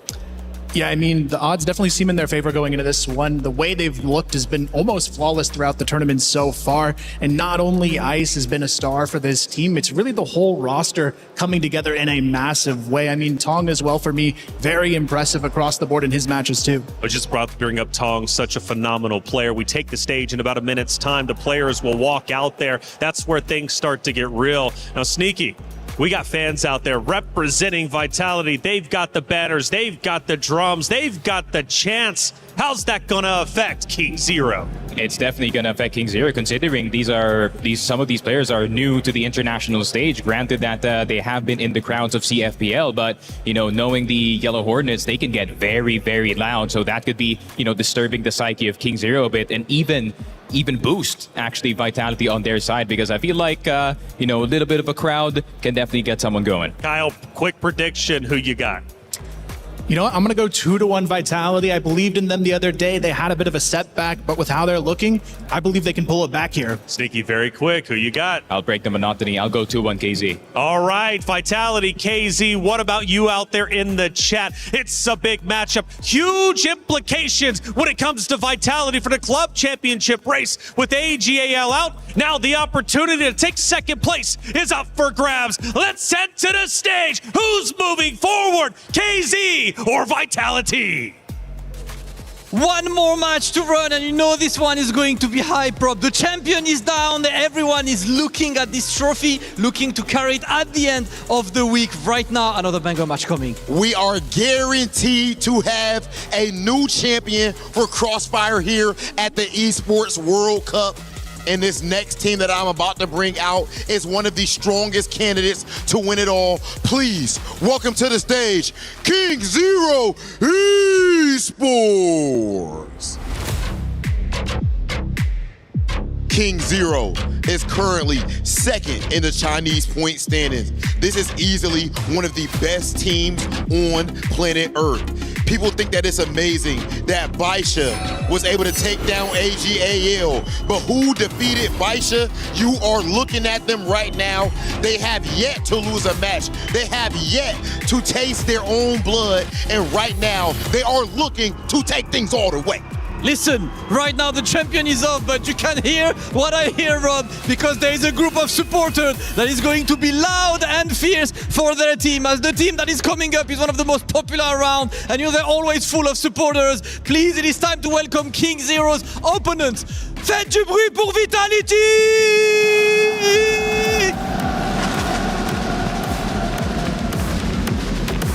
Yeah, I mean, the odds definitely seem in their favor going into this one. The way they've looked has been almost flawless throughout the tournament so far. And not only Ice has been a star for this team, it's really the whole roster coming together in a massive way. I mean, Tong as well, for me, very impressive across the board in his matches too. I just bring up Tong, such a phenomenal player. We take the stage in about a minute's time. The players will walk out there. That's where things start to get real. Now, Sneaky, We got fans out there representing Vitality. They've got the banners, they've got the drums, they've got the chants. How's that gonna affect King Zero? It's definitely going to affect King Zero, considering some of these players are new to the international stage. Granted that they have been in the crowds of CFPL, but knowing the Yellow Hornets, they can get very, very loud. So that could be disturbing the psyche of King Zero a bit, and even boost actually Vitality on their side, because I feel like a little bit of a crowd can definitely get someone going. Kyle, quick prediction, who you got? You know what? I'm going to go 2-1 Vitality. I believed in them the other day. They had a bit of a setback, but with how they're looking, I believe they can pull it back here. Sneaky, very quick. Who you got? I'll break the monotony. I'll go 2-1 KZ. All right, Vitality, KZ, what about you out there in the chat? It's a big matchup. Huge implications when it comes to Vitality for the club championship race. With AGAL out, now the opportunity to take second place is up for grabs. Let's head to the stage. Who's moving forward? KZ or Vitality? One more match to run, and you know this one is going to be hype, Rob. The champion is down. Everyone is looking at this trophy, looking to carry it at the end of the week. Right now, another banger match coming. We are guaranteed to have a new champion for Crossfire here at the Esports World Cup. And this next team that I'm about to bring out is one of the strongest candidates to win it all. Please welcome to the stage, King Zero Esports. King Zero is currently second in the Chinese point standings. This is easily one of the best teams on planet Earth. People think that it's amazing that Baisha was able to take down AGAL, but who defeated Baisha? You are looking at them right now. They have yet to lose a match. They have yet to taste their own blood, and right now they are looking to take things all the way. Listen, right now the champion is off, but you can hear what I hear, Rob, because there is a group of supporters that is going to be loud and fierce for their team, as the team that is coming up is one of the most popular around, and they're always full of supporters. Please, it is time to welcome King Zero's opponents. Faites du bruit pour Vitality!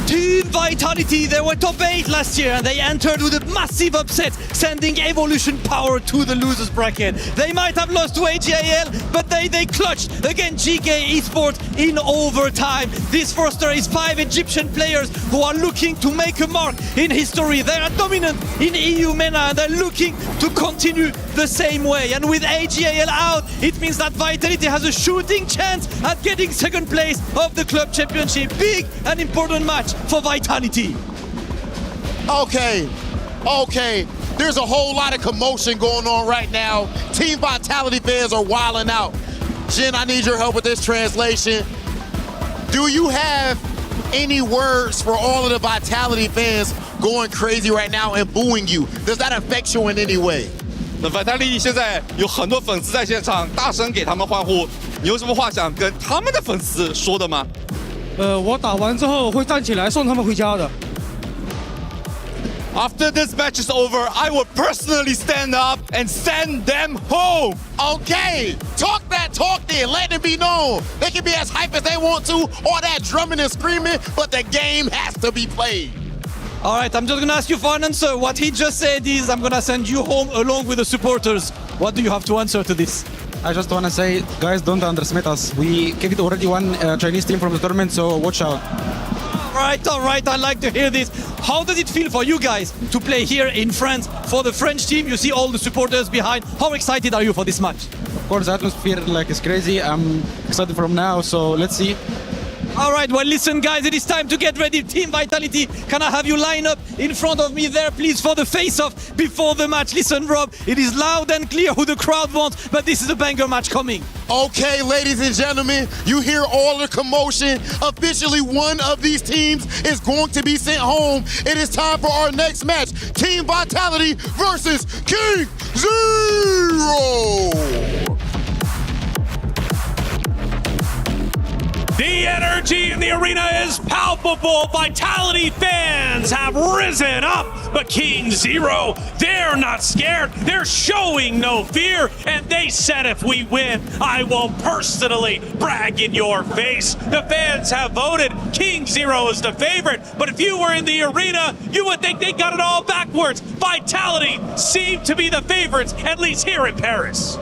Team Vitality, they were top 8 last year and they entered with a massive upset, sending Evolution Power to the losers bracket. They might have lost to AGAL, but they clutched against GK Esports in overtime. This roster is 5 Egyptian players who are looking to make a mark in history. They are dominant in EU MENA and they're looking to continue the same way. And with AGAL out, it means that Vitality has a shooting chance at getting second place of the club championship. Big and important match for Vitality. Okay. There's a whole lot of commotion going on right now. Team Vitality fans are wilding out. Jen, I need your help with this translation. Do you have any words for all of the Vitality fans going crazy right now and booing you? Does that affect you in any way? 那 Vitality 现在有很多粉丝在现场，大声给他们欢呼。你有什么话想跟他们的粉丝说的吗？我打完之后会站起来送他们回家的。After this match is over, I will personally stand up and send them home. Okay, talk that talk then. Let it be known. They can be as hype as they want to, all that drumming and screaming, but the game has to be played. All right, I'm just gonna ask you for an answer. What he just said is, I'm gonna send you home along with the supporters. What do you have to answer to this? I just want to say, guys, don't underestimate us. We kicked already one Chinese team from the tournament, so watch out. All right, I like to hear this. How does it feel for you guys to play here in France for the French team? You see all the supporters behind. How excited are you for this match? Of course, the atmosphere is crazy. I'm excited from now, so let's see. All right, well, listen, guys, it is time to get ready. Team Vitality, can I have you line up in front of me there, please, for the face-off before the match? Listen, Rob, it is loud and clear who the crowd wants, but this is a banger match coming. Okay, ladies and gentlemen, you hear all the commotion. Officially, one of these teams is going to be sent home. It is time for our next match. Team Vitality versus King Zero. The energy in the arena is palpable. Vitality fans have risen up But King Zero, they're not scared. They're showing no fear. And they said if we win, I will personally brag in your face. The fans have voted King Zero is the favorite. But if you were in the arena, you would think they got it all backwards. Vitality seemed to be the favorites, at least here in Paris.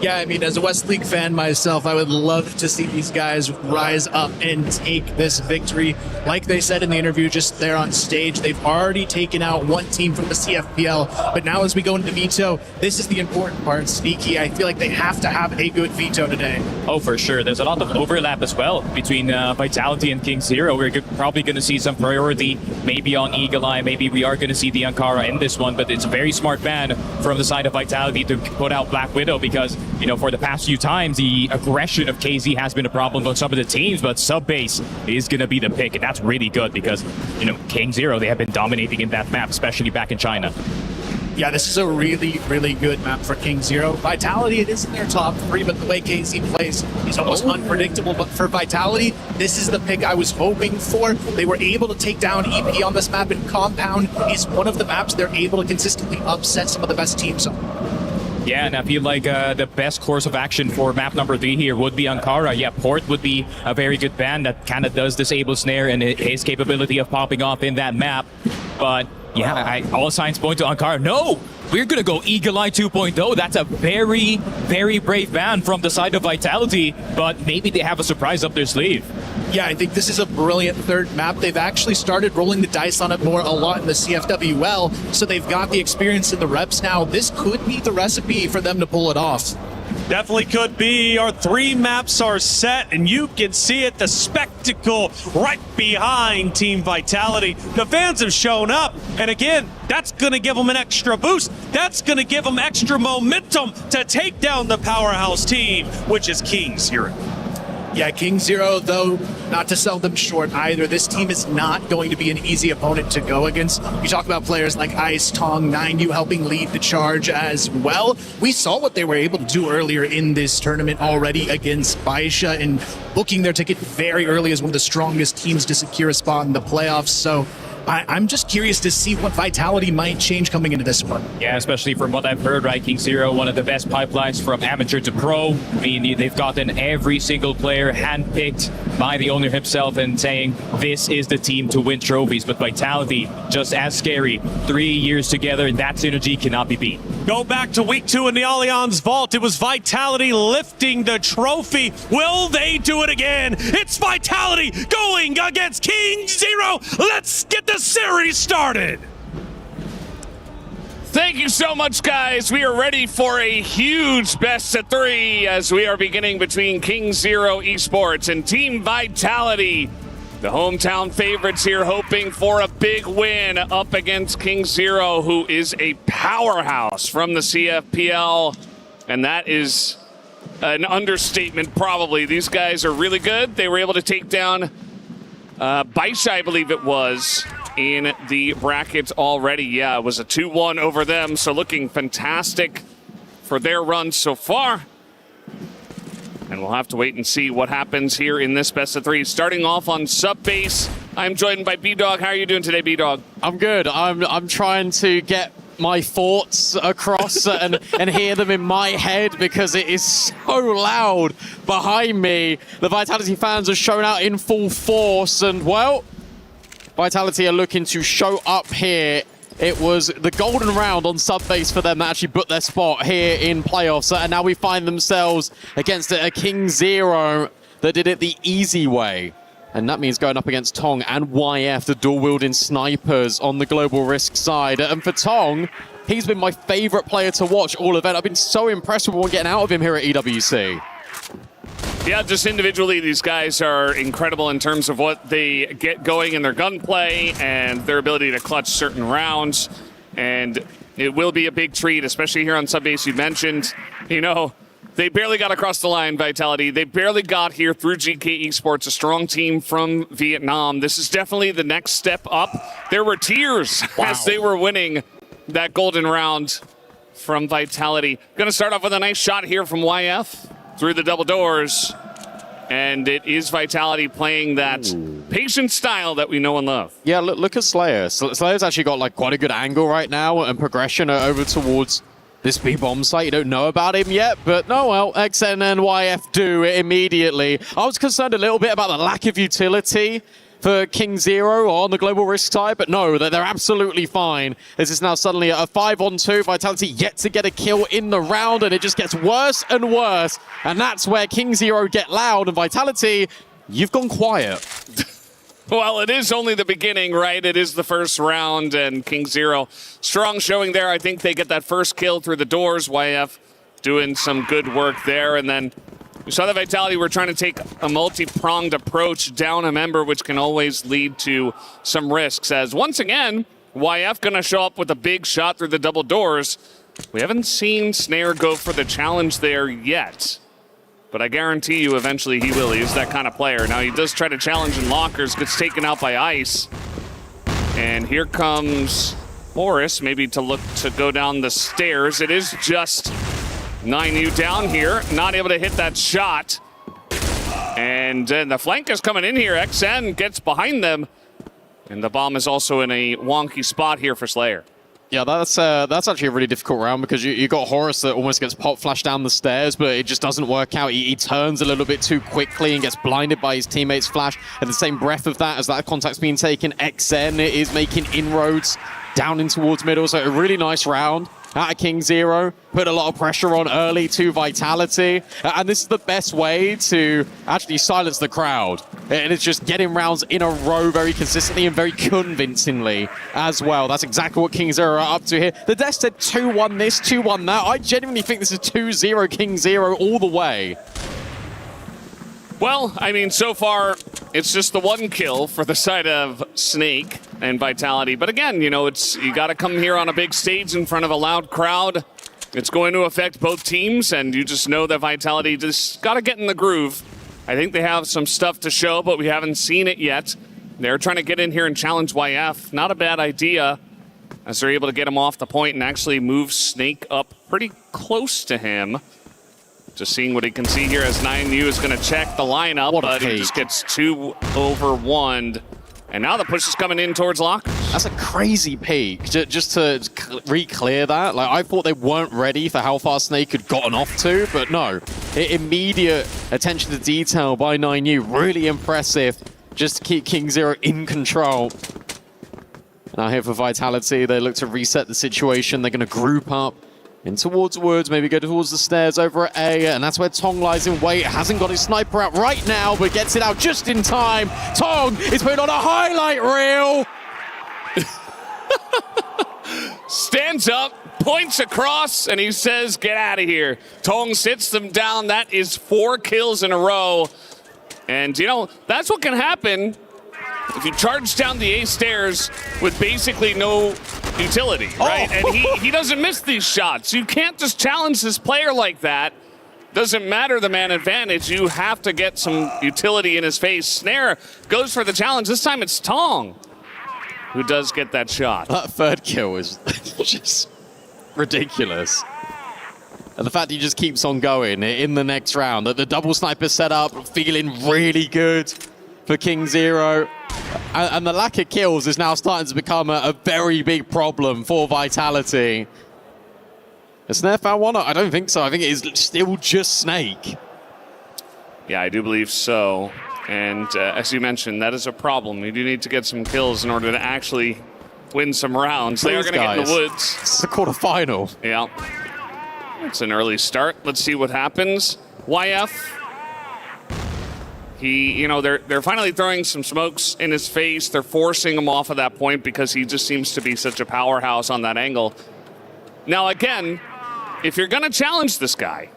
Yeah, I mean, as a West League fan myself, I would love to see these guys rise up and take this victory. Like they said in the interview just there on stage, they've already taken out one team from the CFPL, but now as we go into veto, this is the important part. Sneaky, I feel like they have to have a good veto today. Oh, for sure. There's a lot of overlap as well between Vitality and King Zero. We're probably going to see some priority maybe on Eagle Eye. Maybe we are going to see the Ankara in this one, but it's a very smart ban from the side of Vitality to put out Black Widow because, you know, for the past few times, the aggression of KZ has been a problem on some of the teams, but Subbase is going to be the pick, and that's really good because, you know, King Zero, they have been dominating in that map, especially back in China. Yeah, this is a really, really good map for King Zero. Vitality, it is in their top 3, but the way KZ plays is almost unpredictable. But for Vitality, this is the pick I was hoping for. They were able to take down EP on this map, and Compound is one of the maps they're able to consistently upset some of the best teams on. Yeah, and I feel like the best course of action for map number 3 here would be Ankara. Yeah, Port would be a very good ban that kind of does disable Snare and his capability of popping off in that map. But yeah, all signs point to Ankara. No! We're going to go Eagle Eye 2.0. That's a very, very brave ban from the side of Vitality, but maybe they have a surprise up their sleeve. Yeah, I think this is a brilliant third map. They've actually started rolling the dice on it a lot in the CFWL, so they've got the experience and the reps now. This could be the recipe for them to pull it off. Definitely could be. Our 3 maps are set, and you can see it, the spectacle right behind Team Vitality. The fans have shown up, and again, that's going to give them an extra boost. That's going to give them extra momentum to take down the powerhouse team, which is King Zero. Yeah, King Zero, though, not to sell them short either. This team is not going to be an easy opponent to go against. You talk about players like Ice, Tong, 9U helping lead the charge as well. We saw what they were able to do earlier in this tournament already against Baisha and booking their ticket very early as one of the strongest teams to secure a spot in the playoffs. So I'm just curious to see what Vitality might change coming into this one. Yeah, especially from what I've heard, right? King Zero, one of the best pipelines from amateur to pro. I mean, they've gotten every single player handpicked by the owner himself and saying, this is the team to win trophies. But Vitality, just as scary. 3 years together, and that synergy cannot be beat. Go back to week 2 in the Allianz Vault. It was Vitality lifting the trophy. Will they do it again? It's Vitality going against King Zero. Let's get the series started. Thank you so much, guys. We are ready for a huge best of 3 as we are beginning between King Zero Esports and Team Vitality. The hometown favorites here hoping for a big win up against King Zero, who is a powerhouse from the CFPL. And that is an understatement, probably. These guys are really good. They were able to take down Baisha, I believe it was, in the bracket already. Yeah, it was a 2-1 over them, so looking fantastic for their run so far. And we'll have to wait and see what happens here in this best of 3. Starting off on Subbase, I'm joined by B-Dog. How are you doing today, B-Dog? I'm good. I'm trying to get my thoughts across and hear them in my head because it is so loud behind me. The Vitality fans are shown out in full force, and well, Vitality are looking to show up here. It was the golden round on Subbase for them that actually put their spot here in playoffs, and now we find themselves against a King Zero that did it the easy way. And that means going up against Tong and YF, the dual-wielding snipers on the Global Risk side. And for Tong, he's been my favorite player to watch all event. I've been so impressed with what we're getting out of him here at EWC. Yeah, just individually, these guys are incredible in terms of what they get going in their gunplay and their ability to clutch certain rounds. And it will be a big treat, especially here on Subbase. You mentioned, you know, they barely got across the line, Vitality. They barely got here through GK Esports, a strong team from Vietnam. This is definitely the next step up. There were tears as they were winning that golden round from Vitality. Going to start off with a nice shot here from YF through the double doors. And it is Vitality playing that patient style that we know and love. Yeah, look at Slayer. Slayer's actually got like quite a good angle right now and progression over towards this B bomb site. You don't know about him yet, but no, well, XN and YF do it immediately. I was concerned a little bit about the lack of utility for King Zero on the global risk side, but no, they're absolutely fine. This is now suddenly a 5-on-2. Vitality yet to get a kill in the round, and it just gets worse and worse. And that's where King Zero get loud, and Vitality, you've gone quiet. Well, it is only the beginning, right? It is the first round, and King Zero, strong showing there. I think they get that first kill through the doors. YF doing some good work there, and then we saw that Vitality were trying to take a multi-pronged approach down a member, which can always lead to some risks. As once again, YF gonna show up with a big shot through the double doors. We haven't seen Snare go for the challenge there yet, but I guarantee you eventually he will. He's that kind of player. Now he does try to challenge in lockers, gets taken out by Ice. And here comes Morris, maybe to look to go down the stairs. It is just 9U down here, not able to hit that shot. And then the flank is coming in here. XN gets behind them. And the bomb is also in a wonky spot here for Slayer. Yeah, that's actually a really difficult round because you got Horus that almost gets pop flashed down the stairs, but it just doesn't work out. He turns a little bit too quickly and gets blinded by his teammate's flash. At the same breath of that, as that contact's being taken, XN is making inroads down in towards middle. So a really nice round out of King Zero. Put a lot of pressure on early to Vitality. And this is the best way to actually silence the crowd. And it's just getting rounds in a row very consistently and very convincingly as well. That's exactly what King Zero are up to here. The desk said 2-1 this, 2-1 that. I genuinely think this is 2-0 King Zero all the way. Well, I mean, so far, it's just the one kill for the side of Snake and Vitality. But again, you know, you got to come here on a big stage in front of a loud crowd. It's going to affect both teams, and you just know that Vitality just got to get in the groove. I think they have some stuff to show, but we haven't seen it yet. They're trying to get in here and challenge YF. Not a bad idea, as they're able to get him off the point and actually move Snake up pretty close to him. Just seeing what he can see here as 9U is going to check the lineup, but he just gets too overwhelmed. And now the push is coming in towards Lock. That's a crazy peak. Just to re-clear that, like I thought they weren't ready for how far Snake had gotten off to, but no. Immediate attention to detail by 9U. Really impressive. Just to keep King Zero in control. Now here for Vitality, they look to reset the situation. They're going to group up in towards woods, maybe go towards the stairs over at A, and that's where Tong lies in wait. Hasn't got his sniper out right now, but gets it out just in time. Tong is putting on a highlight reel. Stands up, points across, and he says, get out of here. Tong sits them down. That is 4 kills in a row. And, you know, that's what can happen if you charge down the A stairs with basically no utility, right? And he doesn't miss these shots. You can't just challenge this player like that. Doesn't matter the man advantage. You have to get some utility in his face. Snare goes for the challenge. This time it's Tong who does get that shot. That third kill is just ridiculous. And the fact he just keeps on going in the next round. The double sniper setup, feeling really good for King Zero. And the lack of kills is now starting to become a very big problem for Vitality. Has Snare found one? I don't think so. I think it is still just Snake. Yeah, I do believe so. And as you mentioned, that is a problem. You do need to get some kills in order to actually win some rounds. They are going to get in the woods. It's the quarterfinal. Yeah. It's an early start. Let's see what happens. YF. They're finally throwing some smokes in his face. They're forcing him off of that point because he just seems to be such a powerhouse on that angle. Now, again, if you're going to challenge this guy,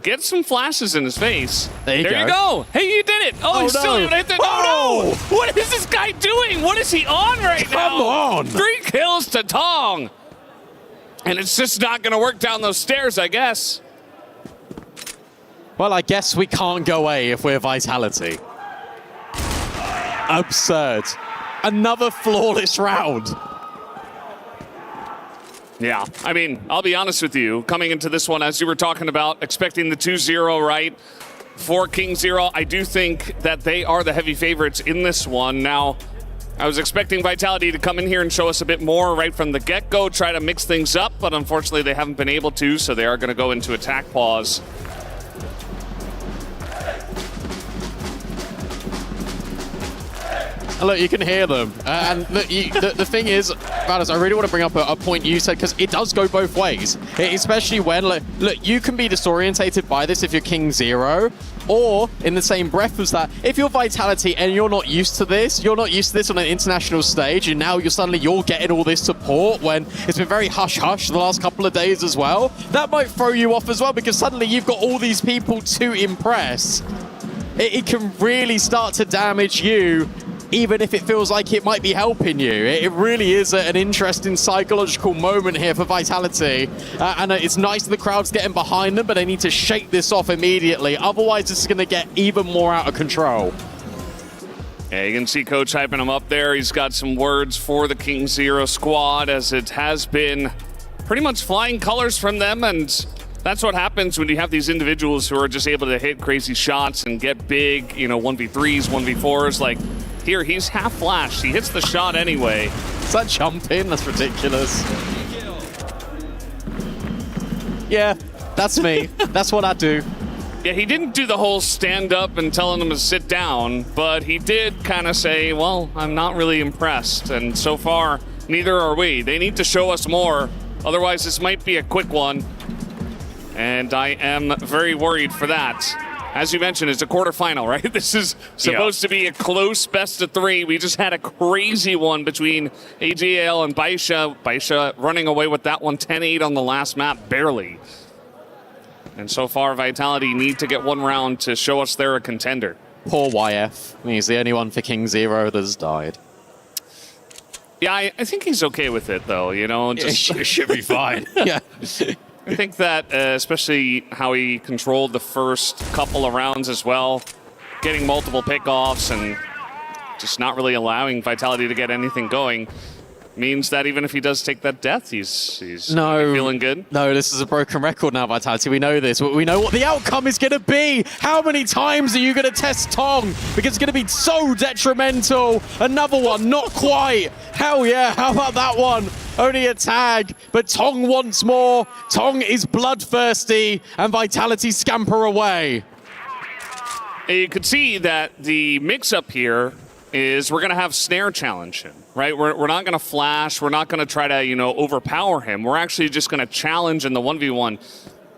get some flashes in his face. There you go. Hey, you did it. Oh, he's still even hit it. Oh, no. What is this guy doing? What is he on right now? Come on. 3 kills to Tong. And it's just not going to work down those stairs, I guess. Well, I guess we can't go A if we're Vitality. Absurd. Another flawless round. Yeah, I mean, I'll be honest with you. Coming into this one, as you were talking about, expecting the 2-0, right? for King Zero. I do think that they are the heavy favorites in this one. Now, I was expecting Vitality to come in here and show us a bit more right from the get-go, try to mix things up, but unfortunately they haven't been able to, so they are going to go into attack pause. Look, you can hear them. And look, the thing is, Valis, I really want to bring up a point you said, because it does go both ways. Especially when, look, you can be disorientated by this if you're King Zero, or in the same breath as that, if you're Vitality and you're not used to this, on an international stage, and now you're getting all this support when it's been very hush-hush the last couple of days as well, that might throw you off as well, because suddenly you've got all these people to impress. It can really start to damage you, even if it feels like it might be helping you. It really is an interesting psychological moment here for Vitality. And it's nice that the crowd's getting behind them, but they need to shake this off immediately. Otherwise, this is going to get even more out of control. Yeah, you can see Coach hyping him up there. He's got some words for the King Zero squad, as it has been pretty much flying colors from them. And that's what happens when you have these individuals who are just able to hit crazy shots and get big, 1v3s, 1v4s. Like, here, he's half flashed. He hits the shot anyway. Is that jump in? That's ridiculous. Yeah, that's me. That's what I do. Yeah, he didn't do the whole stand up and telling them to sit down, but he did kind of say, well, I'm not really impressed. And so far, neither are we. They need to show us more. Otherwise, this might be a quick one. And I am very worried for that. As you mentioned, it's a quarterfinal, right? This is supposed to be a close best of three. We just had a crazy one between AGL and Baisha. Baisha running away with that one, 10-8 on the last map, barely. And so far, Vitality need to get one round to show us they're a contender. Poor YF. He's the only one for King Zero that's died. Yeah, I think he's okay with it, though, Just it should be fine. Yeah. I think that, especially how he controlled the first couple of rounds as well, getting multiple pickoffs and just not really allowing Vitality to get anything going, means that even if he does take that death, he's feeling good. No, this is a broken record now, Vitality. We know this. We know what the outcome is going to be. How many times are you going to test Tong? Because it's going to be so detrimental. Another one, not quite. Hell yeah, how about that one? Only a tag, but Tong wants more. Tong is bloodthirsty, and Vitality scamper away. You could see that the mix-up here is we're going to have Snare challenge him, right? We're not going to flash. We're not going to try to, overpower him. We're actually just going to challenge in the 1v1.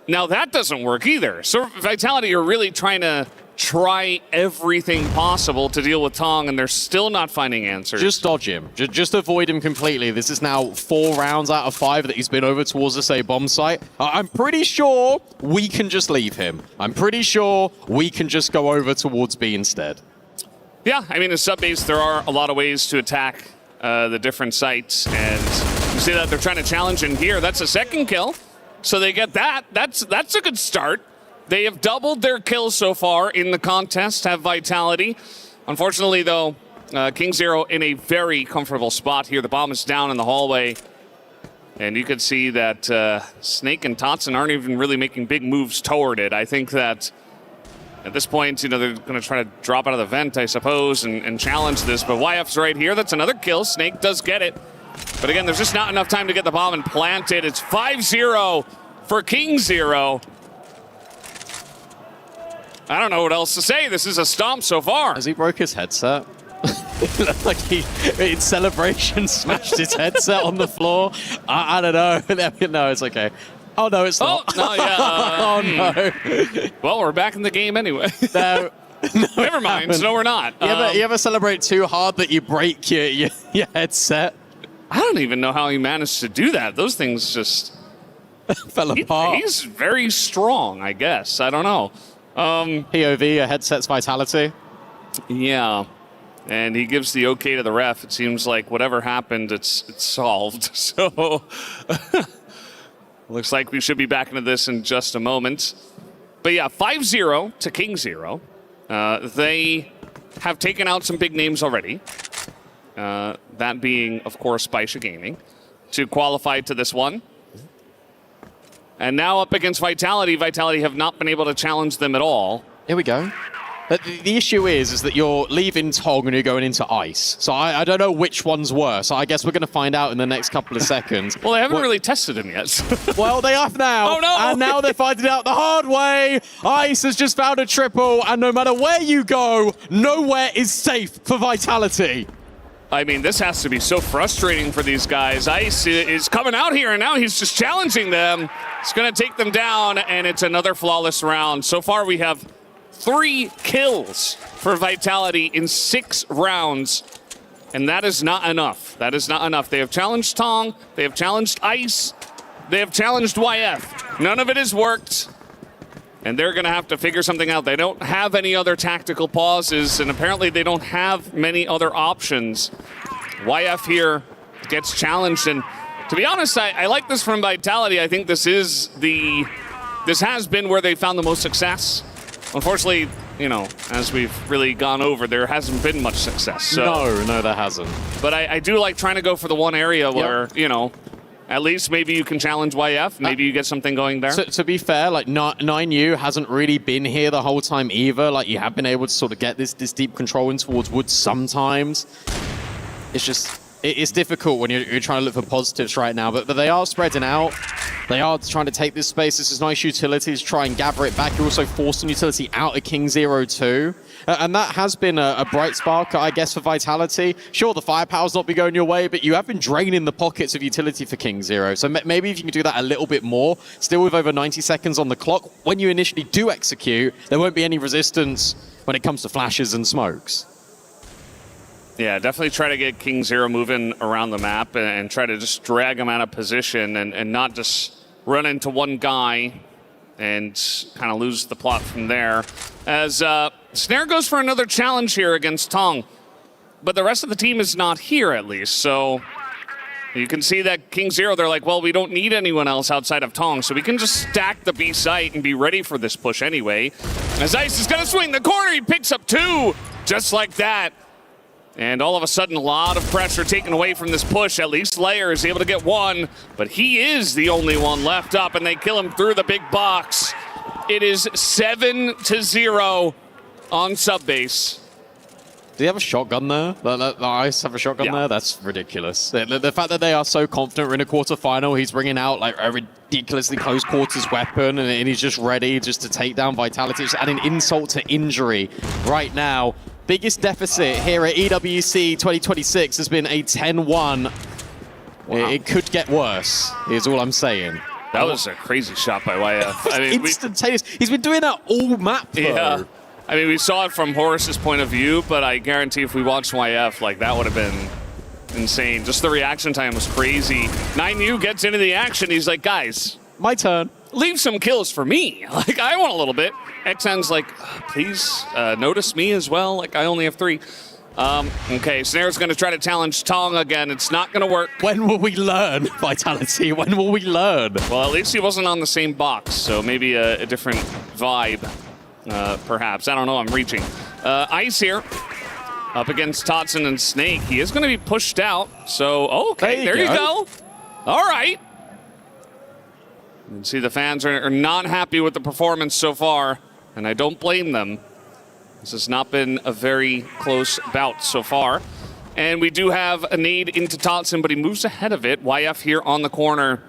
Now, that doesn't work either. So Vitality are really trying to try everything possible to deal with Tong, and they're still not finding answers. Just dodge him. Just avoid him completely. This is now 4 rounds out of 5 that he's been over towards the say bomb site. I'm pretty sure we can just leave him. I'm pretty sure we can just go over towards B instead. Yeah, I mean, in sub-base, there are a lot of ways to attack the different sites, and you see that they're trying to challenge in here. That's a second kill, so they get that. That's a good start. They have doubled their kills so far in the contest, have Vitality. Unfortunately, though, King Zero in a very comfortable spot here. The bomb is down in the hallway. And you can see that Snake and Totson aren't even really making big moves toward it. I think that at this point, they're going to try to drop out of the vent, I suppose, and challenge this. But YF's right here. That's another kill. Snake does get it. But again, there's just not enough time to get the bomb and plant it. It's 5-0 for King Zero. I don't know what else to say. This is a stomp so far. Has he broke his headset? It looked like he, in celebration, smashed his headset on the floor. I don't know. No, it's okay. Oh, no, it's not. Oh, no, yeah. Oh, no. Well, we're back in the game anyway. No. Never mind. No, we're not. You ever celebrate too hard that you break your headset? I don't even know how he managed to do that. Those things just fell apart. He's very strong, I guess. I don't know. POV, a headset's Vitality. Yeah. And he gives the okay to the ref. It seems like whatever happened, it's solved. So looks like we should be back into this in just a moment. But yeah, 5-0 to King Zero. They have taken out some big names already. That being, of course, Baisha Gaming to qualify to this one. And now up against Vitality. Vitality have not been able to challenge them at all. Here we go. But the issue is that you're leaving Tong and you're going into Ice. So I don't know which one's worse. I guess we're going to find out in the next couple of seconds. Well, they haven't really tested him yet. Well, they have now. Oh, no! And now they're finding out the hard way. Ice has just found a triple, and no matter where you go, nowhere is safe for Vitality. I mean, this has to be so frustrating for these guys. Ice is coming out here, and now he's just challenging them. It's going to take them down, and it's another flawless round. So far, we have 3 kills for Vitality in 6 rounds, and that is not enough. That is not enough. They have challenged Tong, they have challenged Ice, they have challenged YF. None of it has worked, and they're going to have to figure something out. They don't have any other tactical pauses, and apparently they don't have many other options. YF here gets challenged, and to be honest, I like this from Vitality. I think this has been where they found the most success. Unfortunately, you know, as we've really gone over, there hasn't been much success. So. No, there hasn't. But I do like trying to go for the one area where, you know, at least maybe you can challenge YF. Maybe you get something going there. To be fair, like 9U hasn't really been here the whole time either. Like you have been able to sort of get this deep control in towards Woods sometimes. It's just... It's difficult when you're trying to look for positives right now, but they are spreading out. They are trying to take this space. This is nice utility to try and gather it back. You're also forcing utility out of King Zero too. And that has been a bright spark, I guess, for Vitality. Sure, the firepower's not been going your way, but you have been draining the pockets of utility for King Zero. So maybe if you can do that a little bit more, still with over 90 seconds on the clock, when you initially do execute, there won't be any resistance when it comes to flashes and smokes. Yeah, definitely try to get King Zero moving around the map and try to just drag him out of position and not just run into one guy and kind of lose the plot from there. As Snare goes for another challenge here against Tong, but the rest of the team is not here at least, so you can see that King Zero, they're like, well, we don't need anyone else outside of Tong, so we can just stack the B site and be ready for this push anyway. As Ice is going to swing the corner, he picks up 2, just like that. And all of a sudden, a lot of pressure taken away from this push. At least Layer is able to get 1, but he is the only one left up, and they kill him through the big box. It is 7-0 on subbase. Do they have a shotgun there? The Ice have a shotgun there? That's ridiculous. The fact that they are so confident we're in a quarterfinal, he's bringing out like a ridiculously close quarters weapon, and he's just ready just to take down Vitality, just adding insult to injury right now. Biggest deficit here at EWC 2026 has been a 10-1. Wow. It could get worse, is all I'm saying. That was a crazy shot by YF. I mean, instantaneous. He's been doing that all map, though. Yeah. I mean, we saw it from Horace's point of view, but I guarantee if we watched YF, like, that would have been insane. Just the reaction time was crazy. 9U gets into the action. He's like, guys, my turn. Leave some kills for me. Like, I want a little bit. XN's like, please notice me as well. Like, I only have 3. Okay, Snare's going to try to challenge Tong again. It's not going to work. When will we learn, Vitality? When will we learn? Well, at least he wasn't on the same box, so maybe a different vibe, perhaps. I don't know. I'm reaching. Ice here. Up against Totson and Snake. He is going to be pushed out. So, okay, there you go. All right. You can see the fans are not happy with the performance so far, and I don't blame them. This has not been a very close bout so far. And we do have a nade into Totson, but he moves ahead of it. YF here on the corner.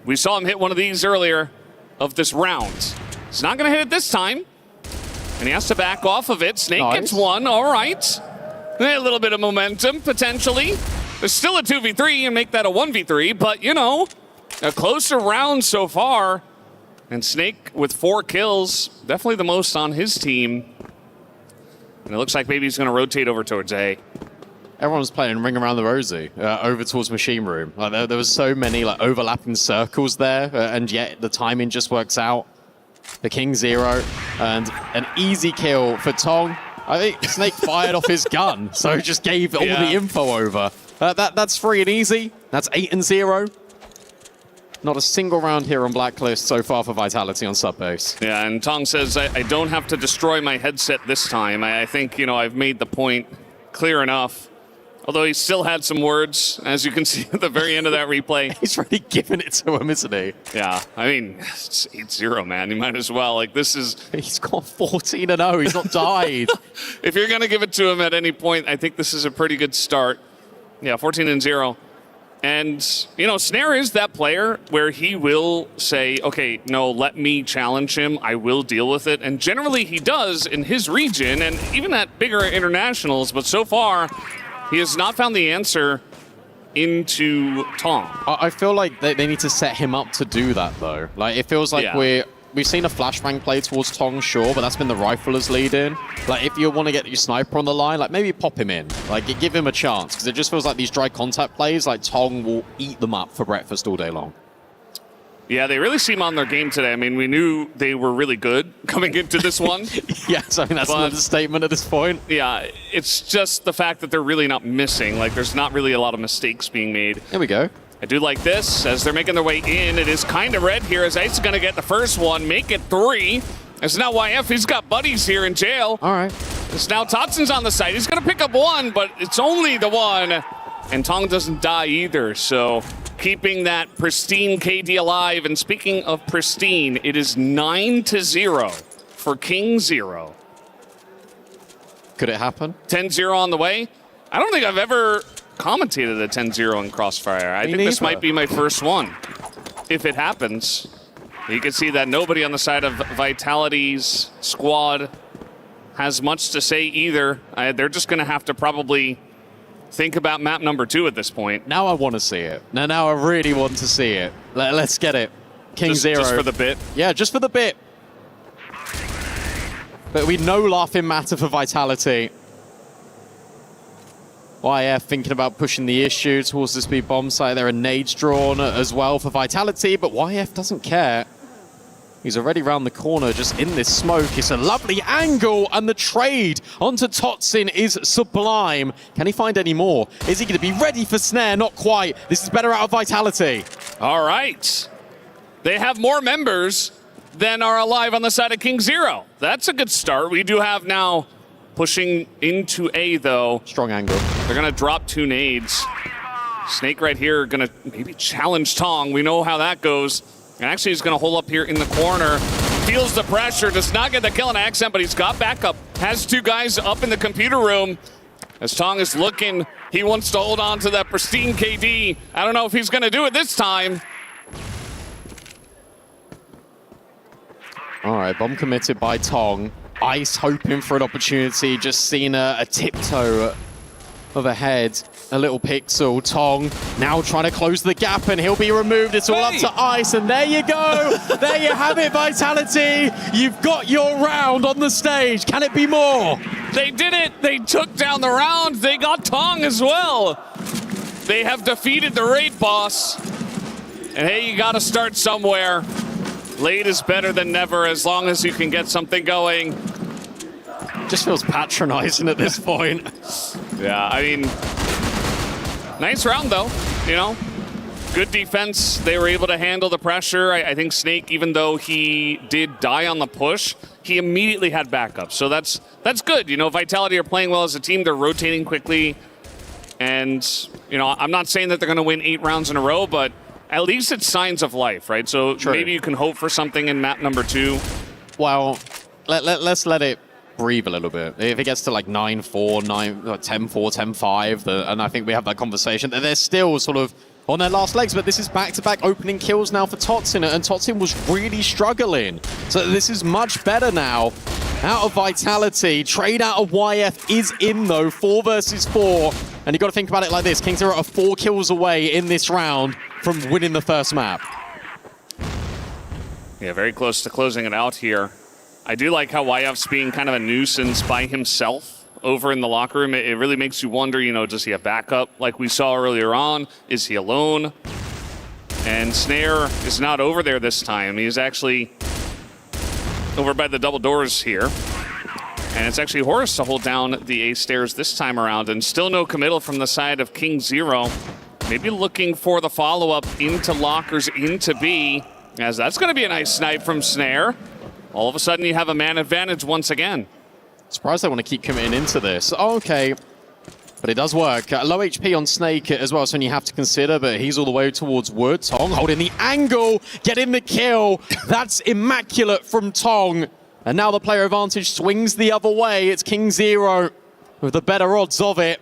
We saw him hit one of these earlier of this round. He's not going to hit it this time, and he has to back off of it. Snake gets 1, all right. A little bit of momentum, potentially. There's still a 2v3 and make that a 1v3, but, you know, a closer round so far. And Snake with 4 kills, definitely the most on his team. And it looks like maybe he's going to rotate over towards A. Everyone's playing Ring Around the Rosie over towards Machine Room. Like there was so many like overlapping circles there, and yet the timing just works out. The King Zero, and an easy kill for Tong. I think Snake fired off his gun, so just gave all the info over. That's free and easy. That's 8-0. Not a single round here on Blacklist so far for Vitality on subbase. Yeah, and Tong says, I don't have to destroy my headset this time. I think, you know, I've made the point clear enough. Although he still had some words, as you can see at the very end of that replay. He's really giving it to him, isn't he? Yeah, I mean, it's 8-0, man. You might as well. Like, this is... He's got 14-0. He's not died. If you're going to give it to him at any point, I think this is a pretty good start. Yeah, 14-0. And, you know, Snare is that player where he will say, okay, no, let me challenge him. I will deal with it. And generally he does in his region and even at bigger internationals. But so far, he has not found the answer into Tong. I feel like they need to set him up to do that, though. Like, it feels like we've seen a flashbang play towards Tong, sure, but that's been the rifler's lead in. Like, if you want to get your sniper on the line, like, maybe pop him in. Like, give him a chance, because it just feels like these dry contact plays, like, Tong will eat them up for breakfast all day long. Yeah, they really seem on their game today. I mean, we knew they were really good coming into this one. Yes, I mean, that's another statement at this point. Yeah, it's just the fact that they're really not missing. Like, there's not really a lot of mistakes being made. Here we go. I do like this as they're making their way in. It is kind of red here as Ice is going to get the first one, make it 3. It's now YF. He's got buddies here in jail. All right. It's now Totson's on the side. He's going to pick up 1, but it's only the 1. And Tong doesn't die either, so keeping that pristine KD alive. And speaking of pristine, it is 9-0 for King Zero. Could it happen? 10-0 on the way. I don't think I've ever commentated a 10-0 in Crossfire. I think this might be my first one. If it happens, you can see that nobody on the side of Vitality's squad has much to say either. They're just going to have to probably think about map number 2 at this point. Now I want to see it. Now I really want to see it. Let's get it. King Zero. Just for the bit? Yeah, just for the bit. But we know laughing matter for Vitality. YF thinking about pushing the issue towards this B bomb site. There are nades drawn as well for Vitality, but YF doesn't care. He's already round the corner, just in this smoke. It's a lovely angle, and the trade onto Totsin is sublime. Can he find any more? Is he going to be ready for Snare? Not quite. This is better out of Vitality. All right. They have more members than are alive on the side of King Zero. That's a good start. We do have now pushing into A, though. Strong angle. They're going to drop 2 nades. Snake right here going to maybe challenge Tong. We know how that goes. And actually, he's going to hold up here in the corner. Feels the pressure. Does not get the kill on accent, but he's got backup. Has 2 guys up in the computer room. As Tong is looking, he wants to hold on to that pristine KD. I don't know if he's going to do it this time. All right, bomb committed by Tong. Ice hoping for an opportunity. Just seen a tiptoe of a head. A little pixel. Tong now trying to close the gap, and he'll be removed. It's all up to Ice, and there you go. There you have it, Vitality. You've got your round on the stage. Can it be more? They did it. They took down the round. They got Tong as well. They have defeated the raid boss. And hey, you got to start somewhere. Late is better than never as long as you can get something going. Just feels patronizing at this point. Yeah, I mean, nice round though, you know. Good defense. They were able to handle the pressure. I think Snake, even though he did die on the push, he immediately had backup. So that's good. You know, Vitality are playing well as a team. They're rotating quickly. And, you know, I'm not saying that they're going to win 8 rounds in a row, but at least it's signs of life, right? So maybe you can hope for something in map number 2. Well, let's let it breathe a little bit. If it gets to like 9-4, 10-4, 10-5, and I think we have that conversation, they're still sort of on their last legs, but this is back-to-back opening kills now for Totsin, and Totsin was really struggling. So this is much better now. Out of Vitality, trade out of YF is in though, 4 versus 4. And you got to think about it like this, King Zero are 4 kills away in this round from winning the first map. Yeah, very close to closing it out here. I do like how YF's being kind of a nuisance by himself over in the locker room. It really makes you wonder, you know, does he have backup like we saw earlier on? Is he alone? And Snare is not over there this time. He's actually over by the double doors here. And it's actually Horus to hold down the A stairs this time around. And still no committal from the side of King Zero. Maybe looking for the follow-up into lockers, into B. As that's going to be a nice snipe from Snare. All of a sudden you have a man advantage once again. Surprised they want to keep committing into this. Oh, okay. But it does work. Low HP on Snake as well, something you have to consider, but he's all the way towards Wood. Tong holding the angle, getting the kill. That's immaculate from Tong. And now the player advantage swings the other way. It's King Zero with the better odds of it.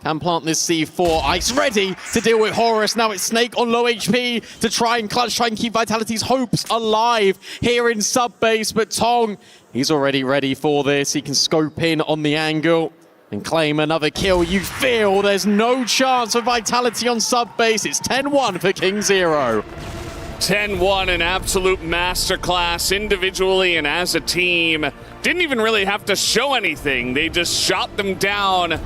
Can plant this C4. Ice ready to deal with Horus. Now it's Snake on low HP to try and clutch, try and keep Vitality's hopes alive here in sub base. But Tong, he's already ready for this. He can scope in on the angle and claim another kill. You feel there's no chance for Vitality on sub base. It's 10-1 for King Zero. 10-1, an absolute masterclass individually and as a team. Didn't even really have to show anything. They just shot them down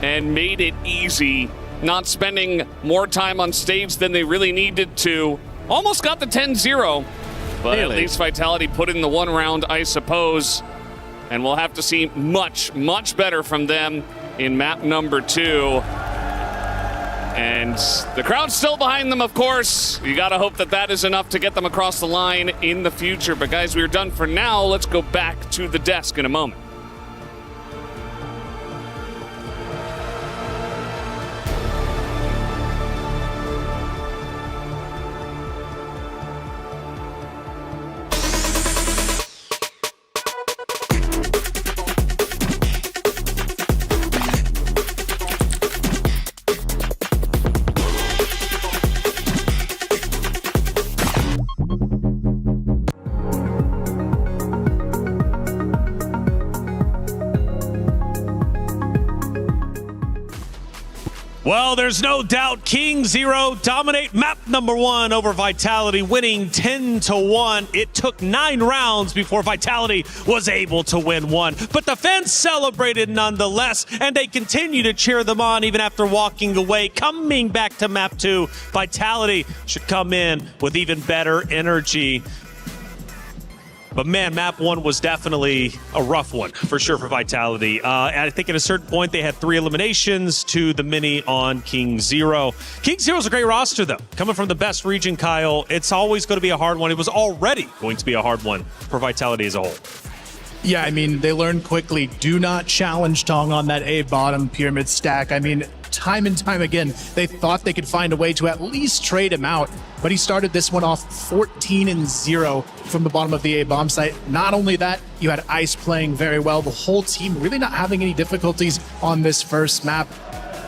and made it easy. Not spending more time on stage than they really needed to. Almost got the 10-0, but at least Vitality put in the one round, I suppose. And we'll have to see much, much better from them in map number 2. And the crowd's still behind them, of course. You gotta hope that that is enough to get them across the line in the future. But guys, we're done for now. Let's go back to the desk in a moment. Well, there's no doubt King Zero dominate map number 1 over Vitality, winning 10-1. It took 9 rounds before Vitality was able to win 1. But the fans celebrated nonetheless, and they continue to cheer them on even after walking away. Coming back to map 2, Vitality should come in with even better energy. But man, map 1 was definitely a rough one, for sure, for Vitality. And I think at a certain point, they had 3 eliminations to the mini on King Zero. King Zero's a great roster, though. Coming from the best region, Kyle, it's always going to be a hard one. It was already going to be a hard one for Vitality as a whole. Yeah, I mean, they learned quickly, do not challenge Tong on that A bottom pyramid stack. I mean, time and time again, they thought they could find a way to at least trade him out, but he started this one off 14-0 from the bottom of the A bomb site. Not only that, you had Ice playing very well, the whole team really not having any difficulties on this first map.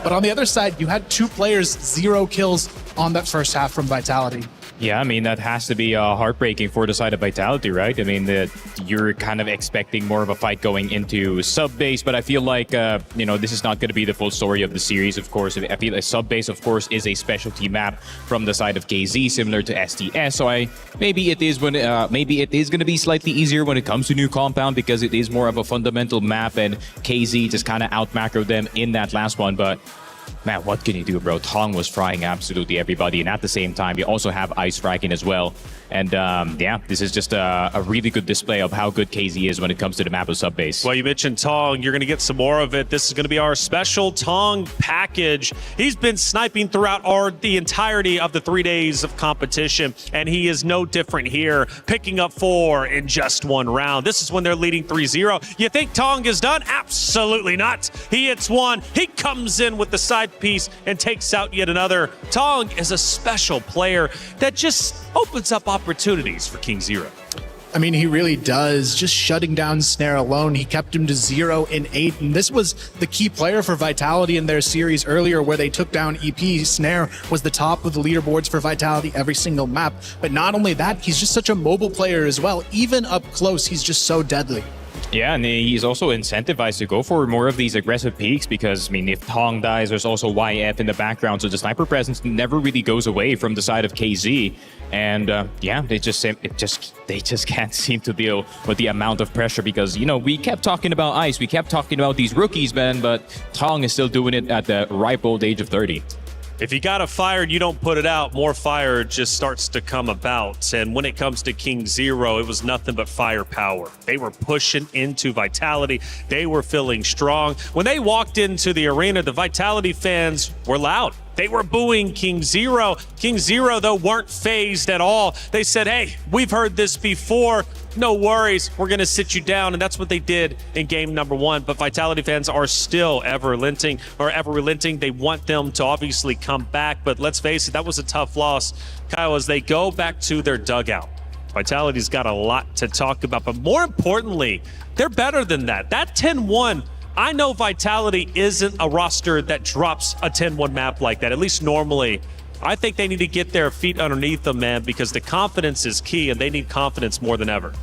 But on the other side, you had 2 players, 0 kills on that first half from Vitality. Yeah, I mean, that has to be heartbreaking for the side of Vitality, right? I mean, you're kind of expecting more of a fight going into sub-base, but I feel like, this is not going to be the full story of the series, of course. I feel like sub-base, of course, is a specialty map from the side of KZ, similar to STS, so maybe it is going to be slightly easier when it comes to New Compound, because it is more of a fundamental map, and KZ just kind of out-macroed them in that last one, but man, what can you do, bro? Tong was frying absolutely everybody, and at the same time, you also have Ice fragging as well. And yeah, this is just a really good display of how good KZ is when it comes to the map of sub-base. Well, you mentioned Tong. You're going to get some more of it. This is going to be our special Tong package. He's been sniping throughout the entirety of the 3 days of competition, and he is no different here, picking up 4 in just 1 round. This is when they're leading 3-0. You think Tong is done? Absolutely not. He hits 1. He comes in with the side piece and takes out yet another. Tong is a special player that just opens up opportunities for King Zero. I mean, he really does. Just shutting down Snare alone, he kept him to 0 in 8. And this was the key player for Vitality in their series earlier, where they took down EP. Snare was the top of the leaderboards for Vitality every single map. But not only that, he's just such a mobile player as well. Even up close, he's just so deadly. Yeah, and he's also incentivized to go for more of these aggressive peaks because, I mean, if Tong dies, there's also YF in the background, so the sniper presence never really goes away from the side of KZ. And yeah, they just can't seem to deal with the amount of pressure because, we kept talking about Ice, we kept talking about these rookies, man, but Tong is still doing it at the ripe old age of 30. If you got a fire and you don't put it out, more fire just starts to come about. And when it comes to King Zero, it was nothing but firepower. They were pushing into Vitality. They were feeling strong. When they walked into the arena, the Vitality fans were loud. They were booing King Zero. King Zero, though, weren't phased at all. They said, hey, we've heard this before. No worries, we're going to sit you down. And that's what they did in game number 1. But Vitality fans are still ever relenting. They want them to obviously come back. But let's face it, that was a tough loss, Kyle, as they go back to their dugout. Vitality's got a lot to talk about. But more importantly, they're better than that. That 10-1, I know Vitality isn't a roster that drops a 10-1 map like that, at least normally. I think they need to get their feet underneath them, man, because the confidence is key, and they need confidence more than ever.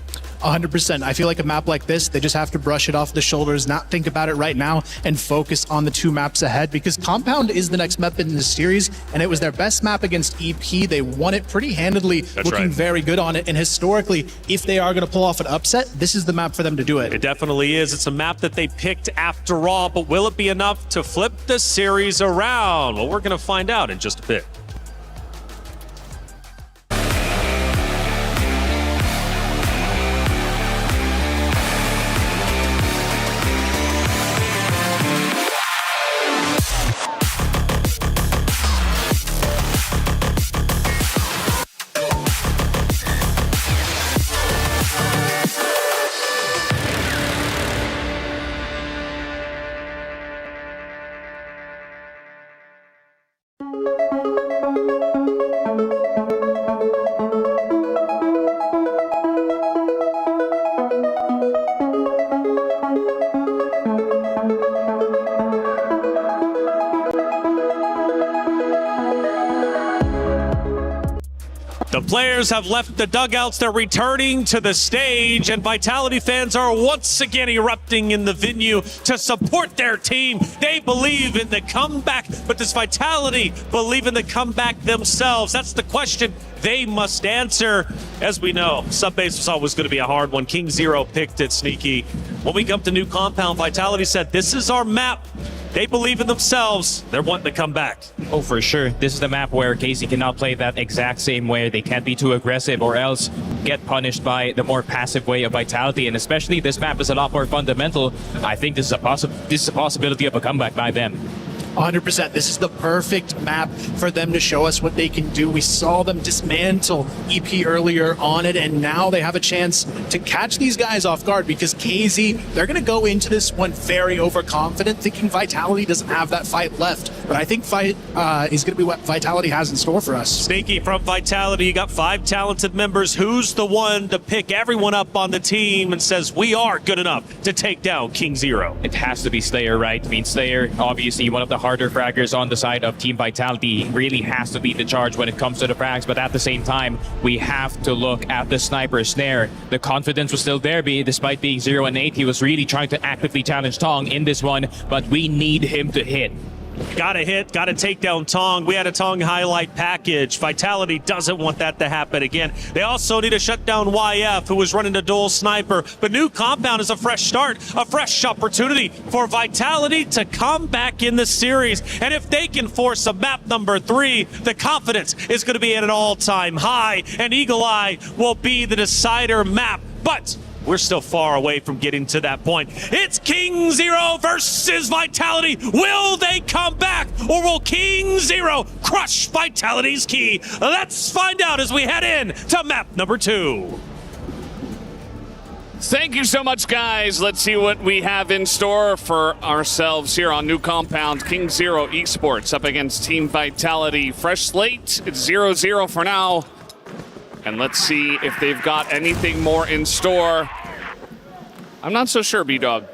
100%. I feel like a map like this, they just have to brush it off the shoulders, not think about it right now, and focus on the 2 maps ahead, because Compound is the next map in the series, and it was their best map against EP. They won it pretty handedly, looking very good on it, and historically, if they are going to pull off an upset, this is the map for them to do it. It definitely is. It's a map that they picked after all, but will it be enough to flip the series around? Well, we're going to find out in just a bit. The players have left the dugouts. They're returning to the stage, and Vitality fans are once again erupting in the venue to support their team. They believe in the comeback, but does Vitality believe in the comeback themselves? That's the question they must answer. As we know, Subbase was always going to be a hard one. King Zero picked it, Sneaky. When we come to New Compound, Vitality said, this is our map. They believe in themselves. They're wanting to come back. Oh, for sure. This is the map where KC cannot play that exact same way. They can't be too aggressive or else get punished by the more passive way of Vitality. And especially this map is a lot more fundamental. I think this is a possibility of a comeback by them. 100%. This is the perfect map for them to show us what they can do. We saw them dismantle EP earlier on it, and now they have a chance to catch these guys off guard, because KZ, they're going to go into this one very overconfident, thinking Vitality doesn't have that fight left. But I think fight is going to be what Vitality has in store for us. Sneaky, from Vitality, you got 5 talented members. Who's the one to pick everyone up on the team and says, we are good enough to take down King Zero? It has to be Slayer, right? I mean, Slayer, obviously one of the harder fraggers on the side of Team Vitality, really has to lead the charge when it comes to the frags, but at the same time, we have to look at the sniper Snare. The confidence was still there, despite being 0-8. He was really trying to actively challenge Tong in this one, but we need him to hit. Gotta hit, gotta take down Tong. We had a Tong highlight package. Vitality doesn't want that to happen again. They also need to shut down YF, who was running the dual sniper. But New Compound is a fresh start, a fresh opportunity for Vitality to come back in the series. And if they can force a map number 3, the confidence is going to be at an all-time high, and Eagle Eye will be the decider map. But we're still far away from getting to that point. It's King Zero versus Vitality. Will they come back, or will King Zero crush Vitality's key? Let's find out as we head in to map number 2. Thank you so much, guys. Let's see what we have in store for ourselves here on New Compound. King Zero Esports up against Team Vitality. Fresh slate. It's 0-0 for now. And let's see if they've got anything more in store. I'm not so sure, B-Dog.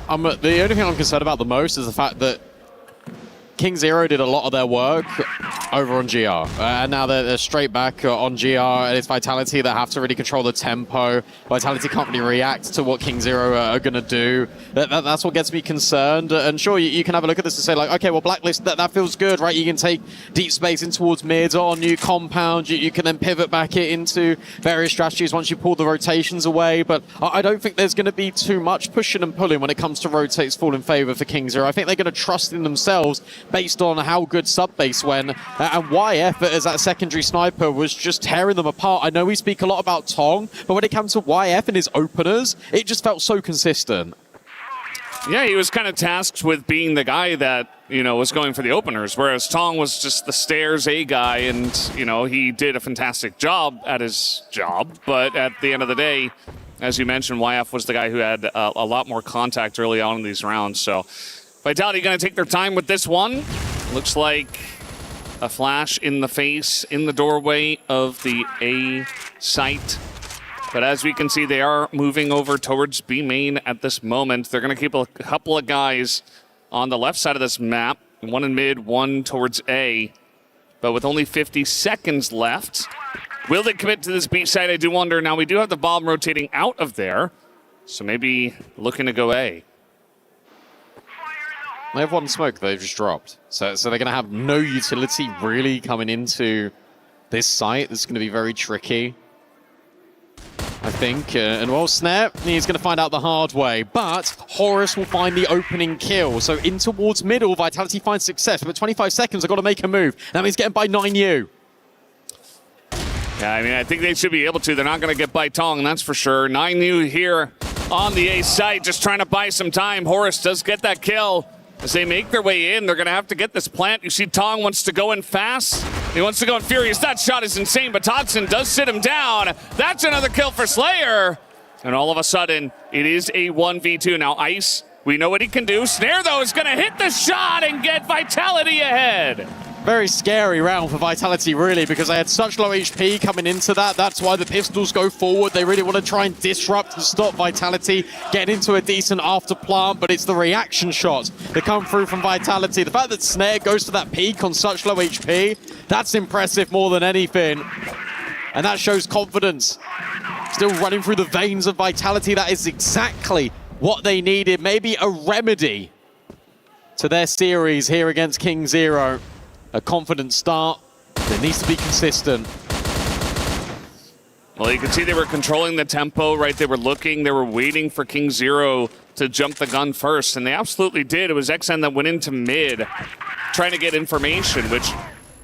The only thing I'm concerned about the most is the fact that King Zero did a lot of their work over on GR. And now they're straight back on GR, and it's Vitality that have to really control the tempo. Vitality can't really react to what King Zero are going to do. That's what gets me concerned. And sure, you can have a look at this and say, like, okay, well, Blacklist, that feels good, right? You can take deep space in towards mid on New Compound. You can then pivot back it into various strategies once you pull the rotations away. But I don't think there's going to be too much pushing and pulling when it comes to rotates fall in favor for King Zero. I think they're going to trust in themselves based on how good Subbase went. And YF as that secondary sniper was just tearing them apart. I know we speak a lot about Tong, but when it comes to YF and his openers, it just felt so consistent. Yeah, he was kind of tasked with being the guy that, was going for the openers, whereas Tong was just the stairs A guy, and, he did a fantastic job at his job. But at the end of the day, as you mentioned, YF was the guy who had a lot more contact early on in these rounds. So Vitality going to take their time with this one. Looks like a flash in the face in the doorway of the A site. But as we can see, they are moving over towards B main at this moment. They're going to keep a couple of guys on the left side of this map. One in mid, one towards A. But with only 50 seconds left, will they commit to this B site? I do wonder. Now, we do have the bomb rotating out of there. So maybe looking to go A. They have one smoke they've just dropped. So they're going to have no utility really coming into this site. This is going to be very tricky, I think. And well, Snare, he's going to find out the hard way. But Horus will find the opening kill. So in towards middle, Vitality finds success. But 25 seconds, they've got to make a move. That means getting by 9U. Yeah, I mean, I think they should be able to. They're not going to get by Tong, that's for sure. 9U here on the A site, just trying to buy some time. Horus does get that kill. As they make their way in, they're going to have to get this plant. You see Tong wants to go in fast. He wants to go in furious. That shot is insane, but Todson does sit him down. That's another kill for Slayer. And all of a sudden, it is a 1v2. Now, Ice, we know what he can do. Snare, though, is going to hit the shot and get Vitality ahead. Very scary round for Vitality, really, because they had such low HP coming into that. That's why the pistols go forward. They really want to try and disrupt and stop Vitality getting into a decent after plant, but it's the reaction shots that come through from Vitality. The fact that Snare goes to that peak on such low HP, that's impressive more than anything. And that shows confidence. Still running through the veins of Vitality. That is exactly what they needed. Maybe a remedy to their series here against King Zero. A confident start that needs to be consistent. Well, you can see they were controlling the tempo, right? They were looking, they were waiting for King Zero to jump the gun first, and they absolutely did. It was XN that went into mid, trying to get information, which,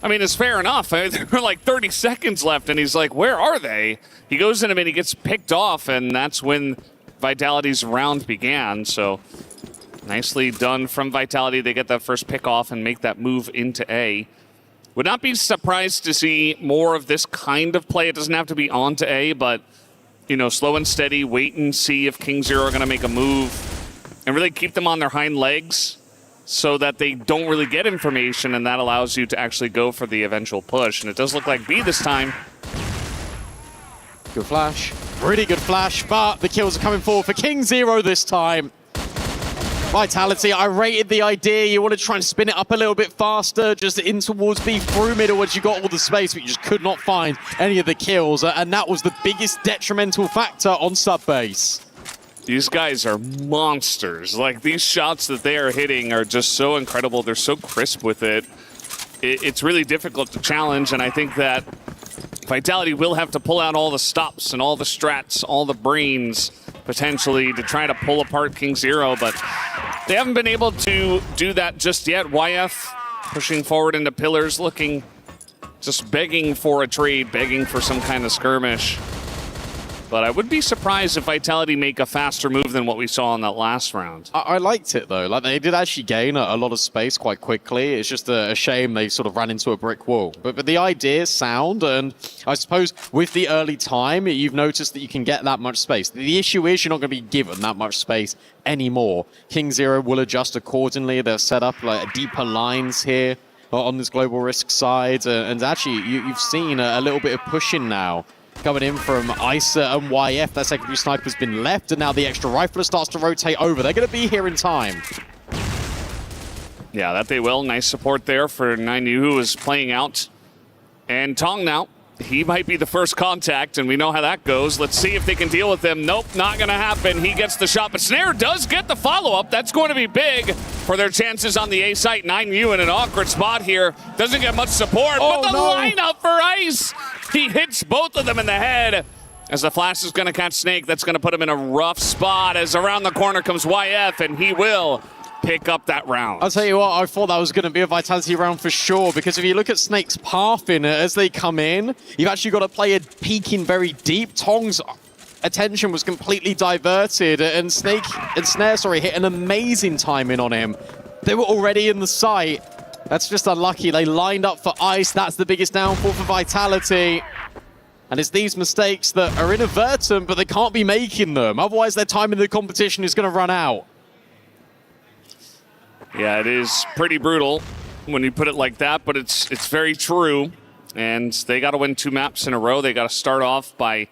I mean, is fair enough. I mean, there were like 30 seconds left, and he's like, where are they? He goes in and he gets picked off, and that's when Vitality's round began, so nicely done from Vitality. They get that first pick off and make that move into A. Would not be surprised to see more of this kind of play. It doesn't have to be on to A, but, slow and steady, wait and see if King Zero are going to make a move and really keep them on their hind legs so that they don't really get information, and that allows you to actually go for the eventual push. And it does look like B this time. Good flash. Really good flash, but the kills are coming forward for King Zero this time. Vitality, I rated the idea. You want to try and spin it up a little bit faster, just in towards B through middle as you got all the space, but you just could not find any of the kills. And that was the biggest detrimental factor on sub base. These guys are monsters. Like, these shots that they are hitting are just so incredible. They're so crisp with it. It's really difficult to challenge, and I think that Vitality will have to pull out all the stops and all the strats, all the brains, potentially, to try to pull apart King Zero, but they haven't been able to do that just yet. YF pushing forward into pillars, looking, just begging for a trade, begging for some kind of skirmish. But I would be surprised if Vitality make a faster move than what we saw in that last round. I liked it, though. Like, they did actually gain a lot of space quite quickly. It's just a shame they sort of ran into a brick wall. But the idea is sound, and I suppose with the early time, you've noticed that you can get that much space. The issue is you're not going to be given that much space anymore. King Zero will adjust accordingly. They'll set up like deeper lines here on this global risk side. And actually, you've seen a little bit of pushing now coming in from Isa and YF. That secondary sniper's been left, and now the extra rifler starts to rotate over. They're going to be here in time. Yeah, that they will. Nice support there for 9U, who is playing out. And Tong now, he might be the first contact, and we know how that goes. Let's see if they can deal with him. Nope, not going to happen. He gets the shot, but Snare does get the follow-up. That's going to be big for their chances on the A site. 9U in an awkward spot here. Doesn't get much support, but the lineup for Ice. He hits both of them in the head. As the flash is going to catch Snake, that's going to put him in a rough spot. As around the corner comes YF, and he will pick up that round. I'll tell you what, I thought that was going to be a Vitality round for sure, because if you look at Snake's path in as they come in, you've actually got a player peeking very deep. Tong's attention was completely diverted, and Snake and Snare, hit an amazing timing on him. They were already in the site. That's just unlucky. They lined up for Ice. That's the biggest downfall for Vitality. And it's these mistakes that are inadvertent, but they can't be making them. Otherwise, their time in the competition is going to run out. Yeah, it is pretty brutal when you put it like that, but it's very true. And they got to win 2 maps in a row. They got to start off by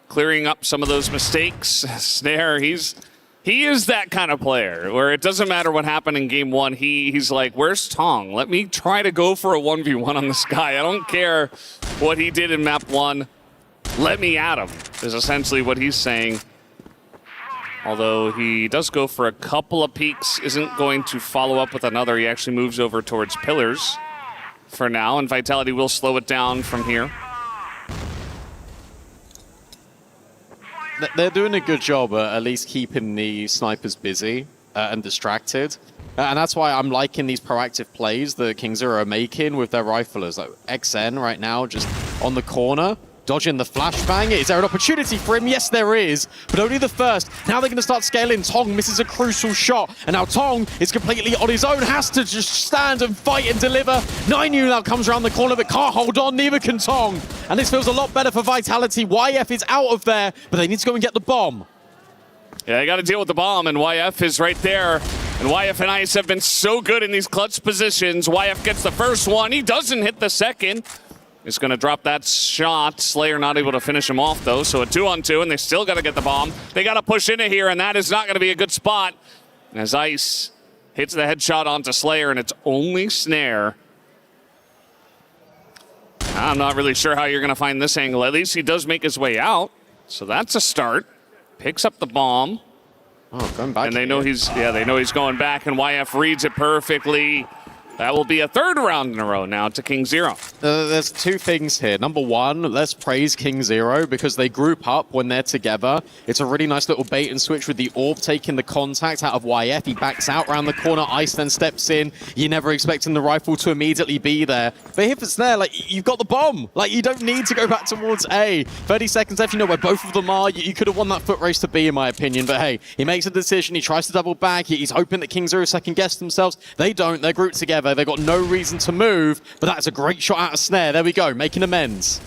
clearing up some of those mistakes. Snare, he is that kind of player where it doesn't matter what happened in game 1. He's like, where's Tong? Let me try to go for a 1v1 on this guy. I don't care what he did in map 1. Let me at him, is essentially what he's saying. Although he does go for a couple of peeks, isn't going to follow up with another. He actually moves over towards pillars for now, and Vitality will slow it down from here. They're doing a good job at least keeping the snipers busy and distracted. And that's why I'm liking these proactive plays that King Zero are making with their riflers. Like XN right now just on the corner, dodging the flashbang. Is there an opportunity for him? Yes, there is, but only the first. Now they're going to start scaling. Tong misses a crucial shot, and now Tong is completely on his own, has to just stand and fight and deliver. 9U now comes around the corner, but can't hold on, neither can Tong. And this feels a lot better for Vitality. YF is out of there, but they need to go and get the bomb. Yeah, they got to deal with the bomb, and YF is right there. And YF and Ice have been so good in these clutch positions. YF gets the first one. He doesn't hit the second. He's going to drop that shot. Slayer not able to finish him off, though. So a 2-on-2, and they still got to get the bomb. They got to push into here, and that is not going to be a good spot. As Ice hits the headshot onto Slayer, and it's only Snare. I'm not really sure how you're going to find this angle. At least he does make his way out. So that's a start. Picks up the bomb. Oh, going back. And they know he's going back, and YF reads it perfectly. That will be a 3rd round in a row now to King Zero. There's 2 things here. Number 1, let's praise King Zero because they group up when they're together. It's a really nice little bait and switch with the orb taking the contact out of YF. He backs out around the corner. Ice then steps in. You're never expecting the rifle to immediately be there. But if it's there, like, you've got the bomb. Like, you don't need to go back towards A. 30 seconds left. You know where both of them are. You could have won that foot race to B, in my opinion. But hey, he makes a decision. He tries to double back. He's hoping that King Zero second-guess themselves. They don't. They're grouped together. They've got no reason to move, but that's a great shot out of Snare. There we go, making amends.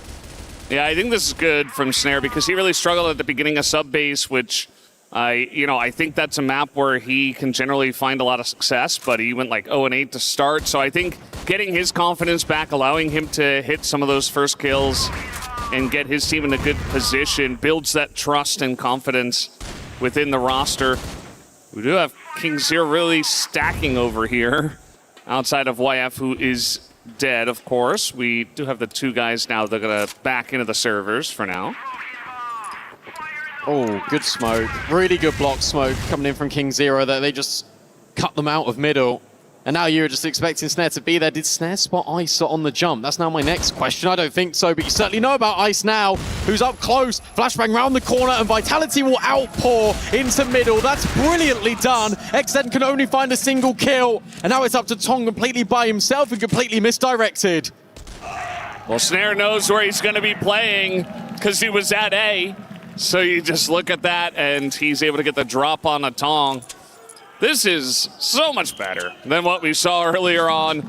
Yeah, I think this is good from Snare because he really struggled at the beginning of sub base, which I think that's a map where he can generally find a lot of success, but he went like 0-8 to start. So I think getting his confidence back, allowing him to hit some of those first kills and get his team in a good position builds that trust and confidence within the roster. We do have King Zero really stacking over here. Outside of YF, who is dead, of course. We do have the 2 guys now that are going to back into the servers for now. Oh, good smoke. Really good block smoke coming in from King Zero. They just cut them out of middle. And now you're just expecting Snare to be there. Did Snare spot Ice on the jump? That's now my next question. I don't think so, but you certainly know about Ice now, who's up close. Flashbang round the corner, and Vitality will outpour into middle. That's brilliantly done. XN can only find a single kill. And now it's up to Tong completely by himself and completely misdirected. Well, Snare knows where he's going to be playing because he was at A. So you just look at that, and he's able to get the drop on a Tong. This is so much better than what we saw earlier on,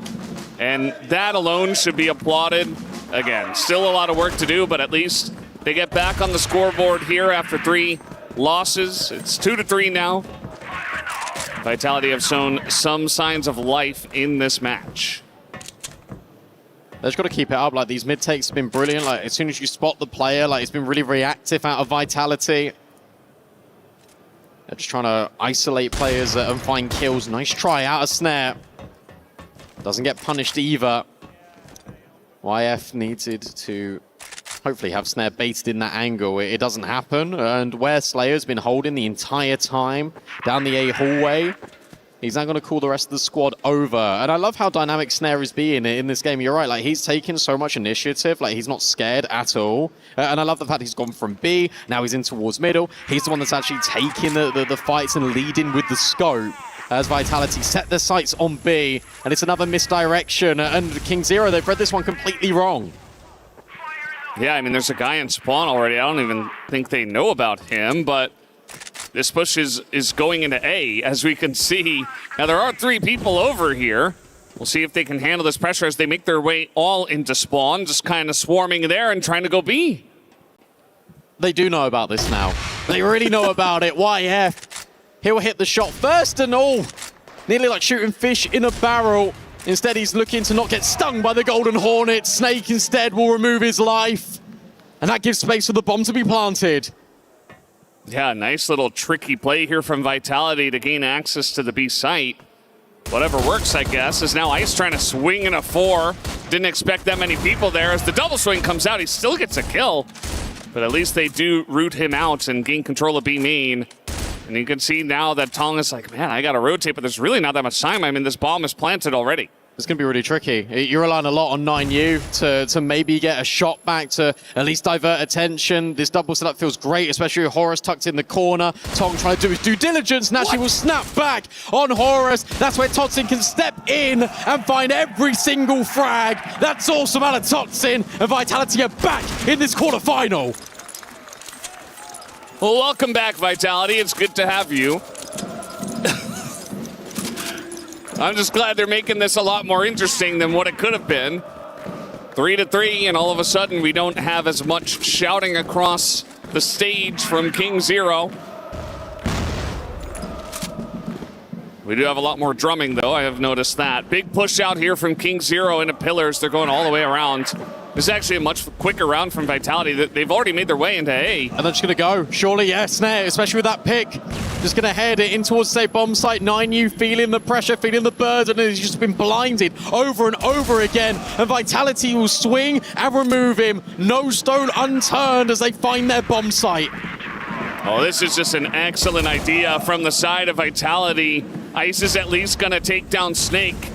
and that alone should be applauded. Again, still a lot of work to do, but at least they get back on the scoreboard here after 3 losses. It's 2-3 now. Vitality have shown some signs of life in this match. They've just got to keep it up. Like, these mid takes have been brilliant. Like, as soon as you spot the player, like, it's been really reactive out of Vitality. They're just trying to isolate players and find kills. Nice try out of Snare. Doesn't get punished either. YF needed to hopefully have Snare baited in that angle. It doesn't happen. And where Slayer's been holding the entire time down the A hallway, he's now going to call the rest of the squad over. And I love how dynamic Snare is being in this game. You're right, like, he's taking so much initiative. Like, he's not scared at all. And I love the fact he's gone from B, now he's in towards middle. He's the one that's actually taking the fights and leading with the scope. As Vitality set their sights on B, and it's another misdirection. And King Zero, they've read this one completely wrong. Yeah, I mean, there's a guy in spawn already. I don't even think they know about him, but this push is going into A, as we can see. Now, there are 3 people over here. We'll see if they can handle this pressure as they make their way all into spawn, just kind of swarming there and trying to go B. They do know about this now. They really know about it. YF, he'll hit the shot first and all. Nearly like shooting fish in a barrel. Instead, he's looking to not get stung by the Golden Hornet. Snake instead will remove his life. And that gives space for the bomb to be planted. Yeah, nice little tricky play here from Vitality to gain access to the B site. Whatever works, I guess, is now Ice trying to swing in a 4. Didn't expect that many people there. As the double swing comes out, he still gets a kill. But at least they do root him out and gain control of B main. And you can see now that Tong is like, man, I got to rotate, but there's really not that much time. I mean, this bomb is planted already. It's going to be really tricky. You're relying a lot on 9U to maybe get a shot back to at least divert attention. This double setup feels great, especially with Horus tucked in the corner. Tong trying to do his due diligence. Now she will snap back on Horus. That's where Toxin can step in and find every single frag. That's awesome out of Toxin. And Vitality are back in this quarterfinal. Well, welcome back, Vitality. It's good to have you. I'm just glad they're making this a lot more interesting than what it could have been. 3-3, and all of a sudden we don't have as much shouting across the stage from King Zero. We do have a lot more drumming, though. I have noticed that. Big push out here from King Zero into pillars. They're going all the way around. This is actually a much quicker round from Vitality. They've already made their way into A. And they're just going to go. Surely, yes, Snare, especially with that pick. Just going to head it in towards, say, bomb site. 9U feeling the pressure, feeling the burden, and he's just been blinded over and over again. And Vitality will swing and remove him. No stone unturned as they find their bomb site. Oh, this is just an excellent idea from the side of Vitality. Ice is at least going to take down Snake,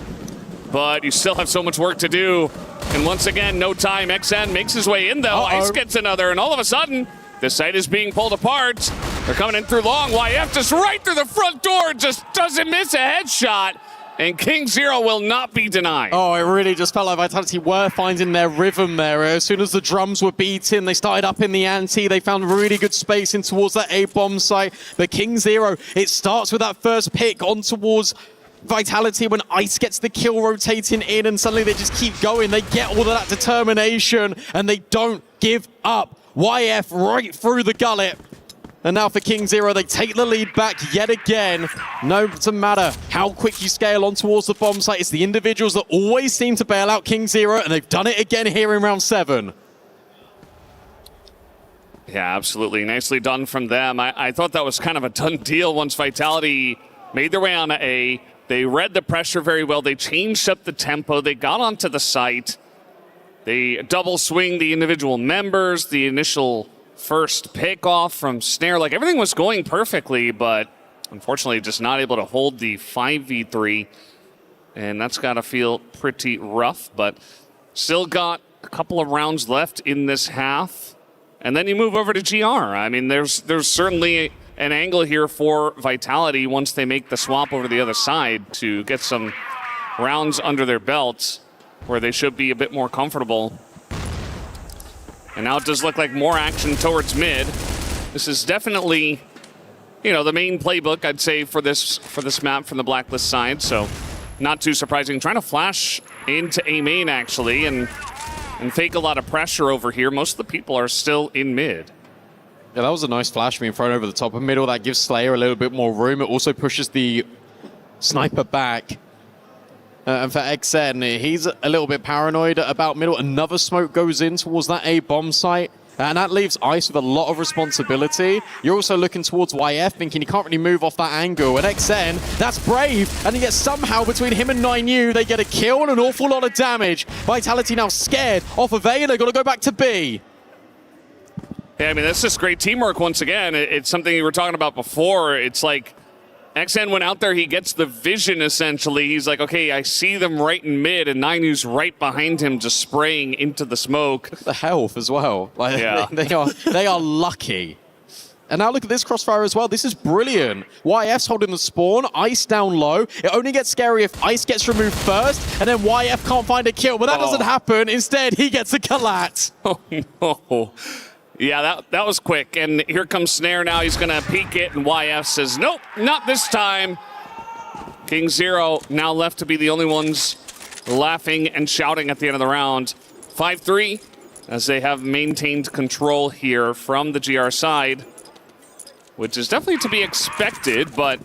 but you still have so much work to do. And once again, no time. XN makes his way in, though. Ice gets another, and all of a sudden, the site is being pulled apart. They're coming in through long. YF just right through the front door, just doesn't miss a headshot. And King Zero will not be denied. Oh, it really just felt like Vitality were finding their rhythm there. As soon as the drums were beaten, they started up in the ante. They found really good space in towards that A-bomb site. But King Zero, it starts with that first pick on towards Vitality when Ice gets the kill rotating in, and suddenly they just keep going. They get all of that determination, and they don't give up. YF right through the gullet. And now for King Zero, they take the lead back yet again. No, it doesn't matter how quick you scale on towards the bomb site. It's the individuals that always seem to bail out King Zero, and they've done it again here in round 7. Yeah, absolutely. Nicely done from them. I thought that was kind of a done deal once Vitality made their way on to A. They read the pressure very well. They changed up the tempo. They got onto the site. They double swing the individual members, the initial first pick off from Snare. Like, everything was going perfectly, but unfortunately just not able to hold the 5v3. And that's got to feel pretty rough, but still got a couple of rounds left in this half. And then you move over to GR. I mean, there's certainly an angle here for Vitality once they make the swap over to the other side to get some rounds under their belts where they should be a bit more comfortable. And now it does look like more action towards mid. This is definitely, you know, the main playbook, I'd say, for this map from the Blacklist side. So not too surprising. Trying to flash into A main, actually, and fake a lot of pressure over here. Most of the people are still in mid. Yeah, that was a nice flash being thrown over the top of middle. That gives Slayer a little bit more room. It also pushes the sniper back. And for XN, he's a little bit paranoid about middle. Another smoke goes in towards that A bomb site. And that leaves Ice with a lot of responsibility. You're also looking towards YF, thinking he can't really move off that angle. And XN, that's brave. And yet somehow between him and 9U, they get a kill and an awful lot of damage. Vitality now scared off of A, and they've got to go back to B. Yeah, I mean, that's just great teamwork once again. It's something you were talking about before. It's like XN went out there, he gets the vision essentially. He's like, okay, I see them right in mid, and 9U's right behind him just spraying into the smoke. Look at the health as well. Like, yeah. they are lucky. And now look at this Crossfire as well. This is brilliant. YF's holding the spawn, Ice down low. It only gets scary if Ice gets removed first, and then YF can't find a kill, but that doesn't happen. Instead, he gets a collat. Oh, no. Yeah, that was quick. And here comes Snare now. He's going to peek it, and YF says, nope, not this time. King Zero now left to be the only ones laughing and shouting at the end of the round. 5-3, as they have maintained control here from the GR side, which is definitely to be expected, but,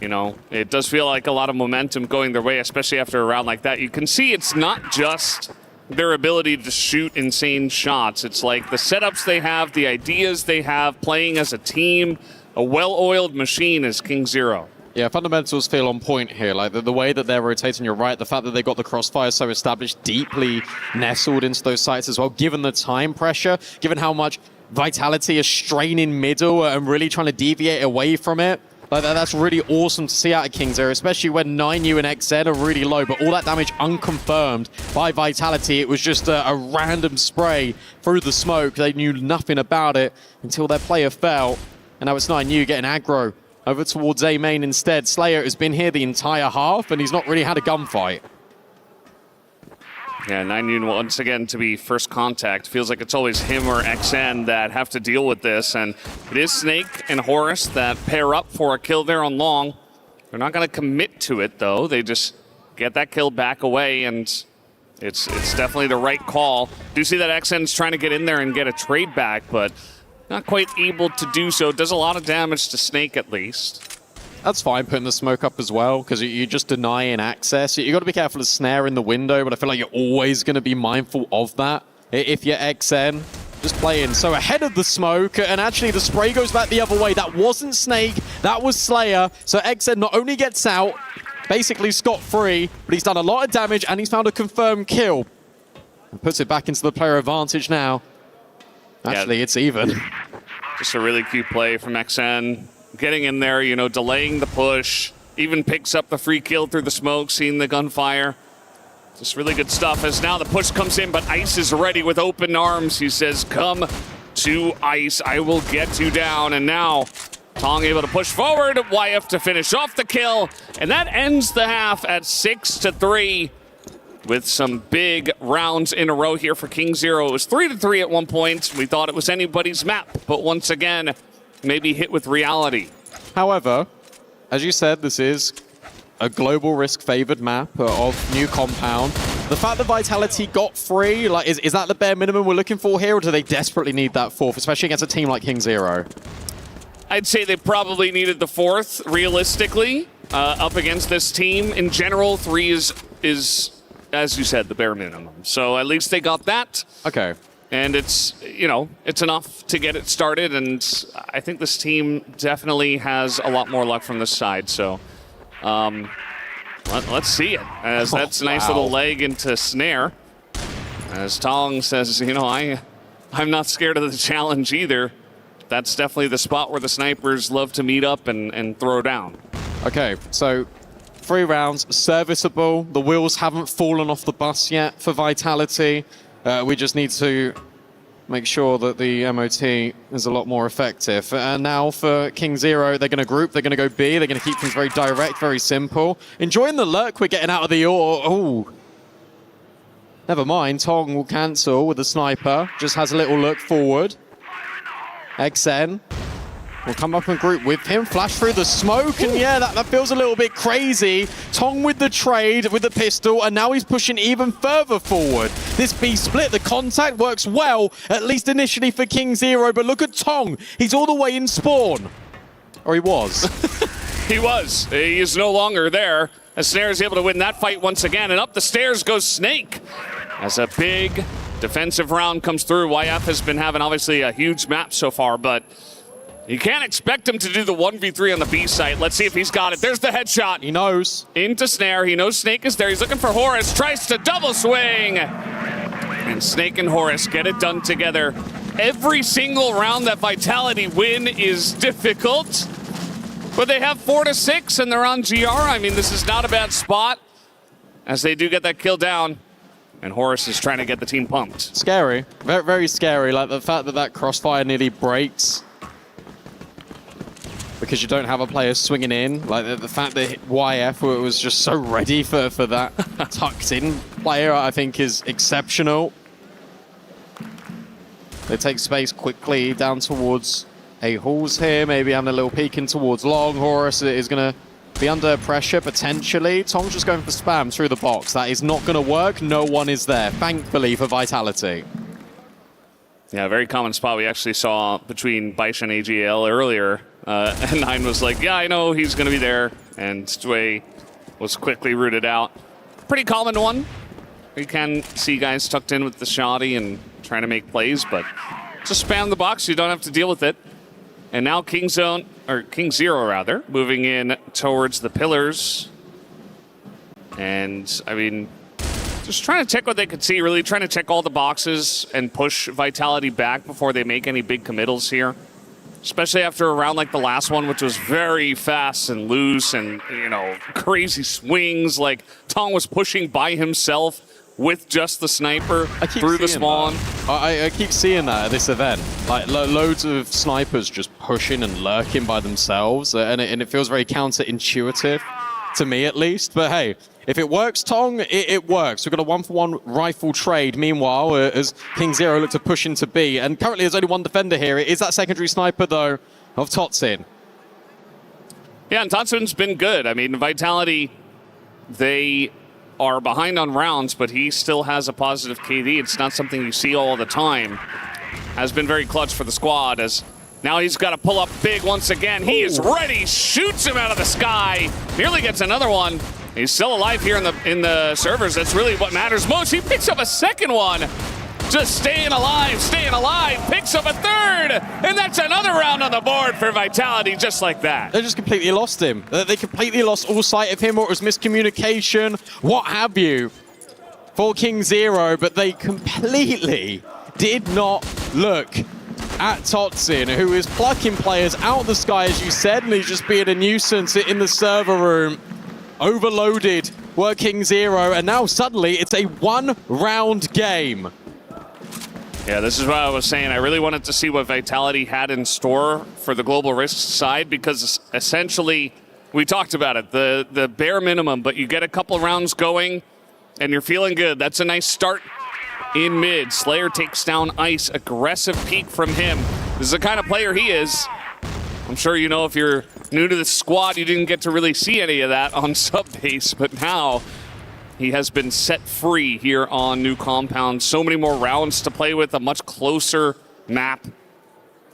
you know, it does feel like a lot of momentum going their way, especially after a round like that. You can see it's not just their ability to shoot insane shots. It's like the setups they have, the ideas they have, playing as a team. A well-oiled machine is King Zero. Yeah, fundamentals feel on point here. Like the way that they're rotating, you're right. The fact that they got the Crossfire so established, deeply nestled into those sites as well, given the time pressure, given how much Vitality is straining middle and really trying to deviate away from it. Like that's really awesome to see out of King Zero, especially when 9U and XZ are really low, but all that damage unconfirmed by Vitality. It was just a random spray through the smoke. They knew nothing about it until their player fell. And now it's 9U getting aggro over towards A main instead. Slayer has been here the entire half, and he's not really had a gunfight. Yeah, 9U once again to be first contact. Feels like it's always him or XN that have to deal with this. And it is Snake and Horus that pair up for a kill there on long. They're not going to commit to it, though. They just get that kill back away, and it's definitely the right call. Do see that XN's trying to get in there and get a trade back, but not quite able to do so. Does a lot of damage to Snake, at least. That's fine, putting the smoke up as well, because you're just denying access. You got to be careful of Snare in the window, but I feel like you're always going to be mindful of that if you're XN. Just playing so ahead of the smoke, and actually the spray goes back the other way. That wasn't Snake, that was Slayer. So XN not only gets out, basically scot-free, but he's done a lot of damage, and he's found a confirmed kill. And puts it back into the player advantage now. Actually, it's even. Just a really cute play from XN. Getting in there, you know, delaying the push. Even picks up the free kill through the smoke, seeing the gunfire. Just really good stuff as now the push comes in, but Ice is ready with open arms. He says, come to Ice, I will get you down. And now Tong able to push forward, YF to finish off the kill. And that ends the half at 6-3 with some big rounds in a row here for King Zero. It was 3-3 at one point. We thought it was anybody's map, but once again, maybe hit with reality. However, as you said, this is a global risk favored map of new compound. The fact that Vitality got free, like, is that the bare minimum we're looking for here, or do they desperately need that fourth, especially against a team like King Zero? I'd say they probably needed the fourth, realistically, up against this team. In general, 3 is, as you said, the bare minimum. So at least they got that. Okay. And it's, you know, it's enough to get it started, and I think this team definitely has a lot more luck from this side, so let's see it, as that's a nice little leg into Snare. As Tong says, you know, I'm not scared of the challenge either. That's definitely the spot where the snipers love to meet up and throw down. Okay, so 3 rounds, serviceable. The wheels haven't fallen off the bus yet for Vitality. We just need to make sure that the MOT is a lot more effective. And now for King Zero, they're going to group, they're going to go B, they're going to keep things very direct, very simple. Enjoying the lurk we're getting out of the ore. Oh, never mind. Tong will cancel with the sniper. Just has a little look forward. XN will come up and group with him, flash through the smoke, and yeah, that feels a little bit crazy. Tong with the trade, with the pistol, and now he's pushing even further forward. This B split, the contact works well, at least initially for King Zero, but look at Tong. He's all the way in spawn. Or he was. He was. He is no longer there. As Snare is able to win that fight once again, and up the stairs goes Snake. As a big defensive round comes through, YF has been having obviously a huge map so far, but you can't expect him to do the 1v3 on the B site. Let's see if he's got it. There's the headshot. He knows. Into Snare. He knows Snake is there. He's looking for Horus. Tries to double swing. And Snake and Horus get it done together. Every single round that Vitality win is difficult. But they have 4-6 and they're on GR. I mean, this is not a bad spot as they do get that kill down. And Horus is trying to get the team pumped. Scary. Very, very scary. Like the fact that Crossfire nearly breaks because you don't have a player swinging in. Like the fact that YF was just so ready for that tucked in player, I think is exceptional. They take space quickly down towards A Halls here, maybe having a little peek in towards Long. Horus is going to be under pressure potentially. Tong's just going for spam through the box. That is not going to work. No one is there, thankfully, for Vitality. Yeah, very common spot we actually saw between Baisha and AGL earlier. And Nine was like, yeah, I know he's going to be there. And Sway was quickly rooted out. Pretty common one. You can see guys tucked in with the shoddy and trying to make plays, but just spam the box. You don't have to deal with it. And now King Zero, rather, moving in towards the pillars. And, I mean, just trying to check what they could see, really trying to check all the boxes and push Vitality back before they make any big committals here. Especially after a round like the last one, which was very fast and loose and, you know, crazy swings. Like, Tong was pushing by himself with just the sniper through the spawn. I keep seeing that at this event. Like, loads of snipers just pushing and lurking by themselves, and it feels very counterintuitive, to me at least. But hey, if it works, Tong, it works. We've got a 1-for-1 rifle trade. Meanwhile, as King Zero look to push into B, and currently there's only one defender here. It is that secondary sniper, though, of Totsin. Yeah, and Totsin's been good. I mean, Vitality, they are behind on rounds, but he still has a positive KD. It's not something you see all the time. Has been very clutch for the squad, as now he's got to pull up big once again. He is ready, shoots him out of the sky, nearly gets another one. He's still alive here in the servers. That's really what matters most. He picks up a second one. Just staying alive, picks up a third, and that's another round on the board for Vitality, just like that. They just completely lost him. They completely lost all sight of him, or it was miscommunication, what have you, for King Zero, but they completely did not look at Totsin, who is plucking players out of the sky, as you said, and he's just being a nuisance in the server room. Overloaded were King Zero, and now suddenly it's a one-round game. Yeah, this is what I was saying. I really wanted to see what Vitality had in store for the Global Risk side, because essentially, we talked about it, the bare minimum, but you get a couple rounds going and you're feeling good. That's a nice start in mid. Slayer takes down Ice, aggressive peek from him. This is the kind of player he is. I'm sure you know if you're new to the squad, you didn't get to really see any of that on sub-base, but now he has been set free here on New Compound. So many more rounds to play with, a much closer map.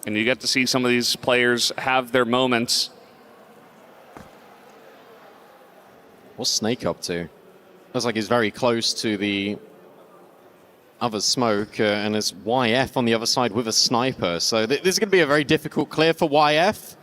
And you get to see some of these players have their moments. What's Snake up to? Looks like he's very close to the other smoke, and there's YF on the other side with a sniper. So this is going to be a very difficult clear for YF.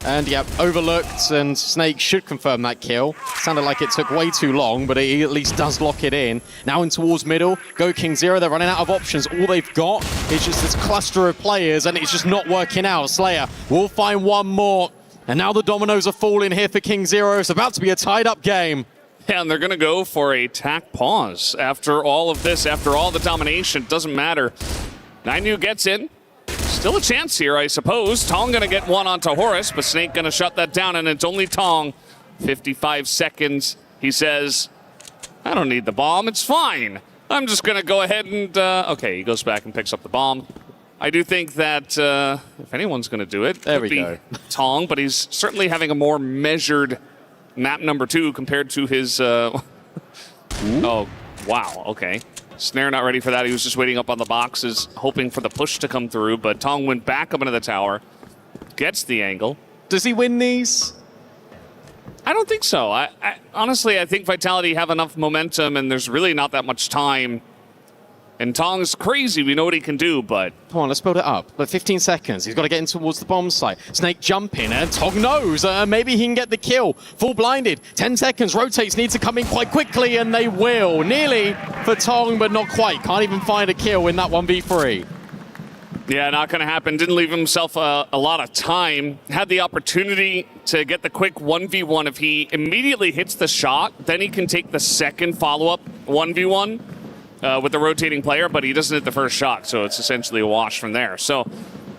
And yeah, overlooked, and Snake should confirm that kill. Sounded like it took way too long, but he at least does lock it in. Now in towards middle, go King Zero. They're running out of options. All they've got is just this cluster of players, and it's just not working out. Slayer will find one more, and now the dominoes are falling here for King Zero. It's about to be a tied-up game. Yeah, and they're going to go for a tack pause after all of this, after all the domination. Doesn't matter. Nainu gets in. Still a chance here, I suppose. Tong going to get one onto Horus, but Snake going to shut that down, and it's only Tong. 55 seconds. He says, I don't need the bomb. It's fine. I'm just going to go ahead and... okay, he goes back and picks up the bomb. I do think that if anyone's going to do it, there it would be Tong, but he's certainly having a more measured map number 2 compared to his... oh, wow, okay. Snare not ready for that. He was just waiting up on the boxes, hoping for the push to come through, but Tong went back up into the tower, gets the angle. Does he win these? I don't think so. Honestly, I think Vitality have enough momentum, and there's really not that much time. And Tong's crazy. We know what he can do, but... Come on, let's build it up. But 15 seconds. He's got to get in towards the bomb site. Snake jumping, and Tong knows. Maybe he can get the kill. Full blinded. 10 seconds. Rotates need to come in quite quickly, and they will. Nearly for Tong, but not quite. Can't even find a kill in that 1v3. Yeah, not going to happen. Didn't leave himself a lot of time. Had the opportunity to get the quick 1v1. If he immediately hits the shot, then he can take the second follow-up 1v1. With the rotating player, but he doesn't hit the first shot, so it's essentially a wash from there. So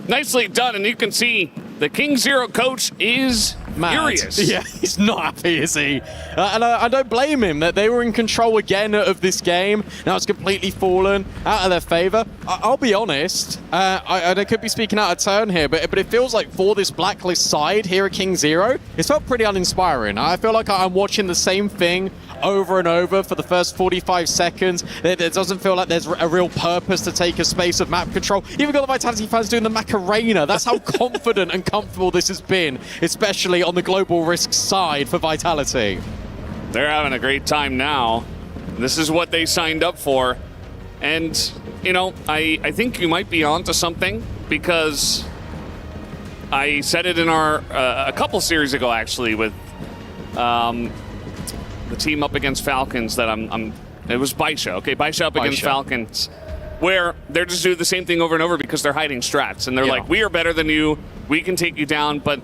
nicely done, and you can see the King Zero coach is furious. Yeah, he's not happy, is he? And I don't blame him. That they were in control again of this game. Now it's completely fallen out of their favor. I'll be honest. I could be speaking out of turn here, but it feels like for this Blacklist side here at King Zero, it's felt pretty uninspiring. I feel like I'm watching the same thing over and over for the first 45 seconds. It doesn't feel like there's a real purpose to take a space of map control. Even got the Vitality fans doing the Macarena. That's how confident and comfortable this has been, especially on the global risk side for Vitality. They're having a great time now. This is what they signed up for. And, you know, I think you might be onto something, because I said it in our a couple series ago, actually, with the team up against Falcons that it was Baisha, okay? Baisha up against Falcons, where they're just doing the same thing over and over because they're hiding strats. And they're like, we are better than you. We can take you down. But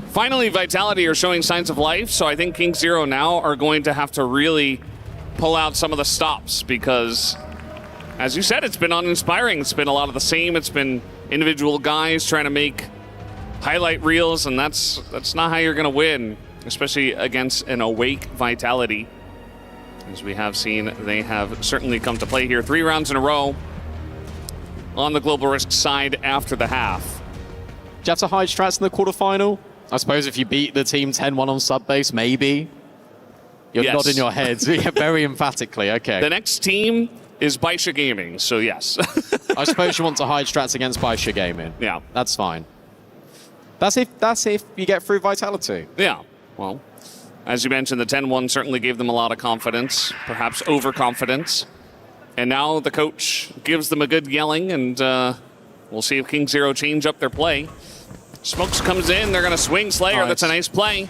finally, Vitality are showing signs of life. So I think King Zero now are going to have to really pull out some of the stops, because, as you said, it's been uninspiring. It's been a lot of the same. It's been individual guys trying to make highlight reels, and that's not how you're going to win, especially against an awake Vitality. As we have seen, they have certainly come to play here. 3 rounds in a row on the global risk side after the half. Do you have to hide strats in the quarterfinal? I suppose if you beat the team 10-1 on sub base, maybe. You're nodding your heads very emphatically. Okay. The next team is Baisha Gaming, so yes. I suppose you want to hide strats against Baisha Gaming. Yeah. That's fine. That's if you get through Vitality. Yeah. Well, as you mentioned, the 10-1 certainly gave them a lot of confidence, perhaps overconfidence. And now the coach gives them a good yelling, and we'll see if King Zero change up their play. Smokes comes in, they're going to swing Slayer. Nice. That's a nice play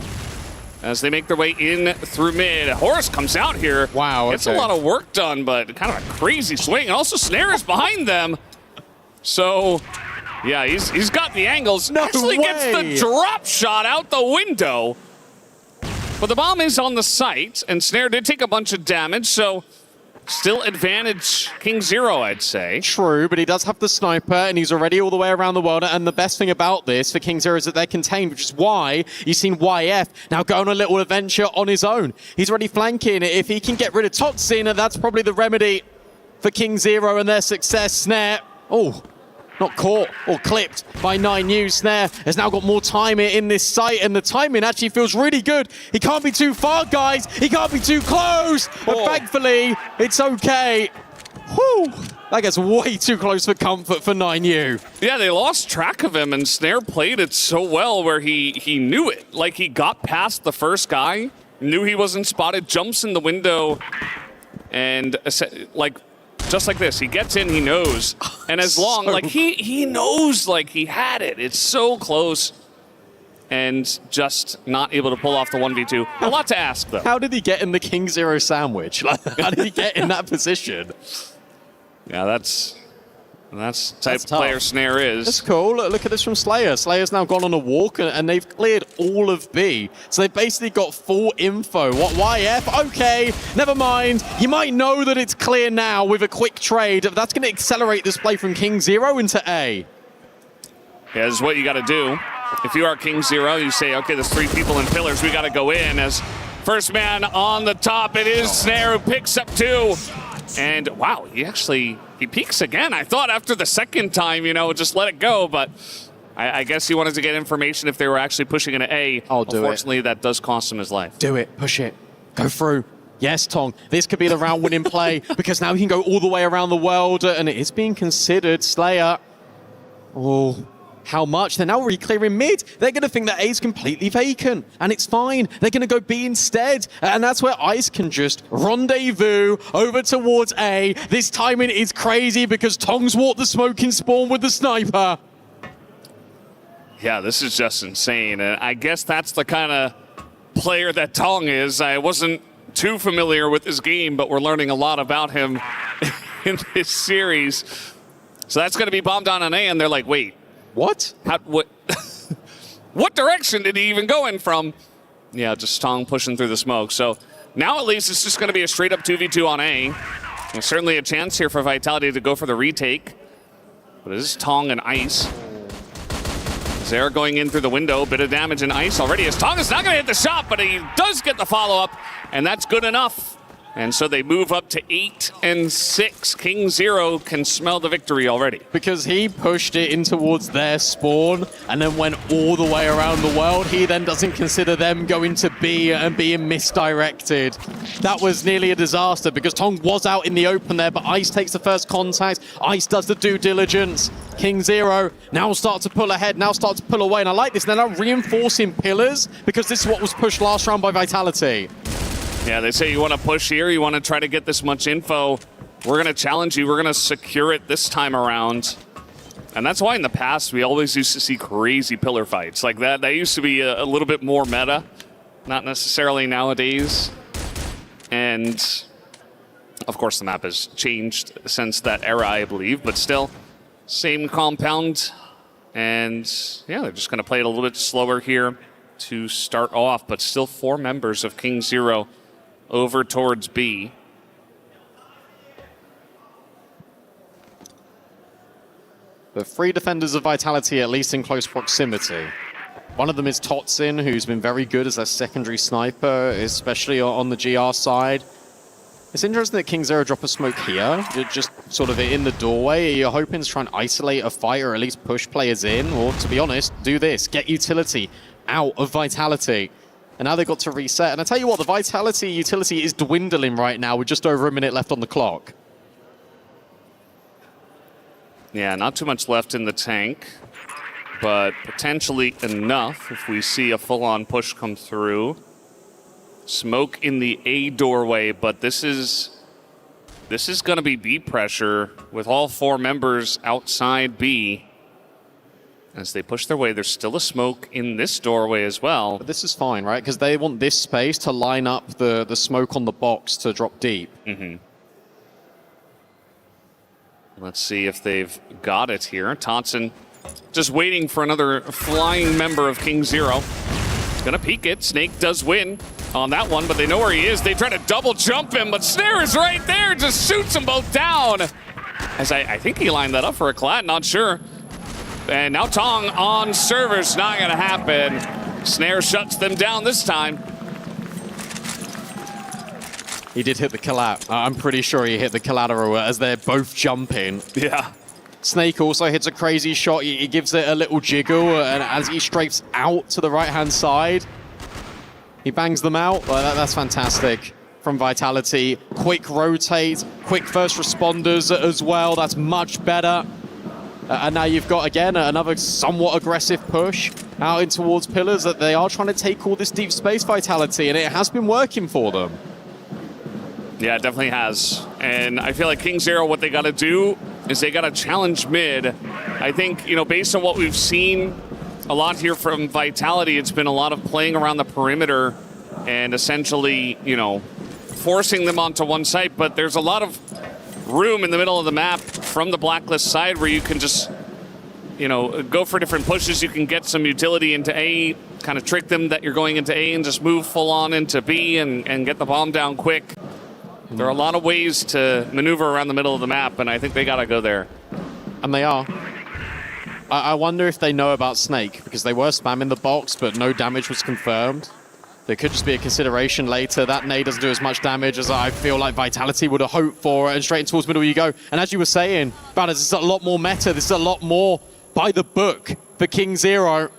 as they make their way in through mid. Horus comes out here. Wow, It's a lot of work done, but kind of a crazy swing. And also Snare is behind them. So, yeah, he's got the angles. Actually gets the drop shot out the window. But the bomb is on the site, and Snare did take a bunch of damage, so still advantage King Zero, I'd say. True, but he does have the sniper, and he's already all the way around the world. And the best thing about this for King Zero is that they're contained, which is why you've seen YF now go on a little adventure on his own. He's already flanking. If he can get rid of Toxin, that's probably the remedy for King Zero and their success. Snare, not caught or clipped by 9U. Snare has now got more time in this site, and the timing actually feels really good. He can't be too far, guys. He can't be too close. But thankfully, it's okay. Whew. That gets way too close for comfort for 9U. Yeah, they lost track of him, and Snare played it so well where he knew it. Like, he got past the first guy, knew he wasn't spotted, jumps in the window, and just like this, he gets in, he knows. And as long, he knows, he had it. It's so close. And just not able to pull off the 1v2. A lot to ask, though. How did he get in the King Zero sandwich? How did he get in that position? Yeah, that's the type of player Snare is. That's cool. Look at this from Slayer. Slayer's now gone on a walk, and they've cleared all of B. So they've basically got full info. What, YF? Okay, never mind. You might know that it's clear now with a quick trade. That's going to accelerate this play from King Zero into A. Yeah, this is what you got to do. If you are King Zero, you say, okay, there's 3 people in pillars. We got to go in. As first man on the top, it is Snare who picks up 2. And wow, he peeks again. I thought after the second time, just let it go. But I guess he wanted to get information if they were actually pushing into A. Unfortunately, that does cost him his life. Do it. Push it. Go through. Yes, Tong. This could be the round-winning play because now he can go all the way around the world, and it is being considered. Slayer. Oh. How much? They're now re-clearing mid. They're going to think that A is completely vacant, and it's fine. They're going to go B instead, and that's where Ice can just rendezvous over towards A. This timing is crazy because Tong's walked the smoking spawn with the sniper. Yeah, this is just insane, and I guess that's the kind of player that Tong is. I wasn't too familiar with his game, but we're learning a lot about him in this series. So that's going to be bombed on an A, and they're like, wait. What? What direction did he even go in from? Yeah, just Tong pushing through the smoke. So now at least it's just going to be a straight up 2v2 on A. There's certainly a chance here for Vitality to go for the retake. But it is Tong and Ice. Zera going in through the window. Bit of damage in ice already. As Tong is not going to hit the shot, but he does get the follow-up, and that's good enough. And so they move up to 8 and 6. King Zero can smell the victory already. Because he pushed it in towards their spawn and then went all the way around the world. He then doesn't consider them going to B and being misdirected. That was nearly a disaster because Tong was out in the open there, but Ice takes the first contact. Ice does the due diligence. King Zero now starts to pull ahead, now starts to pull away. And I like this. They're now reinforcing pillars because this is what was pushed last round by Vitality. Yeah, they say you want to push here, you want to try to get this much info. We're going to challenge you. We're going to secure it this time around. And that's why in the past we always used to see crazy pillar fights like that. That used to be a little bit more meta, not necessarily nowadays. And of course the map has changed since that era, I believe, but still same compound. And yeah, they're just going to play it a little bit slower here to start off, but still 4 members of King Zero over towards B. The 3 defenders of Vitality, at least in close proximity. One of them is Totsin, who's been very good as a secondary sniper, especially on the GR side. It's interesting that King Zero drop a smoke here, just sort of in the doorway. You're hoping to try and isolate a fight or at least push players in, or to be honest, do this, get utility out of Vitality. And now they've got to reset. And I tell you what, the Vitality utility is dwindling right now with just over a minute left on the clock. Yeah, not too much left in the tank, but potentially enough if we see a full-on push come through. Smoke in the A doorway, but this is going to be B pressure with all 4 members outside B. As they push their way, there's still a smoke in this doorway as well. But this is fine, right? Because they want this space to line up the smoke on the box to drop deep. Mm-hmm. Let's see if they've got it here. Totsin just waiting for another flying member of King Zero. He's going to peek it. Snake does win on that one, but they know where he is. They try to double jump him, but Snare is right there, just shoots them both down. As I think he lined that up for a Clad, not sure. And now Tong on servers, not going to happen. Snare shuts them down this time. He did hit the collat. I'm pretty sure he hit the collateral as they're both jumping. Yeah. Snake also hits a crazy shot. He gives it a little jiggle, and as he strafes out to the right-hand side, he bangs them out. Well, that's fantastic from Vitality. Quick rotate, quick first responders as well. That's much better. And now you've got, again, another somewhat aggressive push out in towards pillars. That they are trying to take all this deep space, Vitality, and it has been working for them. Yeah, it definitely has. And I feel like King Zero, what they got to do is they got to challenge mid. I think, based on what we've seen a lot here from Vitality, it's been a lot of playing around the perimeter and essentially, forcing them onto one site. But there's a lot of room in the middle of the map from the Blacklist side where you can just, go for different pushes. You can get some utility into A, kind of trick them that you're going into A and just move full on into B and get the bomb down quick. There are a lot of ways to maneuver around the middle of the map, and I think they got to go there. And they are. I wonder if they know about Snake, because they were spamming the box, but no damage was confirmed. There could just be a consideration later. That nade doesn't do as much damage as I feel like Vitality would have hoped for, and straight towards middle you go. And as you were saying, Banners, this is a lot more meta. This is a lot more by the book for King Zero.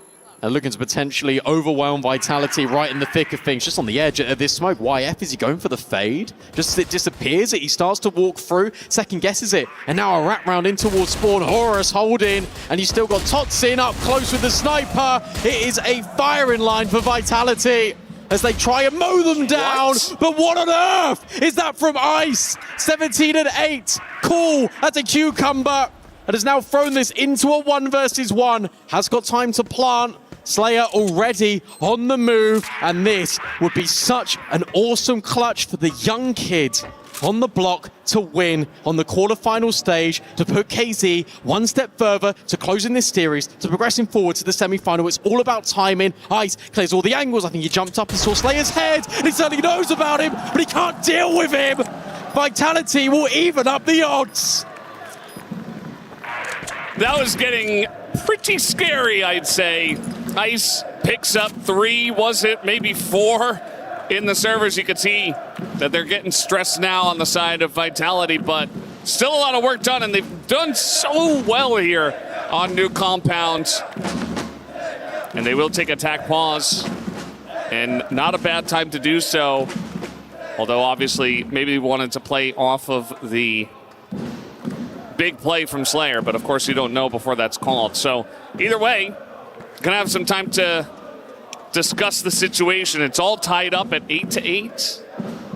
And looking to potentially overwhelm Vitality right in the thick of things, just on the edge of this smoke. YF, is he going for the fade? Just as it disappears, he starts to walk through, second guesses it, and now a wrap round in towards spawn. Horus holding, and you still got Totsin up close with the sniper. It is a firing line for Vitality as they try and mow them down. What? But what on earth is that from Ice? 17 and 8. Cool, that's a cucumber. And has now thrown this into a 1 versus 1. Has got time to plant. Slayer already on the move, and this would be such an awesome clutch for the young kid on the block to win on the quarterfinal stage, to put KZ one step further to closing this series, to progressing forward to the semi-final. It's all about timing. Ice clears all the angles. I think he jumped up and saw Slayer's head, and he certainly knows about him, but he can't deal with him. Vitality will even up the odds. That was getting pretty scary, I'd say. Ice picks up 3, was it maybe 4 in the servers? You could see that they're getting stressed now on the side of Vitality, but still a lot of work done, and they've done so well here on New Compound. And they will take attack pause, and not a bad time to do so. Although obviously maybe wanted to play off of the big play from Slayer, but of course you don't know before that's called. So either way, gonna have some time to discuss the situation. It's all tied up at 8-8.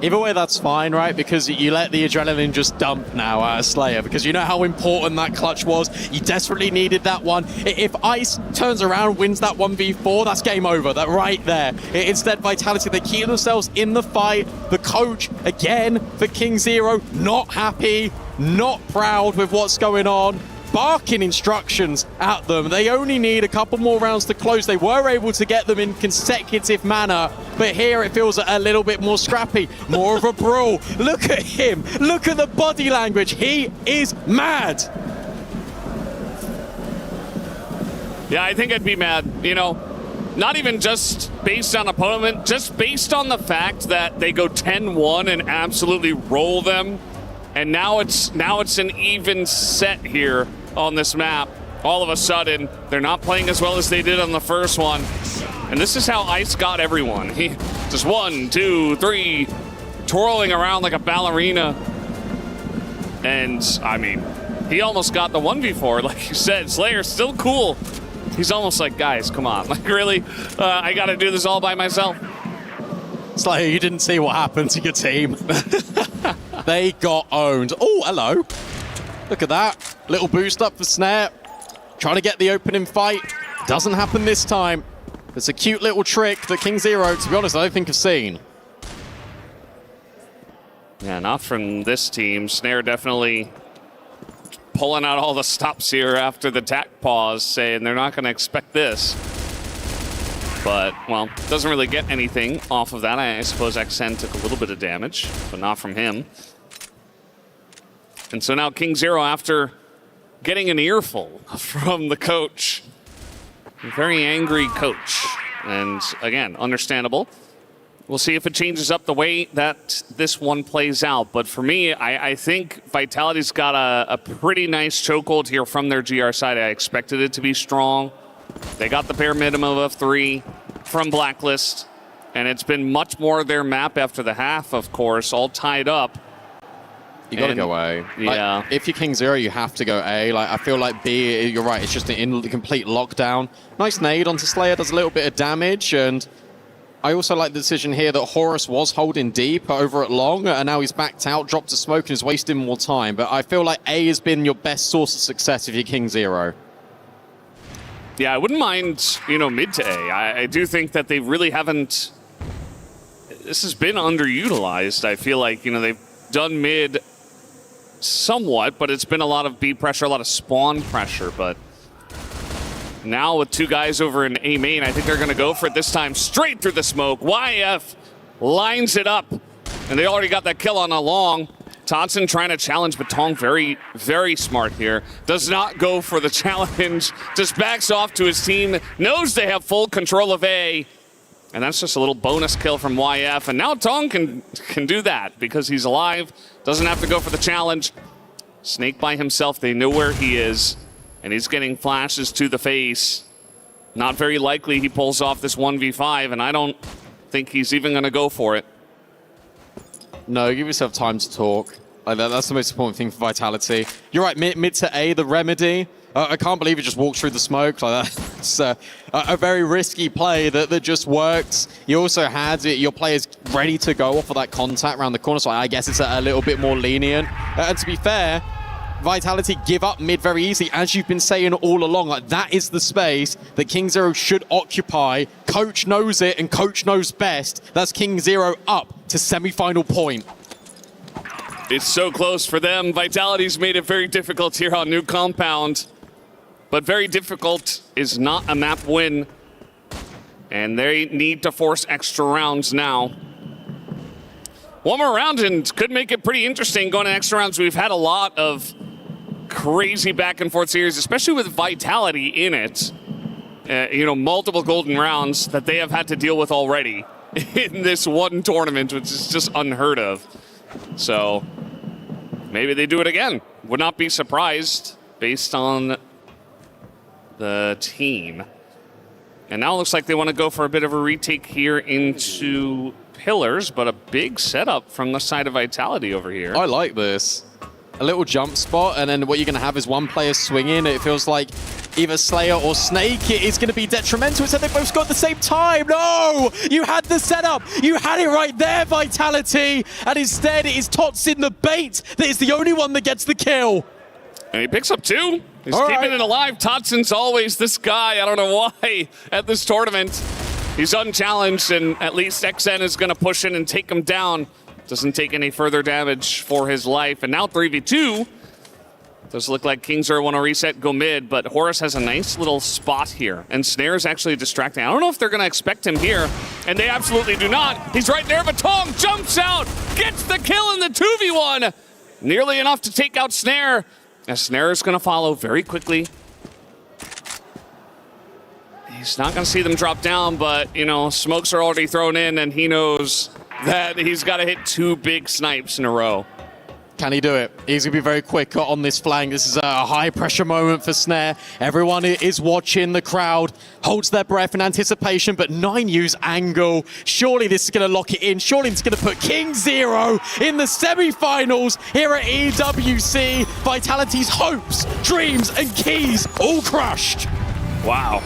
Either way, that's fine, right? Because you let the adrenaline just dump now out of Slayer, because you know how important that clutch was. You desperately needed that one. If Ice turns around, wins that 1v4, that's game over. That right there. Instead, Vitality, they keep themselves in the fight. The coach, again, for King Zero, not happy, not proud with what's going on. Barking instructions at them. They only need a couple more rounds to close. They were able to get them in consecutive manner, but here it feels a little bit more scrappy, more of a brawl. Look at him. Look at the body language. He is mad. Yeah, I think I'd be mad, you know, not even just based on opponent, just based on the fact that they go 10-1 and absolutely roll them. And now it's an even set here on this map. All of a sudden, they're not playing as well as they did on the first one. And this is how Ice got everyone. He just 1, 2, 3, twirling around like a ballerina. And, I mean, he almost got the 1v4. Like you said, Slayer's still cool. He's almost like, guys, come on. Like, really? I got to do this all by myself? Slayer, you didn't see what happened to your team. They got owned. Oh, hello. Look at that. Little boost up for Snare. Trying to get the opening fight. Doesn't happen this time. It's a cute little trick that King Zero, to be honest, I don't think I've seen. Yeah, not from this team. Snare definitely pulling out all the stops here after the attack pause, saying they're not going to expect this. But, well, doesn't really get anything off of that. I suppose XN took a little bit of damage, but not from him. And so now King Zero, after getting an earful from the coach, a very angry coach. And again, understandable. We'll see if it changes up the way that this one plays out. But for me, I think Vitality's got a pretty nice chokehold here from their GR side. I expected it to be strong. They got the bare minimum of 3 from Blacklist, and it's been much more their map after the half, of course, all tied up. You got to go A. Yeah. Like, if you're King Zero, you have to go A. Like, I feel like B, you're right, it's just in complete lockdown. Nice nade onto Slayer, does a little bit of damage, and I also like the decision here that Horus was holding deep over at long, and now he's backed out, dropped a smoke, and is wasting more time. But I feel like A has been your best source of success if you're King Zero. Yeah, I wouldn't mind, you know, mid to A. I do think that they really haven't... This has been underutilized. I feel like, you know, they've done mid somewhat, but it's been a lot of B pressure, a lot of spawn pressure. But now with 2 guys over in A main, I think they're going to go for it this time straight through the smoke. YF lines it up, and they already got that kill on a long. Todson trying to challenge, but Tong very, very smart here. Does not go for the challenge, just backs off to his team, knows they have full control of A, and that's just a little bonus kill from YF. And now Tong can do that because he's alive, doesn't have to go for the challenge. Snake by himself, they know where he is, and he's getting flashes to the face. Not very likely he pulls off this 1v5, and I don't think he's even going to go for it. No, give yourself time to talk. Like that's the most important thing for Vitality. You're right, mid to A, the remedy. I can't believe it just walked through the smoke like that. It's a very risky play that just works. You also had your players ready to go off of that contact around the corner, so I guess it's a little bit more lenient. And to be fair, Vitality give up mid very easily, as you've been saying all along. Like, that is the space that King Zero should occupy. Coach knows it, and Coach knows best. That's King Zero up to semi-final point. It's so close for them. Vitality's made it very difficult here on New Compound. But very difficult is not a map win. And they need to force extra rounds now. One more round and could make it pretty interesting going to extra rounds. We've had a lot of crazy back and forth series, especially with Vitality in it. Multiple golden rounds that they have had to deal with already in this one tournament, which is just unheard of. So maybe they do it again. Would not be surprised based on the team. And now it looks like they want to go for a bit of a retake here into Pillars, but a big setup from the side of Vitality over here. I like this. A little jump spot, and then what you're going to have is one player swinging. It feels like either Slayer or Snake is going to be detrimental. So they both got at the same time. No! You had the setup. You had it right there, Vitality. And instead, it is Totsin the bait that is the only one that gets the kill. And he picks up 2. He's keeping it alive. Totsin's always this guy. I don't know why at this tournament. He's unchallenged, and at least XN is going to push in and take him down. Doesn't take any further damage for his life. And now 3v2. Does look like Kingzer want to reset, go mid, but Horus has a nice little spot here. And Snare's actually distracting. I don't know if they're going to expect him here, and they absolutely do not. He's right there, but Tong jumps out, gets the kill in the 2v1. Nearly enough to take out Snare. As Snare is going to follow very quickly. He's not going to see them drop down, but, smokes are already thrown in, and he knows that he's got to hit 2 big snipes in a row. Can he do it? He's going to be very quick on this flank. This is a high-pressure moment for Snare. Everyone is watching. The crowd holds their breath in anticipation, but 9U's angle. Surely this is going to lock it in. Surely it's going to put King Zero in the semi-finals here at EWC. Vitality's hopes, dreams, and keys all crushed. Wow.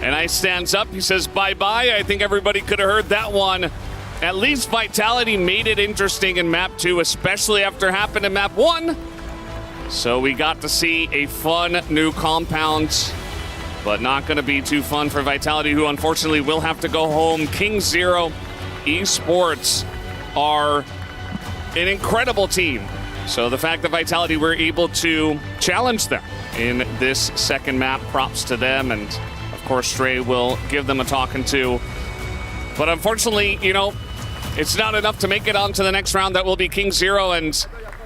And Ice stands up. He says bye-bye. I think everybody could have heard that one. At least Vitality made it interesting in Map 2, especially after happened in Map 1. So we got to see a fun new compound, but not going to be too fun for Vitality, who unfortunately will have to go home. King Zero Esports are an incredible team. So the fact that Vitality were able to challenge them in this second map, props to them. And of course, Stray will give them a talking to. But unfortunately, it's not enough to make it on to the next round. That will be King Zero, and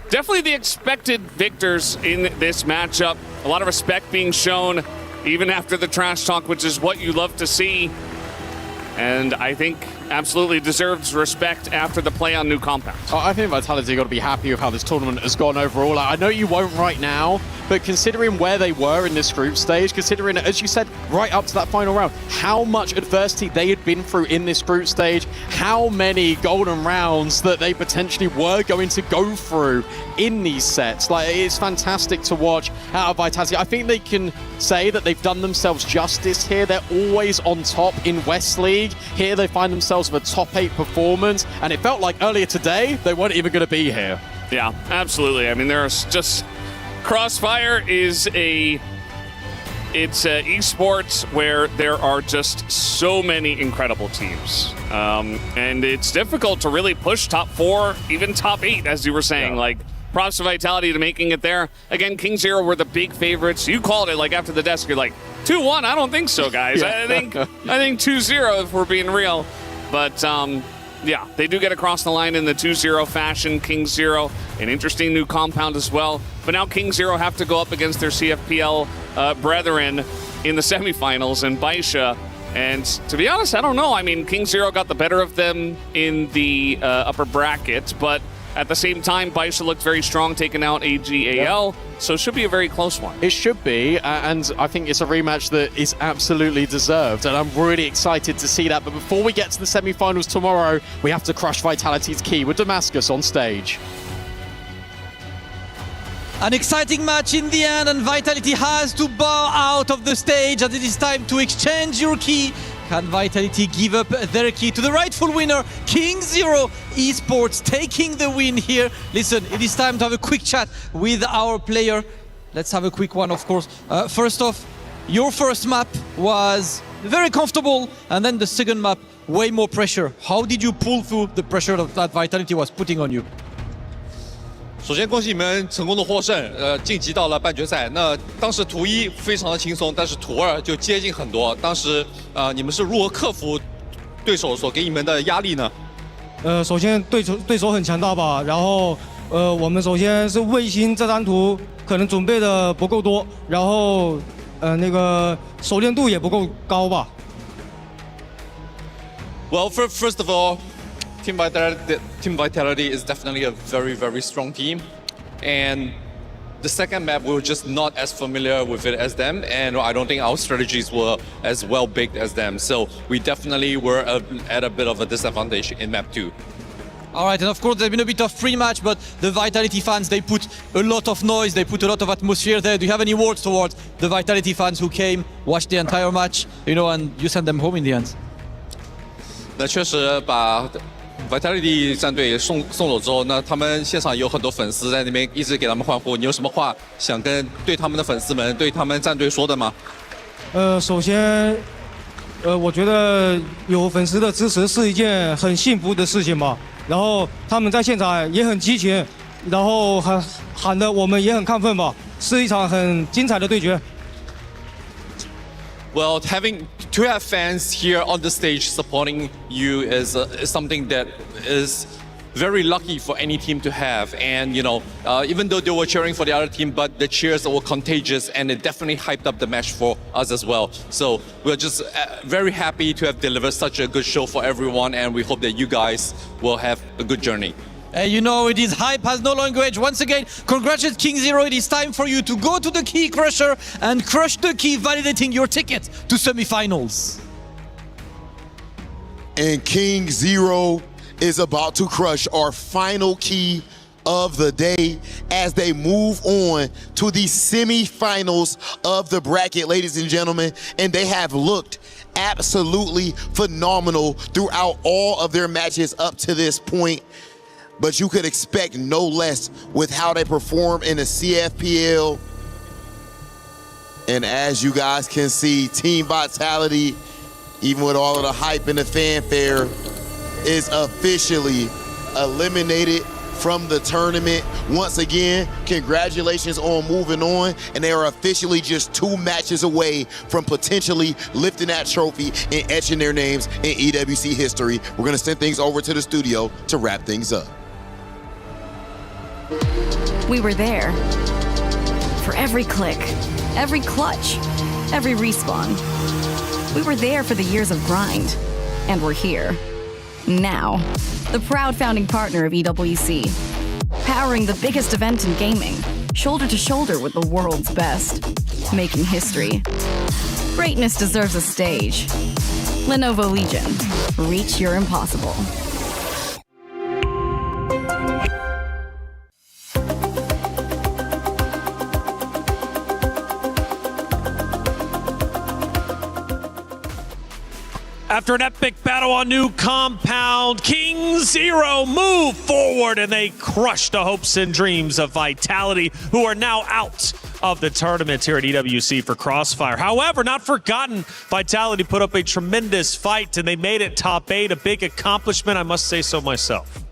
definitely the expected victors in this matchup. A lot of respect being shown, even after the trash talk, which is what you love to see. And I think absolutely deserves respect after the play on new compound. I think Vitality got to be happy with how this tournament has gone overall. I know you won't right now, but considering where they were in this group stage, considering, as you said, right up to that final round, how much adversity they had been through in this group stage, how many golden rounds that they potentially were going to go through in these sets. It's fantastic to watch out of Vitality. I think they can say that they've done themselves justice here. They're always on top in West League. Here they find themselves with a top 8 performance, and it felt like earlier today they weren't even going to be here. Yeah, absolutely. I mean, there's just... Crossfire is it's esports where there are just so many incredible teams. And it's difficult to really push top 4, even top 8, as you were saying. Like, props to Vitality to making it there. Again, King Zero were the big favorites. You called it, like, after the desk, you're like, 2-1? I don't think so, guys. I think 2-0 if we're being real. But, yeah, they do get across the line in the 2-0 fashion. King Zero, an interesting new compound as well. But now King Zero have to go up against their CFPL brethren in the semifinals in Baisha. And to be honest, I don't know. I mean, King Zero got the better of them in the upper bracket, but at the same time, Baisha looked very strong, taking out AGAL. So it should be a very close one. It should be, and I think it's a rematch that is absolutely deserved, and I'm really excited to see that. But before we get to the semi-finals tomorrow, we have to crush Vitality's key with Damascus on stage. An exciting match in the end, and Vitality has to bow out of the stage, and it is time to exchange your key. Can Vitality give up their key to the rightful winner, King Zero Esports, taking the win here? Listen, it is time to have a quick chat with our player. Let's have a quick one, of course. First off, your first map was very comfortable, and then the second map, way more pressure. How did you pull through the pressure that Vitality was putting on you? 首先恭喜你们成功的获胜，晋级到了半决赛。那当时图1非常的轻松，但是图2就接近很多。当时你们是如何克服对手所给你们的压力呢？首先对手很强大吧，然后我们首先是卫星这张图可能准备的不够多，然后那个熟练度也不够高吧。Well, first of all, Team Vitality is definitely a very, very strong team. And the second map, we were just not as familiar with it as them. And I don't think our strategies were as well baked as them. So we definitely were at a bit of a disadvantage in map 2. All right, and of course, there's been a bit of pre-match, but the Vitality fans, they put a lot of noise, they put a lot of atmosphere there. Do you have any words towards the Vitality fans who came, watched the entire match, and you sent them home in the end? 那确实把 Vitality 战队送走之后，那他们现场有很多粉丝在那边一直给他们欢呼。你有什么话想跟对他们的粉丝们、对他们战队说的吗？首先，我觉得有粉丝的支持是一件很幸福的事情嘛。然后他们在现场也很激情，然后喊的我们也很亢奋吧，是一场很精彩的对决。Well, to have fans here on the stage supporting you is something that is very lucky for any team to have. And even though they were cheering for the other team, but the cheers were contagious, and it definitely hyped up the match for us as well. So we're just very happy to have delivered such a good show for everyone, and we hope that you guys will have a good journey. It is hype has no language. Once again, congratulations King Zero. It is time for you to go to the Key Crusher and crush the key, validating your ticket to semifinals. And King Zero is about to crush our final key of the day as they move on to the semifinals of the bracket, ladies and gentlemen. And they have looked absolutely phenomenal throughout all of their matches up to this point. But you could expect no less with how they perform in the CFPL. And as you guys can see, Team Vitality, even with all of the hype and the fanfare, is officially eliminated from the tournament. Once again, congratulations on moving on, and they are officially just 2 matches away from potentially lifting that trophy and etching their names in EWC history. We're gonna send things over to the studio to wrap things up. We were there for every click, every clutch, every respawn. We were there for the years of grind, and we're here now. The proud founding partner of EWC, powering the biggest event in gaming, shoulder to shoulder with the world's best, making history. Greatness deserves a stage. Lenovo Legion, reach your impossible. After an epic battle on New Compound, King Zero move forward and they crush the hopes and dreams of Vitality, who are now out of the tournament here at EWC for Crossfire. However, not forgotten, Vitality put up a tremendous fight and they made it top 8, a big accomplishment, I must say so myself.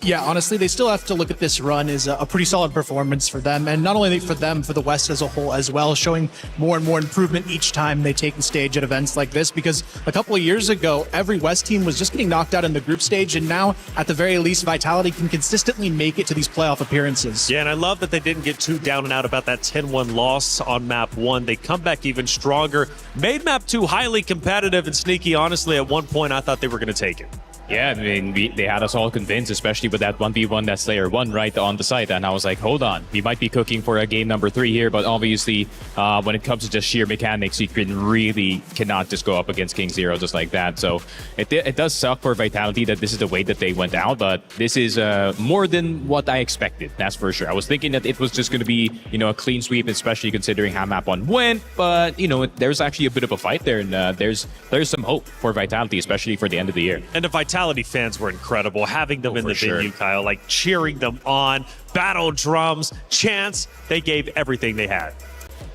Yeah, honestly, they still have to look at this run as a pretty solid performance for them. And not only for them, for the West as a whole as well, showing more and more improvement each time they take the stage at events like this. Because a couple of years ago, every West team was just getting knocked out in the group stage. And now, at the very least, Vitality can consistently make it to these playoff appearances. Yeah, and I love that they didn't get too down and out about that 10-1 loss on map 1. They come back even stronger. Made map 2 highly competitive and sneaky. Honestly, at one point, I thought they were going to take it. Yeah, I mean, they had us all convinced, especially with that 1v1 that Slayer won right on the site. And I was like, hold on, we might be cooking for a game number 3 here. But obviously, when it comes to just sheer mechanics, you cannot just go up against King Zero just like that. So it does suck for Vitality that this is the way that they went out. But this is more than what I expected, that's for sure. I was thinking that it was just going to be, a clean sweep, especially considering how map 1 went. But, there's actually a bit of a fight there. And there's some hope for Vitality, especially for the end of the year. And the Vitality fans were incredible, having them in the venue, Kyle, like cheering them on, battle drums, chants. They gave everything they had.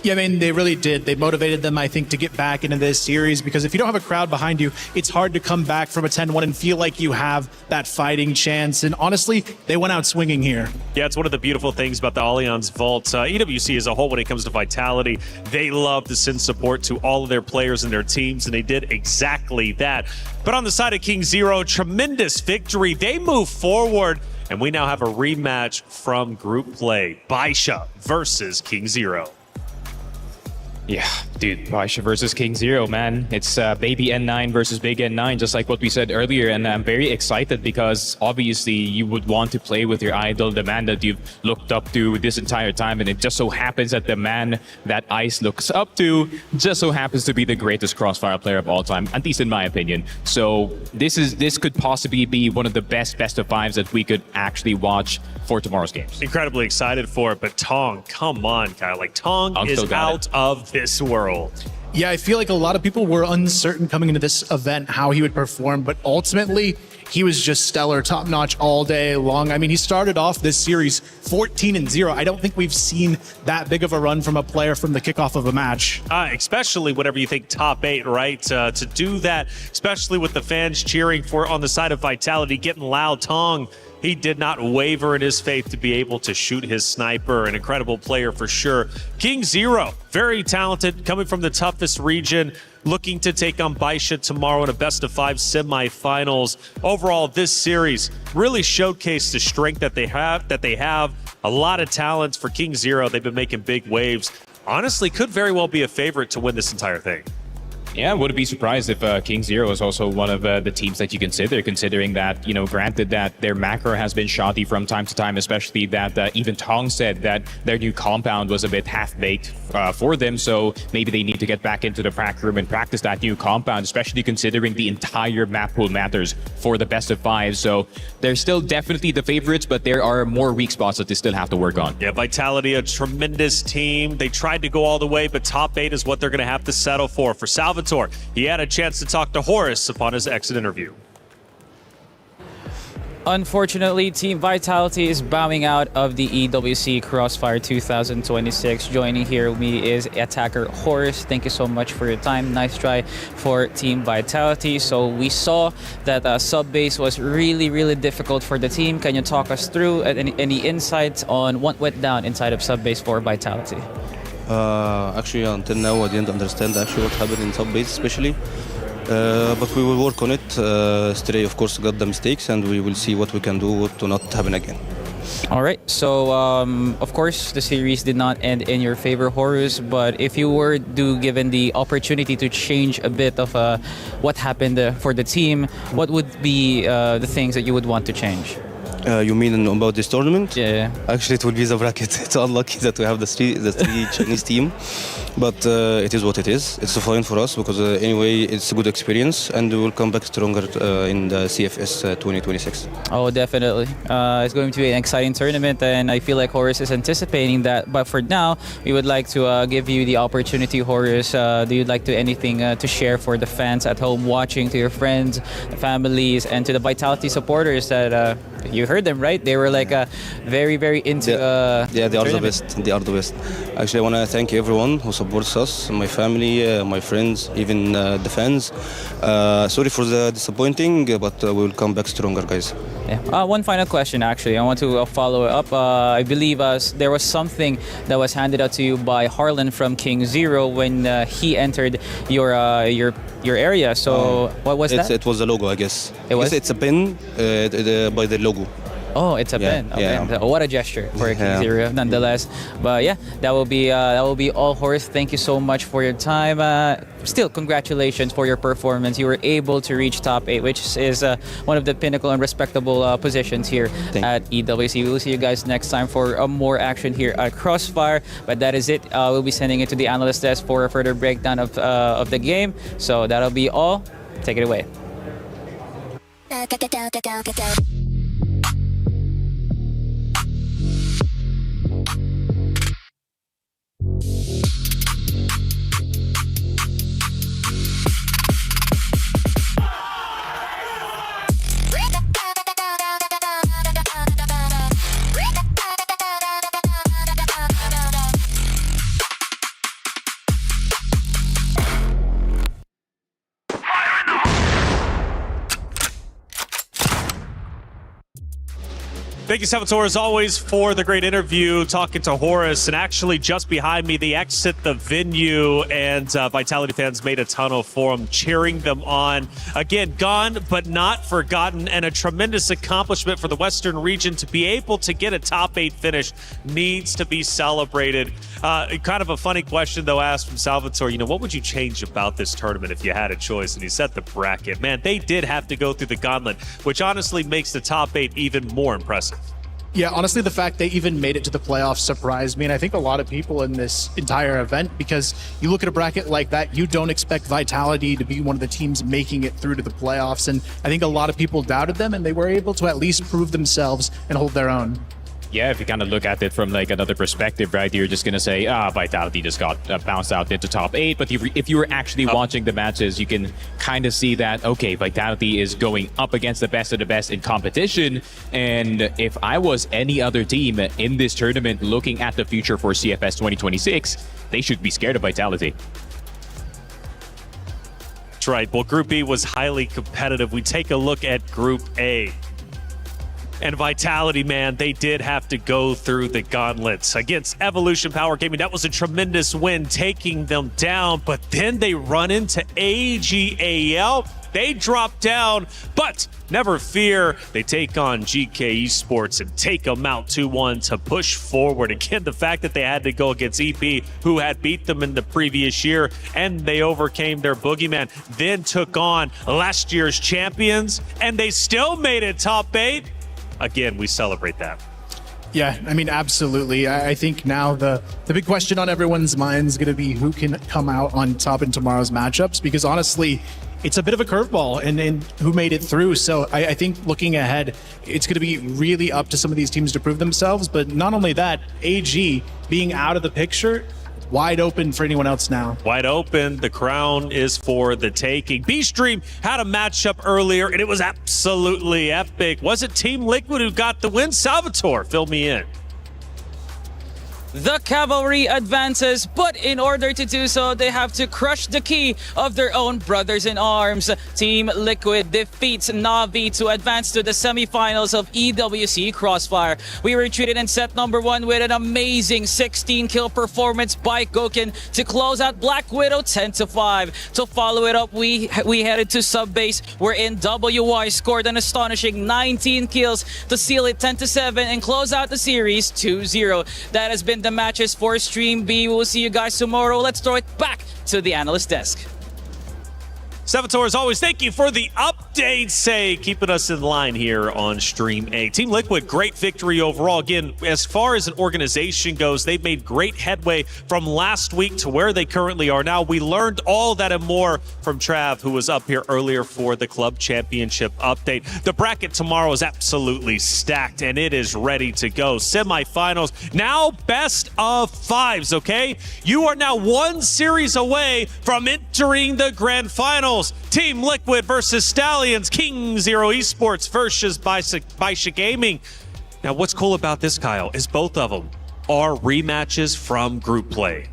Yeah, I mean, they really did. They motivated them, I think, to get back into this series because if you don't have a crowd behind you, it's hard to come back from a 10-1 and feel like you have that fighting chance. And honestly, they went out swinging here. Yeah, it's one of the beautiful things about the Allianz Vault. EWC as a whole, when it comes to Vitality, they love to send support to all of their players and their teams, and they did exactly that. But on the side of King Zero, tremendous victory. They move forward, and we now have a rematch from group play. Baisha versus King Zero. Yeah, dude, Baisha versus King Zero, man. It's baby N9 versus big N9, just like what we said earlier. And I'm very excited because obviously you would want to play with your idol, the man that you've looked up to this entire time. And it just so happens that the man that Ice looks up to just so happens to be the greatest Crossfire player of all time, at least in my opinion. So this could possibly be one of the best of fives that we could actually watch for tomorrow's games. Incredibly excited for it, but Tong, come on, Kyle. Like, Tong is out of this world. Yeah, I feel like a lot of people were uncertain coming into this event how he would perform, but ultimately he was just stellar, top-notch all day long. I mean, he started off this series 14-0. I don't think we've seen that big of a run from a player from the kickoff of a match. Especially whenever you think top 8, right? To do that, especially with the fans cheering for on the side of Vitality, getting loud. Tong, he did not waver in his faith to be able to shoot his sniper. An incredible player for sure. King Zero, very talented, coming from the toughest region, looking to take on Baisha tomorrow in a best-of-5 semifinals. Overall, this series really showcased the strength that they have. A lot of talent for King Zero. They've been making big waves. Honestly, could very well be a favorite to win this entire thing. Yeah, wouldn't be surprised if King Zero is also one of the teams that you consider, considering that, you know, granted that their macro has been shoddy from time to time, especially that even Tong said that their new compound was a bit half-baked for them, so maybe they need to get back into the prac room and practice that new compound, especially considering the entire map pool matters for the best-of-5. So they're still definitely the favorites, but there are more weak spots that they still have to work on. Yeah, Vitality, a tremendous team. They tried to go all the way, but top 8 is what they're going to have to settle for. For Salvatore, he had a chance to talk to Horus upon his exit interview. Unfortunately, Team Vitality is bowing out of the EWC Crossfire 2026. Joining here with me is attacker Horus. Thank you so much for your time. Nice try for Team Vitality. So we saw that sub-base was really difficult for the team. Can you talk us through any insights on what went down inside of sub-base for Vitality? Actually, until now, I didn't understand actually what happened in sub-base especially. But we will work on it. Stray, of course, got the mistakes, and we will see what we can do to not happen again. All right. So, of course, the series did not end in your favor, Horus. But if you were given the opportunity to change a bit of what happened for the team, what would be the things that you would want to change? You mean about this tournament? Yeah. Actually, it will be the bracket. It's unlucky that we have the three Chinese team, but it is what it is. It's fine for us because anyway, it's a good experience, and we will come back stronger in the CFS 2026. Oh, definitely. It's going to be an exciting tournament, and I feel like Horus is anticipating that. But for now, we would like to give you the opportunity, Horus. Do you like to anything to share for the fans at home watching, to your friends, families, and to the Vitality supporters that you heard them, right? They were like very into yeah, they are the best. They are the best. Actually, I want to thank everyone who supports us, my family, my friends, even the fans. Sorry for the disappointing, but we will come back stronger, guys. Yeah. One final question, actually. I want to follow up. I believe there was something that was handed out to you by Harlan from King Zero when he entered your area. So what was that? It was a logo, I guess. It was? It's a pin by the logo. Oh, it's a pen. Okay. Yeah. What a gesture for King Zero, nonetheless. But yeah, that will be all, Horus. Thank you so much for your time. Still, congratulations for your performance. You were able to reach top 8, which is one of the pinnacle and respectable positions here at EWC. We'll see you guys next time for more action here at Crossfire. But that is it. We'll be sending it to the analyst desk for a further breakdown of the game. So that'll be all. Take it away. Thank you, Salvatore, as always, for the great interview, talking to Horace. And actually, just behind me, they exit the venue, and Vitality fans made a tunnel for them, cheering them on. Again, gone but not forgotten, and a tremendous accomplishment for the Western region to be able to get a top 8 finish needs to be celebrated. Kind of a funny question, though, asked from Salvatore, what would you change about this tournament if you had a choice? And he said the bracket. Man, they did have to go through the gauntlet, which honestly makes the top 8 even more impressive. Yeah, honestly, the fact they even made it to the playoffs surprised me, and I think a lot of people in this entire event, because you look at a bracket like that, you don't expect Vitality to be one of the teams making it through to the playoffs, and I think a lot of people doubted them, and they were able to at least prove themselves and hold their own. Yeah, if you kind of look at it from like another perspective, right, you're just going to say, Vitality just got bounced out into top 8. But if you were actually watching the matches, you can kind of see that, okay, Vitality is going up against the best of the best in competition. And if I was any other team in this tournament looking at the future for CFS 2026, they should be scared of Vitality. That's right. Well, Group B was highly competitive. We take a look at Group A. And Vitality, man, they did have to go through the gauntlets against Evolution Power Gaming. That was a tremendous win, taking them down. But then they run into AGAL. They drop down, but never fear. They take on GK Esports and take them out 2-1 to push forward. Again, the fact that they had to go against EP, who had beat them in the previous year, and they overcame their boogeyman, then took on last year's champions, and they still made it top 8. Again, we celebrate that. Yeah, I mean, absolutely. I think now the big question on everyone's mind is going to be who can come out on top in tomorrow's matchups, because honestly, it's a bit of a curveball and who made it through. So I think looking ahead, it's going to be really up to some of these teams to prove themselves. But not only that, AG being out of the picture, wide open for anyone else now. Wide open. The crown is for the taking. B-Stream had a matchup earlier, and it was absolutely epic. Was it Team Liquid who got the win? Salvatore, fill me in. The Cavalry advances, but in order to do so, they have to crush the key of their own brothers in arms. Team Liquid defeats Na'Vi to advance to the semifinals of EWC Crossfire. We were treated in set number 1 with an amazing 16-kill performance by Gokyn to close out Black Widow 10-5. To follow it up, we headed to sub-base, wherein WY scored an astonishing 19 kills to seal it 10-7 and close out the series 2-0. That has been the matches for Stream B. We'll see you guys tomorrow. Let's throw it back to the analyst desk. Salvatore, as always, thank you for the updates, keeping us in line here on Stream A. Team Liquid, great victory overall. Again, as far as an organization goes, they've made great headway from last week to where they currently are now. We learned all that and more from Trav, who was up here earlier for the club championship update. The bracket tomorrow is absolutely stacked, and it is ready to go. Semifinals, now best of 5s, okay? You are now 1 series away from entering the grand finals. Team Liquid versus Stallions, King Zero Esports versus Baisha Gaming. Now, what's cool about this, Kyle, is both of them are rematches from group play.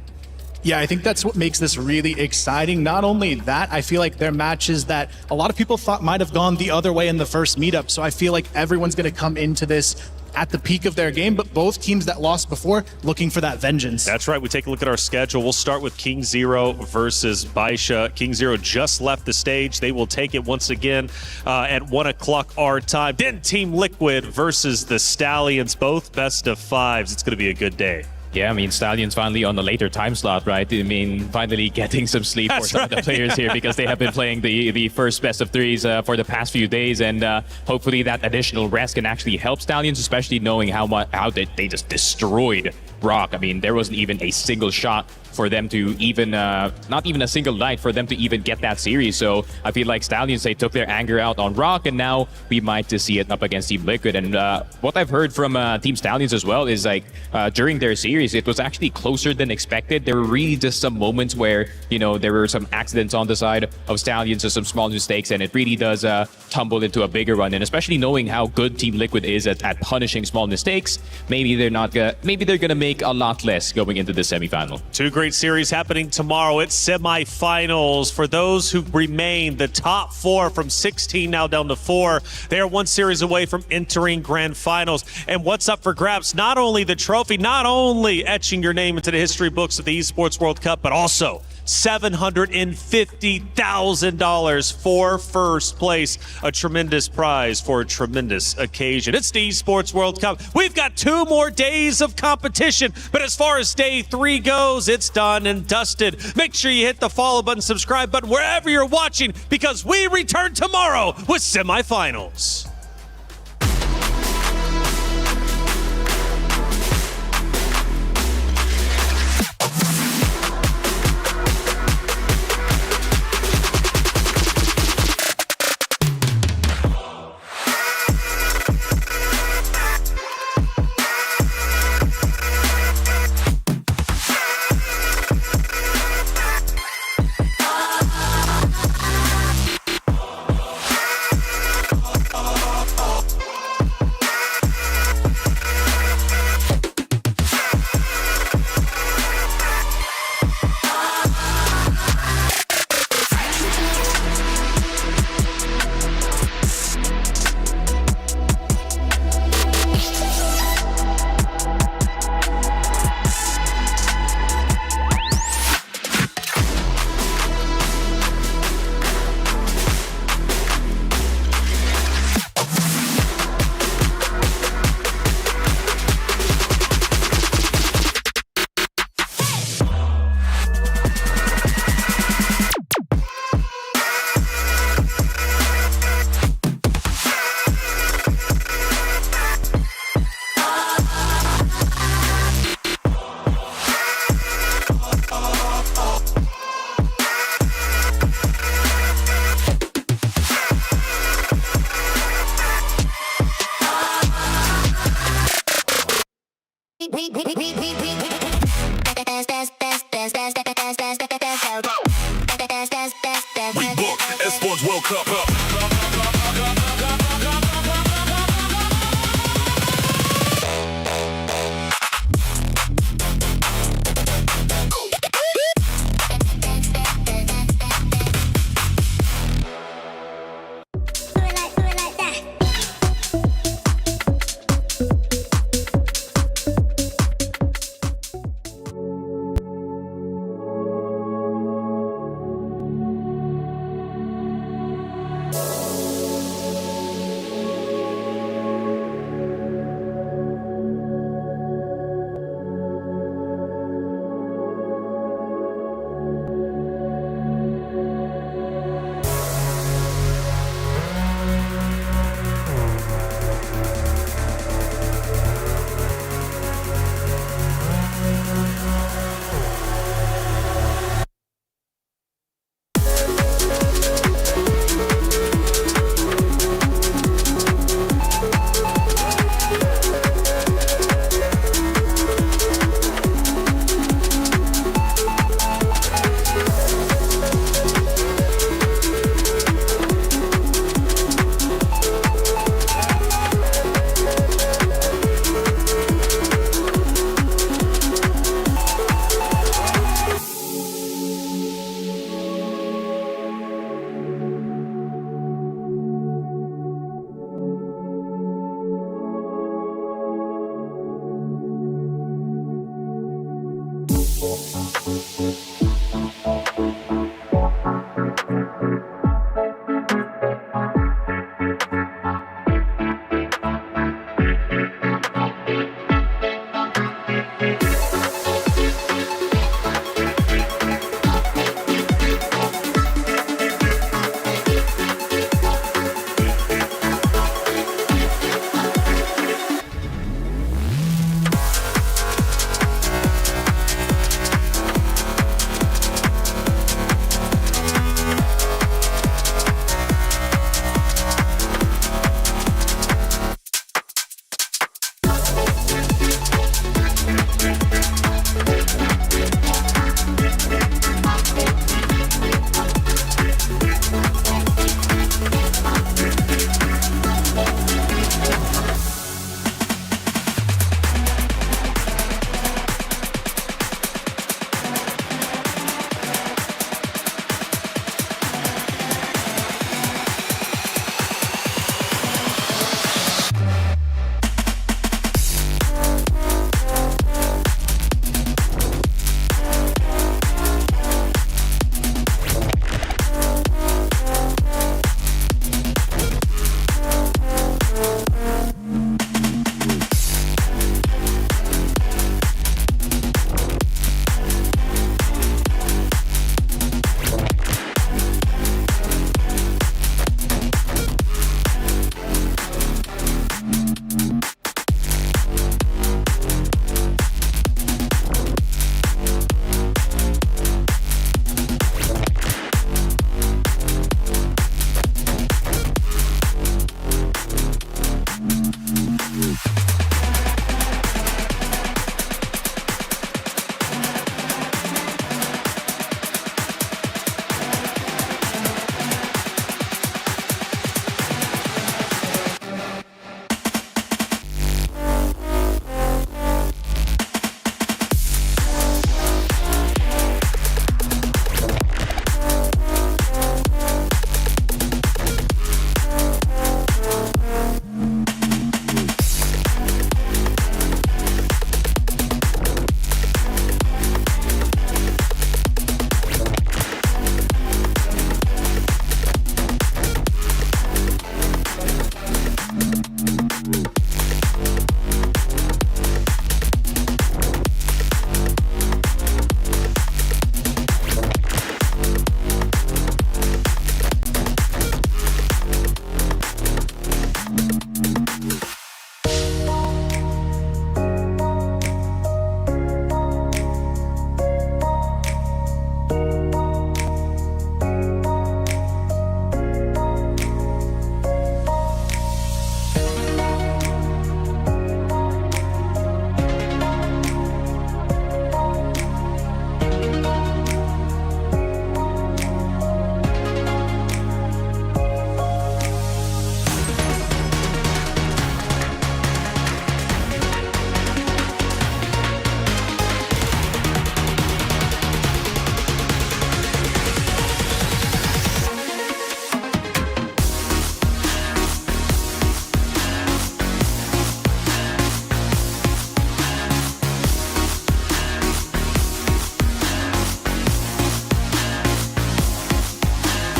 Yeah, I think that's what makes this really exciting. Not only that, I feel like they're matches that a lot of people thought might have gone the other way in the first meetup. So I feel like everyone's going to come into this at the peak of their game, but both teams that lost before looking for that vengeance. That's right. We take a look at our schedule. We'll start with King Zero versus Baisha. King Zero just left the stage. They will take it once again at 1 o'clock our time. Then Team Liquid versus the Stallions, both best of 5s. It's going to be a good day. Yeah, I mean, Stallions finally on the later time slot, right? I mean, finally getting some sleep for some of the players here, because they have been playing the first best of 3s for the past few days, and hopefully that additional rest can actually help Stallions, especially knowing how they just destroyed Rock. I mean, there wasn't even a single shot for them to even, not even a single night for them to even get that series. So I feel like Stallions, they took their anger out on Rock, and now we might just see it up against Team Liquid. And what I've heard from Team Stallions as well is like during their series, it was actually closer than expected. There were really just some moments where, you know, there were some accidents on the side of Stallions or some small mistakes, and it really does tumble into a bigger run. And especially knowing how good Team Liquid is at punishing small mistakes, maybe they're not maybe they're gonna make a lot less going into the semifinal. Two great great series happening tomorrow. It's semifinals. For those who remain, the top 4 from 16 now down to 4. They are 1 series away from entering grand finals. And what's up for grabs? Not only the trophy, not only etching your name into the history books of the Esports World Cup, but also $750,000 for first place. A tremendous prize for a tremendous occasion. It's the Esports World Cup. We've got 2 more days of competition, but as far as day 3 goes, it's done and dusted. Make sure you hit the follow button, subscribe button wherever you're watching, because we return tomorrow with semifinals.